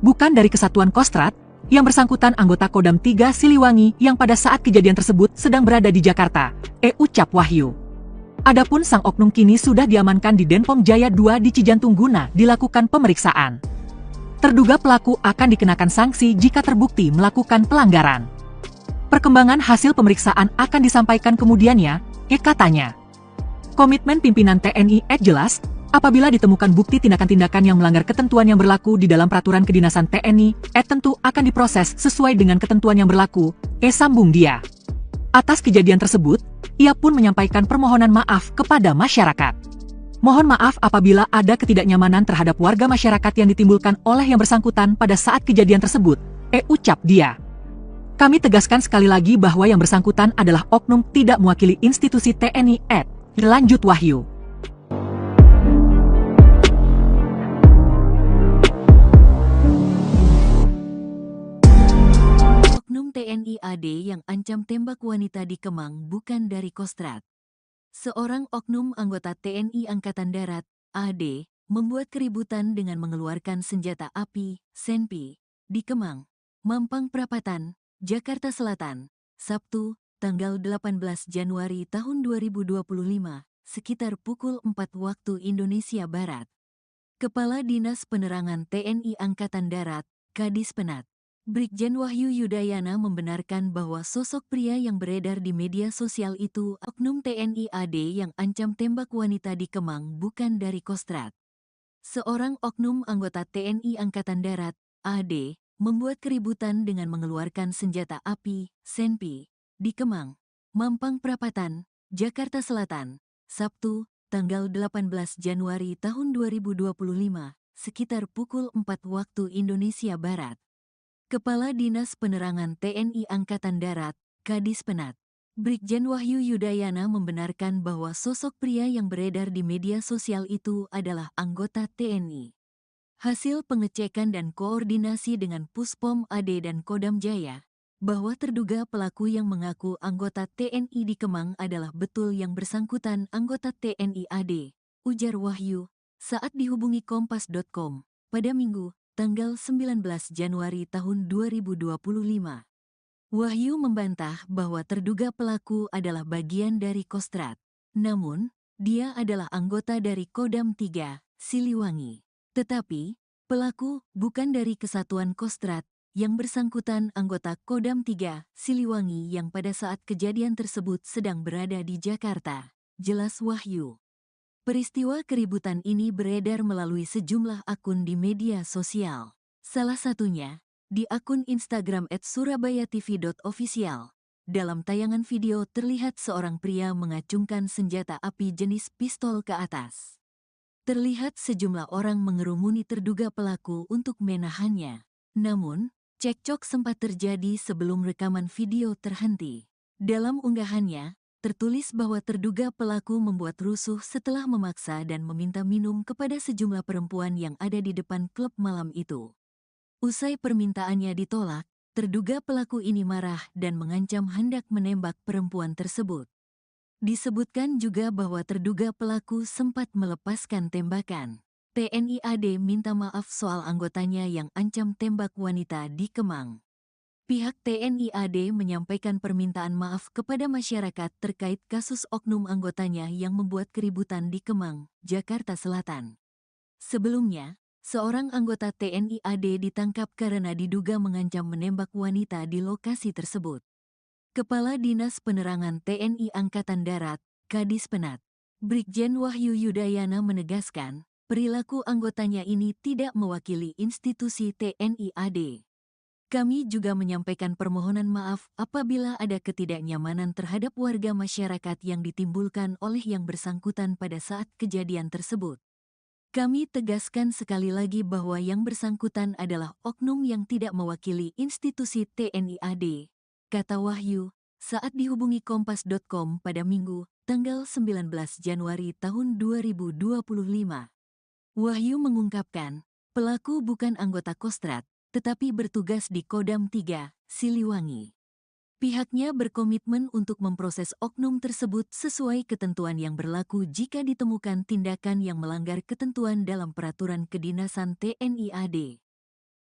Bukan dari Kesatuan Kostrad, Yang bersangkutan anggota Kodam 3 Siliwangi yang pada saat kejadian tersebut sedang berada di Jakarta, ucap Wahyu. Adapun sang oknum kini sudah diamankan di Denpom Jaya 2 di Cijantung guna dilakukan pemeriksaan. Terduga pelaku akan dikenakan sanksi jika terbukti melakukan pelanggaran. Perkembangan hasil pemeriksaan akan disampaikan kemudiannya, katanya. Komitmen pimpinan TNI jelas, apabila ditemukan bukti tindakan-tindakan yang melanggar ketentuan yang berlaku di dalam peraturan kedinasan TNI, tentu akan diproses sesuai dengan ketentuan yang berlaku, sambung dia. Atas kejadian tersebut, ia pun menyampaikan permohonan maaf kepada masyarakat. Mohon maaf apabila ada ketidaknyamanan terhadap warga masyarakat yang ditimbulkan oleh yang bersangkutan pada saat kejadian tersebut, ucap dia. Kami tegaskan sekali lagi bahwa yang bersangkutan adalah oknum tidak mewakili institusi TNI, lanjut Wahyu. Oknum TNI AD yang ancam tembak wanita di Kemang bukan dari Kostrad. Seorang oknum anggota TNI Angkatan Darat, AD, membuat keributan dengan mengeluarkan senjata api, senpi, di Kemang, Mampang Perapatan, Jakarta Selatan, Sabtu, tanggal 18 Januari tahun 2025, sekitar pukul 4 waktu Indonesia Barat. Kepala Dinas Penerangan TNI Angkatan Darat, Kadis Penat, Brigjen Wahyu Yudayana membenarkan bahwa sosok pria yang beredar di media sosial itu oknum TNI AD yang ancam tembak wanita di Kemang bukan dari Kostrad. Seorang oknum anggota TNI Angkatan Darat, AD, membuat keributan dengan mengeluarkan senjata api, senpi, di Kemang, Mampang Perapatan, Jakarta Selatan, Sabtu, tanggal 18 Januari tahun 2025, sekitar pukul 4 waktu Indonesia Barat. Kepala Dinas Penerangan TNI Angkatan Darat, Kadis Penat, Brigjen Wahyu Yudayana membenarkan bahwa sosok pria yang beredar di media sosial itu adalah anggota TNI. Hasil pengecekan dan koordinasi dengan Puspom AD dan Kodam Jaya, bahwa terduga pelaku yang mengaku anggota TNI di Kemang adalah betul yang bersangkutan anggota TNI AD, ujar Wahyu, saat dihubungi Kompas.com, pada Minggu, tanggal 19 Januari tahun 2025. Wahyu membantah bahwa terduga pelaku adalah bagian dari Kostrad. Namun, dia adalah anggota dari Kodam 3, Siliwangi. Tetapi, pelaku bukan dari Kesatuan Kostrad, yang bersangkutan anggota Kodam 3, Siliwangi yang pada saat kejadian tersebut sedang berada di Jakarta, jelas Wahyu. Peristiwa keributan ini beredar melalui sejumlah akun di media sosial. Salah satunya, di akun Instagram @surabayatv.official. Dalam tayangan video terlihat seorang pria mengacungkan senjata api jenis pistol ke atas. Terlihat sejumlah orang mengerumuni terduga pelaku untuk menahannya. Namun, cekcok sempat terjadi sebelum rekaman video terhenti. Dalam unggahannya, tertulis bahwa terduga pelaku membuat rusuh setelah memaksa dan meminta minum kepada sejumlah perempuan yang ada di depan klub malam itu. Usai permintaannya ditolak, terduga pelaku ini marah dan mengancam hendak menembak perempuan tersebut. Disebutkan juga bahwa terduga pelaku sempat melepaskan tembakan. TNI AD minta maaf soal anggotanya yang ancam tembak wanita di Kemang. Pihak TNI AD menyampaikan permintaan maaf kepada masyarakat terkait kasus oknum anggotanya yang membuat keributan di Kemang, Jakarta Selatan. Sebelumnya, seorang anggota TNI AD ditangkap karena diduga mengancam menembak wanita di lokasi tersebut. Kepala Dinas Penerangan TNI Angkatan Darat, Kadis Penat, Brigjen Wahyu Yudayana menegaskan, perilaku anggotanya ini tidak mewakili institusi TNI AD. Kami juga menyampaikan permohonan maaf apabila ada ketidaknyamanan terhadap warga masyarakat yang ditimbulkan oleh yang bersangkutan pada saat kejadian tersebut. Kami tegaskan sekali lagi bahwa yang bersangkutan adalah oknum yang tidak mewakili institusi TNI AD, kata Wahyu, saat dihubungi Kompas.com pada Minggu, tanggal 19 Januari tahun 2025. Wahyu mengungkapkan, pelaku bukan anggota Kostrad, tetapi bertugas di Kodam 3, Siliwangi. Pihaknya berkomitmen untuk memproses oknum tersebut sesuai ketentuan yang berlaku jika ditemukan tindakan yang melanggar ketentuan dalam peraturan kedinasan TNI AD.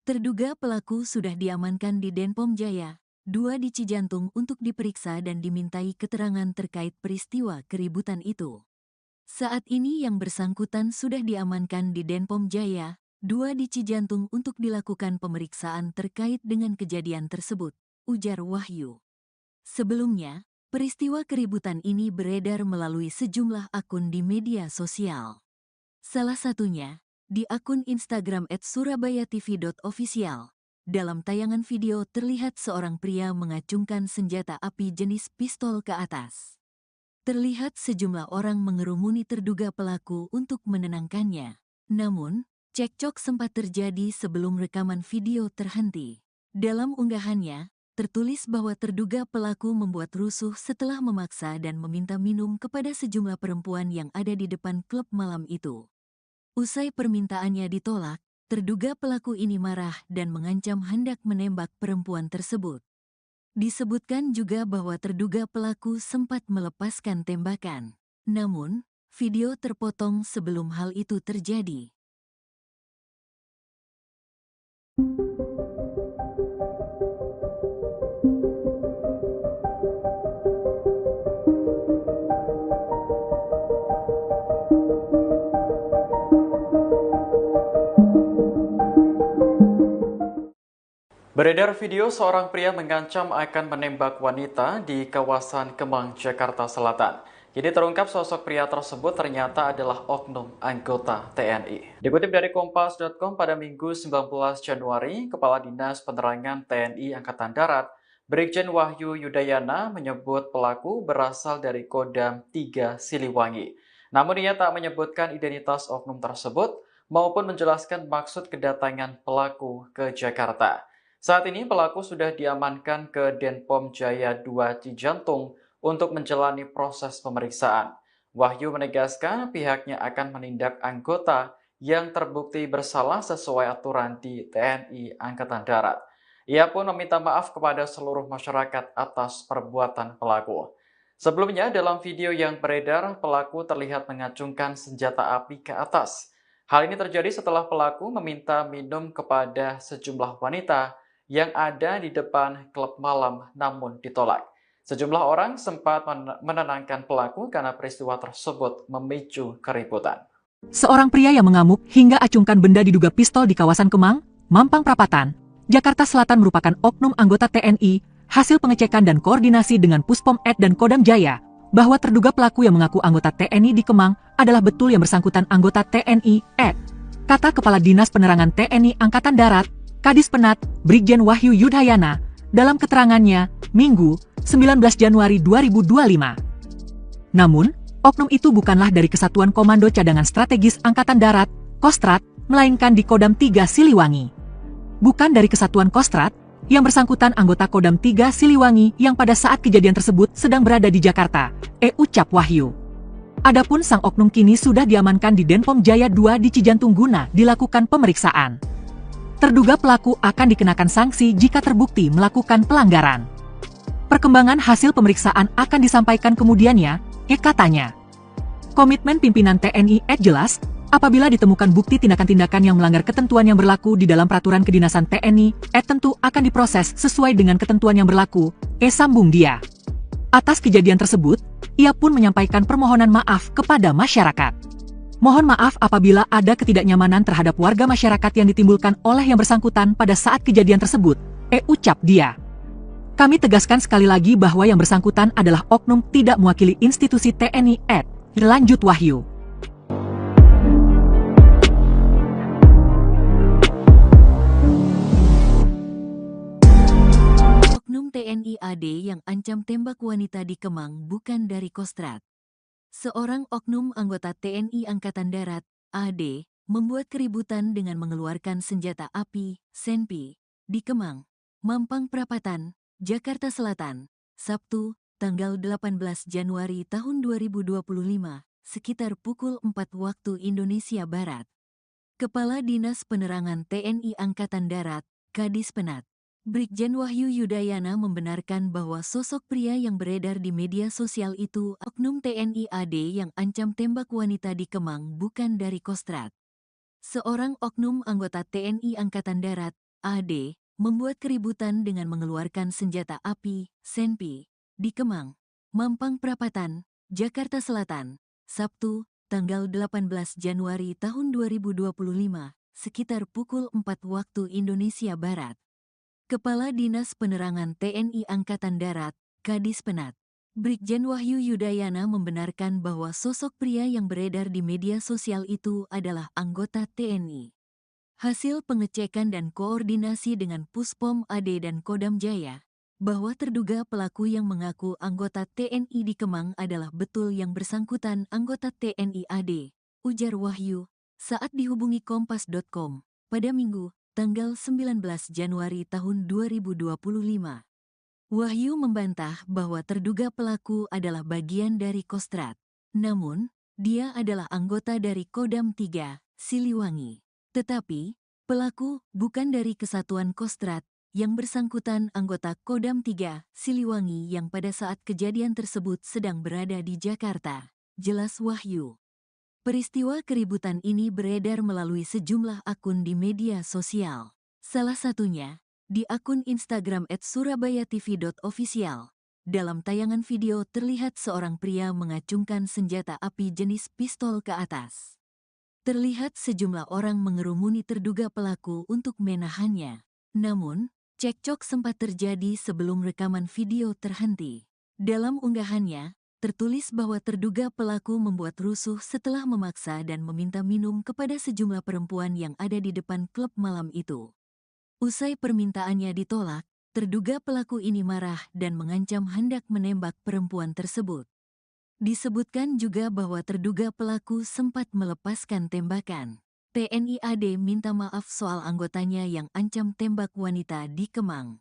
Terduga pelaku sudah diamankan di Denpom Jaya, 2 di Cijantung untuk diperiksa dan dimintai keterangan terkait peristiwa keributan itu. Saat ini yang bersangkutan sudah diamankan di Denpom Jaya, 2 di Cijantung untuk dilakukan pemeriksaan terkait dengan kejadian tersebut, ujar Wahyu. Sebelumnya, peristiwa keributan ini beredar melalui sejumlah akun di media sosial. Salah satunya, di akun Instagram @surabayatv.official. Dalam tayangan video terlihat seorang pria mengacungkan senjata api jenis pistol ke atas. Terlihat sejumlah orang mengerumuni terduga pelaku untuk menenangkannya. Namun, cekcok sempat terjadi sebelum rekaman video terhenti. Dalam unggahannya, tertulis bahwa terduga pelaku membuat rusuh setelah memaksa dan meminta minum kepada sejumlah perempuan yang ada di depan klub malam itu. Usai permintaannya ditolak, terduga pelaku ini marah dan mengancam hendak menembak perempuan tersebut. Disebutkan juga bahwa terduga pelaku sempat melepaskan tembakan. Namun, video terpotong sebelum hal itu terjadi. Beredar video seorang pria mengancam akan menembak wanita di kawasan Kemang, Jakarta Selatan. Jadi terungkap sosok pria tersebut ternyata adalah oknum anggota TNI. Dikutip dari Kompas.com pada Minggu 19 Januari, Kepala Dinas Penerangan TNI Angkatan Darat, Brigjen Wahyu Yudayana menyebut pelaku berasal dari Kodam 3 Siliwangi. Namun ia tak menyebutkan identitas oknum tersebut maupun menjelaskan maksud kedatangan pelaku ke Jakarta. Saat ini pelaku sudah diamankan ke Denpom Jaya 2 Cijantung untuk menjalani proses pemeriksaan. Wahyu menegaskan pihaknya akan menindak anggota yang terbukti bersalah sesuai aturan di TNI Angkatan Darat. Ia pun meminta maaf kepada seluruh masyarakat atas perbuatan pelaku. Sebelumnya dalam video yang beredar, pelaku terlihat mengacungkan senjata api ke atas. Hal ini terjadi setelah pelaku meminta minum kepada sejumlah wanita yang ada di depan klub malam namun ditolak. Sejumlah orang sempat menenangkan pelaku karena peristiwa tersebut memicu keributan. Seorang pria yang mengamuk hingga acungkan benda diduga pistol di kawasan Kemang, Mampang Perapatan, Jakarta Selatan merupakan oknum anggota TNI, hasil pengecekan dan koordinasi dengan Puspom Ed dan Kodam Jaya, bahwa terduga pelaku yang mengaku anggota TNI di Kemang adalah betul yang bersangkutan anggota TNI Ed. Kata Kepala Dinas Penerangan TNI Angkatan Darat, Kadis Penat, Brigjen Wahyu Yudayana, dalam keterangannya, Minggu, 19 Januari 2025. Namun, oknum itu bukanlah dari Kesatuan Komando Cadangan Strategis Angkatan Darat, Kostrat, melainkan di Kodam 3 Siliwangi. Bukan dari Kesatuan Kostrat, yang bersangkutan anggota Kodam 3 Siliwangi yang pada saat kejadian tersebut sedang berada di Jakarta, ucap Wahyu. Adapun sang oknum kini sudah diamankan di Denpom Jaya 2 di Cijantung guna dilakukan pemeriksaan. Terduga pelaku akan dikenakan sanksi jika terbukti melakukan pelanggaran. Perkembangan hasil pemeriksaan akan disampaikan kemudiannya, katanya. Komitmen pimpinan TNI jelas, apabila ditemukan bukti tindakan-tindakan yang melanggar ketentuan yang berlaku di dalam peraturan kedinasan TNI, tentu akan diproses sesuai dengan ketentuan yang berlaku, sambung dia. Atas kejadian tersebut, ia pun menyampaikan permohonan maaf kepada masyarakat. Mohon maaf apabila ada ketidaknyamanan terhadap warga masyarakat yang ditimbulkan oleh yang bersangkutan pada saat kejadian tersebut, ucap dia. Kami tegaskan sekali lagi bahwa yang bersangkutan adalah oknum tidak mewakili institusi TNI lanjut Wahyu. Oknum TNI AD yang ancam tembak wanita di Kemang bukan dari Kostrat. Seorang oknum anggota TNI Angkatan Darat, AD, membuat keributan dengan mengeluarkan senjata api, senpi, di Kemang, Mampang Perapatan, Jakarta Selatan, Sabtu, tanggal 18 Januari tahun 2025, sekitar pukul 4 waktu Indonesia Barat. Kepala Dinas Penerangan TNI Angkatan Darat, Kadis Penat, Brigjen Wahyu Yudayana membenarkan bahwa sosok pria yang beredar di media sosial itu oknum TNI AD yang ancam tembak wanita di Kemang bukan dari Kostrat. Seorang oknum anggota TNI Angkatan Darat, AD, membuat keributan dengan mengeluarkan senjata api, senpi, di Kemang, Mampang Perapatan, Jakarta Selatan, Sabtu, tanggal 18 Januari tahun 2025, sekitar pukul 4 waktu Indonesia Barat. Kepala Dinas Penerangan TNI Angkatan Darat, Kadis Penat, Brigjen Wahyu Yudayana membenarkan bahwa sosok pria yang beredar di media sosial itu adalah anggota TNI. Hasil pengecekan dan koordinasi dengan Puspom AD dan Kodam Jaya, bahwa terduga pelaku yang mengaku anggota TNI di Kemang adalah betul yang bersangkutan anggota TNI AD, ujar Wahyu, saat dihubungi Kompas.com, pada Minggu, tanggal 19 Januari tahun 2025. Wahyu membantah bahwa terduga pelaku adalah bagian dari Kostrad. Namun, dia adalah anggota dari Kodam 3, Siliwangi. Tetapi, pelaku bukan dari Kesatuan Kostrad, yang bersangkutan anggota Kodam 3, Siliwangi yang pada saat kejadian tersebut sedang berada di Jakarta, jelas Wahyu. Peristiwa keributan ini beredar melalui sejumlah akun di media sosial. Salah satunya, di akun Instagram @surabayatv.official. Dalam tayangan video terlihat seorang pria mengacungkan senjata api jenis pistol ke atas. Terlihat sejumlah orang mengerumuni terduga pelaku untuk menahannya. Namun, cekcok sempat terjadi sebelum rekaman video terhenti. Dalam unggahannya, tertulis bahwa terduga pelaku membuat rusuh setelah memaksa dan meminta minum kepada sejumlah perempuan yang ada di depan klub malam itu. Usai permintaannya ditolak, terduga pelaku ini marah dan mengancam hendak menembak perempuan tersebut. Disebutkan juga bahwa terduga pelaku sempat melepaskan tembakan. TNI AD minta maaf soal anggotanya yang ancam tembak wanita di Kemang.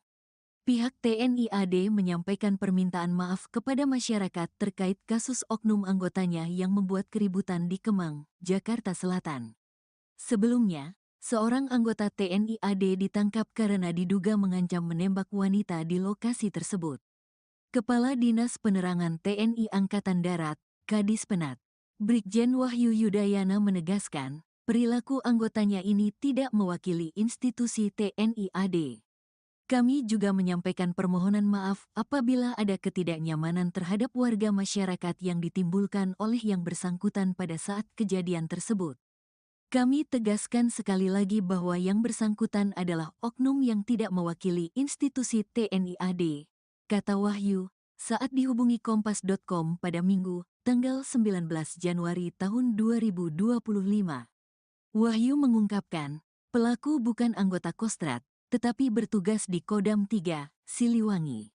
Pihak TNI AD menyampaikan permintaan maaf kepada masyarakat terkait kasus oknum anggotanya yang membuat keributan di Kemang, Jakarta Selatan. Sebelumnya, seorang anggota TNI AD ditangkap karena diduga mengancam menembak wanita di lokasi tersebut. Kepala Dinas Penerangan TNI Angkatan Darat, Kadis Penat, Brigjen Wahyu Yudayana menegaskan, perilaku anggotanya ini tidak mewakili institusi TNI AD. Kami juga menyampaikan permohonan maaf apabila ada ketidaknyamanan terhadap warga masyarakat yang ditimbulkan oleh yang bersangkutan pada saat kejadian tersebut. Kami tegaskan sekali lagi bahwa yang bersangkutan adalah oknum yang tidak mewakili institusi TNI AD, kata Wahyu, saat dihubungi Kompas.com pada Minggu, tanggal 19 Januari tahun 2025. Wahyu mengungkapkan, pelaku bukan anggota Kostrad, tetapi bertugas di Kodam 3, Siliwangi.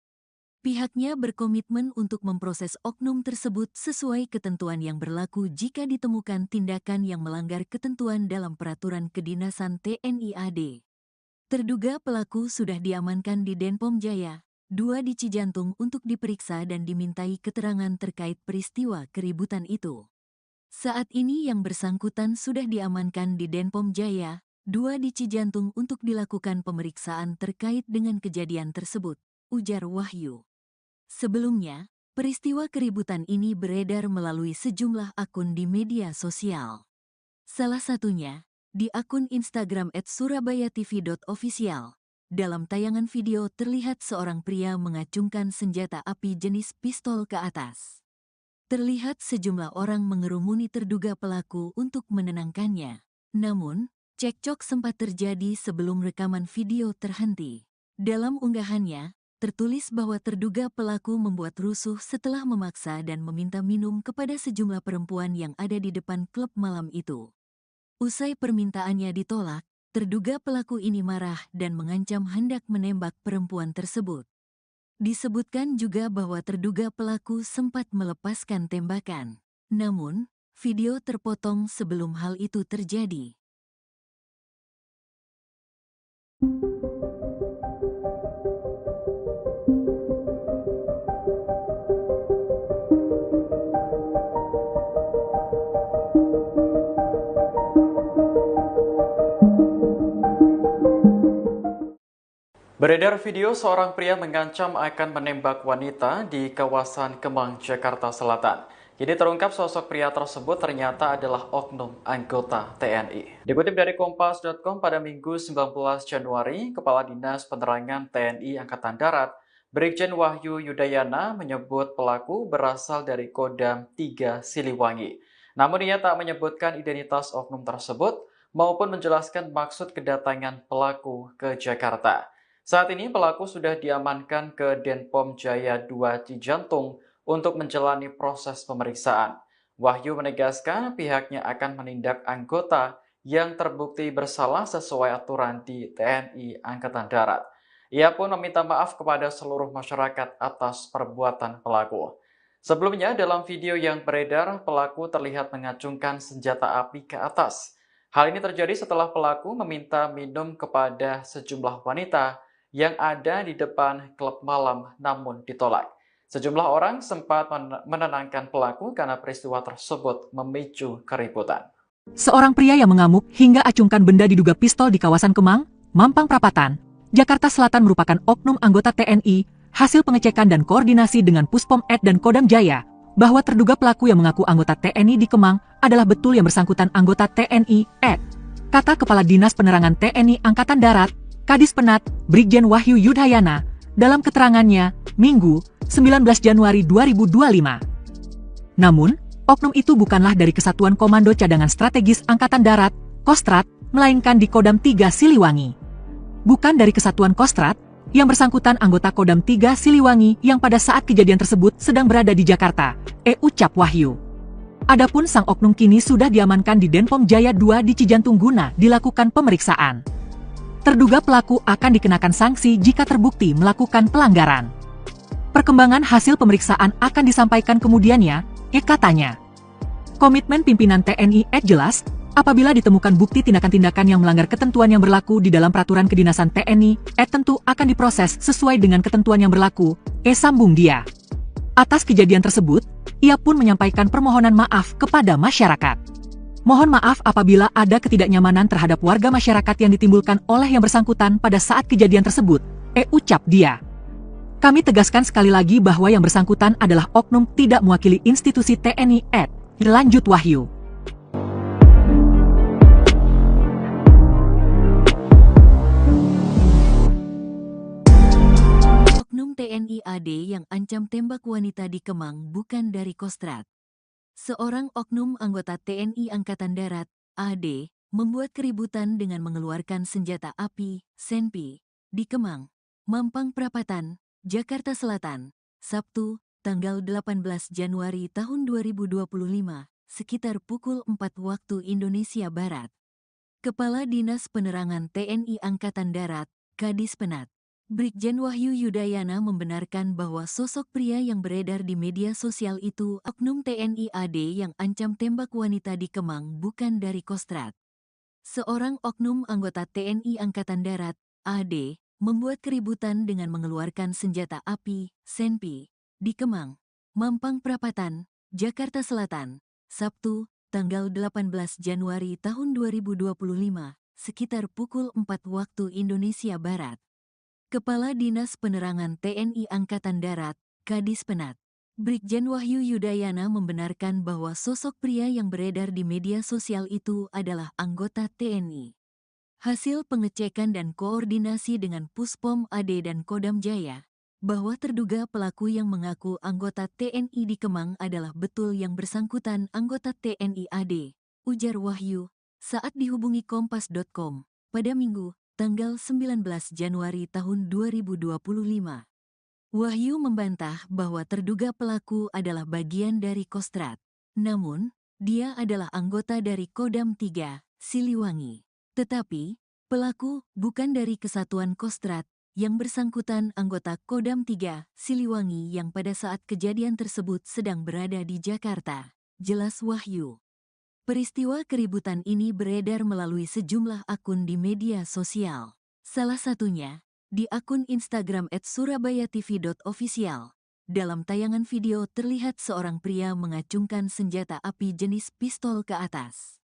Pihaknya berkomitmen untuk memproses oknum tersebut sesuai ketentuan yang berlaku jika ditemukan tindakan yang melanggar ketentuan dalam peraturan kedinasan TNI AD. Terduga pelaku sudah diamankan di Denpom Jaya, 2 di Cijantung untuk diperiksa dan dimintai keterangan terkait peristiwa keributan itu. Saat ini yang bersangkutan sudah diamankan di Denpom Jaya, 2 di Cijantung untuk dilakukan pemeriksaan terkait dengan kejadian tersebut, ujar Wahyu. Sebelumnya, peristiwa keributan ini beredar melalui sejumlah akun di media sosial. Salah satunya, di akun Instagram @surabayatv.official. Dalam tayangan video terlihat seorang pria mengacungkan senjata api jenis pistol ke atas. Terlihat sejumlah orang mengerumuni terduga pelaku untuk menenangkannya. Namun, cekcok sempat terjadi sebelum rekaman video terhenti. Dalam unggahannya, tertulis bahwa terduga pelaku membuat rusuh setelah memaksa dan meminta minum kepada sejumlah perempuan yang ada di depan klub malam itu. Usai permintaannya ditolak, terduga pelaku ini marah dan mengancam hendak menembak perempuan tersebut. Disebutkan juga bahwa terduga pelaku sempat melepaskan tembakan. Namun, video terpotong sebelum hal itu terjadi. Beredar video seorang pria mengancam akan menembak wanita di kawasan Kemang, Jakarta Selatan. Jadi terungkap sosok pria tersebut ternyata adalah oknum anggota TNI. Dikutip dari Kompas.com pada Minggu 19 Januari, Kepala Dinas Penerangan TNI Angkatan Darat, Brigjen Wahyu Yudayana menyebut pelaku berasal dari Kodam 3 Siliwangi. Namun ia tak menyebutkan identitas oknum tersebut maupun menjelaskan maksud kedatangan pelaku ke Jakarta. Saat ini pelaku sudah diamankan ke Denpom Jaya 2 Cijantung untuk menjalani proses pemeriksaan. Wahyu menegaskan pihaknya akan menindak anggota yang terbukti bersalah sesuai aturan di TNI Angkatan Darat. Ia pun meminta maaf kepada seluruh masyarakat atas perbuatan pelaku. Sebelumnya, dalam video yang beredar, pelaku terlihat mengacungkan senjata api ke atas. Hal ini terjadi setelah pelaku meminta minum kepada sejumlah wanita yang ada di depan klub malam namun ditolak. Sejumlah orang sempat menenangkan pelaku karena peristiwa tersebut memicu keributan. Seorang pria yang mengamuk hingga acungkan benda diduga pistol di kawasan Kemang, Mampang Perapatan, Jakarta Selatan merupakan oknum anggota TNI, hasil pengecekan dan koordinasi dengan Puspom Ed dan Kodam Jaya, bahwa terduga pelaku yang mengaku anggota TNI di Kemang adalah betul yang bersangkutan anggota TNI Ed. Kata Kepala Dinas Penerangan TNI Angkatan Darat, Kadis Penat, Brigjen Wahyu Yudayana, dalam keterangannya, Minggu, 19 Januari 2025. Namun, oknum itu bukanlah dari Kesatuan Komando Cadangan Strategis Angkatan Darat, Kostrat, melainkan di Kodam 3 Siliwangi. Bukan dari Kesatuan Kostrat, yang bersangkutan anggota Kodam 3 Siliwangi yang pada saat kejadian tersebut sedang berada di Jakarta, ucap Wahyu. Adapun sang oknum kini sudah diamankan di Denpom Jaya 2 di Cijantung guna dilakukan pemeriksaan. Terduga pelaku akan dikenakan sanksi jika terbukti melakukan pelanggaran. Perkembangan hasil pemeriksaan akan disampaikan kemudiannya, katanya. Komitmen pimpinan TNI jelas, apabila ditemukan bukti tindakan-tindakan yang melanggar ketentuan yang berlaku di dalam peraturan kedinasan TNI, tentu akan diproses sesuai dengan ketentuan yang berlaku, sambung dia. Atas kejadian tersebut, ia pun menyampaikan permohonan maaf kepada masyarakat. Mohon maaf apabila ada ketidaknyamanan terhadap warga masyarakat yang ditimbulkan oleh yang bersangkutan pada saat kejadian tersebut, ucap dia. Kami tegaskan sekali lagi bahwa yang bersangkutan adalah oknum tidak mewakili institusi TNI lanjut Wahyu. Oknum TNI AD yang ancam tembak wanita di Kemang bukan dari Kostrat. Seorang oknum anggota TNI Angkatan Darat, AD, membuat keributan dengan mengeluarkan senjata api, senpi, di Kemang, Mampang Perapatan, Jakarta Selatan, Sabtu, tanggal 18 Januari tahun 2025, sekitar pukul 4 waktu Indonesia Barat. Kepala Dinas Penerangan TNI Angkatan Darat, Kadis Penat, Brigjen Wahyu Yudayana membenarkan bahwa sosok pria yang beredar di media sosial itu oknum TNI AD yang ancam tembak wanita di Kemang bukan dari Kostrat. Seorang oknum anggota TNI Angkatan Darat, AD, membuat keributan dengan mengeluarkan senjata api, senpi, di Kemang, Mampang Perapatan, Jakarta Selatan, Sabtu, tanggal 18 Januari tahun 2025, sekitar pukul 4 waktu Indonesia Barat. Kepala Dinas Penerangan TNI Angkatan Darat, Kadis Penat, Brigjen Wahyu Yudayana membenarkan bahwa sosok pria yang beredar di media sosial itu adalah anggota TNI. Hasil pengecekan dan koordinasi dengan Puspom AD dan Kodam Jaya, bahwa terduga pelaku yang mengaku anggota TNI di Kemang adalah betul yang bersangkutan anggota TNI AD, ujar Wahyu, saat dihubungi Kompas.com, pada Minggu, tanggal 19 Januari tahun 2025. Wahyu membantah bahwa terduga pelaku adalah bagian dari Kostrat. Namun, dia adalah anggota dari Kodam 3, Siliwangi. Tetapi, pelaku bukan dari Kesatuan Kostrat, yang bersangkutan anggota Kodam 3, Siliwangi yang pada saat kejadian tersebut sedang berada di Jakarta, jelas Wahyu. Peristiwa keributan ini beredar melalui sejumlah akun di media sosial. Salah satunya, di akun Instagram @surabayatv.official. Dalam tayangan video terlihat seorang pria mengacungkan senjata api jenis pistol ke atas.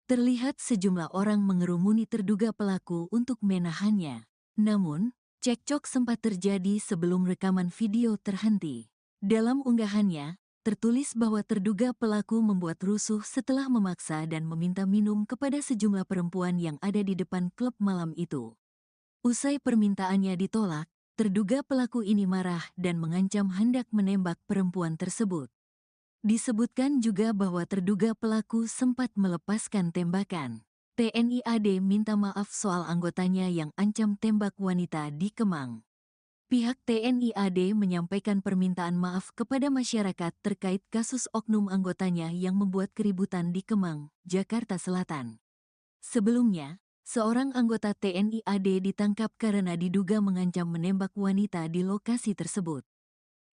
Terlihat sejumlah orang mengerumuni terduga pelaku untuk menahannya. Namun, cekcok sempat terjadi sebelum rekaman video terhenti. Dalam unggahannya, tertulis bahwa terduga pelaku membuat rusuh setelah memaksa dan meminta minum kepada sejumlah perempuan yang ada di depan klub malam itu. Usai permintaannya ditolak, terduga pelaku ini marah dan mengancam hendak menembak perempuan tersebut. Disebutkan juga bahwa terduga pelaku sempat melepaskan tembakan. TNI AD minta maaf soal anggotanya yang ancam tembak wanita di Kemang. Pihak TNI AD menyampaikan permintaan maaf kepada masyarakat terkait kasus oknum anggotanya yang membuat keributan di Kemang, Jakarta Selatan. Sebelumnya, seorang anggota TNI AD ditangkap karena diduga mengancam menembak wanita di lokasi tersebut.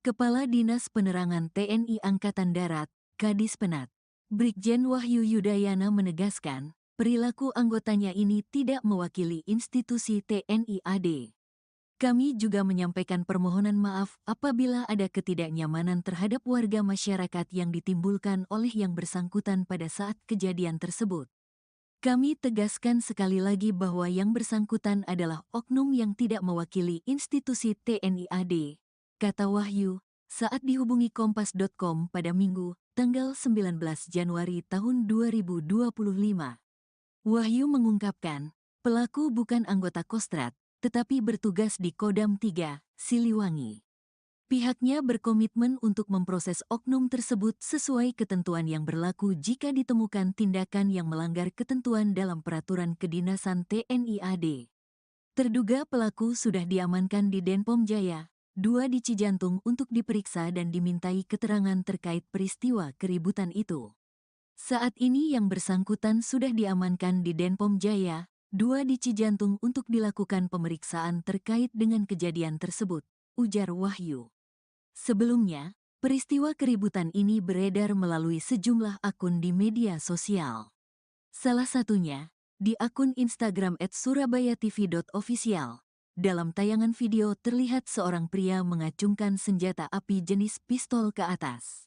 Kepala Dinas Penerangan TNI Angkatan Darat, Kadis Penat, Brigjen Wahyu Yudayana menegaskan, perilaku anggotanya ini tidak mewakili institusi TNI AD. Kami juga menyampaikan permohonan maaf apabila ada ketidaknyamanan terhadap warga masyarakat yang ditimbulkan oleh yang bersangkutan pada saat kejadian tersebut. Kami tegaskan sekali lagi bahwa yang bersangkutan adalah oknum yang tidak mewakili institusi TNI AD, kata Wahyu, saat dihubungi Kompas.com pada Minggu, tanggal 19 Januari tahun 2025. Wahyu mengungkapkan, pelaku bukan anggota Kostrad, tetapi bertugas di Kodam 3, Siliwangi. Pihaknya berkomitmen untuk memproses oknum tersebut sesuai ketentuan yang berlaku jika ditemukan tindakan yang melanggar ketentuan dalam peraturan kedinasan TNI AD. Terduga pelaku sudah diamankan di Denpom Jaya, 2 di Cijantung untuk diperiksa dan dimintai keterangan terkait peristiwa keributan itu. Saat ini yang bersangkutan sudah diamankan di Denpom Jaya, 2 di Cijantung untuk dilakukan pemeriksaan terkait dengan kejadian tersebut, ujar Wahyu. Sebelumnya, peristiwa keributan ini beredar melalui sejumlah akun di media sosial. Salah satunya, di akun Instagram @surabayatv.official. Dalam tayangan video terlihat seorang pria mengacungkan senjata api jenis pistol ke atas.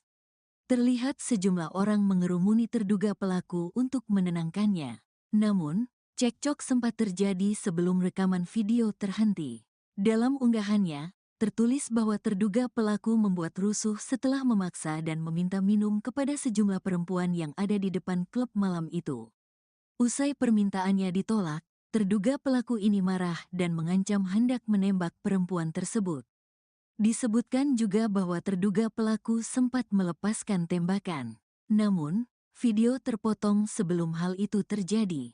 Terlihat sejumlah orang mengerumuni terduga pelaku untuk menenangkannya. Namun, cekcok sempat terjadi sebelum rekaman video terhenti. Dalam unggahannya, tertulis bahwa terduga pelaku membuat rusuh setelah memaksa dan meminta minum kepada sejumlah perempuan yang ada di depan klub malam itu. Usai permintaannya ditolak, terduga pelaku ini marah dan mengancam hendak menembak perempuan tersebut. Disebutkan juga bahwa terduga pelaku sempat melepaskan tembakan. Namun, video terpotong sebelum hal itu terjadi.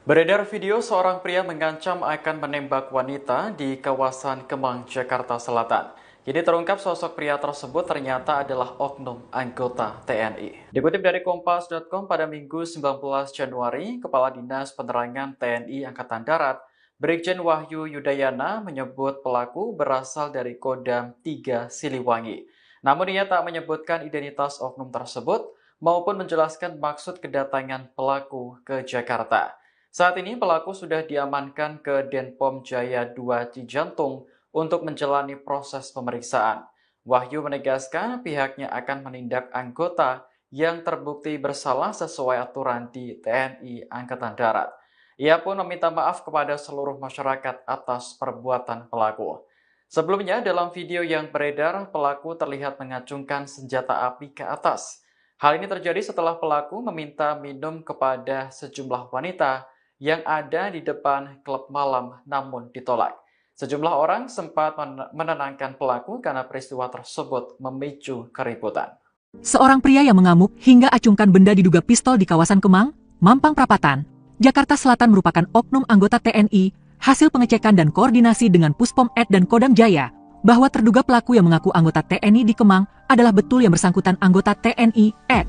Beredar video seorang pria mengancam akan menembak wanita di kawasan Kemang, Jakarta Selatan. Kini terungkap sosok pria tersebut ternyata adalah oknum anggota TNI. Dikutip dari Kompas.com pada Minggu 19 Januari, Kepala Dinas Penerangan TNI Angkatan Darat, Brigjen Wahyu Yudayana menyebut pelaku berasal dari Kodam 3 Siliwangi. Namun ia tak menyebutkan identitas oknum tersebut maupun menjelaskan maksud kedatangan pelaku ke Jakarta. Saat ini pelaku sudah diamankan ke Denpom Jaya 2 Cijantung untuk menjalani proses pemeriksaan. Wahyu menegaskan pihaknya akan menindak anggota yang terbukti bersalah sesuai aturan di TNI Angkatan Darat. Ia pun meminta maaf kepada seluruh masyarakat atas perbuatan pelaku. Sebelumnya dalam video yang beredar, pelaku terlihat mengacungkan senjata api ke atas. Hal ini terjadi setelah pelaku meminta minum kepada sejumlah wanita yang ada di depan klub malam namun ditolak. Sejumlah orang sempat menenangkan pelaku karena peristiwa tersebut memicu keributan. Seorang pria yang mengamuk hingga acungkan benda diduga pistol di kawasan Kemang, Mampang Perapatan, Jakarta Selatan merupakan oknum anggota TNI, hasil pengecekan dan koordinasi dengan Puspom Ed dan Kodam Jaya, bahwa terduga pelaku yang mengaku anggota TNI di Kemang adalah betul yang bersangkutan anggota TNI Ed.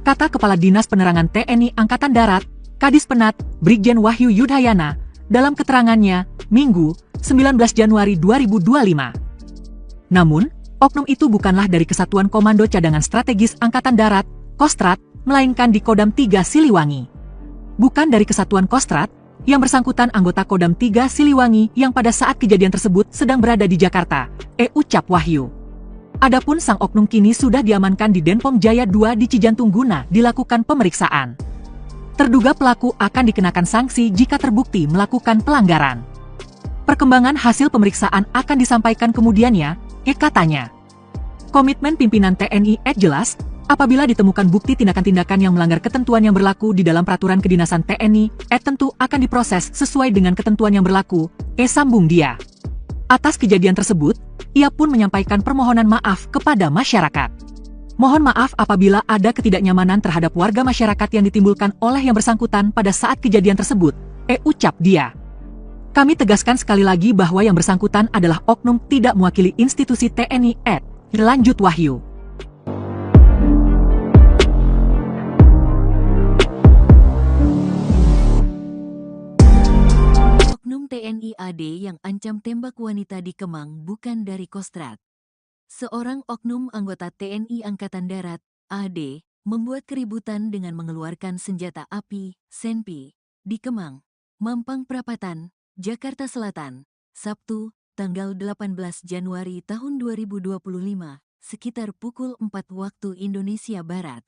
Kata Kepala Dinas Penerangan TNI Angkatan Darat, Kadis Penat, Brigjen Wahyu Yudayana, dalam keterangannya, Minggu, 19 Januari 2025. Namun, oknum itu bukanlah dari Kesatuan Komando Cadangan Strategis Angkatan Darat, Kostrad, melainkan di Kodam 3 Siliwangi. Bukan dari Kesatuan Kostrad, Yang bersangkutan anggota Kodam 3 Siliwangi yang pada saat kejadian tersebut sedang berada di Jakarta, ucap Wahyu. Adapun sang oknum kini sudah diamankan di Denpom Jaya 2 di Cijantung guna dilakukan pemeriksaan. Terduga pelaku akan dikenakan sanksi jika terbukti melakukan pelanggaran. Perkembangan hasil pemeriksaan akan disampaikan kemudiannya, katanya. Komitmen pimpinan TNI jelas, apabila ditemukan bukti tindakan-tindakan yang melanggar ketentuan yang berlaku di dalam peraturan kedinasan TNI, tentu akan diproses sesuai dengan ketentuan yang berlaku, sambung dia. Atas kejadian tersebut, ia pun menyampaikan permohonan maaf kepada masyarakat. Mohon maaf apabila ada ketidaknyamanan terhadap warga masyarakat yang ditimbulkan oleh yang bersangkutan pada saat kejadian tersebut, ucap dia. Kami tegaskan sekali lagi bahwa yang bersangkutan adalah oknum tidak mewakili institusi TNI, lanjut Wahyu. Oknum TNI AD yang ancam tembak wanita di Kemang bukan dari Kostrad. Seorang oknum anggota TNI Angkatan Darat, AD, membuat keributan dengan mengeluarkan senjata api, senpi, di Kemang, Mampang Perapatan, Jakarta Selatan, Sabtu, tanggal 18 Januari tahun 2025, sekitar pukul 4 waktu Indonesia Barat.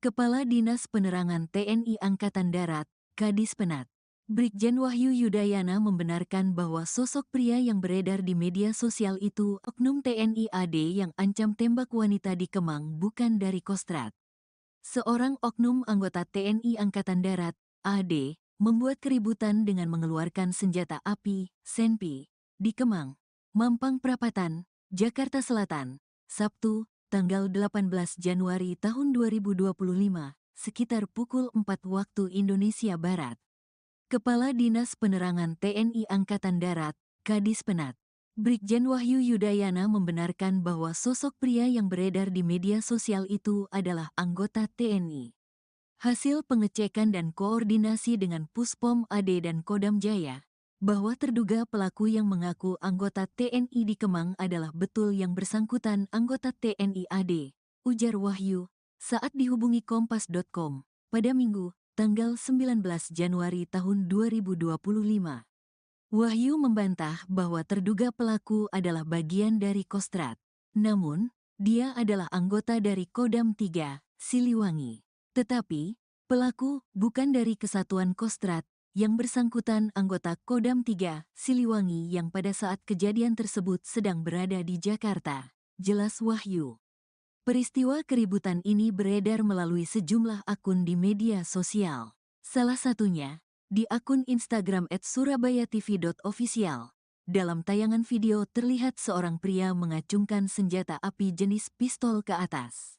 Kepala Dinas Penerangan TNI Angkatan Darat, Kadis Penat, Brigjen Wahyu Yudayana membenarkan bahwa sosok pria yang beredar di media sosial itu oknum TNI AD yang ancam tembak wanita di Kemang bukan dari Kostrad. Seorang oknum anggota TNI Angkatan Darat, AD, membuat keributan dengan mengeluarkan senjata api, senpi, di Kemang, Mampang Perapatan, Jakarta Selatan, Sabtu, tanggal 18 Januari tahun 2025, sekitar pukul 4 waktu Indonesia Barat. Kepala Dinas Penerangan TNI Angkatan Darat, Kadis Penat, Brigjen Wahyu Yudayana membenarkan bahwa sosok pria yang beredar di media sosial itu adalah anggota TNI. Hasil pengecekan dan koordinasi dengan Puspom AD dan Kodam Jaya, bahwa terduga pelaku yang mengaku anggota TNI di Kemang adalah betul yang bersangkutan anggota TNI AD, ujar Wahyu, saat dihubungi Kompas.com, pada Minggu, tanggal 19 Januari tahun 2025. Wahyu membantah bahwa terduga pelaku adalah bagian dari Kostrad. Namun, dia adalah anggota dari Kodam 3, Siliwangi. Tetapi, pelaku bukan dari Kesatuan Kostrad, yang bersangkutan anggota Kodam 3, Siliwangi yang pada saat kejadian tersebut sedang berada di Jakarta, jelas Wahyu. Peristiwa keributan ini beredar melalui sejumlah akun di media sosial. Salah satunya, di akun Instagram @surabayatv.official. Dalam tayangan video terlihat seorang pria mengacungkan senjata api jenis pistol ke atas.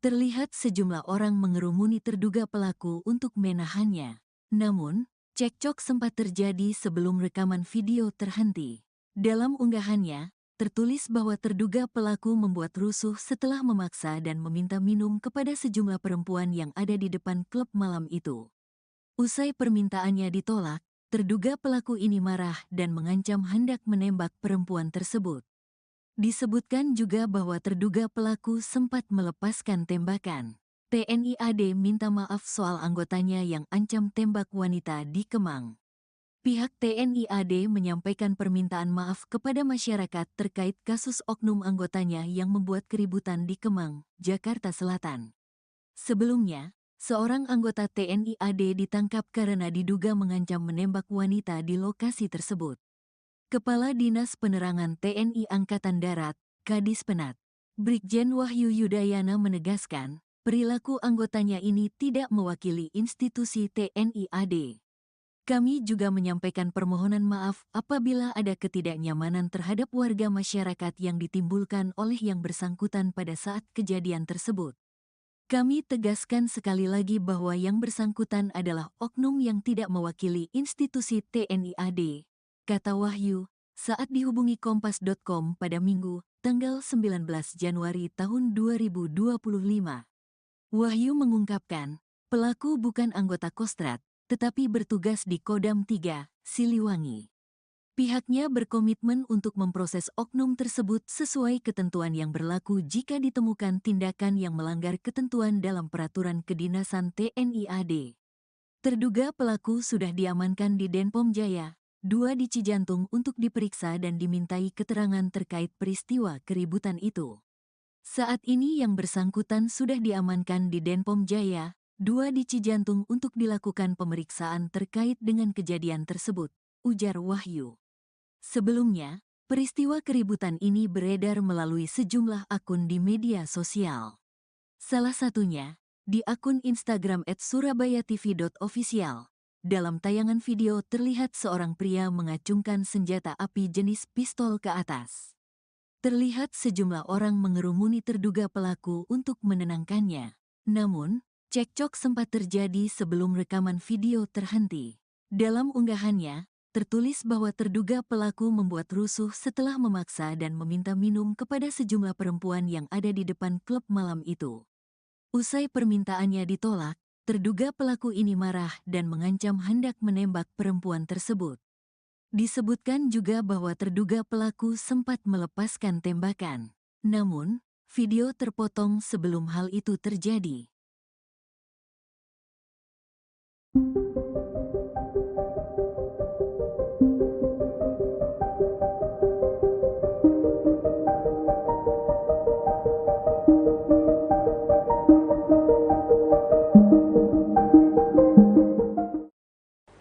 Terlihat sejumlah orang mengerumuni terduga pelaku untuk menahannya. Namun, cekcok sempat terjadi sebelum rekaman video terhenti. Dalam unggahannya, tertulis bahwa terduga pelaku membuat rusuh setelah memaksa dan meminta minum kepada sejumlah perempuan yang ada di depan klub malam itu. Usai permintaannya ditolak, terduga pelaku ini marah dan mengancam hendak menembak perempuan tersebut. Disebutkan juga bahwa terduga pelaku sempat melepaskan tembakan. TNI AD minta maaf soal anggotanya yang ancam tembak wanita di Kemang. Pihak TNI AD menyampaikan permintaan maaf kepada masyarakat terkait kasus oknum anggotanya yang membuat keributan di Kemang, Jakarta Selatan. Sebelumnya, seorang anggota TNI AD ditangkap karena diduga mengancam menembak wanita di lokasi tersebut. Kepala Dinas Penerangan TNI Angkatan Darat, Kadis Penat, Brigjen Wahyu Yudayana menegaskan, perilaku anggotanya ini tidak mewakili institusi TNI AD. Kami juga menyampaikan permohonan maaf apabila ada ketidaknyamanan terhadap warga masyarakat yang ditimbulkan oleh yang bersangkutan pada saat kejadian tersebut. Kami tegaskan sekali lagi bahwa yang bersangkutan adalah oknum yang tidak mewakili institusi TNI AD, kata Wahyu, saat dihubungi Kompas.com pada Minggu, tanggal 19 Januari tahun 2025. Wahyu mengungkapkan, pelaku bukan anggota Kostrad, tetapi bertugas di Kodam 3, Siliwangi. Pihaknya berkomitmen untuk memproses oknum tersebut sesuai ketentuan yang berlaku jika ditemukan tindakan yang melanggar ketentuan dalam peraturan kedinasan TNI AD. Terduga pelaku sudah diamankan di Denpom Jaya 2 di Cijantung untuk diperiksa dan dimintai keterangan terkait peristiwa keributan itu. Saat ini yang bersangkutan sudah diamankan di Denpom Jaya 2 di Cijantung untuk dilakukan pemeriksaan terkait dengan kejadian tersebut, ujar Wahyu. Sebelumnya, peristiwa keributan ini beredar melalui sejumlah akun di media sosial. Salah satunya, di akun Instagram @surabayatv.official. Dalam tayangan video terlihat seorang pria mengacungkan senjata api jenis pistol ke atas. Terlihat sejumlah orang mengerumuni terduga pelaku untuk menenangkannya. Namun, cekcok sempat terjadi sebelum rekaman video terhenti. Dalam unggahannya, tertulis bahwa terduga pelaku membuat rusuh setelah memaksa dan meminta minum kepada sejumlah perempuan yang ada di depan klub malam itu. Usai permintaannya ditolak, terduga pelaku ini marah dan mengancam hendak menembak perempuan tersebut. Disebutkan juga bahwa terduga pelaku sempat melepaskan tembakan. Namun, video terpotong sebelum hal itu terjadi.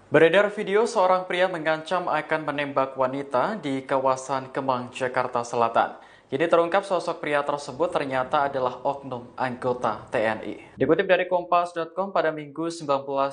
Beredar video seorang pria mengancam akan menembak wanita di kawasan Kemang, Jakarta Selatan. Jadi terungkap sosok pria tersebut ternyata adalah oknum anggota TNI. Dikutip dari Kompas.com pada Minggu 19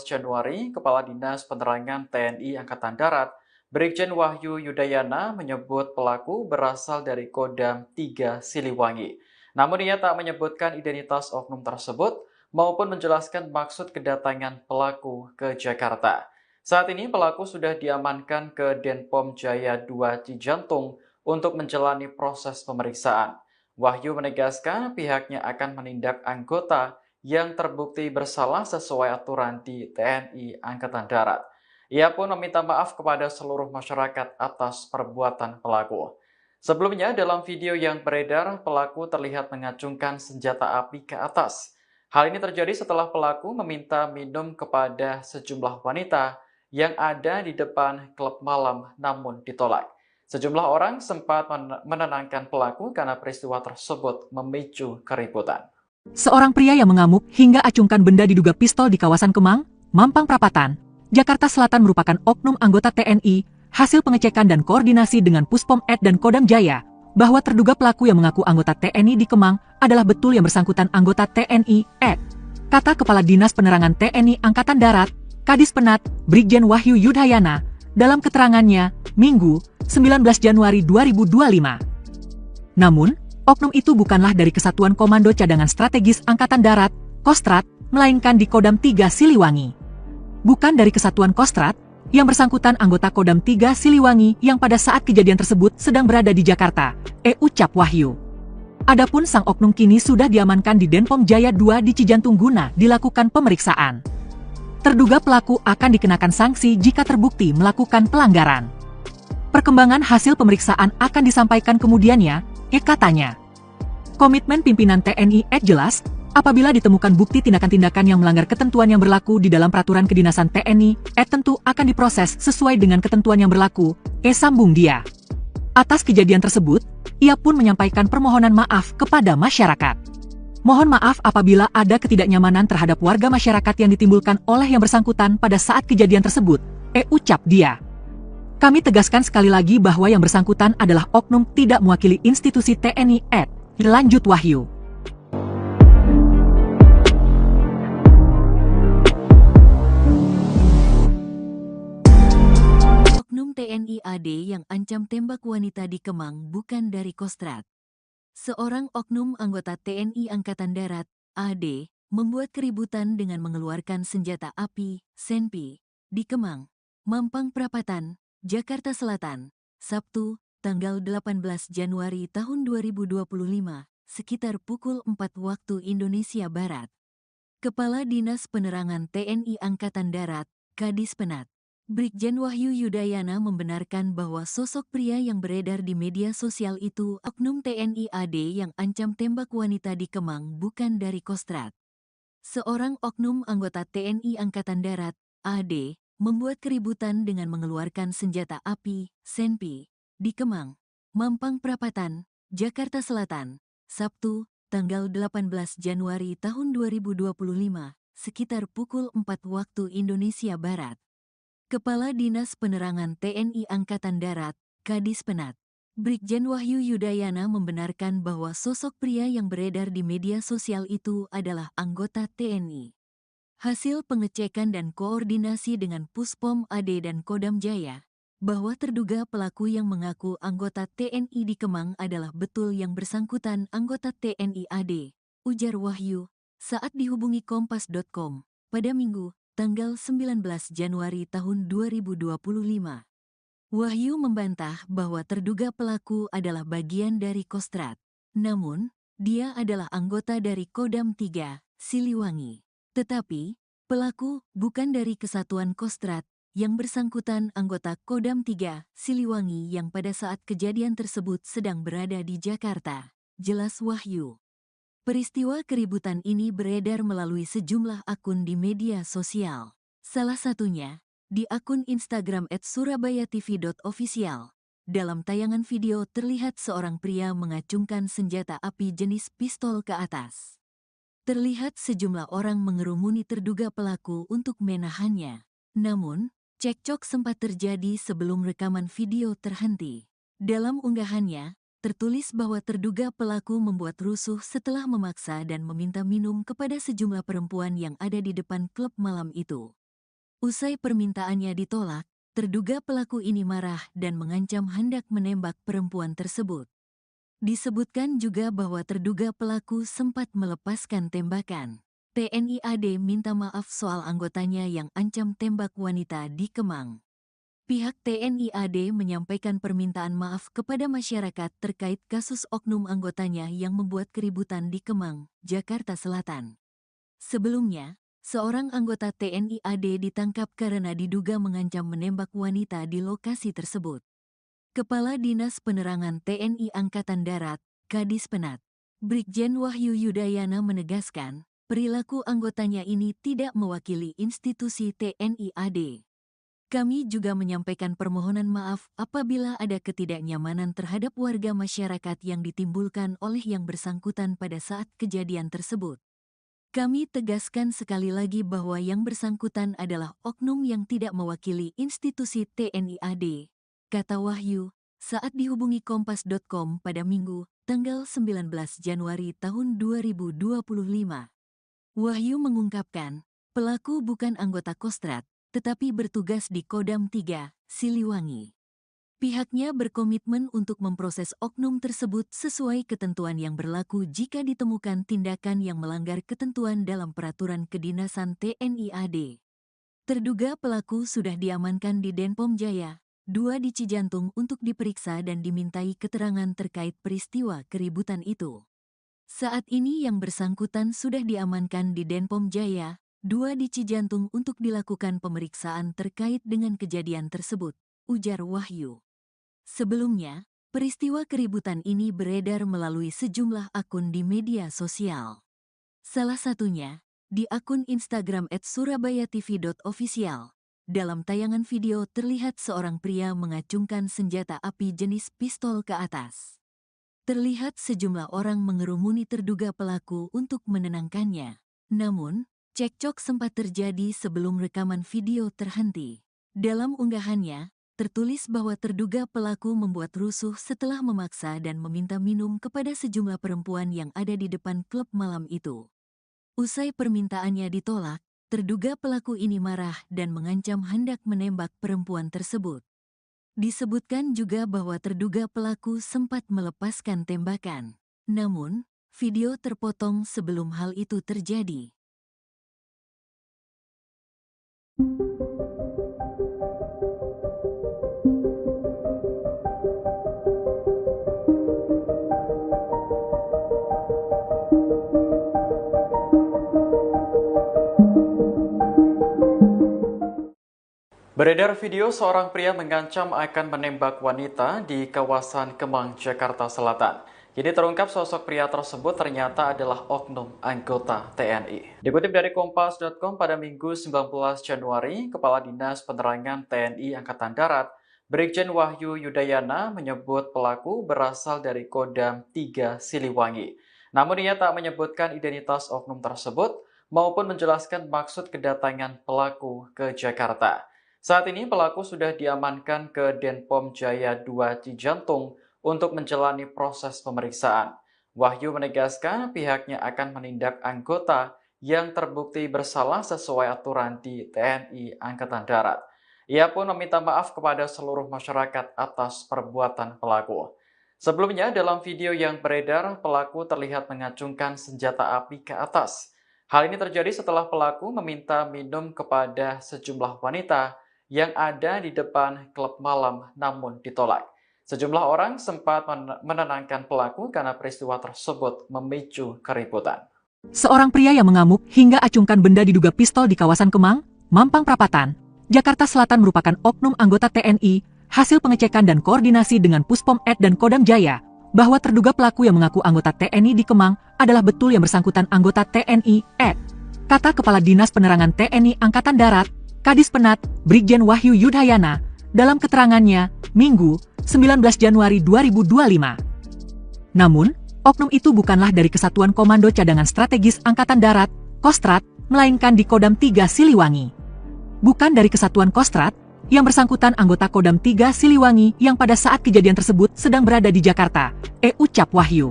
Januari, Kepala Dinas Penerangan TNI Angkatan Darat, Brigjen Wahyu Yudayana menyebut pelaku berasal dari Kodam 3 Siliwangi. Namun ia tak menyebutkan identitas oknum tersebut maupun menjelaskan maksud kedatangan pelaku ke Jakarta. Saat ini pelaku sudah diamankan ke Denpom Jaya 2 Cijantung untuk menjalani proses pemeriksaan. Wahyu menegaskan pihaknya akan menindak anggota yang terbukti bersalah sesuai aturan di TNI Angkatan Darat. Ia pun meminta maaf kepada seluruh masyarakat atas perbuatan pelaku. Sebelumnya dalam video yang beredar, pelaku terlihat mengacungkan senjata api ke atas. Hal ini terjadi setelah pelaku meminta minum kepada sejumlah wanita yang ada di depan klub malam namun ditolak. Sejumlah orang sempat menenangkan pelaku karena peristiwa tersebut memicu keributan. Seorang pria yang mengamuk hingga acungkan benda diduga pistol di kawasan Kemang, Mampang Perapatan, Jakarta Selatan merupakan oknum anggota TNI, hasil pengecekan dan koordinasi dengan Puspom Ed dan Kodam Jaya, bahwa terduga pelaku yang mengaku anggota TNI di Kemang adalah betul yang bersangkutan anggota TNI Ed. Kata Kepala Dinas Penerangan TNI Angkatan Darat, Kadis Penat, Brigjen Wahyu Yudayana, dalam keterangannya, Minggu, 19 Januari 2025. Namun, oknum itu bukanlah dari Kesatuan Komando Cadangan Strategis Angkatan Darat, Kostrat, melainkan di Kodam 3 Siliwangi. Bukan dari Kesatuan Kostrat, yang bersangkutan anggota Kodam 3 Siliwangi yang pada saat kejadian tersebut sedang berada di Jakarta, ucap Wahyu. Adapun sang oknum kini sudah diamankan di Denpom Jaya 2 di Cijantung guna dilakukan pemeriksaan. Terduga pelaku akan dikenakan sanksi jika terbukti melakukan pelanggaran. Perkembangan hasil pemeriksaan akan disampaikan kemudiannya, katanya. Komitmen pimpinan TNI jelas, apabila ditemukan bukti tindakan-tindakan yang melanggar ketentuan yang berlaku di dalam peraturan kedinasan TNI, tentu akan diproses sesuai dengan ketentuan yang berlaku, sambung dia. Atas kejadian tersebut, ia pun menyampaikan permohonan maaf kepada masyarakat. Mohon maaf apabila ada ketidaknyamanan terhadap warga masyarakat yang ditimbulkan oleh yang bersangkutan pada saat kejadian tersebut, ucap dia. Kami tegaskan sekali lagi bahwa yang bersangkutan adalah oknum tidak mewakili institusi TNI lanjut Wahyu. Oknum TNI AD yang ancam tembak wanita di Kemang bukan dari Kostrat. Seorang oknum anggota TNI Angkatan Darat, AD, membuat keributan dengan mengeluarkan senjata api, senpi, di Kemang, Mampang Perapatan, Jakarta Selatan, Sabtu, tanggal 18 Januari tahun 2025, sekitar pukul 4 waktu Indonesia Barat. Kepala Dinas Penerangan TNI Angkatan Darat, Kadis Penat, Brigjen Wahyu Yudayana membenarkan bahwa sosok pria yang beredar di media sosial itu oknum TNI AD yang ancam tembak wanita di Kemang bukan dari Kostrat. Seorang oknum anggota TNI Angkatan Darat, AD, membuat keributan dengan mengeluarkan senjata api, senpi, di Kemang, Mampang Perapatan, Jakarta Selatan, Sabtu, tanggal 18 Januari tahun 2025, sekitar pukul 4 waktu Indonesia Barat. Kepala Dinas Penerangan TNI Angkatan Darat, Kadis Penat, Brigjen Wahyu Yudayana membenarkan bahwa sosok pria yang beredar di media sosial itu adalah anggota TNI. Hasil pengecekan dan koordinasi dengan Puspom AD dan Kodam Jaya, bahwa terduga pelaku yang mengaku anggota TNI di Kemang adalah betul yang bersangkutan anggota TNI AD, ujar Wahyu, saat dihubungi Kompas.com, pada Minggu, tanggal 19 Januari tahun 2025. Wahyu membantah bahwa terduga pelaku adalah bagian dari Kostrad. Namun, dia adalah anggota dari Kodam 3, Siliwangi. Tetapi, pelaku bukan dari Kesatuan Kostrad, yang bersangkutan anggota Kodam 3, Siliwangi yang pada saat kejadian tersebut sedang berada di Jakarta, jelas Wahyu. Peristiwa keributan ini beredar melalui sejumlah akun di media sosial. Salah satunya, di akun Instagram @surabayatv.official. Dalam tayangan video terlihat seorang pria mengacungkan senjata api jenis pistol ke atas. Terlihat sejumlah orang mengerumuni terduga pelaku untuk menahannya. Namun, cekcok sempat terjadi sebelum rekaman video terhenti. Dalam unggahannya, tertulis bahwa terduga pelaku membuat rusuh setelah memaksa dan meminta minum kepada sejumlah perempuan yang ada di depan klub malam itu. Usai permintaannya ditolak, terduga pelaku ini marah dan mengancam hendak menembak perempuan tersebut. Disebutkan juga bahwa terduga pelaku sempat melepaskan tembakan. TNI AD minta maaf soal anggotanya yang ancam tembak wanita di Kemang. Pihak TNI AD menyampaikan permintaan maaf kepada masyarakat terkait kasus oknum anggotanya yang membuat keributan di Kemang, Jakarta Selatan. Sebelumnya, seorang anggota TNI AD ditangkap karena diduga mengancam menembak wanita di lokasi tersebut. Kepala Dinas Penerangan TNI Angkatan Darat, Kadis Penat, Brigjen Wahyu Yudayana menegaskan, perilaku anggotanya ini tidak mewakili institusi TNI AD. Kami juga menyampaikan permohonan maaf apabila ada ketidaknyamanan terhadap warga masyarakat yang ditimbulkan oleh yang bersangkutan pada saat kejadian tersebut. Kami tegaskan sekali lagi bahwa yang bersangkutan adalah oknum yang tidak mewakili institusi TNI AD, kata Wahyu, saat dihubungi Kompas.com pada Minggu, tanggal 19 Januari tahun 2025. Wahyu mengungkapkan, pelaku bukan anggota Kostrad, tetapi bertugas di Kodam 3, Siliwangi. Pihaknya berkomitmen untuk memproses oknum tersebut sesuai ketentuan yang berlaku jika ditemukan tindakan yang melanggar ketentuan dalam peraturan kedinasan TNI AD. Terduga pelaku sudah diamankan di Denpom Jaya, 2 di Cijantung untuk diperiksa dan dimintai keterangan terkait peristiwa keributan itu. Saat ini yang bersangkutan sudah diamankan di Denpom Jaya, 2 di Cijantung untuk dilakukan pemeriksaan terkait dengan kejadian tersebut, ujar Wahyu. Sebelumnya, peristiwa keributan ini beredar melalui sejumlah akun di media sosial. Salah satunya, di akun Instagram @surabayatv.official. Dalam tayangan video terlihat seorang pria mengacungkan senjata api jenis pistol ke atas. Terlihat sejumlah orang mengerumuni terduga pelaku untuk menenangkannya. Namun, cekcok sempat terjadi sebelum rekaman video terhenti. Dalam unggahannya, tertulis bahwa terduga pelaku membuat rusuh setelah memaksa dan meminta minum kepada sejumlah perempuan yang ada di depan klub malam itu. Usai permintaannya ditolak, terduga pelaku ini marah dan mengancam hendak menembak perempuan tersebut. Disebutkan juga bahwa terduga pelaku sempat melepaskan tembakan. Namun, video terpotong sebelum hal itu terjadi. Beredar video seorang pria mengancam akan menembak wanita di kawasan Kemang, Jakarta Selatan. Kini terungkap sosok pria tersebut ternyata adalah oknum anggota TNI. Dikutip dari Kompas.com pada Minggu 19 Januari, Kepala Dinas Penerangan TNI Angkatan Darat, Brigjen Wahyu Yudayana menyebut pelaku berasal dari Kodam 3 Siliwangi. Namun ia tak menyebutkan identitas oknum tersebut maupun menjelaskan maksud kedatangan pelaku ke Jakarta. Saat ini pelaku sudah diamankan ke Denpom Jaya 2 Cijantung untuk menjalani proses pemeriksaan. Wahyu menegaskan pihaknya akan menindak anggota yang terbukti bersalah sesuai aturan di TNI Angkatan Darat. Ia pun meminta maaf kepada seluruh masyarakat atas perbuatan pelaku. Sebelumnya, dalam video yang beredar, pelaku terlihat mengacungkan senjata api ke atas. Hal ini terjadi setelah pelaku meminta minum kepada sejumlah wanita yang ada di depan klub malam namun ditolak. Sejumlah orang sempat menenangkan pelaku karena peristiwa tersebut memicu keributan. Seorang pria yang mengamuk hingga acungkan benda diduga pistol di kawasan Kemang, Mampang Perapatan, Jakarta Selatan merupakan oknum anggota TNI. Hasil pengecekan dan koordinasi dengan Puspom Ed dan Kodam Jaya, bahwa terduga pelaku yang mengaku anggota TNI di Kemang adalah betul yang bersangkutan anggota TNI Ed. Kata Kepala Dinas Penerangan TNI Angkatan Darat, Kadis Penat, Brigjen Wahyu Yudayana, dalam keterangannya, Minggu, 19 Januari 2025. Namun, oknum itu bukanlah dari Kesatuan Komando Cadangan Strategis Angkatan Darat, Kostrat, melainkan di Kodam 3 Siliwangi. Bukan dari Kesatuan Kostrat, yang bersangkutan anggota Kodam 3 Siliwangi yang pada saat kejadian tersebut sedang berada di Jakarta, ucap Wahyu.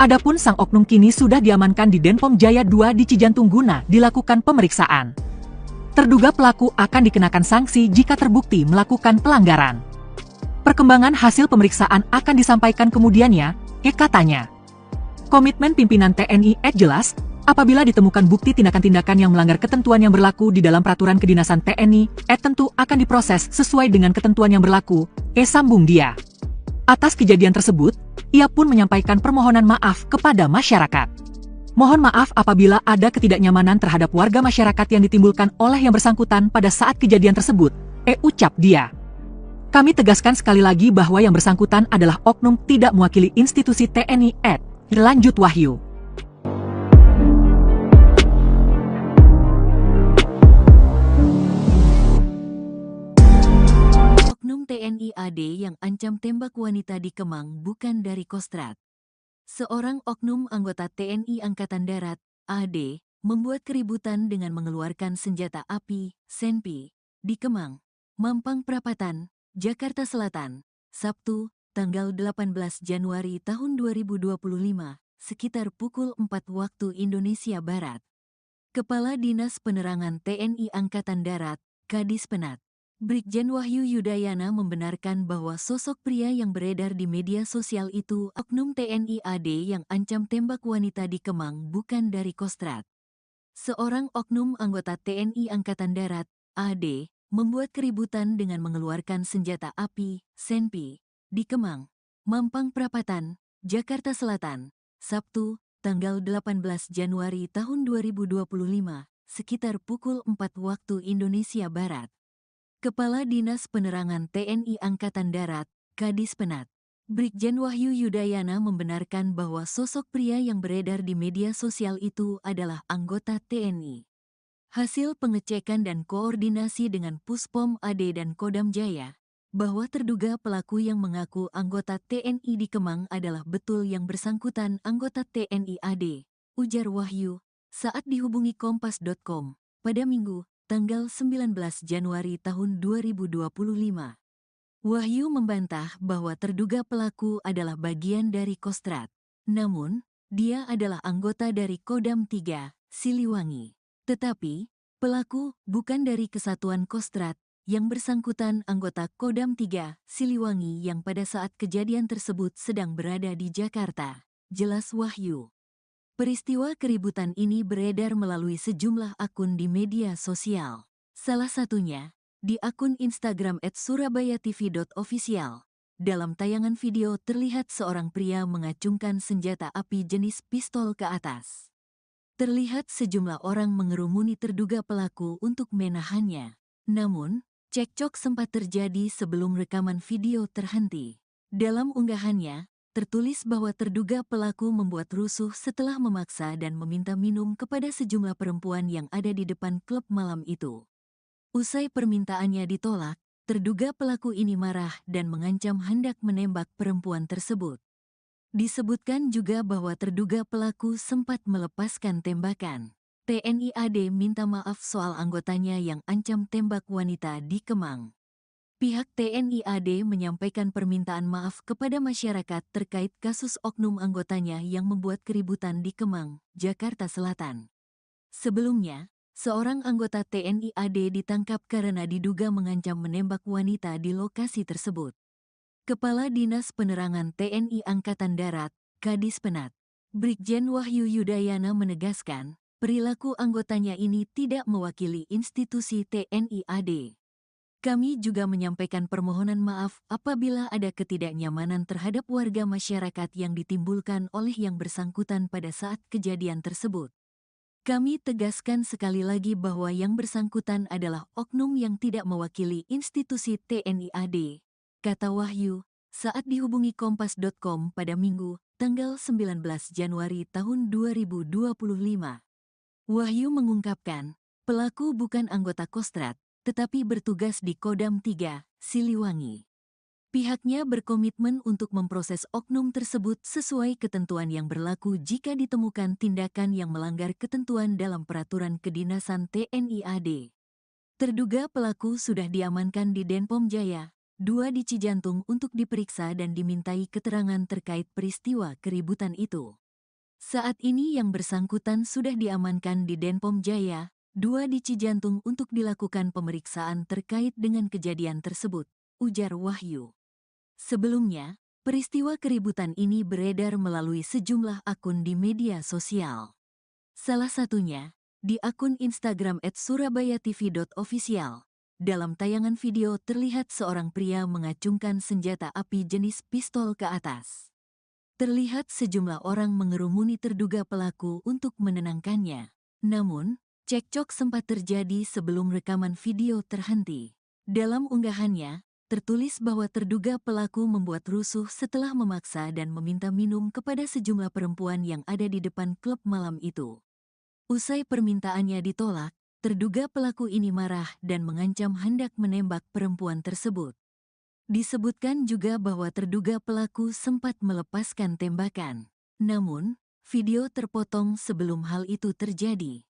Adapun sang oknum kini sudah diamankan di Denpom Jaya 2 di Cijantung guna dilakukan pemeriksaan. Terduga pelaku akan dikenakan sanksi jika terbukti melakukan pelanggaran. Perkembangan hasil pemeriksaan akan disampaikan kemudiannya, katanya. Komitmen pimpinan TNI jelas, apabila ditemukan bukti tindakan-tindakan yang melanggar ketentuan yang berlaku di dalam peraturan kedinasan TNI, tentu akan diproses sesuai dengan ketentuan yang berlaku, sambung dia. Atas kejadian tersebut, ia pun menyampaikan permohonan maaf kepada masyarakat. Mohon maaf apabila ada ketidaknyamanan terhadap warga masyarakat yang ditimbulkan oleh yang bersangkutan pada saat kejadian tersebut, ucap dia. Kami tegaskan sekali lagi bahwa yang bersangkutan adalah oknum tidak mewakili institusi TNI lanjut Wahyu. Oknum TNI AD yang ancam tembak wanita di Kemang bukan dari Kostrat. Seorang oknum anggota TNI Angkatan Darat, AD, membuat keributan dengan mengeluarkan senjata api, senpi, di Kemang, Mampang Perapatan, Jakarta Selatan, Sabtu, tanggal 18 Januari tahun 2025, sekitar pukul 4 waktu Indonesia Barat. Kepala Dinas Penerangan TNI Angkatan Darat, Kadis Penat, Brigjen Wahyu Yudayana membenarkan bahwa sosok pria yang beredar di media sosial itu oknum TNI AD yang ancam tembak wanita di Kemang bukan dari Kostrat. Seorang oknum anggota TNI Angkatan Darat, AD, membuat keributan dengan mengeluarkan senjata api, senpi, di Kemang, Mampang Perapatan, Jakarta Selatan, Sabtu, tanggal 18 Januari tahun 2025, sekitar pukul 4 waktu Indonesia Barat. Kepala Dinas Penerangan TNI Angkatan Darat, Kadis Penat, Brigjen Wahyu Yudayana membenarkan bahwa sosok pria yang beredar di media sosial itu adalah anggota TNI. Hasil pengecekan dan koordinasi dengan Puspom AD dan Kodam Jaya, bahwa terduga pelaku yang mengaku anggota TNI di Kemang adalah betul yang bersangkutan anggota TNI AD, ujar Wahyu, saat dihubungi Kompas.com, pada Minggu, tanggal 19 Januari tahun 2025. Wahyu membantah bahwa terduga pelaku adalah bagian dari Kostrat. Namun, dia adalah anggota dari Kodam 3, Siliwangi. Tetapi, pelaku bukan dari Kesatuan Kostrat, yang bersangkutan anggota Kodam 3, Siliwangi yang pada saat kejadian tersebut sedang berada di Jakarta, jelas Wahyu. Peristiwa keributan ini beredar melalui sejumlah akun di media sosial. Salah satunya, di akun Instagram @surabayatv.official. Dalam tayangan video terlihat seorang pria mengacungkan senjata api jenis pistol ke atas. Terlihat sejumlah orang mengerumuni terduga pelaku untuk menahannya. Namun, cekcok sempat terjadi sebelum rekaman video terhenti. Dalam unggahannya, tertulis bahwa terduga pelaku membuat rusuh setelah memaksa dan meminta minum kepada sejumlah perempuan yang ada di depan klub malam itu. Usai permintaannya ditolak, terduga pelaku ini marah dan mengancam hendak menembak perempuan tersebut. Disebutkan juga bahwa terduga pelaku sempat melepaskan tembakan. TNI AD minta maaf soal anggotanya yang ancam tembak wanita di Kemang. Pihak TNI AD menyampaikan permintaan maaf kepada masyarakat terkait kasus oknum anggotanya yang membuat keributan di Kemang, Jakarta Selatan. Sebelumnya, seorang anggota TNI AD ditangkap karena diduga mengancam menembak wanita di lokasi tersebut. Kepala Dinas Penerangan TNI Angkatan Darat, Kadis Penat, Brigjen Wahyu Yudayana menegaskan, perilaku anggotanya ini tidak mewakili institusi TNI AD. Kami juga menyampaikan permohonan maaf apabila ada ketidaknyamanan terhadap warga masyarakat yang ditimbulkan oleh yang bersangkutan pada saat kejadian tersebut. Kami tegaskan sekali lagi bahwa yang bersangkutan adalah oknum yang tidak mewakili institusi TNI AD, kata Wahyu, saat dihubungi Kompas.com pada Minggu, tanggal 19 Januari tahun 2025. Wahyu mengungkapkan, pelaku bukan anggota Kostrad, tetapi bertugas di Kodam 3, Siliwangi. Pihaknya berkomitmen untuk memproses oknum tersebut sesuai ketentuan yang berlaku jika ditemukan tindakan yang melanggar ketentuan dalam peraturan kedinasan TNI AD. Terduga pelaku sudah diamankan di Denpom Jaya, 2 di Cijantung untuk diperiksa dan dimintai keterangan terkait peristiwa keributan itu. Saat ini yang bersangkutan sudah diamankan di Denpom Jaya, 2 di Cijantung untuk dilakukan pemeriksaan terkait dengan kejadian tersebut, ujar Wahyu. Sebelumnya, peristiwa keributan ini beredar melalui sejumlah akun di media sosial. Salah satunya, di akun Instagram @surabayatv.official. Dalam tayangan video terlihat seorang pria mengacungkan senjata api jenis pistol ke atas. Terlihat sejumlah orang mengerumuni terduga pelaku untuk menenangkannya. Namun, cekcok sempat terjadi sebelum rekaman video terhenti. Dalam unggahannya, tertulis bahwa terduga pelaku membuat rusuh setelah memaksa dan meminta minum kepada sejumlah perempuan yang ada di depan klub malam itu. Usai permintaannya ditolak, terduga pelaku ini marah dan mengancam hendak menembak perempuan tersebut. Disebutkan juga bahwa terduga pelaku sempat melepaskan tembakan. Namun, video terpotong sebelum hal itu terjadi.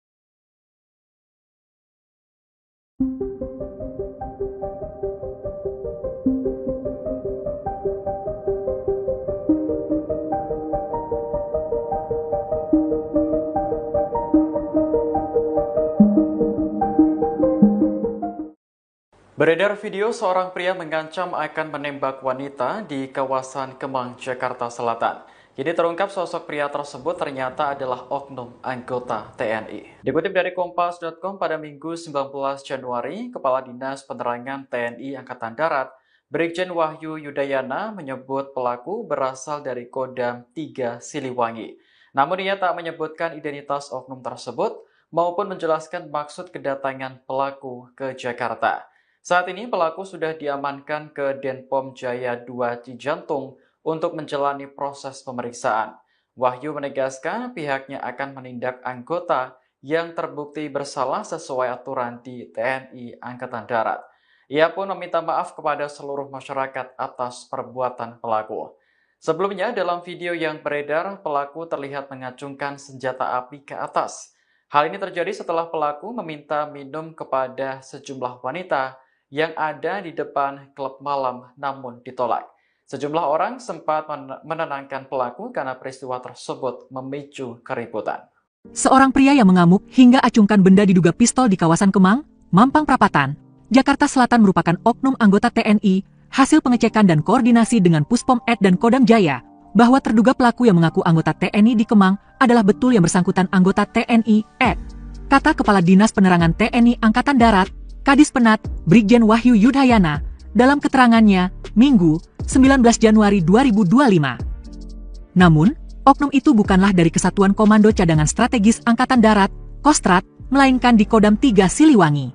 Beredar video seorang pria mengancam akan menembak wanita di kawasan Kemang, Jakarta Selatan. Kini terungkap sosok pria tersebut ternyata adalah oknum anggota TNI. Dikutip dari Kompas.com pada Minggu 19 Januari, Kepala Dinas Penerangan TNI Angkatan Darat, Brigjen Wahyu Yudayana menyebut pelaku berasal dari Kodam 3 Siliwangi. Namun ia tak menyebutkan identitas oknum tersebut maupun menjelaskan maksud kedatangan pelaku ke Jakarta. Saat ini pelaku sudah diamankan ke Denpom Jaya 2 Cijantung untuk menjalani proses pemeriksaan. Wahyu menegaskan pihaknya akan menindak anggota yang terbukti bersalah sesuai aturan di TNI Angkatan Darat. Ia pun meminta maaf kepada seluruh masyarakat atas perbuatan pelaku. Sebelumnya dalam video yang beredar, pelaku terlihat mengacungkan senjata api ke atas. Hal ini terjadi setelah pelaku meminta minum kepada sejumlah wanita yang ada di depan klub malam namun ditolak. Sejumlah orang sempat menenangkan pelaku karena peristiwa tersebut memicu keributan. Seorang pria yang mengamuk hingga acungkan benda diduga pistol di kawasan Kemang, Mampang Perapatan, Jakarta Selatan merupakan oknum anggota TNI, hasil pengecekan dan koordinasi dengan Puspom Ed dan Kodam Jaya, bahwa terduga pelaku yang mengaku anggota TNI di Kemang adalah betul yang bersangkutan anggota TNI Ed. Kata Kepala Dinas Penerangan TNI Angkatan Darat, Kadis Penat, Brigjen Wahyu Yudayana, dalam keterangannya, Minggu, 19 Januari 2025. Namun, oknum itu bukanlah dari Kesatuan Komando Cadangan Strategis Angkatan Darat, Kostrad, melainkan di Kodam 3 Siliwangi.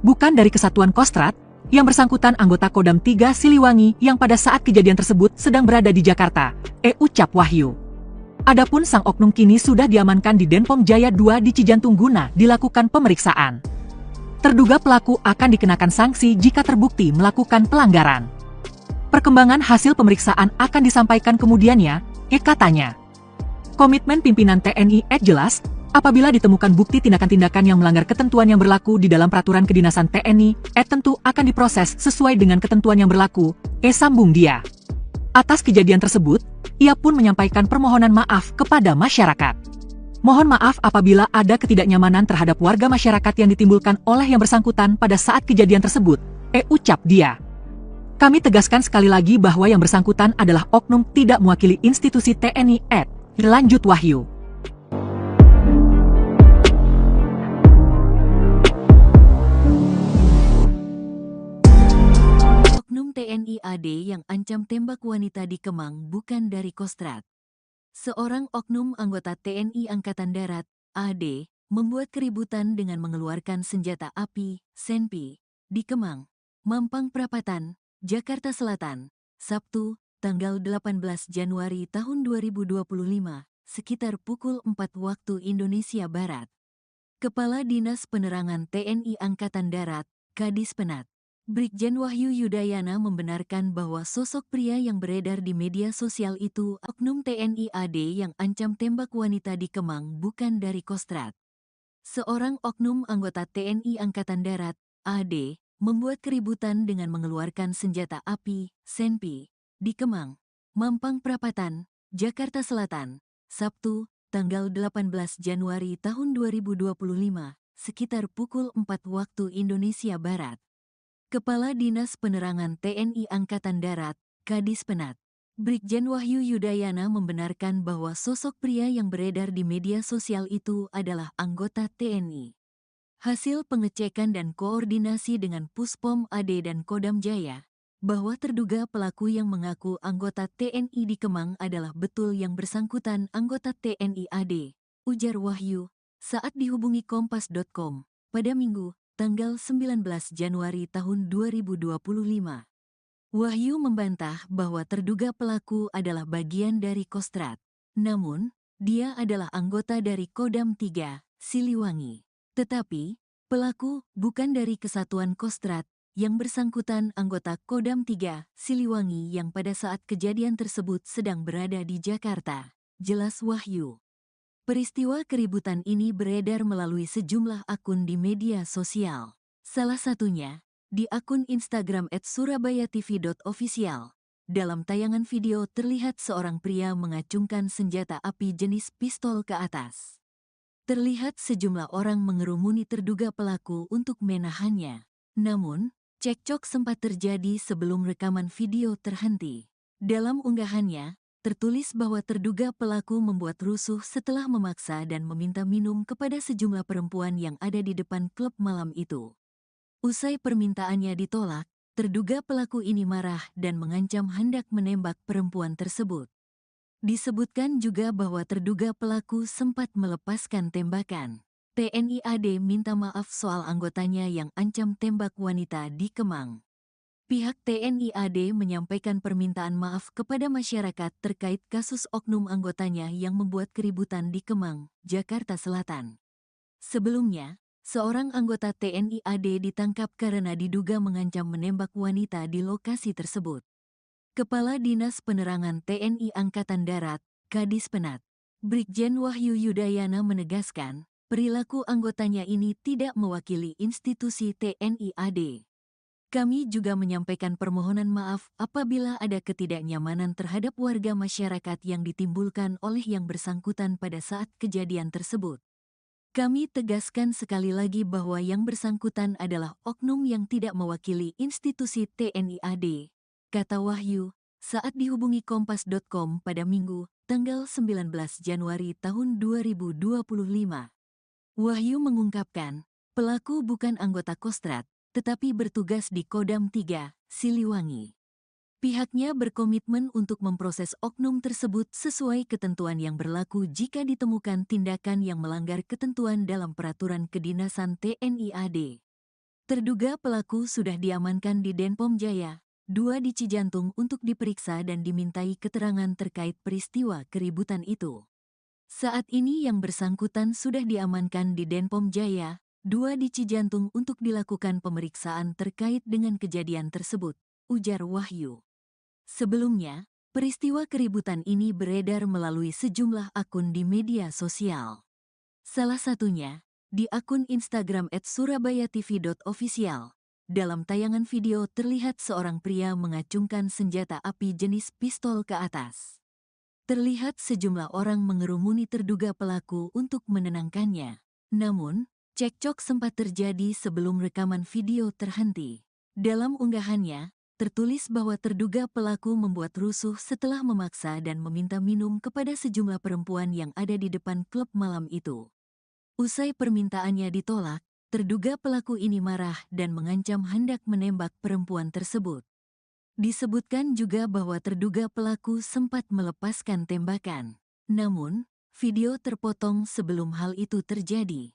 Bukan dari Kesatuan Kostrad, Yang bersangkutan anggota Kodam 3 Siliwangi yang pada saat kejadian tersebut sedang berada di Jakarta, ucap Wahyu. Adapun sang oknum kini sudah diamankan di Denpom Jaya 2 di Cijantung guna dilakukan pemeriksaan. Terduga pelaku akan dikenakan sanksi jika terbukti melakukan pelanggaran. Perkembangan hasil pemeriksaan akan disampaikan kemudiannya, katanya. Komitmen pimpinan TNI jelas, apabila ditemukan bukti tindakan-tindakan yang melanggar ketentuan yang berlaku di dalam peraturan kedinasan TNI, tentu akan diproses sesuai dengan ketentuan yang berlaku, sambung dia. Atas kejadian tersebut, ia pun menyampaikan permohonan maaf kepada masyarakat. Mohon maaf apabila ada ketidaknyamanan terhadap warga masyarakat yang ditimbulkan oleh yang bersangkutan pada saat kejadian tersebut, ucap dia. Kami tegaskan sekali lagi bahwa yang bersangkutan adalah oknum tidak mewakili institusi TNI, lanjut Wahyu. Oknum TNI AD yang ancam tembak wanita di Kemang bukan dari Kostrad. Seorang oknum anggota TNI Angkatan Darat, AD, membuat keributan dengan mengeluarkan senjata api, senpi, di Kemang, Mampang Perapatan, Jakarta Selatan, Sabtu, tanggal 18 Januari tahun 2025, sekitar pukul 4 waktu Indonesia Barat. Kepala Dinas Penerangan TNI Angkatan Darat, Kadis Penat, Brigjen Wahyu Yudayana membenarkan bahwa sosok pria yang beredar di media sosial itu oknum TNI AD yang ancam tembak wanita di Kemang bukan dari Kostrad. Seorang oknum anggota TNI Angkatan Darat, AD, membuat keributan dengan mengeluarkan senjata api, senpi, di Kemang, Mampang Perapatan, Jakarta Selatan, Sabtu, tanggal 18 Januari tahun 2025, sekitar pukul 4 waktu Indonesia Barat. Kepala Dinas Penerangan TNI Angkatan Darat, Kadis Penat, Brigjen Wahyu Yudayana membenarkan bahwa sosok pria yang beredar di media sosial itu adalah anggota TNI. Hasil pengecekan dan koordinasi dengan Puspom AD dan Kodam Jaya, bahwa terduga pelaku yang mengaku anggota TNI di Kemang adalah betul yang bersangkutan anggota TNI AD, ujar Wahyu, saat dihubungi Kompas.com, pada Minggu, tanggal 19 Januari tahun 2025. Wahyu membantah bahwa terduga pelaku adalah bagian dari Kostrad. Namun, dia adalah anggota dari Kodam 3, Siliwangi. Tetapi, pelaku bukan dari Kesatuan Kostrad, yang bersangkutan anggota Kodam 3, Siliwangi yang pada saat kejadian tersebut sedang berada di Jakarta, jelas Wahyu. Peristiwa keributan ini beredar melalui sejumlah akun di media sosial. Salah satunya, di akun Instagram @surabayatv.official. Dalam tayangan video terlihat seorang pria mengacungkan senjata api jenis pistol ke atas. Terlihat sejumlah orang mengerumuni terduga pelaku untuk menahannya. Namun, cekcok sempat terjadi sebelum rekaman video terhenti. Dalam unggahannya, tertulis bahwa terduga pelaku membuat rusuh setelah memaksa dan meminta minum kepada sejumlah perempuan yang ada di depan klub malam itu. Usai permintaannya ditolak, terduga pelaku ini marah dan mengancam hendak menembak perempuan tersebut. Disebutkan juga bahwa terduga pelaku sempat melepaskan tembakan. TNI AD minta maaf soal anggotanya yang ancam tembak wanita di Kemang. Pihak TNI AD menyampaikan permintaan maaf kepada masyarakat terkait kasus oknum anggotanya yang membuat keributan di Kemang, Jakarta Selatan. Sebelumnya, seorang anggota TNI AD ditangkap karena diduga mengancam menembak wanita di lokasi tersebut. Kepala Dinas Penerangan TNI Angkatan Darat, Kadis Penat, Brigjen Wahyu Yudayana menegaskan, perilaku anggotanya ini tidak mewakili institusi TNI AD. Kami juga menyampaikan permohonan maaf apabila ada ketidaknyamanan terhadap warga masyarakat yang ditimbulkan oleh yang bersangkutan pada saat kejadian tersebut. Kami tegaskan sekali lagi bahwa yang bersangkutan adalah oknum yang tidak mewakili institusi TNI AD, kata Wahyu, saat dihubungi Kompas.com pada Minggu, tanggal 19 Januari tahun 2025. Wahyu mengungkapkan, pelaku bukan anggota Kostrad, tetapi bertugas di Kodam 3, Siliwangi. Pihaknya berkomitmen untuk memproses oknum tersebut sesuai ketentuan yang berlaku jika ditemukan tindakan yang melanggar ketentuan dalam peraturan kedinasan TNI AD. Terduga pelaku sudah diamankan di Denpom Jaya, 2 di Cijantung untuk diperiksa dan dimintai keterangan terkait peristiwa keributan itu. Saat ini yang bersangkutan sudah diamankan di Denpom Jaya, 2 di Cijantung untuk dilakukan pemeriksaan terkait dengan kejadian tersebut, ujar Wahyu. Sebelumnya, peristiwa keributan ini beredar melalui sejumlah akun di media sosial. Salah satunya, di akun Instagram @surabayatv.official. Dalam tayangan video terlihat seorang pria mengacungkan senjata api jenis pistol ke atas. Terlihat sejumlah orang mengerumuni terduga pelaku untuk menenangkannya. Namun, cekcok sempat terjadi sebelum rekaman video terhenti. Dalam unggahannya, tertulis bahwa terduga pelaku membuat rusuh setelah memaksa dan meminta minum kepada sejumlah perempuan yang ada di depan klub malam itu. Usai permintaannya ditolak, terduga pelaku ini marah dan mengancam hendak menembak perempuan tersebut. Disebutkan juga bahwa terduga pelaku sempat melepaskan tembakan. Namun, video terpotong sebelum hal itu terjadi.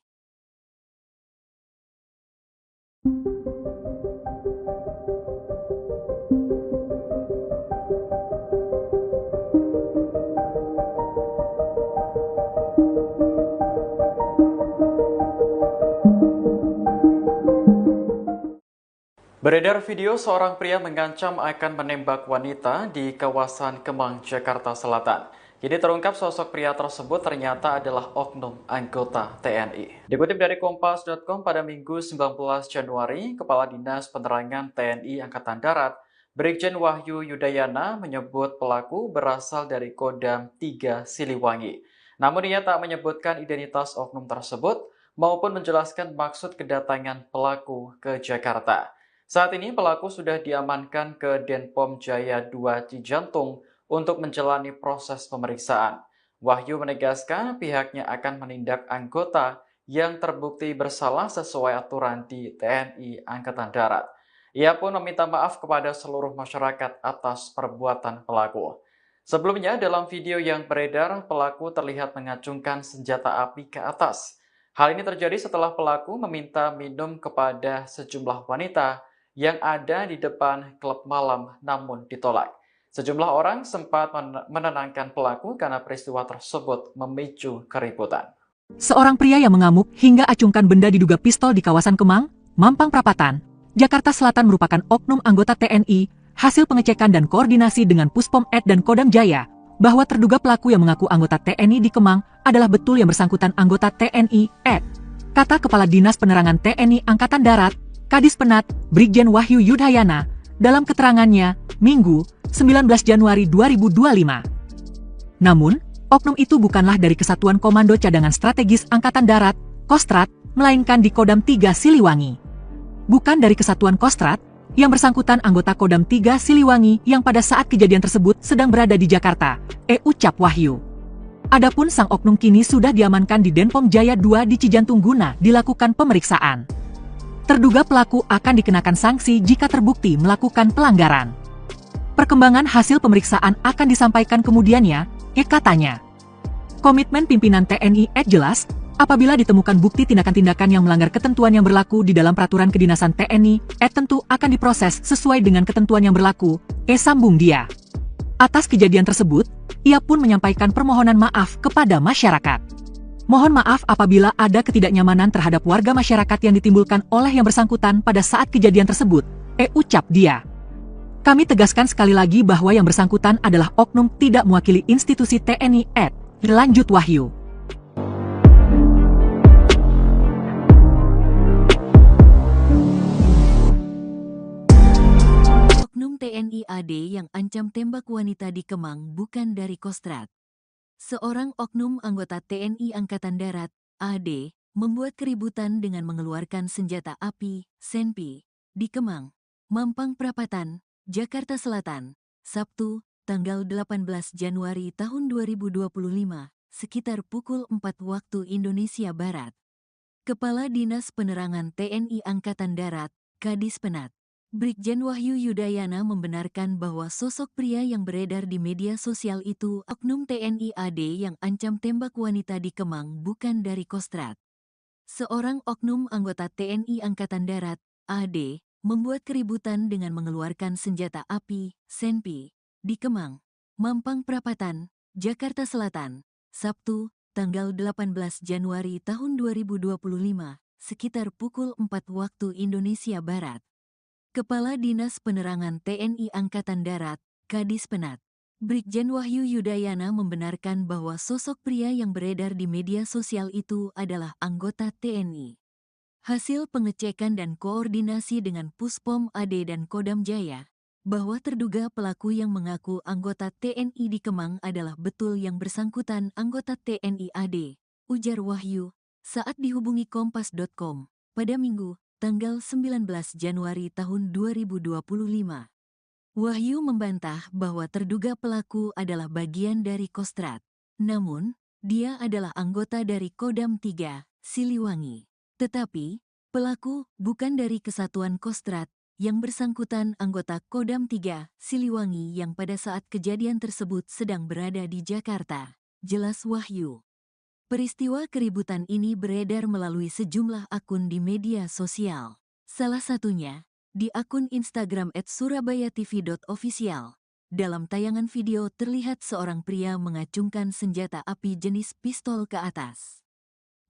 Beredar video seorang pria mengancam akan menembak wanita di kawasan Kemang, Jakarta Selatan. Kini terungkap sosok pria tersebut ternyata adalah oknum anggota TNI. Dikutip dari Kompas.com pada Minggu 19 Januari, Kepala Dinas Penerangan TNI Angkatan Darat, Brigjen Wahyu Yudayana menyebut pelaku berasal dari Kodam 3 Siliwangi. Namun ia tak menyebutkan identitas oknum tersebut maupun menjelaskan maksud kedatangan pelaku ke Jakarta. Saat ini pelaku sudah diamankan ke Denpom Jaya 2 Cijantung untuk menjalani proses pemeriksaan. Wahyu menegaskan pihaknya akan menindak anggota yang terbukti bersalah sesuai aturan di TNI Angkatan Darat. Ia pun meminta maaf kepada seluruh masyarakat atas perbuatan pelaku. Sebelumnya dalam video yang beredar, pelaku terlihat mengacungkan senjata api ke atas. Hal ini terjadi setelah pelaku meminta minum kepada sejumlah wanita yang ada di depan klub malam namun ditolak. Sejumlah orang sempat menenangkan pelaku karena peristiwa tersebut memicu keributan. Seorang pria yang mengamuk hingga acungkan benda diduga pistol di kawasan Kemang, Mampang Perapatan, Jakarta Selatan merupakan oknum anggota TNI, hasil pengecekan dan koordinasi dengan Puspom Ed dan Kodam Jaya, bahwa terduga pelaku yang mengaku anggota TNI di Kemang adalah betul yang bersangkutan anggota TNI Ed. Kata Kepala Dinas Penerangan TNI Angkatan Darat, Kadis Penat, Brigjen Wahyu Yudayana, dalam keterangannya, Minggu, 19 Januari 2025. Namun, oknum itu bukanlah dari Kesatuan Komando Cadangan Strategis Angkatan Darat, Kostrat, melainkan di Kodam 3 Siliwangi. Bukan dari Kesatuan Kostrat, yang bersangkutan anggota Kodam 3 Siliwangi yang pada saat kejadian tersebut sedang berada di Jakarta, ucap Wahyu. Adapun sang oknum kini sudah diamankan di Denpom Jaya 2 di Cijantung guna dilakukan pemeriksaan. Terduga pelaku akan dikenakan sanksi jika terbukti melakukan pelanggaran. Perkembangan hasil pemeriksaan akan disampaikan kemudiannya, katanya. Komitmen pimpinan TNI jelas, apabila ditemukan bukti tindakan-tindakan yang melanggar ketentuan yang berlaku di dalam peraturan kedinasan TNI, tentu akan diproses sesuai dengan ketentuan yang berlaku, sambung dia. Atas kejadian tersebut, ia pun menyampaikan permohonan maaf kepada masyarakat. Mohon maaf apabila ada ketidaknyamanan terhadap warga masyarakat yang ditimbulkan oleh yang bersangkutan pada saat kejadian tersebut, ucap dia. Kami tegaskan sekali lagi bahwa yang bersangkutan adalah oknum tidak mewakili institusi TNI lanjut Wahyu. Oknum TNI AD yang ancam tembak wanita di Kemang bukan dari Kostrat. Seorang oknum anggota TNI Angkatan Darat, AD, membuat keributan dengan mengeluarkan senjata api, senpi, di Kemang, Mampang Perapatan, Jakarta Selatan, Sabtu, tanggal 18 Januari tahun 2025, sekitar pukul 4 waktu Indonesia Barat. Kepala Dinas Penerangan TNI Angkatan Darat, Kadis Penat, Brigjen Wahyu Yudayana membenarkan bahwa sosok pria yang beredar di media sosial itu oknum TNI AD yang ancam tembak wanita di Kemang bukan dari Kostrat. Seorang oknum anggota TNI Angkatan Darat, AD, membuat keributan dengan mengeluarkan senjata api, senpi, di Kemang, Mampang Perapatan, Jakarta Selatan, Sabtu, tanggal 18 Januari tahun 2025, sekitar pukul 4 waktu Indonesia Barat. Kepala Dinas Penerangan TNI Angkatan Darat, Kadis Penat, Brigjen Wahyu Yudayana membenarkan bahwa sosok pria yang beredar di media sosial itu adalah anggota TNI. Hasil pengecekan dan koordinasi dengan Puspom AD dan Kodam Jaya, bahwa terduga pelaku yang mengaku anggota TNI di Kemang adalah betul yang bersangkutan anggota TNI AD, ujar Wahyu, saat dihubungi Kompas.com, pada Minggu, tanggal 19 Januari tahun 2025. Wahyu membantah bahwa terduga pelaku adalah bagian dari Kostrad. Namun, dia adalah anggota dari Kodam 3, Siliwangi. Tetapi, pelaku bukan dari Kesatuan Kostrad, yang bersangkutan anggota Kodam 3, Siliwangi yang pada saat kejadian tersebut sedang berada di Jakarta, jelas Wahyu. Peristiwa keributan ini beredar melalui sejumlah akun di media sosial. Salah satunya, di akun Instagram @surabayatv.official. Dalam tayangan video terlihat seorang pria mengacungkan senjata api jenis pistol ke atas.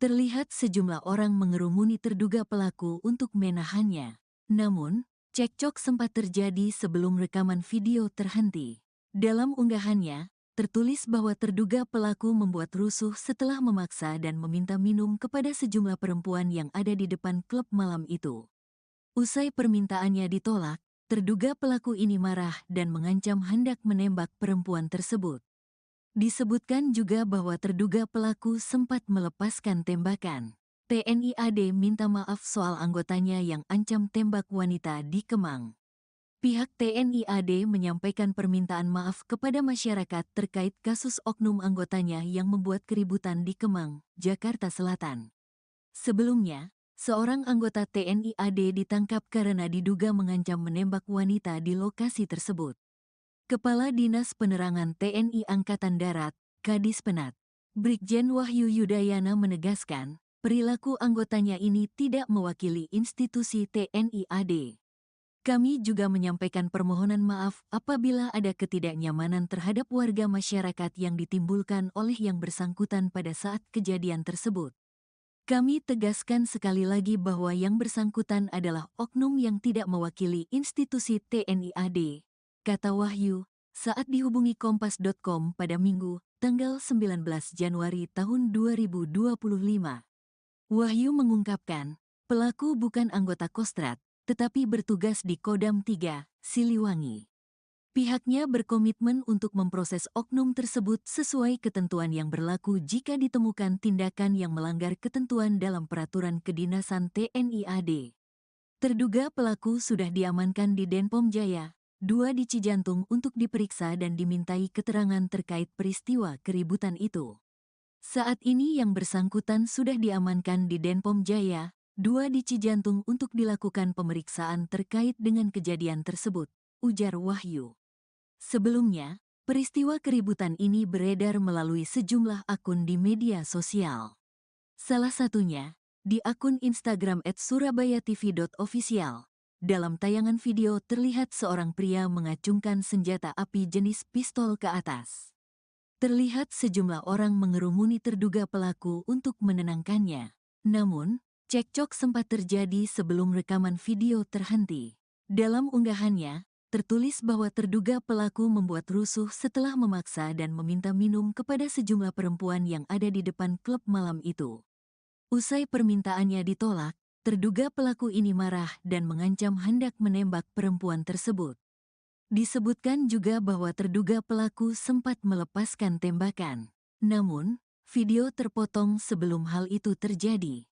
Terlihat sejumlah orang mengerumuni terduga pelaku untuk menahannya. Namun, cekcok sempat terjadi sebelum rekaman video terhenti. Dalam unggahannya, tertulis bahwa terduga pelaku membuat rusuh setelah memaksa dan meminta minum kepada sejumlah perempuan yang ada di depan klub malam itu. Usai permintaannya ditolak, terduga pelaku ini marah dan mengancam hendak menembak perempuan tersebut. Disebutkan juga bahwa terduga pelaku sempat melepaskan tembakan. TNI AD minta maaf soal anggotanya yang ancam tembak wanita di Kemang. Pihak TNI AD menyampaikan permintaan maaf kepada masyarakat terkait kasus oknum anggotanya yang membuat keributan di Kemang, Jakarta Selatan. Sebelumnya, seorang anggota TNI AD ditangkap karena diduga mengancam menembak wanita di lokasi tersebut. Kepala Dinas Penerangan TNI Angkatan Darat, Kadis Penat, Brigjen Wahyu Yudayana menegaskan, perilaku anggotanya ini tidak mewakili institusi TNI AD. Kami juga menyampaikan permohonan maaf apabila ada ketidaknyamanan terhadap warga masyarakat yang ditimbulkan oleh yang bersangkutan pada saat kejadian tersebut. Kami tegaskan sekali lagi bahwa yang bersangkutan adalah oknum yang tidak mewakili institusi TNI AD, kata Wahyu, saat dihubungi Kompas.com pada Minggu, tanggal 19 Januari tahun 2025. Wahyu mengungkapkan, pelaku bukan anggota Kostrad, tetapi bertugas di Kodam 3, Siliwangi. Pihaknya berkomitmen untuk memproses oknum tersebut sesuai ketentuan yang berlaku jika ditemukan tindakan yang melanggar ketentuan dalam peraturan kedinasan TNI AD. Terduga pelaku sudah diamankan di Denpom Jaya, 2 di Cijantung untuk diperiksa dan dimintai keterangan terkait peristiwa keributan itu. Saat ini yang bersangkutan sudah diamankan di Denpom Jaya, 2 di Cijantung untuk dilakukan pemeriksaan terkait dengan kejadian tersebut, ujar Wahyu. Sebelumnya, peristiwa keributan ini beredar melalui sejumlah akun di media sosial. Salah satunya, di akun Instagram @surabayatv.official. Dalam tayangan video terlihat seorang pria mengacungkan senjata api jenis pistol ke atas. Terlihat sejumlah orang mengerumuni terduga pelaku untuk menenangkannya. Namun, cekcok sempat terjadi sebelum rekaman video terhenti. Dalam unggahannya, tertulis bahwa terduga pelaku membuat rusuh setelah memaksa dan meminta minum kepada sejumlah perempuan yang ada di depan klub malam itu. Usai permintaannya ditolak, terduga pelaku ini marah dan mengancam hendak menembak perempuan tersebut. Disebutkan juga bahwa terduga pelaku sempat melepaskan tembakan. Namun, video terpotong sebelum hal itu terjadi.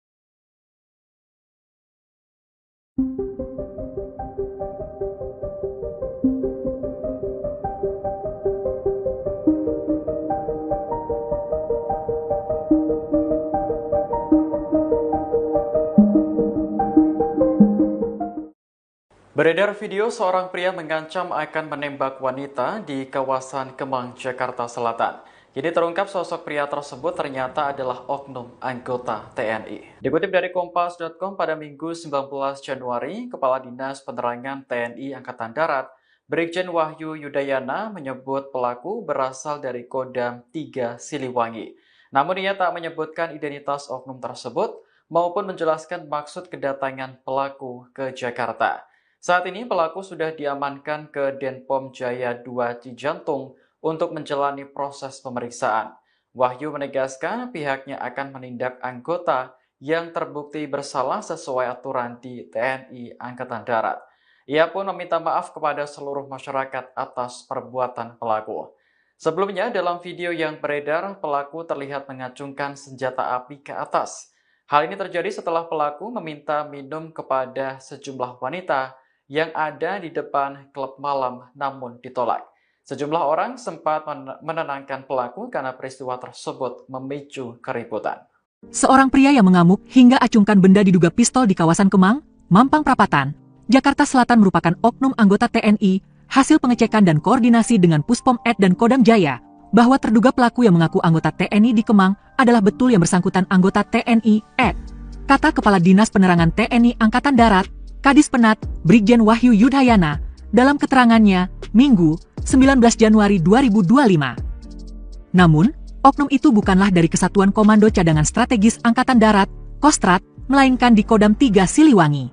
Beredar video seorang pria mengancam akan menembak wanita di kawasan Kemang, Jakarta Selatan. Jadi terungkap sosok pria tersebut ternyata adalah oknum anggota TNI. Dikutip dari Kompas.com pada Minggu 19 Januari, Kepala Dinas Penerangan TNI Angkatan Darat, Brigjen Wahyu Yudayana menyebut pelaku berasal dari Kodam 3 Siliwangi. Namun ia tak menyebutkan identitas oknum tersebut maupun menjelaskan maksud kedatangan pelaku ke Jakarta. Saat ini pelaku sudah diamankan ke Denpom Jaya 2 Cijantung untuk menjalani proses pemeriksaan. Wahyu menegaskan pihaknya akan menindak anggota yang terbukti bersalah sesuai aturan di TNI Angkatan Darat. Ia pun meminta maaf kepada seluruh masyarakat atas perbuatan pelaku. Sebelumnya, dalam video yang beredar, pelaku terlihat mengacungkan senjata api ke atas. Hal ini terjadi setelah pelaku meminta minum kepada sejumlah wanita yang ada di depan klub malam namun ditolak. Sejumlah orang sempat menenangkan pelaku karena peristiwa tersebut memicu keributan. Seorang pria yang mengamuk hingga acungkan benda diduga pistol di kawasan Kemang, Mampang Perapatan, Jakarta Selatan merupakan oknum anggota TNI, hasil pengecekan dan koordinasi dengan Puspom Ed dan Kodam Jaya, bahwa terduga pelaku yang mengaku anggota TNI di Kemang adalah betul yang bersangkutan anggota TNI Ed. Kata Kepala Dinas Penerangan TNI Angkatan Darat, Kadis Penat, Brigjen Wahyu Yudayana, dalam keterangannya, Minggu, 19 Januari 2025. Namun, oknum itu bukanlah dari Kesatuan Komando Cadangan Strategis Angkatan Darat, Kostrat, melainkan di Kodam 3 Siliwangi.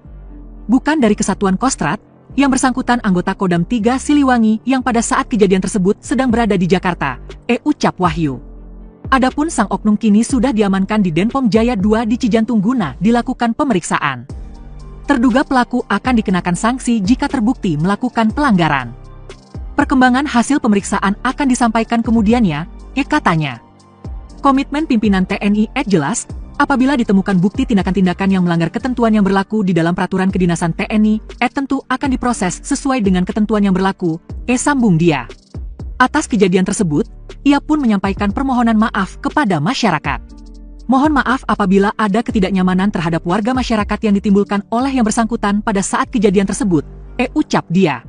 Bukan dari Kesatuan Kostrat, yang bersangkutan anggota Kodam 3 Siliwangi yang pada saat kejadian tersebut sedang berada di Jakarta, ucap Wahyu. Adapun sang oknum kini sudah diamankan di Denpom Jaya 2 di Cijantung guna dilakukan pemeriksaan. Terduga pelaku akan dikenakan sanksi jika terbukti melakukan pelanggaran. Perkembangan hasil pemeriksaan akan disampaikan kemudiannya, katanya. Komitmen pimpinan TNI jelas, apabila ditemukan bukti tindakan-tindakan yang melanggar ketentuan yang berlaku di dalam peraturan kedinasan TNI, tentu akan diproses sesuai dengan ketentuan yang berlaku, sambung dia. Atas kejadian tersebut, ia pun menyampaikan permohonan maaf kepada masyarakat. Mohon maaf apabila ada ketidaknyamanan terhadap warga masyarakat yang ditimbulkan oleh yang bersangkutan pada saat kejadian tersebut, ucap dia.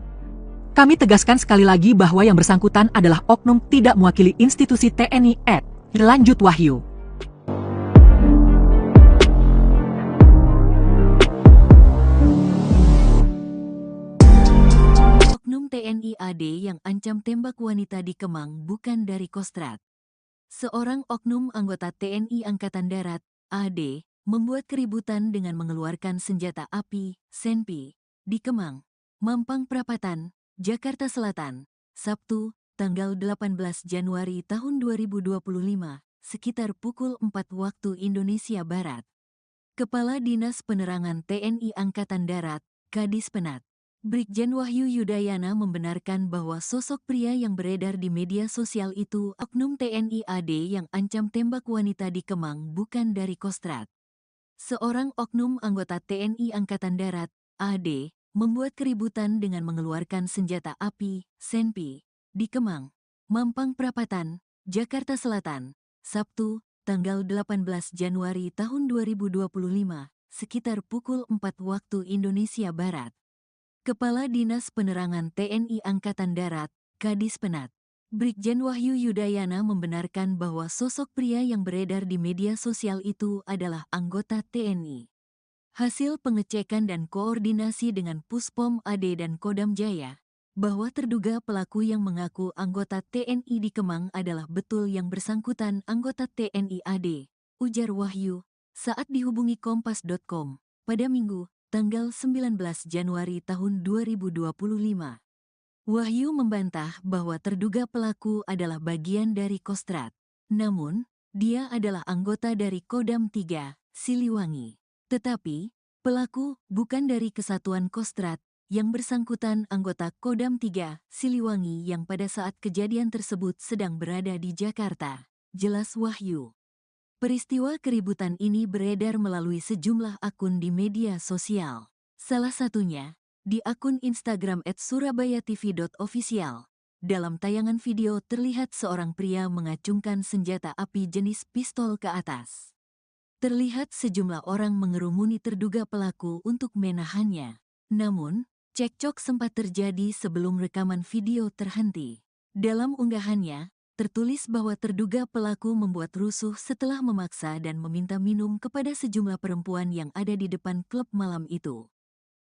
Kami tegaskan sekali lagi bahwa yang bersangkutan adalah oknum tidak mewakili institusi TNI lanjut Wahyu. Oknum TNI AD yang ancam tembak wanita di Kemang bukan dari Kostrat. Seorang oknum anggota TNI Angkatan Darat, AD, membuat keributan dengan mengeluarkan senjata api, senpi, di Kemang, Mampang Perapatan, Jakarta Selatan, Sabtu, tanggal 18 Januari tahun 2025, sekitar pukul 4 waktu Indonesia Barat. Kepala Dinas Penerangan TNI Angkatan Darat, Kadis Penat, Brigjen Wahyu Yudayana membenarkan bahwa sosok pria yang beredar di media sosial itu oknum TNI AD yang ancam tembak wanita di Kemang bukan dari Kostrat. Seorang oknum anggota TNI Angkatan Darat, AD, membuat keributan dengan mengeluarkan senjata api, senpi, di Kemang, Mampang Perapatan, Jakarta Selatan, Sabtu, tanggal 18 Januari tahun 2025, sekitar pukul 4 waktu Indonesia Barat. Kepala Dinas Penerangan TNI Angkatan Darat, Kadis Penat, Brigjen Wahyu Yudayana membenarkan bahwa sosok pria yang beredar di media sosial itu adalah anggota TNI. Hasil pengecekan dan koordinasi dengan Puspom AD dan Kodam Jaya, bahwa terduga pelaku yang mengaku anggota TNI di Kemang adalah betul yang bersangkutan anggota TNI AD, ujar Wahyu, saat dihubungi Kompas.com, pada Minggu, tanggal 19 Januari tahun 2025. Wahyu membantah bahwa terduga pelaku adalah bagian dari Kostrat. Namun, dia adalah anggota dari Kodam 3, Siliwangi. Tetapi, pelaku bukan dari Kesatuan Kostrat, yang bersangkutan anggota Kodam 3, Siliwangi yang pada saat kejadian tersebut sedang berada di Jakarta, jelas Wahyu. Peristiwa keributan ini beredar melalui sejumlah akun di media sosial. Salah satunya, di akun Instagram @surabayatv.official. Dalam tayangan video terlihat seorang pria mengacungkan senjata api jenis pistol ke atas. Terlihat sejumlah orang mengerumuni terduga pelaku untuk menahannya. Namun, cekcok sempat terjadi sebelum rekaman video terhenti. Dalam unggahannya, tertulis bahwa terduga pelaku membuat rusuh setelah memaksa dan meminta minum kepada sejumlah perempuan yang ada di depan klub malam itu.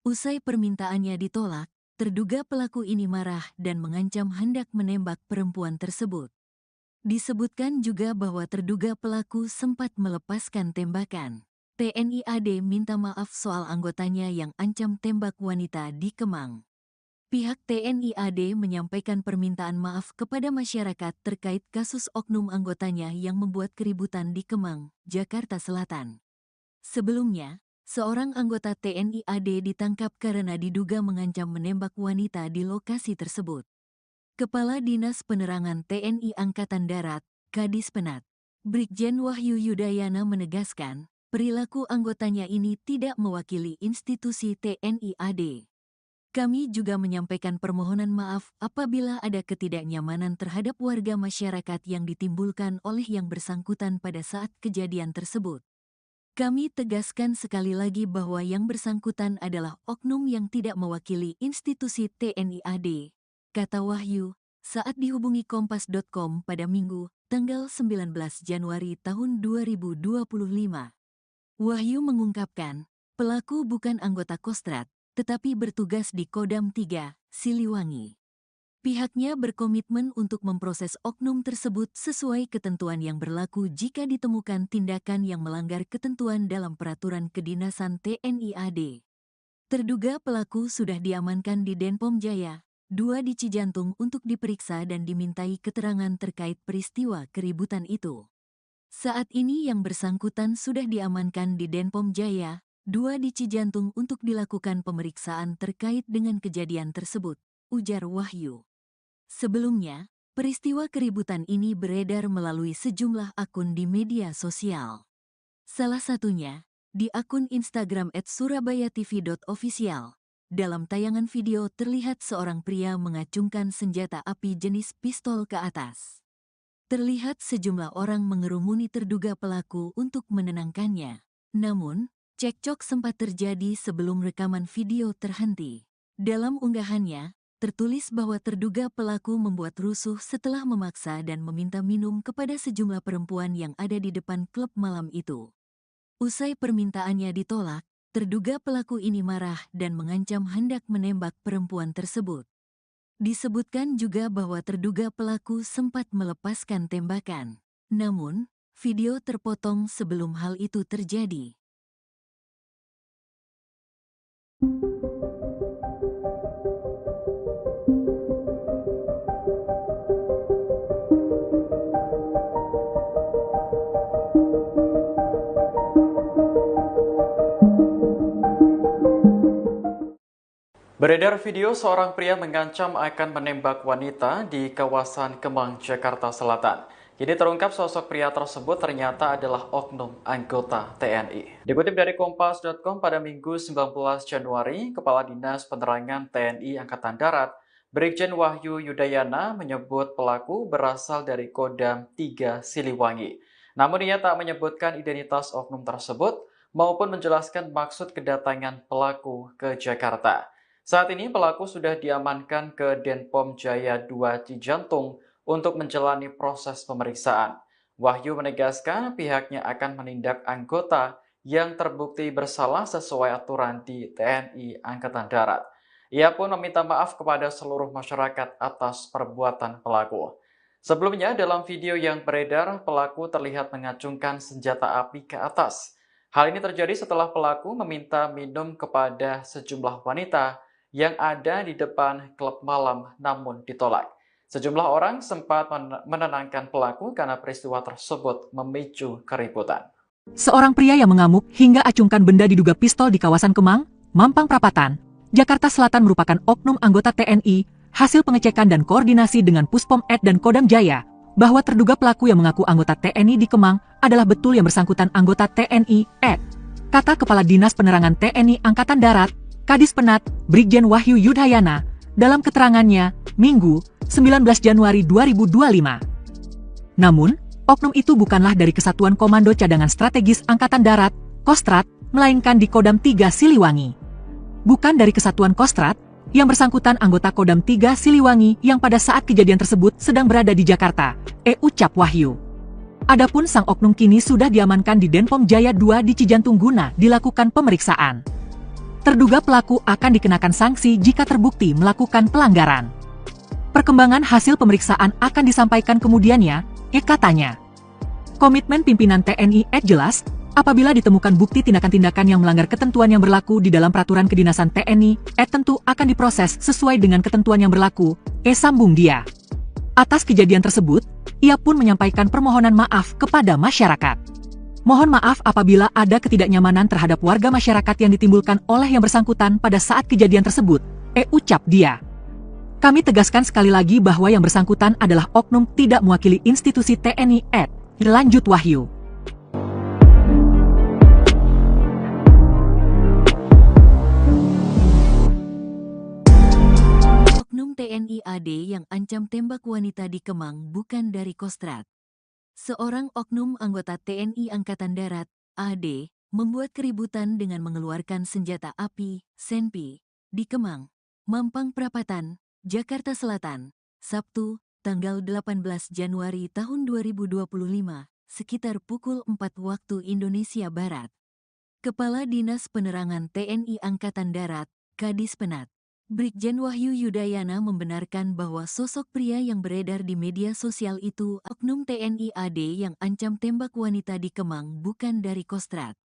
Usai permintaannya ditolak, terduga pelaku ini marah dan mengancam hendak menembak perempuan tersebut. Disebutkan juga bahwa terduga pelaku sempat melepaskan tembakan. TNI AD minta maaf soal anggotanya yang ancam tembak wanita di Kemang. Pihak TNI AD menyampaikan permintaan maaf kepada masyarakat terkait kasus oknum anggotanya yang membuat keributan di Kemang, Jakarta Selatan. Sebelumnya, seorang anggota TNI AD ditangkap karena diduga mengancam menembak wanita di lokasi tersebut. Kepala Dinas Penerangan TNI Angkatan Darat, Kadis Penat, Brigjen Wahyu Yudayana menegaskan, perilaku anggotanya ini tidak mewakili institusi TNI AD. Kami juga menyampaikan permohonan maaf apabila ada ketidaknyamanan terhadap warga masyarakat yang ditimbulkan oleh yang bersangkutan pada saat kejadian tersebut. Kami tegaskan sekali lagi bahwa yang bersangkutan adalah oknum yang tidak mewakili institusi TNI AD, kata Wahyu, saat dihubungi Kompas.com pada Minggu, tanggal 19 Januari tahun 2025. Wahyu mengungkapkan, pelaku bukan anggota Kostrad, tetapi bertugas di Kodam 3, Siliwangi. Pihaknya berkomitmen untuk memproses oknum tersebut sesuai ketentuan yang berlaku jika ditemukan tindakan yang melanggar ketentuan dalam peraturan kedinasan TNI AD. Terduga pelaku sudah diamankan di Denpom Jaya, 2 di Cijantung untuk diperiksa dan dimintai keterangan terkait peristiwa keributan itu. Saat ini yang bersangkutan sudah diamankan di Denpom Jaya, 2 di Cijantung untuk dilakukan pemeriksaan terkait dengan kejadian tersebut, ujar Wahyu. Sebelumnya, peristiwa keributan ini beredar melalui sejumlah akun di media sosial. Salah satunya, di akun Instagram @surabayatv.official. Dalam tayangan video terlihat seorang pria mengacungkan senjata api jenis pistol ke atas. Terlihat sejumlah orang mengerumuni terduga pelaku untuk menenangkannya. Namun, cekcok sempat terjadi sebelum rekaman video terhenti. Dalam unggahannya, tertulis bahwa terduga pelaku membuat rusuh setelah memaksa dan meminta minum kepada sejumlah perempuan yang ada di depan klub malam itu. Usai permintaannya ditolak, terduga pelaku ini marah dan mengancam hendak menembak perempuan tersebut. Disebutkan juga bahwa terduga pelaku sempat melepaskan tembakan. Namun, video terpotong sebelum hal itu terjadi. Beredar video seorang pria mengancam akan menembak wanita di kawasan Kemang, Jakarta Selatan. Kini terungkap sosok pria tersebut ternyata adalah oknum anggota TNI. Dikutip dari Kompas.com pada Minggu 19 Januari, Kepala Dinas Penerangan TNI Angkatan Darat, Brigjen Wahyu Yudayana menyebut pelaku berasal dari Kodam 3 Siliwangi. Namun ia tak menyebutkan identitas oknum tersebut maupun menjelaskan maksud kedatangan pelaku ke Jakarta. Saat ini pelaku sudah diamankan ke Denpom Jaya 2 Cijantung untuk menjalani proses pemeriksaan. Wahyu menegaskan pihaknya akan menindak anggota yang terbukti bersalah sesuai aturan di TNI Angkatan Darat. Ia pun meminta maaf kepada seluruh masyarakat atas perbuatan pelaku. Sebelumnya dalam video yang beredar, pelaku terlihat mengacungkan senjata api ke atas. Hal ini terjadi setelah pelaku meminta minum kepada sejumlah wanita yang ada di depan klub malam namun ditolak. Sejumlah orang sempat menenangkan pelaku karena peristiwa tersebut memicu keributan. Seorang pria yang mengamuk hingga acungkan benda diduga pistol di kawasan Kemang, Mampang Perapatan, Jakarta Selatan merupakan oknum anggota TNI. Hasil pengecekan dan koordinasi dengan Puspom Ed dan Kodam Jaya, bahwa terduga pelaku yang mengaku anggota TNI di Kemang adalah betul yang bersangkutan anggota TNI Ed. Kata Kepala Dinas Penerangan TNI Angkatan Darat, Kadis Penat, Brigjen Wahyu Yudayana, dalam keterangannya, Minggu, 19 Januari 2025. Namun, oknum itu bukanlah dari Kesatuan Komando Cadangan Strategis Angkatan Darat, Kostrad, melainkan di Kodam 3 Siliwangi. Bukan dari Kesatuan Kostrad, Yang bersangkutan anggota Kodam 3 Siliwangi yang pada saat kejadian tersebut sedang berada di Jakarta, ucap Wahyu. Adapun sang oknum kini sudah diamankan di Denpom Jaya 2 di Cijantung guna dilakukan pemeriksaan. Terduga pelaku akan dikenakan sanksi jika terbukti melakukan pelanggaran. Perkembangan hasil pemeriksaan akan disampaikan kemudiannya, katanya. Komitmen pimpinan TNI jelas, apabila ditemukan bukti tindakan-tindakan yang melanggar ketentuan yang berlaku di dalam peraturan kedinasan TNI, tentu akan diproses sesuai dengan ketentuan yang berlaku, sambung dia. Atas kejadian tersebut, ia pun menyampaikan permohonan maaf kepada masyarakat. Mohon maaf apabila ada ketidaknyamanan terhadap warga masyarakat yang ditimbulkan oleh yang bersangkutan pada saat kejadian tersebut, ucap dia. Kami tegaskan sekali lagi bahwa yang bersangkutan adalah oknum tidak mewakili institusi TNI, lanjut Wahyu. Oknum TNI AD yang ancam tembak wanita di Kemang bukan dari Kostrad. Seorang oknum anggota TNI Angkatan Darat, AD, membuat keributan dengan mengeluarkan senjata api, senpi, di Kemang, Mampang Perapatan, Jakarta Selatan, Sabtu, tanggal 18 Januari tahun 2025, sekitar pukul 4 waktu Indonesia Barat. Kepala Dinas Penerangan TNI Angkatan Darat, Kadis Penat, Brigjen Wahyu Yudayana membenarkan bahwa sosok pria yang beredar di media sosial itu oknum TNI AD yang ancam tembak wanita di Kemang bukan dari Kostrad.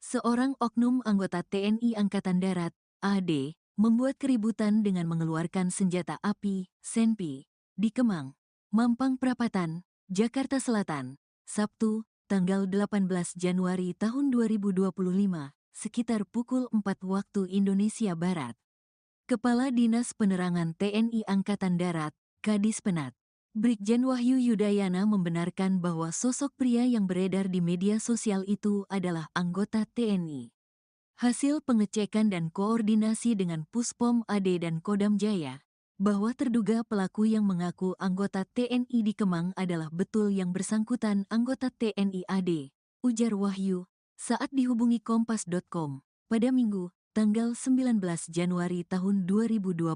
Seorang oknum anggota TNI Angkatan Darat, AD, membuat keributan dengan mengeluarkan senjata api, senpi, di Kemang, Mampang Perapatan, Jakarta Selatan, Sabtu, tanggal 18 Januari tahun 2025, sekitar pukul 4 waktu Indonesia Barat. Kepala Dinas Penerangan TNI Angkatan Darat, Kadis Penat, Brigjen Wahyu Yudayana membenarkan bahwa sosok pria yang beredar di media sosial itu adalah anggota TNI. Hasil pengecekan dan koordinasi dengan Puspom AD dan Kodam Jaya, bahwa terduga pelaku yang mengaku anggota TNI di Kemang adalah betul yang bersangkutan anggota TNI AD, ujar Wahyu, saat dihubungi Kompas.com, pada Minggu, tanggal 19 Januari tahun 2025.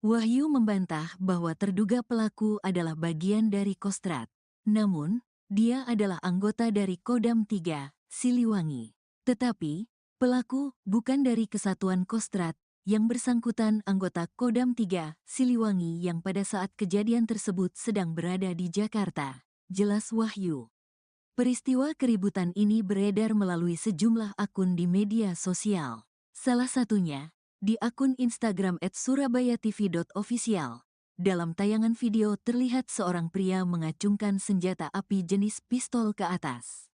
Wahyu membantah bahwa terduga pelaku adalah bagian dari Kostrad. Namun, dia adalah anggota dari Kodam 3, Siliwangi. Tetapi, pelaku bukan dari Kesatuan Kostrad, yang bersangkutan anggota Kodam 3, Siliwangi yang pada saat kejadian tersebut sedang berada di Jakarta, jelas Wahyu. Peristiwa keributan ini beredar melalui sejumlah akun di media sosial. Salah satunya, di akun Instagram @surabayatv.official. Dalam tayangan video terlihat seorang pria mengacungkan senjata api jenis pistol ke atas.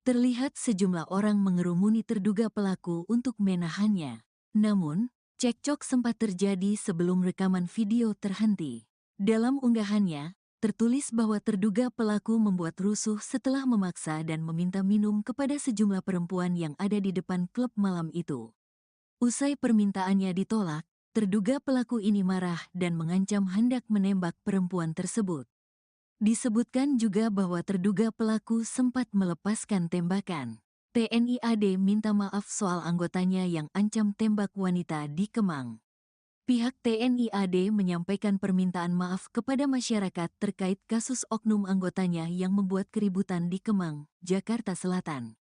Terlihat sejumlah orang mengerumuni terduga pelaku untuk menahannya. Namun, cekcok sempat terjadi sebelum rekaman video terhenti. Dalam unggahannya, tertulis bahwa terduga pelaku membuat rusuh setelah memaksa dan meminta minum kepada sejumlah perempuan yang ada di depan klub malam itu. Usai permintaannya ditolak, terduga pelaku ini marah dan mengancam hendak menembak perempuan tersebut. Disebutkan juga bahwa terduga pelaku sempat melepaskan tembakan. TNI AD minta maaf soal anggotanya yang ancam tembak wanita di Kemang. Pihak TNI AD menyampaikan permintaan maaf kepada masyarakat terkait kasus oknum anggotanya yang membuat keributan di Kemang, Jakarta Selatan.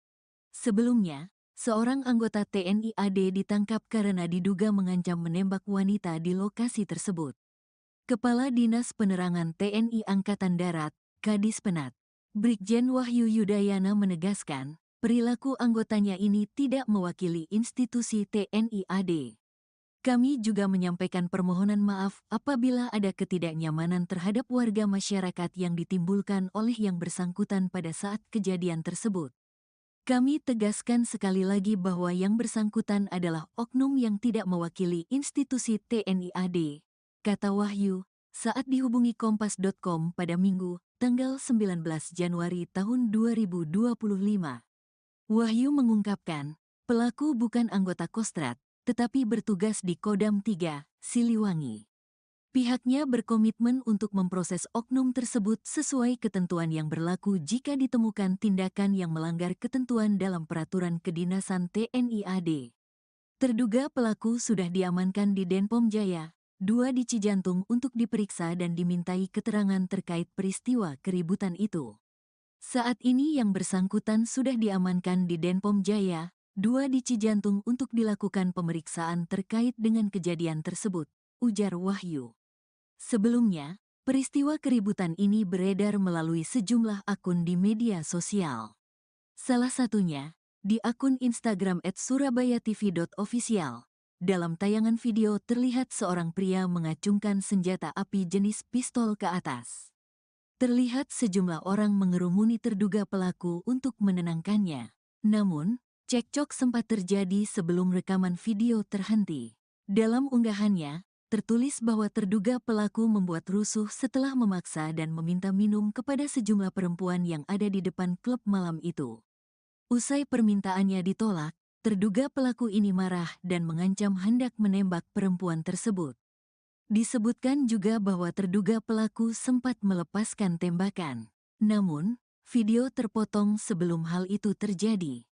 Sebelumnya, seorang anggota TNI AD ditangkap karena diduga mengancam menembak wanita di lokasi tersebut. Kepala Dinas Penerangan TNI Angkatan Darat, Kadis Penat, Brigjen Wahyu Yudayana menegaskan, perilaku anggotanya ini tidak mewakili institusi TNI AD. Kami juga menyampaikan permohonan maaf apabila ada ketidaknyamanan terhadap warga masyarakat yang ditimbulkan oleh yang bersangkutan pada saat kejadian tersebut. Kami tegaskan sekali lagi bahwa yang bersangkutan adalah oknum yang tidak mewakili institusi TNI AD, kata Wahyu, saat dihubungi Kompas.com pada Minggu, tanggal 19 Januari tahun 2025. Wahyu mengungkapkan, pelaku bukan anggota Kostrad, tetapi bertugas di Kodam 3, Siliwangi. Pihaknya berkomitmen untuk memproses oknum tersebut sesuai ketentuan yang berlaku jika ditemukan tindakan yang melanggar ketentuan dalam peraturan kedinasan TNI AD. Terduga pelaku sudah diamankan di Denpom Jaya, 2 di Cijantung untuk diperiksa dan dimintai keterangan terkait peristiwa keributan itu. Saat ini yang bersangkutan sudah diamankan di Denpom Jaya, 2 di Cijantung untuk dilakukan pemeriksaan terkait dengan kejadian tersebut, ujar Wahyu. Sebelumnya, peristiwa keributan ini beredar melalui sejumlah akun di media sosial. Salah satunya, di akun Instagram @surabayatv.official. Dalam tayangan video terlihat seorang pria mengacungkan senjata api jenis pistol ke atas. Terlihat sejumlah orang mengerumuni terduga pelaku untuk menenangkannya. Namun, cekcok sempat terjadi sebelum rekaman video terhenti. Dalam unggahannya, tertulis bahwa terduga pelaku membuat rusuh setelah memaksa dan meminta minum kepada sejumlah perempuan yang ada di depan klub malam itu. Usai permintaannya ditolak, terduga pelaku ini marah dan mengancam hendak menembak perempuan tersebut. Disebutkan juga bahwa terduga pelaku sempat melepaskan tembakan. Namun, video terpotong sebelum hal itu terjadi.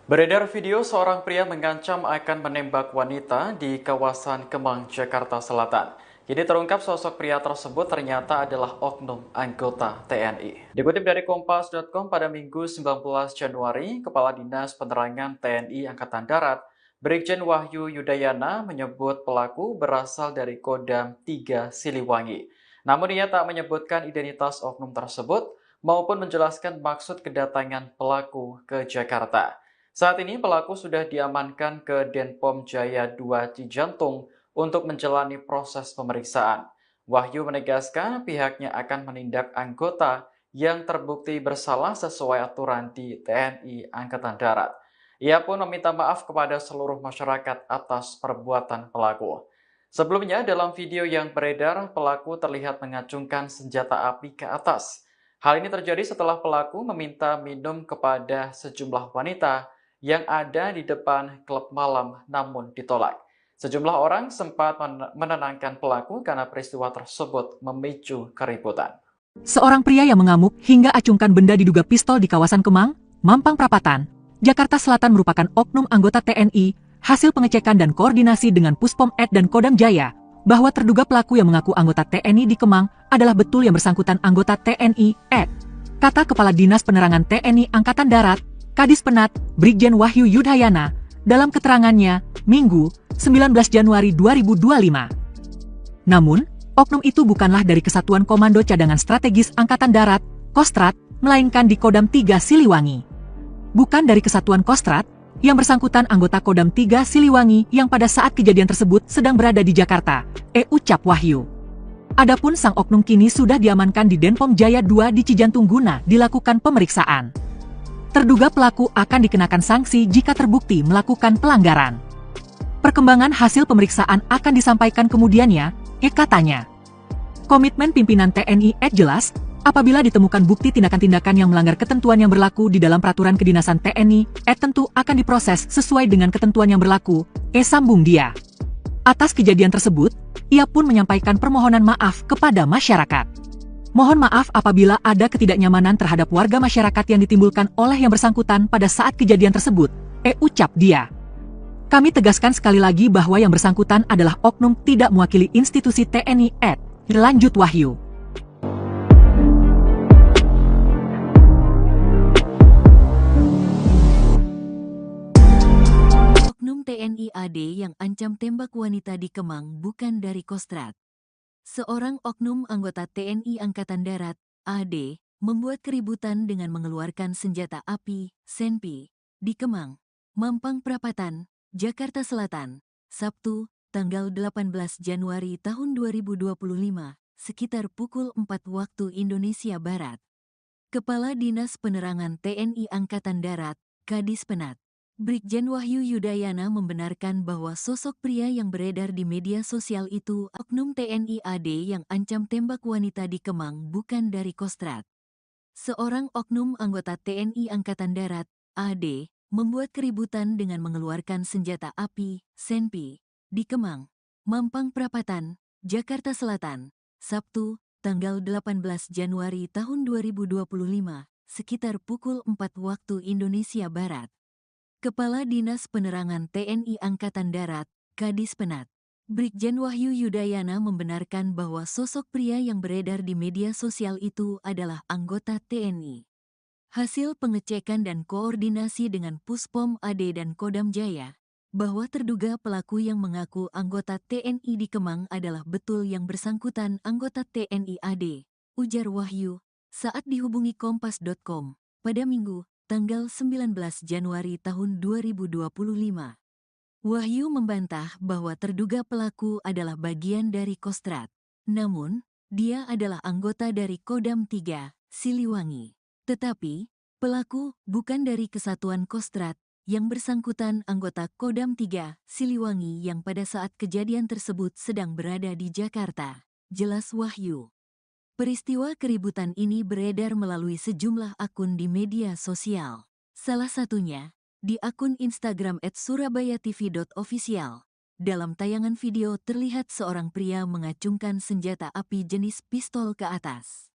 Beredar video seorang pria mengancam akan menembak wanita di kawasan Kemang, Jakarta Selatan. Jadi terungkap sosok pria tersebut ternyata adalah oknum anggota TNI. Dikutip dari Kompas.com pada Minggu 19 Januari, Kepala Dinas Penerangan TNI Angkatan Darat, Brigjen Wahyu Yudayana menyebut pelaku berasal dari Kodam 3 Siliwangi. Namun ia tak menyebutkan identitas oknum tersebut maupun menjelaskan maksud kedatangan pelaku ke Jakarta. Saat ini pelaku sudah diamankan ke Denpom Jaya 2 Cijantung untuk menjalani proses pemeriksaan. Wahyu menegaskan pihaknya akan menindak anggota yang terbukti bersalah sesuai aturan di TNI Angkatan Darat. Ia pun meminta maaf kepada seluruh masyarakat atas perbuatan pelaku. Sebelumnya dalam video yang beredar, pelaku terlihat mengacungkan senjata api ke atas. Hal ini terjadi setelah pelaku meminta minum kepada sejumlah wanita yang ada di depan klub malam namun ditolak. Sejumlah orang sempat menenangkan pelaku karena peristiwa tersebut memicu keributan. Seorang pria yang mengamuk hingga acungkan benda diduga pistol di kawasan Kemang, Mampang Perapatan, Jakarta Selatan merupakan oknum anggota TNI, hasil pengecekan dan koordinasi dengan Puspom Ed dan Kodam Jaya, bahwa terduga pelaku yang mengaku anggota TNI di Kemang adalah betul yang bersangkutan anggota TNI Ed. Kata Kepala Dinas Penerangan TNI Angkatan Darat, Kadis Penat, Brigjen Wahyu Yudayana, dalam keterangannya, Minggu, 19 Januari 2025. Namun, oknum itu bukanlah dari Kesatuan Komando Cadangan Strategis Angkatan Darat, Kostrat, melainkan di Kodam 3 Siliwangi. Bukan dari Kesatuan Kostrat, yang bersangkutan anggota Kodam 3 Siliwangi yang pada saat kejadian tersebut sedang berada di Jakarta, ucap Wahyu. Adapun sang oknum kini sudah diamankan di Denpom Jaya 2 di Cijantung guna dilakukan pemeriksaan. Terduga pelaku akan dikenakan sanksi jika terbukti melakukan pelanggaran. Perkembangan hasil pemeriksaan akan disampaikan kemudiannya, katanya. Komitmen pimpinan TNI jelas, apabila ditemukan bukti tindakan-tindakan yang melanggar ketentuan yang berlaku di dalam peraturan kedinasan TNI, tentu akan diproses sesuai dengan ketentuan yang berlaku, sambung dia. Atas kejadian tersebut, ia pun menyampaikan permohonan maaf kepada masyarakat. Mohon maaf apabila ada ketidaknyamanan terhadap warga masyarakat yang ditimbulkan oleh yang bersangkutan pada saat kejadian tersebut, ucap dia. Kami tegaskan sekali lagi bahwa yang bersangkutan adalah oknum tidak mewakili institusi TNI lanjut Wahyu. Oknum TNI AD yang ancam tembak wanita di Kemang bukan dari Kostrat. Seorang oknum anggota TNI Angkatan Darat, AD, membuat keributan dengan mengeluarkan senjata api, senpi, di Kemang, Mampang Perapatan, Jakarta Selatan, Sabtu, tanggal 18 Januari tahun 2025, sekitar pukul 4 waktu Indonesia Barat. Kepala Dinas Penerangan TNI Angkatan Darat, Kadis Penat, Brigjen Wahyu Yudayana membenarkan bahwa sosok pria yang beredar di media sosial itu oknum TNI AD yang ancam tembak wanita di Kemang bukan dari Kostrat. Seorang oknum anggota TNI Angkatan Darat, AD, membuat keributan dengan mengeluarkan senjata api, senpi, di Kemang, Mampang Perapatan, Jakarta Selatan, Sabtu, tanggal 18 Januari tahun 2025, sekitar pukul 4 waktu Indonesia Barat. Kepala Dinas Penerangan TNI Angkatan Darat, Kadis Penat, Brigjen Wahyu Yudayana membenarkan bahwa sosok pria yang beredar di media sosial itu adalah anggota TNI. Hasil pengecekan dan koordinasi dengan Puspom AD dan Kodam Jaya, bahwa terduga pelaku yang mengaku anggota TNI di Kemang adalah betul yang bersangkutan anggota TNI AD, ujar Wahyu, saat dihubungi Kompas.com, pada Minggu, tanggal 19 Januari tahun 2025. Wahyu membantah bahwa terduga pelaku adalah bagian dari Kostrad. Namun, dia adalah anggota dari Kodam 3, Siliwangi. Tetapi, pelaku bukan dari Kesatuan Kostrad, yang bersangkutan anggota Kodam 3, Siliwangi yang pada saat kejadian tersebut sedang berada di Jakarta, jelas Wahyu. Peristiwa keributan ini beredar melalui sejumlah akun di media sosial. Salah satunya, di akun Instagram @surabayatv.official. Dalam tayangan video terlihat seorang pria mengacungkan senjata api jenis pistol ke atas.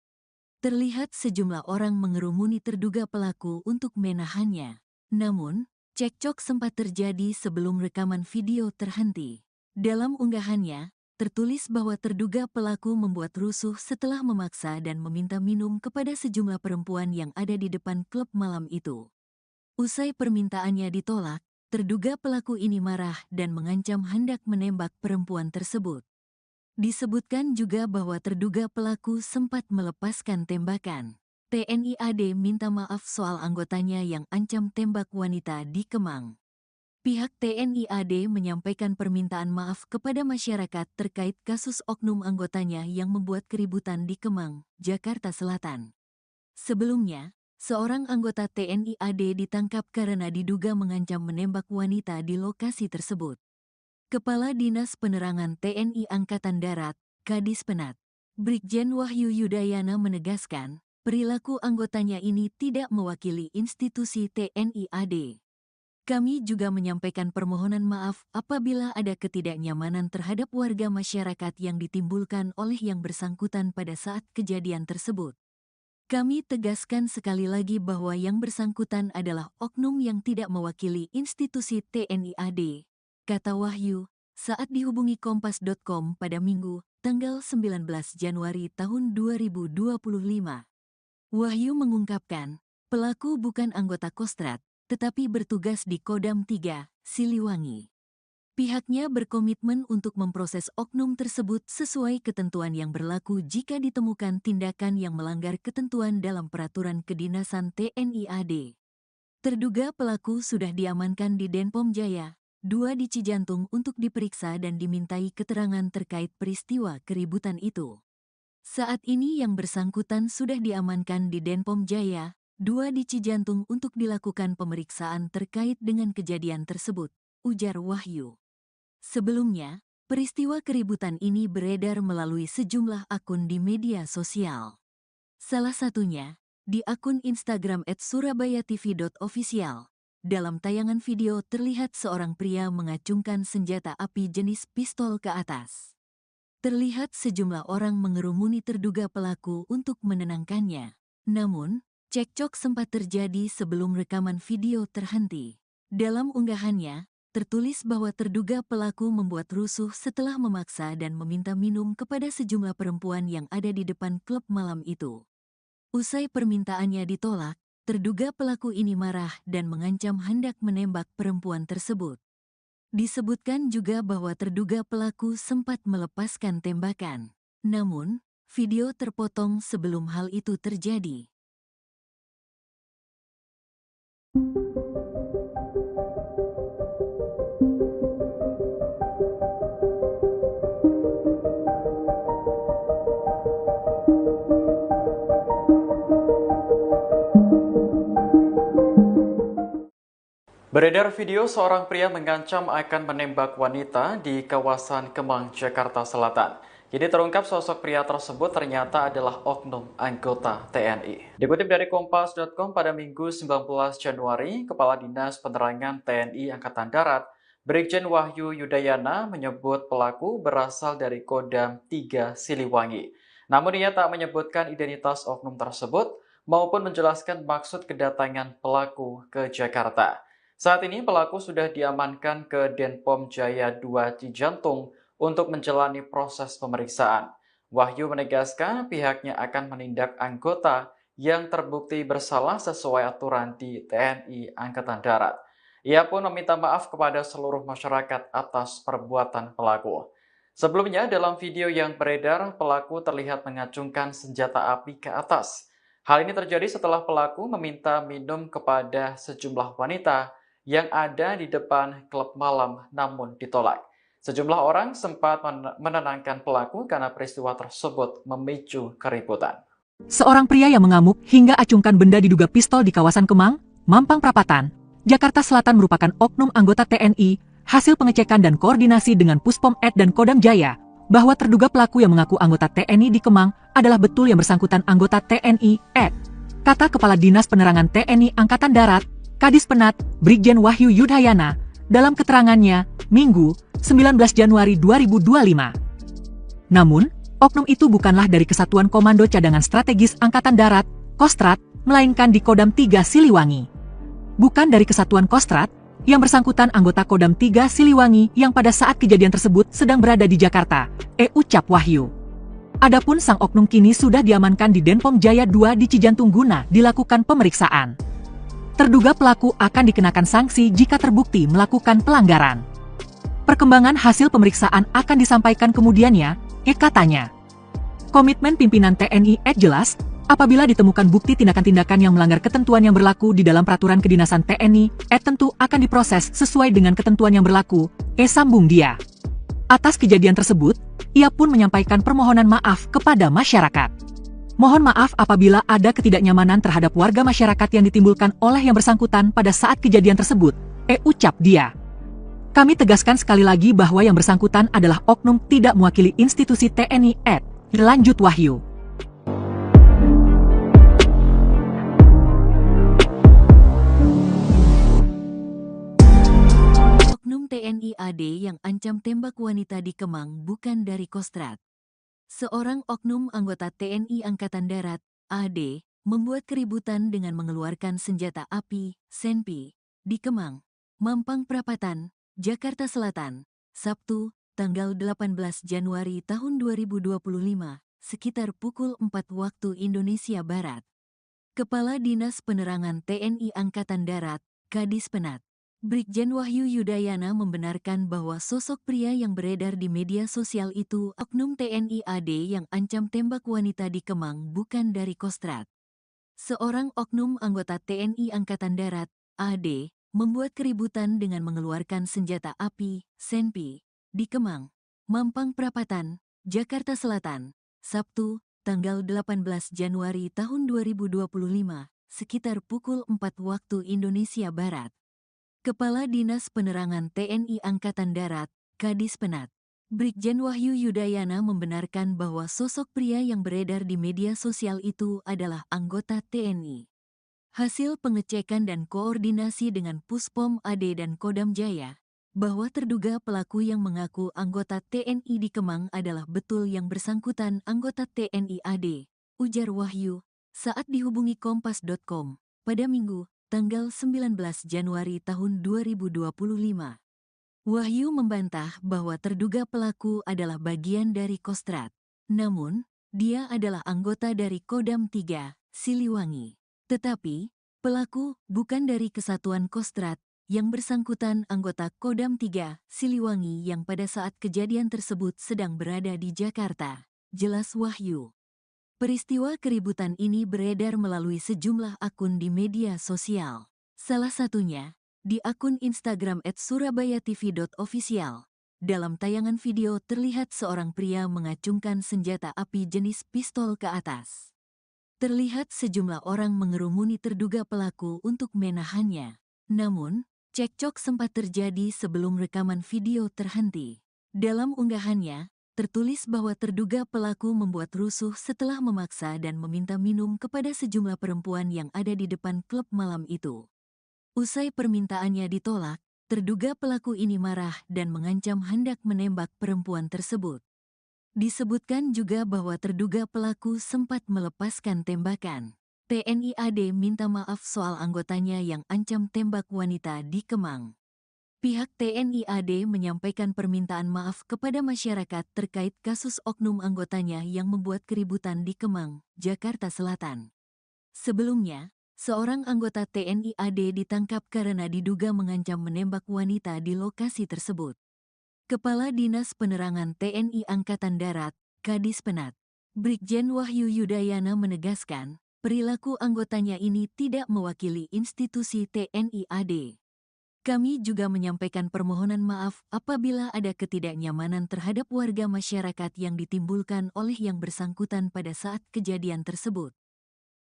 Terlihat sejumlah orang mengerumuni terduga pelaku untuk menahannya. Namun, cekcok sempat terjadi sebelum rekaman video terhenti. Dalam unggahannya, tertulis bahwa terduga pelaku membuat rusuh setelah memaksa dan meminta minum kepada sejumlah perempuan yang ada di depan klub malam itu. Usai permintaannya ditolak, terduga pelaku ini marah dan mengancam hendak menembak perempuan tersebut. Disebutkan juga bahwa terduga pelaku sempat melepaskan tembakan. TNI AD minta maaf soal anggotanya yang ancam tembak wanita di Kemang. Pihak TNI AD menyampaikan permintaan maaf kepada masyarakat terkait kasus oknum anggotanya yang membuat keributan di Kemang, Jakarta Selatan. Sebelumnya, seorang anggota TNI AD ditangkap karena diduga mengancam menembak wanita di lokasi tersebut. Kepala Dinas Penerangan TNI Angkatan Darat, Kadis Penat, Brigjen Wahyu Yudayana menegaskan, perilaku anggotanya ini tidak mewakili institusi TNI AD. Kami juga menyampaikan permohonan maaf apabila ada ketidaknyamanan terhadap warga masyarakat yang ditimbulkan oleh yang bersangkutan pada saat kejadian tersebut. Kami tegaskan sekali lagi bahwa yang bersangkutan adalah oknum yang tidak mewakili institusi TNI AD, kata Wahyu, saat dihubungi Kompas.com pada Minggu, tanggal 19 Januari tahun 2025. Wahyu mengungkapkan, pelaku bukan anggota Kostrad, tetapi bertugas di Kodam 3, Siliwangi. Pihaknya berkomitmen untuk memproses oknum tersebut sesuai ketentuan yang berlaku jika ditemukan tindakan yang melanggar ketentuan dalam peraturan kedinasan TNI AD. Terduga pelaku sudah diamankan di Denpom Jaya, 2 di Cijantung untuk diperiksa dan dimintai keterangan terkait peristiwa keributan itu. Saat ini yang bersangkutan sudah diamankan di Denpom Jaya, 2 di Cijantung untuk dilakukan pemeriksaan terkait dengan kejadian tersebut, ujar Wahyu. Sebelumnya, peristiwa keributan ini beredar melalui sejumlah akun di media sosial. Salah satunya, di akun Instagram @surabayatv.official. Dalam tayangan video terlihat seorang pria mengacungkan senjata api jenis pistol ke atas. Terlihat sejumlah orang mengerumuni terduga pelaku untuk menenangkannya. Namun, cekcok sempat terjadi sebelum rekaman video terhenti. Dalam unggahannya, tertulis bahwa terduga pelaku membuat rusuh setelah memaksa dan meminta minum kepada sejumlah perempuan yang ada di depan klub malam itu. Usai permintaannya ditolak, terduga pelaku ini marah dan mengancam hendak menembak perempuan tersebut. Disebutkan juga bahwa terduga pelaku sempat melepaskan tembakan. Namun, video terpotong sebelum hal itu terjadi. Beredar video seorang pria mengancam akan menembak wanita di kawasan Kemang, Jakarta Selatan. Jadi terungkap sosok pria tersebut ternyata adalah oknum anggota TNI. Dikutip dari Kompas.com pada Minggu 19 Januari, Kepala Dinas Penerangan TNI Angkatan Darat, Brigjen Wahyu Yudayana menyebut pelaku berasal dari Kodam 3 Siliwangi. Namun ia tak menyebutkan identitas oknum tersebut maupun menjelaskan maksud kedatangan pelaku ke Jakarta. Saat ini pelaku sudah diamankan ke Denpom Jaya 2 Cijantung untuk menjalani proses pemeriksaan. Wahyu menegaskan pihaknya akan menindak anggota yang terbukti bersalah sesuai aturan di TNI Angkatan Darat. Ia pun meminta maaf kepada seluruh masyarakat atas perbuatan pelaku. Sebelumnya, dalam video yang beredar, pelaku terlihat mengacungkan senjata api ke atas. Hal ini terjadi setelah pelaku meminta minum kepada sejumlah wanita yang ada di depan klub malam namun ditolak. Sejumlah orang sempat menenangkan pelaku karena peristiwa tersebut memicu keributan. Seorang pria yang mengamuk hingga acungkan benda diduga pistol di kawasan Kemang, Mampang Perapatan, Jakarta Selatan merupakan oknum anggota TNI, hasil pengecekan dan koordinasi dengan Puspom Ed dan Kodam Jaya, bahwa terduga pelaku yang mengaku anggota TNI di Kemang adalah betul yang bersangkutan anggota TNI Ed. Kata Kepala Dinas Penerangan TNI Angkatan Darat, Kadis Penat, Brigjen Wahyu Yudayana, dalam keterangannya, Minggu, 19 Januari 2025. Namun, oknum itu bukanlah dari Kesatuan Komando Cadangan Strategis Angkatan Darat, Kostrat, melainkan di Kodam 3 Siliwangi. Bukan dari Kesatuan Kostrat, yang bersangkutan anggota Kodam 3 Siliwangi yang pada saat kejadian tersebut sedang berada di Jakarta, ucap Wahyu. Adapun sang oknum kini sudah diamankan di Denpom Jaya 2 di Cijantung guna dilakukan pemeriksaan. Terduga pelaku akan dikenakan sanksi jika terbukti melakukan pelanggaran. Perkembangan hasil pemeriksaan akan disampaikan kemudiannya, katanya. Komitmen pimpinan TNI jelas, apabila ditemukan bukti tindakan-tindakan yang melanggar ketentuan yang berlaku di dalam peraturan kedinasan TNI, tentu akan diproses sesuai dengan ketentuan yang berlaku, sambung dia. Atas kejadian tersebut, ia pun menyampaikan permohonan maaf kepada masyarakat. Mohon maaf apabila ada ketidaknyamanan terhadap warga masyarakat yang ditimbulkan oleh yang bersangkutan pada saat kejadian tersebut, ucap dia. Kami tegaskan sekali lagi bahwa yang bersangkutan adalah oknum tidak mewakili institusi TNI lanjut Wahyu. Oknum TNI AD yang ancam tembak wanita di Kemang bukan dari Kostrat. Seorang oknum anggota TNI Angkatan Darat, AD, membuat keributan dengan mengeluarkan senjata api, senpi, di Kemang, Mampang Perapatan, Jakarta Selatan, Sabtu, tanggal 18 Januari tahun 2025, sekitar pukul 4 waktu Indonesia Barat. Kepala Dinas Penerangan TNI Angkatan Darat, Kadis Penat, Brigjen Wahyu Yudayana membenarkan bahwa sosok pria yang beredar di media sosial itu oknum TNI AD yang ancam tembak wanita di Kemang bukan dari Kostrat. Seorang oknum anggota TNI Angkatan Darat, AD, membuat keributan dengan mengeluarkan senjata api, senpi, di Kemang, Mampang Perapatan, Jakarta Selatan, Sabtu, tanggal 18 Januari tahun 2025, sekitar pukul 4 waktu Indonesia Barat. Kepala Dinas Penerangan TNI Angkatan Darat, Kadis Penat, Brigjen Wahyu Yudayana membenarkan bahwa sosok pria yang beredar di media sosial itu adalah anggota TNI. Hasil pengecekan dan koordinasi dengan Puspom AD dan Kodam Jaya, bahwa terduga pelaku yang mengaku anggota TNI di Kemang adalah betul yang bersangkutan anggota TNI AD, ujar Wahyu, saat dihubungi Kompas.com, pada Minggu, tanggal 19 Januari tahun 2025. Wahyu membantah bahwa terduga pelaku adalah bagian dari Kostrat. Namun, dia adalah anggota dari Kodam 3, Siliwangi. Tetapi, pelaku bukan dari Kesatuan Kostrat, yang bersangkutan anggota Kodam 3, Siliwangi yang pada saat kejadian tersebut sedang berada di Jakarta, jelas Wahyu. Peristiwa keributan ini beredar melalui sejumlah akun di media sosial. Salah satunya, di akun Instagram @surabayatv.official. Dalam tayangan video terlihat seorang pria mengacungkan senjata api jenis pistol ke atas. Terlihat sejumlah orang mengerumuni terduga pelaku untuk menahannya. Namun, cekcok sempat terjadi sebelum rekaman video terhenti. Dalam unggahannya, tertulis bahwa terduga pelaku membuat rusuh setelah memaksa dan meminta minum kepada sejumlah perempuan yang ada di depan klub malam itu. Usai permintaannya ditolak, terduga pelaku ini marah dan mengancam hendak menembak perempuan tersebut. Disebutkan juga bahwa terduga pelaku sempat melepaskan tembakan. TNI AD minta maaf soal anggotanya yang ancam tembak wanita di Kemang. Pihak TNI AD menyampaikan permintaan maaf kepada masyarakat terkait kasus oknum anggotanya yang membuat keributan di Kemang, Jakarta Selatan. Sebelumnya, seorang anggota TNI AD ditangkap karena diduga mengancam menembak wanita di lokasi tersebut. Kepala Dinas Penerangan TNI Angkatan Darat, Kadis Penat, Brigjen Wahyu Yudayana menegaskan, perilaku anggotanya ini tidak mewakili institusi TNI AD. Kami juga menyampaikan permohonan maaf apabila ada ketidaknyamanan terhadap warga masyarakat yang ditimbulkan oleh yang bersangkutan pada saat kejadian tersebut.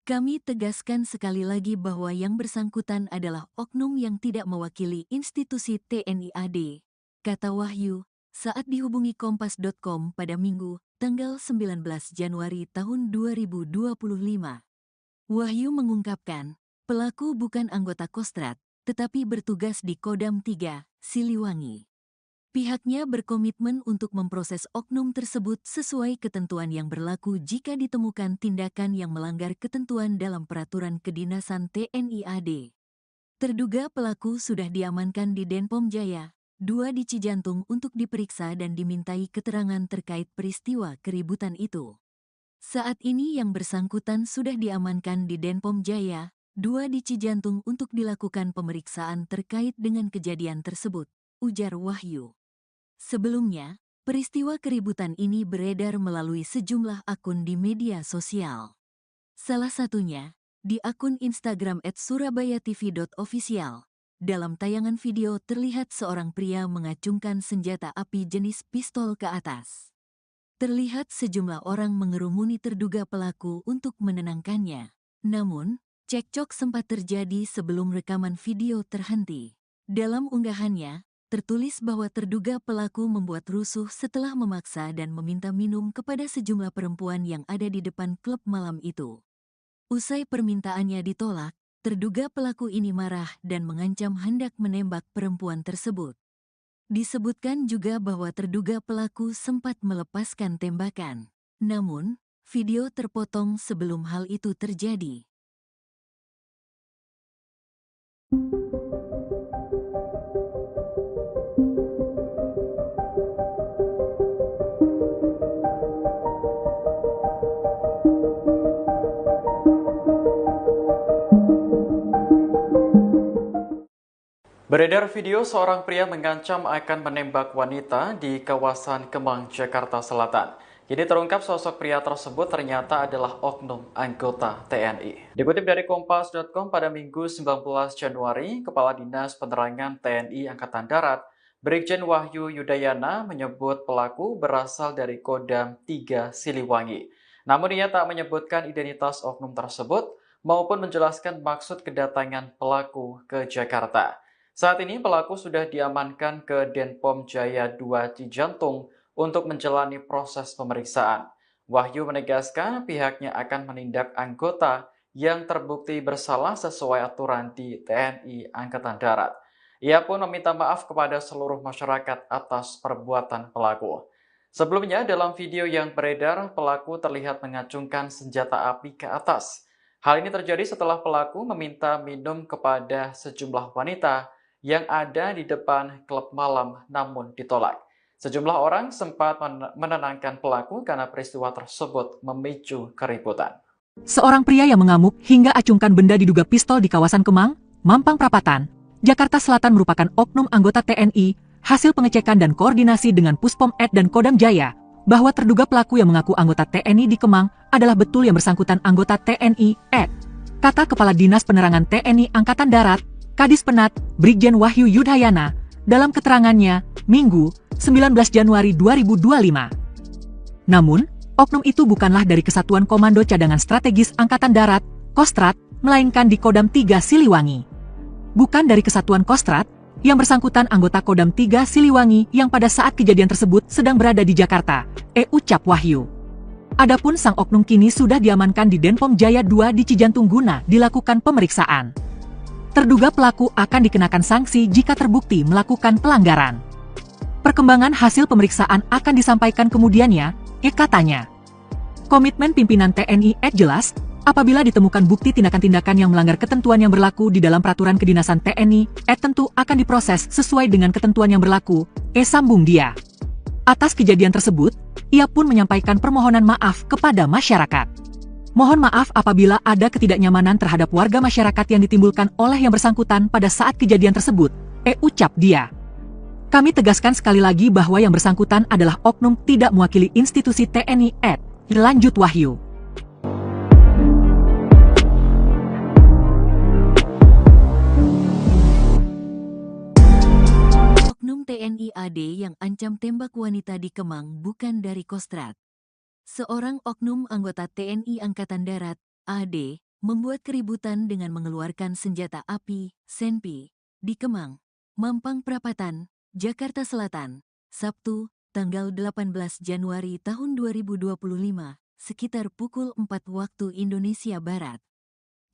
Kami tegaskan sekali lagi bahwa yang bersangkutan adalah oknum yang tidak mewakili institusi TNI AD, kata Wahyu, saat dihubungi Kompas.com pada Minggu, tanggal 19 Januari tahun 2025. Wahyu mengungkapkan, pelaku bukan anggota Kostrad, tetapi bertugas di Kodam 3, Siliwangi. Pihaknya berkomitmen untuk memproses oknum tersebut sesuai ketentuan yang berlaku jika ditemukan tindakan yang melanggar ketentuan dalam peraturan kedinasan TNI AD. Terduga pelaku sudah diamankan di Denpom Jaya, 2 di Cijantung untuk diperiksa dan dimintai keterangan terkait peristiwa keributan itu. Saat ini yang bersangkutan sudah diamankan di Denpom Jaya, 2 di Cijantung untuk dilakukan pemeriksaan terkait dengan kejadian tersebut, ujar Wahyu. Sebelumnya, peristiwa keributan ini beredar melalui sejumlah akun di media sosial. Salah satunya, di akun Instagram @surabayatv.official. Dalam tayangan video terlihat seorang pria mengacungkan senjata api jenis pistol ke atas. Terlihat sejumlah orang mengerumuni terduga pelaku untuk menenangkannya. Namun, cekcok sempat terjadi sebelum rekaman video terhenti. Dalam unggahannya, tertulis bahwa terduga pelaku membuat rusuh setelah memaksa dan meminta minum kepada sejumlah perempuan yang ada di depan klub malam itu. Usai permintaannya ditolak, terduga pelaku ini marah dan mengancam hendak menembak perempuan tersebut. Disebutkan juga bahwa terduga pelaku sempat melepaskan tembakan. Namun, video terpotong sebelum hal itu terjadi. Beredar video seorang pria mengancam akan menembak wanita di kawasan Kemang, Jakarta Selatan. Jadi terungkap sosok pria tersebut ternyata adalah oknum anggota TNI. Dikutip dari Kompas.com pada Minggu 19 Januari, Kepala Dinas Penerangan TNI Angkatan Darat, Brigjen Wahyu Yudayana menyebut pelaku berasal dari Kodam 3 Siliwangi. Namun ia tak menyebutkan identitas oknum tersebut maupun menjelaskan maksud kedatangan pelaku ke Jakarta. Saat ini pelaku sudah diamankan ke Denpom Jaya 2 Cijantung untuk menjalani proses pemeriksaan. Wahyu menegaskan pihaknya akan menindak anggota yang terbukti bersalah sesuai aturan di TNI Angkatan Darat. Ia pun meminta maaf kepada seluruh masyarakat atas perbuatan pelaku. Sebelumnya dalam video yang beredar, pelaku terlihat mengacungkan senjata api ke atas. Hal ini terjadi setelah pelaku meminta minum kepada sejumlah wanita yang ada di depan klub malam namun ditolak. Sejumlah orang sempat menenangkan pelaku karena peristiwa tersebut memicu keributan. Seorang pria yang mengamuk hingga acungkan benda diduga pistol di kawasan Kemang, Mampang Perapatan, Jakarta Selatan merupakan oknum anggota TNI, hasil pengecekan dan koordinasi dengan Puspom Ed dan Kodam Jaya, bahwa terduga pelaku yang mengaku anggota TNI di Kemang adalah betul yang bersangkutan anggota TNI Ed. Kata Kepala Dinas Penerangan TNI Angkatan Darat, Kadis Penat, Brigjen Wahyu Yudayana, dalam keterangannya, Minggu, 19 Januari 2025. Namun, oknum itu bukanlah dari Kesatuan Komando Cadangan Strategis Angkatan Darat, Kostrad, melainkan di Kodam 3 Siliwangi. Bukan dari Kesatuan Kostrad, Yang bersangkutan anggota Kodam 3 Siliwangi yang pada saat kejadian tersebut sedang berada di Jakarta, ucap Wahyu. Adapun sang oknum kini sudah diamankan di Denpom Jaya 2 di Cijantung guna dilakukan pemeriksaan. Terduga pelaku akan dikenakan sanksi jika terbukti melakukan pelanggaran. Perkembangan hasil pemeriksaan akan disampaikan kemudiannya, katanya. Komitmen pimpinan TNI jelas, apabila ditemukan bukti tindakan-tindakan yang melanggar ketentuan yang berlaku di dalam peraturan kedinasan TNI, tentu akan diproses sesuai dengan ketentuan yang berlaku, sambung dia. Atas kejadian tersebut, ia pun menyampaikan permohonan maaf kepada masyarakat. Mohon maaf apabila ada ketidaknyamanan terhadap warga masyarakat yang ditimbulkan oleh yang bersangkutan pada saat kejadian tersebut, ucap dia. Kami tegaskan sekali lagi bahwa yang bersangkutan adalah oknum tidak mewakili institusi TNI, lanjut Wahyu. Oknum TNI AD yang ancam tembak wanita di Kemang bukan dari Kostrad. Seorang oknum anggota TNI Angkatan Darat, AD, membuat keributan dengan mengeluarkan senjata api, senpi, di Kemang, Mampang Perapatan, Jakarta Selatan, Sabtu, tanggal 18 Januari tahun 2025, sekitar pukul 4 waktu Indonesia Barat.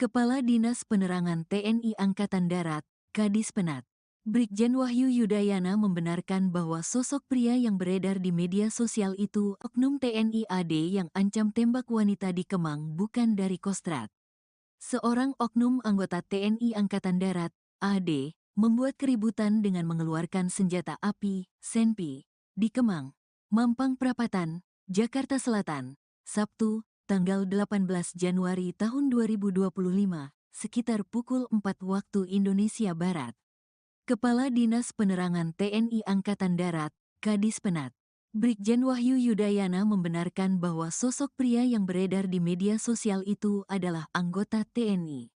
Kepala Dinas Penerangan TNI Angkatan Darat, Kadis Penat, Brigjen Wahyu Yudayana membenarkan bahwa sosok pria yang beredar di media sosial itu oknum TNI AD yang ancam tembak wanita di Kemang bukan dari Kostrad. Seorang oknum anggota TNI Angkatan Darat, AD, membuat keributan dengan mengeluarkan senjata api, senpi, di Kemang, Mampang Perapatan, Jakarta Selatan, Sabtu, tanggal 18 Januari tahun 2025, sekitar pukul 4 waktu Indonesia Barat. Kepala Dinas Penerangan TNI Angkatan Darat, Kadis Penat, Brigjen Wahyu Yudayana membenarkan bahwa sosok pria yang beredar di media sosial itu adalah anggota TNI.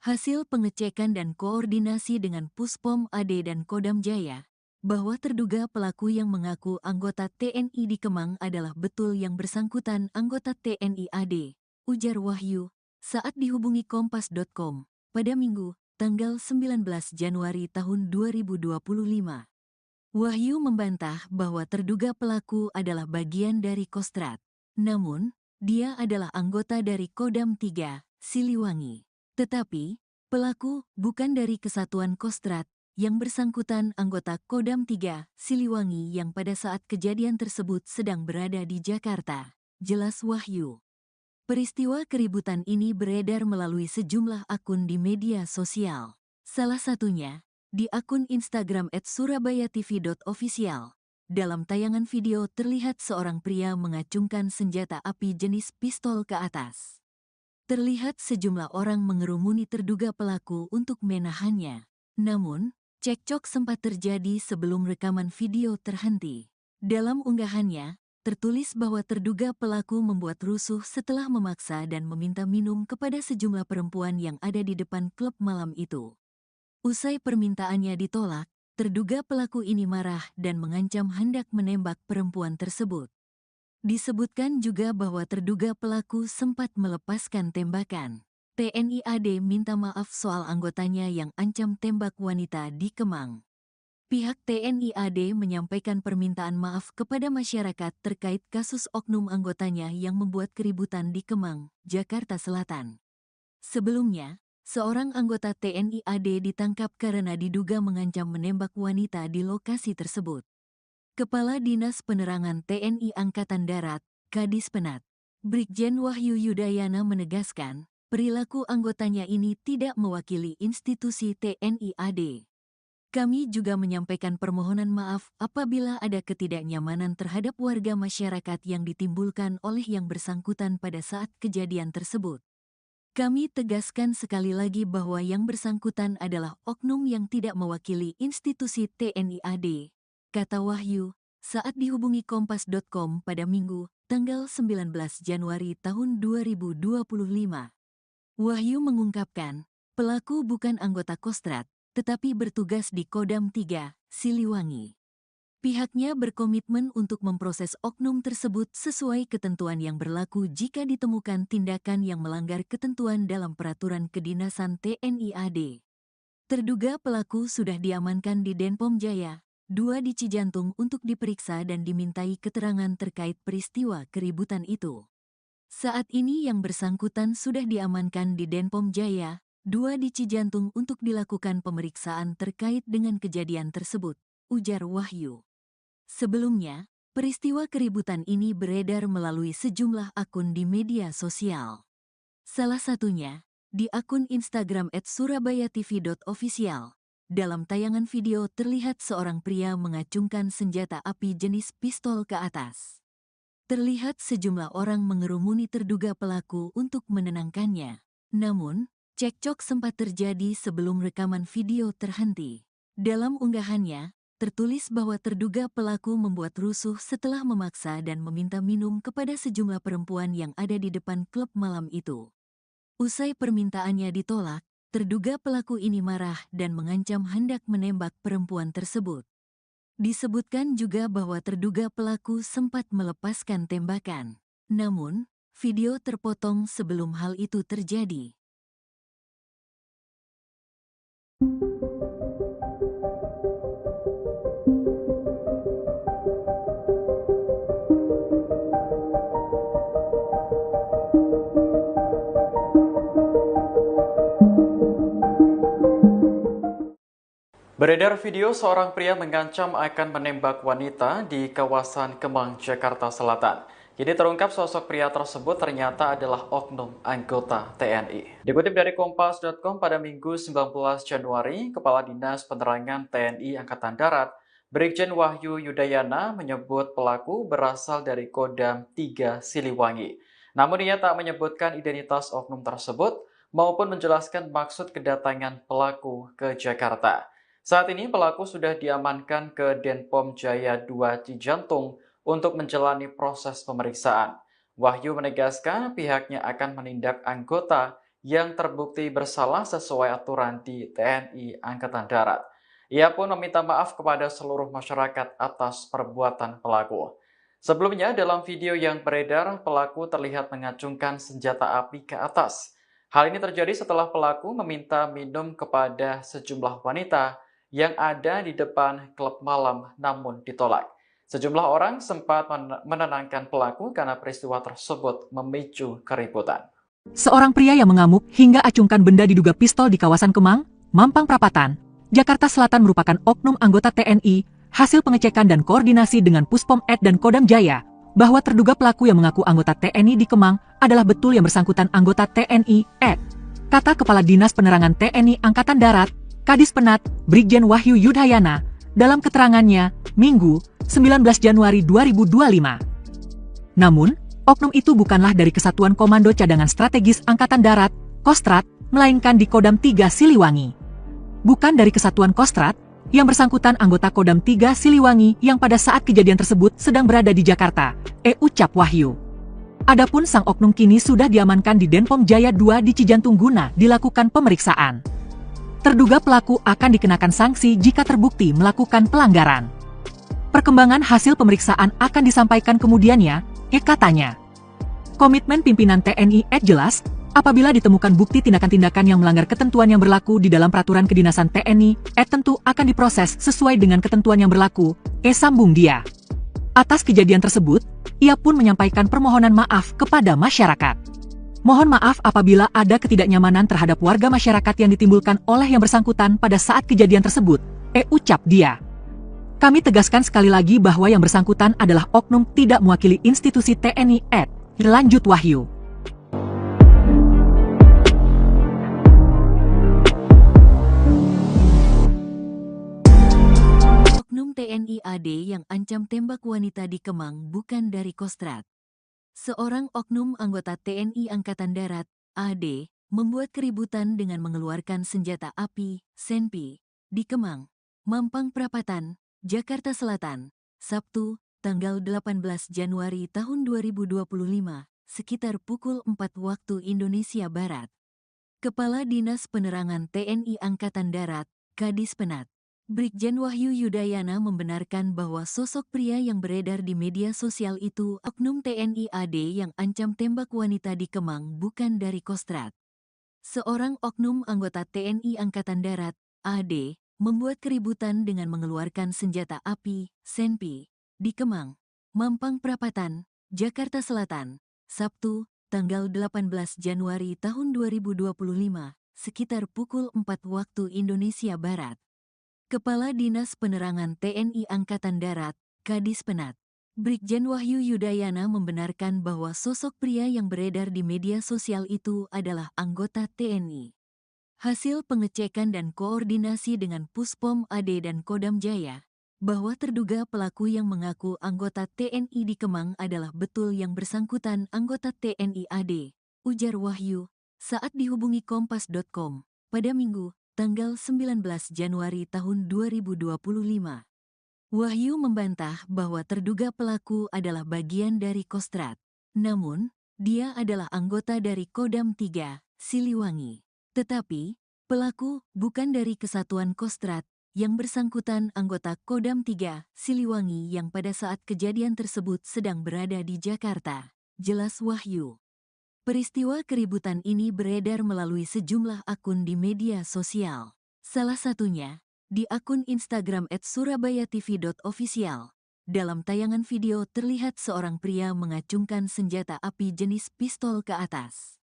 Hasil pengecekan dan koordinasi dengan Puspom AD dan Kodam Jaya, bahwa terduga pelaku yang mengaku anggota TNI di Kemang adalah betul yang bersangkutan anggota TNI AD, ujar Wahyu, saat dihubungi Kompas.com, pada Minggu, tanggal 19 Januari tahun 2025. Wahyu membantah bahwa terduga pelaku adalah bagian dari Kostrad. Namun, dia adalah anggota dari Kodam 3, Siliwangi. Tetapi, pelaku bukan dari Kesatuan Kostrad, yang bersangkutan anggota Kodam 3, Siliwangi yang pada saat kejadian tersebut sedang berada di Jakarta, jelas Wahyu. Peristiwa keributan ini beredar melalui sejumlah akun di media sosial. Salah satunya, di akun Instagram @surabayatv.official. Dalam tayangan video terlihat seorang pria mengacungkan senjata api jenis pistol ke atas. Terlihat sejumlah orang mengerumuni terduga pelaku untuk menahannya. Namun, cekcok sempat terjadi sebelum rekaman video terhenti. Dalam unggahannya, tertulis bahwa terduga pelaku membuat rusuh setelah memaksa dan meminta minum kepada sejumlah perempuan yang ada di depan klub malam itu. Usai permintaannya ditolak, terduga pelaku ini marah dan mengancam hendak menembak perempuan tersebut. Disebutkan juga bahwa terduga pelaku sempat melepaskan tembakan. TNI AD minta maaf soal anggotanya yang ancam tembak wanita di Kemang. Pihak TNI AD menyampaikan permintaan maaf kepada masyarakat terkait kasus oknum anggotanya yang membuat keributan di Kemang, Jakarta Selatan. Sebelumnya, seorang anggota TNI AD ditangkap karena diduga mengancam menembak wanita di lokasi tersebut. Kepala Dinas Penerangan TNI Angkatan Darat, Kadis Penat, Brigjen Wahyu Yudayana menegaskan, perilaku anggotanya ini tidak mewakili institusi TNI AD. Kami juga menyampaikan permohonan maaf apabila ada ketidaknyamanan terhadap warga masyarakat yang ditimbulkan oleh yang bersangkutan pada saat kejadian tersebut. Kami tegaskan sekali lagi bahwa yang bersangkutan adalah oknum yang tidak mewakili institusi TNI AD, kata Wahyu, saat dihubungi Kompas.com pada Minggu, tanggal 19 Januari tahun 2025. Wahyu mengungkapkan, pelaku bukan anggota Kostrad, tetapi bertugas di Kodam 3, Siliwangi. Pihaknya berkomitmen untuk memproses oknum tersebut sesuai ketentuan yang berlaku jika ditemukan tindakan yang melanggar ketentuan dalam peraturan kedinasan TNI AD. Terduga pelaku sudah diamankan di Denpom Jaya, 2 di Cijantung untuk diperiksa dan dimintai keterangan terkait peristiwa keributan itu. Saat ini yang bersangkutan sudah diamankan di Denpom Jaya, 2 di Cijantung untuk dilakukan pemeriksaan terkait dengan kejadian tersebut, ujar Wahyu. Sebelumnya, peristiwa keributan ini beredar melalui sejumlah akun di media sosial. Salah satunya, di akun Instagram @surabayatv.official. Dalam tayangan video terlihat seorang pria mengacungkan senjata api jenis pistol ke atas. Terlihat sejumlah orang mengerumuni terduga pelaku untuk menenangkannya. Namun, cekcok sempat terjadi sebelum rekaman video terhenti. Dalam unggahannya, tertulis bahwa terduga pelaku membuat rusuh setelah memaksa dan meminta minum kepada sejumlah perempuan yang ada di depan klub malam itu. Usai permintaannya ditolak, terduga pelaku ini marah dan mengancam hendak menembak perempuan tersebut. Disebutkan juga bahwa terduga pelaku sempat melepaskan tembakan. Namun, video terpotong sebelum hal itu terjadi. Beredar video seorang pria mengancam akan menembak wanita di kawasan Kemang, Jakarta Selatan. Jadi terungkap sosok pria tersebut ternyata adalah oknum anggota TNI. Dikutip dari Kompas.com pada Minggu 19 Januari, Kepala Dinas Penerangan TNI Angkatan Darat, Brigjen Wahyu Yudayana menyebut pelaku berasal dari Kodam 3 Siliwangi. Namun ia tak menyebutkan identitas oknum tersebut maupun menjelaskan maksud kedatangan pelaku ke Jakarta. Saat ini pelaku sudah diamankan ke Denpom Jaya 2 Cijantung untuk menjalani proses pemeriksaan. Wahyu menegaskan pihaknya akan menindak anggota yang terbukti bersalah sesuai aturan di TNI Angkatan Darat. Ia pun meminta maaf kepada seluruh masyarakat atas perbuatan pelaku. Sebelumnya dalam video yang beredar, pelaku terlihat mengacungkan senjata api ke atas. Hal ini terjadi setelah pelaku meminta minum kepada sejumlah wanita yang ada di depan klub malam namun ditolak. Sejumlah orang sempat menenangkan pelaku karena peristiwa tersebut memicu keributan. Seorang pria yang mengamuk hingga acungkan benda diduga pistol di kawasan Kemang, Mampang Perapatan, Jakarta Selatan merupakan oknum anggota TNI. Hasil pengecekan dan koordinasi dengan Puspom Ed dan Kodam Jaya, bahwa terduga pelaku yang mengaku anggota TNI di Kemang adalah betul yang bersangkutan anggota TNI Ed. Kata Kepala Dinas Penerangan TNI Angkatan Darat, Kadis Penat, Brigjen Wahyu Yudayana, dalam keterangannya, Minggu, 19 Januari 2025. Namun, oknum itu bukanlah dari Kesatuan Komando Cadangan Strategis Angkatan Darat, Kostrat, melainkan di Kodam 3 Siliwangi. Bukan dari Kesatuan Kostrat, yang bersangkutan anggota Kodam 3 Siliwangi yang pada saat kejadian tersebut sedang berada di Jakarta, ucap Wahyu. Adapun sang oknum kini sudah diamankan di Denpom Jaya 2 di Cijantung guna dilakukan pemeriksaan. Terduga pelaku akan dikenakan sanksi jika terbukti melakukan pelanggaran. Perkembangan hasil pemeriksaan akan disampaikan kemudiannya, katanya. Komitmen pimpinan TNI jelas, apabila ditemukan bukti tindakan-tindakan yang melanggar ketentuan yang berlaku di dalam peraturan kedinasan TNI, tentu akan diproses sesuai dengan ketentuan yang berlaku, sambung dia. Atas kejadian tersebut, ia pun menyampaikan permohonan maaf kepada masyarakat. Mohon maaf apabila ada ketidaknyamanan terhadap warga masyarakat yang ditimbulkan oleh yang bersangkutan pada saat kejadian tersebut, ucap dia. Kami tegaskan sekali lagi bahwa yang bersangkutan adalah oknum tidak mewakili institusi TNI lanjut Wahyu. Oknum TNI AD yang ancam tembak wanita di Kemang bukan dari Kostrat. Seorang oknum anggota TNI Angkatan Darat, AD, membuat keributan dengan mengeluarkan senjata api, senpi, di Kemang, Mampang Perapatan, Jakarta Selatan, Sabtu, tanggal 18 Januari tahun 2025, sekitar pukul 4 waktu Indonesia Barat. Kepala Dinas Penerangan TNI Angkatan Darat, Kadis Penat, Brigjen Wahyu Yudayana membenarkan bahwa sosok pria yang beredar di media sosial itu oknum TNI AD yang ancam tembak wanita di Kemang bukan dari Kostrat. Seorang oknum anggota TNI Angkatan Darat, AD, membuat keributan dengan mengeluarkan senjata api, senpi, di Kemang, Mampang Perapatan, Jakarta Selatan, Sabtu, tanggal 18 Januari tahun 2025, sekitar pukul 4 waktu Indonesia Barat. Kepala Dinas Penerangan TNI Angkatan Darat, Kadispenat, Brigjen Wahyu Yudayana membenarkan bahwa sosok pria yang beredar di media sosial itu adalah anggota TNI. Hasil pengecekan dan koordinasi dengan Puspom AD dan Kodam Jaya, bahwa terduga pelaku yang mengaku anggota TNI di Kemang adalah betul yang bersangkutan anggota TNI AD, ujar Wahyu, saat dihubungi Kompas.com, pada Minggu, tanggal 19 Januari tahun 2025. Wahyu membantah bahwa terduga pelaku adalah bagian dari Kostrad. Namun, dia adalah anggota dari Kodam 3, Siliwangi. Tetapi, pelaku bukan dari Kesatuan Kostrad, yang bersangkutan anggota Kodam 3, Siliwangi yang pada saat kejadian tersebut sedang berada di Jakarta, jelas Wahyu. Peristiwa keributan ini beredar melalui sejumlah akun di media sosial. Salah satunya, di akun Instagram @surabayatv.official. Dalam tayangan video terlihat seorang pria mengacungkan senjata api jenis pistol ke atas.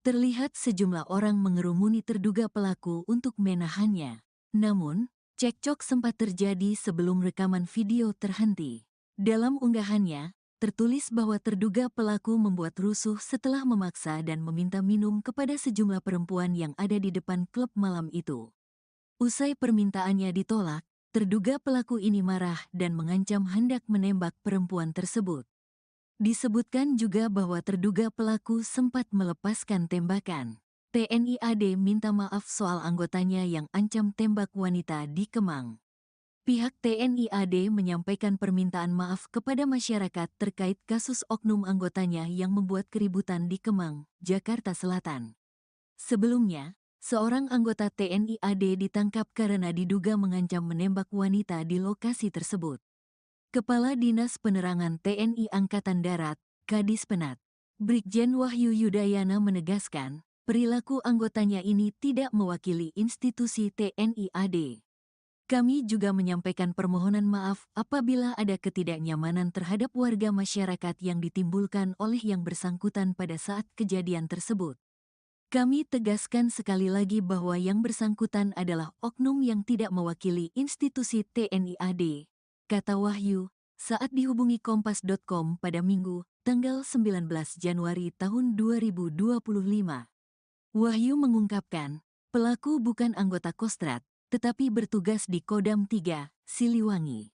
Terlihat sejumlah orang mengerumuni terduga pelaku untuk menahannya. Namun, cekcok sempat terjadi sebelum rekaman video terhenti. Dalam unggahannya, tertulis bahwa terduga pelaku membuat rusuh setelah memaksa dan meminta minum kepada sejumlah perempuan yang ada di depan klub malam itu. Usai permintaannya ditolak, terduga pelaku ini marah dan mengancam hendak menembak perempuan tersebut. Disebutkan juga bahwa terduga pelaku sempat melepaskan tembakan. TNI AD minta maaf soal anggotanya yang ancam tembak wanita di Kemang. Pihak TNI AD menyampaikan permintaan maaf kepada masyarakat terkait kasus oknum anggotanya yang membuat keributan di Kemang, Jakarta Selatan. Sebelumnya, seorang anggota TNI AD ditangkap karena diduga mengancam menembak wanita di lokasi tersebut. Kepala Dinas Penerangan TNI Angkatan Darat, Kadispenat, Brigjen Wahyu Yudayana menegaskan, perilaku anggotanya ini tidak mewakili institusi TNI AD. Kami juga menyampaikan permohonan maaf apabila ada ketidaknyamanan terhadap warga masyarakat yang ditimbulkan oleh yang bersangkutan pada saat kejadian tersebut. Kami tegaskan sekali lagi bahwa yang bersangkutan adalah oknum yang tidak mewakili institusi TNI AD, kata Wahyu, saat dihubungi Kompas.com pada Minggu, tanggal 19 Januari tahun 2025. Wahyu mengungkapkan, pelaku bukan anggota Kostrad, tetapi bertugas di Kodam 3, Siliwangi.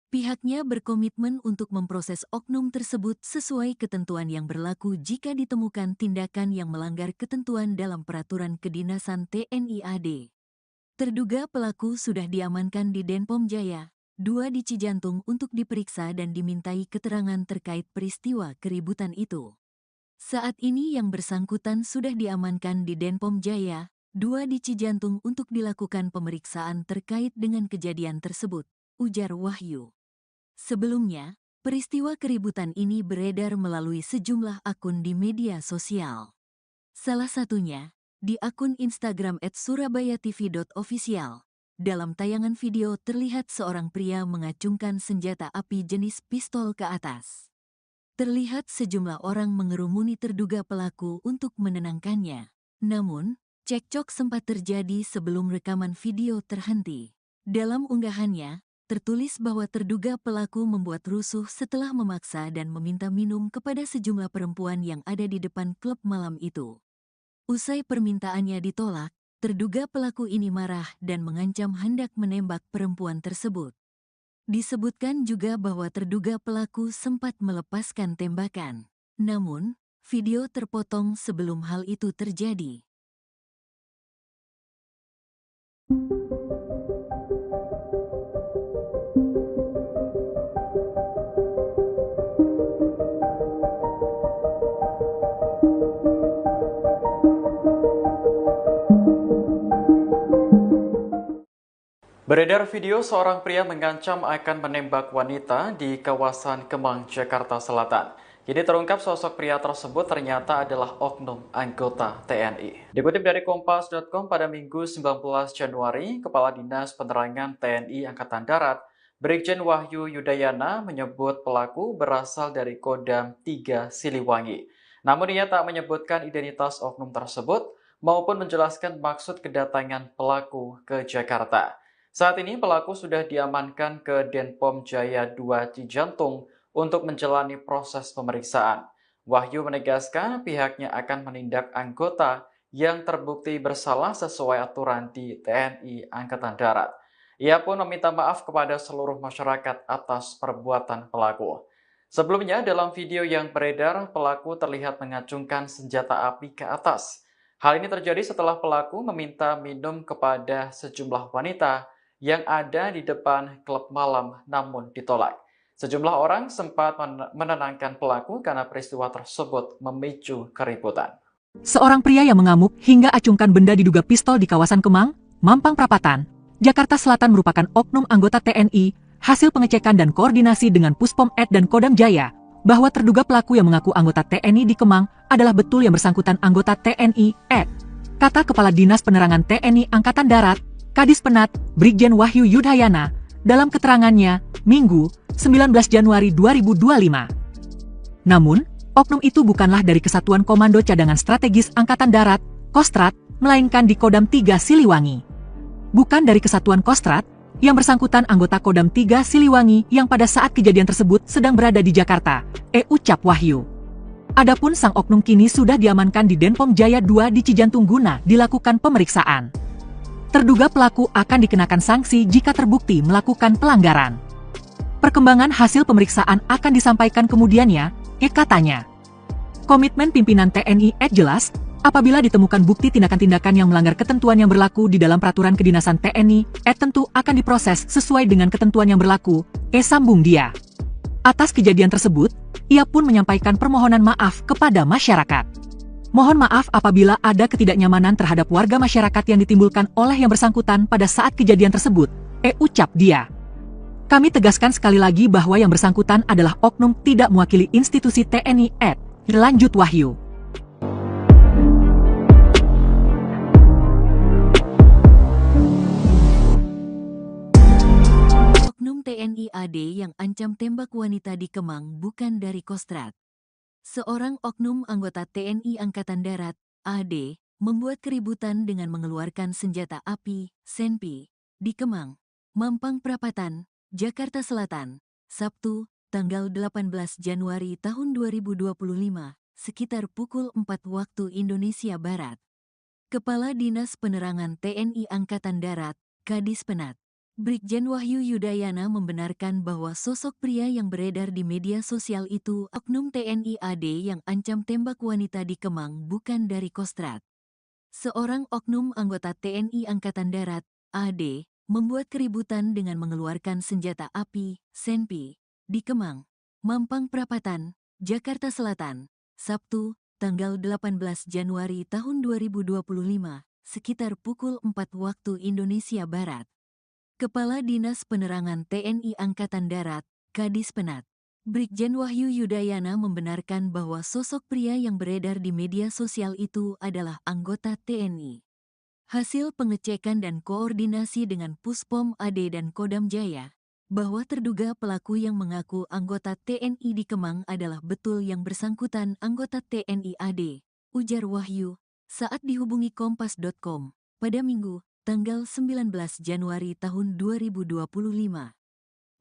Pihaknya berkomitmen untuk memproses oknum tersebut sesuai ketentuan yang berlaku jika ditemukan tindakan yang melanggar ketentuan dalam peraturan kedinasan TNI AD. Terduga pelaku sudah diamankan di Denpom Jaya, 2 di Cijantung untuk diperiksa dan dimintai keterangan terkait peristiwa keributan itu. Saat ini yang bersangkutan sudah diamankan di Denpom Jaya, 2 di Cijantung untuk dilakukan pemeriksaan terkait dengan kejadian tersebut, ujar Wahyu. Sebelumnya, peristiwa keributan ini beredar melalui sejumlah akun di media sosial. Salah satunya, di akun Instagram @surabayatv.official. Dalam tayangan video terlihat seorang pria mengacungkan senjata api jenis pistol ke atas. Terlihat sejumlah orang mengerumuni terduga pelaku untuk menenangkannya. Namun, cekcok sempat terjadi sebelum rekaman video terhenti. Dalam unggahannya, tertulis bahwa terduga pelaku membuat rusuh setelah memaksa dan meminta minum kepada sejumlah perempuan yang ada di depan klub malam itu. Usai permintaannya ditolak, terduga pelaku ini marah dan mengancam hendak menembak perempuan tersebut. Disebutkan juga bahwa terduga pelaku sempat melepaskan tembakan. Namun, video terpotong sebelum hal itu terjadi. Beredar video seorang pria mengancam akan menembak wanita di kawasan Kemang, Jakarta Selatan. Kini terungkap sosok pria tersebut ternyata adalah oknum anggota TNI. Dikutip dari Kompas.com pada Minggu 19 Januari, Kepala Dinas Penerangan TNI Angkatan Darat, Brigjen Wahyu Yudayana menyebut pelaku berasal dari Kodam 3 Siliwangi. Namun ia tak menyebutkan identitas oknum tersebut maupun menjelaskan maksud kedatangan pelaku ke Jakarta. Saat ini pelaku sudah diamankan ke Denpom Jaya 2 Cijantung untuk menjalani proses pemeriksaan. Wahyu menegaskan pihaknya akan menindak anggota yang terbukti bersalah sesuai aturan di TNI Angkatan Darat. Ia pun meminta maaf kepada seluruh masyarakat atas perbuatan pelaku. Sebelumnya, dalam video yang beredar, pelaku terlihat mengacungkan senjata api ke atas. Hal ini terjadi setelah pelaku meminta minum kepada sejumlah wanita yang ada di depan klub malam namun ditolak. Sejumlah orang sempat menenangkan pelaku karena peristiwa tersebut memicu keributan. Seorang pria yang mengamuk hingga acungkan benda diduga pistol di kawasan Kemang, Mampang Perapatan, Jakarta Selatan merupakan oknum anggota TNI, hasil pengecekan dan koordinasi dengan Puspom Ed dan Kodam Jaya, bahwa terduga pelaku yang mengaku anggota TNI di Kemang adalah betul yang bersangkutan anggota TNI Ed. Kata Kepala Dinas Penerangan TNI Angkatan Darat, Kadis Penat, Brigjen Wahyu Yudayana, dalam keterangannya, Minggu, 19 Januari 2025. Namun, oknum itu bukanlah dari Kesatuan Komando Cadangan Strategis Angkatan Darat, Kostrat, melainkan di Kodam 3 Siliwangi. Bukan dari Kesatuan Kostrat, yang bersangkutan anggota Kodam 3 Siliwangi yang pada saat kejadian tersebut sedang berada di Jakarta, ucap Wahyu. Adapun sang oknum kini sudah diamankan di Denpom Jaya 2 di Cijantung guna dilakukan pemeriksaan. Terduga pelaku akan dikenakan sanksi jika terbukti melakukan pelanggaran. Perkembangan hasil pemeriksaan akan disampaikan kemudiannya, katanya. Komitmen pimpinan TNI jelas, apabila ditemukan bukti tindakan-tindakan yang melanggar ketentuan yang berlaku di dalam peraturan kedinasan TNI, tentu akan diproses sesuai dengan ketentuan yang berlaku, sambung dia. Atas kejadian tersebut, ia pun menyampaikan permohonan maaf kepada masyarakat. Mohon maaf apabila ada ketidaknyamanan terhadap warga masyarakat yang ditimbulkan oleh yang bersangkutan pada saat kejadian tersebut, ucap dia. Kami tegaskan sekali lagi bahwa yang bersangkutan adalah oknum tidak mewakili institusi TNI lanjut Wahyu. Oknum TNI AD yang ancam tembak wanita di Kemang bukan dari Kostrat. Seorang oknum anggota TNI Angkatan Darat, AD, membuat keributan dengan mengeluarkan senjata api, senpi, di Kemang, Mampang Perapatan, Jakarta Selatan, Sabtu, tanggal 18 Januari tahun 2025, sekitar pukul 4 waktu Indonesia Barat. Kepala Dinas Penerangan TNI Angkatan Darat, Kadis Penat, Brigjen Wahyu Yudayana membenarkan bahwa sosok pria yang beredar di media sosial itu oknum TNI AD yang ancam tembak wanita di Kemang bukan dari Kostrat. Seorang oknum anggota TNI Angkatan Darat, AD, membuat keributan dengan mengeluarkan senjata api, senpi, di Kemang, Mampang Perapatan, Jakarta Selatan, Sabtu, tanggal 18 Januari tahun 2025, sekitar pukul 4 waktu Indonesia Barat. Kepala Dinas Penerangan TNI Angkatan Darat, Kadis Penat, Brigjen Wahyu Yudayana membenarkan bahwa sosok pria yang beredar di media sosial itu adalah anggota TNI. Hasil pengecekan dan koordinasi dengan Puspom AD dan Kodam Jaya, bahwa terduga pelaku yang mengaku anggota TNI di Kemang adalah betul yang bersangkutan anggota TNI AD, ujar Wahyu, saat dihubungi Kompas.com, pada Minggu, tanggal 19 Januari tahun 2025.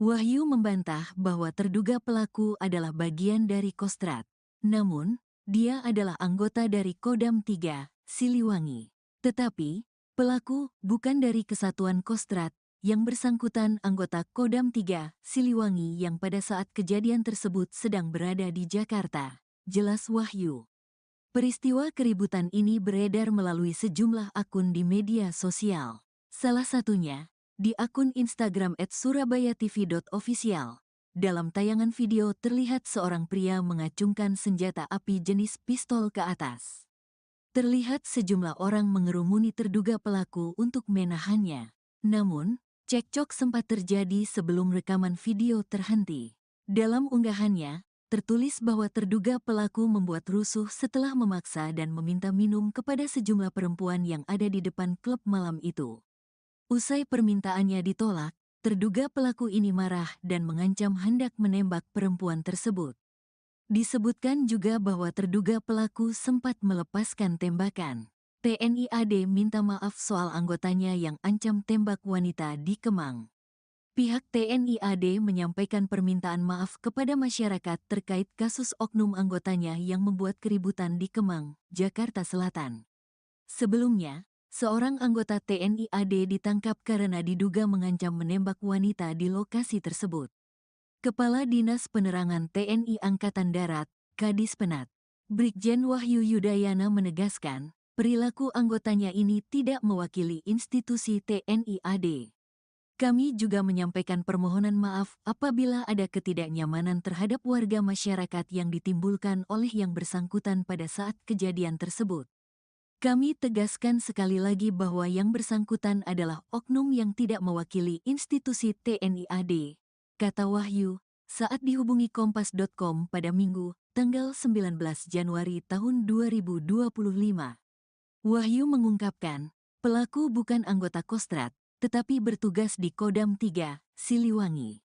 Wahyu membantah bahwa terduga pelaku adalah bagian dari Kostrat. Namun, dia adalah anggota dari Kodam 3, Siliwangi. Tetapi, pelaku bukan dari Kesatuan Kostrat, yang bersangkutan anggota Kodam 3, Siliwangi yang pada saat kejadian tersebut sedang berada di Jakarta, jelas Wahyu. Peristiwa keributan ini beredar melalui sejumlah akun di media sosial. Salah satunya, di akun Instagram @surabayatv.official. Dalam tayangan video terlihat seorang pria mengacungkan senjata api jenis pistol ke atas. Terlihat sejumlah orang mengerumuni terduga pelaku untuk menahannya. Namun, cekcok sempat terjadi sebelum rekaman video terhenti. Dalam unggahannya, tertulis bahwa terduga pelaku membuat rusuh setelah memaksa dan meminta minum kepada sejumlah perempuan yang ada di depan klub malam itu. Usai permintaannya ditolak, terduga pelaku ini marah dan mengancam hendak menembak perempuan tersebut. Disebutkan juga bahwa terduga pelaku sempat melepaskan tembakan. TNI AD minta maaf soal anggotanya yang ancam tembak wanita di Kemang. Pihak TNI AD menyampaikan permintaan maaf kepada masyarakat terkait kasus oknum anggotanya yang membuat keributan di Kemang, Jakarta Selatan. Sebelumnya, seorang anggota TNI AD ditangkap karena diduga mengancam menembak wanita di lokasi tersebut. Kepala Dinas Penerangan TNI Angkatan Darat, Kadis Penat, Brigjen Wahyu Yudayana menegaskan, perilaku anggotanya ini tidak mewakili institusi TNI AD. Kami juga menyampaikan permohonan maaf apabila ada ketidaknyamanan terhadap warga masyarakat yang ditimbulkan oleh yang bersangkutan pada saat kejadian tersebut. Kami tegaskan sekali lagi bahwa yang bersangkutan adalah oknum yang tidak mewakili institusi TNI AD, kata Wahyu, saat dihubungi Kompas.com pada Minggu, tanggal 19 Januari tahun 2025. Wahyu mengungkapkan, pelaku bukan anggota Kostrad, tetapi bertugas di Kodam 3, Siliwangi.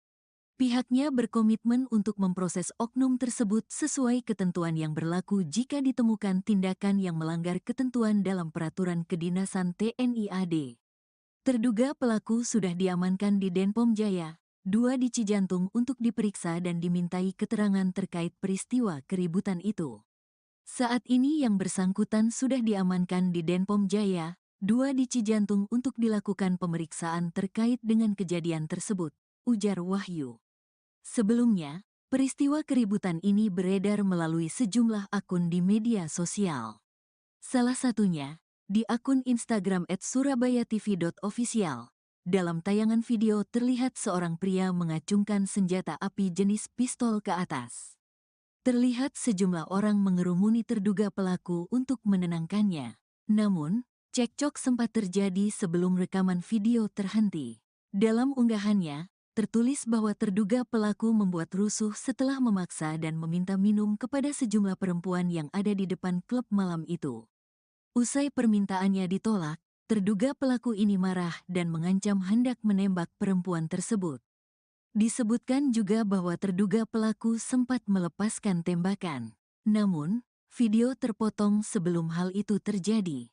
Pihaknya berkomitmen untuk memproses oknum tersebut sesuai ketentuan yang berlaku jika ditemukan tindakan yang melanggar ketentuan dalam peraturan kedinasan TNI AD. Terduga pelaku sudah diamankan di Denpom Jaya, 2 di Cijantung untuk diperiksa dan dimintai keterangan terkait peristiwa keributan itu. Saat ini yang bersangkutan sudah diamankan di Denpom Jaya, 2 di Cijantung untuk dilakukan pemeriksaan terkait dengan kejadian tersebut, ujar Wahyu. Sebelumnya, peristiwa keributan ini beredar melalui sejumlah akun di media sosial. Salah satunya, di akun Instagram @surabayatv.official. Dalam tayangan video terlihat seorang pria mengacungkan senjata api jenis pistol ke atas. Terlihat sejumlah orang mengerumuni terduga pelaku untuk menenangkannya. Namun, cekcok sempat terjadi sebelum rekaman video terhenti. Dalam unggahannya, tertulis bahwa terduga pelaku membuat rusuh setelah memaksa dan meminta minum kepada sejumlah perempuan yang ada di depan klub malam itu. Usai permintaannya ditolak, terduga pelaku ini marah dan mengancam hendak menembak perempuan tersebut. Disebutkan juga bahwa terduga pelaku sempat melepaskan tembakan. Namun, video terpotong sebelum hal itu terjadi.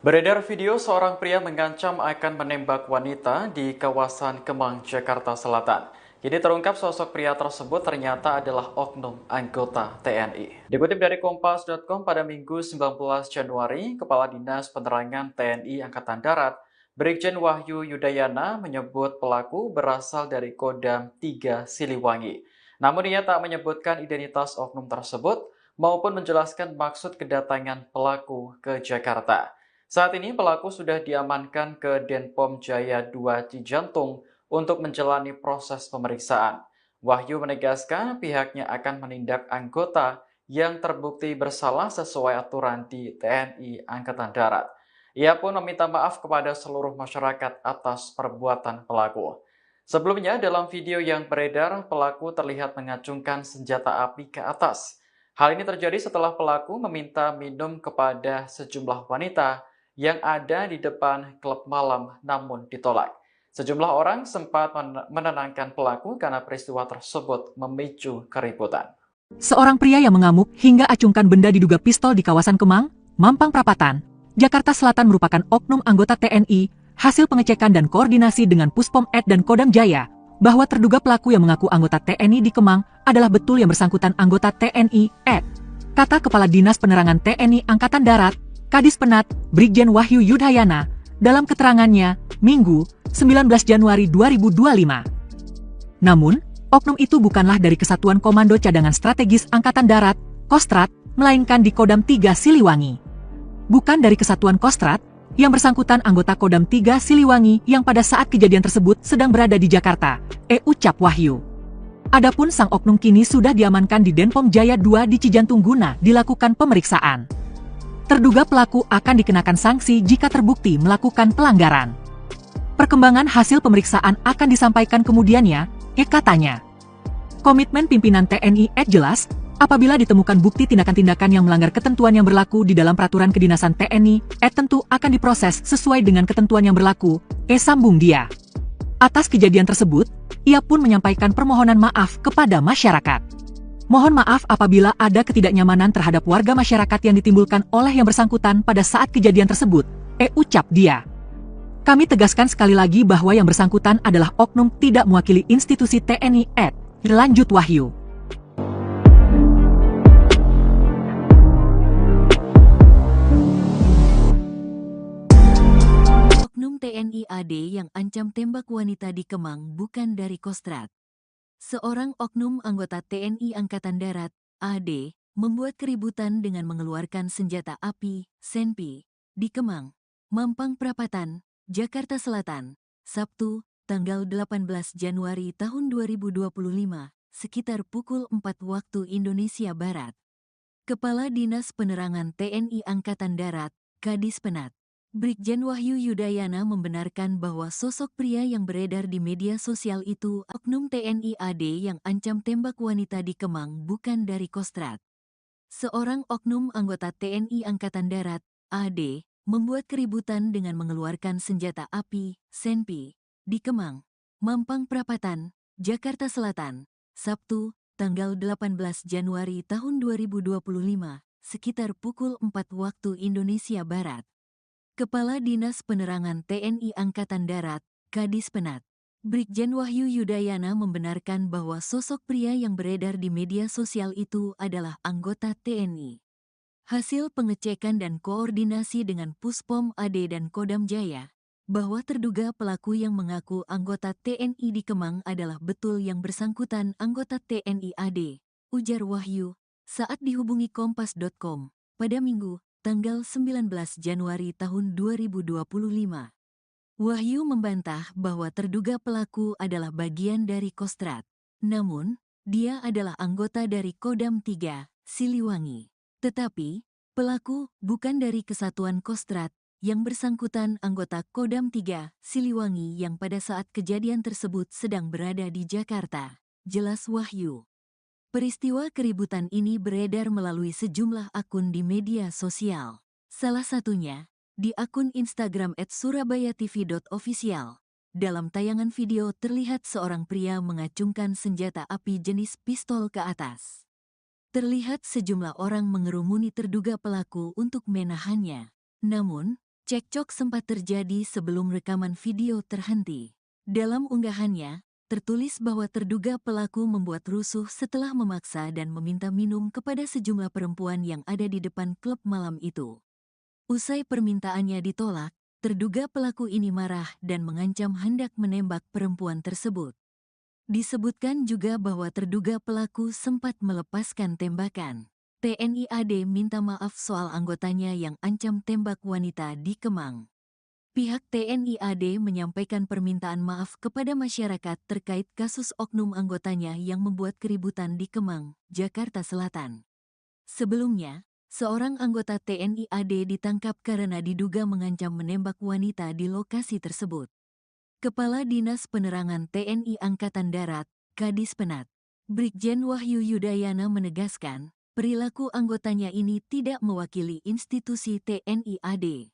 Beredar video seorang pria mengancam akan menembak wanita di kawasan Kemang, Jakarta Selatan. Kini terungkap sosok pria tersebut ternyata adalah oknum anggota TNI. Dikutip dari Kompas.com pada Minggu 19 Januari, Kepala Dinas Penerangan TNI Angkatan Darat, Brigjen Wahyu Yudayana menyebut pelaku berasal dari Kodam 3 Siliwangi. Namun ia tak menyebutkan identitas oknum tersebut maupun menjelaskan maksud kedatangan pelaku ke Jakarta. Saat ini pelaku sudah diamankan ke Denpom Jaya 2 Cijantung untuk menjalani proses pemeriksaan. Wahyu menegaskan pihaknya akan menindak anggota yang terbukti bersalah sesuai aturan di TNI Angkatan Darat. Ia pun meminta maaf kepada seluruh masyarakat atas perbuatan pelaku. Sebelumnya dalam video yang beredar, pelaku terlihat mengacungkan senjata api ke atas. Hal ini terjadi setelah pelaku meminta minum kepada sejumlah wanita yang ada di depan klub malam namun ditolak. Sejumlah orang sempat menenangkan pelaku karena peristiwa tersebut memicu keributan. Seorang pria yang mengamuk hingga acungkan benda diduga pistol di kawasan Kemang, Mampang Perapatan, Jakarta Selatan merupakan oknum anggota TNI, hasil pengecekan dan koordinasi dengan Puspom Ed dan Kodam Jaya, bahwa terduga pelaku yang mengaku anggota TNI di Kemang adalah betul yang bersangkutan anggota TNI Ed. Kata Kepala Dinas Penerangan TNI Angkatan Darat, Kadis Penat, Brigjen Wahyu Yudayana, dalam keterangannya, Minggu, 19 Januari 2025. Namun, oknum itu bukanlah dari Kesatuan Komando Cadangan Strategis Angkatan Darat, Kostrad, melainkan di Kodam 3 Siliwangi. Bukan dari Kesatuan Kostrad, Yang bersangkutan anggota Kodam 3 Siliwangi yang pada saat kejadian tersebut sedang berada di Jakarta, ucap Wahyu. Adapun sang oknum kini sudah diamankan di Denpom Jaya 2 di Cijantung guna dilakukan pemeriksaan. Terduga pelaku akan dikenakan sanksi jika terbukti melakukan pelanggaran. Perkembangan hasil pemeriksaan akan disampaikan kemudiannya, katanya. Komitmen pimpinan TNI jelas, apabila ditemukan bukti tindakan-tindakan yang melanggar ketentuan yang berlaku di dalam peraturan kedinasan TNI, tentu akan diproses sesuai dengan ketentuan yang berlaku, sambung dia. Atas kejadian tersebut, ia pun menyampaikan permohonan maaf kepada masyarakat. Mohon maaf apabila ada ketidaknyamanan terhadap warga masyarakat yang ditimbulkan oleh yang bersangkutan pada saat kejadian tersebut, ucap dia. Kami tegaskan sekali lagi bahwa yang bersangkutan adalah oknum tidak mewakili institusi TNI, lanjut Wahyu. Oknum TNI AD yang ancam tembak wanita di Kemang bukan dari Kostrad. Seorang oknum anggota TNI Angkatan Darat, AD, membuat keributan dengan mengeluarkan senjata api, senpi, di Kemang, Mampang Perapatan, Jakarta Selatan, Sabtu, tanggal 18 Januari tahun 2025, sekitar pukul 4 waktu Indonesia Barat. Kepala Dinas Penerangan TNI Angkatan Darat, Kadis Penat, Brigjen Wahyu Yudayana membenarkan bahwa sosok pria yang beredar di media sosial itu oknum TNI AD yang ancam tembak wanita di Kemang bukan dari Kostrad. Seorang oknum anggota TNI Angkatan Darat, AD, membuat keributan dengan mengeluarkan senjata api, senpi, di Kemang, Mampang Perapatan, Jakarta Selatan, Sabtu, tanggal 18 Januari tahun 2025, sekitar pukul 4 waktu Indonesia Barat. Kepala Dinas Penerangan TNI Angkatan Darat, Kadis Penat, Brigjen Wahyu Yudayana membenarkan bahwa sosok pria yang beredar di media sosial itu adalah anggota TNI. Hasil pengecekan dan koordinasi dengan Puspom AD dan Kodam Jaya, bahwa terduga pelaku yang mengaku anggota TNI di Kemang adalah betul yang bersangkutan anggota TNI AD, ujar Wahyu, saat dihubungi Kompas.com, pada Minggu, tanggal 19 Januari tahun 2025. Wahyu membantah bahwa terduga pelaku adalah bagian dari Kostrad. Namun, dia adalah anggota dari Kodam 3, Siliwangi. Tetapi, pelaku bukan dari Kesatuan Kostrad, yang bersangkutan anggota Kodam 3, Siliwangi yang pada saat kejadian tersebut sedang berada di Jakarta, jelas Wahyu. Peristiwa keributan ini beredar melalui sejumlah akun di media sosial. Salah satunya, di akun Instagram @surabayatv.official. Dalam tayangan video terlihat seorang pria mengacungkan senjata api jenis pistol ke atas. Terlihat sejumlah orang mengerumuni terduga pelaku untuk menahannya. Namun, cekcok sempat terjadi sebelum rekaman video terhenti. Dalam unggahannya, tertulis bahwa terduga pelaku membuat rusuh setelah memaksa dan meminta minum kepada sejumlah perempuan yang ada di depan klub malam itu. Usai permintaannya ditolak, terduga pelaku ini marah dan mengancam hendak menembak perempuan tersebut. Disebutkan juga bahwa terduga pelaku sempat melepaskan tembakan. TNI AD minta maaf soal anggotanya yang ancam tembak wanita di Kemang. Pihak TNI AD menyampaikan permintaan maaf kepada masyarakat terkait kasus oknum anggotanya yang membuat keributan di Kemang, Jakarta Selatan. Sebelumnya, seorang anggota TNI AD ditangkap karena diduga mengancam menembak wanita di lokasi tersebut. Kepala Dinas Penerangan TNI Angkatan Darat, Kadis Penat, Brigjen Wahyu Yudayana menegaskan, perilaku anggotanya ini tidak mewakili institusi TNI AD.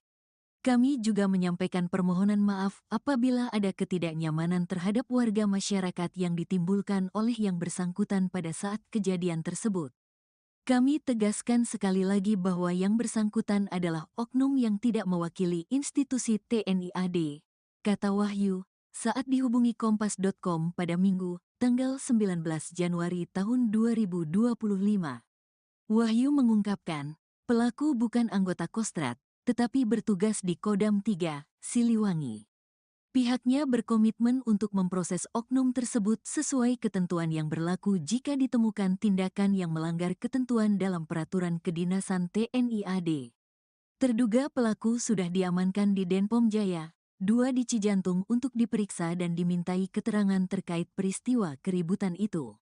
Kami juga menyampaikan permohonan maaf apabila ada ketidaknyamanan terhadap warga masyarakat yang ditimbulkan oleh yang bersangkutan pada saat kejadian tersebut. Kami tegaskan sekali lagi bahwa yang bersangkutan adalah oknum yang tidak mewakili institusi TNI AD, kata Wahyu, saat dihubungi Kompas.com pada Minggu, tanggal 19 Januari tahun 2025. Wahyu mengungkapkan, pelaku bukan anggota Kostrad, tetapi bertugas di Kodam 3, Siliwangi. Pihaknya berkomitmen untuk memproses oknum tersebut sesuai ketentuan yang berlaku jika ditemukan tindakan yang melanggar ketentuan dalam peraturan kedinasan TNI AD. Terduga pelaku sudah diamankan di Denpom Jaya, 2 di Cijantung untuk diperiksa dan dimintai keterangan terkait peristiwa keributan itu.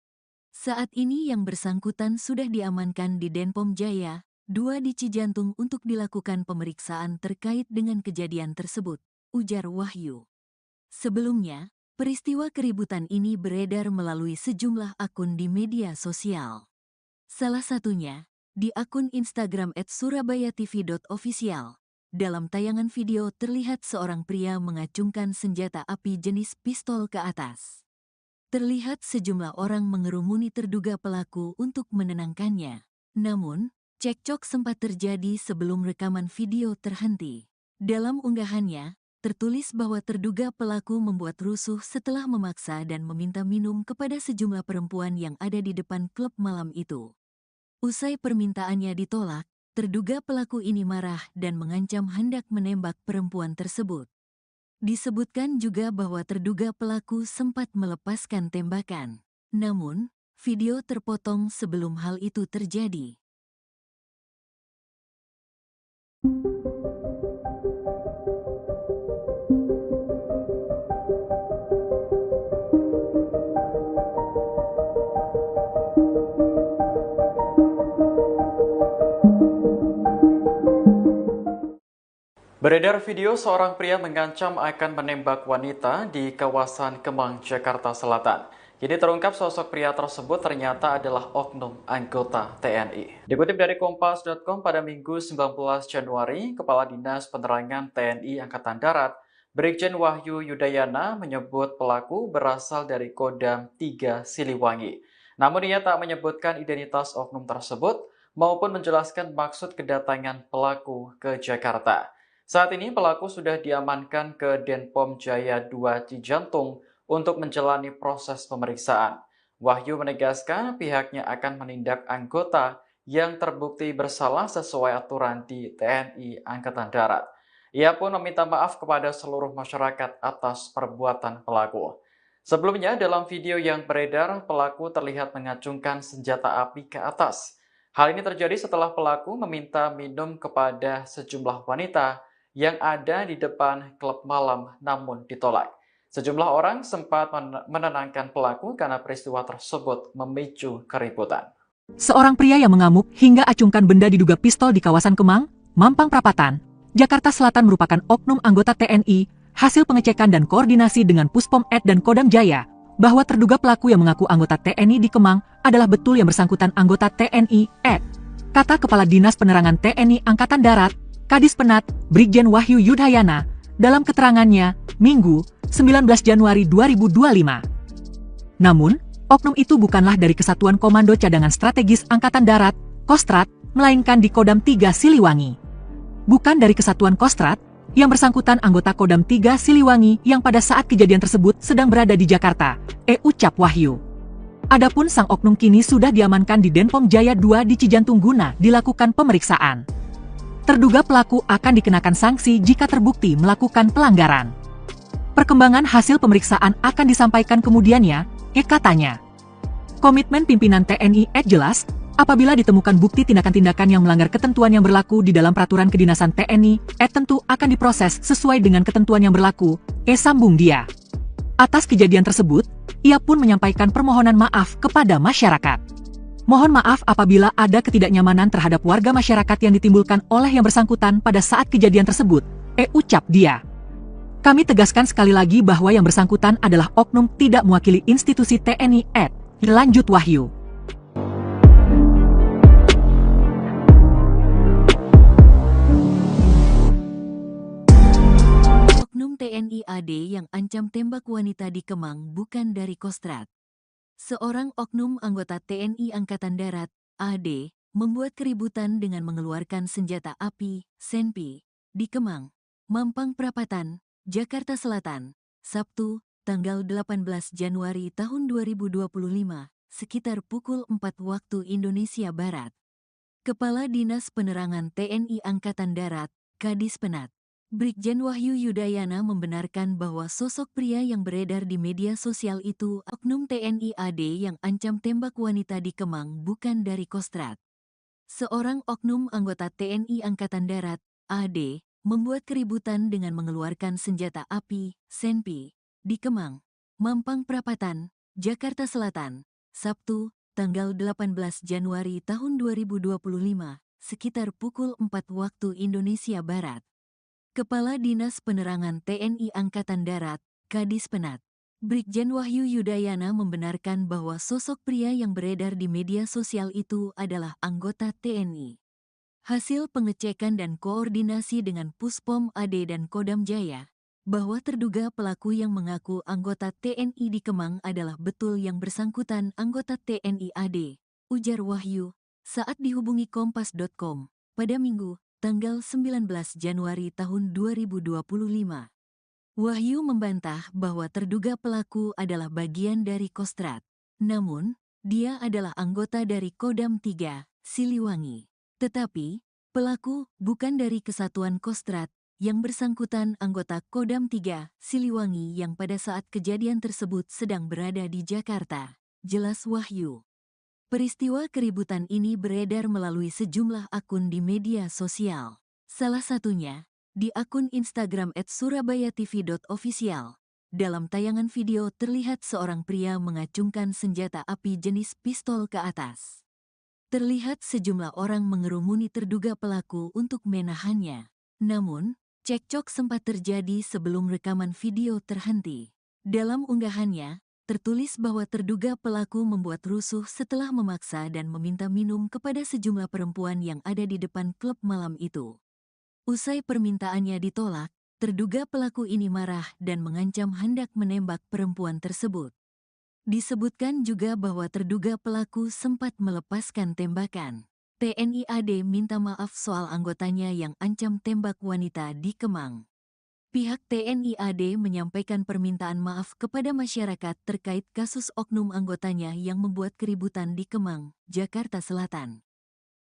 Saat ini yang bersangkutan sudah diamankan di Denpom Jaya, 2 di Cijantung untuk dilakukan pemeriksaan terkait dengan kejadian tersebut, ujar Wahyu. Sebelumnya, peristiwa keributan ini beredar melalui sejumlah akun di media sosial. Salah satunya, di akun Instagram @surabayatv.official. Dalam tayangan video terlihat seorang pria mengacungkan senjata api jenis pistol ke atas. Terlihat sejumlah orang mengerumuni terduga pelaku untuk menenangkannya. Namun, cekcok sempat terjadi sebelum rekaman video terhenti. Dalam unggahannya, tertulis bahwa terduga pelaku membuat rusuh setelah memaksa dan meminta minum kepada sejumlah perempuan yang ada di depan klub malam itu. Usai permintaannya ditolak, terduga pelaku ini marah dan mengancam hendak menembak perempuan tersebut. Disebutkan juga bahwa terduga pelaku sempat melepaskan tembakan. Namun, video terpotong sebelum hal itu terjadi. Beredar video seorang pria mengancam akan menembak wanita di kawasan Kemang, Jakarta Selatan. Kini terungkap sosok pria tersebut ternyata adalah oknum anggota TNI. Dikutip dari Kompas.com pada Minggu 19 Januari, Kepala Dinas Penerangan TNI Angkatan Darat, Brigjen Wahyu Yudayana menyebut pelaku berasal dari Kodam 3 Siliwangi. Namun ia tak menyebutkan identitas oknum tersebut maupun menjelaskan maksud kedatangan pelaku ke Jakarta. Saat ini pelaku sudah diamankan ke Denpom Jaya 2 Cijantung untuk menjalani proses pemeriksaan. Wahyu menegaskan pihaknya akan menindak anggota yang terbukti bersalah sesuai aturan di TNI Angkatan Darat. Ia pun meminta maaf kepada seluruh masyarakat atas perbuatan pelaku. Sebelumnya dalam video yang beredar, pelaku terlihat mengacungkan senjata api ke atas. Hal ini terjadi setelah pelaku meminta minum kepada sejumlah wanita yang ada di depan klub malam namun ditolak. Sejumlah orang sempat menenangkan pelaku karena peristiwa tersebut memicu keributan. Seorang pria yang mengamuk hingga acungkan benda diduga pistol di kawasan Kemang, Mampang Perapatan, Jakarta Selatan merupakan oknum anggota TNI, hasil pengecekan dan koordinasi dengan Puspom Ed dan Kodam Jaya, bahwa terduga pelaku yang mengaku anggota TNI di Kemang adalah betul yang bersangkutan anggota TNI Ed. Kata Kepala Dinas Penerangan TNI Angkatan Darat, Kadis Penat, Brigjen Wahyu Yudayana, dalam keterangannya, Minggu, 19 Januari 2025. Namun, oknum itu bukanlah dari Kesatuan Komando Cadangan Strategis Angkatan Darat, Kostrat, melainkan di Kodam 3 Siliwangi. Bukan dari Kesatuan Kostrat, yang bersangkutan anggota Kodam 3 Siliwangi yang pada saat kejadian tersebut sedang berada di Jakarta, ucap Wahyu. Adapun sang oknum kini sudah diamankan di Denpom Jaya 2 di Cijantung guna dilakukan pemeriksaan. Terduga pelaku akan dikenakan sanksi jika terbukti melakukan pelanggaran. Perkembangan hasil pemeriksaan akan disampaikan kemudiannya, katanya. Komitmen pimpinan TNI jelas, apabila ditemukan bukti tindakan-tindakan yang melanggar ketentuan yang berlaku di dalam peraturan kedinasan TNI, tentu akan diproses sesuai dengan ketentuan yang berlaku, sambung dia. Atas kejadian tersebut, ia pun menyampaikan permohonan maaf kepada masyarakat. Mohon maaf apabila ada ketidaknyamanan terhadap warga masyarakat yang ditimbulkan oleh yang bersangkutan pada saat kejadian tersebut, ucap dia. Kami tegaskan sekali lagi bahwa yang bersangkutan adalah oknum tidak mewakili institusi TNI lanjut Wahyu. Oknum TNI AD yang ancam tembak wanita di Kemang bukan dari Kostrat. Seorang oknum anggota TNI Angkatan Darat, AD, membuat keributan dengan mengeluarkan senjata api, senpi, di Kemang, Mampang Perapatan, Jakarta Selatan, Sabtu, tanggal 18 Januari tahun 2025, sekitar pukul 4 waktu Indonesia Barat. Kepala Dinas Penerangan TNI Angkatan Darat, Kadis Penat, Brigjen Wahyu Yudayana membenarkan bahwa sosok pria yang beredar di media sosial itu oknum TNI AD yang ancam tembak wanita di Kemang bukan dari Kostrat. Seorang oknum anggota TNI Angkatan Darat, AD, membuat keributan dengan mengeluarkan senjata api, senpi, di Kemang, Mampang Perapatan, Jakarta Selatan, Sabtu, tanggal 18 Januari tahun 2025, sekitar pukul 4 waktu Indonesia Barat. Kepala Dinas Penerangan TNI Angkatan Darat, Kadis Penat, Brigjen Wahyu Yudayana membenarkan bahwa sosok pria yang beredar di media sosial itu adalah anggota TNI. Hasil pengecekan dan koordinasi dengan Puspom AD dan Kodam Jaya, bahwa terduga pelaku yang mengaku anggota TNI di Kemang adalah betul yang bersangkutan anggota TNI AD, ujar Wahyu, saat dihubungi Kompas.com, pada Minggu, tanggal 19 Januari tahun 2025. Wahyu membantah bahwa terduga pelaku adalah bagian dari Kostrad. Namun, dia adalah anggota dari Kodam 3, Siliwangi. Tetapi, pelaku bukan dari Kesatuan Kostrad, yang bersangkutan anggota Kodam 3, Siliwangi yang pada saat kejadian tersebut sedang berada di Jakarta, jelas Wahyu. Peristiwa keributan ini beredar melalui sejumlah akun di media sosial. Salah satunya, di akun Instagram @surabayatv.official. Dalam tayangan video terlihat seorang pria mengacungkan senjata api jenis pistol ke atas. Terlihat sejumlah orang mengerumuni terduga pelaku untuk menahannya. Namun, cekcok sempat terjadi sebelum rekaman video terhenti. Dalam unggahannya, tertulis bahwa terduga pelaku membuat rusuh setelah memaksa dan meminta minum kepada sejumlah perempuan yang ada di depan klub malam itu. Usai permintaannya ditolak, terduga pelaku ini marah dan mengancam hendak menembak perempuan tersebut. Disebutkan juga bahwa terduga pelaku sempat melepaskan tembakan. TNI AD minta maaf soal anggotanya yang ancam tembak wanita di Kemang. Pihak TNI AD menyampaikan permintaan maaf kepada masyarakat terkait kasus oknum anggotanya yang membuat keributan di Kemang, Jakarta Selatan.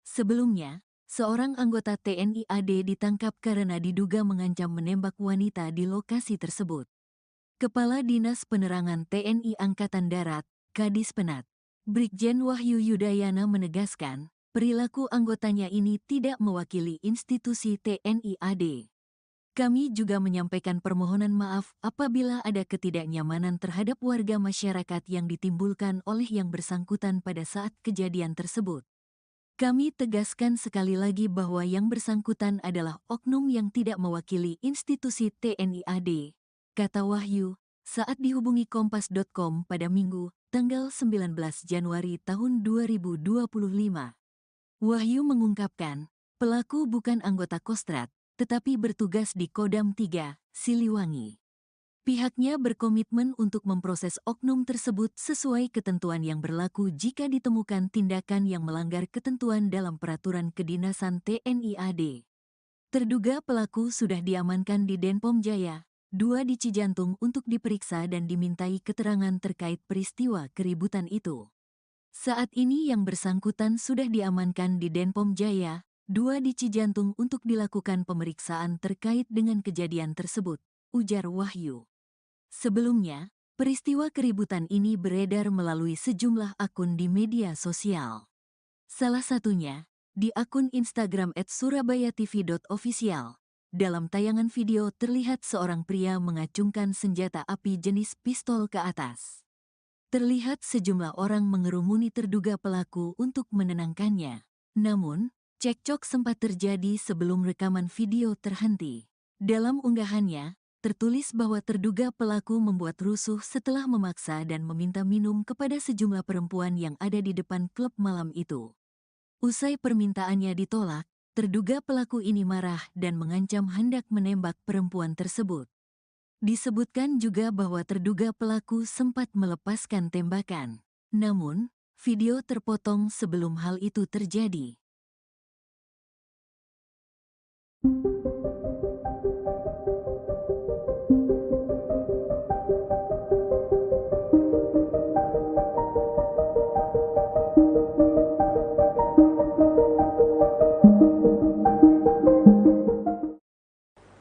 Sebelumnya, seorang anggota TNI AD ditangkap karena diduga mengancam menembak wanita di lokasi tersebut. Kepala Dinas Penerangan TNI Angkatan Darat, Kadis Penat, Brigjen Wahyu Yudayana menegaskan, perilaku anggotanya ini tidak mewakili institusi TNI AD. Kami juga menyampaikan permohonan maaf apabila ada ketidaknyamanan terhadap warga masyarakat yang ditimbulkan oleh yang bersangkutan pada saat kejadian tersebut. Kami tegaskan sekali lagi bahwa yang bersangkutan adalah oknum yang tidak mewakili institusi TNI AD, kata Wahyu, saat dihubungi Kompas.com pada Minggu, tanggal 19 Januari tahun 2025. Wahyu mengungkapkan, pelaku bukan anggota Kostrad, tetapi bertugas di Kodam 3, Siliwangi. Pihaknya berkomitmen untuk memproses oknum tersebut sesuai ketentuan yang berlaku jika ditemukan tindakan yang melanggar ketentuan dalam peraturan kedinasan TNI AD. Terduga pelaku sudah diamankan di Denpom Jaya, 2 di Cijantung untuk diperiksa dan dimintai keterangan terkait peristiwa keributan itu. Saat ini yang bersangkutan sudah diamankan di Denpom Jaya, 2 di Cijantung untuk dilakukan pemeriksaan terkait dengan kejadian tersebut, ujar Wahyu. Sebelumnya, peristiwa keributan ini beredar melalui sejumlah akun di media sosial. Salah satunya, di akun Instagram @surabayatv.official. Dalam tayangan video terlihat seorang pria mengacungkan senjata api jenis pistol ke atas. Terlihat sejumlah orang mengerumuni terduga pelaku untuk menenangkannya. Namun, cekcok sempat terjadi sebelum rekaman video terhenti. Dalam unggahannya, tertulis bahwa terduga pelaku membuat rusuh setelah memaksa dan meminta minum kepada sejumlah perempuan yang ada di depan klub malam itu. Usai permintaannya ditolak, terduga pelaku ini marah dan mengancam hendak menembak perempuan tersebut. Disebutkan juga bahwa terduga pelaku sempat melepaskan tembakan. Namun, video terpotong sebelum hal itu terjadi.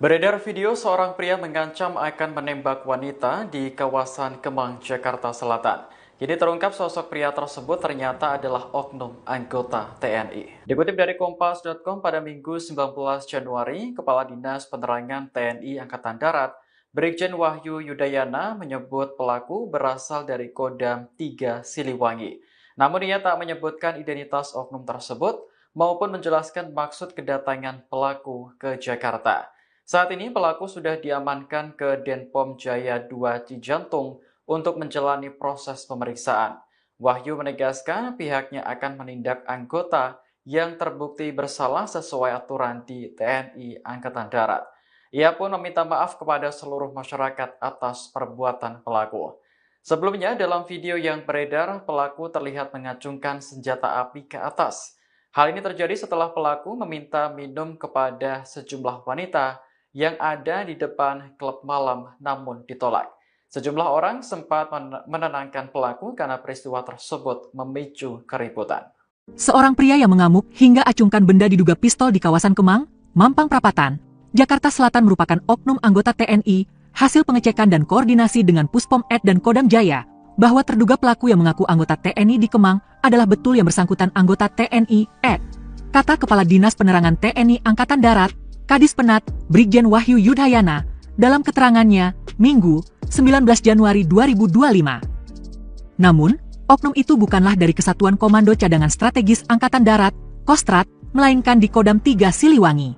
Beredar video seorang pria mengancam akan menembak wanita di kawasan Kemang, Jakarta Selatan. Jadi terungkap sosok pria tersebut ternyata adalah oknum anggota TNI. Dikutip dari Kompas.com pada Minggu 19 Januari, Kepala Dinas Penerangan TNI Angkatan Darat, Brigjen Wahyu Yudayana menyebut pelaku berasal dari Kodam 3 Siliwangi. Namun ia tak menyebutkan identitas oknum tersebut maupun menjelaskan maksud kedatangan pelaku ke Jakarta. Saat ini pelaku sudah diamankan ke Denpom Jaya 2 Cijantung untuk menjalani proses pemeriksaan. Wahyu menegaskan pihaknya akan menindak anggota yang terbukti bersalah sesuai aturan di TNI Angkatan Darat. Ia pun meminta maaf kepada seluruh masyarakat atas perbuatan pelaku. Sebelumnya, dalam video yang beredar, pelaku terlihat mengacungkan senjata api ke atas. Hal ini terjadi setelah pelaku meminta minum kepada sejumlah wanita yang ada di depan klub malam namun ditolak. Sejumlah orang sempat menenangkan pelaku karena peristiwa tersebut memicu keributan. Seorang pria yang mengamuk hingga acungkan benda diduga pistol di kawasan Kemang, Mampang Perapatan, Jakarta Selatan merupakan oknum anggota TNI, hasil pengecekan dan koordinasi dengan Puspom Ed dan Kodam Jaya, bahwa terduga pelaku yang mengaku anggota TNI di Kemang adalah betul yang bersangkutan anggota TNI Ed. Kata Kepala Dinas Penerangan TNI Angkatan Darat, Kadis Penat, Brigjen Wahyu Yudayana, dalam keterangannya, Minggu, 19 Januari 2025. Namun, oknum itu bukanlah dari Kesatuan Komando Cadangan Strategis Angkatan Darat, Kostrat, melainkan di Kodam 3 Siliwangi.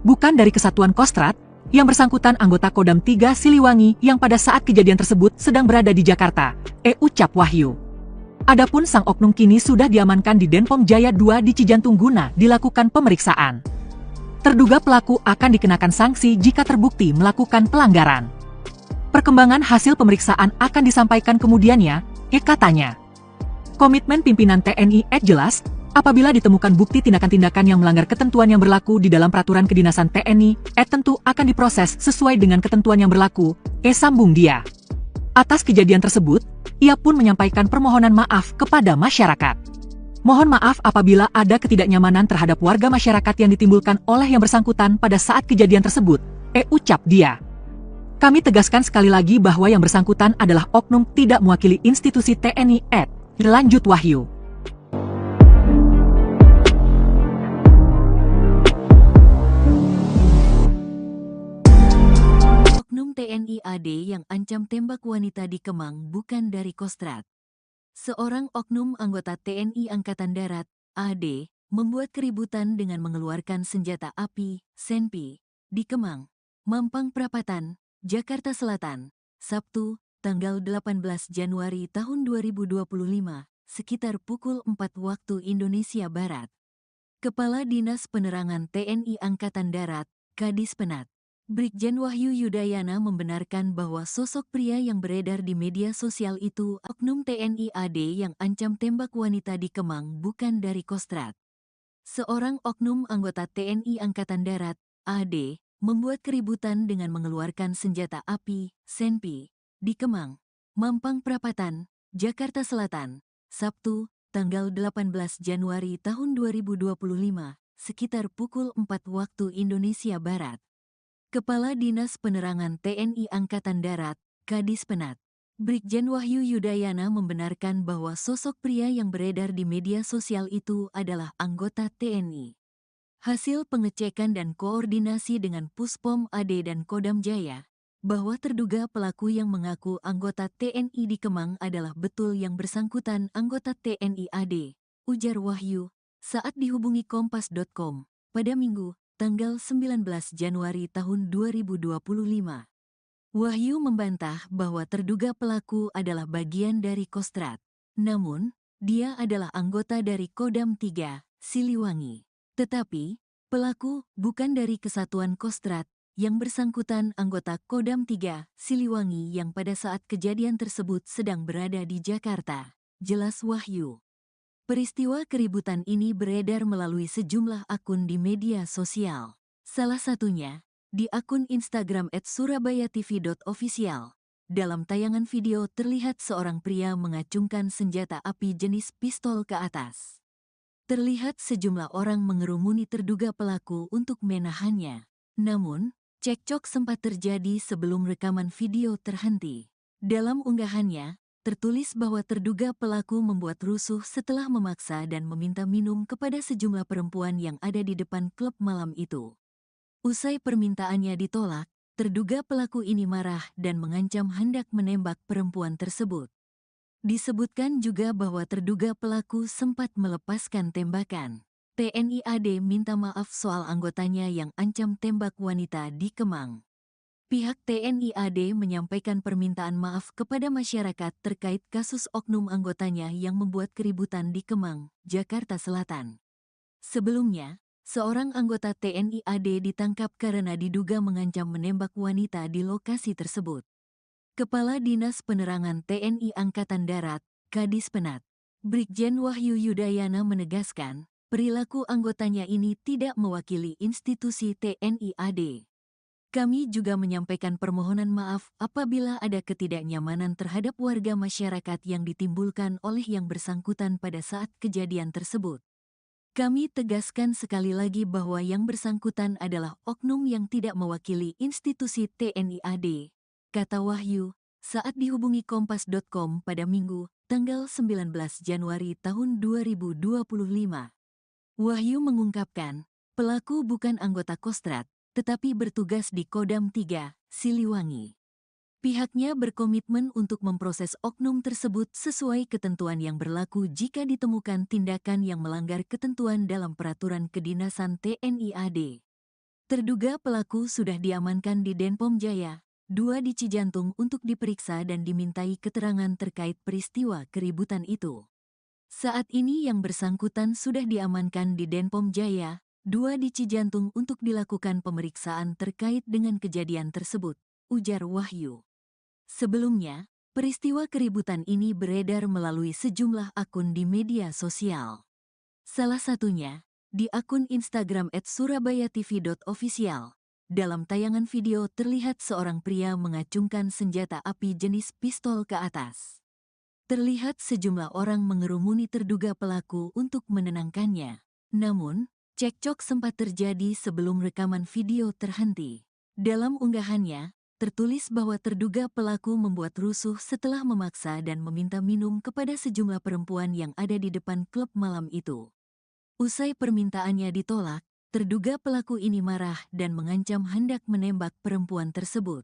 Bukan dari Kesatuan Kostrat, yang bersangkutan anggota Kodam 3 Siliwangi yang pada saat kejadian tersebut sedang berada di Jakarta, ucap Wahyu. Adapun sang oknum kini sudah diamankan di Denpom Jaya 2 di Cijantung guna dilakukan pemeriksaan. Terduga pelaku akan dikenakan sanksi jika terbukti melakukan pelanggaran. Perkembangan hasil pemeriksaan akan disampaikan kemudiannya, katanya. Komitmen pimpinan TNI jelas, apabila ditemukan bukti tindakan-tindakan yang melanggar ketentuan yang berlaku di dalam peraturan kedinasan TNI, tentu akan diproses sesuai dengan ketentuan yang berlaku, sambung dia. Atas kejadian tersebut, ia pun menyampaikan permohonan maaf kepada masyarakat. Mohon maaf apabila ada ketidaknyamanan terhadap warga masyarakat yang ditimbulkan oleh yang bersangkutan pada saat kejadian tersebut, ucap dia. Kami tegaskan sekali lagi bahwa yang bersangkutan adalah oknum tidak mewakili institusi TNI lanjut Wahyu. Oknum TNI AD yang ancam tembak wanita di Kemang bukan dari Kostrat. Seorang oknum anggota TNI Angkatan Darat, AD, membuat keributan dengan mengeluarkan senjata api, senpi, di Kemang, Mampang Perapatan, Jakarta Selatan, Sabtu, tanggal 18 Januari tahun 2025, sekitar pukul 4 waktu Indonesia Barat. Kepala Dinas Penerangan TNI Angkatan Darat, Kadis Penat, Brigjen Wahyu Yudayana membenarkan bahwa sosok pria yang beredar di media sosial itu oknum TNI AD yang ancam tembak wanita di Kemang bukan dari Kostrat. Seorang oknum anggota TNI Angkatan Darat, AD, membuat keributan dengan mengeluarkan senjata api, senpi, di Kemang, Mampang Perapatan, Jakarta Selatan, Sabtu, tanggal 18 Januari tahun 2025, sekitar pukul 4 waktu Indonesia Barat. Kepala Dinas Penerangan TNI Angkatan Darat, Kadis Penat, Brigjen Wahyu Yudayana membenarkan bahwa sosok pria yang beredar di media sosial itu adalah anggota TNI. Hasil pengecekan dan koordinasi dengan Puspom AD dan Kodam Jaya, bahwa terduga pelaku yang mengaku anggota TNI di Kemang adalah betul yang bersangkutan anggota TNI AD, ujar Wahyu, saat dihubungi Kompas.com, pada Minggu, tanggal 19 Januari tahun 2025. Wahyu membantah bahwa terduga pelaku adalah bagian dari Kostrat. Namun, dia adalah anggota dari Kodam 3, Siliwangi. Tetapi, pelaku bukan dari Kesatuan Kostrat, yang bersangkutan anggota Kodam 3, Siliwangi yang pada saat kejadian tersebut sedang berada di Jakarta, jelas Wahyu. Peristiwa keributan ini beredar melalui sejumlah akun di media sosial. Salah satunya, di akun Instagram @surabayatv.official. Dalam tayangan video terlihat seorang pria mengacungkan senjata api jenis pistol ke atas. Terlihat sejumlah orang mengerumuni terduga pelaku untuk menahannya. Namun, cekcok sempat terjadi sebelum rekaman video terhenti. Dalam unggahannya, tertulis bahwa terduga pelaku membuat rusuh setelah memaksa dan meminta minum kepada sejumlah perempuan yang ada di depan klub malam itu. Usai permintaannya ditolak, terduga pelaku ini marah dan mengancam hendak menembak perempuan tersebut. Disebutkan juga bahwa terduga pelaku sempat melepaskan tembakan. TNI AD minta maaf soal anggotanya yang ancam tembak wanita di Kemang. Pihak TNI AD menyampaikan permintaan maaf kepada masyarakat terkait kasus oknum anggotanya yang membuat keributan di Kemang, Jakarta Selatan. Sebelumnya, seorang anggota TNI AD ditangkap karena diduga mengancam menembak wanita di lokasi tersebut. Kepala Dinas Penerangan TNI Angkatan Darat, Kadis Penat, Brigjen Wahyu Yudayana menegaskan, perilaku anggotanya ini tidak mewakili institusi TNI AD. Kami juga menyampaikan permohonan maaf apabila ada ketidaknyamanan terhadap warga masyarakat yang ditimbulkan oleh yang bersangkutan pada saat kejadian tersebut. Kami tegaskan sekali lagi bahwa yang bersangkutan adalah oknum yang tidak mewakili institusi TNI AD, kata Wahyu, saat dihubungi Kompas.com pada Minggu, tanggal 19 Januari tahun 2025. Wahyu mengungkapkan, pelaku bukan anggota Kostrad, tetapi bertugas di Kodam 3, Siliwangi. Pihaknya berkomitmen untuk memproses oknum tersebut sesuai ketentuan yang berlaku jika ditemukan tindakan yang melanggar ketentuan dalam peraturan kedinasan TNI AD. Terduga pelaku sudah diamankan di Denpom Jaya, 2 di Cijantung untuk diperiksa dan dimintai keterangan terkait peristiwa keributan itu. Saat ini yang bersangkutan sudah diamankan di Denpom Jaya, 2 di Cijantung untuk dilakukan pemeriksaan terkait dengan kejadian tersebut, ujar Wahyu. Sebelumnya, peristiwa keributan ini beredar melalui sejumlah akun di media sosial. Salah satunya, di akun Instagram @surabayatv.official. Dalam tayangan video terlihat seorang pria mengacungkan senjata api jenis pistol ke atas. Terlihat sejumlah orang mengerumuni terduga pelaku untuk menenangkannya. Namun, cekcok sempat terjadi sebelum rekaman video terhenti. Dalam unggahannya, tertulis bahwa terduga pelaku membuat rusuh setelah memaksa dan meminta minum kepada sejumlah perempuan yang ada di depan klub malam itu. Usai permintaannya ditolak, terduga pelaku ini marah dan mengancam hendak menembak perempuan tersebut.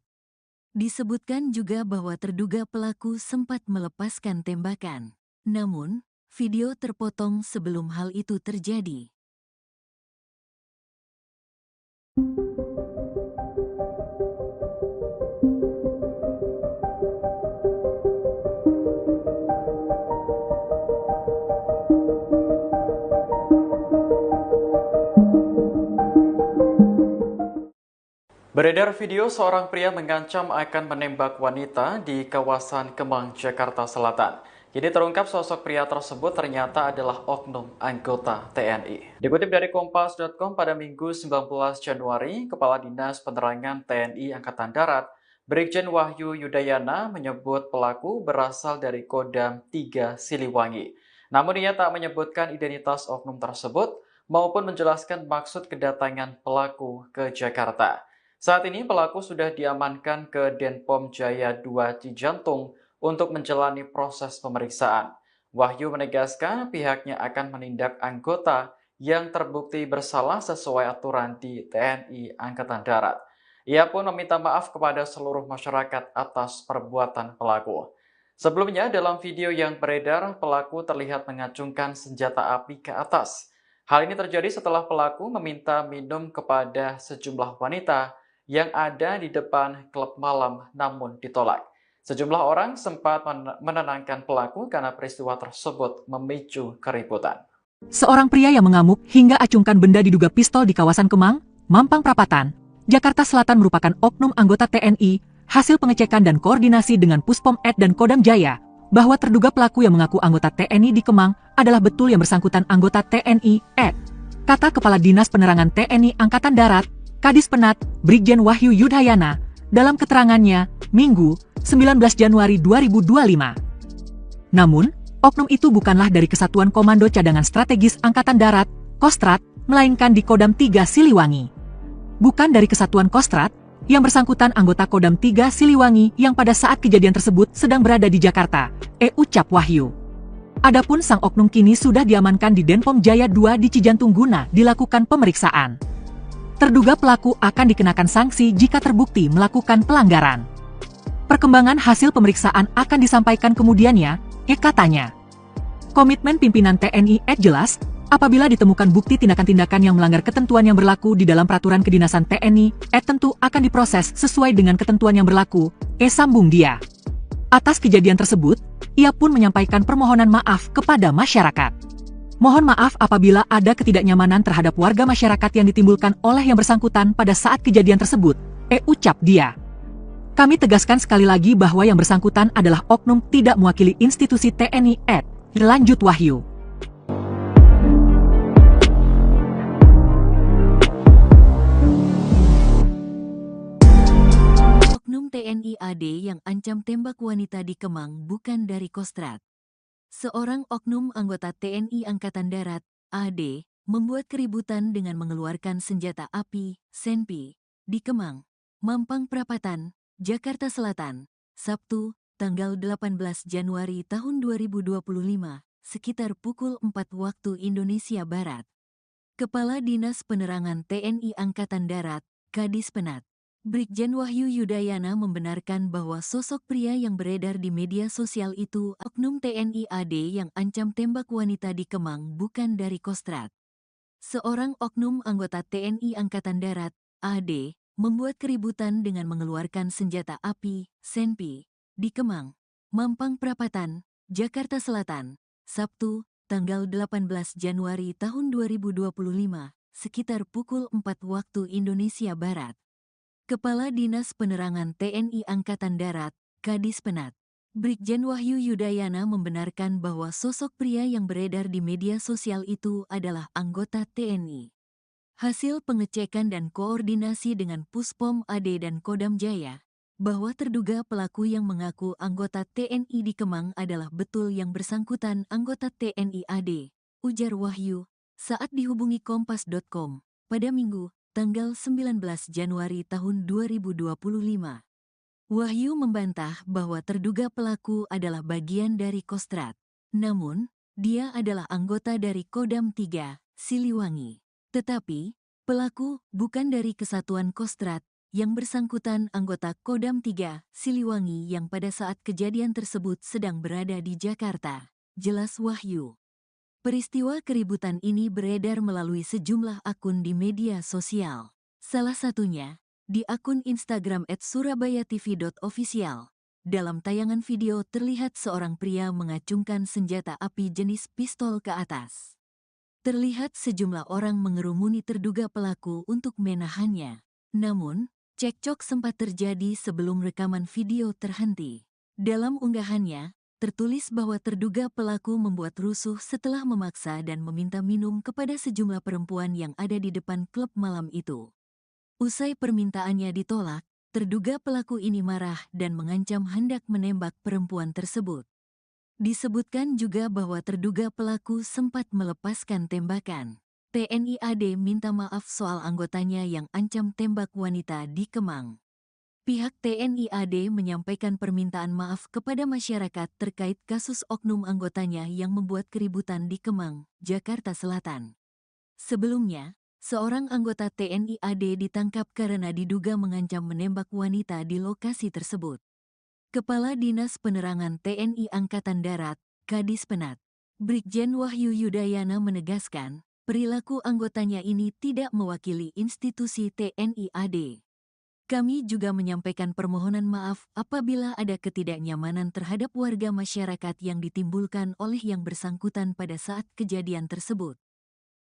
Disebutkan juga bahwa terduga pelaku sempat melepaskan tembakan. Namun, video terpotong sebelum hal itu terjadi. Beredar video seorang pria mengancam akan menembak wanita di kawasan Kemang, Jakarta Selatan. Jadi terungkap sosok pria tersebut ternyata adalah oknum anggota TNI. Dikutip dari Kompas.com pada Minggu 19 Januari, Kepala Dinas Penerangan TNI Angkatan Darat, Brigjen Wahyu Yudayana menyebut pelaku berasal dari Kodam 3 Siliwangi. Namun ia tak menyebutkan identitas oknum tersebut maupun menjelaskan maksud kedatangan pelaku ke Jakarta. Saat ini pelaku sudah diamankan ke Denpom Jaya 2 Cijantung untuk menjalani proses pemeriksaan. Wahyu menegaskan pihaknya akan menindak anggota yang terbukti bersalah sesuai aturan di TNI Angkatan Darat. Ia pun meminta maaf kepada seluruh masyarakat atas perbuatan pelaku. Sebelumnya dalam video yang beredar, pelaku terlihat mengacungkan senjata api ke atas. Hal ini terjadi setelah pelaku meminta minum kepada sejumlah wanita yang ada di depan klub malam namun ditolak. Sejumlah orang sempat menenangkan pelaku karena peristiwa tersebut memicu keributan. Seorang pria yang mengamuk hingga acungkan benda diduga pistol di kawasan Kemang, Mampang Perapatan, Jakarta Selatan merupakan oknum anggota TNI. Hasil pengecekan dan koordinasi dengan Puspom Ed dan Kodam Jaya, bahwa terduga pelaku yang mengaku anggota TNI di Kemang adalah betul yang bersangkutan anggota TNI Ed. Kata Kepala Dinas Penerangan TNI Angkatan Darat, Kadis Penat, Brigjen Wahyu Yudayana, dalam keterangannya, Minggu, 19 Januari 2025. Namun, oknum itu bukanlah dari Kesatuan Komando Cadangan Strategis Angkatan Darat, Kostrad, melainkan di Kodam 3 Siliwangi. Bukan dari Kesatuan Kostrad, Yang bersangkutan anggota Kodam 3 Siliwangi yang pada saat kejadian tersebut sedang berada di Jakarta, ucap Wahyu. Adapun sang oknum kini sudah diamankan di Denpom Jaya 2 di Cijantung guna dilakukan pemeriksaan. Terduga pelaku akan dikenakan sanksi jika terbukti melakukan pelanggaran. Perkembangan hasil pemeriksaan akan disampaikan kemudiannya, katanya. Komitmen pimpinan TNI jelas, apabila ditemukan bukti tindakan-tindakan yang melanggar ketentuan yang berlaku di dalam peraturan kedinasan TNI, tentu akan diproses sesuai dengan ketentuan yang berlaku, sambung dia. Atas kejadian tersebut, ia pun menyampaikan permohonan maaf kepada masyarakat. Mohon maaf apabila ada ketidaknyamanan terhadap warga masyarakat yang ditimbulkan oleh yang bersangkutan pada saat kejadian tersebut, ucap dia. Kami tegaskan sekali lagi bahwa yang bersangkutan adalah oknum tidak mewakili institusi TNI, lanjut Wahyu. Oknum TNI AD yang ancam tembak wanita di Kemang bukan dari Kostrad. Seorang oknum anggota TNI Angkatan Darat, AD, membuat keributan dengan mengeluarkan senjata api, senpi, di Kemang, Mampang Perapatan, Jakarta Selatan, Sabtu, tanggal 18 Januari tahun 2025, sekitar pukul 4 waktu Indonesia Barat. Kepala Dinas Penerangan TNI Angkatan Darat, Kadis Penat, Brigjen Wahyu Yudayana membenarkan bahwa sosok pria yang beredar di media sosial itu oknum TNI AD yang ancam tembak wanita di Kemang bukan dari Kostrad. Seorang oknum anggota TNI Angkatan Darat, AD, membuat keributan dengan mengeluarkan senjata api, senpi, di Kemang, Mampang Perapatan, Jakarta Selatan, Sabtu, tanggal 18 Januari tahun 2025, sekitar pukul 4 waktu Indonesia Barat. Kepala Dinas Penerangan TNI Angkatan Darat, Kadis Penat, Brigjen Wahyu Yudayana membenarkan bahwa sosok pria yang beredar di media sosial itu adalah anggota TNI. Hasil pengecekan dan koordinasi dengan Puspom AD dan Kodam Jaya, bahwa terduga pelaku yang mengaku anggota TNI di Kemang adalah betul yang bersangkutan anggota TNI AD, ujar Wahyu, saat dihubungi Kompas.com, pada Minggu, tanggal 19 Januari tahun 2025. Wahyu membantah bahwa terduga pelaku adalah bagian dari Kostrad. Namun, dia adalah anggota dari Kodam 3, Siliwangi. Tetapi, pelaku bukan dari Kesatuan Kostrad, yang bersangkutan anggota Kodam 3, Siliwangi yang pada saat kejadian tersebut sedang berada di Jakarta, jelas Wahyu. Peristiwa keributan ini beredar melalui sejumlah akun di media sosial. Salah satunya, di akun Instagram @surabayatv.official. Dalam tayangan video terlihat seorang pria mengacungkan senjata api jenis pistol ke atas. Terlihat sejumlah orang mengerumuni terduga pelaku untuk menahannya. Namun, cekcok sempat terjadi sebelum rekaman video terhenti. Dalam unggahannya, tertulis bahwa terduga pelaku membuat rusuh setelah memaksa dan meminta minum kepada sejumlah perempuan yang ada di depan klub malam itu. Usai permintaannya ditolak, terduga pelaku ini marah dan mengancam hendak menembak perempuan tersebut. Disebutkan juga bahwa terduga pelaku sempat melepaskan tembakan. TNI AD minta maaf soal anggotanya yang ancam tembak wanita di Kemang. Pihak TNI AD menyampaikan permintaan maaf kepada masyarakat terkait kasus oknum anggotanya yang membuat keributan di Kemang, Jakarta Selatan. Sebelumnya, seorang anggota TNI AD ditangkap karena diduga mengancam menembak wanita di lokasi tersebut. Kepala Dinas Penerangan TNI Angkatan Darat, Kadis Penat, Brigjen Wahyu Yudayana menegaskan, perilaku anggotanya ini tidak mewakili institusi TNI AD. Kami juga menyampaikan permohonan maaf apabila ada ketidaknyamanan terhadap warga masyarakat yang ditimbulkan oleh yang bersangkutan pada saat kejadian tersebut.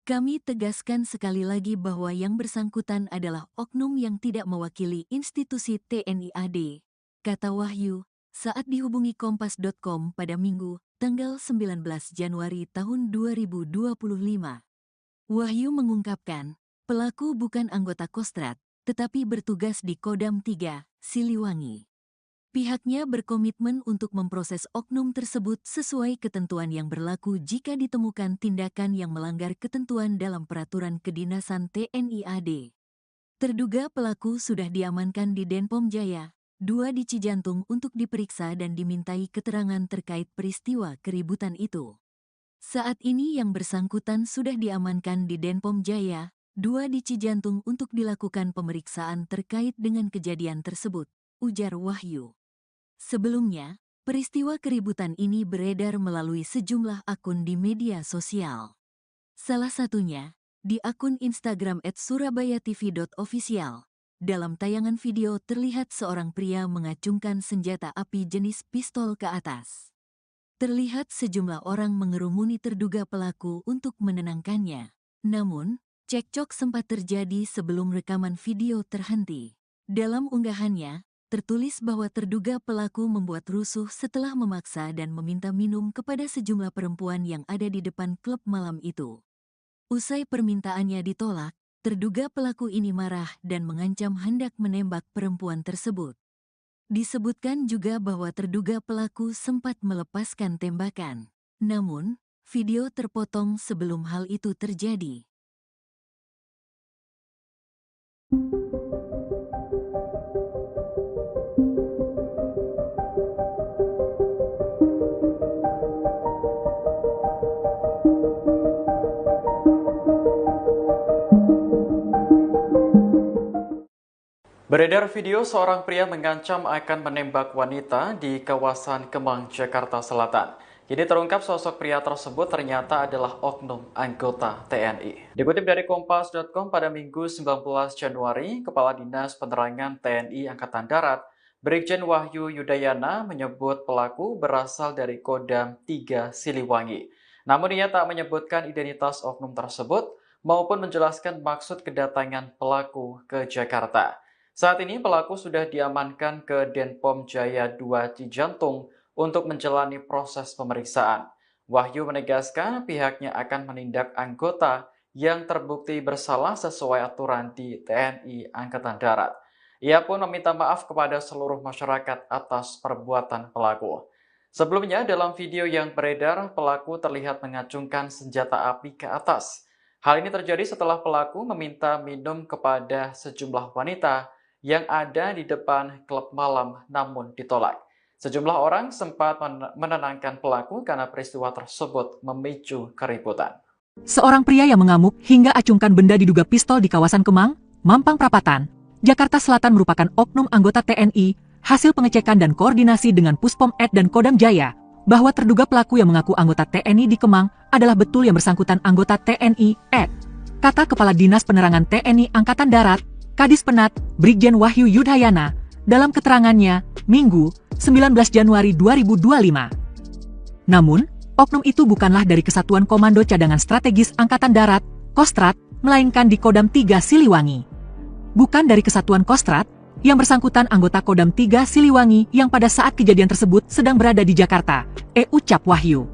Kami tegaskan sekali lagi bahwa yang bersangkutan adalah oknum yang tidak mewakili institusi TNI AD, kata Wahyu, saat dihubungi Kompas.com pada Minggu, tanggal 19 Januari tahun 2025. Wahyu mengungkapkan, pelaku bukan anggota Kostrad, tetapi bertugas di Kodam 3, Siliwangi. Pihaknya berkomitmen untuk memproses oknum tersebut sesuai ketentuan yang berlaku jika ditemukan tindakan yang melanggar ketentuan dalam peraturan kedinasan TNI AD. Terduga pelaku sudah diamankan di Denpom Jaya, 2 di Cijantung untuk diperiksa dan dimintai keterangan terkait peristiwa keributan itu. Saat ini yang bersangkutan sudah diamankan di Denpom Jaya, 2 di Cijantung untuk dilakukan pemeriksaan terkait dengan kejadian tersebut, ujar Wahyu. Sebelumnya, peristiwa keributan ini beredar melalui sejumlah akun di media sosial. Salah satunya, di akun Instagram @surabayatv.official. Dalam tayangan video terlihat seorang pria mengacungkan senjata api jenis pistol ke atas. Terlihat sejumlah orang mengerumuni terduga pelaku untuk menenangkannya. Namun, cekcok sempat terjadi sebelum rekaman video terhenti. Dalam unggahannya, tertulis bahwa terduga pelaku membuat rusuh setelah memaksa dan meminta minum kepada sejumlah perempuan yang ada di depan klub malam itu. Usai permintaannya ditolak, terduga pelaku ini marah dan mengancam hendak menembak perempuan tersebut. Disebutkan juga bahwa terduga pelaku sempat melepaskan tembakan. Namun, video terpotong sebelum hal itu terjadi. Beredar video seorang pria mengancam akan menembak wanita di kawasan Kemang, Jakarta Selatan. Kini terungkap sosok pria tersebut ternyata adalah oknum anggota TNI. Dikutip dari Kompas.com pada Minggu 19 Januari, Kepala Dinas Penerangan TNI Angkatan Darat, Brigjen Wahyu Yudayana menyebut pelaku berasal dari Kodam 3 Siliwangi. Namun ia tak menyebutkan identitas oknum tersebut maupun menjelaskan maksud kedatangan pelaku ke Jakarta. Saat ini pelaku sudah diamankan ke Denpom Jaya 2 Cijantung untuk menjalani proses pemeriksaan. Wahyu menegaskan pihaknya akan menindak anggota yang terbukti bersalah sesuai aturan di TNI Angkatan Darat. Ia pun meminta maaf kepada seluruh masyarakat atas perbuatan pelaku. Sebelumnya dalam video yang beredar, pelaku terlihat mengacungkan senjata api ke atas. Hal ini terjadi setelah pelaku meminta minum kepada sejumlah wanita yang ada di depan klub malam namun ditolak. Sejumlah orang sempat menenangkan pelaku karena peristiwa tersebut memicu keributan. Seorang pria yang mengamuk hingga acungkan benda diduga pistol di kawasan Kemang, Mampang Perapatan, Jakarta Selatan merupakan oknum anggota TNI, hasil pengecekan dan koordinasi dengan Puspom Ed dan Kodam Jaya, bahwa terduga pelaku yang mengaku anggota TNI di Kemang adalah betul yang bersangkutan anggota TNI Ed. Kata Kepala Dinas Penerangan TNI Angkatan Darat, Kadis Penat, Brigjen Wahyu Yudayana, dalam keterangannya, Minggu, 19 Januari 2025. Namun, oknum itu bukanlah dari Kesatuan Komando Cadangan Strategis Angkatan Darat, Kostrat, melainkan di Kodam 3 Siliwangi. Bukan dari Kesatuan Kostrat, yang bersangkutan anggota Kodam 3 Siliwangi yang pada saat kejadian tersebut sedang berada di Jakarta, ucap Wahyu.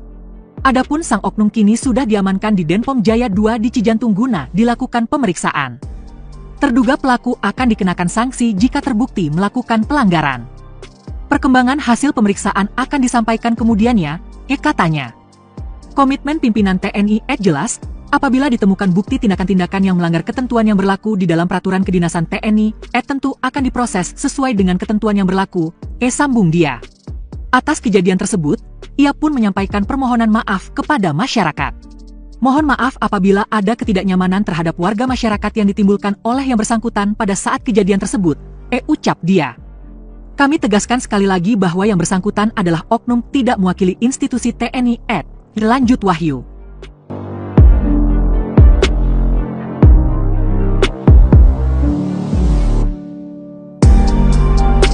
Adapun sang oknum kini sudah diamankan di Denpom Jaya 2 di Cijantung guna dilakukan pemeriksaan. Terduga pelaku akan dikenakan sanksi jika terbukti melakukan pelanggaran. Perkembangan hasil pemeriksaan akan disampaikan kemudiannya, katanya. Komitmen pimpinan TNI jelas, apabila ditemukan bukti tindakan-tindakan yang melanggar ketentuan yang berlaku di dalam peraturan kedinasan TNI, tentu akan diproses sesuai dengan ketentuan yang berlaku, sambung dia. Atas kejadian tersebut, ia pun menyampaikan permohonan maaf kepada masyarakat. Mohon maaf apabila ada ketidaknyamanan terhadap warga masyarakat yang ditimbulkan oleh yang bersangkutan pada saat kejadian tersebut, ucap dia. Kami tegaskan sekali lagi bahwa yang bersangkutan adalah oknum tidak mewakili institusi TNI lanjut Wahyu.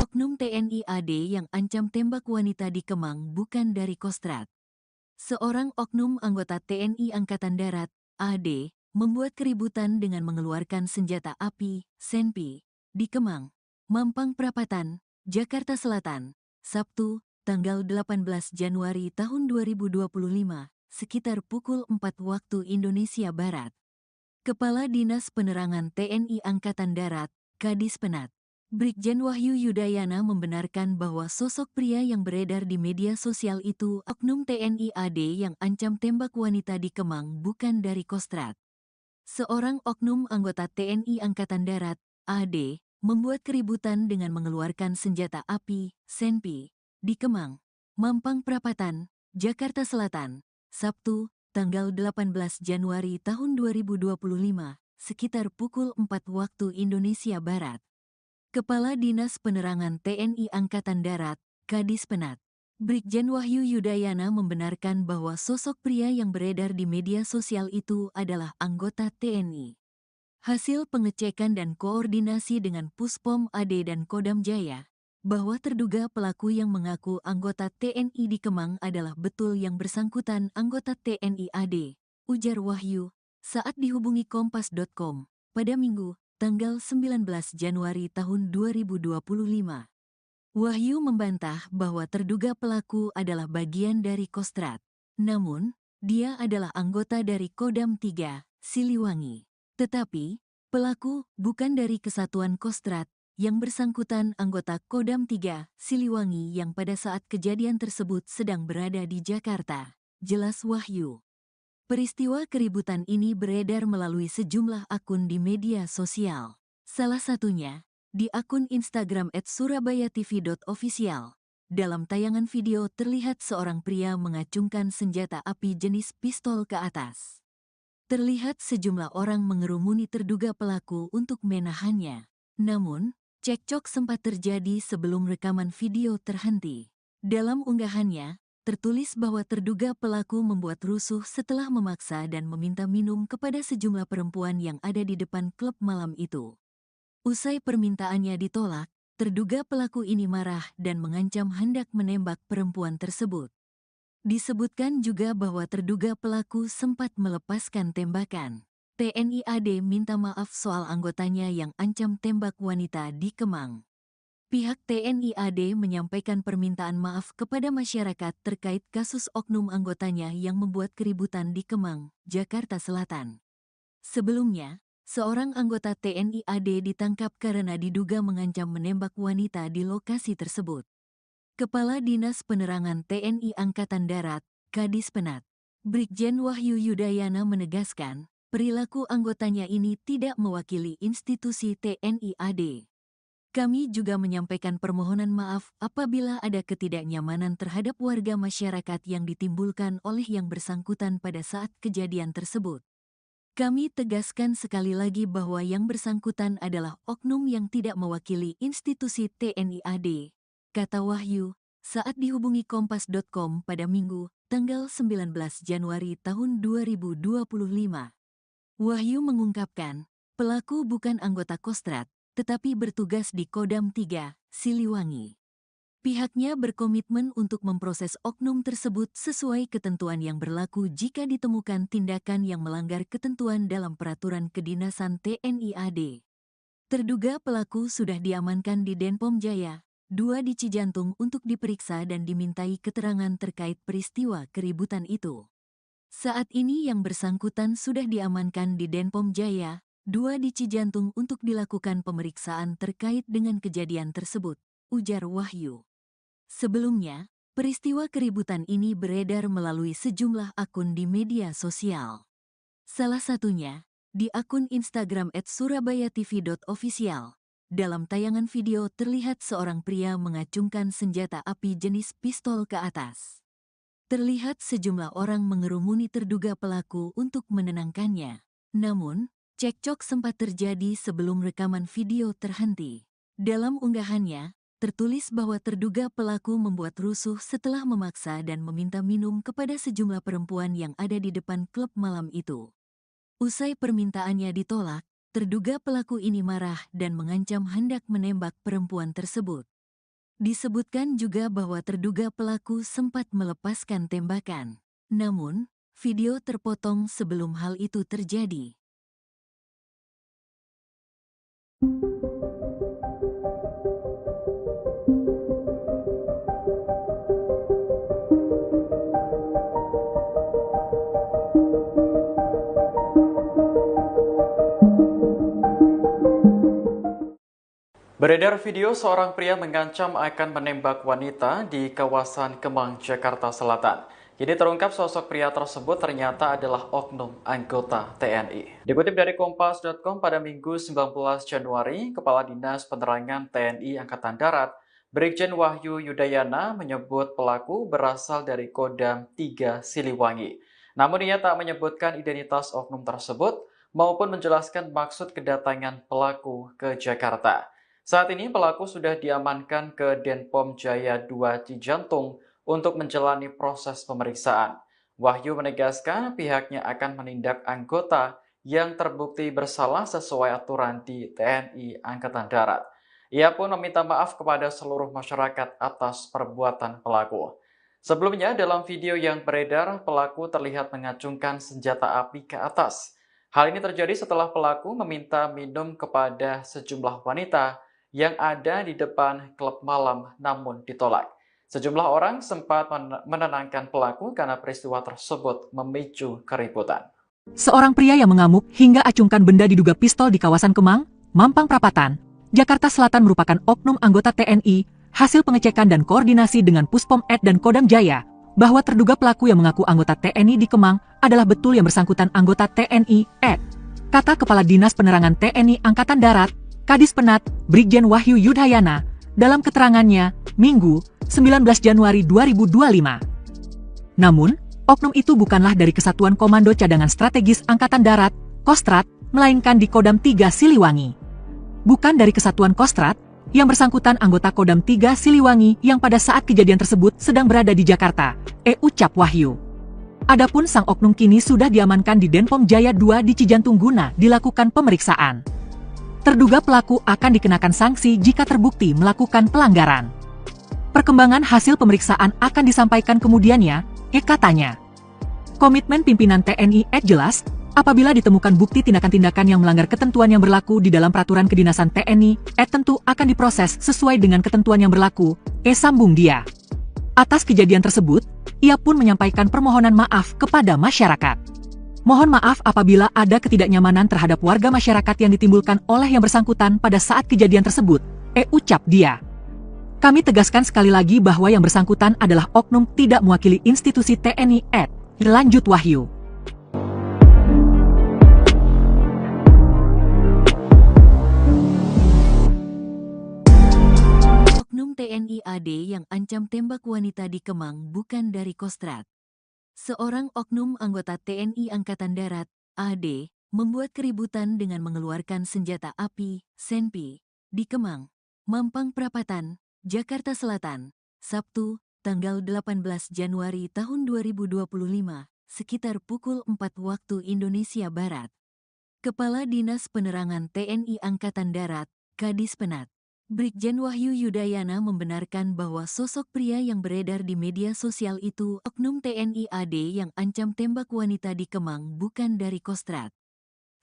Oknum TNI AD yang ancam tembak wanita di Kemang bukan dari Kostrat. Seorang oknum anggota TNI Angkatan Darat, AD, membuat keributan dengan mengeluarkan senjata api, senpi, di Kemang, Mampang Perapatan, Jakarta Selatan, Sabtu, tanggal 18 Januari tahun 2025, sekitar pukul 4 waktu Indonesia Barat. Kepala Dinas Penerangan TNI Angkatan Darat, Kadis Penat, Brigjen Wahyu Yudayana membenarkan bahwa sosok pria yang beredar di media sosial itu oknum TNI AD yang ancam tembak wanita di Kemang bukan dari Kostrat. Seorang oknum anggota TNI Angkatan Darat, AD, membuat keributan dengan mengeluarkan senjata api, senpi, di Kemang, Mampang Perapatan, Jakarta Selatan, Sabtu, tanggal 18 Januari tahun 2025, sekitar pukul 4 waktu Indonesia Barat. Kepala Dinas Penerangan TNI Angkatan Darat, Kadis Penat, Brigjen Wahyu Yudayana membenarkan bahwa sosok pria yang beredar di media sosial itu adalah anggota TNI. Hasil pengecekan dan koordinasi dengan Puspom AD dan Kodam Jaya, bahwa terduga pelaku yang mengaku anggota TNI di Kemang adalah betul yang bersangkutan anggota TNI AD, ujar Wahyu, saat dihubungi Kompas.com, pada Minggu, tanggal 19 Januari tahun 2025. Wahyu membantah bahwa terduga pelaku adalah bagian dari Kostrad. Namun, dia adalah anggota dari Kodam 3, Siliwangi. Tetapi, pelaku bukan dari Kesatuan Kostrad, yang bersangkutan anggota Kodam 3, Siliwangi yang pada saat kejadian tersebut sedang berada di Jakarta, jelas Wahyu. Peristiwa keributan ini beredar melalui sejumlah akun di media sosial. Salah satunya, di akun Instagram @surabayatv.official. Dalam tayangan video terlihat seorang pria mengacungkan senjata api jenis pistol ke atas. Terlihat sejumlah orang mengerumuni terduga pelaku untuk menahannya. Namun, cekcok sempat terjadi sebelum rekaman video terhenti. Dalam unggahannya, tertulis bahwa terduga pelaku membuat rusuh setelah memaksa dan meminta minum kepada sejumlah perempuan yang ada di depan klub malam itu. Usai permintaannya ditolak, terduga pelaku ini marah dan mengancam hendak menembak perempuan tersebut. Disebutkan juga bahwa terduga pelaku sempat melepaskan tembakan. TNI AD minta maaf soal anggotanya yang ancam tembak wanita di Kemang. Pihak TNI AD menyampaikan permintaan maaf kepada masyarakat terkait kasus oknum anggotanya yang membuat keributan di Kemang, Jakarta Selatan. Sebelumnya, seorang anggota TNI AD ditangkap karena diduga mengancam menembak wanita di lokasi tersebut. Kepala Dinas Penerangan TNI Angkatan Darat, Kadis Penat, Brigjen Wahyu Yudayana menegaskan, perilaku anggotanya ini tidak mewakili institusi TNI AD. Kami juga menyampaikan permohonan maaf apabila ada ketidaknyamanan terhadap warga masyarakat yang ditimbulkan oleh yang bersangkutan pada saat kejadian tersebut. Kami tegaskan sekali lagi bahwa yang bersangkutan adalah oknum yang tidak mewakili institusi TNI AD, kata Wahyu, saat dihubungi Kompas.com pada Minggu, tanggal 19 Januari tahun 2025. Wahyu mengungkapkan, pelaku bukan anggota Kostrad, tetapi bertugas di Kodam 3, Siliwangi. Pihaknya berkomitmen untuk memproses oknum tersebut sesuai ketentuan yang berlaku jika ditemukan tindakan yang melanggar ketentuan dalam peraturan kedinasan TNI AD. Terduga pelaku sudah diamankan di Denpom Jaya, 2 di Cijantung untuk diperiksa dan dimintai keterangan terkait peristiwa keributan itu. Saat ini yang bersangkutan sudah diamankan di Denpom Jaya, 2 di Cijantung untuk dilakukan pemeriksaan terkait dengan kejadian tersebut, ujar Wahyu. Sebelumnya, peristiwa keributan ini beredar melalui sejumlah akun di media sosial. Salah satunya, di akun Instagram @surabayatv.official. Dalam tayangan video terlihat seorang pria mengacungkan senjata api jenis pistol ke atas. Terlihat sejumlah orang mengerumuni terduga pelaku untuk menenangkannya. Namun, cekcok sempat terjadi sebelum rekaman video terhenti. Dalam unggahannya, tertulis bahwa terduga pelaku membuat rusuh setelah memaksa dan meminta minum kepada sejumlah perempuan yang ada di depan klub malam itu. Usai permintaannya ditolak, terduga pelaku ini marah dan mengancam hendak menembak perempuan tersebut. Disebutkan juga bahwa terduga pelaku sempat melepaskan tembakan. Namun, video terpotong sebelum hal itu terjadi. Beredar video seorang pria mengancam akan menembak wanita di kawasan Kemang, Jakarta Selatan. Jadi terungkap sosok pria tersebut ternyata adalah oknum anggota TNI. Dikutip dari Kompas.com pada Minggu 19 Januari, Kepala Dinas Penerangan TNI Angkatan Darat, Brigjen Wahyu Yudayana menyebut pelaku berasal dari Kodam 3 Siliwangi. Namun ia tak menyebutkan identitas oknum tersebut maupun menjelaskan maksud kedatangan pelaku ke Jakarta. Saat ini pelaku sudah diamankan ke Denpom Jaya 2 Cijantung untuk menjalani proses pemeriksaan. Wahyu menegaskan pihaknya akan menindak anggota yang terbukti bersalah sesuai aturan di TNI Angkatan Darat. Ia pun meminta maaf kepada seluruh masyarakat atas perbuatan pelaku. Sebelumnya, dalam video yang beredar, pelaku terlihat mengacungkan senjata api ke atas. Hal ini terjadi setelah pelaku meminta minum kepada sejumlah wanita yang ada di depan klub malam namun ditolak. Sejumlah orang sempat menenangkan pelaku karena peristiwa tersebut memicu keributan. Seorang pria yang mengamuk hingga acungkan benda diduga pistol di kawasan Kemang, Mampang Perapatan, Jakarta Selatan merupakan oknum anggota TNI, hasil pengecekan dan koordinasi dengan Puspom Ed dan Kodam Jaya, bahwa terduga pelaku yang mengaku anggota TNI di Kemang adalah betul yang bersangkutan anggota TNI Ed. Kata Kepala Dinas Penerangan TNI Angkatan Darat, Kadis Penat, Brigjen Wahyu Yudayana, dalam keterangannya, Minggu, 19 Januari 2025. Namun, oknum itu bukanlah dari Kesatuan Komando Cadangan Strategis Angkatan Darat, Kostrat, melainkan di Kodam 3 Siliwangi. Bukan dari Kesatuan Kostrat, yang bersangkutan anggota Kodam 3 Siliwangi yang pada saat kejadian tersebut sedang berada di Jakarta, ucap Wahyu. Adapun sang oknum kini sudah diamankan di Denpom Jaya 2 di Cijantung guna dilakukan pemeriksaan. Terduga pelaku akan dikenakan sanksi jika terbukti melakukan pelanggaran. Perkembangan hasil pemeriksaan akan disampaikan kemudiannya, katanya. Komitmen pimpinan TNI jelas, apabila ditemukan bukti tindakan-tindakan yang melanggar ketentuan yang berlaku di dalam peraturan kedinasan TNI, tentu akan diproses sesuai dengan ketentuan yang berlaku, sambung dia. Atas kejadian tersebut, ia pun menyampaikan permohonan maaf kepada masyarakat. Mohon maaf apabila ada ketidaknyamanan terhadap warga masyarakat yang ditimbulkan oleh yang bersangkutan pada saat kejadian tersebut, ucap dia. Kami tegaskan sekali lagi bahwa yang bersangkutan adalah oknum tidak mewakili institusi TNI lanjut Wahyu. Oknum TNI AD yang ancam tembak wanita di Kemang bukan dari Kostrat. Seorang oknum anggota TNI Angkatan Darat, AD, membuat keributan dengan mengeluarkan senjata api, senpi, di Kemang, Mampang Perapatan, Jakarta Selatan, Sabtu, tanggal 18 Januari tahun 2025, sekitar pukul 4 waktu Indonesia Barat. Kepala Dinas Penerangan TNI Angkatan Darat, Kadis Penat, Brigjen Wahyu Yudayana membenarkan bahwa sosok pria yang beredar di media sosial itu oknum TNI AD yang ancam tembak wanita di Kemang bukan dari Kostrat.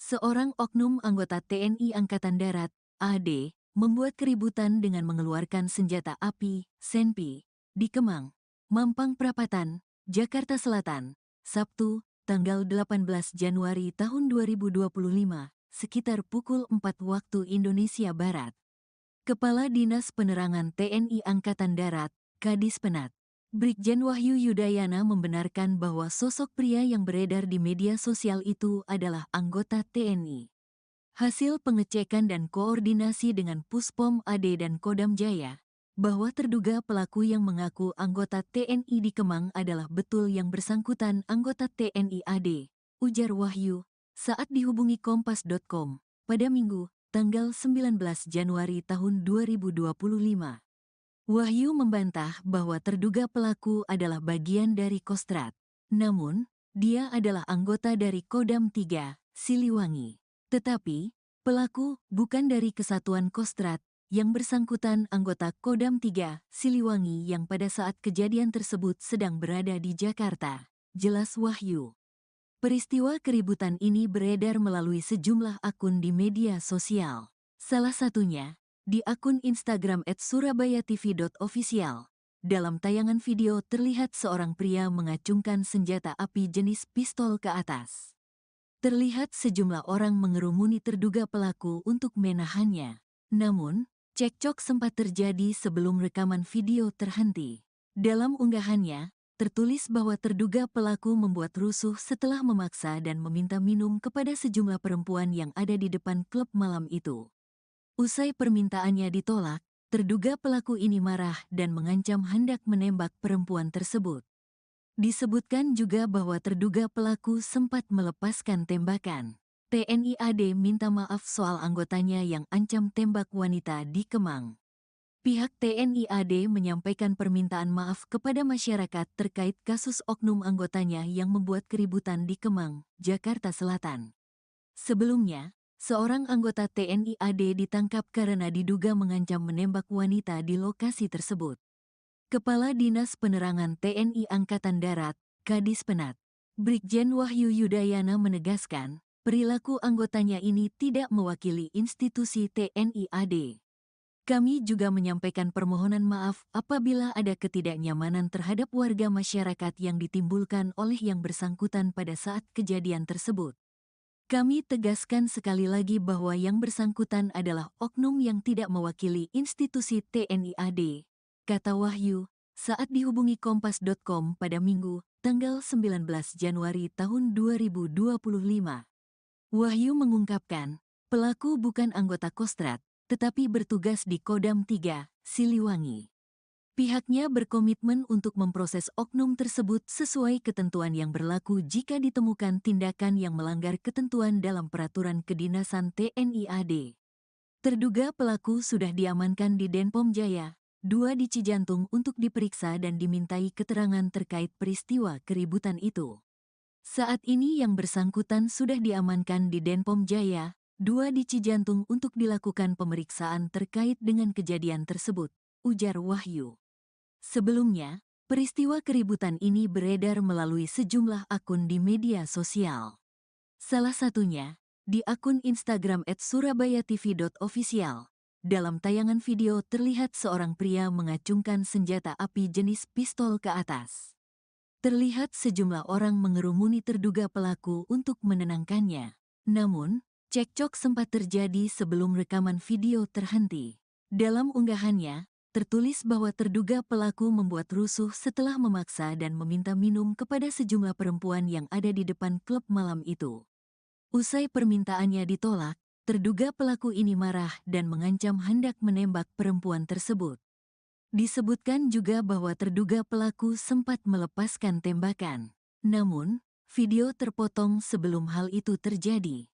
Seorang oknum anggota TNI Angkatan Darat, AD, membuat keributan dengan mengeluarkan senjata api, senpi, di Kemang, Mampang Perapatan, Jakarta Selatan, Sabtu, tanggal 18 Januari tahun 2025, sekitar pukul 4 waktu Indonesia Barat. Kepala Dinas Penerangan TNI Angkatan Darat, Kadis Penat, Brigjen Wahyu Yudayana membenarkan bahwa sosok pria yang beredar di media sosial itu adalah anggota TNI. Hasil pengecekan dan koordinasi dengan Puspom AD dan Kodam Jaya, bahwa terduga pelaku yang mengaku anggota TNI di Kemang adalah betul yang bersangkutan anggota TNI AD, ujar Wahyu, saat dihubungi Kompas.com, pada Minggu, tanggal 19 Januari tahun 2025. Wahyu membantah bahwa terduga pelaku adalah bagian dari Kostrat. Namun, dia adalah anggota dari Kodam 3, Siliwangi. Tetapi, pelaku bukan dari Kesatuan Kostrat, yang bersangkutan anggota Kodam 3, Siliwangi yang pada saat kejadian tersebut sedang berada di Jakarta, jelas Wahyu. Peristiwa keributan ini beredar melalui sejumlah akun di media sosial. Salah satunya, di akun Instagram @surabayatv.official. Dalam tayangan video terlihat seorang pria mengacungkan senjata api jenis pistol ke atas. Terlihat sejumlah orang mengerumuni terduga pelaku untuk menahannya. Namun, cekcok sempat terjadi sebelum rekaman video terhenti. Dalam unggahannya, tertulis bahwa terduga pelaku membuat rusuh setelah memaksa dan meminta minum kepada sejumlah perempuan yang ada di depan klub malam itu. Usai permintaannya ditolak, terduga pelaku ini marah dan mengancam hendak menembak perempuan tersebut. Disebutkan juga bahwa terduga pelaku sempat melepaskan tembakan. TNI AD minta maaf soal anggotanya yang ancam tembak wanita di Kemang. Pihak TNI AD menyampaikan permintaan maaf kepada masyarakat terkait kasus oknum anggotanya yang membuat keributan di Kemang, Jakarta Selatan. Sebelumnya, seorang anggota TNI AD ditangkap karena diduga mengancam menembak wanita di lokasi tersebut. Kepala Dinas Penerangan TNI Angkatan Darat, Kadis Penat, Brigjen Wahyu Yudayana menegaskan, perilaku anggotanya ini tidak mewakili institusi TNI AD. Kami juga menyampaikan permohonan maaf apabila ada ketidaknyamanan terhadap warga masyarakat yang ditimbulkan oleh yang bersangkutan pada saat kejadian tersebut. Kami tegaskan sekali lagi bahwa yang bersangkutan adalah oknum yang tidak mewakili institusi TNI AD, kata Wahyu, saat dihubungi Kompas.com pada Minggu, tanggal 19 Januari tahun 2025. Wahyu mengungkapkan, pelaku bukan anggota Kostrad, tetapi bertugas di Kodam 3, Siliwangi. Pihaknya berkomitmen untuk memproses oknum tersebut sesuai ketentuan yang berlaku jika ditemukan tindakan yang melanggar ketentuan dalam peraturan kedinasan TNI AD. Terduga pelaku sudah diamankan di Denpom Jaya, 2 di Cijantung untuk diperiksa dan dimintai keterangan terkait peristiwa keributan itu. Saat ini yang bersangkutan sudah diamankan di Denpom Jaya, 2 di Cijantung untuk dilakukan pemeriksaan terkait dengan kejadian tersebut, ujar Wahyu. Sebelumnya, peristiwa keributan ini beredar melalui sejumlah akun di media sosial. Salah satunya, di akun Instagram @surabayatv.official. Dalam tayangan video terlihat seorang pria mengacungkan senjata api jenis pistol ke atas. Terlihat sejumlah orang mengerumuni terduga pelaku untuk menenangkannya. Namun, cekcok sempat terjadi sebelum rekaman video terhenti. Dalam unggahannya, tertulis bahwa terduga pelaku membuat rusuh setelah memaksa dan meminta minum kepada sejumlah perempuan yang ada di depan klub malam itu. Usai permintaannya ditolak, terduga pelaku ini marah dan mengancam hendak menembak perempuan tersebut. Disebutkan juga bahwa terduga pelaku sempat melepaskan tembakan. Namun, video terpotong sebelum hal itu terjadi.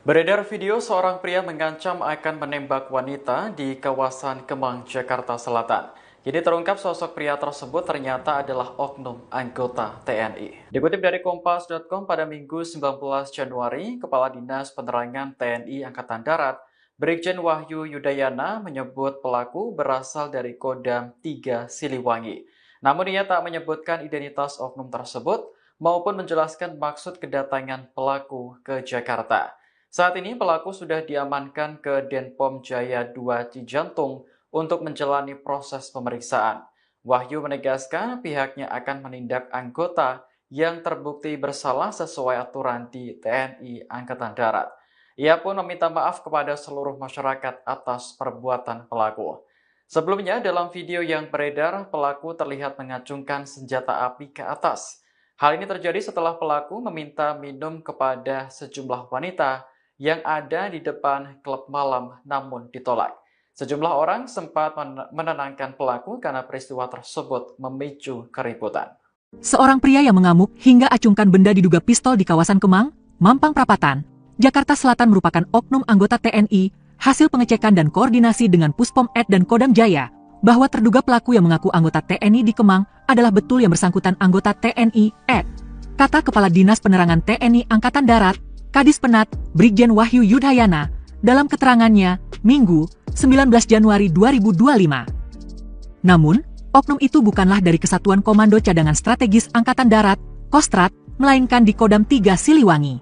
Beredar video seorang pria mengancam akan menembak wanita di kawasan Kemang, Jakarta Selatan. Jadi terungkap sosok pria tersebut ternyata adalah oknum anggota TNI. Dikutip dari Kompas.com pada Minggu 19 Januari, Kepala Dinas Penerangan TNI Angkatan Darat, Brigjen Wahyu Yudayana menyebut pelaku berasal dari Kodam 3 Siliwangi. Namun ia tak menyebutkan identitas oknum tersebut maupun menjelaskan maksud kedatangan pelaku ke Jakarta. Saat ini pelaku sudah diamankan ke Denpom Jaya 2 Cijantung untuk menjalani proses pemeriksaan. Wahyu menegaskan pihaknya akan menindak anggota yang terbukti bersalah sesuai aturan di TNI Angkatan Darat. Ia pun meminta maaf kepada seluruh masyarakat atas perbuatan pelaku. Sebelumnya dalam video yang beredar, pelaku terlihat mengacungkan senjata api ke atas. Hal ini terjadi setelah pelaku meminta minum kepada sejumlah wanita yang ada di depan klub malam namun ditolak. Sejumlah orang sempat menenangkan pelaku karena peristiwa tersebut memicu keributan. Seorang pria yang mengamuk hingga acungkan benda diduga pistol di kawasan Kemang, Mampang Perapatan, Jakarta Selatan merupakan oknum anggota TNI, hasil pengecekan dan koordinasi dengan Puspom Ed dan Kodam Jaya, bahwa terduga pelaku yang mengaku anggota TNI di Kemang adalah betul yang bersangkutan anggota TNI Ed. Kata Kepala Dinas Penerangan TNI Angkatan Darat, Kadis Penat, Brigjen Wahyu Yudayana, dalam keterangannya, Minggu, 19 Januari 2025. Namun, oknum itu bukanlah dari Kesatuan Komando Cadangan Strategis Angkatan Darat, Kostrad, melainkan di Kodam 3 Siliwangi.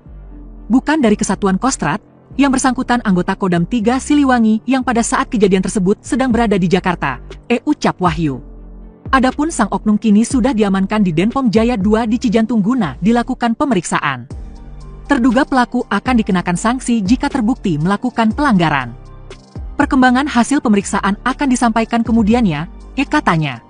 Bukan dari Kesatuan Kostrad, Yang bersangkutan anggota Kodam 3 Siliwangi yang pada saat kejadian tersebut sedang berada di Jakarta, ucap Wahyu. Adapun sang oknum kini sudah diamankan di Denpom Jaya 2 di Cijantung guna dilakukan pemeriksaan. Terduga pelaku akan dikenakan sanksi jika terbukti melakukan pelanggaran. Perkembangan hasil pemeriksaan akan disampaikan kemudiannya, katanya.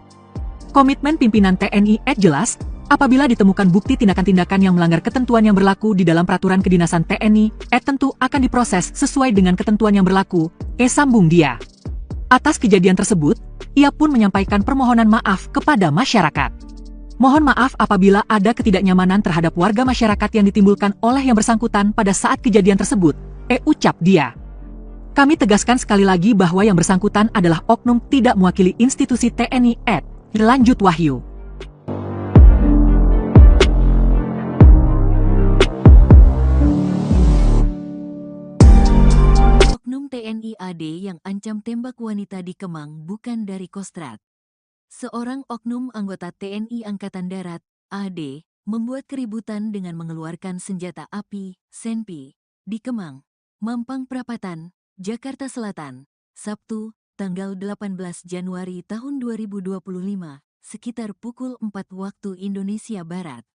Komitmen pimpinan TNI jelas, apabila ditemukan bukti tindakan-tindakan yang melanggar ketentuan yang berlaku di dalam peraturan kedinasan TNI, tentu akan diproses sesuai dengan ketentuan yang berlaku, sambung dia. Atas kejadian tersebut, ia pun menyampaikan permohonan maaf kepada masyarakat. Mohon maaf apabila ada ketidaknyamanan terhadap warga masyarakat yang ditimbulkan oleh yang bersangkutan pada saat kejadian tersebut, ucap dia. Kami tegaskan sekali lagi bahwa yang bersangkutan adalah oknum tidak mewakili institusi TNI, lanjut Wahyu. Oknum TNI AD yang ancam tembak wanita di Kemang bukan dari Kostrad. Seorang oknum anggota TNI Angkatan Darat, AD, membuat keributan dengan mengeluarkan senjata api, senpi, di Kemang, Mampang Perapatan, Jakarta Selatan, Sabtu, tanggal 18 Januari tahun 2025, sekitar pukul 4 waktu Indonesia Barat.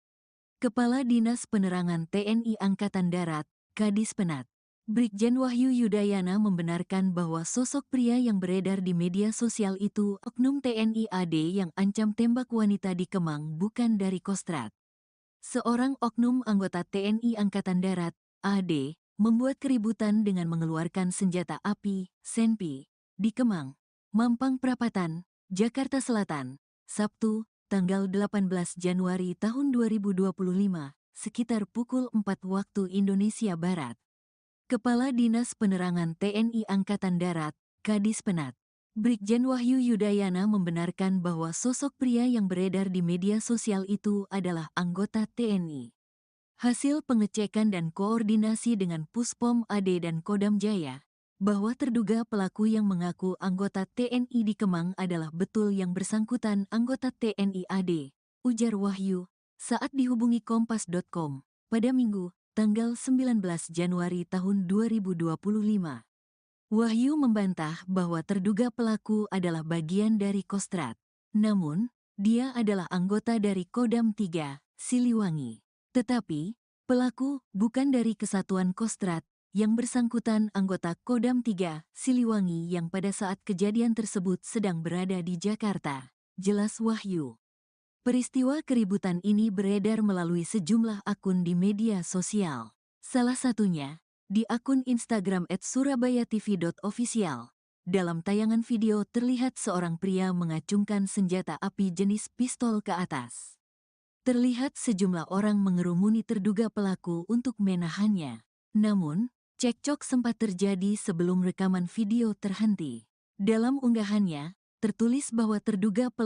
Kepala Dinas Penerangan TNI Angkatan Darat, Kadis Penat, Brigjen Wahyu Yudayana membenarkan bahwa sosok pria yang beredar di media sosial itu oknum TNI AD yang ancam tembak wanita di Kemang bukan dari Kostrad. Seorang oknum anggota TNI Angkatan Darat, AD, membuat keributan dengan mengeluarkan senjata api, senpi, di Kemang, Mampang Perapatan, Jakarta Selatan, Sabtu, tanggal 18 Januari tahun 2025, sekitar pukul 4 waktu Indonesia Barat. Kepala Dinas Penerangan TNI Angkatan Darat, Kadis Penat, Brigjen Wahyu Yudayana membenarkan bahwa sosok pria yang beredar di media sosial itu adalah anggota TNI. Hasil pengecekan dan koordinasi dengan Puspom AD dan Kodam Jaya, bahwa terduga pelaku yang mengaku anggota TNI di Kemang adalah betul yang bersangkutan anggota TNI AD, ujar Wahyu, saat dihubungi Kompas.com, pada Minggu, tanggal 19 Januari tahun 2025. Wahyu membantah bahwa terduga pelaku adalah bagian dari Kostrad. Namun, dia adalah anggota dari Kodam 3, Siliwangi. Tetapi, pelaku bukan dari Kesatuan Kostrad, yang bersangkutan anggota Kodam 3, Siliwangi yang pada saat kejadian tersebut sedang berada di Jakarta, jelas Wahyu. Peristiwa keributan ini beredar melalui sejumlah akun di media sosial. Salah satunya, di akun Instagram @surabayatv.official. Dalam tayangan video terlihat seorang pria mengacungkan senjata api jenis pistol ke atas. Terlihat sejumlah orang mengerumuni terduga pelaku untuk menahannya. Namun, cekcok sempat terjadi sebelum rekaman video terhenti. Dalam unggahannya, tertulis bahwa terduga pelaku